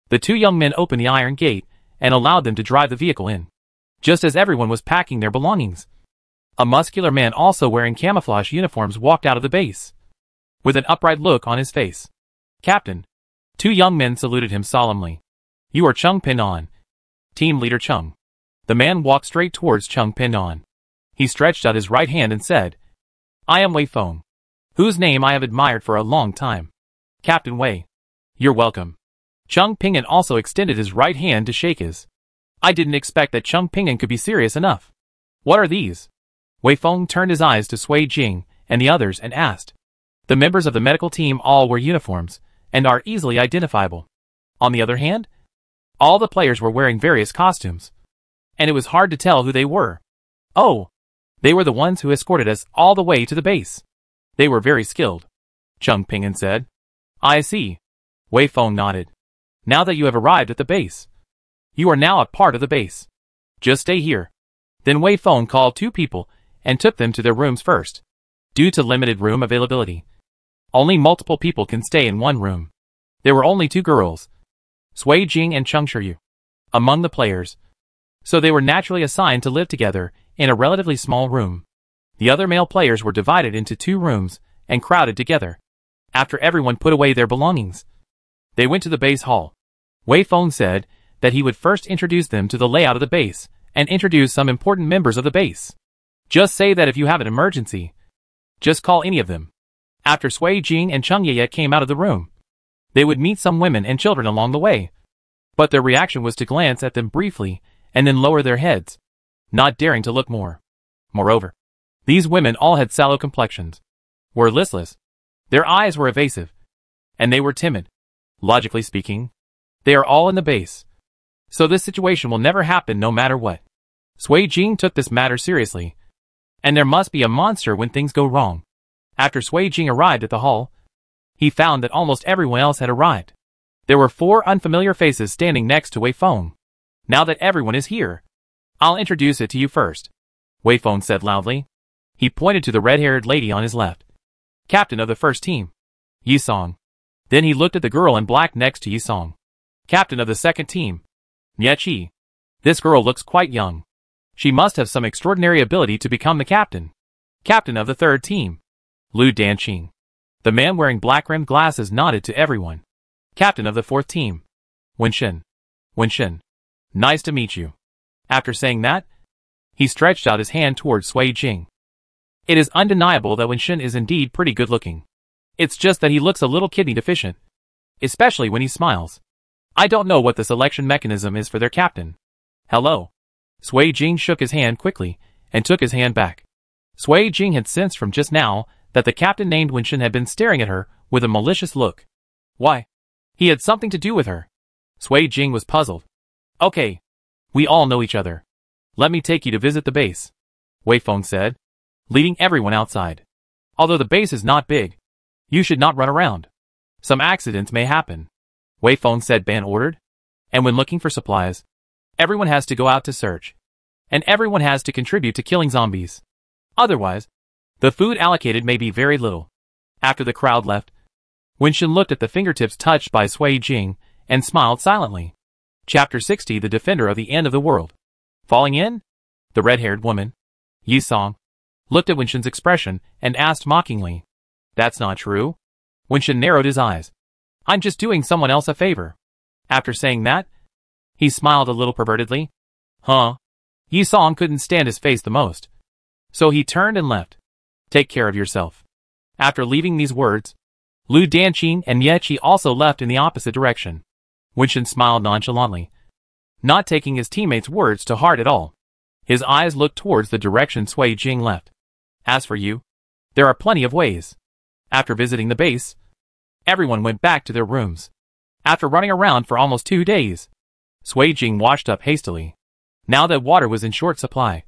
the two young men opened the iron gate and allowed them to drive the vehicle in. Just as everyone was packing their belongings, a muscular man also wearing camouflage uniforms walked out of the base, with an upright look on his face. Captain. Two young men saluted him solemnly. You are Chung Pin-on. Team leader Chung. The man walked straight towards Chung Pin-on. He stretched out his right hand and said, I am Wei Feng, whose name I have admired for a long time. Captain Wei. You're welcome. Chung Pin-on also extended his right hand to shake his. I didn't expect that Chung Pin-on could be serious enough. What are these? Wei Feng turned his eyes to Sui Jing and the others and asked. The members of the medical team all wear uniforms and are easily identifiable. On the other hand, all the players were wearing various costumes, and it was hard to tell who they were. Oh, they were the ones who escorted us all the way to the base. They were very skilled, Chung Pin-on said. I see. Wei Feng nodded. Now that you have arrived at the base, you are now a part of the base. Just stay here. Then Wei Feng called two people and took them to their rooms first. Due to limited room availability, only multiple people can stay in one room. There were only two girls, Sui Jing and Chung Shiryu, among the players, so they were naturally assigned to live together in a relatively small room. The other male players were divided into two rooms and crowded together. After everyone put away their belongings, they went to the base hall. Wei Feng said that he would first introduce them to the layout of the base and introduce some important members of the base. Just say that if you have an emergency, just call any of them. After Sui Jing and Chung Yeye came out of the room, they would meet some women and children along the way, but their reaction was to glance at them briefly and then lower their heads, not daring to look more. Moreover, these women all had sallow complexions, were listless, their eyes were evasive, and they were timid. Logically speaking, they are all in the base, so this situation will never happen no matter what. Sui Jing took this matter seriously, and there must be a monster when things go wrong. After Sui Jing arrived at the hall, he found that almost everyone else had arrived. There were 4 unfamiliar faces standing next to Wei Feng. Now that everyone is here, I'll introduce it to you first, Wei Feng said loudly. He pointed to the red-haired lady on his left, captain of the first team, Yi Song. Then he looked at the girl in black next to Yi Song, captain of the second team, Nye Chi. This girl looks quite young. She must have some extraordinary ability to become the captain. Captain of the third team, Lu Danqing. The man wearing black-rimmed glasses nodded to everyone. Captain of the fourth team, Wen Shen. Wen Shen. Nice to meet you. After saying that, he stretched out his hand towards Sui Jing. It is undeniable that Wen Shen is indeed pretty good-looking. It's just that he looks a little kidney deficient, especially when he smiles. I don't know what the selection mechanism is for their captain. Hello. Sui Jing shook his hand quickly and took his hand back. Sui Jing had sensed from just now that the captain named Wen Shen had been staring at her with a malicious look. Why? He had something to do with her. Sui Jing was puzzled. Okay. We all know each other. Let me take you to visit the base, Wei Feng said, leading everyone outside. Although the base is not big, you should not run around. Some accidents may happen, Wei Feng said Ban ordered. And when looking for supplies, everyone has to go out to search. And everyone has to contribute to killing zombies. Otherwise, the food allocated may be very little. After the crowd left, Wen Shen looked at the fingertips touched by Sui Jing and smiled silently. Chapter 60 The Defender of the End of the World. Falling in? The red-haired woman, Yi Song, looked at Wen Shen's expression and asked mockingly. That's not true. Wen Shen narrowed his eyes. I'm just doing someone else a favor. After saying that, he smiled a little pervertedly. Huh? Yi Song couldn't stand his face the most, so he turned and left. Take care of yourself. After leaving these words, Lu Danqing and Nye Chi also left in the opposite direction. Wen Shen smiled nonchalantly, not taking his teammates' words to heart at all. His eyes looked towards the direction Sui Jing left. As for you, there are plenty of ways. After visiting the base, everyone went back to their rooms. After running around for almost 2 days, Sui Jing washed up hastily. now that water was in short supply.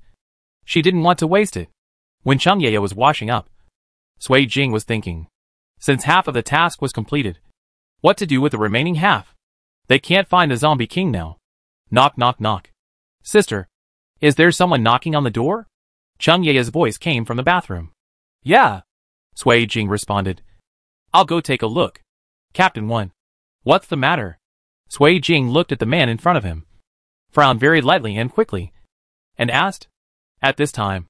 She didn't want to waste it. When Changye was washing up, Sui Jing was thinking. Since half of the task was completed, what to do with the remaining half? They can't find the zombie king now. Knock knock knock. Sister, is there someone knocking on the door? Changye's voice came from the bathroom. Yeah, Sui Jing responded. I'll go take a look. Captain 1. What's the matter? Sui Jing looked at the man in front of him, frowned very lightly and quickly, and asked. At this time,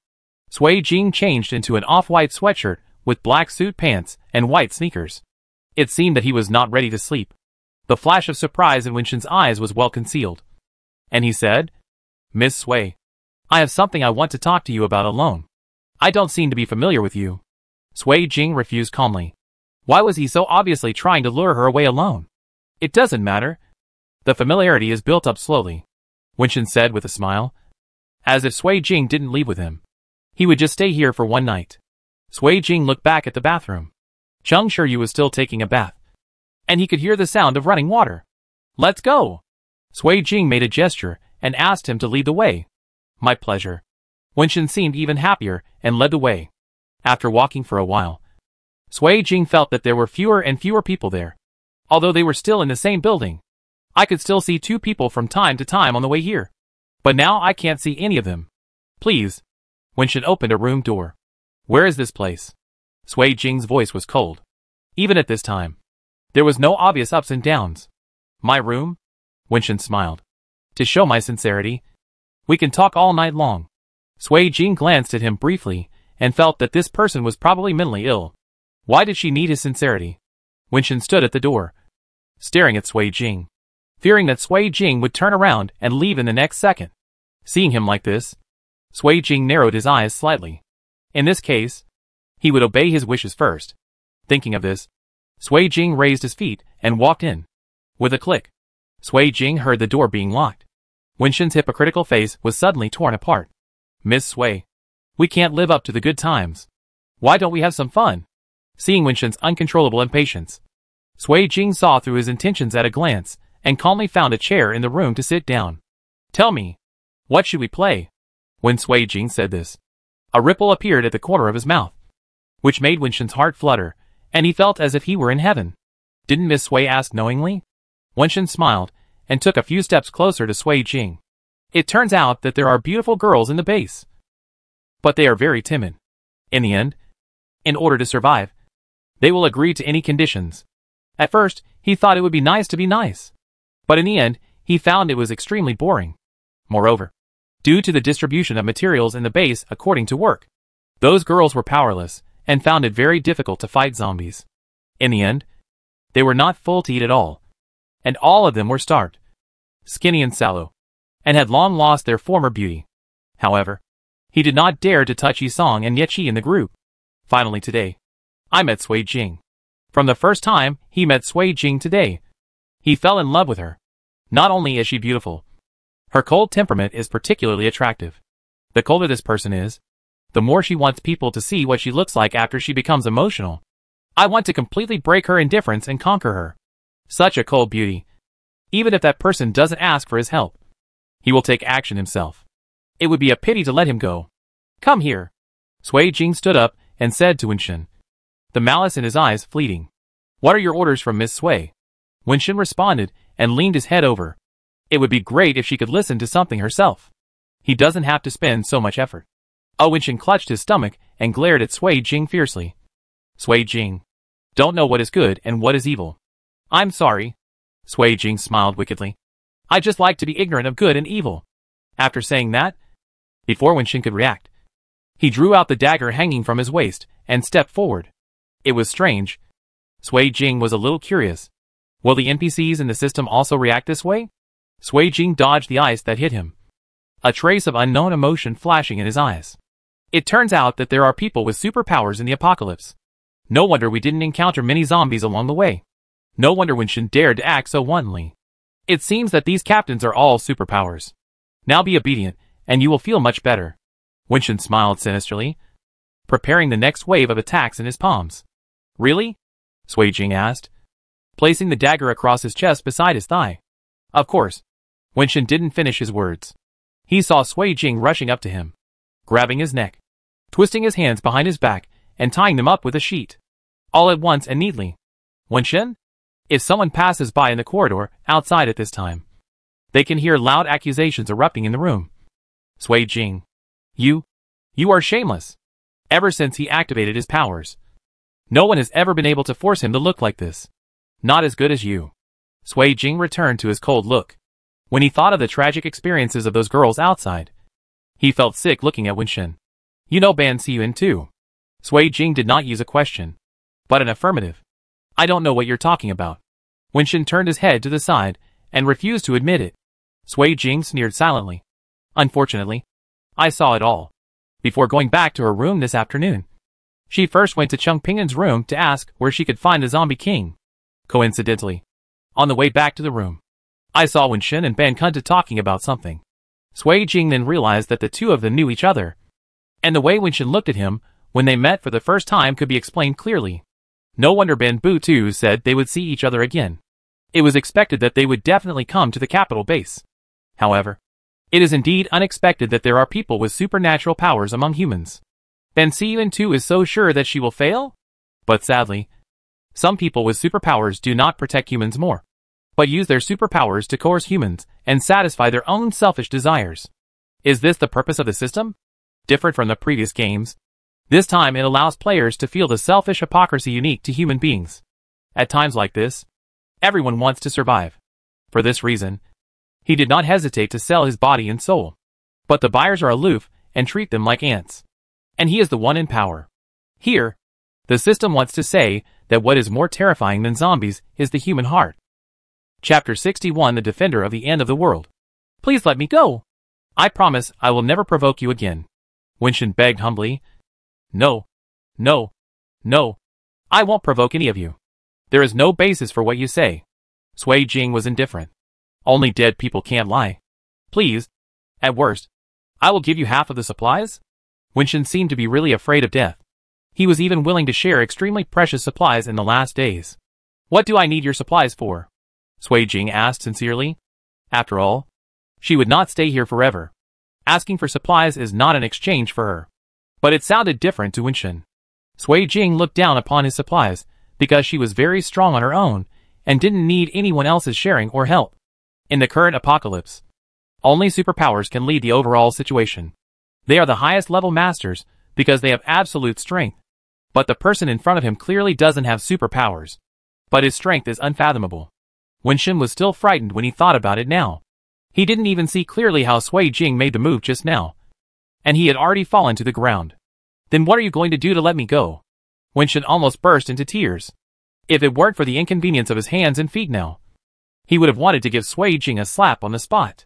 Sui Jing changed into an off-white sweatshirt with black suit pants and white sneakers. It seemed that he was not ready to sleep. The flash of surprise in Winston's eyes was well concealed. And he said, Miss Sui, I have something I want to talk to you about alone. I don't seem to be familiar with you. Sui Jing refused calmly. Why was he so obviously trying to lure her away alone? It doesn't matter. The familiarity is built up slowly, Winston said with a smile. As if Sui Jing didn't leave with him. He would just stay here for one night. Sui Jing looked back at the bathroom. Chung Shiryu was still taking a bath, and he could hear the sound of running water. Let's go! Sui Jing made a gesture and asked him to lead the way. My pleasure. Winston seemed even happier and led the way. After walking for a while, Sui Jing felt that there were fewer and fewer people there. Although they were still in the same building, I could still see 2 people from time to time on the way here. But now I can't see any of them. Please. Winston opened a room door. Where is this place? Sui Jing's voice was cold. Even at this time, there was no obvious ups and downs. My room? Winston smiled. To show my sincerity, we can talk all night long. Sui Jing glanced at him briefly and felt that this person was probably mentally ill. Why did she need his sincerity? Winston stood at the door, staring at Sui Jing, fearing that Sui Jing would turn around and leave in the next second. Seeing him like this, Sui Jing narrowed his eyes slightly. In this case, he would obey his wishes first. Thinking of this, Sui Jing raised his feet and walked in. With a click, Sui Jing heard the door being locked. Winston's hypocritical face was suddenly torn apart. Miss Sui, we can't live up to the good times. Why don't we have some fun? Seeing Winston's uncontrollable impatience, Sui Jing saw through his intentions at a glance and calmly found a chair in the room to sit down. Tell me, what should we play? When Sui Jing said this, a ripple appeared at the corner of his mouth, which made Winston's heart flutter, and he felt as if he were in heaven. Didn't Miss Sui ask knowingly? Winston smiled and took a few steps closer to Sui Jing. It turns out that there are beautiful girls in the base, but they are very timid. In the end, in order to survive, they will agree to any conditions. At first, he thought it would be nice to be nice, but in the end, he found it was extremely boring. Moreover, due to the distribution of materials in the base according to work, those girls were powerless and found it very difficult to fight zombies. In the end, they were not full to eat at all, and all of them were starved, skinny and sallow, and had long lost their former beauty. However, he did not dare to touch Yisong and Yechi in the group. Finally today, I met Sui Jing. From the first time he met Sui Jing today, he fell in love with her. Not only is she beautiful, her cold temperament is particularly attractive. The colder this person is, the more she wants people to see what she looks like after she becomes emotional. I want to completely break her indifference and conquer her. Such a cold beauty. Even if that person doesn't ask for his help, he will take action himself. It would be a pity to let him go. Come here. Sui Jing stood up and said to Winston, the malice in his eyes fleeting. What are your orders from Miss Sui? Winston responded and leaned his head over. It would be great if she could listen to something herself. He doesn't have to spend so much effort. Winston clutched his stomach and glared at Sui Jing fiercely. Sui Jing, don't know what is good and what is evil. I'm sorry. Sui Jing smiled wickedly. I just like to be ignorant of good and evil. After saying that, before Winston could react, he drew out the dagger hanging from his waist and stepped forward. It was strange. Sui Jing was a little curious. Will the NPCs in the system also react this way? Sui Jing dodged the ice that hit him, a trace of unknown emotion flashing in his eyes. It turns out that there are people with superpowers in the apocalypse. No wonder we didn't encounter many zombies along the way. No wonder Winston dared to act so wantonly. It seems that these captains are all superpowers. Now be obedient, and you will feel much better. Winston smiled sinisterly, preparing the next wave of attacks in his palms. Really? Sui Jing asked, placing the dagger across his chest beside his thigh. Of course. Winston didn't finish his words. He saw Sui Jing rushing up to him, grabbing his neck, twisting his hands behind his back, and tying them up with a sheet. All at once and neatly. Wenshin? If someone passes by in the corridor outside at this time, they can hear loud accusations erupting in the room. Sui Jing. You are shameless. Ever since he activated his powers, no one has ever been able to force him to look like this. Not as good as you. Sui Jing returned to his cold look. When he thought of the tragic experiences of those girls outside, he felt sick looking at Wenshin. You know Ban Siyun too. Sui Jing did not use a question, but an affirmative. I don't know what you're talking about. Wenshin turned his head to the side and refused to admit it. Sui Jing sneered silently. Unfortunately, I saw it all. Before going back to her room this afternoon, she first went to Chung Pingan's room to ask where she could find the Zombie King. Coincidentally, on the way back to the room, I saw Wenshin and Ban Kunta talking about something. Sui Jing then realized that the two of them knew each other, and the way Wenshin looked at him when they met for the first time could be explained clearly. No wonder Ben Bu too said they would see each other again. It was expected that they would definitely come to the capital base. However, it is indeed unexpected that there are people with supernatural powers among humans. Ben Siyun too is so sure that she will fail? But sadly, some people with superpowers do not protect humans more, but use their superpowers to coerce humans and satisfy their own selfish desires. Is this the purpose of the system? Different from the previous games, this time it allows players to feel the selfish hypocrisy unique to human beings. At times like this, everyone wants to survive. For this reason, he did not hesitate to sell his body and soul. But the buyers are aloof and treat them like ants. And he is the one in power. Here, the system wants to say that what is more terrifying than zombies is the human heart. Chapter 61 The Defender of the End of the World. Please let me go. I promise I will never provoke you again. Wenshin begged humbly. No. I won't provoke any of you. There is no basis for what you say. Sui Jing was indifferent. Only dead people can't lie. Please. At worst, I will give you half of the supplies. Wenshin seemed to be really afraid of death. He was even willing to share extremely precious supplies in the last days. What do I need your supplies for? Sui Jing asked sincerely. After all, she would not stay here forever. Asking for supplies is not an exchange for her. But it sounded different to Wenshin. Sui Jing looked down upon his supplies because she was very strong on her own and didn't need anyone else's sharing or help. In the current apocalypse, only superpowers can lead the overall situation. They are the highest level masters because they have absolute strength. But the person in front of him clearly doesn't have superpowers. But his strength is unfathomable. Wenshin was still frightened when he thought about it now. He didn't even see clearly how Sui Jing made the move just now. And he had already fallen to the ground. Then what are you going to do to let me go? Wenshin almost burst into tears. If it weren't for the inconvenience of his hands and feet now, he would have wanted to give Sui Jing a slap on the spot.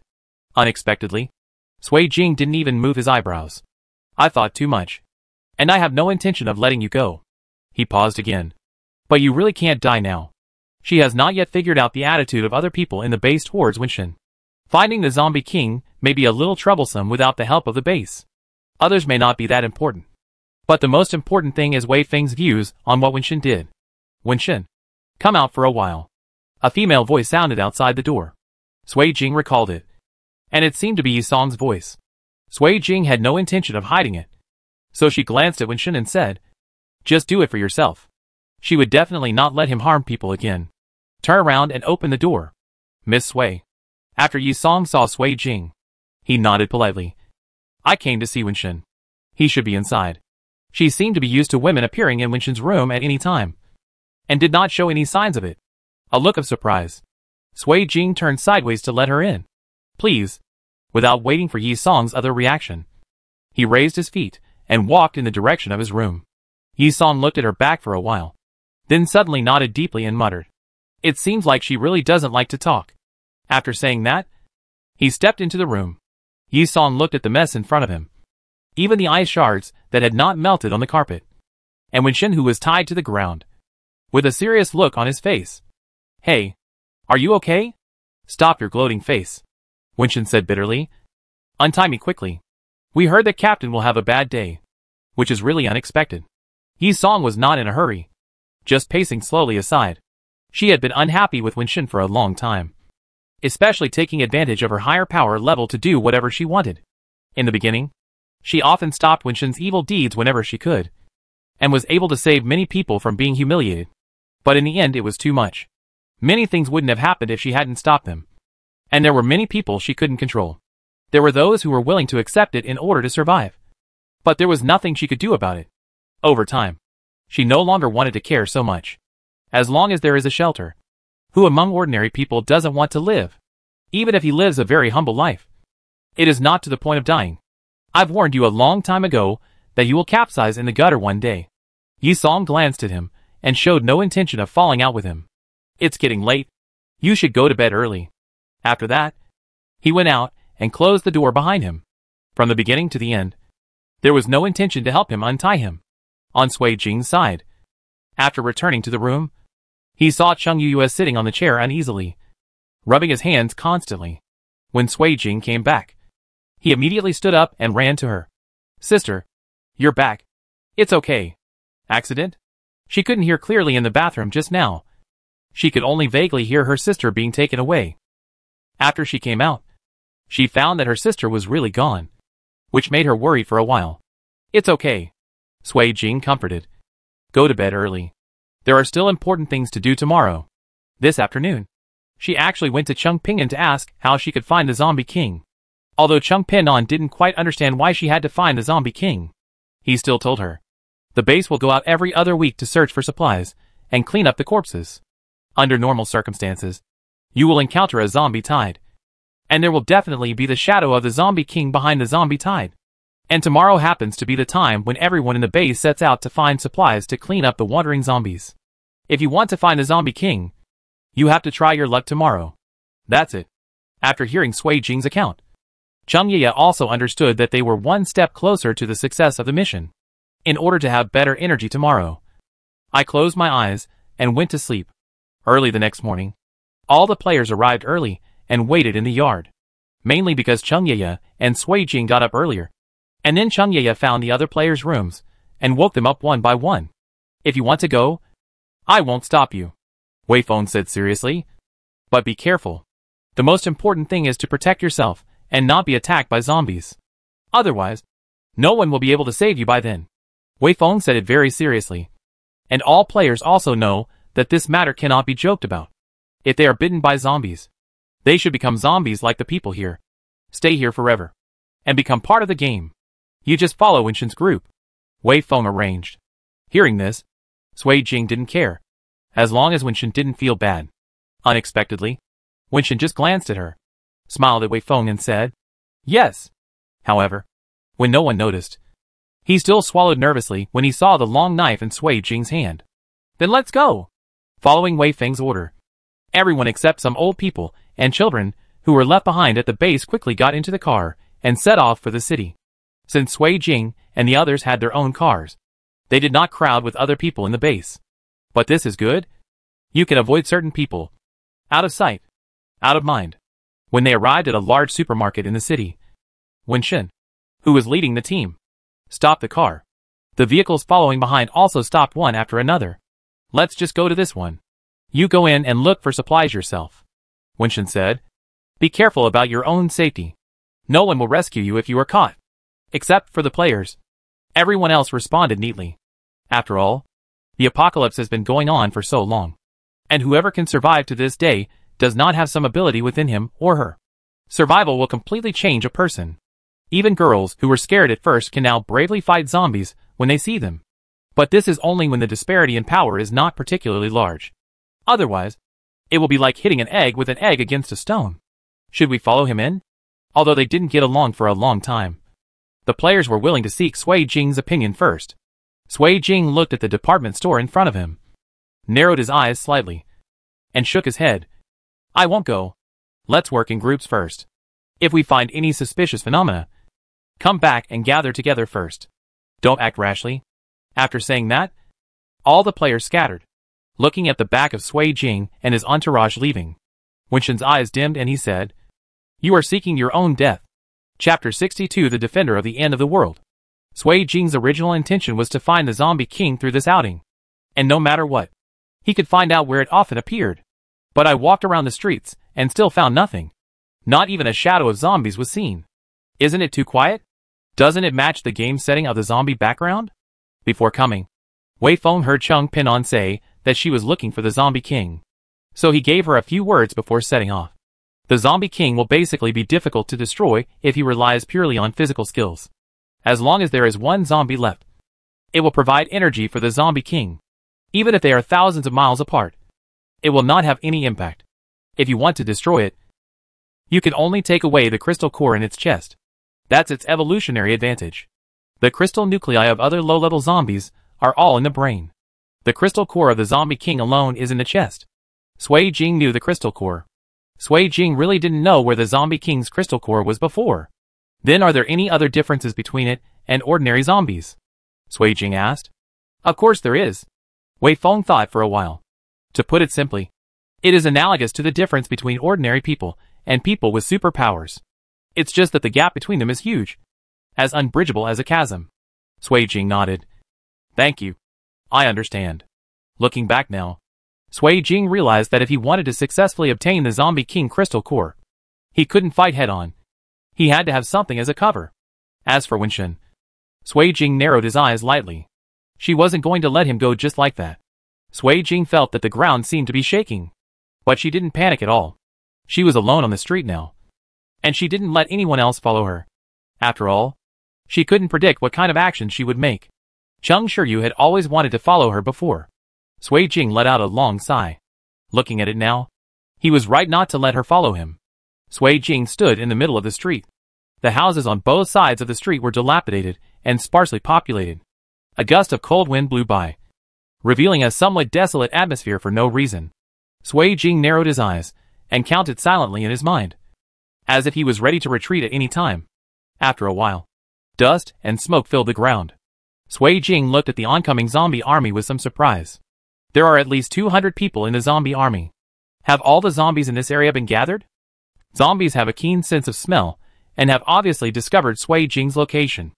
Unexpectedly, Sui Jing didn't even move his eyebrows. I thought too much. And I have no intention of letting you go. He paused again. But you really can't die now. She has not yet figured out the attitude of other people in the base towards Wenshin. Finding the Zombie King may be a little troublesome without the help of the base. Others may not be that important. But the most important thing is Wei Feng's views on what Wenshin did. Wenshin, come out for a while. A female voice sounded outside the door. Sui Jing recalled it. And it seemed to be Yi Song's voice. Sui Jing had no intention of hiding it. So she glanced at Wenshin and said, just do it for yourself. She would definitely not let him harm people again. Turn around and open the door. Miss Sui. After Yi Song saw Sui Jing, he nodded politely. I came to see Wenshin. He should be inside. She seemed to be used to women appearing in Wenshin's room at any time, and did not show any signs of it. A look of surprise. Sui Jing turned sideways to let her in. Please. Without waiting for Yi Song's other reaction, he raised his feet and walked in the direction of his room. Yi Song looked at her back for a while, then suddenly nodded deeply and muttered. It seems like she really doesn't like to talk. After saying that, he stepped into the room. Yi Song looked at the mess in front of him. Even the ice shards that had not melted on the carpet. And Wenshin, who was tied to the ground, with a serious look on his face. Hey, are you okay? Stop your gloating face, Wenshin said bitterly. Untie me quickly. We heard that Captain will have a bad day, which is really unexpected. Yi Song was not in a hurry, just pacing slowly aside. She had been unhappy with Wenshin for a long time. especially taking advantage of her higher power level to do whatever she wanted. In the beginning, she often stopped Wenshin's evil deeds whenever she could, and was able to save many people from being humiliated. But in the end it was too much. Many things wouldn't have happened if she hadn't stopped them. And there were many people she couldn't control. There were those who were willing to accept it in order to survive. But there was nothing she could do about it. Over time, she no longer wanted to care so much. As long as there is a shelter, who among ordinary people doesn't want to live? Even if he lives a very humble life. It is not to the point of dying. I've warned you a long time ago that you will capsize in the gutter one day. Yi Song glanced at him and showed no intention of falling out with him. It's getting late. You should go to bed early. After that, he went out and closed the door behind him. From the beginning to the end, there was no intention to help him untie him. On Sui Jing's side, after returning to the room, he saw Chung Yuyue sitting on the chair uneasily, rubbing his hands constantly. When Sui Jing came back, he immediately stood up and ran to her. Sister, you're back. It's okay. Accident? She couldn't hear clearly in the bathroom just now. She could only vaguely hear her sister being taken away. After she came out, she found that her sister was really gone, which made her worried for a while. It's okay. Sui Jing comforted. Go to bed early. There are still important things to do tomorrow. This afternoon, she actually went to Chung Ping'an to ask how she could find the Zombie King. Although Chung Ping'an didn't quite understand why she had to find the Zombie King, he still told her. The base will go out every other week to search for supplies and clean up the corpses. Under normal circumstances, you will encounter a zombie tide. And there will definitely be the shadow of the Zombie King behind the zombie tide. And tomorrow happens to be the time when everyone in the base sets out to find supplies to clean up the wandering zombies. If you want to find the Zombie King, you have to try your luck tomorrow. That's it. After hearing Sui Jing's account, Chung Yeye also understood that they were one step closer to the success of the mission. In order to have better energy tomorrow, I closed my eyes and went to sleep. Early the next morning, all the players arrived early and waited in the yard. Mainly because Chung Yeye and Sui Jing got up earlier. And then Chung Yeye found the other players' rooms and woke them up one by one. If you want to go, I won't stop you, Wei Feng said seriously. But be careful. The most important thing is to protect yourself and not be attacked by zombies. Otherwise, no one will be able to save you by then. Wei Feng said it very seriously. And all players also know that this matter cannot be joked about. If they are bitten by zombies, they should become zombies like the people here. Stay here forever. And become part of the game. You just follow Wenshin's group. Wei Feng arranged. Hearing this, Sui Jing didn't care, as long as Wenshin didn't feel bad. Unexpectedly, Wenshin just glanced at her, smiled at Wei Feng and said, yes. However, when no one noticed, he still swallowed nervously when he saw the long knife in Sui Jing's hand. Then let's go. Following Wei Feng's order, everyone except some old people and children who were left behind at the base quickly got into the car and set off for the city. Since Sui Jing and the others had their own cars, they did not crowd with other people in the base. But this is good. You can avoid certain people. Out of sight. Out of mind. When they arrived at a large supermarket in the city, Wenshin, who was leading the team, stopped the car. The vehicles following behind also stopped one after another. Let's just go to this one. You go in and look for supplies yourself, Wenshin said. Be careful about your own safety. No one will rescue you if you are caught. Except for the players. Everyone else responded neatly. After all, the apocalypse has been going on for so long. And whoever can survive to this day does not have some ability within him or her. Survival will completely change a person. Even girls who were scared at first can now bravely fight zombies when they see them. But this is only when the disparity in power is not particularly large. Otherwise, it will be like hitting an egg with an egg against a stone. Should we follow him in? Although they didn't get along for a long time, the players were willing to seek Sui Jing's opinion first. Sui Jing looked at the department store in front of him, narrowed his eyes slightly, and shook his head. I won't go. Let's work in groups first. If we find any suspicious phenomena, come back and gather together first. Don't act rashly. After saying that, all the players scattered, looking at the back of Sui Jing and his entourage leaving. Wenshin's eyes dimmed and he said, You are seeking your own death. Chapter 62 The Defender of the End of the World. Sui Jing's original intention was to find the Zombie King through this outing. And no matter what, he could find out where it often appeared. But I walked around the streets and still found nothing. Not even a shadow of zombies was seen. Isn't it too quiet? Doesn't it match the game setting of the zombie background? Before coming, Wei Feng heard Chung Pinon say that she was looking for the Zombie King. So he gave her a few words before setting off. The Zombie King will basically be difficult to destroy if he relies purely on physical skills. As long as there is one zombie left, it will provide energy for the Zombie King. Even if they are thousands of miles apart, it will not have any impact. If you want to destroy it, you can only take away the crystal core in its chest. That's its evolutionary advantage. The crystal nuclei of other low-level zombies are all in the brain. The crystal core of the Zombie King alone is in the chest. Sui Jing knew the crystal core. Sui Jing really didn't know where the Zombie King's crystal core was before. Then are there any other differences between it and ordinary zombies? Sui Jing asked. Of course there is. Wei Feng thought for a while. To put it simply, it is analogous to the difference between ordinary people and people with superpowers. It's just that the gap between them is huge. As unbridgeable as a chasm. Sui Jing nodded. Thank you. I understand. Looking back now, Sui Jing realized that if he wanted to successfully obtain the Zombie King crystal core, he couldn't fight head-on. He had to have something as a cover. As for Wenshin, Sui Jing narrowed his eyes lightly. She wasn't going to let him go just like that. Sui Jing felt that the ground seemed to be shaking. But she didn't panic at all. She was alone on the street now. And she didn't let anyone else follow her. After all, she couldn't predict what kind of action she would make. Chung Shiryu had always wanted to follow her before. Sui Jing let out a long sigh. Looking at it now, he was right not to let her follow him. Sui Jing stood in the middle of the street. The houses on both sides of the street were dilapidated and sparsely populated. A gust of cold wind blew by, revealing a somewhat desolate atmosphere for no reason. Sui Jing narrowed his eyes and counted silently in his mind, as if he was ready to retreat at any time. After a while, dust and smoke filled the ground. Sui Jing looked at the oncoming zombie army with some surprise. There are at least 200 people in the zombie army. Have all the zombies in this area been gathered? Zombies have a keen sense of smell and have obviously discovered Sui Jing's location.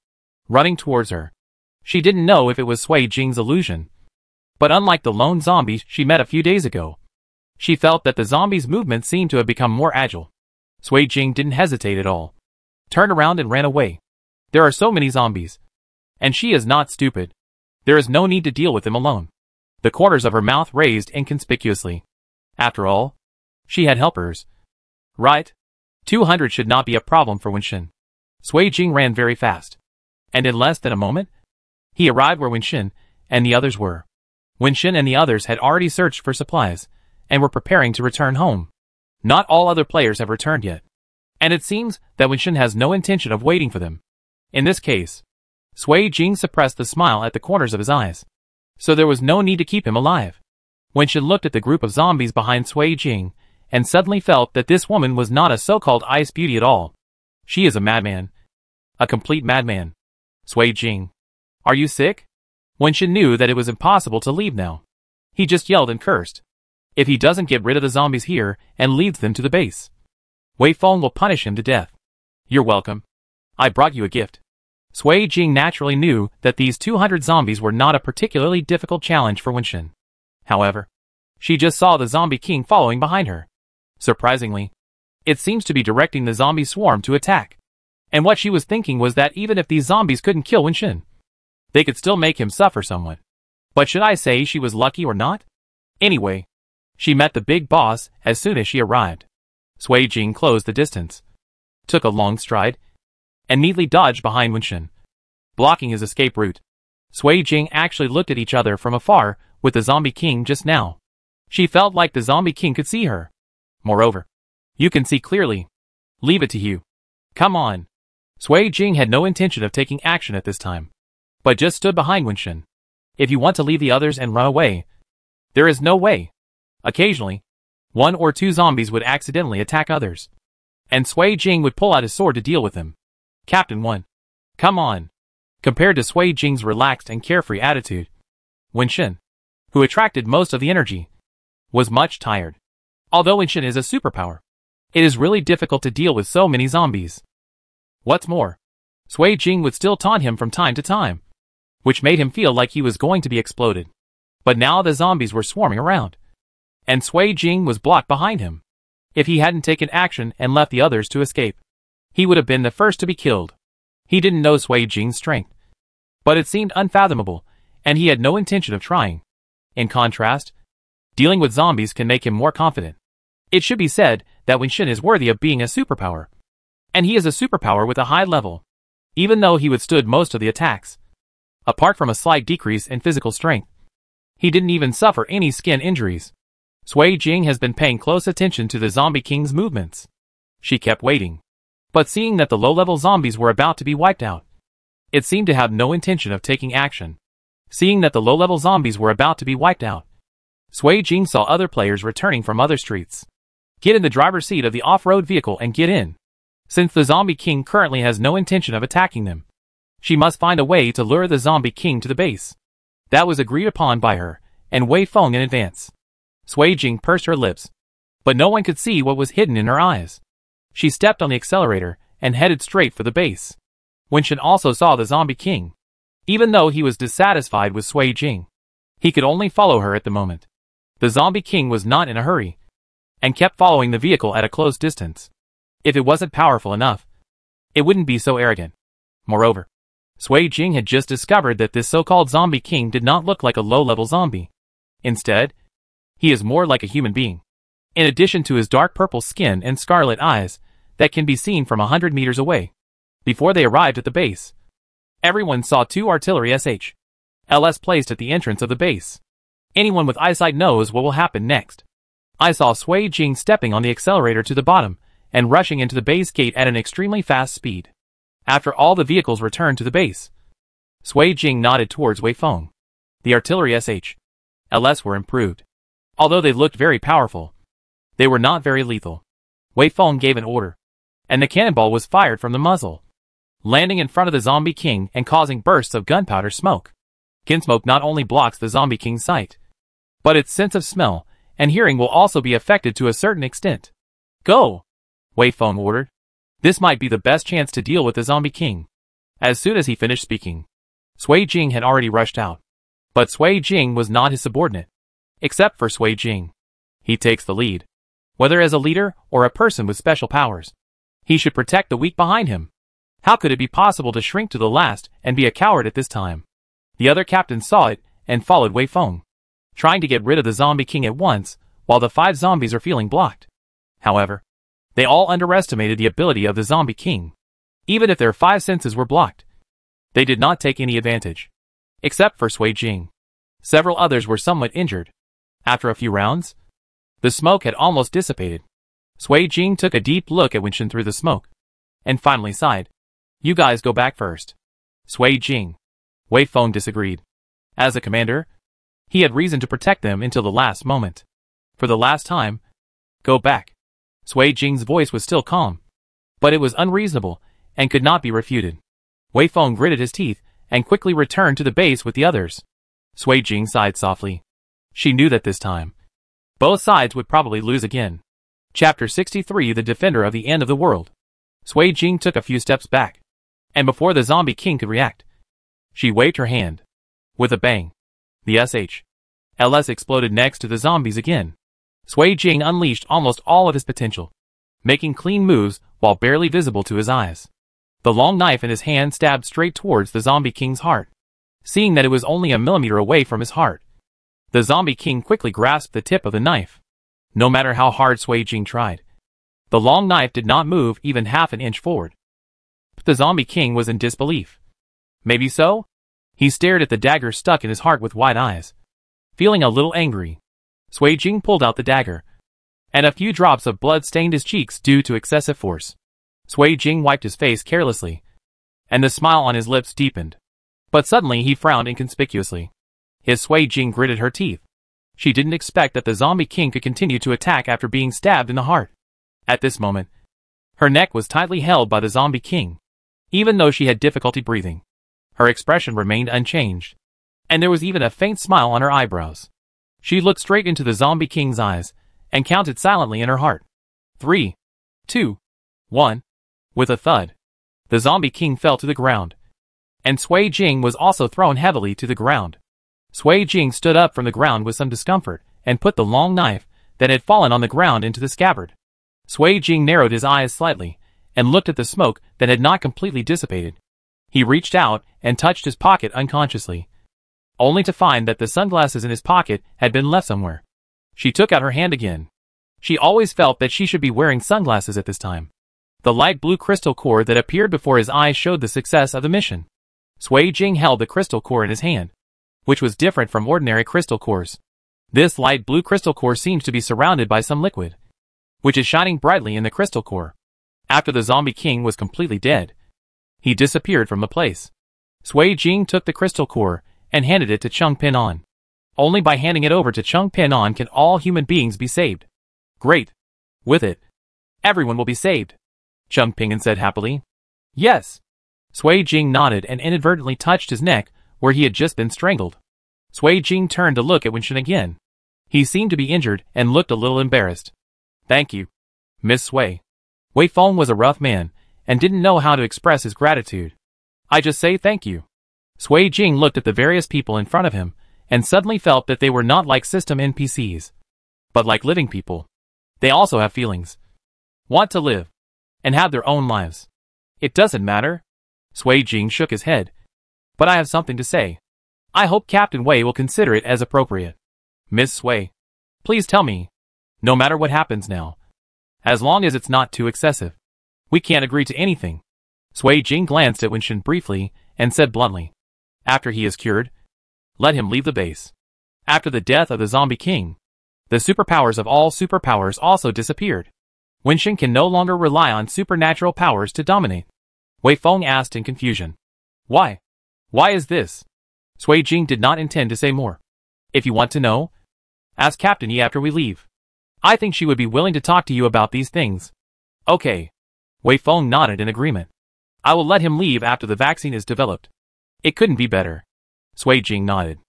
Running towards her, she didn't know if it was Sui Jing's illusion. But unlike the lone zombie she met a few days ago, she felt that the zombies' movements seemed to have become more agile. Sui Jing didn't hesitate at all. Turned around and ran away. There are so many zombies. And she is not stupid. There is no need to deal with them alone. The corners of her mouth raised inconspicuously. After all, she had helpers. Right? 200 should not be a problem for Wenshin. Sui Jing ran very fast. And in less than a moment, he arrived where Wenshin and the others were. Wenshin and the others had already searched for supplies and were preparing to return home. Not all other players have returned yet. And it seems that Wenshin has no intention of waiting for them. In this case, Sui Jing suppressed the smile at the corners of his eyes. So there was no need to keep him alive. Wenshin looked at the group of zombies behind Sui Jing and suddenly felt that this woman was not a so-called ice beauty at all. She is a madman. A complete madman. Sui Jing. Are you sick? Wenshin knew that it was impossible to leave now. He just yelled and cursed. If he doesn't get rid of the zombies here and leads them to the base, Wei Feng will punish him to death. You're welcome. I brought you a gift. Sui Jing naturally knew that these 200 zombies were not a particularly difficult challenge for Wenshin. However, she just saw the Zombie King following behind her. Surprisingly, it seems to be directing the zombie swarm to attack. And what she was thinking was that even if these zombies couldn't kill Wenshin, they could still make him suffer somewhat. But should I say she was lucky or not? Anyway, she met the big boss as soon as she arrived. Sui Jing closed the distance, took a long stride, and neatly dodged behind Wenshin, blocking his escape route. Sui Jing actually looked at each other from afar with the Zombie King just now. She felt like the Zombie King could see her. Moreover, you can see clearly. Leave it to you. Come on. Sui Jing had no intention of taking action at this time, but just stood behind Wenshin. If you want to leave the others and run away, there is no way. Occasionally, 1 or 2 zombies would accidentally attack others, and Sui Jing would pull out his sword to deal with them. Captain 1. Come on. Compared to Sui Jing's relaxed and carefree attitude, Wenshin, who attracted most of the energy, was much tired. Although Wenshin is a superpower, it is really difficult to deal with so many zombies. What's more, Sui Jing would still taunt him from time to time, which made him feel like he was going to be exploded. But now the zombies were swarming around, and Sui Jing was blocked behind him. If he hadn't taken action and left the others to escape, he would have been the first to be killed. He didn't know Sui Jing's strength, but it seemed unfathomable, and he had no intention of trying. In contrast, dealing with zombies can make him more confident. It should be said that Winshin is worthy of being a superpower. And he is a superpower with a high level, even though he withstood most of the attacks. Apart from a slight decrease in physical strength, he didn't even suffer any skin injuries. Sui Jing has been paying close attention to the Zombie King's movements. She kept waiting, but seeing that the low-level zombies were about to be wiped out, it seemed to have no intention of taking action. Seeing that the low-level zombies were about to be wiped out, Sui Jing saw other players returning from other streets. Get in the driver's seat of the off-road vehicle and get in. Since the Zombie King currently has no intention of attacking them, she must find a way to lure the Zombie King to the base. That was agreed upon by her and Wei Feng in advance. Sui Jing pursed her lips, but no one could see what was hidden in her eyes. She stepped on the accelerator and headed straight for the base. Winshin also saw the Zombie King. Even though he was dissatisfied with Sui Jing, he could only follow her at the moment. The Zombie King was not in a hurry, and kept following the vehicle at a close distance. If it wasn't powerful enough, it wouldn't be so arrogant. Moreover, Sui Jing had just discovered that this so-called Zombie King did not look like a low-level zombie. Instead, he is more like a human being. In addition to his dark purple skin and scarlet eyes that can be seen from 100 meters away. Before they arrived at the base, everyone saw 2 artillery SH.LS placed at the entrance of the base. Anyone with eyesight knows what will happen next. I saw Sui Jing stepping on the accelerator to the bottom and rushing into the base gate at an extremely fast speed. After all the vehicles returned to the base, Sui Jing nodded towards Wei Feng. The artillery SH.LS were improved. Although they looked very powerful, they were not very lethal. Wei Feng gave an order, and the cannonball was fired from the muzzle, landing in front of the Zombie King and causing bursts of gunpowder smoke. Gunsmoke not only blocks the Zombie King's sight, but its sense of smell and hearing will also be affected to a certain extent. Go! Wei Feng ordered. This might be the best chance to deal with the Zombie King. As soon as he finished speaking, Sui Jing had already rushed out. But Sui Jing was not his subordinate. Except for Sui Jing, he takes the lead. Whether as a leader or a person with special powers, he should protect the weak behind him. How could it be possible to shrink to the last and be a coward at this time? The other captains saw it and followed Wei Feng, trying to get rid of the Zombie King at once, while the 5 zombies are feeling blocked. However, they all underestimated the ability of the Zombie King. Even if their 5 senses were blocked, they did not take any advantage. Except for Sui Jing. Several others were somewhat injured. After a few rounds, the smoke had almost dissipated. Sui Jing took a deep look at Winshin through the smoke, and finally sighed. You guys go back first. Sui Jing. Wei Feng disagreed. As a commander, he had reason to protect them until the last moment. For the last time, go back. Sui Jing's voice was still calm, but it was unreasonable and could not be refuted. Wei Feng gritted his teeth and quickly returned to the base with the others. Sui Jing sighed softly. She knew that this time, both sides would probably lose again. Chapter 63 The Defender of the End of the World. Sui Jing took a few steps back, and before the Zombie King could react, she waved her hand. With a bang, the SH.LS exploded next to the zombies again. Sui Jing unleashed almost all of his potential, making clean moves while barely visible to his eyes. The long knife in his hand stabbed straight towards the Zombie King's heart. Seeing that it was only a millimeter away from his heart, the Zombie King quickly grasped the tip of the knife. No matter how hard Sui Jing tried, the long knife did not move even half an inch forward. But the Zombie King was in disbelief. Maybe so? He stared at the dagger stuck in his heart with wide eyes. Feeling a little angry, Sui Jing pulled out the dagger, and a few drops of blood stained his cheeks due to excessive force. Sui Jing wiped his face carelessly, and the smile on his lips deepened. But suddenly he frowned inconspicuously. His Sui Jing gritted her teeth. She didn't expect that the Zombie King could continue to attack after being stabbed in the heart. At this moment, her neck was tightly held by the Zombie King. Even though she had difficulty breathing, her expression remained unchanged, and there was even a faint smile on her eyebrows. She looked straight into the Zombie King's eyes and counted silently in her heart. 3, 2, 1. With a thud, the Zombie King fell to the ground, and Sui Jing was also thrown heavily to the ground. Sui Jing stood up from the ground with some discomfort and put the long knife that had fallen on the ground into the scabbard. Sui Jing narrowed his eyes slightly, and looked at the smoke that had not completely dissipated. He reached out and touched his pocket unconsciously, only to find that the sunglasses in his pocket had been left somewhere. She took out her hand again. She always felt that she should be wearing sunglasses at this time. The light blue crystal core that appeared before his eyes showed the success of the mission. Sui Jing held the crystal core in his hand, which was different from ordinary crystal cores. This light blue crystal core seems to be surrounded by some liquid, which is shining brightly in the crystal core. After the zombie king was completely dead, he disappeared from the place. Sui Jing took the crystal core and handed it to Chung Pin-on. Only by handing it over to Chung Pin-on can all human beings be saved. Great. With it, everyone will be saved, Chung Pin-on said happily. Yes. Sui Jing nodded and inadvertently touched his neck where he had just been strangled. Sui Jing turned to look at Winston again. He seemed to be injured and looked a little embarrassed. Thank you, Miss Sui. Wei Feng was a rough man and didn't know how to express his gratitude. I just say thank you. Sui Jing looked at the various people in front of him and suddenly felt that they were not like system NPCs, but like living people. They also have feelings, want to live, and have their own lives. It doesn't matter. Sui Jing shook his head. But I have something to say. I hope Captain Wei will consider it as appropriate. Miss Sui, please tell me, no matter what happens now, as long as it's not too excessive, we can't agree to anything. Sui Jing glanced at Winston briefly and said bluntly, after he is cured, let him leave the base. After the death of the zombie king, the superpowers of all superpowers also disappeared. Winston can no longer rely on supernatural powers to dominate. Wei Feng asked in confusion. Why? Why is this? Sui Jing did not intend to say more. If you want to know, ask Captain Yi after we leave. I think she would be willing to talk to you about these things. Okay. Wei Feng nodded in agreement. I will let him leave after the vaccine is developed. It couldn't be better. Sui Jing nodded.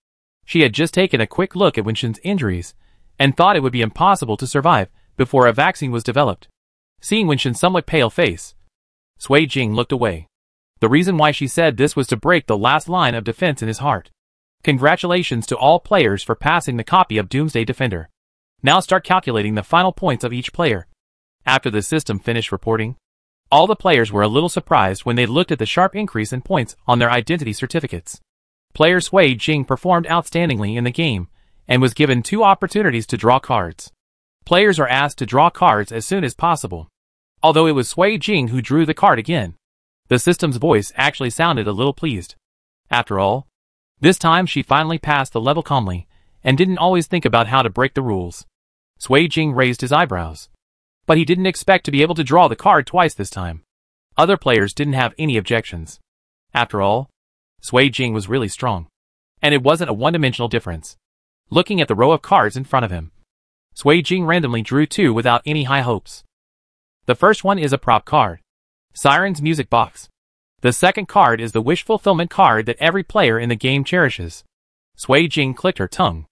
She had just taken a quick look at Winston's injuries and thought it would be impossible to survive before a vaccine was developed. Seeing Winston's somewhat pale face, Sui Jing looked away. The reason why she said this was to break the last line of defense in his heart. Congratulations to all players for passing the copy of Doomsday Defender. Now start calculating the final points of each player. After the system finished reporting, all the players were a little surprised when they looked at the sharp increase in points on their identity certificates. Player Sui Jing performed outstandingly in the game and was given 2 opportunities to draw cards. Players are asked to draw cards as soon as possible. Although it was Sui Jing who drew the card again, the system's voice actually sounded a little pleased. After all, this time she finally passed the level calmly and didn't always think about how to break the rules. Sui Jing raised his eyebrows, but he didn't expect to be able to draw the card twice this time. Other players didn't have any objections. After all, Sui Jing was really strong, and it wasn't a one-dimensional difference. Looking at the row of cards in front of him, Sui Jing randomly drew 2 without any high hopes. The first one is a prop card, Siren's Music Box. The second card is the wish fulfillment card that every player in the game cherishes. Sui Jing clicked her tongue.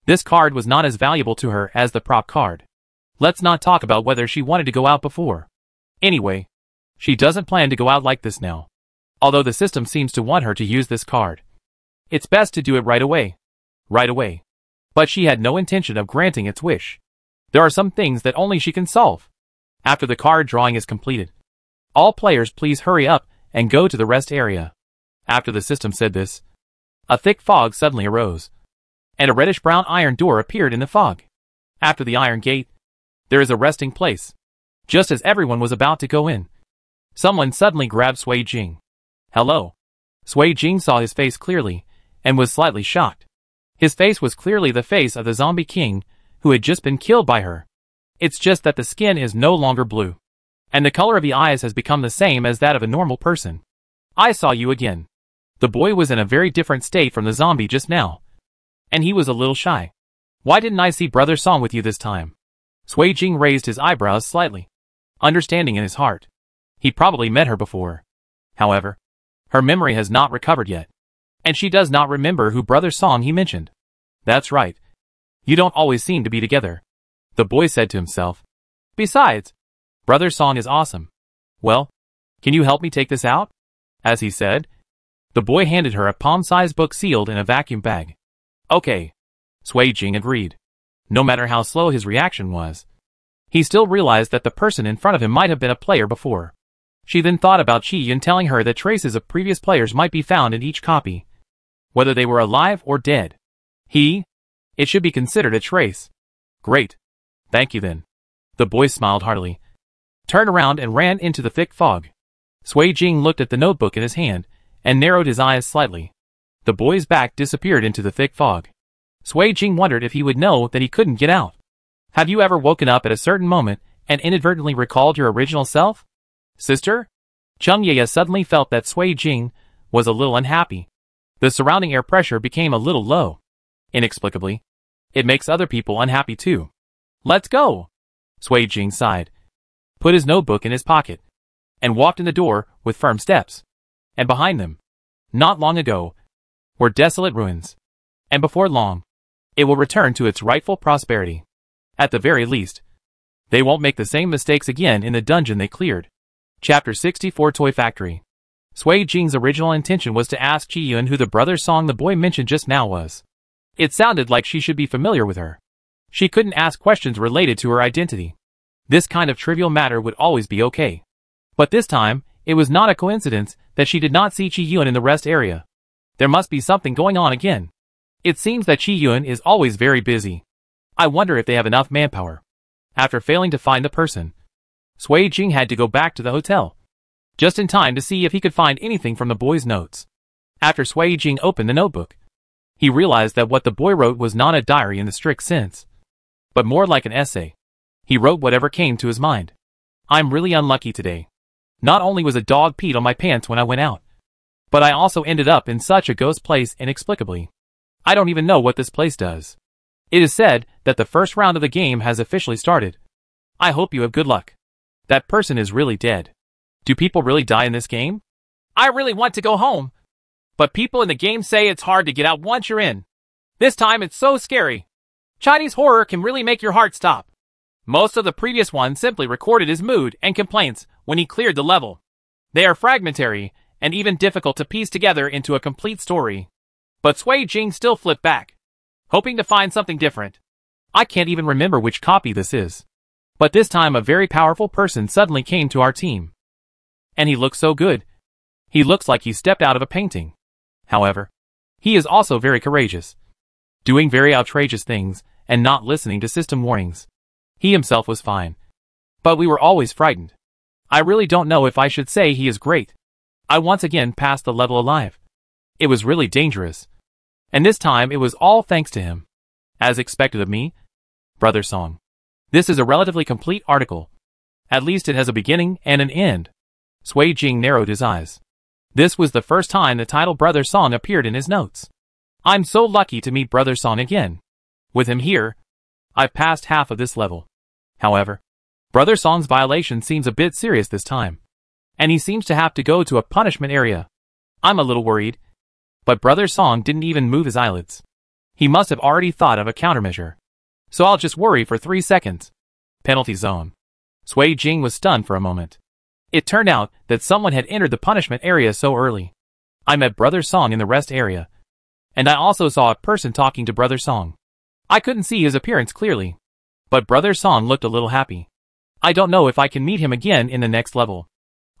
This card was not as valuable to her as the prop card. Let's not talk about whether she wanted to go out before. Anyway, she doesn't plan to go out like this now, although the system seems to want her to use this card. It's best to do it right away. Right away. But she had no intention of granting its wish. There are some things that only she can solve. After the card drawing is completed, all players please hurry up and go to the rest area. After the system said this, a thick fog suddenly arose, and a reddish-brown iron door appeared in the fog. After the iron gate, there is a resting place. Just as everyone was about to go in, someone suddenly grabbed Sui Jing. Hello. Sui Jing saw his face clearly and was slightly shocked. His face was clearly the face of the zombie king who had just been killed by her. It's just that the skin is no longer blue, and the color of the eyes has become the same as that of a normal person. I saw you again. The boy was in a very different state from the zombie just now, and he was a little shy. Why didn't I see Brother Song with you this time? Sui Jing raised his eyebrows slightly, understanding in his heart. He probably met her before. However, her memory has not recovered yet, and she does not remember who Brother Song he mentioned. That's right. You don't always seem to be together, the boy said to himself. Besides, Brother Song is awesome. Well, can you help me take this out? As he said, the boy handed her a palm-sized book sealed in a vacuum bag. Okay. Sui Jing agreed. No matter how slow his reaction was, He still realized that the person in front of him might have been a player before. She then thought about Chi-Yun telling her that traces of previous players might be found in each copy, whether they were alive or dead. It should be considered a trace. Great. Thank you then. The boy smiled heartily, turned around and ran into the thick fog. Sui Jing looked at the notebook in his hand and narrowed his eyes slightly. The boy's back disappeared into the thick fog. Sui Jing wondered if he would know that he couldn't get out. Have you ever woken up at a certain moment and inadvertently recalled your original self? Sister? Cheng Yaya suddenly felt that Sui Jing was a little unhappy. The surrounding air pressure became a little low. Inexplicably, it makes other people unhappy too. Let's go! Sui Jing sighed, put his notebook in his pocket, and walked in the door with firm steps. And behind them, not long ago, were desolate ruins. And before long, it will return to its rightful prosperity. At the very least, they won't make the same mistakes again in the dungeon they cleared. Chapter 64 Toy Factory. Sui Jing's original intention was to ask Chi-Yun who the brother song the boy mentioned just now was. It sounded like she should be familiar with her. She couldn't ask questions related to her identity. This kind of trivial matter would always be okay. But this time, it was not a coincidence that she did not see Chi-Yun in the rest area. There must be something going on again. It seems that Chi-Yun is always very busy. I wonder if they have enough manpower. After failing to find the person, Sui Jing had to go back to the hotel, just in time to see if he could find anything from the boy's notes. After Sui Jing opened the notebook, he realized that what the boy wrote was not a diary in the strict sense, but more like an essay. He wrote whatever came to his mind. I'm really unlucky today. Not only was a dog peed on my pants when I went out, but I also ended up in such a ghost place inexplicably. I don't even know what this place does. It is said that the first round of the game has officially started. I hope you have good luck. That person is really dead. Do people really die in this game? I really want to go home. But people in the game say it's hard to get out once you're in. This time it's so scary. Chinese horror can really make your heart stop. Most of the previous ones simply recorded his mood and complaints when he cleared the level. They are fragmentary and even difficult to piece together into a complete story. But Sui Jing still flipped back, hoping to find something different. I can't even remember which copy this is. But this time a very powerful person suddenly came to our team. And he looks so good. He looks like he stepped out of a painting. However, he is also very courageous, doing very outrageous things and not listening to system warnings. He himself was fine, but we were always frightened. I really don't know if I should say he is great. I once again passed the level alive. It was really dangerous. And this time it was all thanks to him. As expected of me, Brother Song. This is a relatively complete article. At least it has a beginning and an end. Sui Jing narrowed his eyes. This was the first time the title Brother Song appeared in his notes. I'm so lucky to meet Brother Song again. With him here, I've passed half of this level. However, Brother Song's violation seems a bit serious this time, and he seems to have to go to a punishment area. I'm a little worried, but Brother Song didn't even move his eyelids. He must have already thought of a countermeasure. So I'll just worry for 3 seconds. Penalty zone. Sui Jing was stunned for a moment. It turned out that someone had entered the punishment area so early. I met Brother Song in the rest area, and I also saw a person talking to Brother Song. I couldn't see his appearance clearly, but Brother Song looked a little happy. I don't know if I can meet him again in the next level.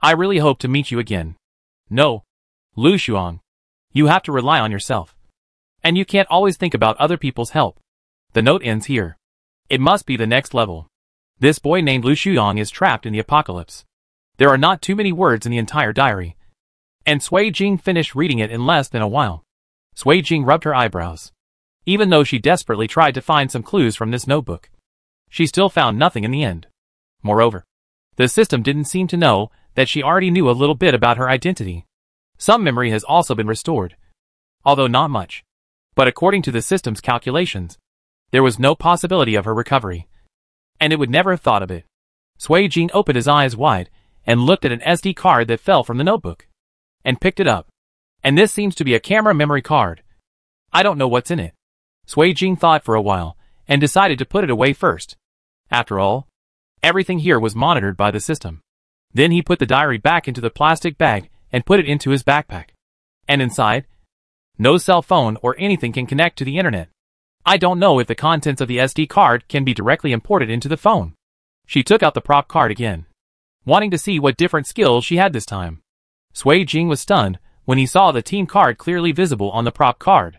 I really hope to meet you again. No, Lu Shuang. You have to rely on yourself. And you can't always think about other people's help. The note ends here. It must be the next level. This boy named Lu Shuang is trapped in the apocalypse. There are not too many words in the entire diary. And Sui Jing finished reading it in less than a while. Sui Jing rubbed her eyebrows. Even though she desperately tried to find some clues from this notebook, she still found nothing in the end. Moreover, the system didn't seem to know that she already knew a little bit about her identity. Some memory has also been restored, although not much. But according to the system's calculations, there was no possibility of her recovery. And it would never have thought of it. Sui Jing opened his eyes wide and looked at an SD card that fell from the notebook, and picked it up. And this seems to be a camera memory card. I don't know what's in it. Sui Jing thought for a while, and decided to put it away first. After all, everything here was monitored by the system. Then he put the diary back into the plastic bag and put it into his backpack. And inside, no cell phone or anything can connect to the internet. I don't know if the contents of the SD card can be directly imported into the phone. She took out the prop card again, wanting to see what different skills she had this time. Sui Jing was stunned when he saw the team card clearly visible on the prop card.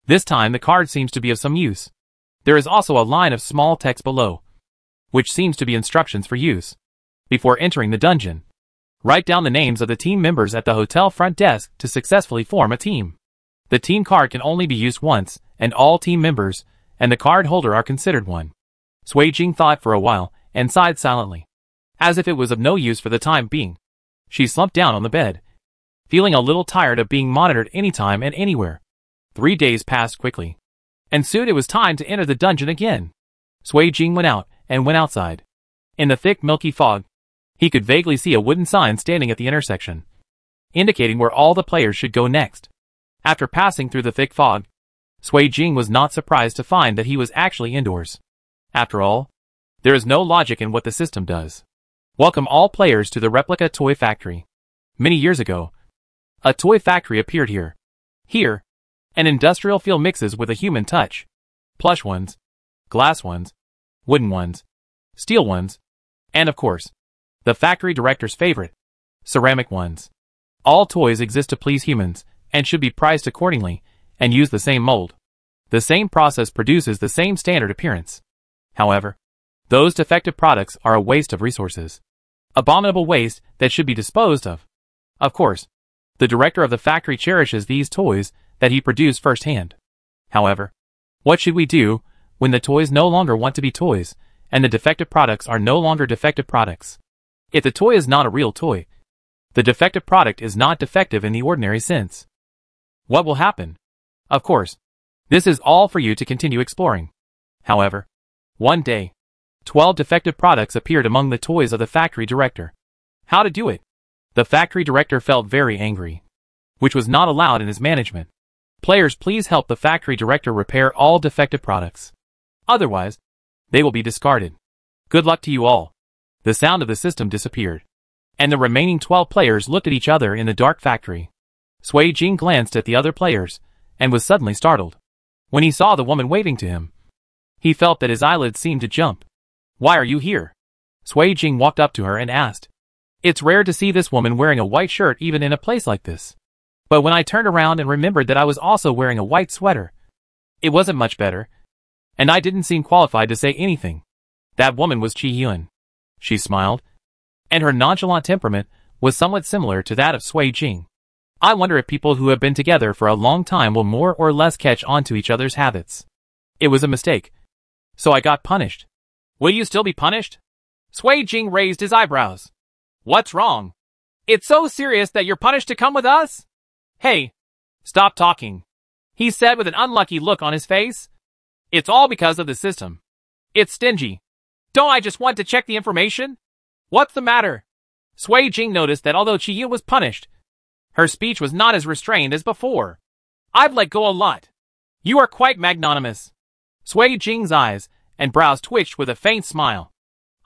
This time the card seems to be of some use. There is also a line of small text below, which seems to be instructions for use. Before entering the dungeon, write down the names of the team members at the hotel front desk to successfully form a team. The team card can only be used once, and all team members and the card holder are considered one. Sui Jing thought for a while and sighed silently. As if it was of no use for the time being, she slumped down on the bed, feeling a little tired of being monitored anytime and anywhere. 3 days passed quickly, and soon it was time to enter the dungeon again. Sui Jing went out and went outside. In the thick milky fog, he could vaguely see a wooden sign standing at the intersection, indicating where all the players should go next. After passing through the thick fog, Sui Jing was not surprised to find that he was actually indoors. After all, there is no logic in what the system does. Welcome all players to the replica toy factory. Many years ago, a toy factory appeared here. Here, an industrial feel mixes with a human touch. Plush ones, glass ones, wooden ones, steel ones, and of course, the factory director's favorite, ceramic ones. All toys exist to please humans, and should be priced accordingly, and use the same mold. The same process produces the same standard appearance. However, those defective products are a waste of resources. Abominable waste that should be disposed of. Of course, the director of the factory cherishes these toys that he produced firsthand. However, what should we do when the toys no longer want to be toys, and the defective products are no longer defective products? If the toy is not a real toy, the defective product is not defective in the ordinary sense. What will happen? Of course, this is all for you to continue exploring. However, one day, 12 defective products appeared among the toys of the factory director. How to do it? The factory director felt very angry, which was not allowed in his management. Players, please help the factory director repair all defective products. Otherwise, they will be discarded. Good luck to you all. The sound of the system disappeared, and the remaining 12 players looked at each other in the dark factory. Sui Jing glanced at the other players, and was suddenly startled. When he saw the woman waving to him, he felt that his eyelids seemed to jump. Why are you here? Sui Jing walked up to her and asked. It's rare to see this woman wearing a white shirt even in a place like this. But when I turned around and remembered that I was also wearing a white sweater, it wasn't much better, and I didn't seem qualified to say anything. That woman was Chi Yun. She smiled, and her nonchalant temperament was somewhat similar to that of Sui Jing. I wonder if people who have been together for a long time will more or less catch on to each other's habits. It was a mistake, so I got punished. Will you still be punished? Sui Jing raised his eyebrows. What's wrong? It's so serious that you're punished to come with us? Hey, stop talking, he said with an unlucky look on his face. It's all because of the system. It's stingy. Don't I just want to check the information? What's the matter? Sui Jing noticed that although Chi Yu was punished, her speech was not as restrained as before. I've let go a lot. You are quite magnanimous. Sui Jing's eyes and brows twitched with a faint smile.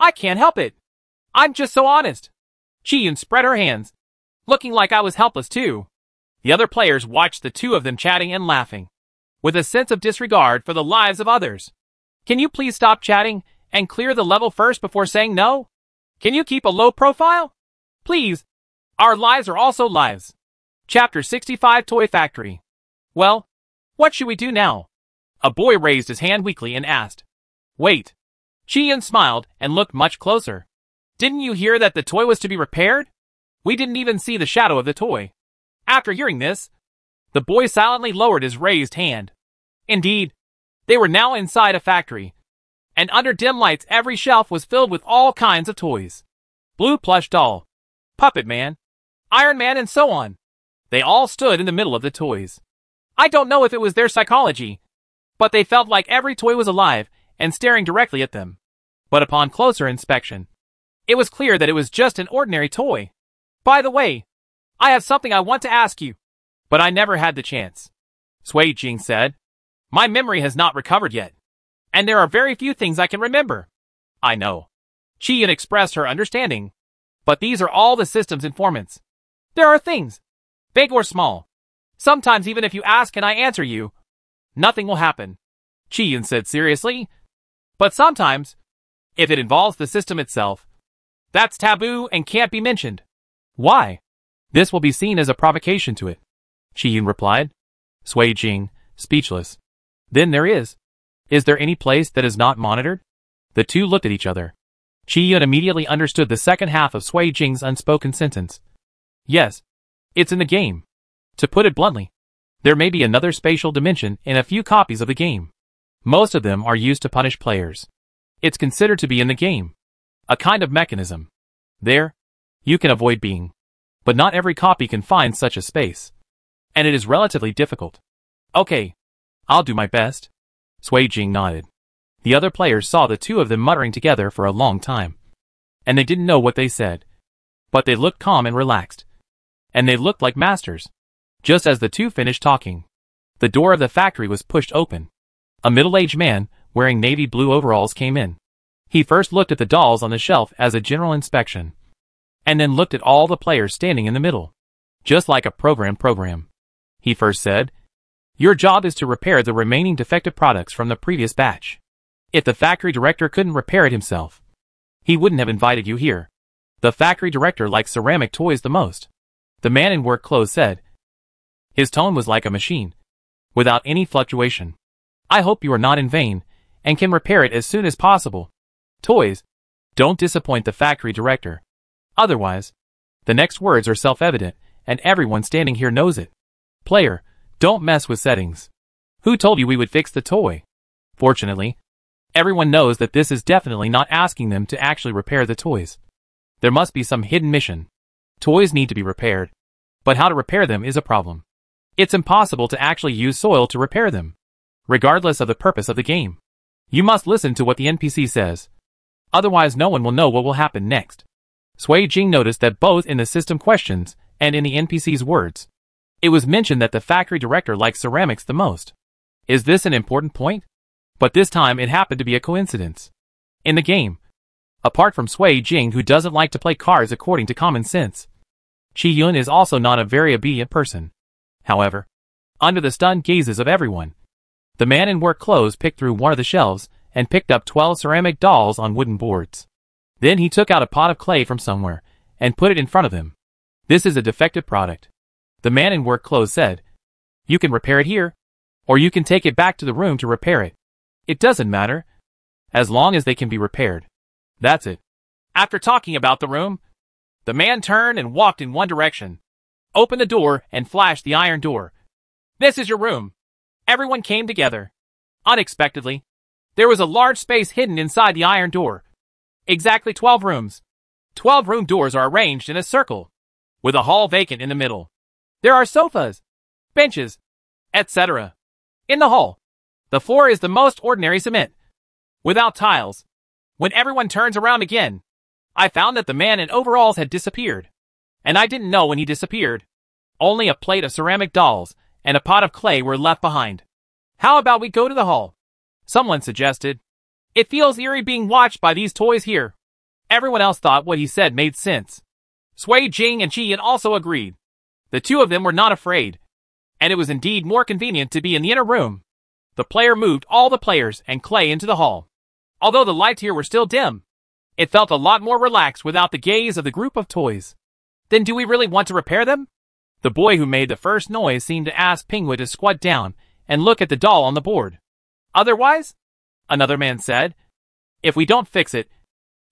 I can't help it. I'm just so honest. Chi Yun spread her hands, looking like I was helpless too. The other players watched the two of them chatting and laughing, with a sense of disregard for the lives of others. Can you please stop chatting and clear the level first before saying no? Can you keep a low profile? Please. Our lives are also lives. Chapter 65 Toy Factory. Well, what should we do now? A boy raised his hand weakly and asked. Wait. Chi Yun smiled and looked much closer. Didn't you hear that the toy was to be repaired? We didn't even see the shadow of the toy. After hearing this, the boy silently lowered his raised hand. Indeed, they were now inside a factory, and under dim lights every shelf was filled with all kinds of toys. Blue plush doll, Puppet Man, Iron Man, and so on. They all stood in the middle of the toys. I don't know if it was their psychology, but they felt like every toy was alive and staring directly at them. But upon closer inspection, it was clear that it was just an ordinary toy. By the way, I have something I want to ask you, but I never had the chance. Sui Jing said. My memory has not recovered yet, and there are very few things I can remember. I know. Chi Yun expressed her understanding, but these are all the system's informants. There are things, big or small. Sometimes even if you ask and I answer you, nothing will happen, Chi Yun said seriously. But sometimes, If it involves the system itself, that's taboo and can't be mentioned. Why? This will be seen as a provocation to it, Chi-Yun replied. Sui Jing, speechless. Then there is. Is there any place that is not monitored? The two looked at each other. Chi-Yun immediately understood the second half of Sui Jing's unspoken sentence. Yes. It's in the game. To put it bluntly, there may be another spatial dimension in a few copies of the game. Most of them are used to punish players. It's considered to be in the game. A kind of mechanism. There, you can avoid being. But not every copy can find such a space. And it is relatively difficult. Okay. I'll do my best. Sui Jing nodded. The other players saw the two of them muttering together for a long time. And they didn't know what they said. But they looked calm and relaxed. And they looked like masters. Just as the two finished talking, the door of the factory was pushed open. A middle-aged man, wearing navy blue overalls, came in. He first looked at the dolls on the shelf as a general inspection. And then looked at all the players standing in the middle. Just like a program. He first said, "Your job is to repair the remaining defective products from the previous batch. If the factory director couldn't repair it himself, he wouldn't have invited you here. The factory director likes ceramic toys the most." The man in work clothes said. His tone was like a machine, without any fluctuation. "I hope you are not in vain, and can repair it as soon as possible. Toys, don't disappoint the factory director. Otherwise, the next words are self-evident, and everyone standing here knows it. Player, don't mess with settings. Who told you we would fix the toy?" Fortunately, everyone knows that this is definitely not asking them to actually repair the toys. There must be some hidden mission. Toys need to be repaired, but how to repair them is a problem. It's impossible to actually use soil to repair them, regardless of the purpose of the game. You must listen to what the NPC says. Otherwise no one will know what will happen next. Sui Jing noticed that both in the system questions and in the NPC's words, it was mentioned that the factory director likes ceramics the most. Is this an important point? But this time it happened to be a coincidence. In the game, apart from Sui Jing, who doesn't like to play cards according to common sense, Chi-Yun is also not a very obedient person. However, under the stunned gazes of everyone, the man in work clothes picked through one of the shelves and picked up 12 ceramic dolls on wooden boards. Then he took out a pot of clay from somewhere and put it in front of him. "This is a defective product," the man in work clothes said. "You can repair it here, or you can take it back to the room to repair it. It doesn't matter, as long as they can be repaired. That's it." After talking about the room, the man turned and walked in one direction, opened the door and flashed the iron door. "This is your room." Everyone came together. Unexpectedly, there was a large space hidden inside the iron door. Exactly 12 rooms. 12 room doors are arranged in a circle, with a hall vacant in the middle. There are sofas, benches, etc. in the hall. The floor is the most ordinary cement, without tiles. When everyone turns around again, I found that the man in overalls had disappeared. And I didn't know when he disappeared. Only a plate of ceramic dolls and a pot of clay were left behind. "How about we go to the hall?" someone suggested. "It feels eerie being watched by these toys here." Everyone else thought what he said made sense. Sui Jing and Chi-Yun also agreed. The two of them were not afraid, and it was indeed more convenient to be in the inner room. The player moved all the players and clay into the hall. Although the lights here were still dim, it felt a lot more relaxed without the gaze of the group of toys. "Then do we really want to repair them?" The boy who made the first noise seemed to ask Pingwa to squat down and look at the doll on the board. "Otherwise," another man said, "if we don't fix it,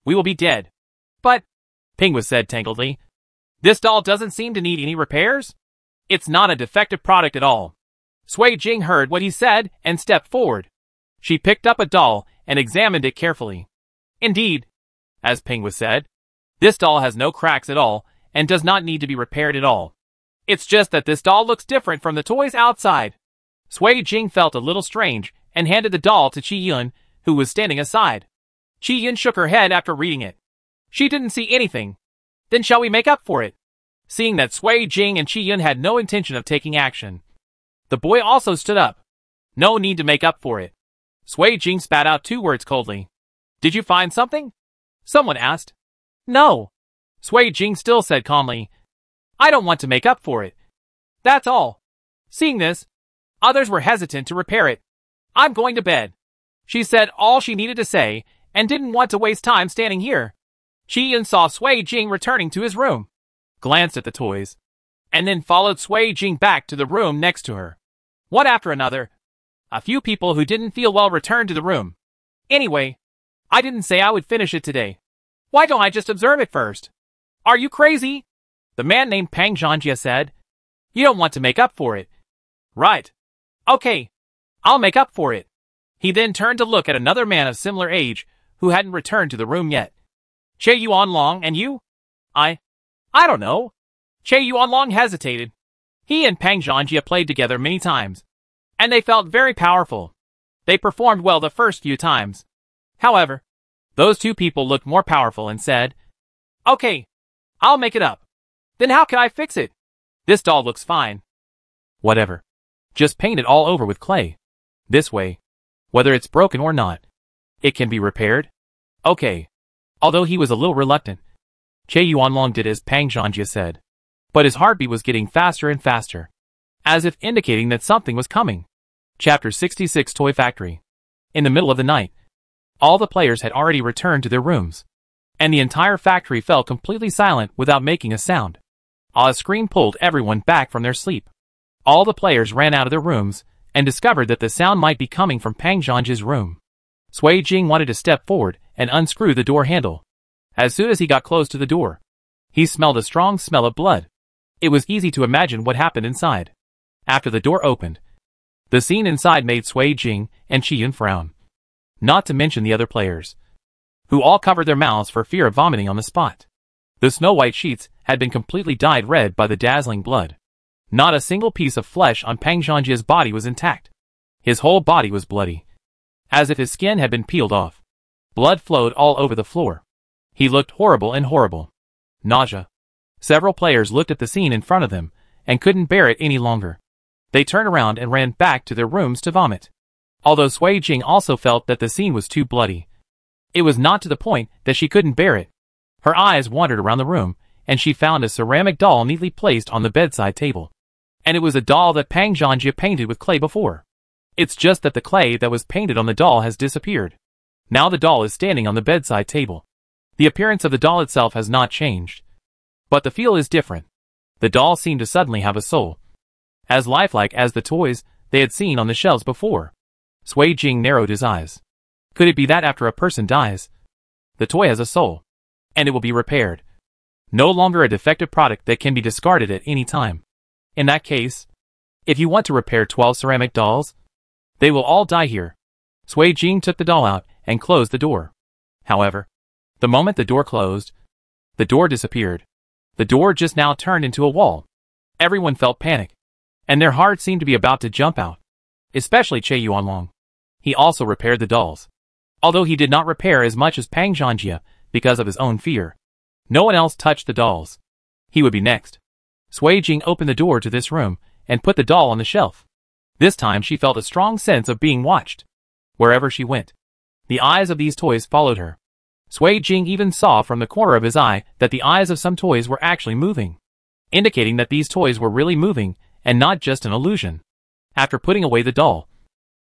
we will be dead." "But," Pingwa said tangledly, "this doll doesn't seem to need any repairs. It's not a defective product at all." Sui Jing heard what he said and stepped forward. She picked up a doll and examined it carefully. "Indeed," as Pingwa said, "this doll has no cracks at all and does not need to be repaired at all. It's just that this doll looks different from the toys outside." Sui Jing felt a little strange and handed the doll to Chi-Yun, who was standing aside. Chi-Yun shook her head after reading it. She didn't see anything. "Then shall we make up for it?" Seeing that Sui Jing and Chi-Yun had no intention of taking action, the boy also stood up. "No need to make up for it." Sui Jing spat out 2 words coldly. "Did you find something?" someone asked. "No." Sui Jing still said calmly. "I don't want to make up for it. That's all." Seeing this, others were hesitant to repair it. "I'm going to bed." She said all she needed to say, and didn't want to waste time standing here. Chi-Yun saw Sui Jing returning to his room, glanced at the toys, and then followed Sui Jing back to the room next to her. One after another, a few people who didn't feel well returned to the room. Anyway, I didn't say I would finish it today. Why don't I just observe it first? Are you crazy? The man named Pang Zhangjie said. You don't want to make up for it. Right. Okay, I'll make up for it. He then turned to look at another man of similar age who hadn't returned to the room yet. Che Yuanlong and you? I don't know. Che Yuanlong hesitated. He and Pang Zhangjie played together many times, and they felt very powerful. They performed well the first few times. However, those two people looked more powerful and said, Okay, I'll make it up. Then how can I fix it? This doll looks fine. Whatever. Just paint it all over with clay. This way, whether it's broken or not, it can be repaired. Okay. Although he was a little reluctant, Che Yuanlong did as Pang Zhangjie said. But his heartbeat was getting faster and faster, as if indicating that something was coming. Chapter 66 Toy Factory. In the middle of the night, all the players had already returned to their rooms, and the entire factory fell completely silent without making a sound. A scream pulled everyone back from their sleep. All the players ran out of their rooms and discovered that the sound might be coming from Pang Zhangjie's room. Sui Jing wanted to step forward and unscrew the door handle. As soon as he got close to the door, he smelled a strong smell of blood. It was easy to imagine what happened inside. After the door opened, the scene inside made Sui Jing and Chi-Yun frown. Not to mention the other players, who all covered their mouths for fear of vomiting on the spot. The snow-white sheets had been completely dyed red by the dazzling blood. Not a single piece of flesh on Pang Zhangjie's body was intact. His whole body was bloody, as if his skin had been peeled off. Blood flowed all over the floor. He looked horrible and horrible. Nausea. Several players looked at the scene in front of them and couldn't bear it any longer. They turned around and ran back to their rooms to vomit. Although Sui Jing also felt that the scene was too bloody, it was not to the point that she couldn't bear it. Her eyes wandered around the room, and she found a ceramic doll neatly placed on the bedside table. And it was a doll that Pang Zhangjie painted with clay before. It's just that the clay that was painted on the doll has disappeared. Now the doll is standing on the bedside table. The appearance of the doll itself has not changed, but the feel is different. The doll seemed to suddenly have a soul, as lifelike as the toys they had seen on the shelves before. Sui Jing narrowed his eyes. Could it be that after a person dies, the toy has a soul, and it will be repaired? No longer a defective product that can be discarded at any time. In that case, if you want to repair 12 ceramic dolls, they will all die here. Sui Jing took the doll out and closed the door. However, the moment the door closed, the door disappeared. The door just now turned into a wall. Everyone felt panic, and their hearts seemed to be about to jump out. Especially Che Yuanlong. He also repaired the dolls. Although he did not repair as much as Pang Zhangjie because of his own fear. No one else touched the dolls. He would be next. Sui Jing opened the door to this room and put the doll on the shelf. This time she felt a strong sense of being watched. Wherever she went, the eyes of these toys followed her. Sui Jing even saw from the corner of his eye that the eyes of some toys were actually moving, indicating that these toys were really moving and not just an illusion. After putting away the doll,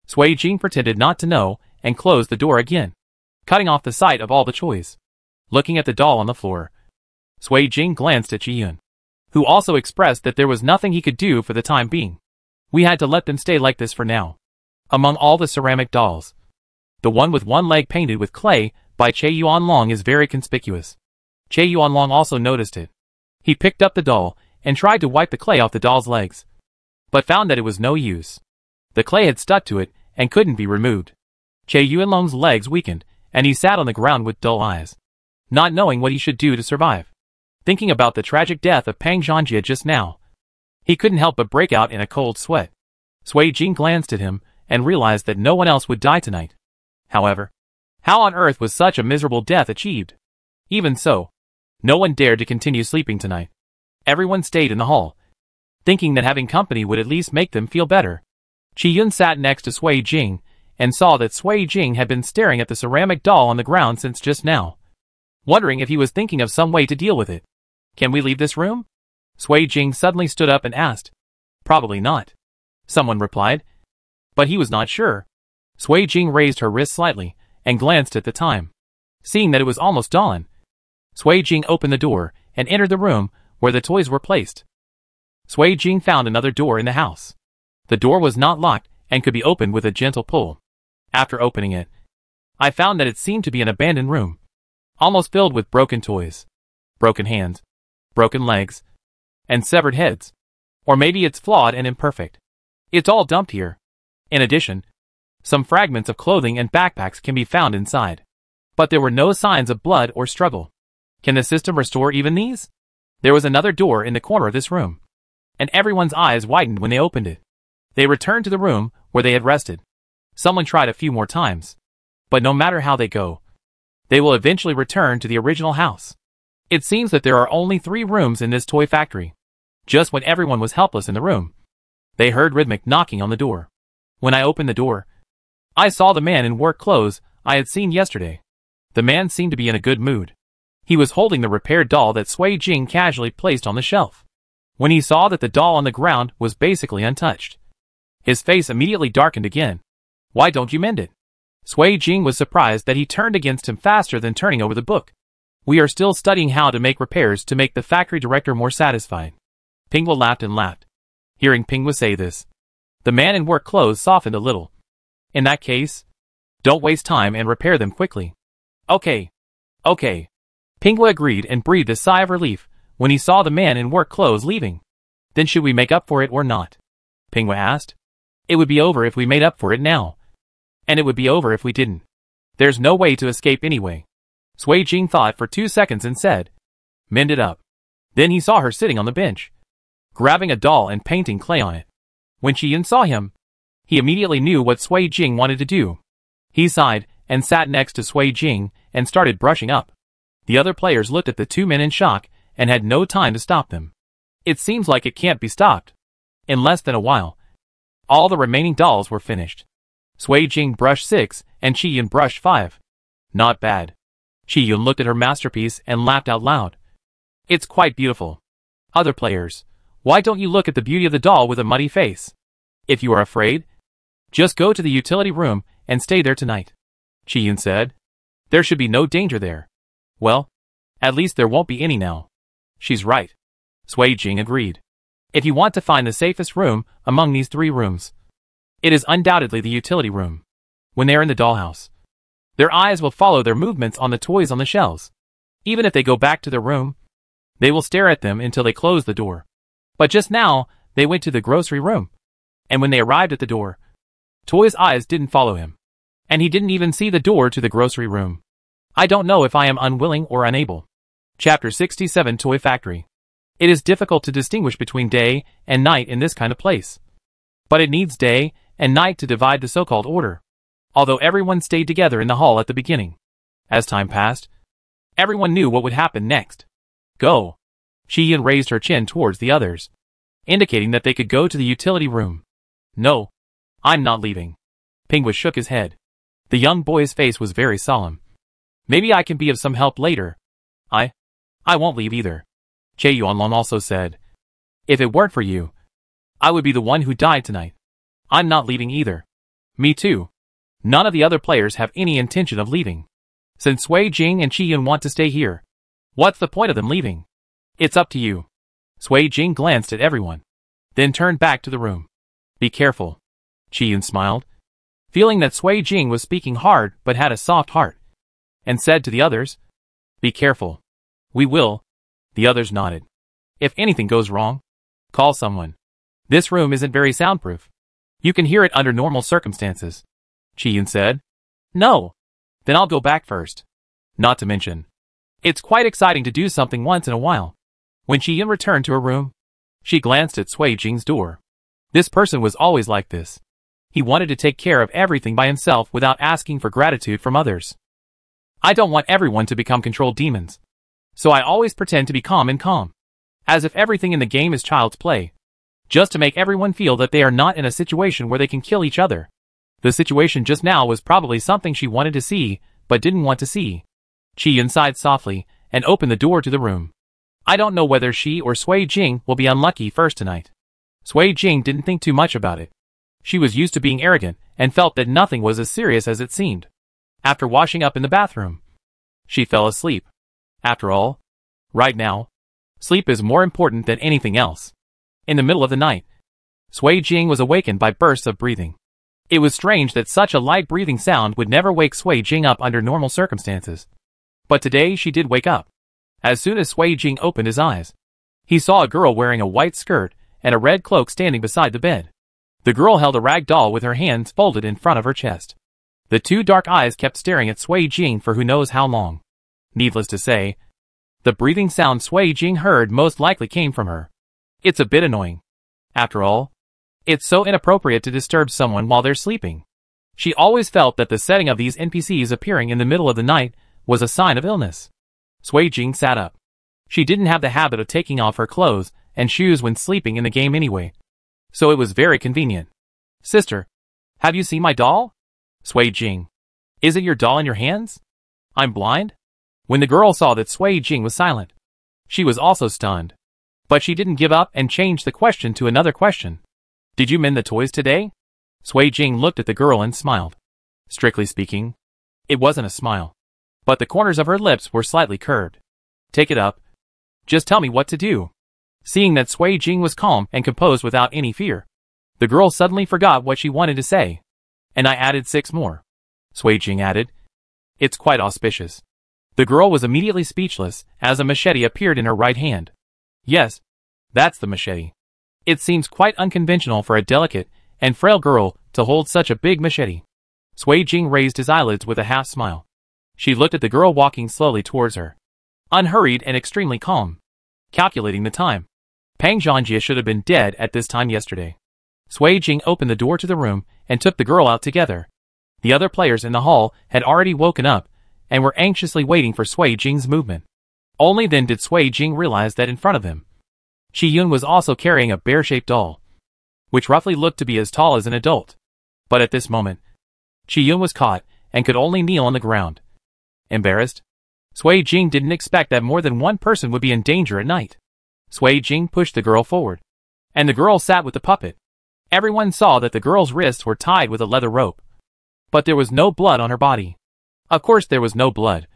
Sui Jing pretended not to know and closed the door again, cutting off the sight of all the toys. Looking at the doll on the floor, Sui Jing glanced at Chi-Yun, who also expressed that there was nothing he could do for the time being. We had to let them stay like this for now. Among all the ceramic dolls, the one with one leg painted with clay by Che Yuanlong is very conspicuous. Che Yuanlong also noticed it. He picked up the doll and tried to wipe the clay off the doll's legs, but found that it was no use. The clay had stuck to it and couldn't be removed. Che Yuanlong's legs weakened, and he sat on the ground with dull eyes, not knowing what he should do to survive. Thinking about the tragic death of Pang Zhangjie just now, he couldn't help but break out in a cold sweat. Sui Jing glanced at him and realized that no one else would die tonight. However, how on earth was such a miserable death achieved? Even so, no one dared to continue sleeping tonight. Everyone stayed in the hall, thinking that having company would at least make them feel better. Chi-Yun sat next to Sui Jing and saw that Sui Jing had been staring at the ceramic doll on the ground since just now, wondering if he was thinking of some way to deal with it. Can we leave this room? Sui Jing suddenly stood up and asked. Probably not, someone replied, but he was not sure. Sui Jing raised her wrist slightly and glanced at the time. Seeing that it was almost dawn, Sui Jing opened the door and entered the room where the toys were placed. Sui Jing found another door in the house. The door was not locked and could be opened with a gentle pull. After opening it, I found that it seemed to be an abandoned room, almost filled with broken toys, broken hands, broken legs, and severed heads. Or maybe it's flawed and imperfect. It's all dumped here. In addition, some fragments of clothing and backpacks can be found inside. But there were no signs of blood or struggle. Can the system restore even these? There was another door in the corner of this room, and everyone's eyes widened when they opened it. They returned to the room where they had rested. Someone tried a few more times, but no matter how they go, they will eventually return to the original house. It seems that there are only 3 rooms in this toy factory. Just when everyone was helpless in the room, they heard rhythmic knocking on the door. When I opened the door, I saw the man in work clothes I had seen yesterday. The man seemed to be in a good mood. He was holding the repaired doll that Sui Jing casually placed on the shelf. When he saw that the doll on the ground was basically untouched, his face immediately darkened again. Why don't you mend it? Sui Jing was surprised that he turned against him faster than turning over the book. We are still studying how to make repairs to make the factory director more satisfied. Pinghua laughed and laughed. Hearing Pinghua say this, the man in work clothes softened a little. In that case, don't waste time and repair them quickly. Okay. Pinghua agreed and breathed a sigh of relief when he saw the man in work clothes leaving. Then should we make up for it or not? Pinghua asked. It would be over if we made up for it now. And it would be over if we didn't. There's no way to escape anyway. Sui Jing thought for 2 seconds and said, mend it up. Then he saw her sitting on the bench, grabbing a doll and painting clay on it. When Qian saw him, he immediately knew what Sui Jing wanted to do. He sighed and sat next to Sui Jing and started brushing up. The other players looked at the 2 men in shock and had no time to stop them. It seems like it can't be stopped. In less than a while, all the remaining dolls were finished. Sui Jing brushed 6 and Qian brushed 5. Not bad. Qian looked at her masterpiece and laughed out loud. It's quite beautiful. Other players, why don't you look at the beauty of the doll with a muddy face? If you are afraid, just go to the utility room and stay there tonight. Qian said. There should be no danger there. Well, at least there won't be any now. She's right. Sui Jing agreed. If you want to find the safest room among these 3 rooms, it is undoubtedly the utility room. When they are in the dollhouse, their eyes will follow their movements on the toys on the shelves. Even if they go back to their room, they will stare at them until they close the door. But just now, they went to the grocery room. And when they arrived at the door, Toy's eyes didn't follow him. And he didn't even see the door to the grocery room. I don't know if I am unwilling or unable. Chapter 67 Toy Factory. It is difficult to distinguish between day and night in this kind of place. But it needs day and night to divide the so-called order. Although everyone stayed together in the hall at the beginning. As time passed, everyone knew what would happen next. Go. Qian raised her chin towards the others, indicating that they could go to the utility room. No. I'm not leaving. Pinghua shook his head. The young boy's face was very solemn. Maybe I can be of some help later. I won't leave either. Che Yuanlong also said. If it weren't for you, I would be the one who died tonight. I'm not leaving either. Me too. None of the other players have any intention of leaving. Since Sui Jing and Qian want to stay here, what's the point of them leaving? It's up to you. Sui Jing glanced at everyone, then turned back to the room. Be careful. Qian smiled, feeling that Sui Jing was speaking hard but had a soft heart, and said to the others, be careful. We will. The others nodded. If anything goes wrong, call someone. This room isn't very soundproof. You can hear it under normal circumstances. Qian said. No. Then I'll go back first. Not to mention, it's quite exciting to do something once in a while. When Qian returned to her room, she glanced at Sui Jing's door. This person was always like this. He wanted to take care of everything by himself without asking for gratitude from others. I don't want everyone to become controlled demons. So I always pretend to be calm, as if everything in the game is child's play, just to make everyone feel that they are not in a situation where they can kill each other. The situation just now was probably something she wanted to see, but didn't want to see. Qian sighed softly and opened the door to the room. I don't know whether she or Sui Jing will be unlucky first tonight. Sui Jing didn't think too much about it. She was used to being arrogant and felt that nothing was as serious as it seemed. after washing up in the bathroom. She fell asleep. After all, right now, sleep is more important than anything else. In the middle of the night, Sui Jing was awakened by bursts of breathing. It was strange that such a light breathing sound would never wake Sui Jing up under normal circumstances. But today she did wake up. As soon as Sui Jing opened his eyes, he saw a girl wearing a white skirt and a red cloak standing beside the bed. The girl held a rag doll with her hands folded in front of her chest. The two dark eyes kept staring at Sui Jing for who knows how long. Needless to say, the breathing sound Sui Jing heard most likely came from her. It's a bit annoying. After all, it's so inappropriate to disturb someone while they're sleeping. She always felt that the setting of these NPCs appearing in the middle of the night was a sign of illness. Sui Jing sat up. She didn't have the habit of taking off her clothes and shoes when sleeping in the game anyway, so it was very convenient. Sister, have you seen my doll? Sui Jing. Is it your doll in your hands? I'm blind? When the girl saw that Sui Jing was silent, she was also stunned. But she didn't give up and changed the question to another question. Did you mend the toys today? Sui Jing looked at the girl and smiled. Strictly speaking, it wasn't a smile, but the corners of her lips were slightly curved. Take it up. Just tell me what to do. Seeing that Sui Jing was calm and composed without any fear, the girl suddenly forgot what she wanted to say. And I added 6 more. Sui Jing added. It's quite auspicious. The girl was immediately speechless as a machete appeared in her right hand. Yes, that's the machete. It seems quite unconventional for a delicate and frail girl to hold such a big machete. Sui Jing raised his eyelids with a half smile. She looked at the girl walking slowly towards her, unhurried and extremely calm. Calculating the time, Pang Zhangjie should have been dead at this time yesterday. Sui Jing opened the door to the room and took the girl out together. The other players in the hall had already woken up and were anxiously waiting for Sui Jing's movement. Only then did Sui Jing realize that in front of him, Qi Yun was also carrying a bear-shaped doll, which roughly looked to be as tall as an adult. But at this moment, Qi Yun was caught and could only kneel on the ground. Embarrassed, Sui Jing didn't expect that more than one person would be in danger at night. Sui Jing pushed the girl forward, and the girl sat with the puppet. Everyone saw that the girl's wrists were tied with a leather rope, but there was no blood on her body. Of course there was no blood,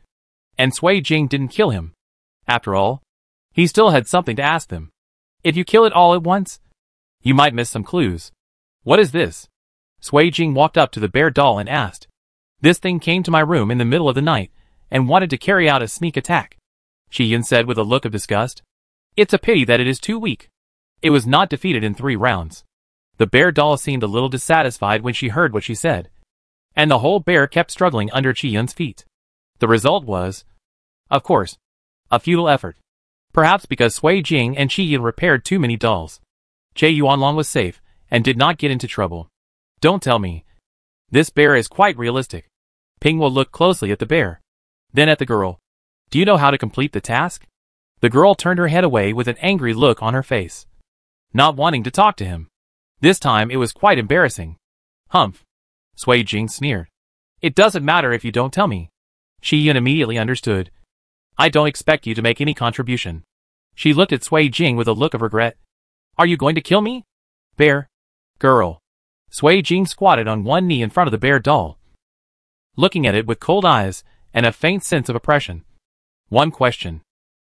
and Sui Jing didn't kill him. After all, he still had something to ask them. If you kill it all at once, you might miss some clues. What is this? Sui Jing walked up to the bear doll and asked. This thing came to my room in the middle of the night and wanted to carry out a sneak attack, Qi Yun said with a look of disgust. It's a pity that it is too weak. It was not defeated in 3 rounds. The bear doll seemed a little dissatisfied when she heard what she said, and the whole bear kept struggling under Qi Yun's feet. The result was, of course, a futile effort. Perhaps because Sui Jing and Qi Yun repaired too many dolls. Che Yuanlong was safe and did not get into trouble. Don't tell me. This bear is quite realistic. Ping Wo looked closely at the bear, then at the girl. Do you know how to complete the task? The girl turned her head away with an angry look on her face, not wanting to talk to him. This time it was quite embarrassing. Humph. Sui Jing sneered. It doesn't matter if you don't tell me. Qi Yun immediately understood. I don't expect you to make any contribution. She looked at Sui Jing with a look of regret. Are you going to kill me? Bear. Girl. Sui Jing squatted on one knee in front of the bear doll, looking at it with cold eyes and a faint sense of oppression. One question.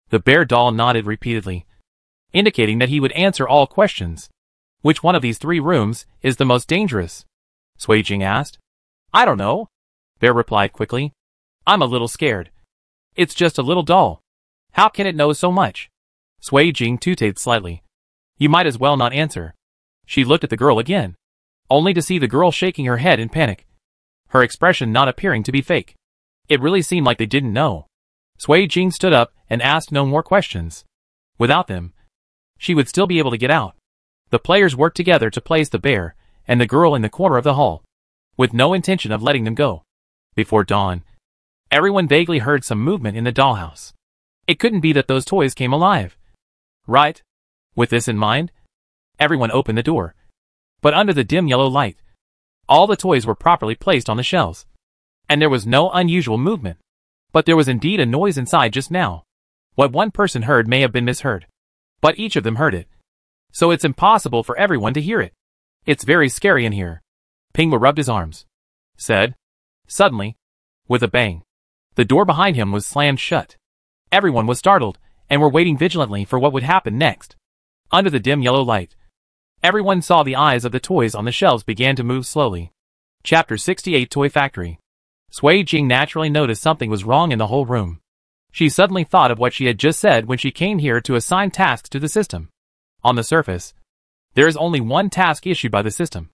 The bear doll nodded repeatedly, indicating that he would answer all questions. Which one of these 3 rooms is the most dangerous? Sui Jing asked. I don't know. Bear replied quickly. I'm a little scared. It's just a little doll. How can it know so much? Sui Jing tooted slightly. You might as well not answer. She looked at the girl again, only to see the girl shaking her head in panic, her expression not appearing to be fake. It really seemed like they didn't know. Sui Jing stood up and asked no more questions. Without them, she would still be able to get out. The players worked together to place the bear and the girl in the corner of the hall, with no intention of letting them go. Before dawn, everyone vaguely heard some movement in the dollhouse. It couldn't be that those toys came alive, right? With this in mind, everyone opened the door. But under the dim yellow light, all the toys were properly placed on the shelves, and there was no unusual movement. But there was indeed a noise inside just now. What one person heard may have been misheard, but each of them heard it, so it's impossible for everyone to hear it. It's very scary in here. Ping Wo rubbed his arms, said. Suddenly, With a bang, the door behind him was slammed shut. Everyone was startled, and were waiting vigilantly for what would happen next. Under the dim yellow light, everyone saw the eyes of the toys on the shelves began to move slowly. Chapter 68 Toy Factory. Sui Jing naturally noticed something was wrong in the whole room. She suddenly thought of what she had just said when she came here to assign tasks to the system. On the surface, there is only one task issued by the system,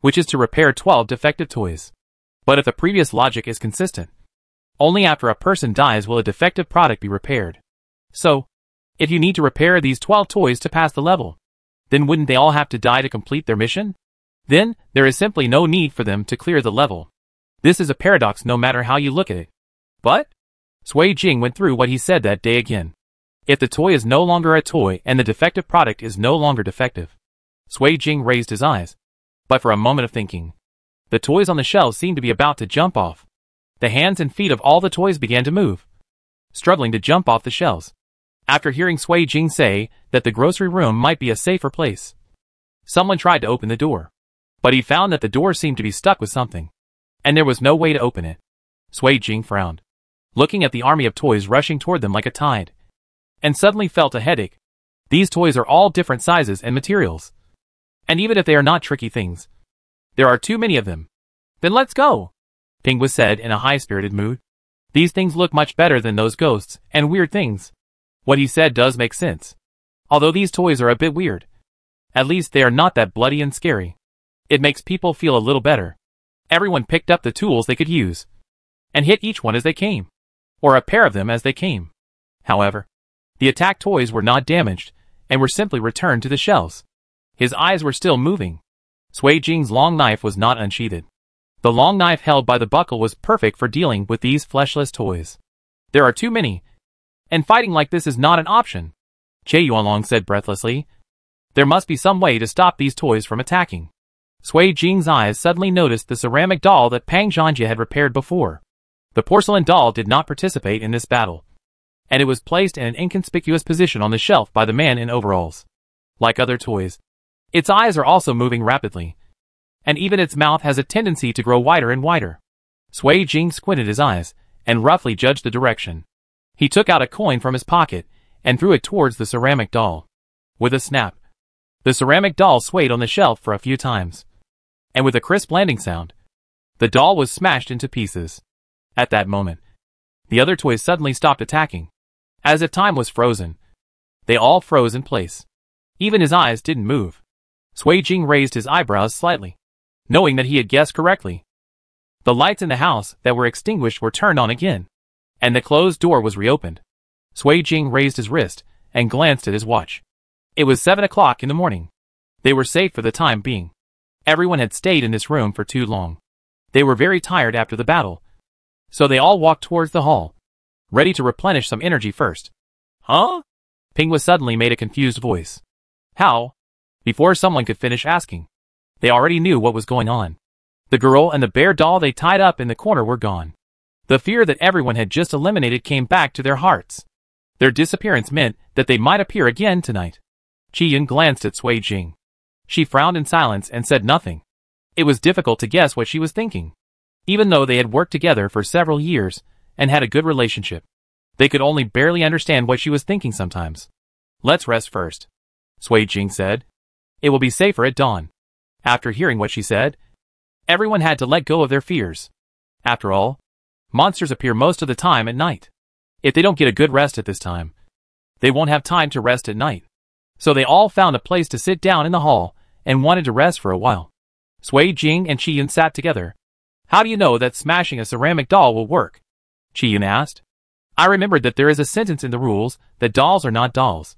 which is to repair 12 defective toys. But if the previous logic is consistent, only after a person dies will a defective product be repaired. So, if you need to repair these 12 toys to pass the level, then wouldn't they all have to die to complete their mission? Then, there is simply no need for them to clear the level. This is a paradox no matter how you look at it. But Sui Jing went through what he said that day again. If the toy is no longer a toy and the defective product is no longer defective. Sui Jing raised his eyes. But for a moment of thinking, the toys on the shelves seemed to be about to jump off. The hands and feet of all the toys began to move, struggling to jump off the shelves. After hearing Sui Jing say that the grocery room might be a safer place, someone tried to open the door. But he found that the door seemed to be stuck with something, and there was no way to open it. Sui Jing frowned, looking at the army of toys rushing toward them like a tide, and suddenly felt a headache. These toys are all different sizes and materials. And even if they are not tricky things, there are too many of them. Then let's go, Pingwa said in a high-spirited mood. These things look much better than those ghosts and weird things. What he said does make sense. Although these toys are a bit weird, at least they are not that bloody and scary. It makes people feel a little better. Everyone picked up the tools they could use, and hit each one as they came, or a pair of them as they came. However, the attacked toys were not damaged, and were simply returned to the shelves. His eyes were still moving. Sui Jing's long knife was not unsheathed. The long knife held by the buckle was perfect for dealing with these fleshless toys. There are too many, and fighting like this is not an option, Che Yuanlong said breathlessly. There must be some way to stop these toys from attacking. Sui Jing's eyes suddenly noticed the ceramic doll that Pang Zhanjie had repaired before. The porcelain doll did not participate in this battle, and it was placed in an inconspicuous position on the shelf by the man in overalls. Like other toys, its eyes are also moving rapidly, and even its mouth has a tendency to grow wider and wider. Sui Jing squinted his eyes, and roughly judged the direction. He took out a coin from his pocket, and threw it towards the ceramic doll. With a snap, the ceramic doll swayed on the shelf for a few times, and with a crisp landing sound, the doll was smashed into pieces. At that moment, the other toys suddenly stopped attacking. As if time was frozen, they all froze in place. Even his eyes didn't move. Sui Jing raised his eyebrows slightly, knowing that he had guessed correctly. The lights in the house that were extinguished were turned on again, and the closed door was reopened. Sui Jing raised his wrist and glanced at his watch. It was 7 o'clock in the morning. They were safe for the time being. Everyone had stayed in this room for too long. They were very tired after the battle, so they all walked towards the hall, ready to replenish some energy first. Huh? Pingwa suddenly made a confused voice. How? Before someone could finish asking, they already knew what was going on. The girl and the bear doll they tied up in the corner were gone. The fear that everyone had just eliminated came back to their hearts. Their disappearance meant that they might appear again tonight. Qian glanced at Sui Jing. She frowned in silence and said nothing. It was difficult to guess what she was thinking. Even though they had worked together for several years and had a good relationship, they could only barely understand what she was thinking sometimes. Let's rest first, Sui Jing said. It will be safer at dawn. After hearing what she said, everyone had to let go of their fears. After all, monsters appear most of the time at night. If they don't get a good rest at this time, they won't have time to rest at night. So they all found a place to sit down in the hall and wanted to rest for a while. Sui Jing and Qian sat together. How do you know that smashing a ceramic doll will work? Qian asked. I remembered that there is a sentence in the rules that dolls are not dolls.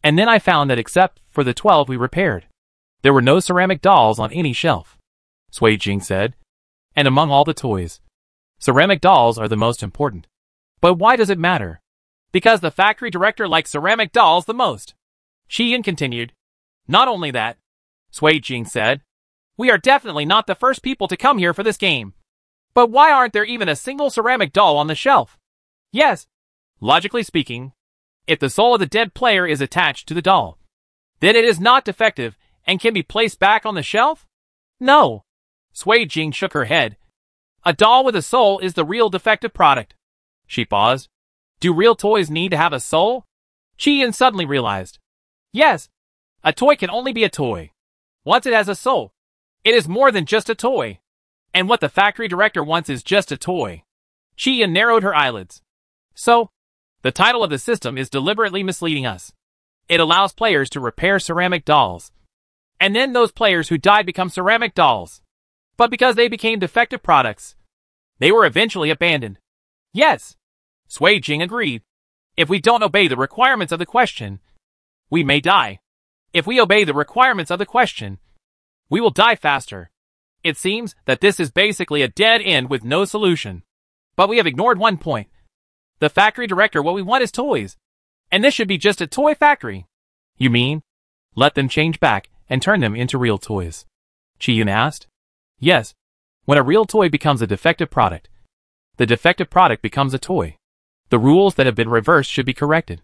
And then I found that except for the 12 we repaired, there were no ceramic dolls on any shelf, Sui Jing said. And among all the toys, ceramic dolls are the most important. But why does it matter? Because the factory director likes ceramic dolls the most, Qian continued. Not only that, Sui Jing said, we are definitely not the first people to come here for this game. But why aren't there even a single ceramic doll on the shelf? Yes, logically speaking, if the soul of the dead player is attached to the doll, then it is not defective and can be placed back on the shelf? No. Sui Jing shook her head. A doll with a soul is the real defective product. She paused. Do real toys need to have a soul? Chi-Yun suddenly realized. Yes. A toy can only be a toy once it has a soul. It is more than just a toy. And what the factory director wants is just a toy. Chi-Yun narrowed her eyelids. So, the title of the system is deliberately misleading us. It allows players to repair ceramic dolls. And then those players who died become ceramic dolls. But because they became defective products, they were eventually abandoned. Yes. Sui Jing agreed. If we don't obey the requirements of the question, we may die. If we obey the requirements of the question, we will die faster. It seems that this is basically a dead end with no solution. But we have ignored one point. The factory director, what we want is toys. And this should be just a toy factory. You mean? Let them change back and turn them into real toys. Chi-Yun asked. Yes. When a real toy becomes a defective product, the defective product becomes a toy. The rules that have been reversed should be corrected.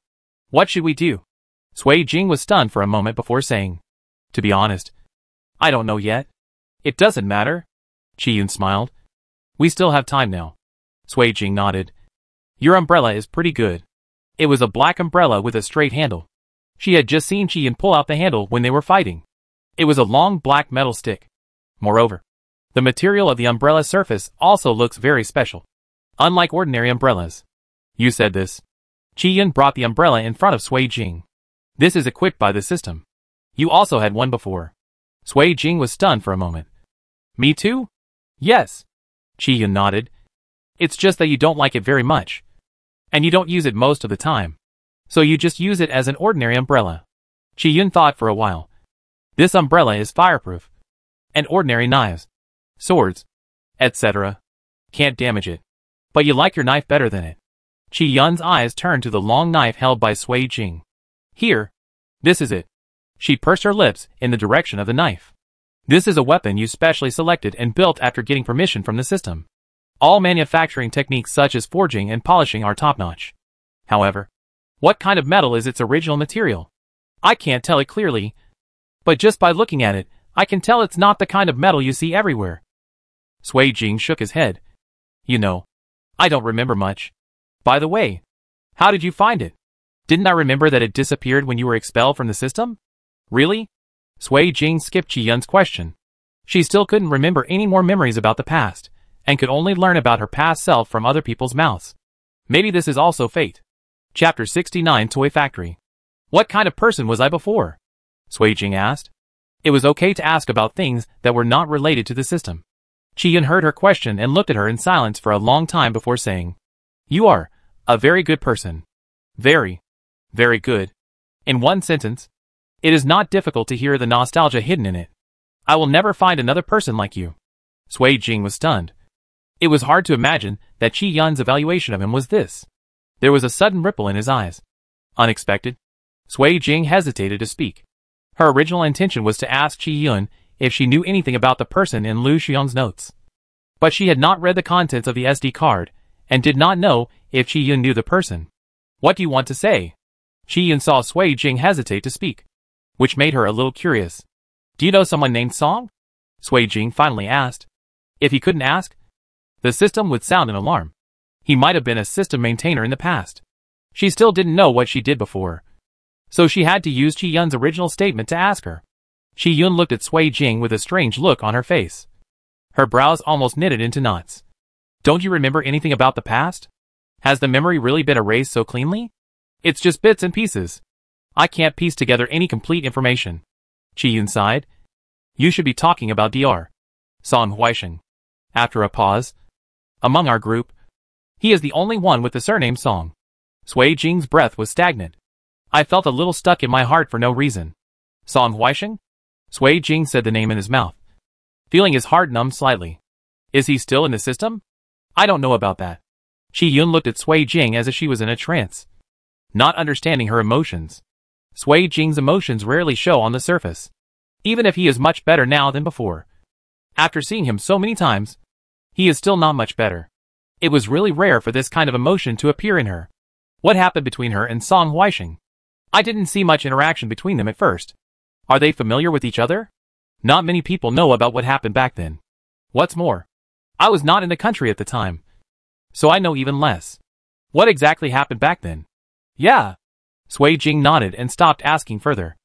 What should we do? Sui Jing was stunned for a moment before saying, to be honest, I don't know yet. It doesn't matter. Chi-Yun smiled. We still have time now. Sui Jing nodded. Your umbrella is pretty good. It was a black umbrella with a straight handle. She had just seen Chi-Yun pull out the handle when they were fighting. It was a long black metal stick. Moreover, the material of the umbrella surface also looks very special. Unlike ordinary umbrellas. You said this. Chi-Yun brought the umbrella in front of Sui Jing. This is equipped by the system. You also had one before. Sui Jing was stunned for a moment. Me too? Yes. Chi-Yun nodded. It's just that you don't like it very much. And you don't use it most of the time. So you just use it as an ordinary umbrella. Chi-Yun thought for a while. This umbrella is fireproof. And ordinary knives, swords, etc. can't damage it. But you like your knife better than it. Chi-Yun's eyes turned to the long knife held by Sui Jing. Here. This is it. She pursed her lips in the direction of the knife. This is a weapon you specially selected and built after getting permission from the system. All manufacturing techniques such as forging and polishing are top-notch. However, what kind of metal is its original material? I can't tell it clearly, but just by looking at it, I can tell it's not the kind of metal you see everywhere. Sui Jing shook his head. You know, I don't remember much. By the way, how did you find it? Didn't I remember that it disappeared when you were expelled from the system? Really? Sui Jing skipped Chi-Yun's question. She still couldn't remember any more memories about the past, and could only learn about her past self from other people's mouths. Maybe this is also fate. Chapter 69 Toy Factory. What kind of person was I before? Sui Jing asked. It was okay to ask about things that were not related to the system. Chi-Yun heard her question and looked at her in silence for a long time before saying, You are a very good person. Very, very good. In one sentence, it is not difficult to hear the nostalgia hidden in it. I will never find another person like you. Sui Jing was stunned. It was hard to imagine that Chi-Yun's evaluation of him was this. There was a sudden ripple in his eyes. Unexpected. Sui Jing hesitated to speak. Her original intention was to ask Chi-Yun if she knew anything about the person in Lu Xiong's notes. But she had not read the contents of the SD card, and did not know if Chi-Yun knew the person. What do you want to say? Chi-Yun saw Sui Jing hesitate to speak, which made her a little curious. Do you know someone named Song? Sui Jing finally asked. If he couldn't ask, the system would sound an alarm. He might have been a system maintainer in the past. She still didn't know what she did before. So she had to use Chi-Yun's original statement to ask her. Chi-Yun looked at Sui Jing with a strange look on her face. Her brows almost knitted into knots. Don't you remember anything about the past? Has the memory really been erased so cleanly? It's just bits and pieces. I can't piece together any complete information. Chi-Yun sighed. You should be talking about Dr. Song Huisheng. After a pause. Among our group, he is the only one with the surname Song. Sui Jing's breath was stagnant. I felt a little stuck in my heart for no reason. Song Huisheng? Sui Jing said the name in his mouth, feeling his heart numb slightly. Is he still in the system? I don't know about that. Chi-Yun looked at Sui Jing as if she was in a trance, not understanding her emotions. Sui Jing's emotions rarely show on the surface, even if he is much better now than before. After seeing him so many times, he is still not much better. It was really rare for this kind of emotion to appear in her. What happened between her and Song Huisheng? I didn't see much interaction between them at first. Are they familiar with each other? Not many people know about what happened back then. What's more, I was not in the country at the time, so I know even less. What exactly happened back then? Yeah. Sui Jing nodded and stopped asking further.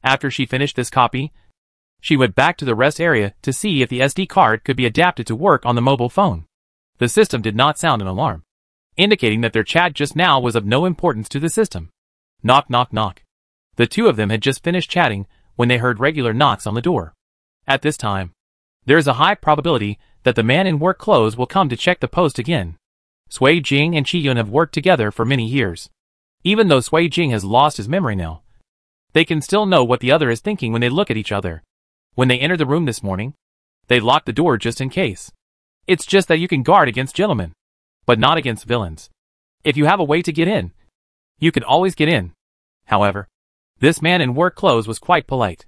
After she finished this copy, she went back to the rest area to see if the SD card could be adapted to work on the mobile phone. The system did not sound an alarm, indicating that their chat just now was of no importance to the system. Knock, knock, knock. The two of them had just finished chatting when they heard regular knocks on the door. At this time, there is a high probability that the man in work clothes will come to check the post again. Sui Jing and Qi Yun have worked together for many years. Even though Sui Jing has lost his memory now, they can still know what the other is thinking when they look at each other. When they entered the room this morning, they locked the door just in case. It's just that you can guard against gentlemen, but not against villains. If you have a way to get in, you can always get in. However, this man in work clothes was quite polite.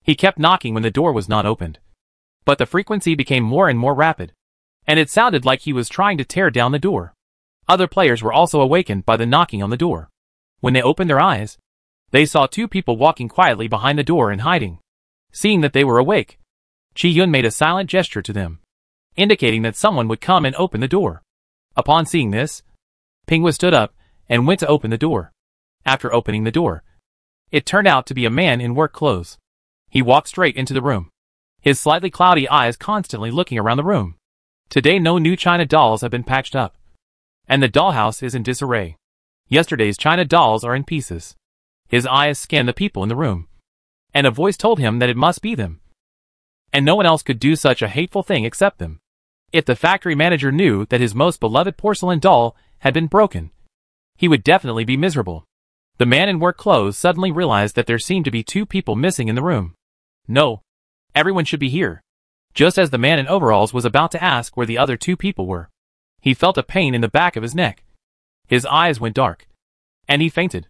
He kept knocking when the door was not opened. But the frequency became more and more rapid, and it sounded like he was trying to tear down the door. Other players were also awakened by the knocking on the door. When they opened their eyes, they saw two people walking quietly behind the door and hiding. Seeing that they were awake, Qi Yun made a silent gesture to them, indicating that someone would come and open the door. Upon seeing this, Pinghua stood up and went to open the door. After opening the door, it turned out to be a man in work clothes. He walked straight into the room, his slightly cloudy eyes constantly looking around the room. Today no new China dolls have been patched up, and the dollhouse is in disarray. Yesterday's China dolls are in pieces. His eyes scanned the people in the room, and a voice told him that it must be them. And no one else could do such a hateful thing except them. If the factory manager knew that his most beloved porcelain doll had been broken, he would definitely be miserable. The man in work clothes suddenly realized that there seemed to be two people missing in the room. No, everyone should be here. Just as the man in overalls was about to ask where the other two people were, he felt a pain in the back of his neck. His eyes went dark, and he fainted.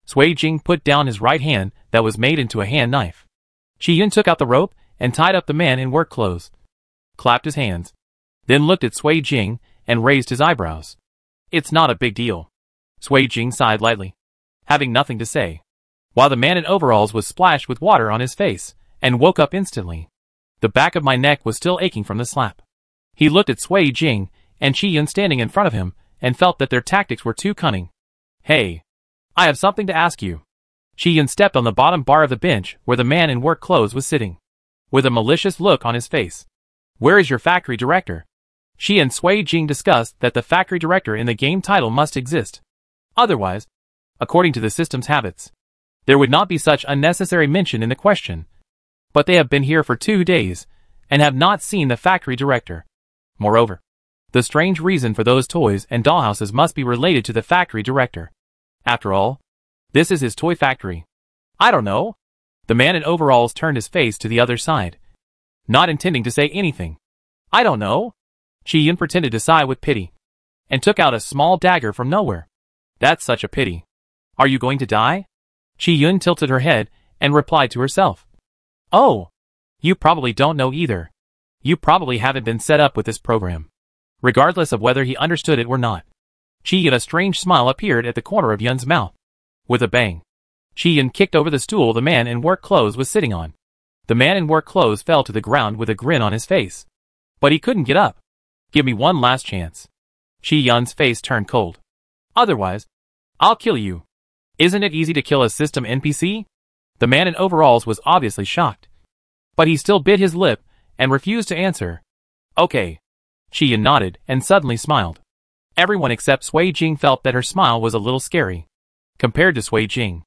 Sui Jing put down his right hand that was made into a hand knife. Qi Yun took out the rope and tied up the man in work clothes, clapped his hands, then looked at Sui Jing and raised his eyebrows. It's not a big deal. Sui Jing sighed lightly, having nothing to say, while the man in overalls was splashed with water on his face and woke up instantly. The back of my neck was still aching from the slap. He looked at Sui Jing and Qi Yun standing in front of him and felt that their tactics were too cunning. Hey, I have something to ask you. Qi Yun stepped on the bottom bar of the bench where the man in work clothes was sitting, with a malicious look on his face. Where is your factory director? She and Sui Jing discussed that the factory director in the game title must exist. Otherwise, according to the system's habits, there would not be such unnecessary mention in the question. But they have been here for 2 days, and have not seen the factory director. Moreover, the strange reason for those toys and dollhouses must be related to the factory director. After all, this is his toy factory. I don't know. The man in overalls turned his face to the other side, not intending to say anything. I don't know. Qi Yun pretended to sigh with pity, and took out a small dagger from nowhere. That's such a pity. Are you going to die? Qi Yun tilted her head and replied to herself. Oh, you probably don't know either. You probably haven't been set up with this program. Regardless of whether he understood it or not, Qi Yun, a strange smile appeared at the corner of Yun's mouth. With a bang, Qi Yun kicked over the stool the man in work clothes was sitting on. The man in work clothes fell to the ground with a grin on his face. But he couldn't get up. Give me one last chance. Qi Yun's face turned cold. Otherwise, I'll kill you. Isn't it easy to kill a system NPC? The man in overalls was obviously shocked, but he still bit his lip and refused to answer. Okay. Qi Yun nodded and suddenly smiled. Everyone except Sui Jing felt that her smile was a little scary. Compared to Sui Jing,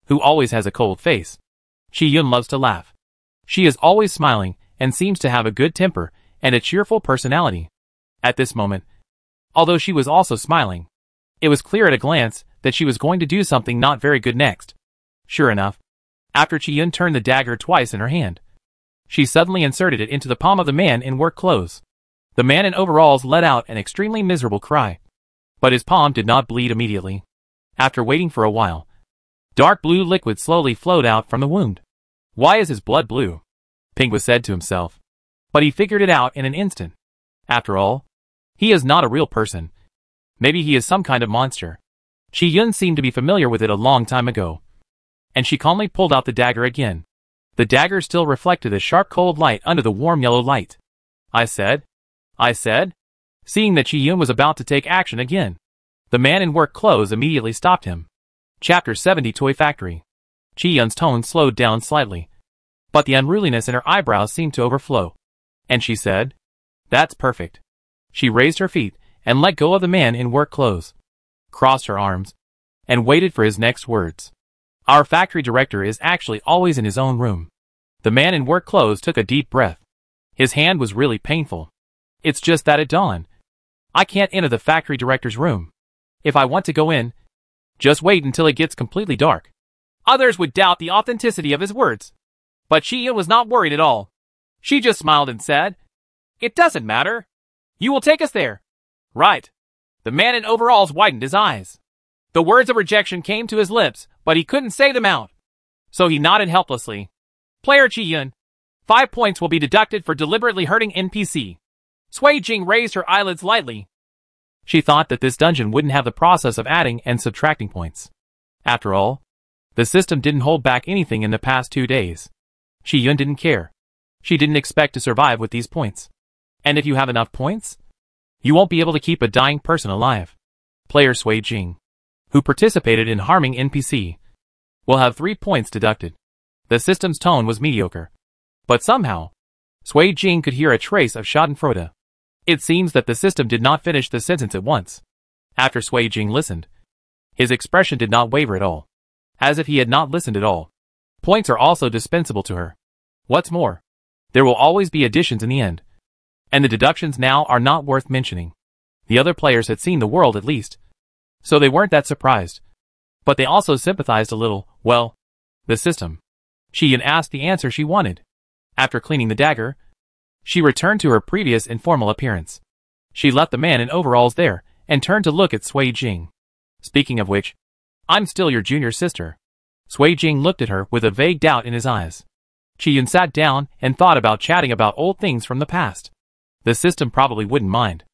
who always has a cold face, Qi Yun loves to laugh. She is always smiling and seems to have a good temper and a cheerful personality. At this moment, although she was also smiling, it was clear at a glance that she was going to do something not very good next. Sure enough, after Qi Yun turned the dagger twice in her hand, she suddenly inserted it into the palm of the man in work clothes. The man in overalls let out an extremely miserable cry, but his palm did not bleed immediately. After waiting for a while, dark blue liquid slowly flowed out from the wound. Why is his blood blue? Pinghua said to himself, but he figured it out in an instant. After all, he is not a real person. Maybe he is some kind of monster. Qi Yun seemed to be familiar with it a long time ago, and she calmly pulled out the dagger again. The dagger still reflected a sharp cold light under the warm yellow light. I said, I said, seeing that Chi-yun was about to take action again. The man in work clothes immediately stopped him. Chapter 70 Toy Factory. Chi-yun's tone slowed down slightly, but the unruliness in her eyebrows seemed to overflow. And she said, "That's perfect." She raised her feet and let go of the man in work clothes, crossed her arms, and waited for his next words. "Our factory director is actually always in his own room." The man in work clothes took a deep breath. His hand was really painful. "It's just that at dawn, I can't enter the factory director's room. If I want to go in, just wait until it gets completely dark." Others would doubt the authenticity of his words, but Chi-yun was not worried at all. She just smiled and said, "It doesn't matter. You will take us there." "Right." The man in overalls widened his eyes. The words of rejection came to his lips, but he couldn't say them out. So he nodded helplessly. "Player Chi-yun, 5 points will be deducted for deliberately hurting NPC." Sui Jing raised her eyelids lightly. She thought that this dungeon wouldn't have the process of adding and subtracting points. After all, the system didn't hold back anything in the past 2 days. Chi-yun didn't care. She didn't expect to survive with these points. And if you have enough points, you won't be able to keep a dying person alive. Player Sui Jing, who participated in harming NPC, will have 3 points deducted. The system's tone was mediocre. But somehow, Sui Jing could hear a trace of schadenfreude. It seems that the system did not finish the sentence at once. After Sui Jing listened, his expression did not waver at all, as if he had not listened at all. Points are also dispensable to her. What's more, there will always be additions in the end. And the deductions now are not worth mentioning. The other players had seen the world at least, so they weren't that surprised. But they also sympathized a little. Well, the system. Chi-yun asked the answer she wanted. After cleaning the dagger, she returned to her previous informal appearance. She left the man in overalls there, and turned to look at Sui Jing. "Speaking of which, I'm still your junior sister." Sui Jing looked at her with a vague doubt in his eyes. Chi-yun sat down and thought about chatting about old things from the past. The system probably wouldn't mind.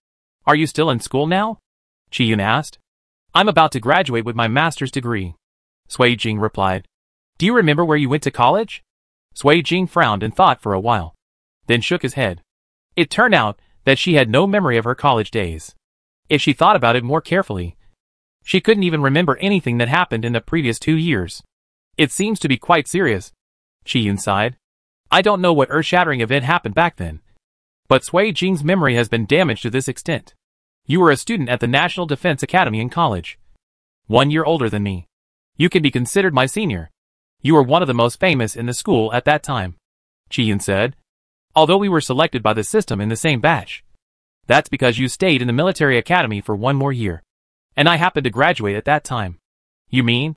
"Are you still in school now?" Chi-yun asked. "I'm about to graduate with my master's degree." Sui Jing replied. "Do you remember where you went to college?" Sui Jing frowned and thought for a while, then shook his head. It turned out that she had no memory of her college days. If she thought about it more carefully, she couldn't even remember anything that happened in the previous 2 years. "It seems to be quite serious." Chi-yun sighed. "I don't know what earth-shattering event happened back then, but Sui Jing's memory has been damaged to this extent. You were a student at the National Defense Academy in college. 1 year older than me. You can be considered my senior. You were one of the most famous in the school at that time," Chi-yun said. "Although we were selected by the system in the same batch. That's because you stayed in the military academy for 1 more year. And I happened to graduate at that time." "You mean,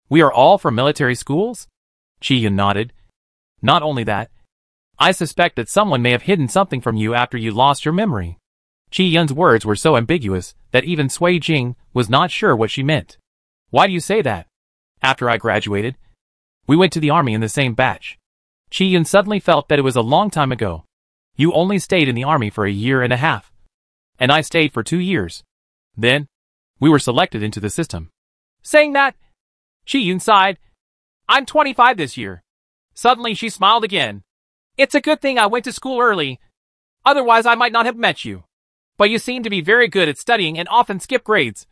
we are all from military schools?" Chi-yun nodded. "Not only that, I suspect that someone may have hidden something from you after you lost your memory." Chi-yun's words were so ambiguous that even Sui Jing was not sure what she meant. "Why do you say that?" "After I graduated, we went to the army in the same batch." Chi-yun suddenly felt that it was a long time ago. "You only stayed in the army for 1.5 years. And I stayed for 2 years. Then, we were selected into the system." Saying that, Chi-yun sighed. "I'm 25 this year." Suddenly she smiled again. "It's a good thing I went to school early. Otherwise I might not have met you. But you seem to be very good at studying and often skip grades.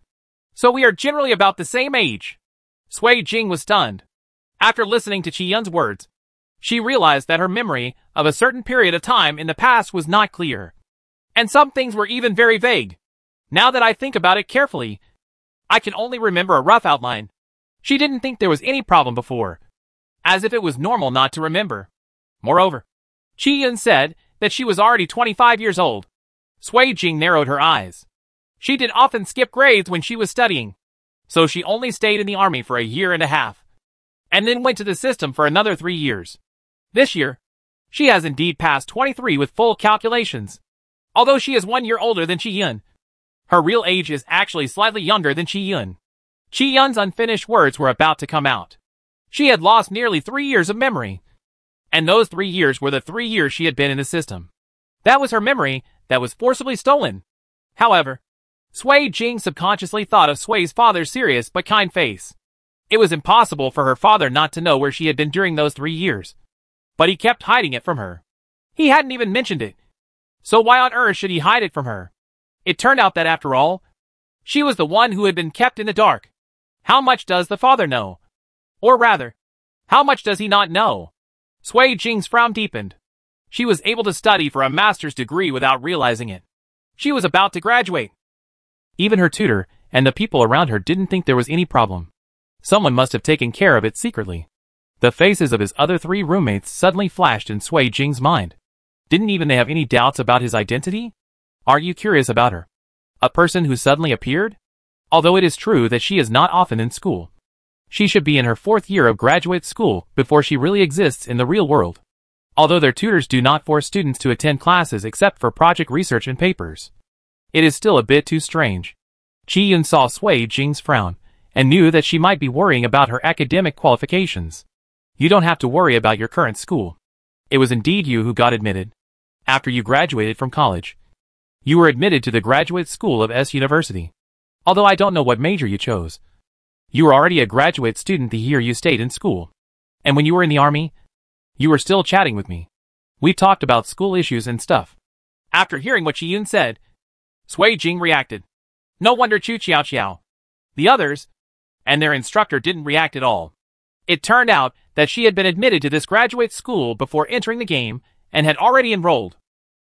So we are generally about the same age." Sui Jing was stunned. After listening to Chi-yun's words, she realized that her memory of a certain period of time in the past was not clear. And some things were even very vague. "Now that I think about it carefully, I can only remember a rough outline." She didn't think there was any problem before, as if it was normal not to remember. Moreover, Chi-yun said that she was already 25 years old. Sui Jing narrowed her eyes. She did often skip grades when she was studying, so she only stayed in the army for 1.5 years, and then went to the system for another 3 years. This year, she has indeed passed 23 with full calculations. Although she is 1 year older than Chi-yun, her real age is actually slightly younger than Chi-yun. Chi-yun's unfinished words were about to come out. She had lost nearly 3 years of memory, and those 3 years were the 3 years she had been in the system. That was her memory that was forcibly stolen. However, Sui Jing subconsciously thought of Sui's father's serious but kind face. It was impossible for her father not to know where she had been during those 3 years. But he kept hiding it from her. He hadn't even mentioned it. So why on earth should he hide it from her? It turned out that after all, she was the one who had been kept in the dark. How much does the father know? Or rather, how much does he not know? Sui Jing's frown deepened. She was able to study for a master's degree without realizing it. She was about to graduate. Even her tutor and the people around her didn't think there was any problem. Someone must have taken care of it secretly. The faces of his other 3 roommates suddenly flashed in Sui Jing's mind. Didn't even they have any doubts about his identity? Are you curious about her? A person who suddenly appeared? Although it is true that she is not often in school. She should be in her 4th year of graduate school before she really exists in the real world. Although their tutors do not force students to attend classes except for project research and papers. It is still a bit too strange. Chi-Yun saw Sui Jing's frown and knew that she might be worrying about her academic qualifications. You don't have to worry about your current school. It was indeed you who got admitted. After you graduated from college, you were admitted to the graduate school of S University. Although I don't know what major you chose. You were already a graduate student the year you stayed in school. And when you were in the army, you were still chatting with me. We talked about school issues and stuff. After hearing what Chi-Yun said, Sui Jing reacted. No wonder Chu Xiao Xiao, the others, and their instructor didn't react at all. It turned out that she had been admitted to this graduate school before entering the game and had already enrolled.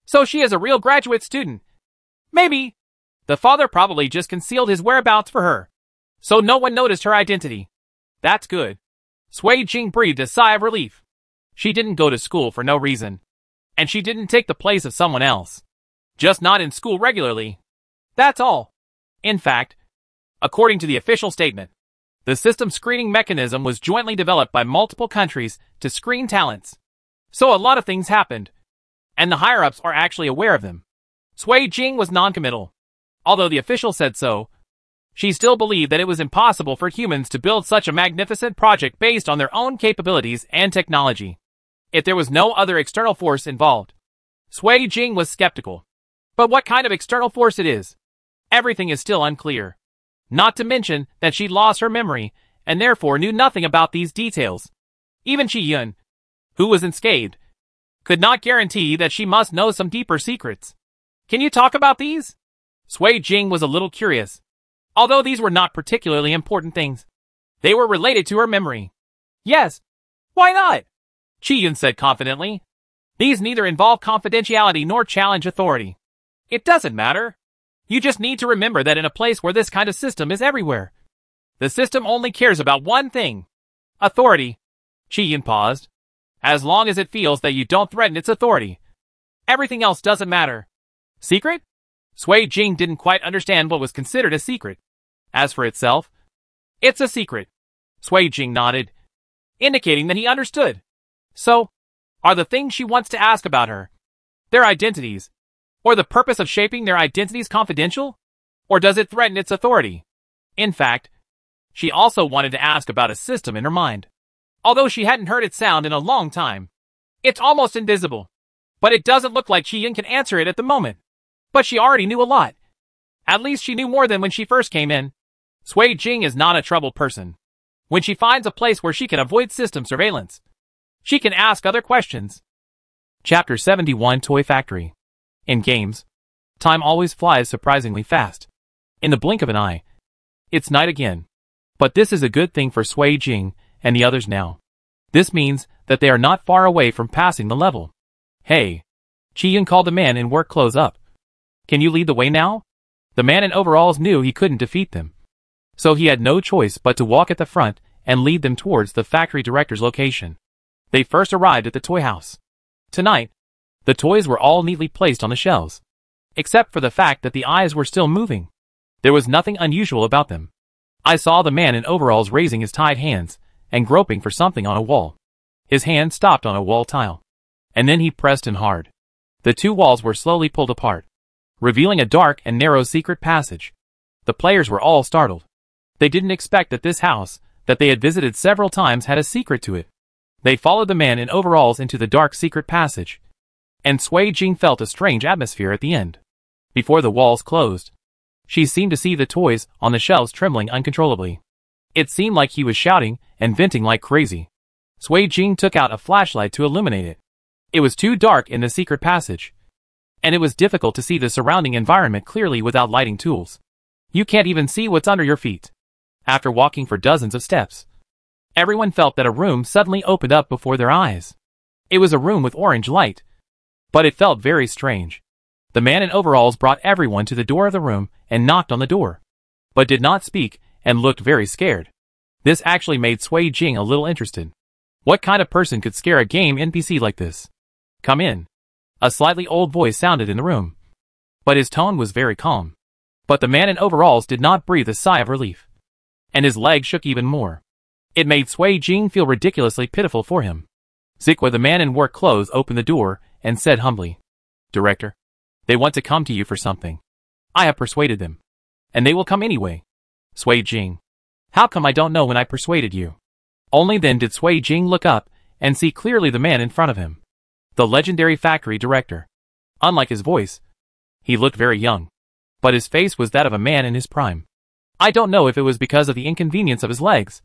So she is a real graduate student. Maybe. The father probably just concealed his whereabouts for her. So no one noticed her identity. That's good. Sui Jing breathed a sigh of relief. She didn't go to school for no reason. And she didn't take the place of someone else. Just not in school regularly. That's all. In fact, according to the official statement, the system screening mechanism was jointly developed by multiple countries to screen talents. So a lot of things happened. And the higher-ups are actually aware of them. Sui Jing was non-committal. Although the official said so, she still believed that it was impossible for humans to build such a magnificent project based on their own capabilities and technology. If there was no other external force involved. Sui Jing was skeptical. But what kind of external force it is? Everything is still unclear. Not to mention that she lost her memory, and therefore knew nothing about these details. Even Chi-Yun, who was unscathed, could not guarantee that she must know some deeper secrets. Can you talk about these? Sui Jing was a little curious. Although these were not particularly important things. They were related to her memory. Yes. Why not? Chi-Yun said confidently. These neither involve confidentiality nor challenge authority. It doesn't matter. You just need to remember that in a place where this kind of system is everywhere, the system only cares about one thing. Authority. Chi-Yun paused. As long as it feels that you don't threaten its authority, everything else doesn't matter. Secret? Sui Jing didn't quite understand what was considered a secret. As for itself, it's a secret. Sui Jing nodded, indicating that he understood. So, are the things she wants to ask about her, their identities, or the purpose of shaping their identities confidential? Or does it threaten its authority? In fact, she also wanted to ask about a system in her mind. Although she hadn't heard it sound in a long time. It's almost invisible. But it doesn't look like Chi-Yun can answer it at the moment. But she already knew a lot. At least she knew more than when she first came in. Sui Jing is not a troubled person. When she finds a place where she can avoid system surveillance, she can ask other questions. Chapter 71 Toy Factory. In games, time always flies surprisingly fast. In the blink of an eye, it's night again. But this is a good thing for Sui Jing and the others now. This means that they are not far away from passing the level. Hey! Chi-Yun called the man in work clothes up. Can you lead the way now? The man in overalls knew he couldn't defeat them. So he had no choice but to walk at the front and lead them towards the factory director's location. They first arrived at the toy house. Tonight, the toys were all neatly placed on the shelves. Except for the fact that the eyes were still moving. There was nothing unusual about them. I saw the man in overalls raising his tied hands and groping for something on a wall. His hand stopped on a wall tile. And then he pressed in hard. The 2 walls were slowly pulled apart, revealing a dark and narrow secret passage. The players were all startled. They didn't expect that this house, that they had visited several times, had a secret to it. They followed the man in overalls into the dark secret passage. And Sui Jing felt a strange atmosphere at the end. Before the walls closed, she seemed to see the toys on the shelves trembling uncontrollably. It seemed like he was shouting and venting like crazy. Sui Jing took out a flashlight to illuminate it. It was too dark in the secret passage. and it was difficult to see the surrounding environment clearly without lighting tools. You can't even see what's under your feet. After walking for dozens of steps, everyone felt that a room suddenly opened up before their eyes. It was a room with orange light, but it felt very strange. The man in overalls brought everyone to the door of the room and knocked on the door, but did not speak and looked very scared. This actually made Sui Jing a little interested. What kind of person could scare a game NPC like this? Come in. A slightly old voice sounded in the room, but his tone was very calm. But the man in overalls did not breathe a sigh of relief, and his legs shook even more. It made Sui Jing feel ridiculously pitiful for him. Zikwa, the man in work clothes, opened the door and said humbly, "Director, they want to come to you for something. I have persuaded them, and they will come anyway." Sui Jing, how come I don't know when I persuaded you? Only then did Sui Jing look up and see clearly the man in front of him, the legendary factory director. Unlike his voice, he looked very young, but his face was that of a man in his prime. I don't know if it was because of the inconvenience of his legs,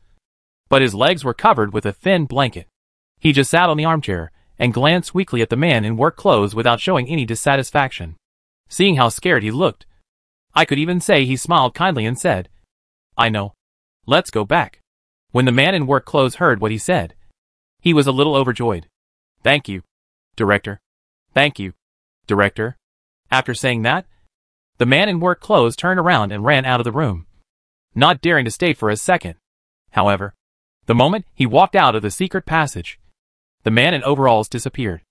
but his legs were covered with a thin blanket. He just sat on the armchair and glanced weakly at the man in work clothes without showing any dissatisfaction. Seeing how scared he looked, I could even say he smiled kindly and said, "I know. Let's go back." When the man in work clothes heard what he said, he was a little overjoyed. "Thank you, Director. Thank you, Director." After saying that, the man in work clothes turned around and ran out of the room, not daring to stay for a second. However, the moment he walked out of the secret passage, the man in overalls disappeared,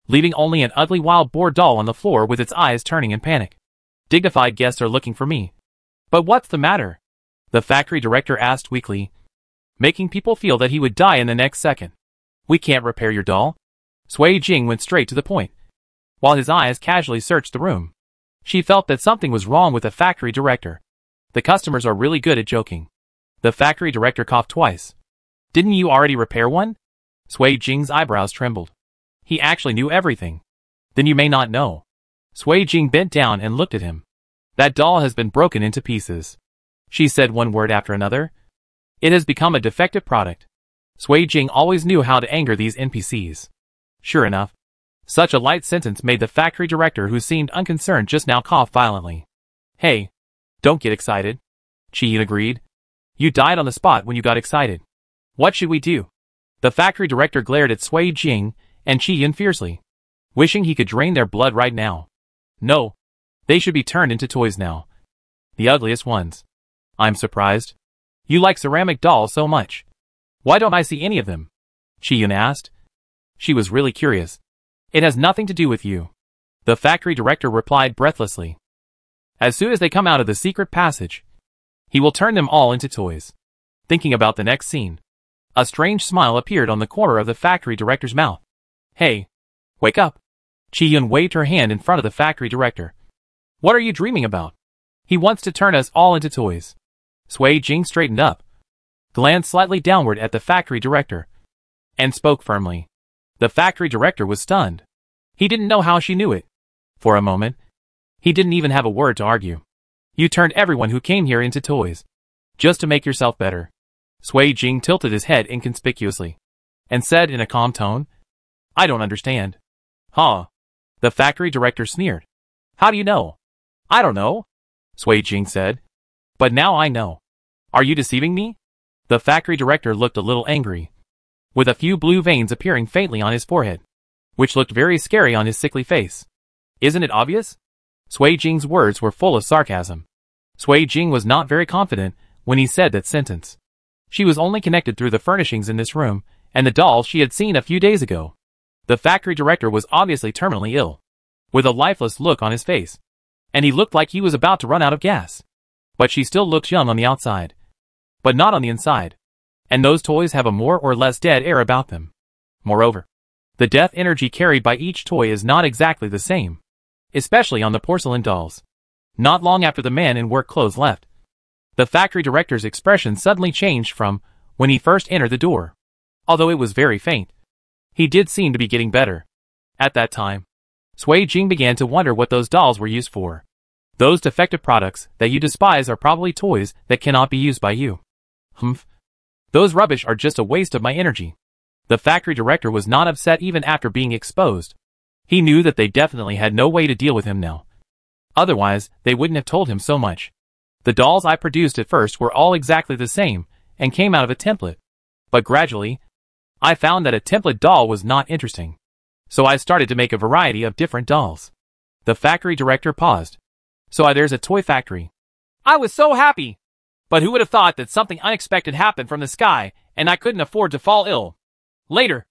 leaving only an ugly wild boar doll on the floor with its eyes turning in panic. "Dignified guests are looking for me. But what's the matter?" the factory director asked weakly, making people feel that he would die in the next second. "We can't repair your doll." Sui Jing went straight to the point, while his eyes casually searched the room. She felt that something was wrong with the factory director. The customers are really good at joking. The factory director coughed twice. "Didn't you already repair one?" Sui Jing's eyebrows trembled. He actually knew everything. "Then you may not know." Sui Jing bent down and looked at him. "That doll has been broken into pieces." She said one word after another. "It has become a defective product." Sui Jing always knew how to anger these NPCs. Sure enough, such a light sentence made the factory director, who seemed unconcerned just now, cough violently. "Hey, don't get excited," Chi-Yun agreed. "You died on the spot when you got excited. What should we do?" The factory director glared at Sui Jing and Chi-Yun fiercely, wishing he could drain their blood right now. "No, they should be turned into toys now. The ugliest ones. I'm surprised. You like ceramic dolls so much. Why don't I see any of them?" Chi-Yun asked. She was really curious. "It has nothing to do with you," the factory director replied breathlessly. "As soon as they come out of the secret passage, he will turn them all into toys." Thinking about the next scene, a strange smile appeared on the corner of the factory director's mouth. "Hey, wake up." Chi-Yun waved her hand in front of the factory director. "What are you dreaming about? He wants to turn us all into toys." Sui Jing straightened up, glanced slightly downward at the factory director, and spoke firmly. The factory director was stunned. He didn't know how she knew it. For a moment, he didn't even have a word to argue. "You turned everyone who came here into toys, just to make yourself better." Sui Jing tilted his head inconspicuously, and said in a calm tone, "I don't understand." "Huh?" the factory director sneered. "How do you know?" "I don't know," Sui Jing said. "But now I know. Are you deceiving me?" The factory director looked a little angry, with a few blue veins appearing faintly on his forehead, which looked very scary on his sickly face. "Isn't it obvious?" Sui Jing's words were full of sarcasm. Sui Jing was not very confident when he said that sentence. She was only connected through the furnishings in this room and the doll she had seen a few days ago. The factory director was obviously terminally ill, with a lifeless look on his face, and he looked like he was about to run out of gas. But she still looked young on the outside, but not on the inside, and those toys have a more or less dead air about them. Moreover, the death energy carried by each toy is not exactly the same, especially on the porcelain dolls. Not long after the man in work clothes left, the factory director's expression suddenly changed from when he first entered the door. Although it was very faint, he did seem to be getting better. At that time, Sui Jing began to wonder what those dolls were used for. Those defective products that you despise are probably toys that cannot be used by you. Humph. Those rubbish are just a waste of my energy. The factory director was not upset even after being exposed. He knew that they definitely had no way to deal with him now. Otherwise, they wouldn't have told him so much. The dolls I produced at first were all exactly the same, and came out of a template. But gradually, I found that a template doll was not interesting. So I started to make a variety of different dolls. The factory director paused. So there's a toy factory. I was so happy! But who would have thought that something unexpected happened from the sky, and I couldn't afford to fall ill? Later,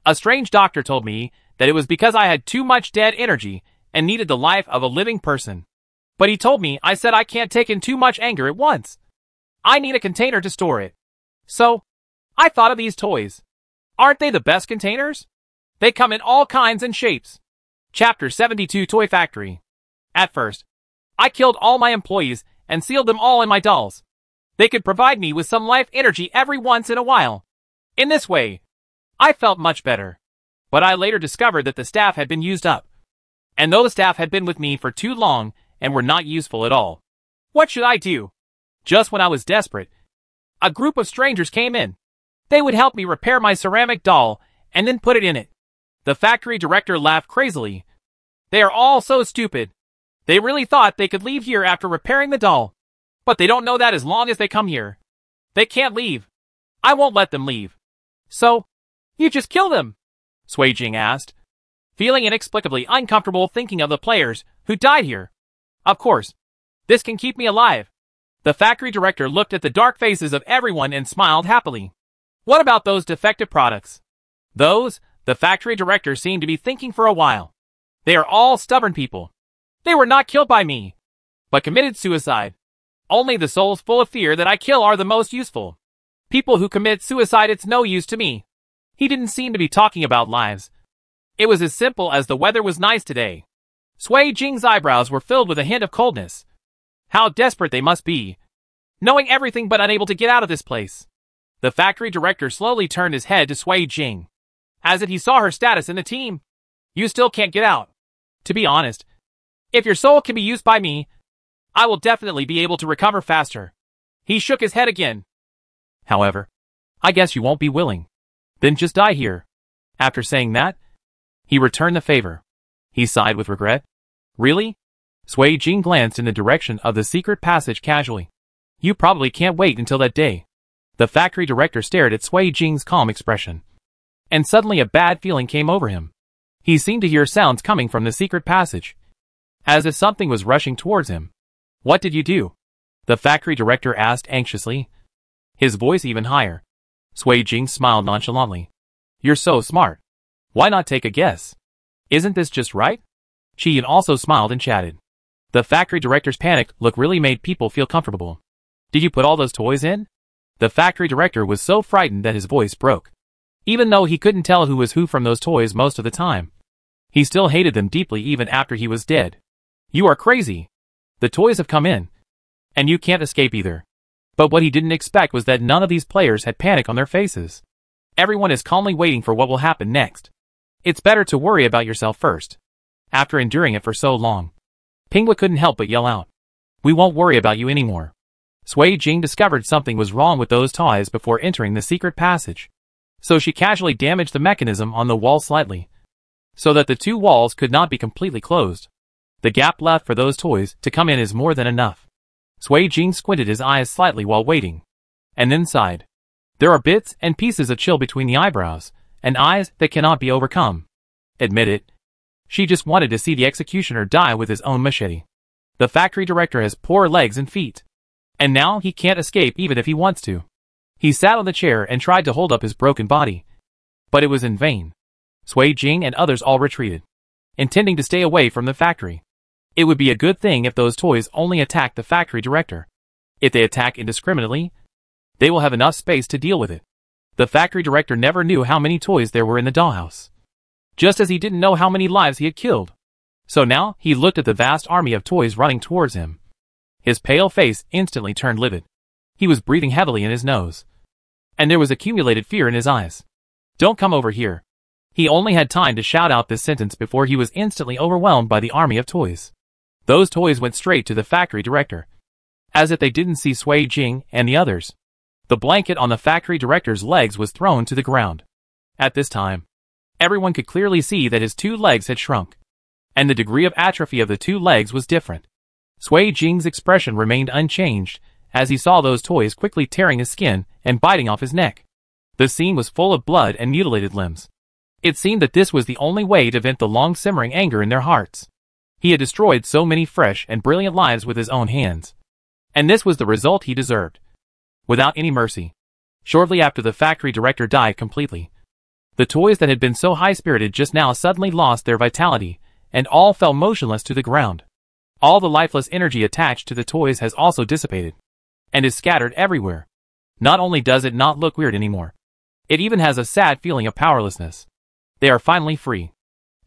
a strange doctor told me that it was because I had too much dead energy and needed the life of a living person. But he told me I said I can't take in too much anger at once. I need a container to store it. So, I thought of these toys. Aren't they the best containers? They come in all kinds and shapes. Chapter 72 Toy Factory. At first, I killed all my employees and sealed them all in my dolls. They could provide me with some life energy every once in a while. In this way, I felt much better. But I later discovered that the staff had been used up. And though the staff had been with me for too long and were not useful at all, what should I do? Just when I was desperate, a group of strangers came in. They would help me repair my ceramic doll and then put it in it. The factory director laughed crazily. They are all so stupid. They really thought they could leave here after repairing the doll. But they don't know that as long as they come here. They can't leave. I won't let them leave. So, you just kill them? Sui Jing asked, feeling inexplicably uncomfortable thinking of the players who died here. Of course. This can keep me alive. The factory director looked at the dark faces of everyone and smiled happily. What about those defective products? Those, the factory director seemed to be thinking for a while. They are all stubborn people. They were not killed by me, but committed suicide. Only the souls full of fear that I kill are the most useful. People who commit suicide, it's no use to me. He didn't seem to be talking about lives. It was as simple as the weather was nice today. Sui Jing's eyebrows were filled with a hint of coldness. How desperate they must be, knowing everything but unable to get out of this place. The factory director slowly turned his head to Sui Jing, as if he saw her status in the team. You still can't get out. To be honest, if your soul can be used by me, I will definitely be able to recover faster. He shook his head again. However, I guess you won't be willing. Then just die here. After saying that, he returned the favor. He sighed with regret. Really? Sui Jing glanced in the direction of the secret passage casually. You probably can't wait until that day. The factory director stared at Sui Jing's calm expression. And suddenly a bad feeling came over him. He seemed to hear sounds coming from the secret passage, as if something was rushing towards him. What did you do? The factory director asked anxiously, his voice even higher. Sui Jing smiled nonchalantly. You're so smart. Why not take a guess? Isn't this just right? Qian also smiled and chatted. The factory director's panicked look really made people feel comfortable. Did you put all those toys in? The factory director was so frightened that his voice broke. Even though he couldn't tell who was who from those toys most of the time, he still hated them deeply even after he was dead. You are crazy. The toys have come in, and you can't escape either. But what he didn't expect was that none of these players had panic on their faces. Everyone is calmly waiting for what will happen next. It's better to worry about yourself first. After enduring it for so long, Pingwa couldn't help but yell out. We won't worry about you anymore. Sui Jing discovered something was wrong with those toys before entering the secret passage. So she casually damaged the mechanism on the wall slightly, so that the two walls could not be completely closed. The gap left for those toys to come in is more than enough. Sui Jing squinted his eyes slightly while waiting, and then sighed. There are bits and pieces of chill between the eyebrows, and eyes that cannot be overcome. Admit it. She just wanted to see the executioner die with his own machete. The factory director has poor legs and feet, and now he can't escape even if he wants to. He sat on the chair and tried to hold up his broken body, but it was in vain. Sui Jing and others all retreated, intending to stay away from the factory. It would be a good thing if those toys only attacked the factory director. If they attack indiscriminately, they will have enough space to deal with it. The factory director never knew how many toys there were in the dollhouse, just as he didn't know how many lives he had killed. So now he looked at the vast army of toys running towards him. His pale face instantly turned livid. He was breathing heavily in his nose, and there was accumulated fear in his eyes. Don't come over here. He only had time to shout out this sentence before he was instantly overwhelmed by the army of toys. Those toys went straight to the factory director, as if they didn't see Sui Jing and the others. The blanket on the factory director's legs was thrown to the ground. At this time, Everyone could clearly see that his 2 legs had shrunk. And the degree of atrophy of the 2 legs was different. Sui Jing's expression remained unchanged as he saw those toys quickly tearing his skin and biting off his neck. The scene was full of blood and mutilated limbs. It seemed that this was the only way to vent the long-simmering anger in their hearts. He had destroyed so many fresh and brilliant lives with his own hands. And this was the result he deserved. Without any mercy. Shortly after the factory director died completely. The toys that had been so high-spirited just now suddenly lost their vitality, and all fell motionless to the ground. All the lifeless energy attached to the toys has also dissipated, and is scattered everywhere. Not only does it not look weird anymore, it even has a sad feeling of powerlessness. They are finally free,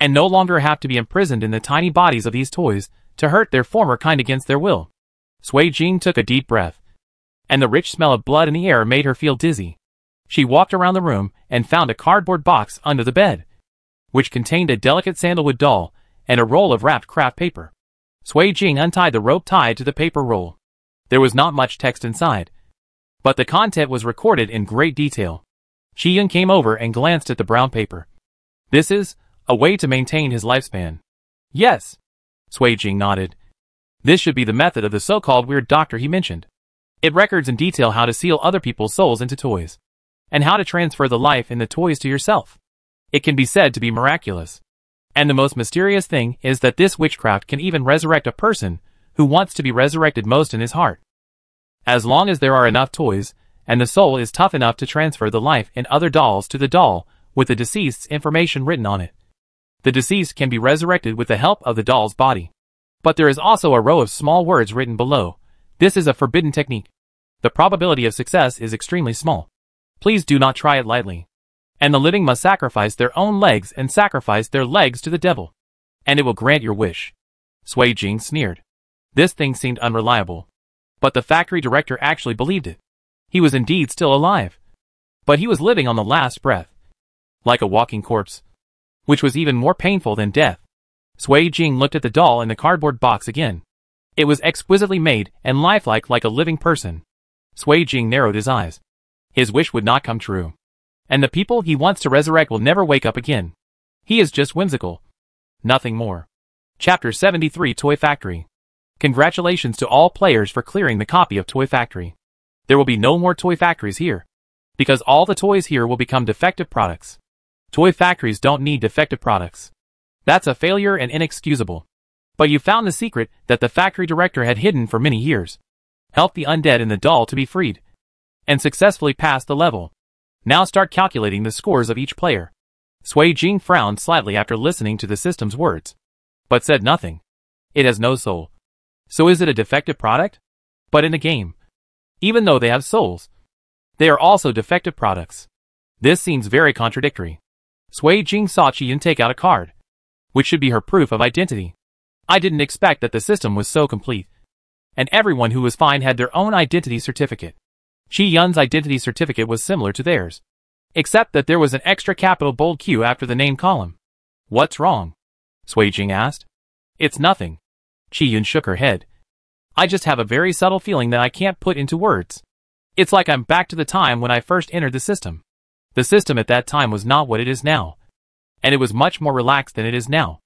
and no longer have to be imprisoned in the tiny bodies of these toys to hurt their former kind against their will. Sui Jing took a deep breath, and the rich smell of blood in the air made her feel dizzy. She walked around the room and found a cardboard box under the bed, which contained a delicate sandalwood doll and a roll of wrapped craft paper. Sui Jing untied the rope tied to the paper roll. There was not much text inside, but the content was recorded in great detail. Qi-yun came over and glanced at the brown paper. This is a way to maintain his lifespan. Yes. Sui Jing nodded. This should be the method of the so-called weird doctor he mentioned. It records in detail how to seal other people's souls into toys, and how to transfer the life in the toys to yourself. It can be said to be miraculous. And the most mysterious thing is that this witchcraft can even resurrect a person who wants to be resurrected most in his heart. As long as there are enough toys, and the soul is tough enough to transfer the life in other dolls to the doll with the deceased's information written on it. The deceased can be resurrected with the help of the doll's body. But there is also a row of small words written below. This is a forbidden technique. The probability of success is extremely small. Please do not try it lightly. And the living must sacrifice their own legs and sacrifice their legs to the devil. And it will grant your wish. Sui Jing sneered. This thing seemed unreliable. But the factory director actually believed it. He was indeed still alive. But he was living on the last breath. Like a walking corpse. Which was even more painful than death. Sui Jing looked at the doll in the cardboard box again. It was exquisitely made and lifelike like a living person. Sui Jing narrowed his eyes. His wish would not come true. And the people he wants to resurrect will never wake up again. He is just whimsical. Nothing more. Chapter 73 Toy Factory. Congratulations to all players for clearing the copy of Toy Factory. There will be no more toy factories here, because all the toys here will become defective products. Toy factories don't need defective products. That's a failure and inexcusable. But you found the secret that the factory director had hidden for many years. Helped the undead and the doll to be freed, and successfully passed the level. Now start calculating the scores of each player. Sui Jing frowned slightly after listening to the system's words, but said nothing. It has no soul. So is it a defective product? But in the game, even though they have souls, they are also defective products. This seems very contradictory. Sui Jing saw Qi-yun take out a card, which should be her proof of identity. I didn't expect that the system was so complete. And everyone who was fine had their own identity certificate. Qi-yun's identity certificate was similar to theirs, except that there was an extra capital bold Q after the name column. What's wrong? Sui Jing asked. It's nothing. Qi-yun shook her head. I just have a very subtle feeling that I can't put into words. It's like I'm back to the time when I first entered the system. The system at that time was not what it is now. And it was much more relaxed than it is now.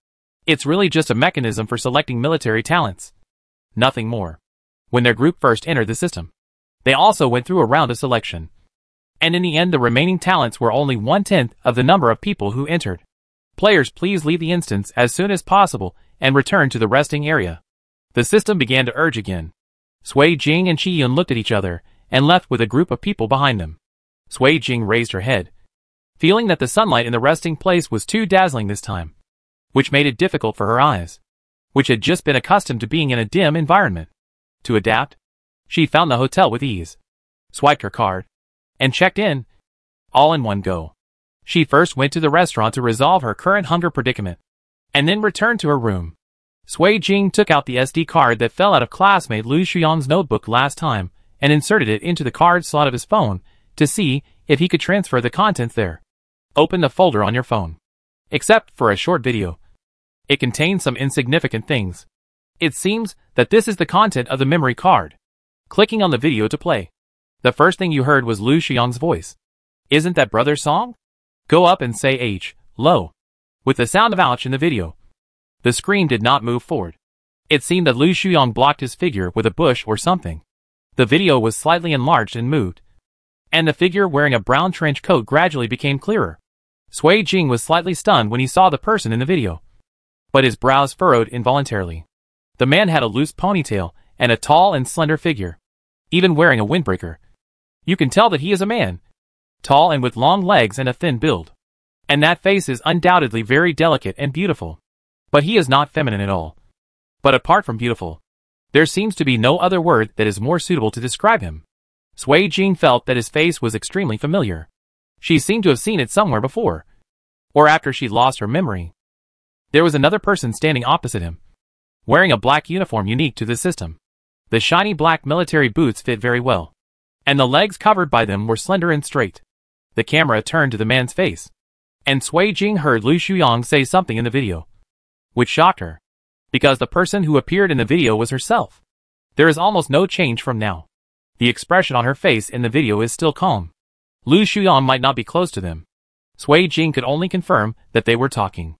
It's really just a mechanism for selecting military talents. Nothing more. When their group first entered the system, they also went through a round of selection. And in the end the remaining talents were only 1/10 of the number of people who entered. Players, please leave the instance as soon as possible and return to the resting area. The system began to urge again. Sui Jing and Qi-yun looked at each other and left with a group of people behind them. Sui Jing raised her head, feeling that the sunlight in the resting place was too dazzling this time, which made it difficult for her eyes, which had just been accustomed to being in a dim environment. To adapt, she found the hotel with ease, swiped her card, and checked in, all in one go. She first went to the restaurant to resolve her current hunger predicament, and then returned to her room. Sui Jing took out the SD card that fell out of classmate Lu Shuyang's notebook last time and inserted it into the card slot of his phone to see if he could transfer the contents there. Open the folder on your phone. Except for a short video. It contains some insignificant things. It seems that this is the content of the memory card. Clicking on the video to play. The first thing you heard was Lu Shuyang's voice. Isn't that Brother's song? Go up and say H, low, with the sound of ouch in the video. The screen did not move forward. It seemed that Lu Shuyong blocked his figure with a bush or something. The video was slightly enlarged and moved, and the figure wearing a brown trench coat gradually became clearer. Sui Jing was slightly stunned when he saw the person in the video, but his brows furrowed involuntarily. The man had a loose ponytail and a tall and slender figure, even wearing a windbreaker. You can tell that he is a man, tall and with long legs and a thin build. And that face is undoubtedly very delicate and beautiful. But he is not feminine at all. But apart from beautiful, there seems to be no other word that is more suitable to describe him. Sui Jing felt that his face was extremely familiar. She seemed to have seen it somewhere before, or after she lost her memory. There was another person standing opposite him, wearing a black uniform unique to the system. The shiny black military boots fit very well, and the legs covered by them were slender and straight. The camera turned to the man's face, and Sui Jing heard Lu Shuyong say something in the video, which shocked her, because the person who appeared in the video was herself. There is almost no change from now. The expression on her face in the video is still calm. Lu Shuyong might not be close to them. Sui Jing could only confirm that they were talking,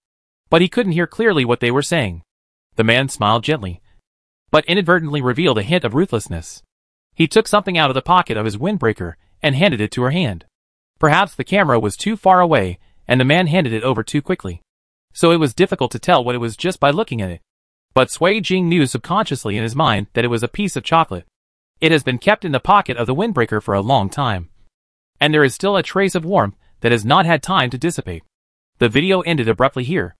but he couldn't hear clearly what they were saying. The man smiled gently, but inadvertently revealed a hint of ruthlessness. He took something out of the pocket of his windbreaker and handed it to her hand. Perhaps the camera was too far away and the man handed it over too quickly, so it was difficult to tell what it was just by looking at it. But Sui Jing knew subconsciously in his mind that it was a piece of chocolate. It has been kept in the pocket of the windbreaker for a long time, and there is still a trace of warmth that has not had time to dissipate. The video ended abruptly here.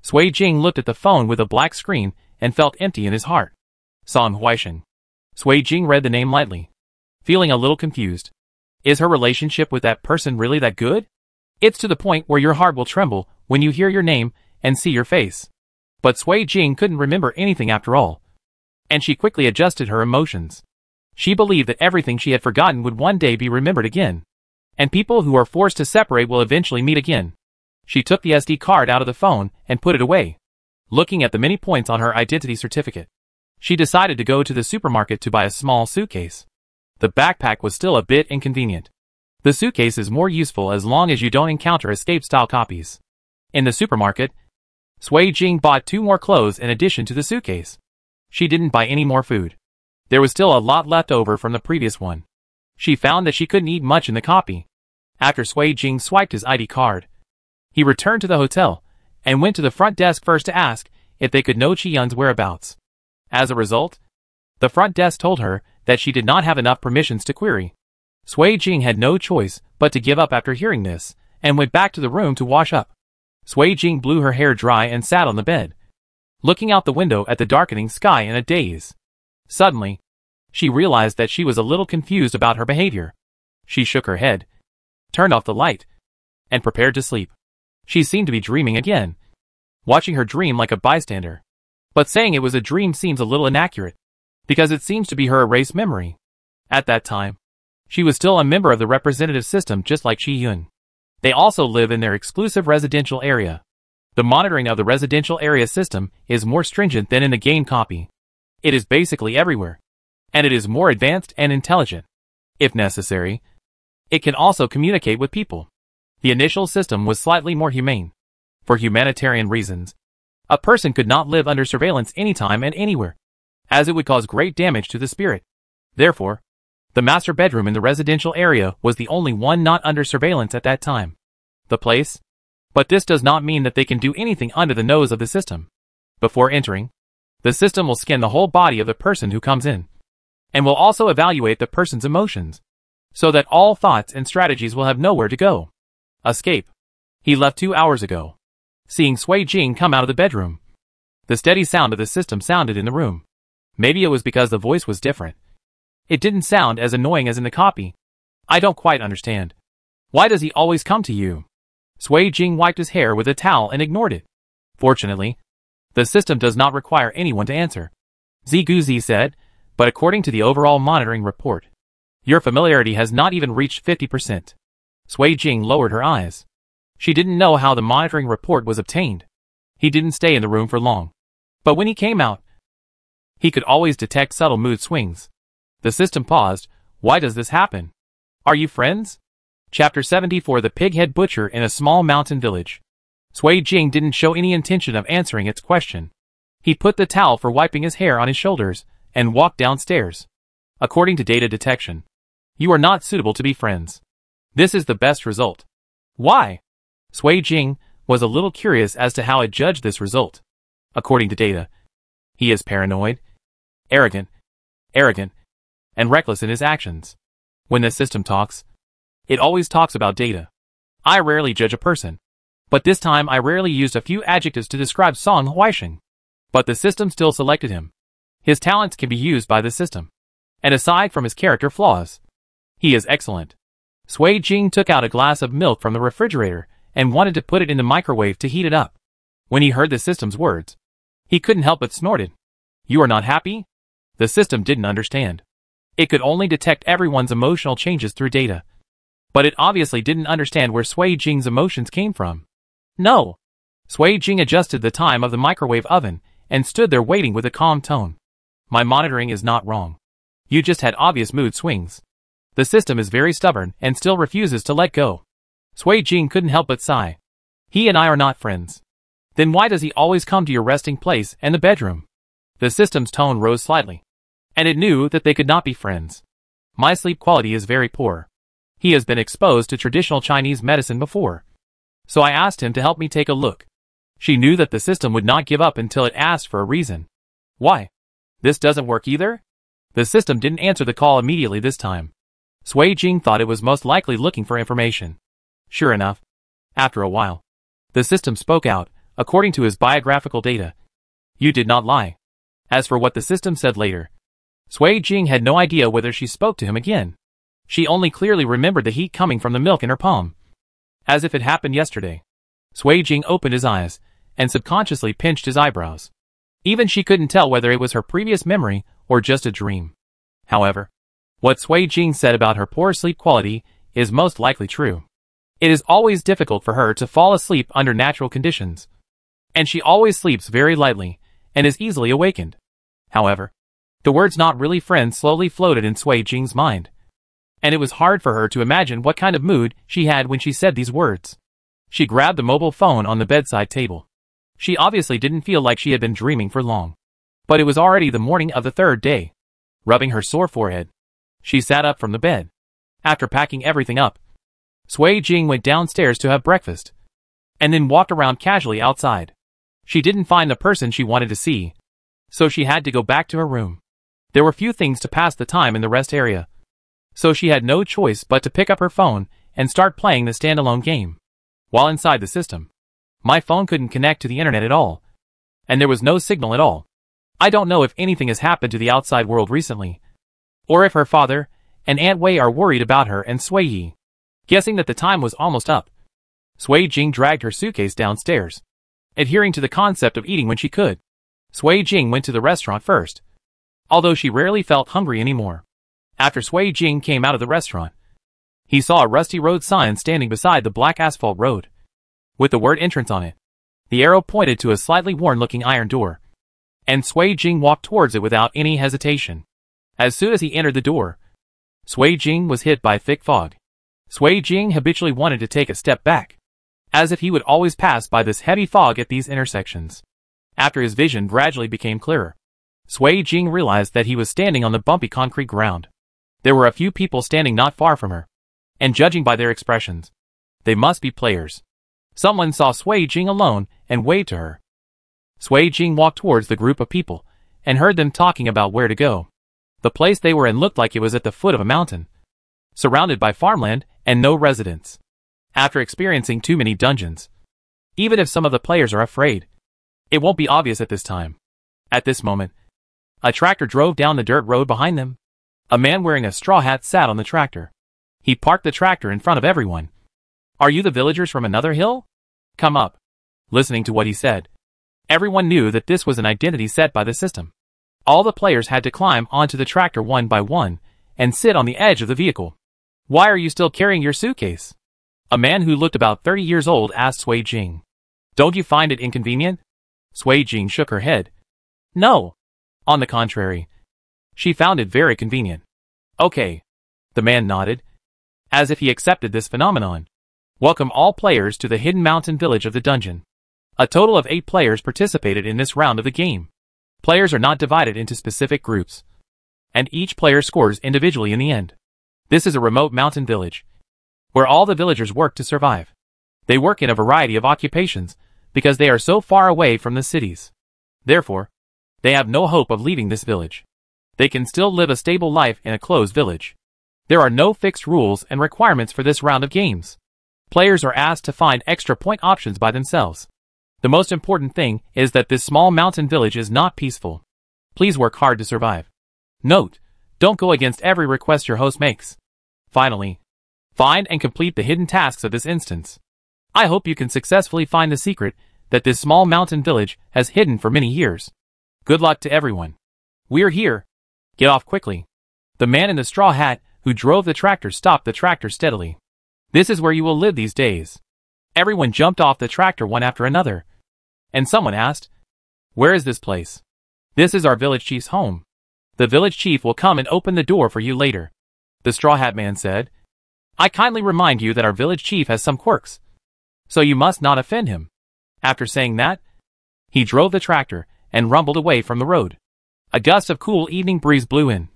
Sui Jing looked at the phone with a black screen and felt empty in his heart. Song Huaishan. Sui Jing read the name lightly, feeling a little confused. Is her relationship with that person really that good? It's to the point where your heart will tremble when you hear your name and see your face. But Sui Jing couldn't remember anything after all, and she quickly adjusted her emotions. She believed that everything she had forgotten would one day be remembered again, and people who are forced to separate will eventually meet again. She took the SD card out of the phone and put it away. Looking at the many points on her identity certificate, she decided to go to the supermarket to buy a small suitcase. The backpack was still a bit inconvenient. The suitcase is more useful as long as you don't encounter escape-style copies. In the supermarket, Sui Jing bought 2 more clothes in addition to the suitcase. She didn't buy any more food. There was still a lot left over from the previous one. She found that she couldn't eat much in the copy. After Sui Jing swiped his ID card, he returned to the hotel and went to the front desk first to ask if they could know Chi-Yun's whereabouts. As a result, the front desk told her that she did not have enough permissions to query. Sui Jing had no choice but to give up after hearing this, and went back to the room to wash up. Sui Jing blew her hair dry and sat on the bed, looking out the window at the darkening sky in a daze. Suddenly, she realized that she was a little confused about her behavior. She shook her head, turned off the light, and prepared to sleep. She seemed to be dreaming again, watching her dream like a bystander. But saying it was a dream seems a little inaccurate, because it seems to be her erased memory. At that time, she was still a member of the representative system just like Chi-Yun. They also live in their exclusive residential area. The monitoring of the residential area system is more stringent than in the game copy. It is basically everywhere, and it is more advanced and intelligent. If necessary, it can also communicate with people. The initial system was slightly more humane. For humanitarian reasons, a person could not live under surveillance anytime and anywhere, as it would cause great damage to the spirit. Therefore, the master bedroom in the residential area was the only one not under surveillance at that time. The place? But this does not mean that they can do anything under the nose of the system. Before entering, the system will scan the whole body of the person who comes in, and will also evaluate the person's emotions, so that all thoughts and strategies will have nowhere to go. Escape. He left 2 hours ago. Seeing Sui Jing come out of the bedroom, the steady sound of the system sounded in the room. Maybe it was because the voice was different. It didn't sound as annoying as in the copy. I don't quite understand. Why does he always come to you? Sui Jing wiped his hair with a towel and ignored it. Fortunately, the system does not require anyone to answer, Ziguzi said, but according to the overall monitoring report, your familiarity has not even reached 50%. Sui Jing lowered her eyes. She didn't know how the monitoring report was obtained. He didn't stay in the room for long, but when he came out, he could always detect subtle mood swings. The system paused. Why does this happen? Are you friends? Chapter 74. The Pighead Butcher in a Small Mountain Village. Sui Jing didn't show any intention of answering its question. He put the towel for wiping his hair on his shoulders and walked downstairs. According to data detection, you are not suitable to be friends. This is the best result. Why? Sui Jing was a little curious as to how it judged this result. According to data, he is paranoid, arrogant, and reckless in his actions. When the system talks, it always talks about data. I rarely judge a person, but this time I rarely used a few adjectives to describe Song Huaisheng. But the system still selected him. His talents can be used by the system. And aside from his character flaws, he is excellent. Sui Jing took out a glass of milk from the refrigerator and wanted to put it in the microwave to heat it up. When he heard the system's words, he couldn't help but snorted. You are not happy? The system didn't understand. It could only detect everyone's emotional changes through data. But it obviously didn't understand where Sui Jing's emotions came from. No. Sui Jing adjusted the time of the microwave oven and stood there waiting with a calm tone. My monitoring is not wrong. You just had obvious mood swings. The system is very stubborn and still refuses to let go. Sui Jing couldn't help but sigh. He and I are not friends. Then why does he always come to your resting place and the bedroom? The system's tone rose slightly, and it knew that they could not be friends. My sleep quality is very poor. He has been exposed to traditional Chinese medicine before. So I asked him to help me take a look. She knew that the system would not give up until it asked for a reason. Why? This doesn't work either? The system didn't answer the call immediately this time. Sui Jing thought it was most likely looking for information. Sure enough, after a while, the system spoke out, according to his biographical data. You did not lie. As for what the system said later, Sui Jing had no idea whether she spoke to him again. She only clearly remembered the heat coming from the milk in her palm. As if it happened yesterday. Sui Jing opened his eyes and subconsciously pinched his eyebrows. Even she couldn't tell whether it was her previous memory or just a dream. However, what Sui Jing said about her poor sleep quality is most likely true. It is always difficult for her to fall asleep under natural conditions. And she always sleeps very lightly and is easily awakened. However, the words not really friends slowly floated in Sui Jing's mind. And it was hard for her to imagine what kind of mood she had when she said these words. She grabbed the mobile phone on the bedside table. She obviously didn't feel like she had been dreaming for long. But it was already the morning of the third day. Rubbing her sore forehead, she sat up from the bed. After packing everything up, Sui Jing went downstairs to have breakfast, and then walked around casually outside. She didn't find the person she wanted to see, so she had to go back to her room. There were few things to pass the time in the rest area, so she had no choice but to pick up her phone and start playing the standalone game. While inside the system, my phone couldn't connect to the internet at all, and there was no signal at all. I don't know if anything has happened to the outside world recently, or if her father and Aunt Wei are worried about her and Sui Yi. Guessing that the time was almost up, Sui Jing dragged her suitcase downstairs, adhering to the concept of eating when she could. Sui Jing went to the restaurant first, although she rarely felt hungry anymore. After Sui Jing came out of the restaurant, he saw a rusty road sign standing beside the black asphalt road, with the word entrance on it. The arrow pointed to a slightly worn-looking iron door, and Sui Jing walked towards it without any hesitation. As soon as he entered the door, Sui Jing was hit by thick fog. Sui Jing habitually wanted to take a step back, as if he would always pass by this heavy fog at these intersections. After his vision gradually became clearer, Sui Jing realized that he was standing on the bumpy concrete ground. There were a few people standing not far from her, and judging by their expressions, they must be players. Someone saw Sui Jing alone and waved to her. Sui Jing walked towards the group of people and heard them talking about where to go. The place they were in looked like it was at the foot of a mountain, surrounded by farmland and no residents. After experiencing too many dungeons, even if some of the players are afraid, it won't be obvious at this time. At this moment, a tractor drove down the dirt road behind them. A man wearing a straw hat sat on the tractor. He parked the tractor in front of everyone. Are you the villagers from another hill? Come up. Listening to what he said, everyone knew that this was an identity set by the system. All the players had to climb onto the tractor one by one and sit on the edge of the vehicle. Why are you still carrying your suitcase? A man who looked about 30 years old asked Sui Jing. Don't you find it inconvenient? Sui Jing shook her head. No. On the contrary, she found it very convenient. Okay. The man nodded, as if he accepted this phenomenon. Welcome all players to the hidden mountain village of the dungeon. A total of 8 players participated in this round of the game. Players are not divided into specific groups, and each player scores individually in the end. This is a remote mountain village, where all the villagers work to survive. They work in a variety of occupations, because they are so far away from the cities. Therefore, they have no hope of leaving this village. They can still live a stable life in a closed village. There are no fixed rules and requirements for this round of games. Players are asked to find extra point options by themselves. The most important thing is that this small mountain village is not peaceful. Please work hard to survive. Note: don't go against every request your host makes. Finally, find and complete the hidden tasks of this instance. I hope you can successfully find the secret that this small mountain village has hidden for many years. Good luck to everyone. We're here. Get off quickly. The man in the straw hat who drove the tractor stopped the tractor steadily. This is where you will live these days. Everyone jumped off the tractor one after another. And someone asked, "Where is this place?" "This is our village chief's home. The village chief will come and open the door for you later." The straw hat man said, "I kindly remind you that our village chief has some quirks, so you must not offend him." After saying that, he drove the tractor and rumbled away from the road. A gust of cool evening breeze blew in,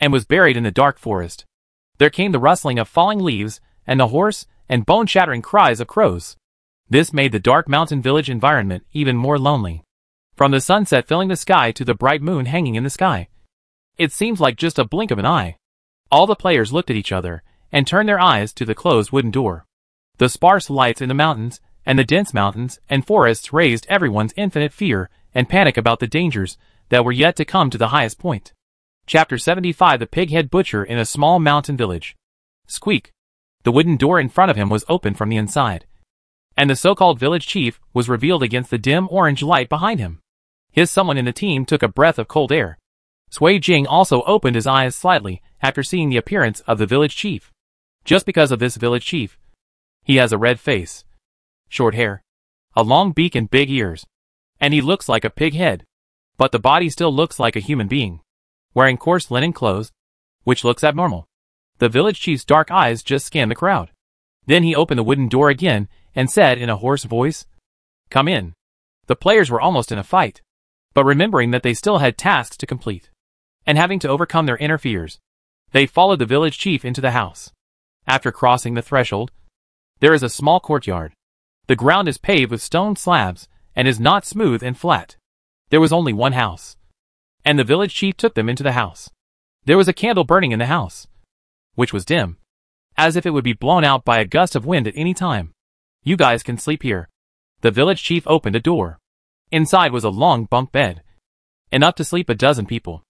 and was buried in the dark forest. There came the rustling of falling leaves, and the hoarse and bone-shattering cries of crows. This made the dark mountain village environment even more lonely. From the sunset filling the sky to the bright moon hanging in the sky, it seemed like just a blink of an eye. All the players looked at each other, and turned their eyes to the closed wooden door. The sparse lights in the mountains, and the dense mountains and forests raised everyone's infinite fear and panic about the dangers that were yet to come to the highest point. Chapter 75: The Pighead Butcher in a Small Mountain Village. Squeak! The wooden door in front of him was opened from the inside, and the so-called village chief was revealed against the dim orange light behind him. Someone in the team took a breath of cold air. Sui Jing also opened his eyes slightly after seeing the appearance of the village chief. Just because of this village chief, he has a red face, short hair, a long beak and big ears, and he looks like a pig head. But the body still looks like a human being, wearing coarse linen clothes, which looks abnormal. The village chief's dark eyes just scanned the crowd. Then he opened the wooden door again and said in a hoarse voice, "Come in." The players were almost in a fight, but remembering that they still had tasks to complete, and having to overcome their inner fears, they followed the village chief into the house. After crossing the threshold, there is a small courtyard. The ground is paved with stone slabs and is not smooth and flat. There was only one house, and the village chief took them into the house. There was a candle burning in the house, which was dim, as if it would be blown out by a gust of wind at any time. "You guys can sleep here." The village chief opened a door. Inside was a long bunk bed, enough to sleep a dozen people.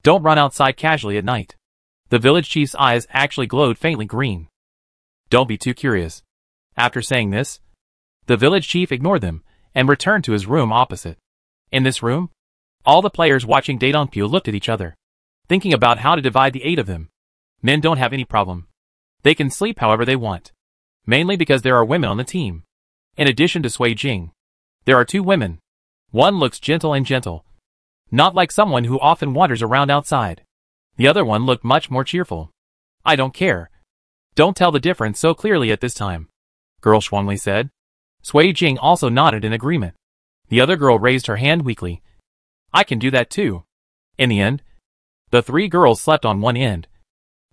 "Don't run outside casually at night." The village chief's eyes actually glowed faintly green. "Don't be too curious." After saying this, the village chief ignored them and returned to his room opposite. In this room, all the players watching Daedonpio looked at each other, thinking about how to divide the 8 of them. Men don't have any problem. They can sleep however they want, mainly because there are women on the team. In addition to Sui Jing, there are 2 women. One looks gentle and gentle, not like someone who often wanders around outside. The other one looked much more cheerful. "I don't care. Don't tell the difference so clearly at this time," Girl Shuangli said. Sui Jing also nodded in agreement. The other girl raised her hand weakly. "I can do that too." In the end, the 3 girls slept on one end,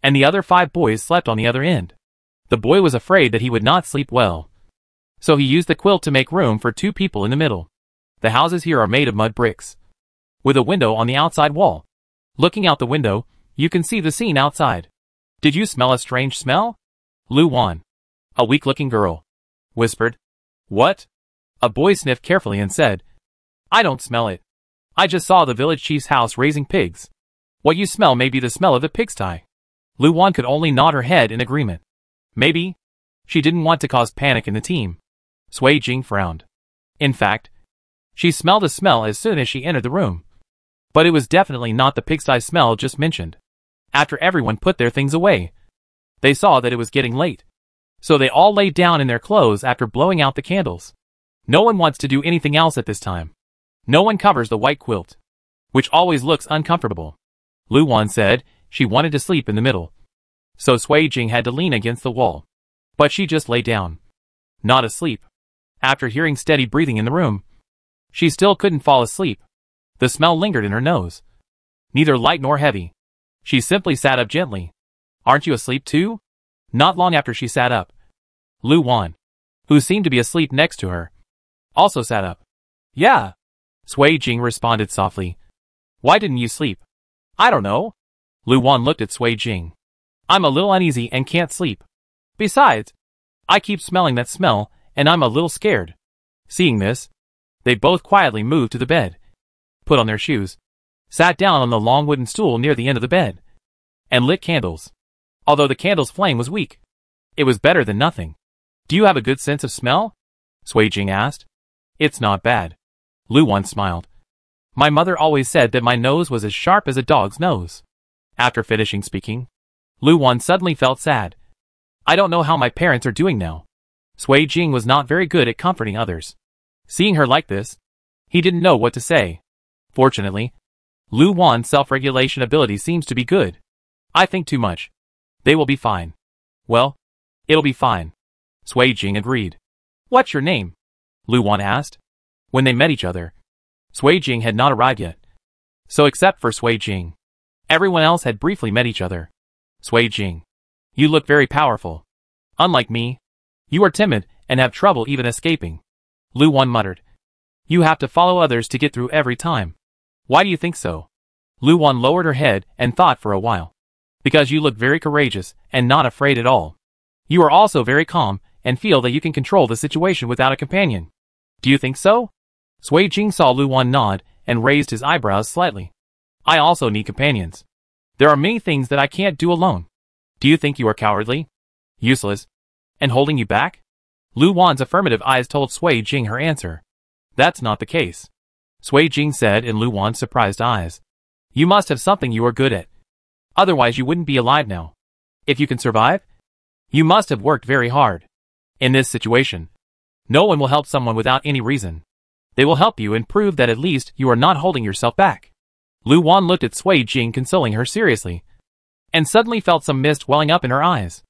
and the other 5 boys slept on the other end. The boy was afraid that he would not sleep well, so he used the quilt to make room for 2 people in the middle. The houses here are made of mud bricks, with a window on the outside wall. Looking out the window, you can see the scene outside. "Did you smell a strange smell?" Lu Wan, a weak-looking girl, whispered. "What?" A boy sniffed carefully and said, "I don't smell it. I just saw the village chief's house raising pigs. What you smell may be the smell of the pigsty." Lu Wan could only nod her head in agreement. Maybe. She didn't want to cause panic in the team. Sui Jing frowned. In fact, she smelled a smell as soon as she entered the room. But it was definitely not the pigsty smell just mentioned. After everyone put their things away, they saw that it was getting late. So they all laid down in their clothes after blowing out the candles. No one wants to do anything else at this time. No one covers the white quilt, which always looks uncomfortable. Lu Wan said she wanted to sleep in the middle, so Sui Jing had to lean against the wall. But she just lay down, not asleep. After hearing steady breathing in the room, she still couldn't fall asleep. The smell lingered in her nose. Neither light nor heavy. She simply sat up gently. Aren't you asleep too? Not long after she sat up, Lu Wan, who seemed to be asleep next to her, also sat up. Yeah. Sui Jing responded softly. Why didn't you sleep? I don't know. Lu Wan looked at Sui Jing. I'm a little uneasy and can't sleep. Besides, I keep smelling that smell, and I'm a little scared. Seeing this, they both quietly moved to the bed, put on their shoes, sat down on the long wooden stool near the end of the bed, and lit candles. Although the candle's flame was weak, it was better than nothing. Do you have a good sense of smell? Sui Jing asked. It's not bad. Lu Wan smiled. My mother always said that my nose was as sharp as a dog's nose. After finishing speaking, Lu Wan suddenly felt sad. I don't know how my parents are doing now. Sui Jing was not very good at comforting others. Seeing her like this, he didn't know what to say. Fortunately, Lu Wan's self-regulation ability seems to be good. I think too much. They will be fine. Well, it'll be fine. Sui Jing agreed. What's your name? Lu Wan asked. When they met each other, Sui Jing had not arrived yet. So except for Sui Jing, everyone else had briefly met each other. Sui Jing, you look very powerful. Unlike me, you are timid and have trouble even escaping. Lu Wan muttered. You have to follow others to get through every time. Why do you think so? Lu Wan lowered her head and thought for a while. Because you look very courageous and not afraid at all. You are also very calm and feel that you can control the situation without a companion. Do you think so? Sui Jing saw Lu Wan nod and raised his eyebrows slightly. I also need companions. There are many things that I can't do alone. Do you think you are cowardly, useless, and holding you back? Lu Wan's affirmative eyes told Sui Jing her answer. That's not the case. Sui Jing said in Lu Wan's surprised eyes. You must have something you are good at. Otherwise you wouldn't be alive now. If you can survive, you must have worked very hard. In this situation, no one will help someone without any reason. They will help you and prove that at least you are not holding yourself back. Lu Wan looked at Sui Jing, consoling her seriously, and suddenly felt some mist welling up in her eyes.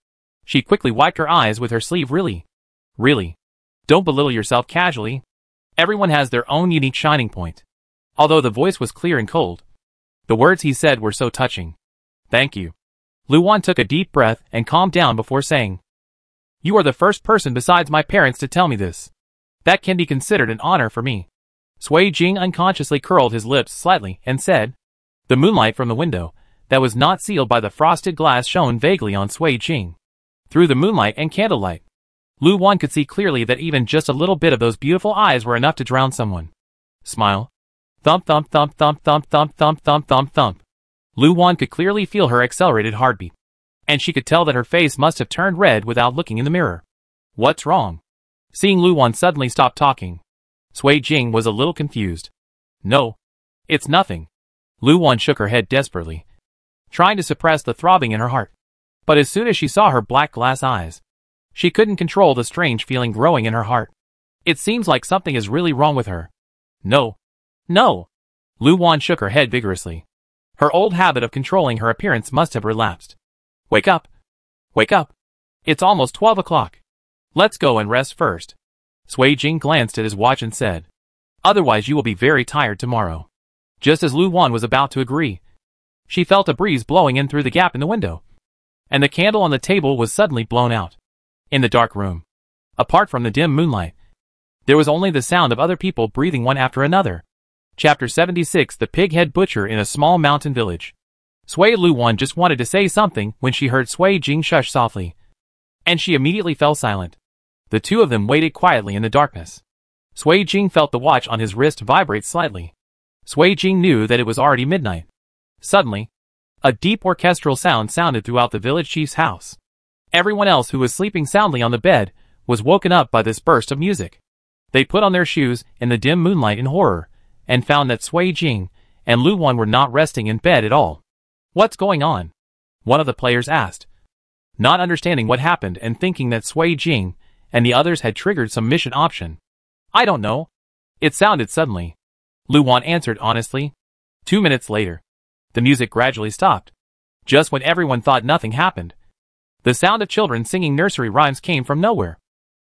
She quickly wiped her eyes with her sleeve. Really. Don't belittle yourself casually. Everyone has their own unique shining point. Although the voice was clear and cold, the words he said were so touching. Thank you. Lu Wan took a deep breath and calmed down before saying, You are the first person besides my parents to tell me this. That can be considered an honor for me. Sui Jing unconsciously curled his lips slightly and said, The moonlight from the window, that was not sealed by the frosted glass, shone vaguely on Sui Jing. Through the moonlight and candlelight, Lu Wan could see clearly that even just a little bit of those beautiful eyes were enough to drown someone. Smile. Thump thump thump thump thump thump thump thump thump thump. Lu Wan could clearly feel her accelerated heartbeat, and she could tell that her face must have turned red without looking in the mirror. What's wrong? Seeing Lu Wan suddenly stop talking, Sui Jing was a little confused. No. It's nothing. Lu Wan shook her head desperately, trying to suppress the throbbing in her heart. But as soon as she saw her black glass eyes, she couldn't control the strange feeling growing in her heart. It seems like something is really wrong with her. No. Lu Wan shook her head vigorously. Her old habit of controlling her appearance must have relapsed. Wake up. It's almost 12 o'clock. Let's go and rest first. Sui Jing glanced at his watch and said, Otherwise you will be very tired tomorrow. Just as Lu Wan was about to agree, she felt a breeze blowing in through the gap in the window, and the candle on the table was suddenly blown out. In the dark room, apart from the dim moonlight, there was only the sound of other people breathing one after another. Chapter 76 The Pig-Head Butcher in a Small Mountain Village. Lu Wan just wanted to say something when she heard Sui Jing shush softly, and she immediately fell silent. The two of them waited quietly in the darkness. Sui Jing felt the watch on his wrist vibrate slightly. Sui Jing knew that it was already midnight. Suddenly, a deep orchestral sound sounded throughout the village chief's house. Everyone else who was sleeping soundly on the bed was woken up by this burst of music. They put on their shoes in the dim moonlight in horror, and found that Sui Jing and Lu Wan were not resting in bed at all. What's going on? One of the players asked, not understanding what happened and thinking that Sui Jing and the others had triggered some mission option. I don't know. It sounded suddenly. Lu Wan answered honestly. 2 minutes later, the music gradually stopped. Just when everyone thought nothing happened, the sound of children singing nursery rhymes came from nowhere.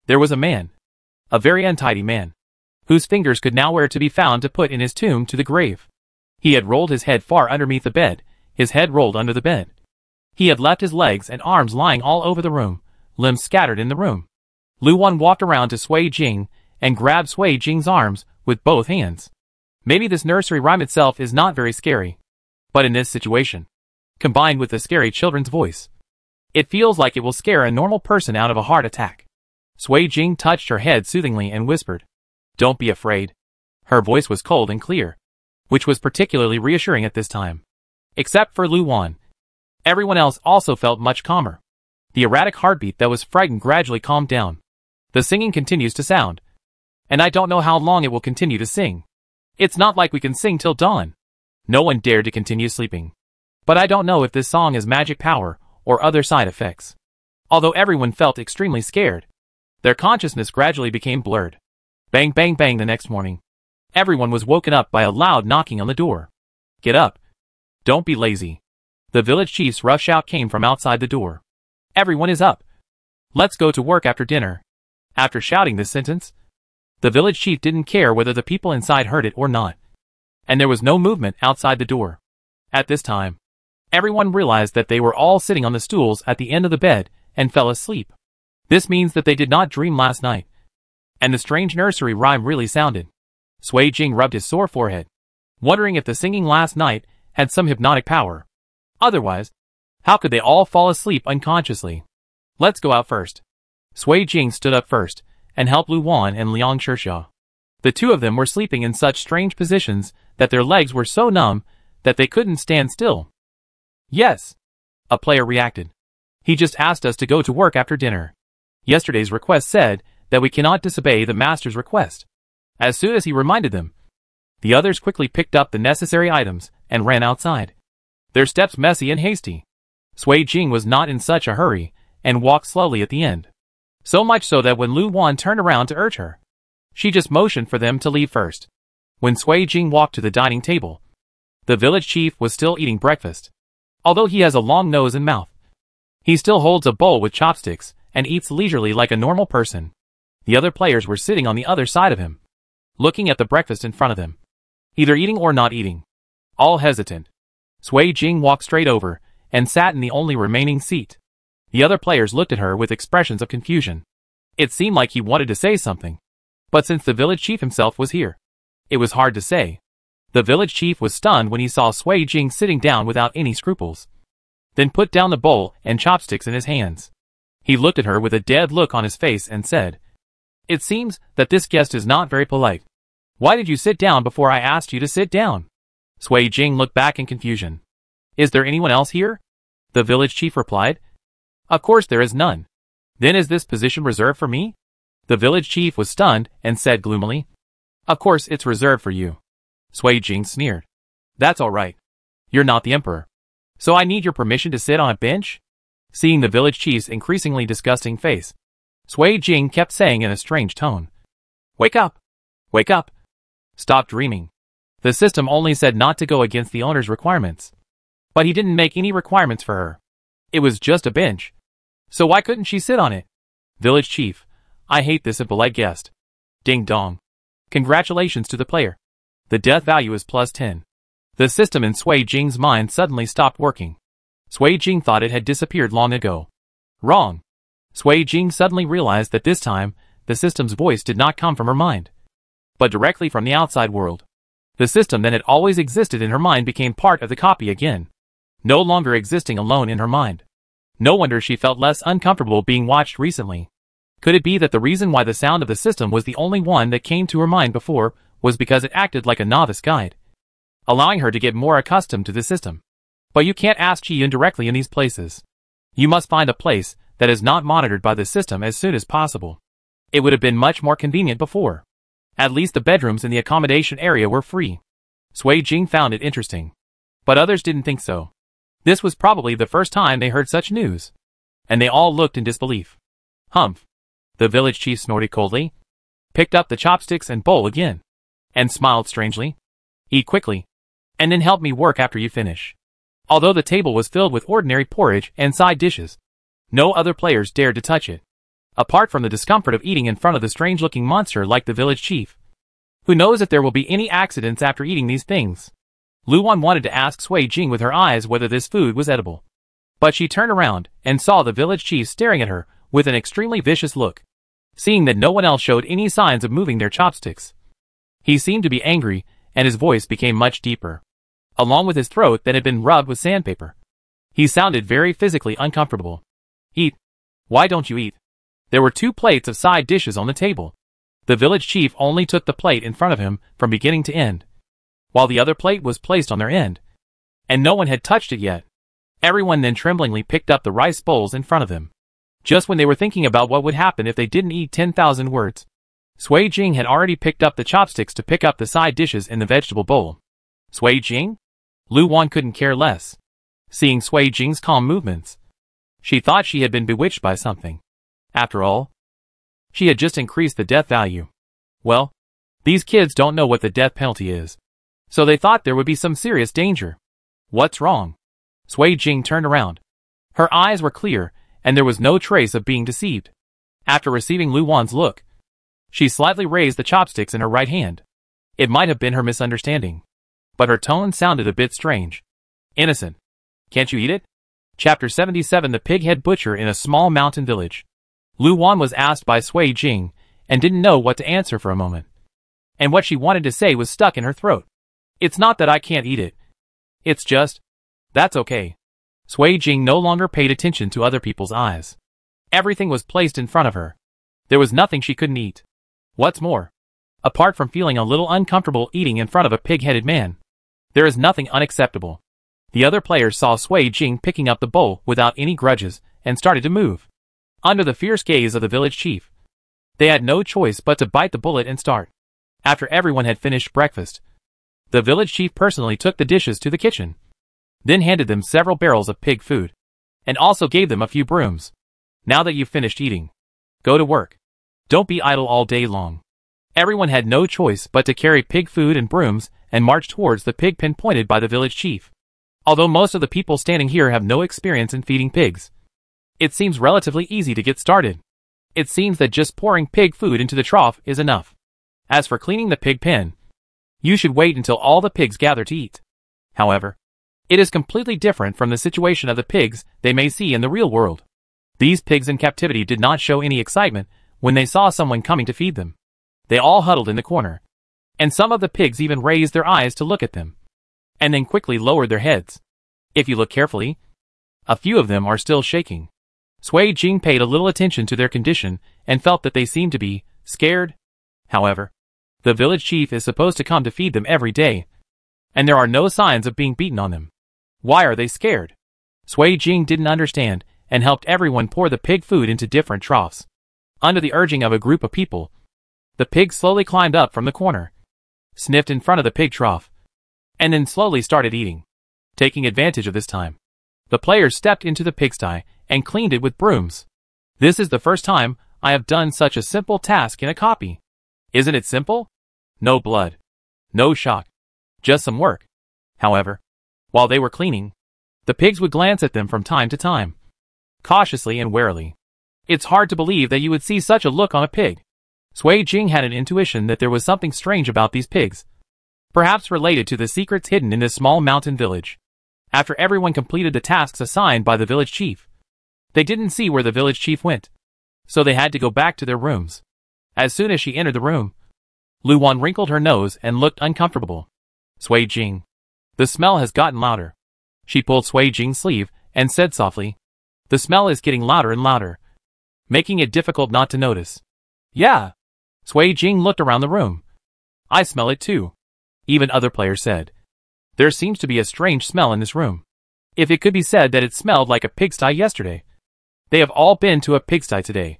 There was a man a very untidy man, whose fingers could nowhere to be found to put in his tomb to the grave. He had rolled his head far underneath the bed, his head rolled under the bed. He had left his legs and arms lying all over the room, limbs scattered in the room. Luan walked around to Sui Jing and grabbed Sui Jing's arms with both hands. Maybe this nursery rhyme itself is not very scary. But in this situation, combined with the scary children's voice, it feels like it will scare a normal person out of a heart attack. Sui Jing touched her head soothingly and whispered, "Don't be afraid." Her voice was cold and clear, which was particularly reassuring at this time. Except for Luan. Everyone else also felt much calmer. The erratic heartbeat that was frightened gradually calmed down. The singing continues to sound. And I don't know how long it will continue to sing. It's not like we can sing till dawn. No one dared to continue sleeping. But I don't know if this song has magic power or other side effects. Although everyone felt extremely scared, their consciousness gradually became blurred. Bang bang bang the next morning. Everyone was woken up by a loud knocking on the door. "Get up. Don't be lazy." The village chief's rough shout came from outside the door. "Everyone is up. Let's go to work after dinner." After shouting this sentence, the village chief didn't care whether the people inside heard it or not. And there was no movement outside the door. At this time, everyone realized that they were all sitting on the stools at the end of the bed and fell asleep. This means that they did not dream last night. And the strange nursery rhyme really sounded. Sui Jing rubbed his sore forehead, wondering if the singing last night had some hypnotic power. Otherwise, how could they all fall asleep unconsciously? "Let's go out first." Sui Jing stood up first and helped Luan and Liang Shixia. The two of them were sleeping in such strange positions that their legs were so numb that they couldn't stand still. "Yes," a player reacted. "He just asked us to go to work after dinner. Yesterday's request said that we cannot disobey the master's request." As soon as he reminded them, the others quickly picked up the necessary items and ran outside, their steps messy and hasty. Sui Jing was not in such a hurry and walked slowly at the end. So much so that when Luan turned around to urge her, she just motioned for them to leave first. When Sui Jing walked to the dining table, the village chief was still eating breakfast. Although he has a long nose and mouth, he still holds a bowl with chopsticks and eats leisurely like a normal person. The other players were sitting on the other side of him, looking at the breakfast in front of them, either eating or not eating, all hesitant. Sui Jing walked straight over and sat in the only remaining seat. The other players looked at her with expressions of confusion. It seemed like he wanted to say something, but since the village chief himself was here, it was hard to say. The village chief was stunned when he saw Sui Jing sitting down without any scruples, then put down the bowl and chopsticks in his hands. He looked at her with a dead look on his face and said, "It seems that this guest is not very polite. Why did you sit down before I asked you to sit down?" Sui Jing looked back in confusion. "Is there anyone else here?" The village chief replied. "Of course there is none. Then is this position reserved for me?" The village chief was stunned and said gloomily, "Of course it's reserved for you." Sui Jing sneered. "That's all right. You're not the emperor. So I need your permission to sit on a bench?" Seeing the village chief's increasingly disgusting face, Sui Jing kept saying in a strange tone, "Wake up! Wake up! Stop dreaming." The system only said not to go against the owner's requirements. But he didn't make any requirements for her. It was just a bench. So why couldn't she sit on it? Village chief, I hate this impolite guest. Ding dong. Congratulations to the player. The death value is +10. The system in Sui Jing's mind suddenly stopped working. Sui Jing thought it had disappeared long ago. Wrong. Sui Jing suddenly realized that this time, the system's voice did not come from her mind, but directly from the outside world. The system that had always existed in her mind became part of the copy again, no longer existing alone in her mind. No wonder she felt less uncomfortable being watched recently. Could it be that the reason why the sound of the system was the only one that came to her mind before was because it acted like a novice guide, allowing her to get more accustomed to the system? But you can't ask Ji-Yun directly in these places. You must find a place that is not monitored by the system as soon as possible. It would have been much more convenient before. At least the bedrooms in the accommodation area were free. Sui Jing found it interesting, but others didn't think so. This was probably the first time they heard such news, and they all looked in disbelief. Humph. The village chief snorted coldly, picked up the chopsticks and bowl again, and smiled strangely. Eat quickly, and then help me work after you finish. Although the table was filled with ordinary porridge and side dishes, no other players dared to touch it. apart from the discomfort of eating in front of the strange-looking monster like the village chief. Who knows if there will be any accidents after eating these things? Luan wanted to ask Sui Jing with her eyes whether this food was edible. But she turned around and saw the village chief staring at her with an extremely vicious look. Seeing that no one else showed any signs of moving their chopsticks, he seemed to be angry, and his voice became much deeper. Along with his throat that had been rubbed with sandpaper, he sounded very physically uncomfortable. Eat. Why don't you eat? There were 2 plates of side dishes on the table. The village chief only took the plate in front of him from beginning to end, while the other plate was placed on their end, and no one had touched it yet. Everyone then tremblingly picked up the rice bowls in front of them. Just when they were thinking about what would happen if they didn't eat 10,000 words, Sui Jing had already picked up the chopsticks to pick up the side dishes in the vegetable bowl. Sui Jing? Luan couldn't care less. Seeing Sui Jing's calm movements, she thought she had been bewitched by something. After all, she had just increased the death value. Well, these kids don't know what the death penalty is, so they thought there would be some serious danger. What's wrong? Sui Jing turned around. Her eyes were clear, and there was no trace of being deceived. After receiving Luan's look, she slightly raised the chopsticks in her right hand. It might have been her misunderstanding, but her tone sounded a bit strange. Innocent. Can't you eat it? Chapter 77 The Pighead Butcher in a Small Mountain Village. Luan was asked by Sui Jing, and didn't know what to answer for a moment. And what she wanted to say was stuck in her throat. It's not that I can't eat it. It's just, that's okay. Sui Jing no longer paid attention to other people's eyes. Everything was placed in front of her. There was nothing she couldn't eat. What's more, apart from feeling a little uncomfortable eating in front of a pig-headed man, there is nothing unacceptable. The other players saw Sui Jing picking up the bowl without any grudges and started to move. Under the fierce gaze of the village chief, they had no choice but to bite the bullet and start. After everyone had finished breakfast, the village chief personally took the dishes to the kitchen, then handed them several barrels of pig food, and also gave them a few brooms. Now that you've finished eating, go to work. Don't be idle all day long. Everyone had no choice but to carry pig food and brooms and march towards the pig pen pointed by the village chief. Although most of the people standing here have no experience in feeding pigs, it seems relatively easy to get started. It seems that just pouring pig food into the trough is enough. As for cleaning the pig pen, you should wait until all the pigs gather to eat. However, it is completely different from the situation of the pigs they may see in the real world. These pigs in captivity did not show any excitement when they saw someone coming to feed them. They all huddled in the corner, and some of the pigs even raised their eyes to look at them, and then quickly lowered their heads. If you look carefully, a few of them are still shaking. Sui Jing paid a little attention to their condition and felt that they seemed to be scared. However, the village chief is supposed to come to feed them every day, and there are no signs of being beaten on them. Why are they scared? Sui Jing didn't understand and helped everyone pour the pig food into different troughs. Under the urging of a group of people, the pig slowly climbed up from the corner, sniffed in front of the pig trough, and then slowly started eating. Taking advantage of this time, the players stepped into the pigsty and cleaned it with brooms. This is the first time I have done such a simple task in a copy. Isn't it simple? No blood, no shock, just some work. However, while they were cleaning, the pigs would glance at them from time to time, cautiously and warily. It's hard to believe that you would see such a look on a pig. Sui Jing had an intuition that there was something strange about these pigs, perhaps related to the secrets hidden in this small mountain village. After everyone completed the tasks assigned by the village chief, they didn't see where the village chief went, so they had to go back to their rooms. As soon as she entered the room, Luan wrinkled her nose and looked uncomfortable. Sui Jing, the smell has gotten louder. She pulled Sui Jing's sleeve and said softly, the smell is getting louder and louder, making it difficult not to notice. Yeah. Sui Jing looked around the room. I smell it too. Even other players said. There seems to be a strange smell in this room. If it could be said that it smelled like a pigsty yesterday. They have all been to a pigsty today,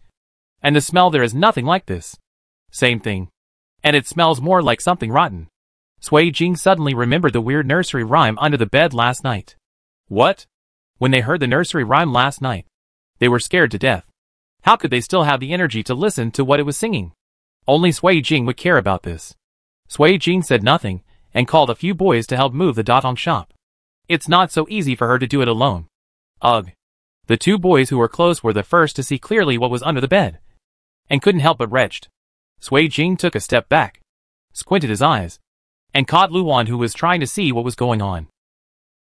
and the smell there is nothing like this. Same thing. And it smells more like something rotten. Sui Jing suddenly remembered the weird nursery rhyme under the bed last night. What? When they heard the nursery rhyme last night, they were scared to death. How could they still have the energy to listen to what it was singing? Only Sui Jing would care about this. Sui Jing said nothing, and called a few boys to help move the datong shop. It's not so easy for her to do it alone. Ugh. The two boys who were close were the first to see clearly what was under the bed, and couldn't help but retched. Sui Jing took a step back, squinted his eyes, and caught Luan, who was trying to see what was going on.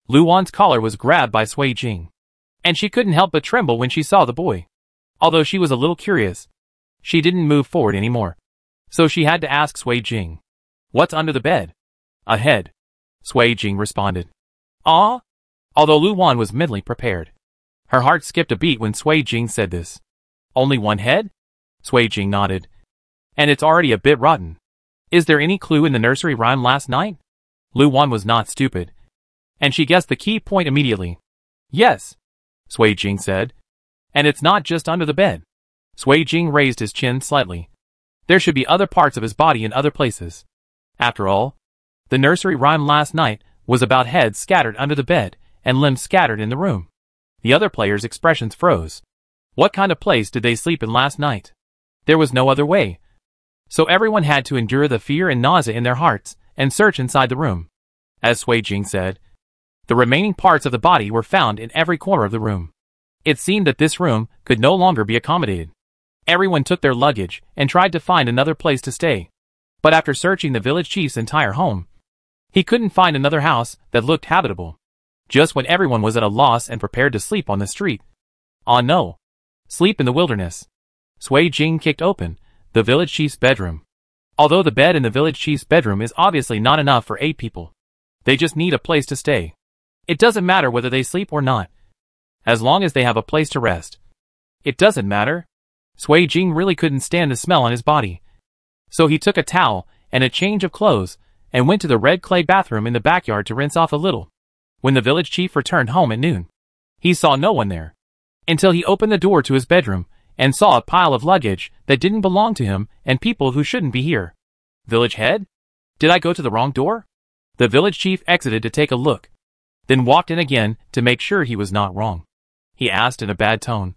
Luan's collar was grabbed by Sui Jing, and she couldn't help but tremble when she saw the boy. Although she was a little curious, she didn't move forward anymore. So she had to ask Sui Jing, "What's under the bed?" "A head," Sui Jing responded. "Ah?" Although Luan was mentally prepared, her heart skipped a beat when Sui Jing said this. "Only one head?" Sui Jing nodded. "And it's already a bit rotten. Is there any clue in the nursery rhyme last night?" Luan was not stupid, and she guessed the key point immediately. "Yes," Sui Jing said. "And it's not just under the bed." Sui Jing raised his chin slightly. There should be other parts of his body in other places. After all, the nursery rhyme last night was about heads scattered under the bed and limbs scattered in the room. The other players' expressions froze. What kind of place did they sleep in last night? There was no other way. So everyone had to endure the fear and nausea in their hearts and search inside the room. As Sui Jing said, the remaining parts of the body were found in every corner of the room. It seemed that this room could no longer be accommodated. Everyone took their luggage and tried to find another place to stay. But after searching the village chief's entire home, he couldn't find another house that looked habitable. Just when everyone was at a loss and prepared to sleep on the street. Ah no. Sleep in the wilderness. Sui Jing kicked open the village chief's bedroom. Although the bed in the village chief's bedroom is obviously not enough for 8 people. They just need a place to stay. It doesn't matter whether they sleep or not, as long as they have a place to rest. It doesn't matter. Sui Jing really couldn't stand the smell on his body. So he took a towel and a change of clothes and went to the red clay bathroom in the backyard to rinse off a little. When the village chief returned home at noon, he saw no one there, until he opened the door to his bedroom and saw a pile of luggage that didn't belong to him and people who shouldn't be here. Village head? Did I go to the wrong door? The village chief exited to take a look, then walked in again to make sure he was not wrong. He asked in a bad tone,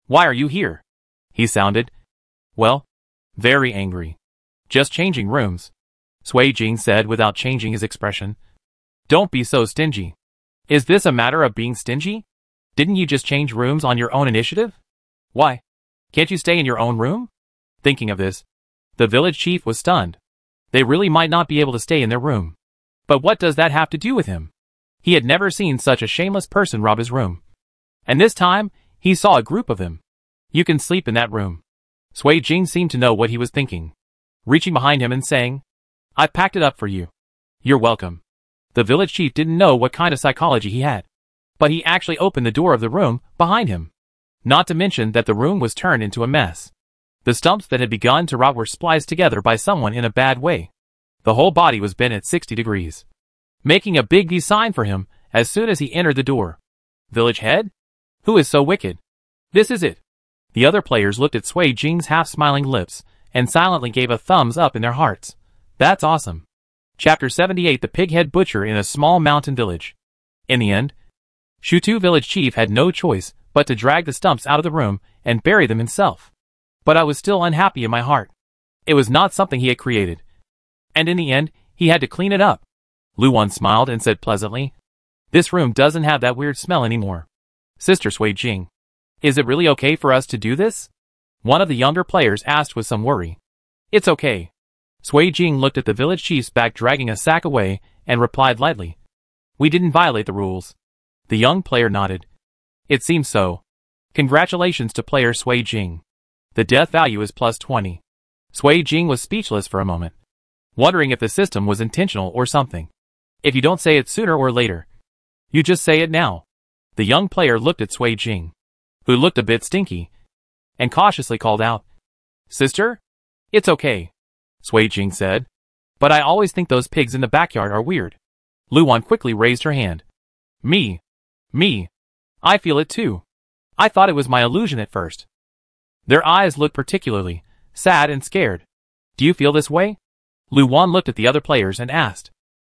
"Why are you here?" He sounded, well, very angry. "Just changing rooms," Sui Jing said without changing his expression. "Don't be so stingy. Is this a matter of being stingy? Didn't you just change rooms on your own initiative? Why? Can't you stay in your own room?" Thinking of this, the village chief was stunned. They really might not be able to stay in their room. But what does that have to do with him? He had never seen such a shameless person rob his room. And this time, he saw a group of them. "You can sleep in that room." Sui Jing seemed to know what he was thinking, reaching behind him and saying, "I packed it up for you. You're welcome." The village chief didn't know what kind of psychology he had, but he actually opened the door of the room behind him. Not to mention that the room was turned into a mess. The stumps that had begun to rot were spliced together by someone in a bad way. The whole body was bent at 60 degrees, making a big V sign for him as soon as he entered the door. Village head? Who is so wicked? This is it. The other players looked at Sui Jing's half-smiling lips and silently gave a thumbs up in their hearts. That's awesome. Chapter 78: The Pighead Butcher in a Small Mountain Village. In the end, Shutu village chief had no choice but to drag the stumps out of the room and bury them himself. But I was still unhappy in my heart. It was not something he had created. And in the end, he had to clean it up. Luan smiled and said pleasantly, "This room doesn't have that weird smell anymore." "Sister Sui Jing, is it really okay for us to do this?" one of the younger players asked with some worry. "It's okay." Sui Jing looked at the village chief's back dragging a sack away and replied lightly, "We didn't violate the rules." The young player nodded. "It seems so. Congratulations to player Sui Jing. The death value is +20. Sui Jing was speechless for a moment, wondering if the system was intentional or something. "If you don't say it sooner or later, you just say it now." The young player looked at Sui Jing, who looked a bit stinky, and cautiously called out, "Sister? It's okay," Sui Jing said. "But I always think those pigs in the backyard are weird." Luan quickly raised her hand. Me. I feel it too. I thought it was my illusion at first." Their eyes looked particularly sad and scared. "Do you feel this way?" Luan looked at the other players and asked.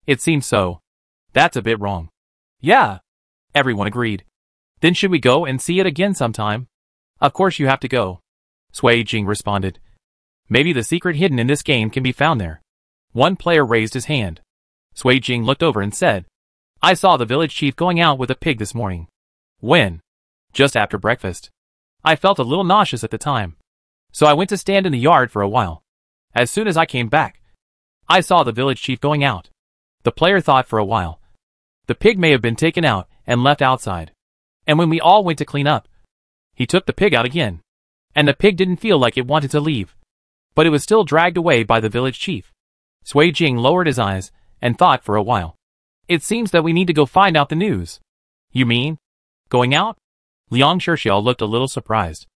"It seems so. That's a bit wrong." "Yeah," everyone agreed. "Then should we go and see it again sometime?" "Of course you have to go," Sui Jing responded. "Maybe the secret hidden in this game can be found there." One player raised his hand. Sui Jing looked over and said, "I saw the village chief going out with a pig this morning." "When?" "Just after breakfast. I felt a little nauseous at the time, So I went to stand in the yard for a while. As soon as I came back, I saw the village chief going out. The player thought for a while. The pig may have been taken out and left outside. And when we all went to clean up, he took the pig out again. And the pig didn't feel like it wanted to leave. But it was still dragged away by the village chief. Sui Jing lowered his eyes and thought for a while. It seems that we need to go find out the news. You mean? Going out? Liang Shixiao looked a little surprised.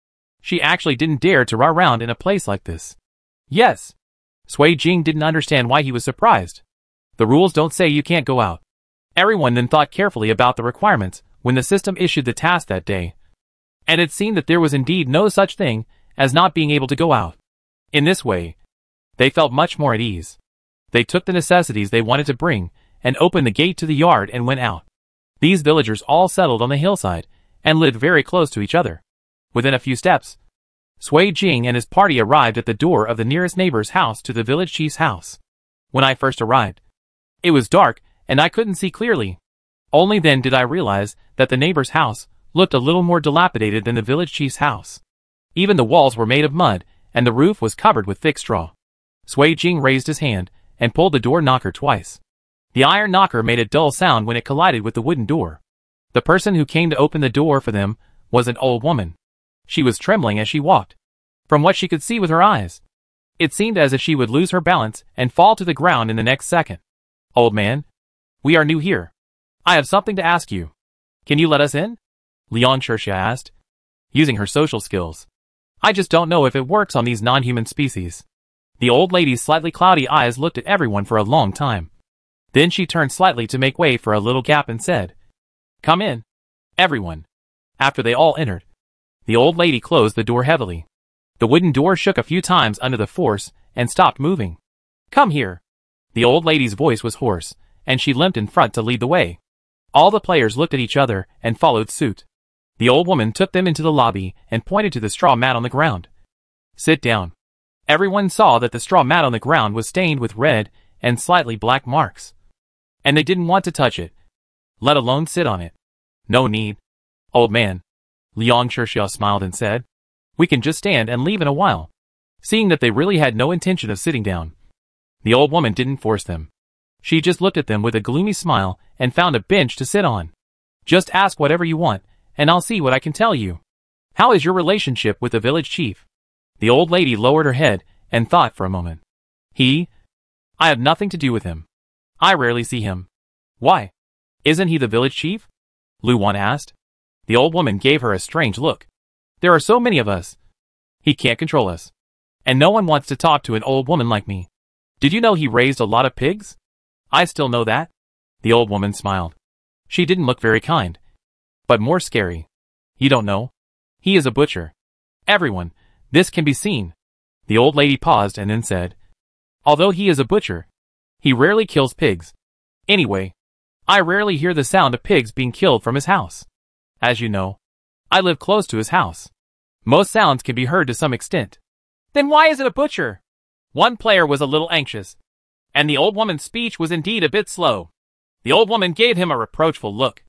She actually didn't dare to run around in a place like this. Yes. Sui Jing didn't understand why he was surprised. The rules don't say you can't go out. Everyone then thought carefully about the requirements when the system issued the task that day. And it seemed that there was indeed no such thing as not being able to go out. In this way, they felt much more at ease. They took the necessities they wanted to bring and opened the gate to the yard and went out. These villagers all settled on the hillside and lived very close to each other. Within a few steps, Sui Jing and his party arrived at the door of the nearest neighbor's house to the village chief's house. When I first arrived, it was dark and I couldn't see clearly. Only then did I realize that the neighbor's house looked a little more dilapidated than the village chief's house. Even the walls were made of mud and the roof was covered with thick straw. Sui Jing raised his hand and pulled the door knocker twice. The iron knocker made a dull sound when it collided with the wooden door. The person who came to open the door for them was an old woman. She was trembling as she walked. From what she could see with her eyes, it seemed as if she would lose her balance and fall to the ground in the next second. Old man, we are new here. I have something to ask you. Can you let us in? Liang Shixiao asked, using her social skills. I just don't know if it works on these non-human species. The old lady's slightly cloudy eyes looked at everyone for a long time. Then she turned slightly to make way for a little gap and said, "Come in, everyone." After they all entered, the old lady closed the door heavily. The wooden door shook a few times under the force and stopped moving. "Come here." The old lady's voice was hoarse, and she limped in front to lead the way. All the players looked at each other and followed suit. The old woman took them into the lobby and pointed to the straw mat on the ground. "Sit down." Everyone saw that the straw mat on the ground was stained with red and slightly black marks. And they didn't want to touch it, let alone sit on it. "No need, old man." Liang Shixiao smiled and said, "We can just stand and leave in a while." Seeing that they really had no intention of sitting down, the old woman didn't force them. She just looked at them with a gloomy smile and found a bench to sit on. "Just ask whatever you want, and I'll see what I can tell you. How is your relationship with the village chief?" The old lady lowered her head and thought for a moment. I have nothing to do with him. I rarely see him." "Why? Isn't he the village chief?" Lu Wan asked. The old woman gave her a strange look. "There are so many of us. He can't control us. And no one wants to talk to an old woman like me. Did you know he raised a lot of pigs?" "I still know that." The old woman smiled. She didn't look very kind, but more scary. "You don't know? He is a butcher. Everyone, this can be seen." The old lady paused and then said, "Although he is a butcher, he rarely kills pigs. Anyway, I rarely hear the sound of pigs being killed from his house. As you know, I live close to his house. Most sounds can be heard to some extent." "Then why is it a butcher?" One player was a little anxious, and the old woman's speech was indeed a bit slow. The old woman gave him a reproachful look,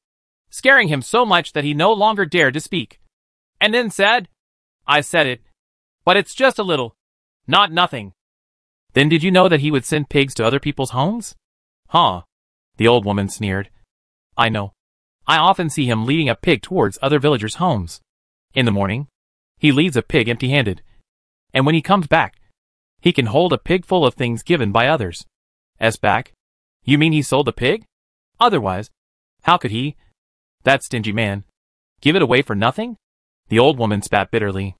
scaring him so much that he no longer dared to speak, and then said, "I said it, but it's just a little, not nothing." "Then did you know that he would send pigs to other people's homes?" "Huh?" The old woman sneered. "I know. I often see him leading a pig towards other villagers' homes. In the morning, he leads a pig empty-handed, and when he comes back, he can hold a pig full of things given by others." "Back? You mean he sold the pig? Otherwise, how could he? That stingy man. Give it away for nothing?" The old woman spat bitterly.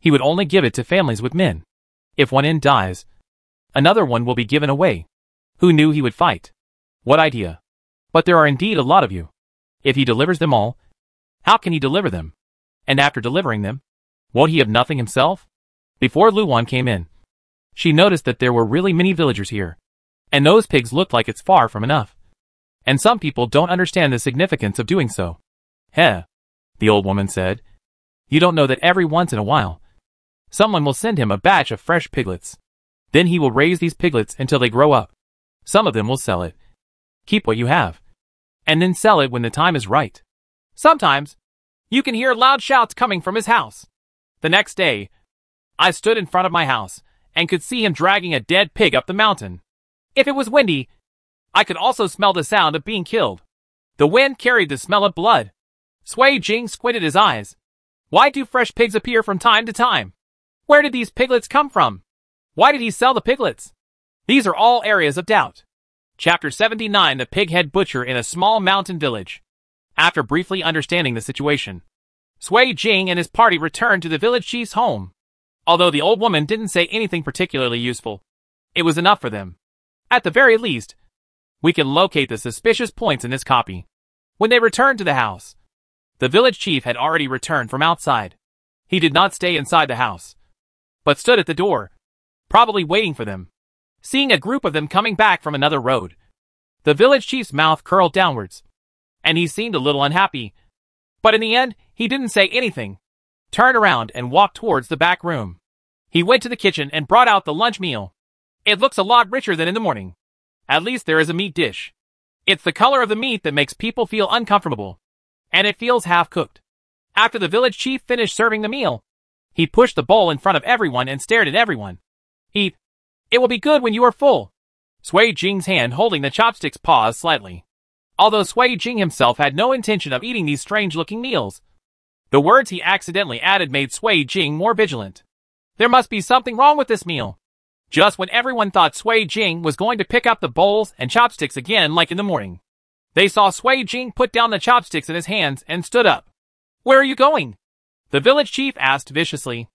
"He would only give it to families with men. If one end dies, another one will be given away. Who knew he would fight? What idea? But there are indeed a lot of you. If he delivers them all, how can he deliver them? And after delivering them, won't he have nothing himself?" Before Lu Wan came in, she noticed that there were really many villagers here, and those pigs looked like it's far from enough. And some people don't understand the significance of doing so. "Heh," the old woman said. "You don't know that every once in a while, someone will send him a batch of fresh piglets. Then he will raise these piglets until they grow up. Some of them will sell it. Keep what you have, and then sell it when the time is right. Sometimes, you can hear loud shouts coming from his house. The next day, I stood in front of my house and could see him dragging a dead pig up the mountain. If it was windy, I could also smell the sound of being killed. The wind carried the smell of blood. Sui Jing squinted his eyes. Why do fresh pigs appear from time to time? Where did these piglets come from? Why did he sell the piglets? These are all areas of doubt. Chapter 79: The Pighead Butcher in a Small Mountain Village. After briefly understanding the situation, Sui Jing and his party returned to the village chief's home. Although the old woman didn't say anything particularly useful, it was enough for them. At the very least, we can locate the suspicious points in this copy. When they returned to the house, the village chief had already returned from outside. He did not stay inside the house, but stood at the door, probably waiting for them. Seeing a group of them coming back from another road, the village chief's mouth curled downwards, and he seemed a little unhappy. But in the end, he didn't say anything, turned around and walked towards the back room. He went to the kitchen and brought out the lunch meal. It looks a lot richer than in the morning. At least there is a meat dish. It's the color of the meat that makes people feel uncomfortable, and it feels half-cooked. After the village chief finished serving the meal, he pushed the bowl in front of everyone and stared at everyone. Eat. It will be good when you are full. Sui Jing's hand holding the chopsticks paused slightly. Although Sui Jing himself had no intention of eating these strange-looking meals, the words he accidentally added made Sui Jing more vigilant. There must be something wrong with this meal. Just when everyone thought Sui Jing was going to pick up the bowls and chopsticks again like in the morning, they saw Sui Jing put down the chopsticks in his hands and stood up. Where are you going? The village chief asked viciously.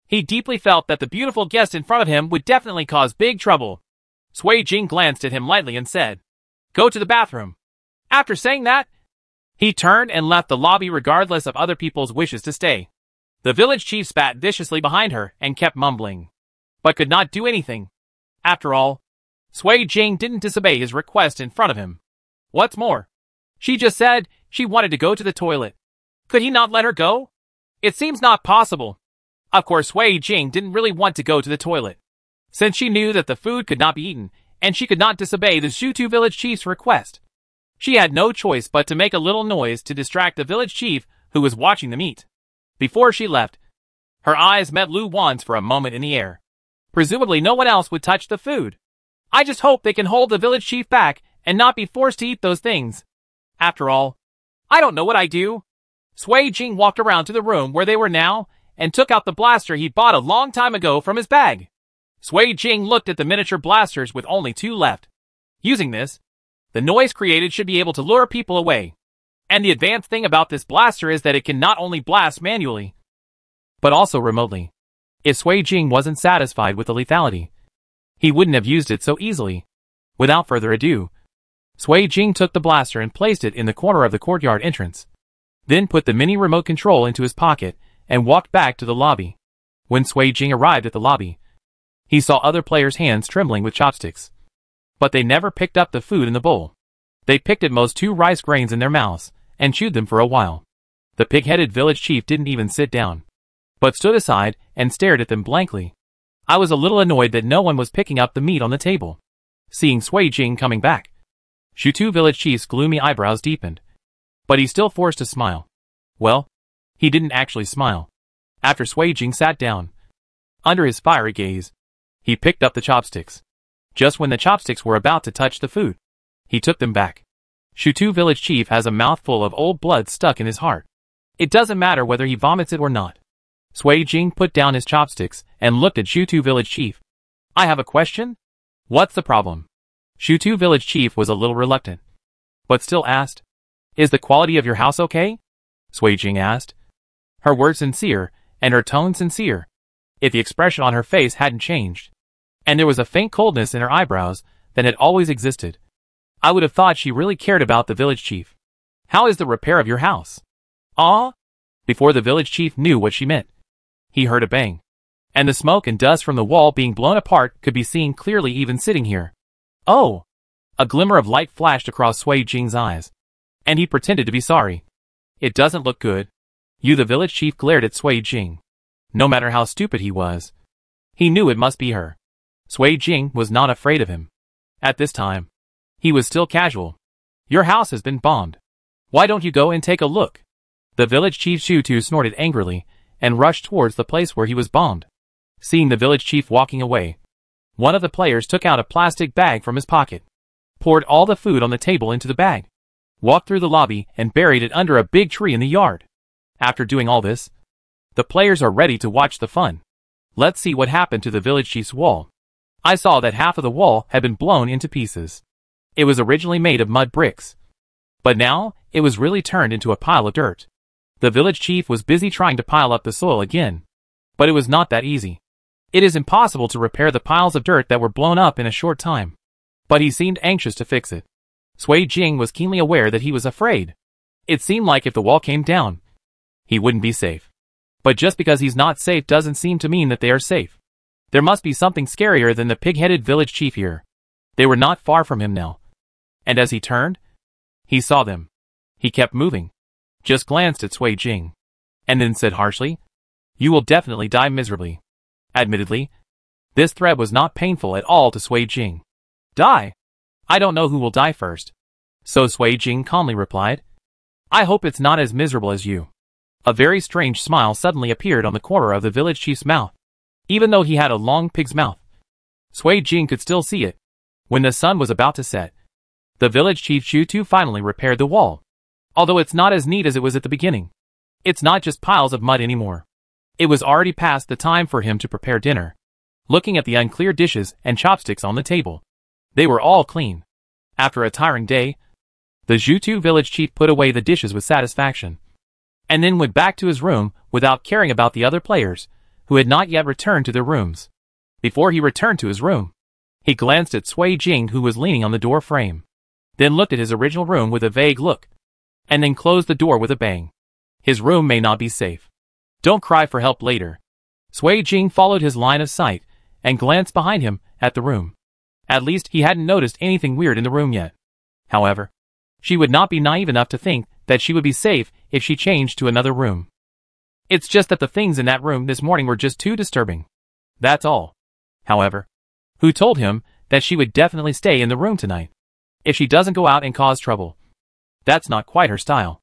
He deeply felt that the beautiful guest in front of him would definitely cause big trouble. Sui Jing glanced at him lightly and said, "Go to the bathroom." After saying that, he turned and left the lobby regardless of other people's wishes to stay. The village chief spat viciously behind her and kept mumbling, but could not do anything. After all, Sui Jing didn't disobey his request in front of him. What's more, she just said she wanted to go to the toilet. Could he not let her go? It seems not possible. Of course, Sui Jing didn't really want to go to the toilet, since she knew that the food could not be eaten, and she could not disobey the Zhutu village chief's request. She had no choice but to make a little noise to distract the village chief who was watching the meat. Before she left, her eyes met Lu Wan's for a moment in the air. Presumably no one else would touch the food. I just hope they can hold the village chief back and not be forced to eat those things. After all, I don't know what I do. Sui Jing walked around to the room where they were now and took out the blaster he bought a long time ago from his bag. Sui Jing looked at the miniature blasters with only 2 left. Using this, the noise created should be able to lure people away. And the advanced thing about this blaster is that it can not only blast manually, but also remotely. If Sui Jing wasn't satisfied with the lethality, he wouldn't have used it so easily. Without further ado, Sui Jing took the blaster and placed it in the corner of the courtyard entrance, then put the mini remote control into his pocket and walked back to the lobby. When Sui Jing arrived at the lobby, he saw other players' hands trembling with chopsticks. But they never picked up the food in the bowl. They picked at most 2 rice grains in their mouths and chewed them for a while. The pig-headed village chief didn't even sit down, but stood aside and stared at them blankly. I was a little annoyed that no one was picking up the meat on the table. Seeing Sui Jing coming back, Zhutu village chief's gloomy eyebrows deepened, but he still forced a smile. Well, he didn't actually smile. After Sui Jing sat down, under his fiery gaze, he picked up the chopsticks. Just when the chopsticks were about to touch the food, he took them back. Zhutu village chief has a mouthful of old blood stuck in his heart. It doesn't matter whether he vomits it or not. Sui Jing put down his chopsticks and looked at Zhutu village chief. I have a question? What's the problem? Zhutu village chief was a little reluctant, but still asked, Is the quality of your house okay? Sui Jing asked. Her words sincere, and her tone sincere. If the expression on her face hadn't changed, and there was a faint coldness in her eyebrows that had always existed, I would have thought she really cared about the village chief. How is the repair of your house? Ah? Before the village chief knew what she meant, he heard a bang, and the smoke and dust from the wall being blown apart could be seen clearly even sitting here. Oh! A glimmer of light flashed across Sui Jing's eyes, and he pretended to be sorry. It doesn't look good. The village chief glared at Sui Jing. No matter how stupid he was, he knew it must be her. Sui Jing was not afraid of him. At this time, he was still casual. Your house has been bombed. Why don't you go and take a look? The village chief Zhutu snorted angrily and rushed towards the place where he was bombed. Seeing the village chief walking away, one of the players took out a plastic bag from his pocket, poured all the food on the table into the bag, walked through the lobby and buried it under a big tree in the yard. After doing all this, the players are ready to watch the fun. Let's see what happened to the village chief's wall. I saw that half of the wall had been blown into pieces. It was originally made of mud bricks, but now it was really turned into a pile of dirt. The village chief was busy trying to pile up the soil again, but it was not that easy. It is impossible to repair the piles of dirt that were blown up in a short time. But he seemed anxious to fix it. Sui Jing was keenly aware that he was afraid. It seemed like if the wall came down, he wouldn't be safe. But just because he's not safe doesn't seem to mean that they are safe. There must be something scarier than the pig-headed village chief here. They were not far from him now. And as he turned, he saw them. He kept moving, just glanced at Sui Jing, and then said harshly, "You will definitely die miserably." Admittedly, this threat was not painful at all to Sui Jing. "Die? I don't know who will die first." So Sui Jing calmly replied, "I hope it's not as miserable as you." A very strange smile suddenly appeared on the corner of the village chief's mouth. Even though he had a long pig's mouth, Sui Jing could still see it. When the sun was about to set, the village chief Shu finally repaired the wall. Although it's not as neat as it was at the beginning. It's not just piles of mud anymore. It was already past the time for him to prepare dinner. Looking at the unclear dishes and chopsticks on the table, they were all clean. After a tiring day, the Zhutu village chief put away the dishes with satisfaction, and then went back to his room without caring about the other players, who had not yet returned to their rooms. Before he returned to his room, he glanced at Sui Jing, who was leaning on the door frame, then looked at his original room with a vague look, and then closed the door with a bang. His room may not be safe. Don't cry for help later. Sui Jing followed his line of sight and glanced behind him at the room. At least he hadn't noticed anything weird in the room yet. However, she would not be naive enough to think that she would be safe if she changed to another room. It's just that the things in that room this morning were just too disturbing. That's all. However, who told him that she would definitely stay in the room tonight? If she doesn't go out and cause trouble. That's not quite her style.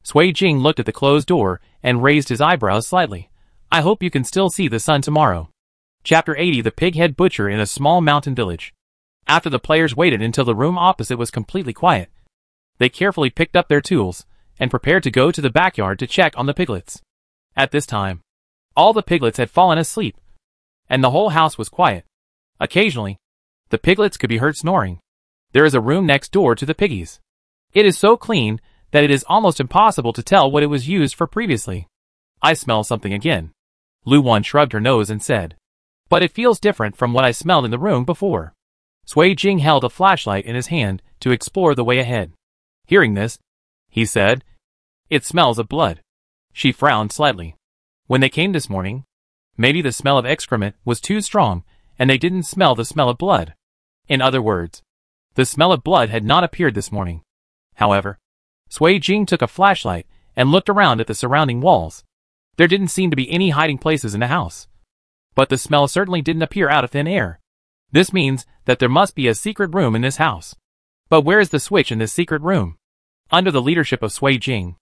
Sui Jing looked at the closed door and raised his eyebrows slightly. I hope you can still see the sun tomorrow. Chapter 80. The Pig-Head Butcher in a Small Mountain Village. After the players waited until the room opposite was completely quiet, they carefully picked up their tools and prepared to go to the backyard to check on the piglets. At this time, all the piglets had fallen asleep, and the whole house was quiet. Occasionally, the piglets could be heard snoring. There is a room next door to the piggies. It is so clean that it is almost impossible to tell what it was used for previously. I smell something again. Lu Wan shrugged her nose and said, "But it feels different from what I smelled in the room before." Sui Jing held a flashlight in his hand to explore the way ahead. Hearing this, he said, "It smells of blood." She frowned slightly. When they came this morning, maybe the smell of excrement was too strong and they didn't smell the smell of blood. In other words, the smell of blood had not appeared this morning. However, Sui Jing took a flashlight and looked around at the surrounding walls. There didn't seem to be any hiding places in the house. But the smell certainly didn't appear out of thin air. This means that there must be a secret room in this house. But where is the switch in this secret room? Under the leadership of Sui Jing,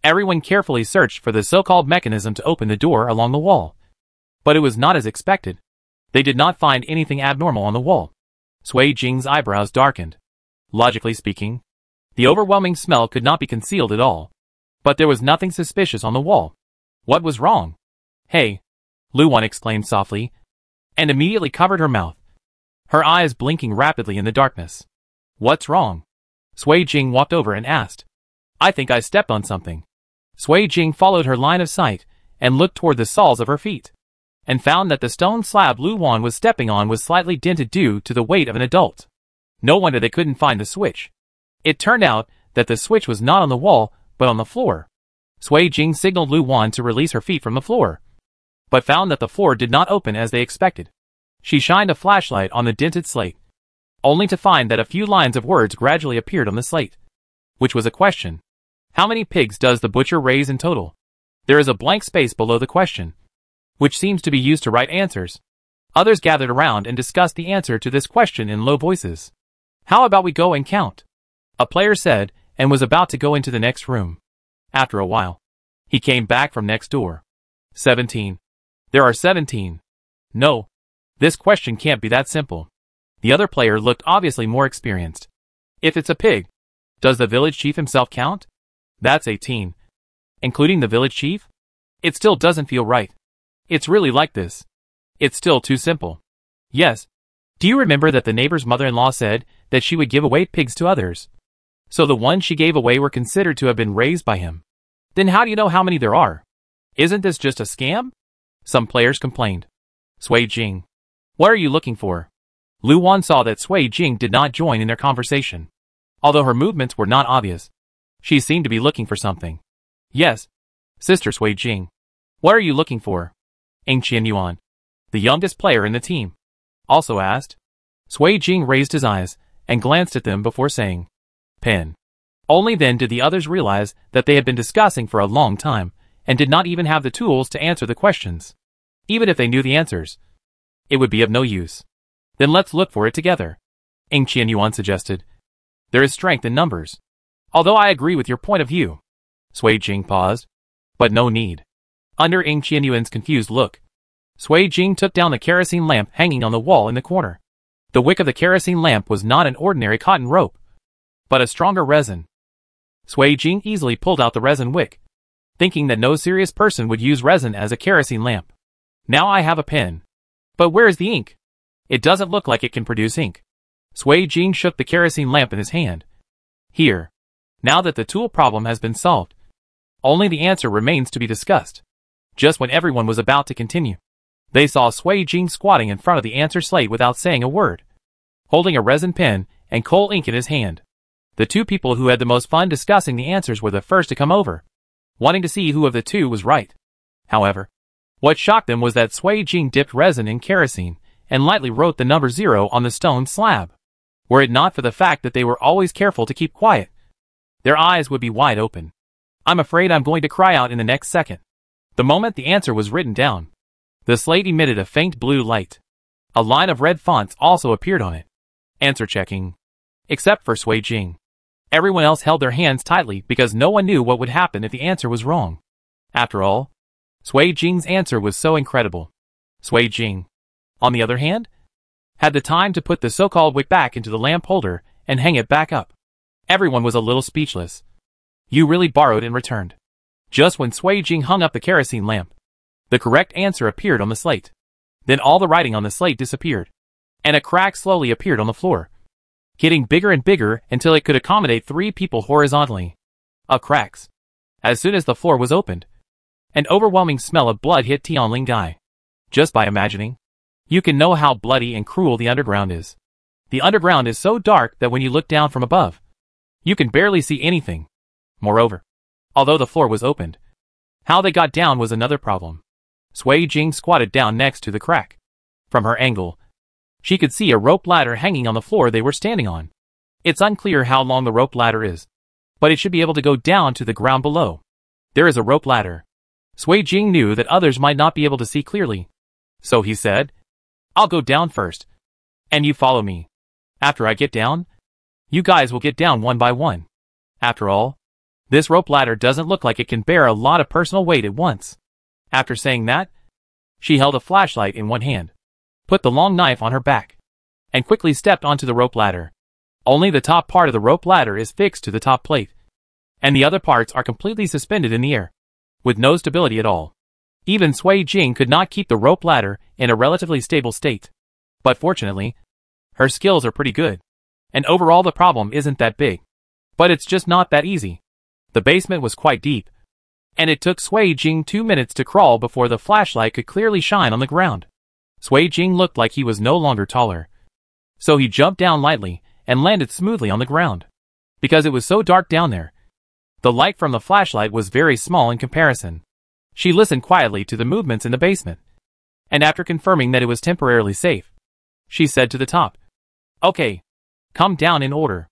everyone carefully searched for the so-called mechanism to open the door along the wall. But it was not as expected. They did not find anything abnormal on the wall. Sui Jing's eyebrows darkened. Logically speaking, the overwhelming smell could not be concealed at all. But there was nothing suspicious on the wall. What was wrong? "Hey!" Lu Wan exclaimed softly, and immediately covered her mouth, her eyes blinking rapidly in the darkness. "What's wrong?" Sui Jing walked over and asked. "I think I stepped on something." Sui Jing followed her line of sight and looked toward the soles of her feet, and found that the stone slab Lu Wan was stepping on was slightly dented due to the weight of an adult. No wonder they couldn't find the switch. It turned out that the switch was not on the wall, but on the floor. Sui Jing signaled Lu Wan to release her feet from the floor, but found that the floor did not open as they expected. She shined a flashlight on the dented slate, only to find that a few lines of words gradually appeared on the slate, which was a question. How many pigs does the butcher raise in total? There is a blank space below the question, which seems to be used to write answers. Others gathered around and discussed the answer to this question in low voices. "How about we go and count?" a player said, and was about to go into the next room. After a while, he came back from next door. 17. There are 17. No. This question can't be that simple. The other player looked obviously more experienced. If it's a pig, does the village chief himself count? That's 18. Including the village chief? It still doesn't feel right. It's really like this. It's still too simple. Yes. Do you remember that the neighbor's mother-in-law said that she would give away pigs to others? So the ones she gave away were considered to have been raised by him. Then how do you know how many there are? Isn't this just a scam? Some players complained. Sui Jing. What are you looking for? Lu Wan saw that Sui Jing did not join in their conversation. Although her movements were not obvious, she seemed to be looking for something. Yes. Sister Sui Jing. What are you looking for? Ng Qian Yuan, the youngest player in the team, also asked. Sui Jing raised his eyes and glanced at them before saying, Pen. Only then did the others realize that they had been discussing for a long time and did not even have the tools to answer the questions. Even if they knew the answers, it would be of no use. Then let's look for it together, Ng Qian Yuan suggested. There is strength in numbers. Although I agree with your point of view. Sui Jing paused. But no need. Under Ng Qian Yuan's confused look, Sui Jing took down the kerosene lamp hanging on the wall in the corner. The wick of the kerosene lamp was not an ordinary cotton rope, but a stronger resin. Sui Jing easily pulled out the resin wick, thinking that no serious person would use resin as a kerosene lamp. Now I have a pen. But where is the ink? It doesn't look like it can produce ink. Sui Jing shook the kerosene lamp in his hand. Here. Now that the tool problem has been solved, only the answer remains to be discussed. Just when everyone was about to continue, they saw Sui Jing squatting in front of the answer slate without saying a word, holding a resin pen and coal ink in his hand. The two people who had the most fun discussing the answers were the first to come over, wanting to see who of the two was right. However, what shocked them was that Sui Jing dipped resin in kerosene and lightly wrote the number 0 on the stone slab. Were it not for the fact that they were always careful to keep quiet, their eyes would be wide open. I'm afraid I'm going to cry out in the next second. The moment the answer was written down, the slate emitted a faint blue light. A line of red fonts also appeared on it. Answer checking. Except for Sui Jing. Everyone else held their hands tightly because no one knew what would happen if the answer was wrong. After all, Sui Jing's answer was so incredible. Sui Jing, on the other hand, had the time to put the so-called wick back into the lamp holder and hang it back up. Everyone was a little speechless. You really borrowed and returned. Just when Sui Jing hung up the kerosene lamp, the correct answer appeared on the slate. Then all the writing on the slate disappeared, and a crack slowly appeared on the floor, getting bigger and bigger until it could accommodate 3 people horizontally. Cracks. As soon as the floor was opened, an overwhelming smell of blood hit Tianling Gai. Just by imagining, you can know how bloody and cruel the underground is. The underground is so dark that when you look down from above, you can barely see anything. Moreover, although the floor was opened, how they got down was another problem. Sui Jing squatted down next to the crack. From her angle, she could see a rope ladder hanging on the floor they were standing on. It's unclear how long the rope ladder is, but it should be able to go down to the ground below. There is a rope ladder. Sui Jing knew that others might not be able to see clearly. So he said, I'll go down first, and you follow me. After I get down, you guys will get down one by one. After all, this rope ladder doesn't look like it can bear a lot of personal weight at once. After saying that, she held a flashlight in one hand, put the long knife on her back, and quickly stepped onto the rope ladder. Only the top part of the rope ladder is fixed to the top plate, and the other parts are completely suspended in the air, with no stability at all. Even Sui Jing could not keep the rope ladder in a relatively stable state. But fortunately, her skills are pretty good, and overall the problem isn't that big. But it's just not that easy. The basement was quite deep, and it took Sui Jing 2 minutes to crawl before the flashlight could clearly shine on the ground. Sui Jing looked like he was no longer taller, so he jumped down lightly and landed smoothly on the ground. Because it was so dark down there, the light from the flashlight was very small in comparison. She listened quietly to the movements in the basement, and after confirming that it was temporarily safe, she said to the top, Okay, come down in order.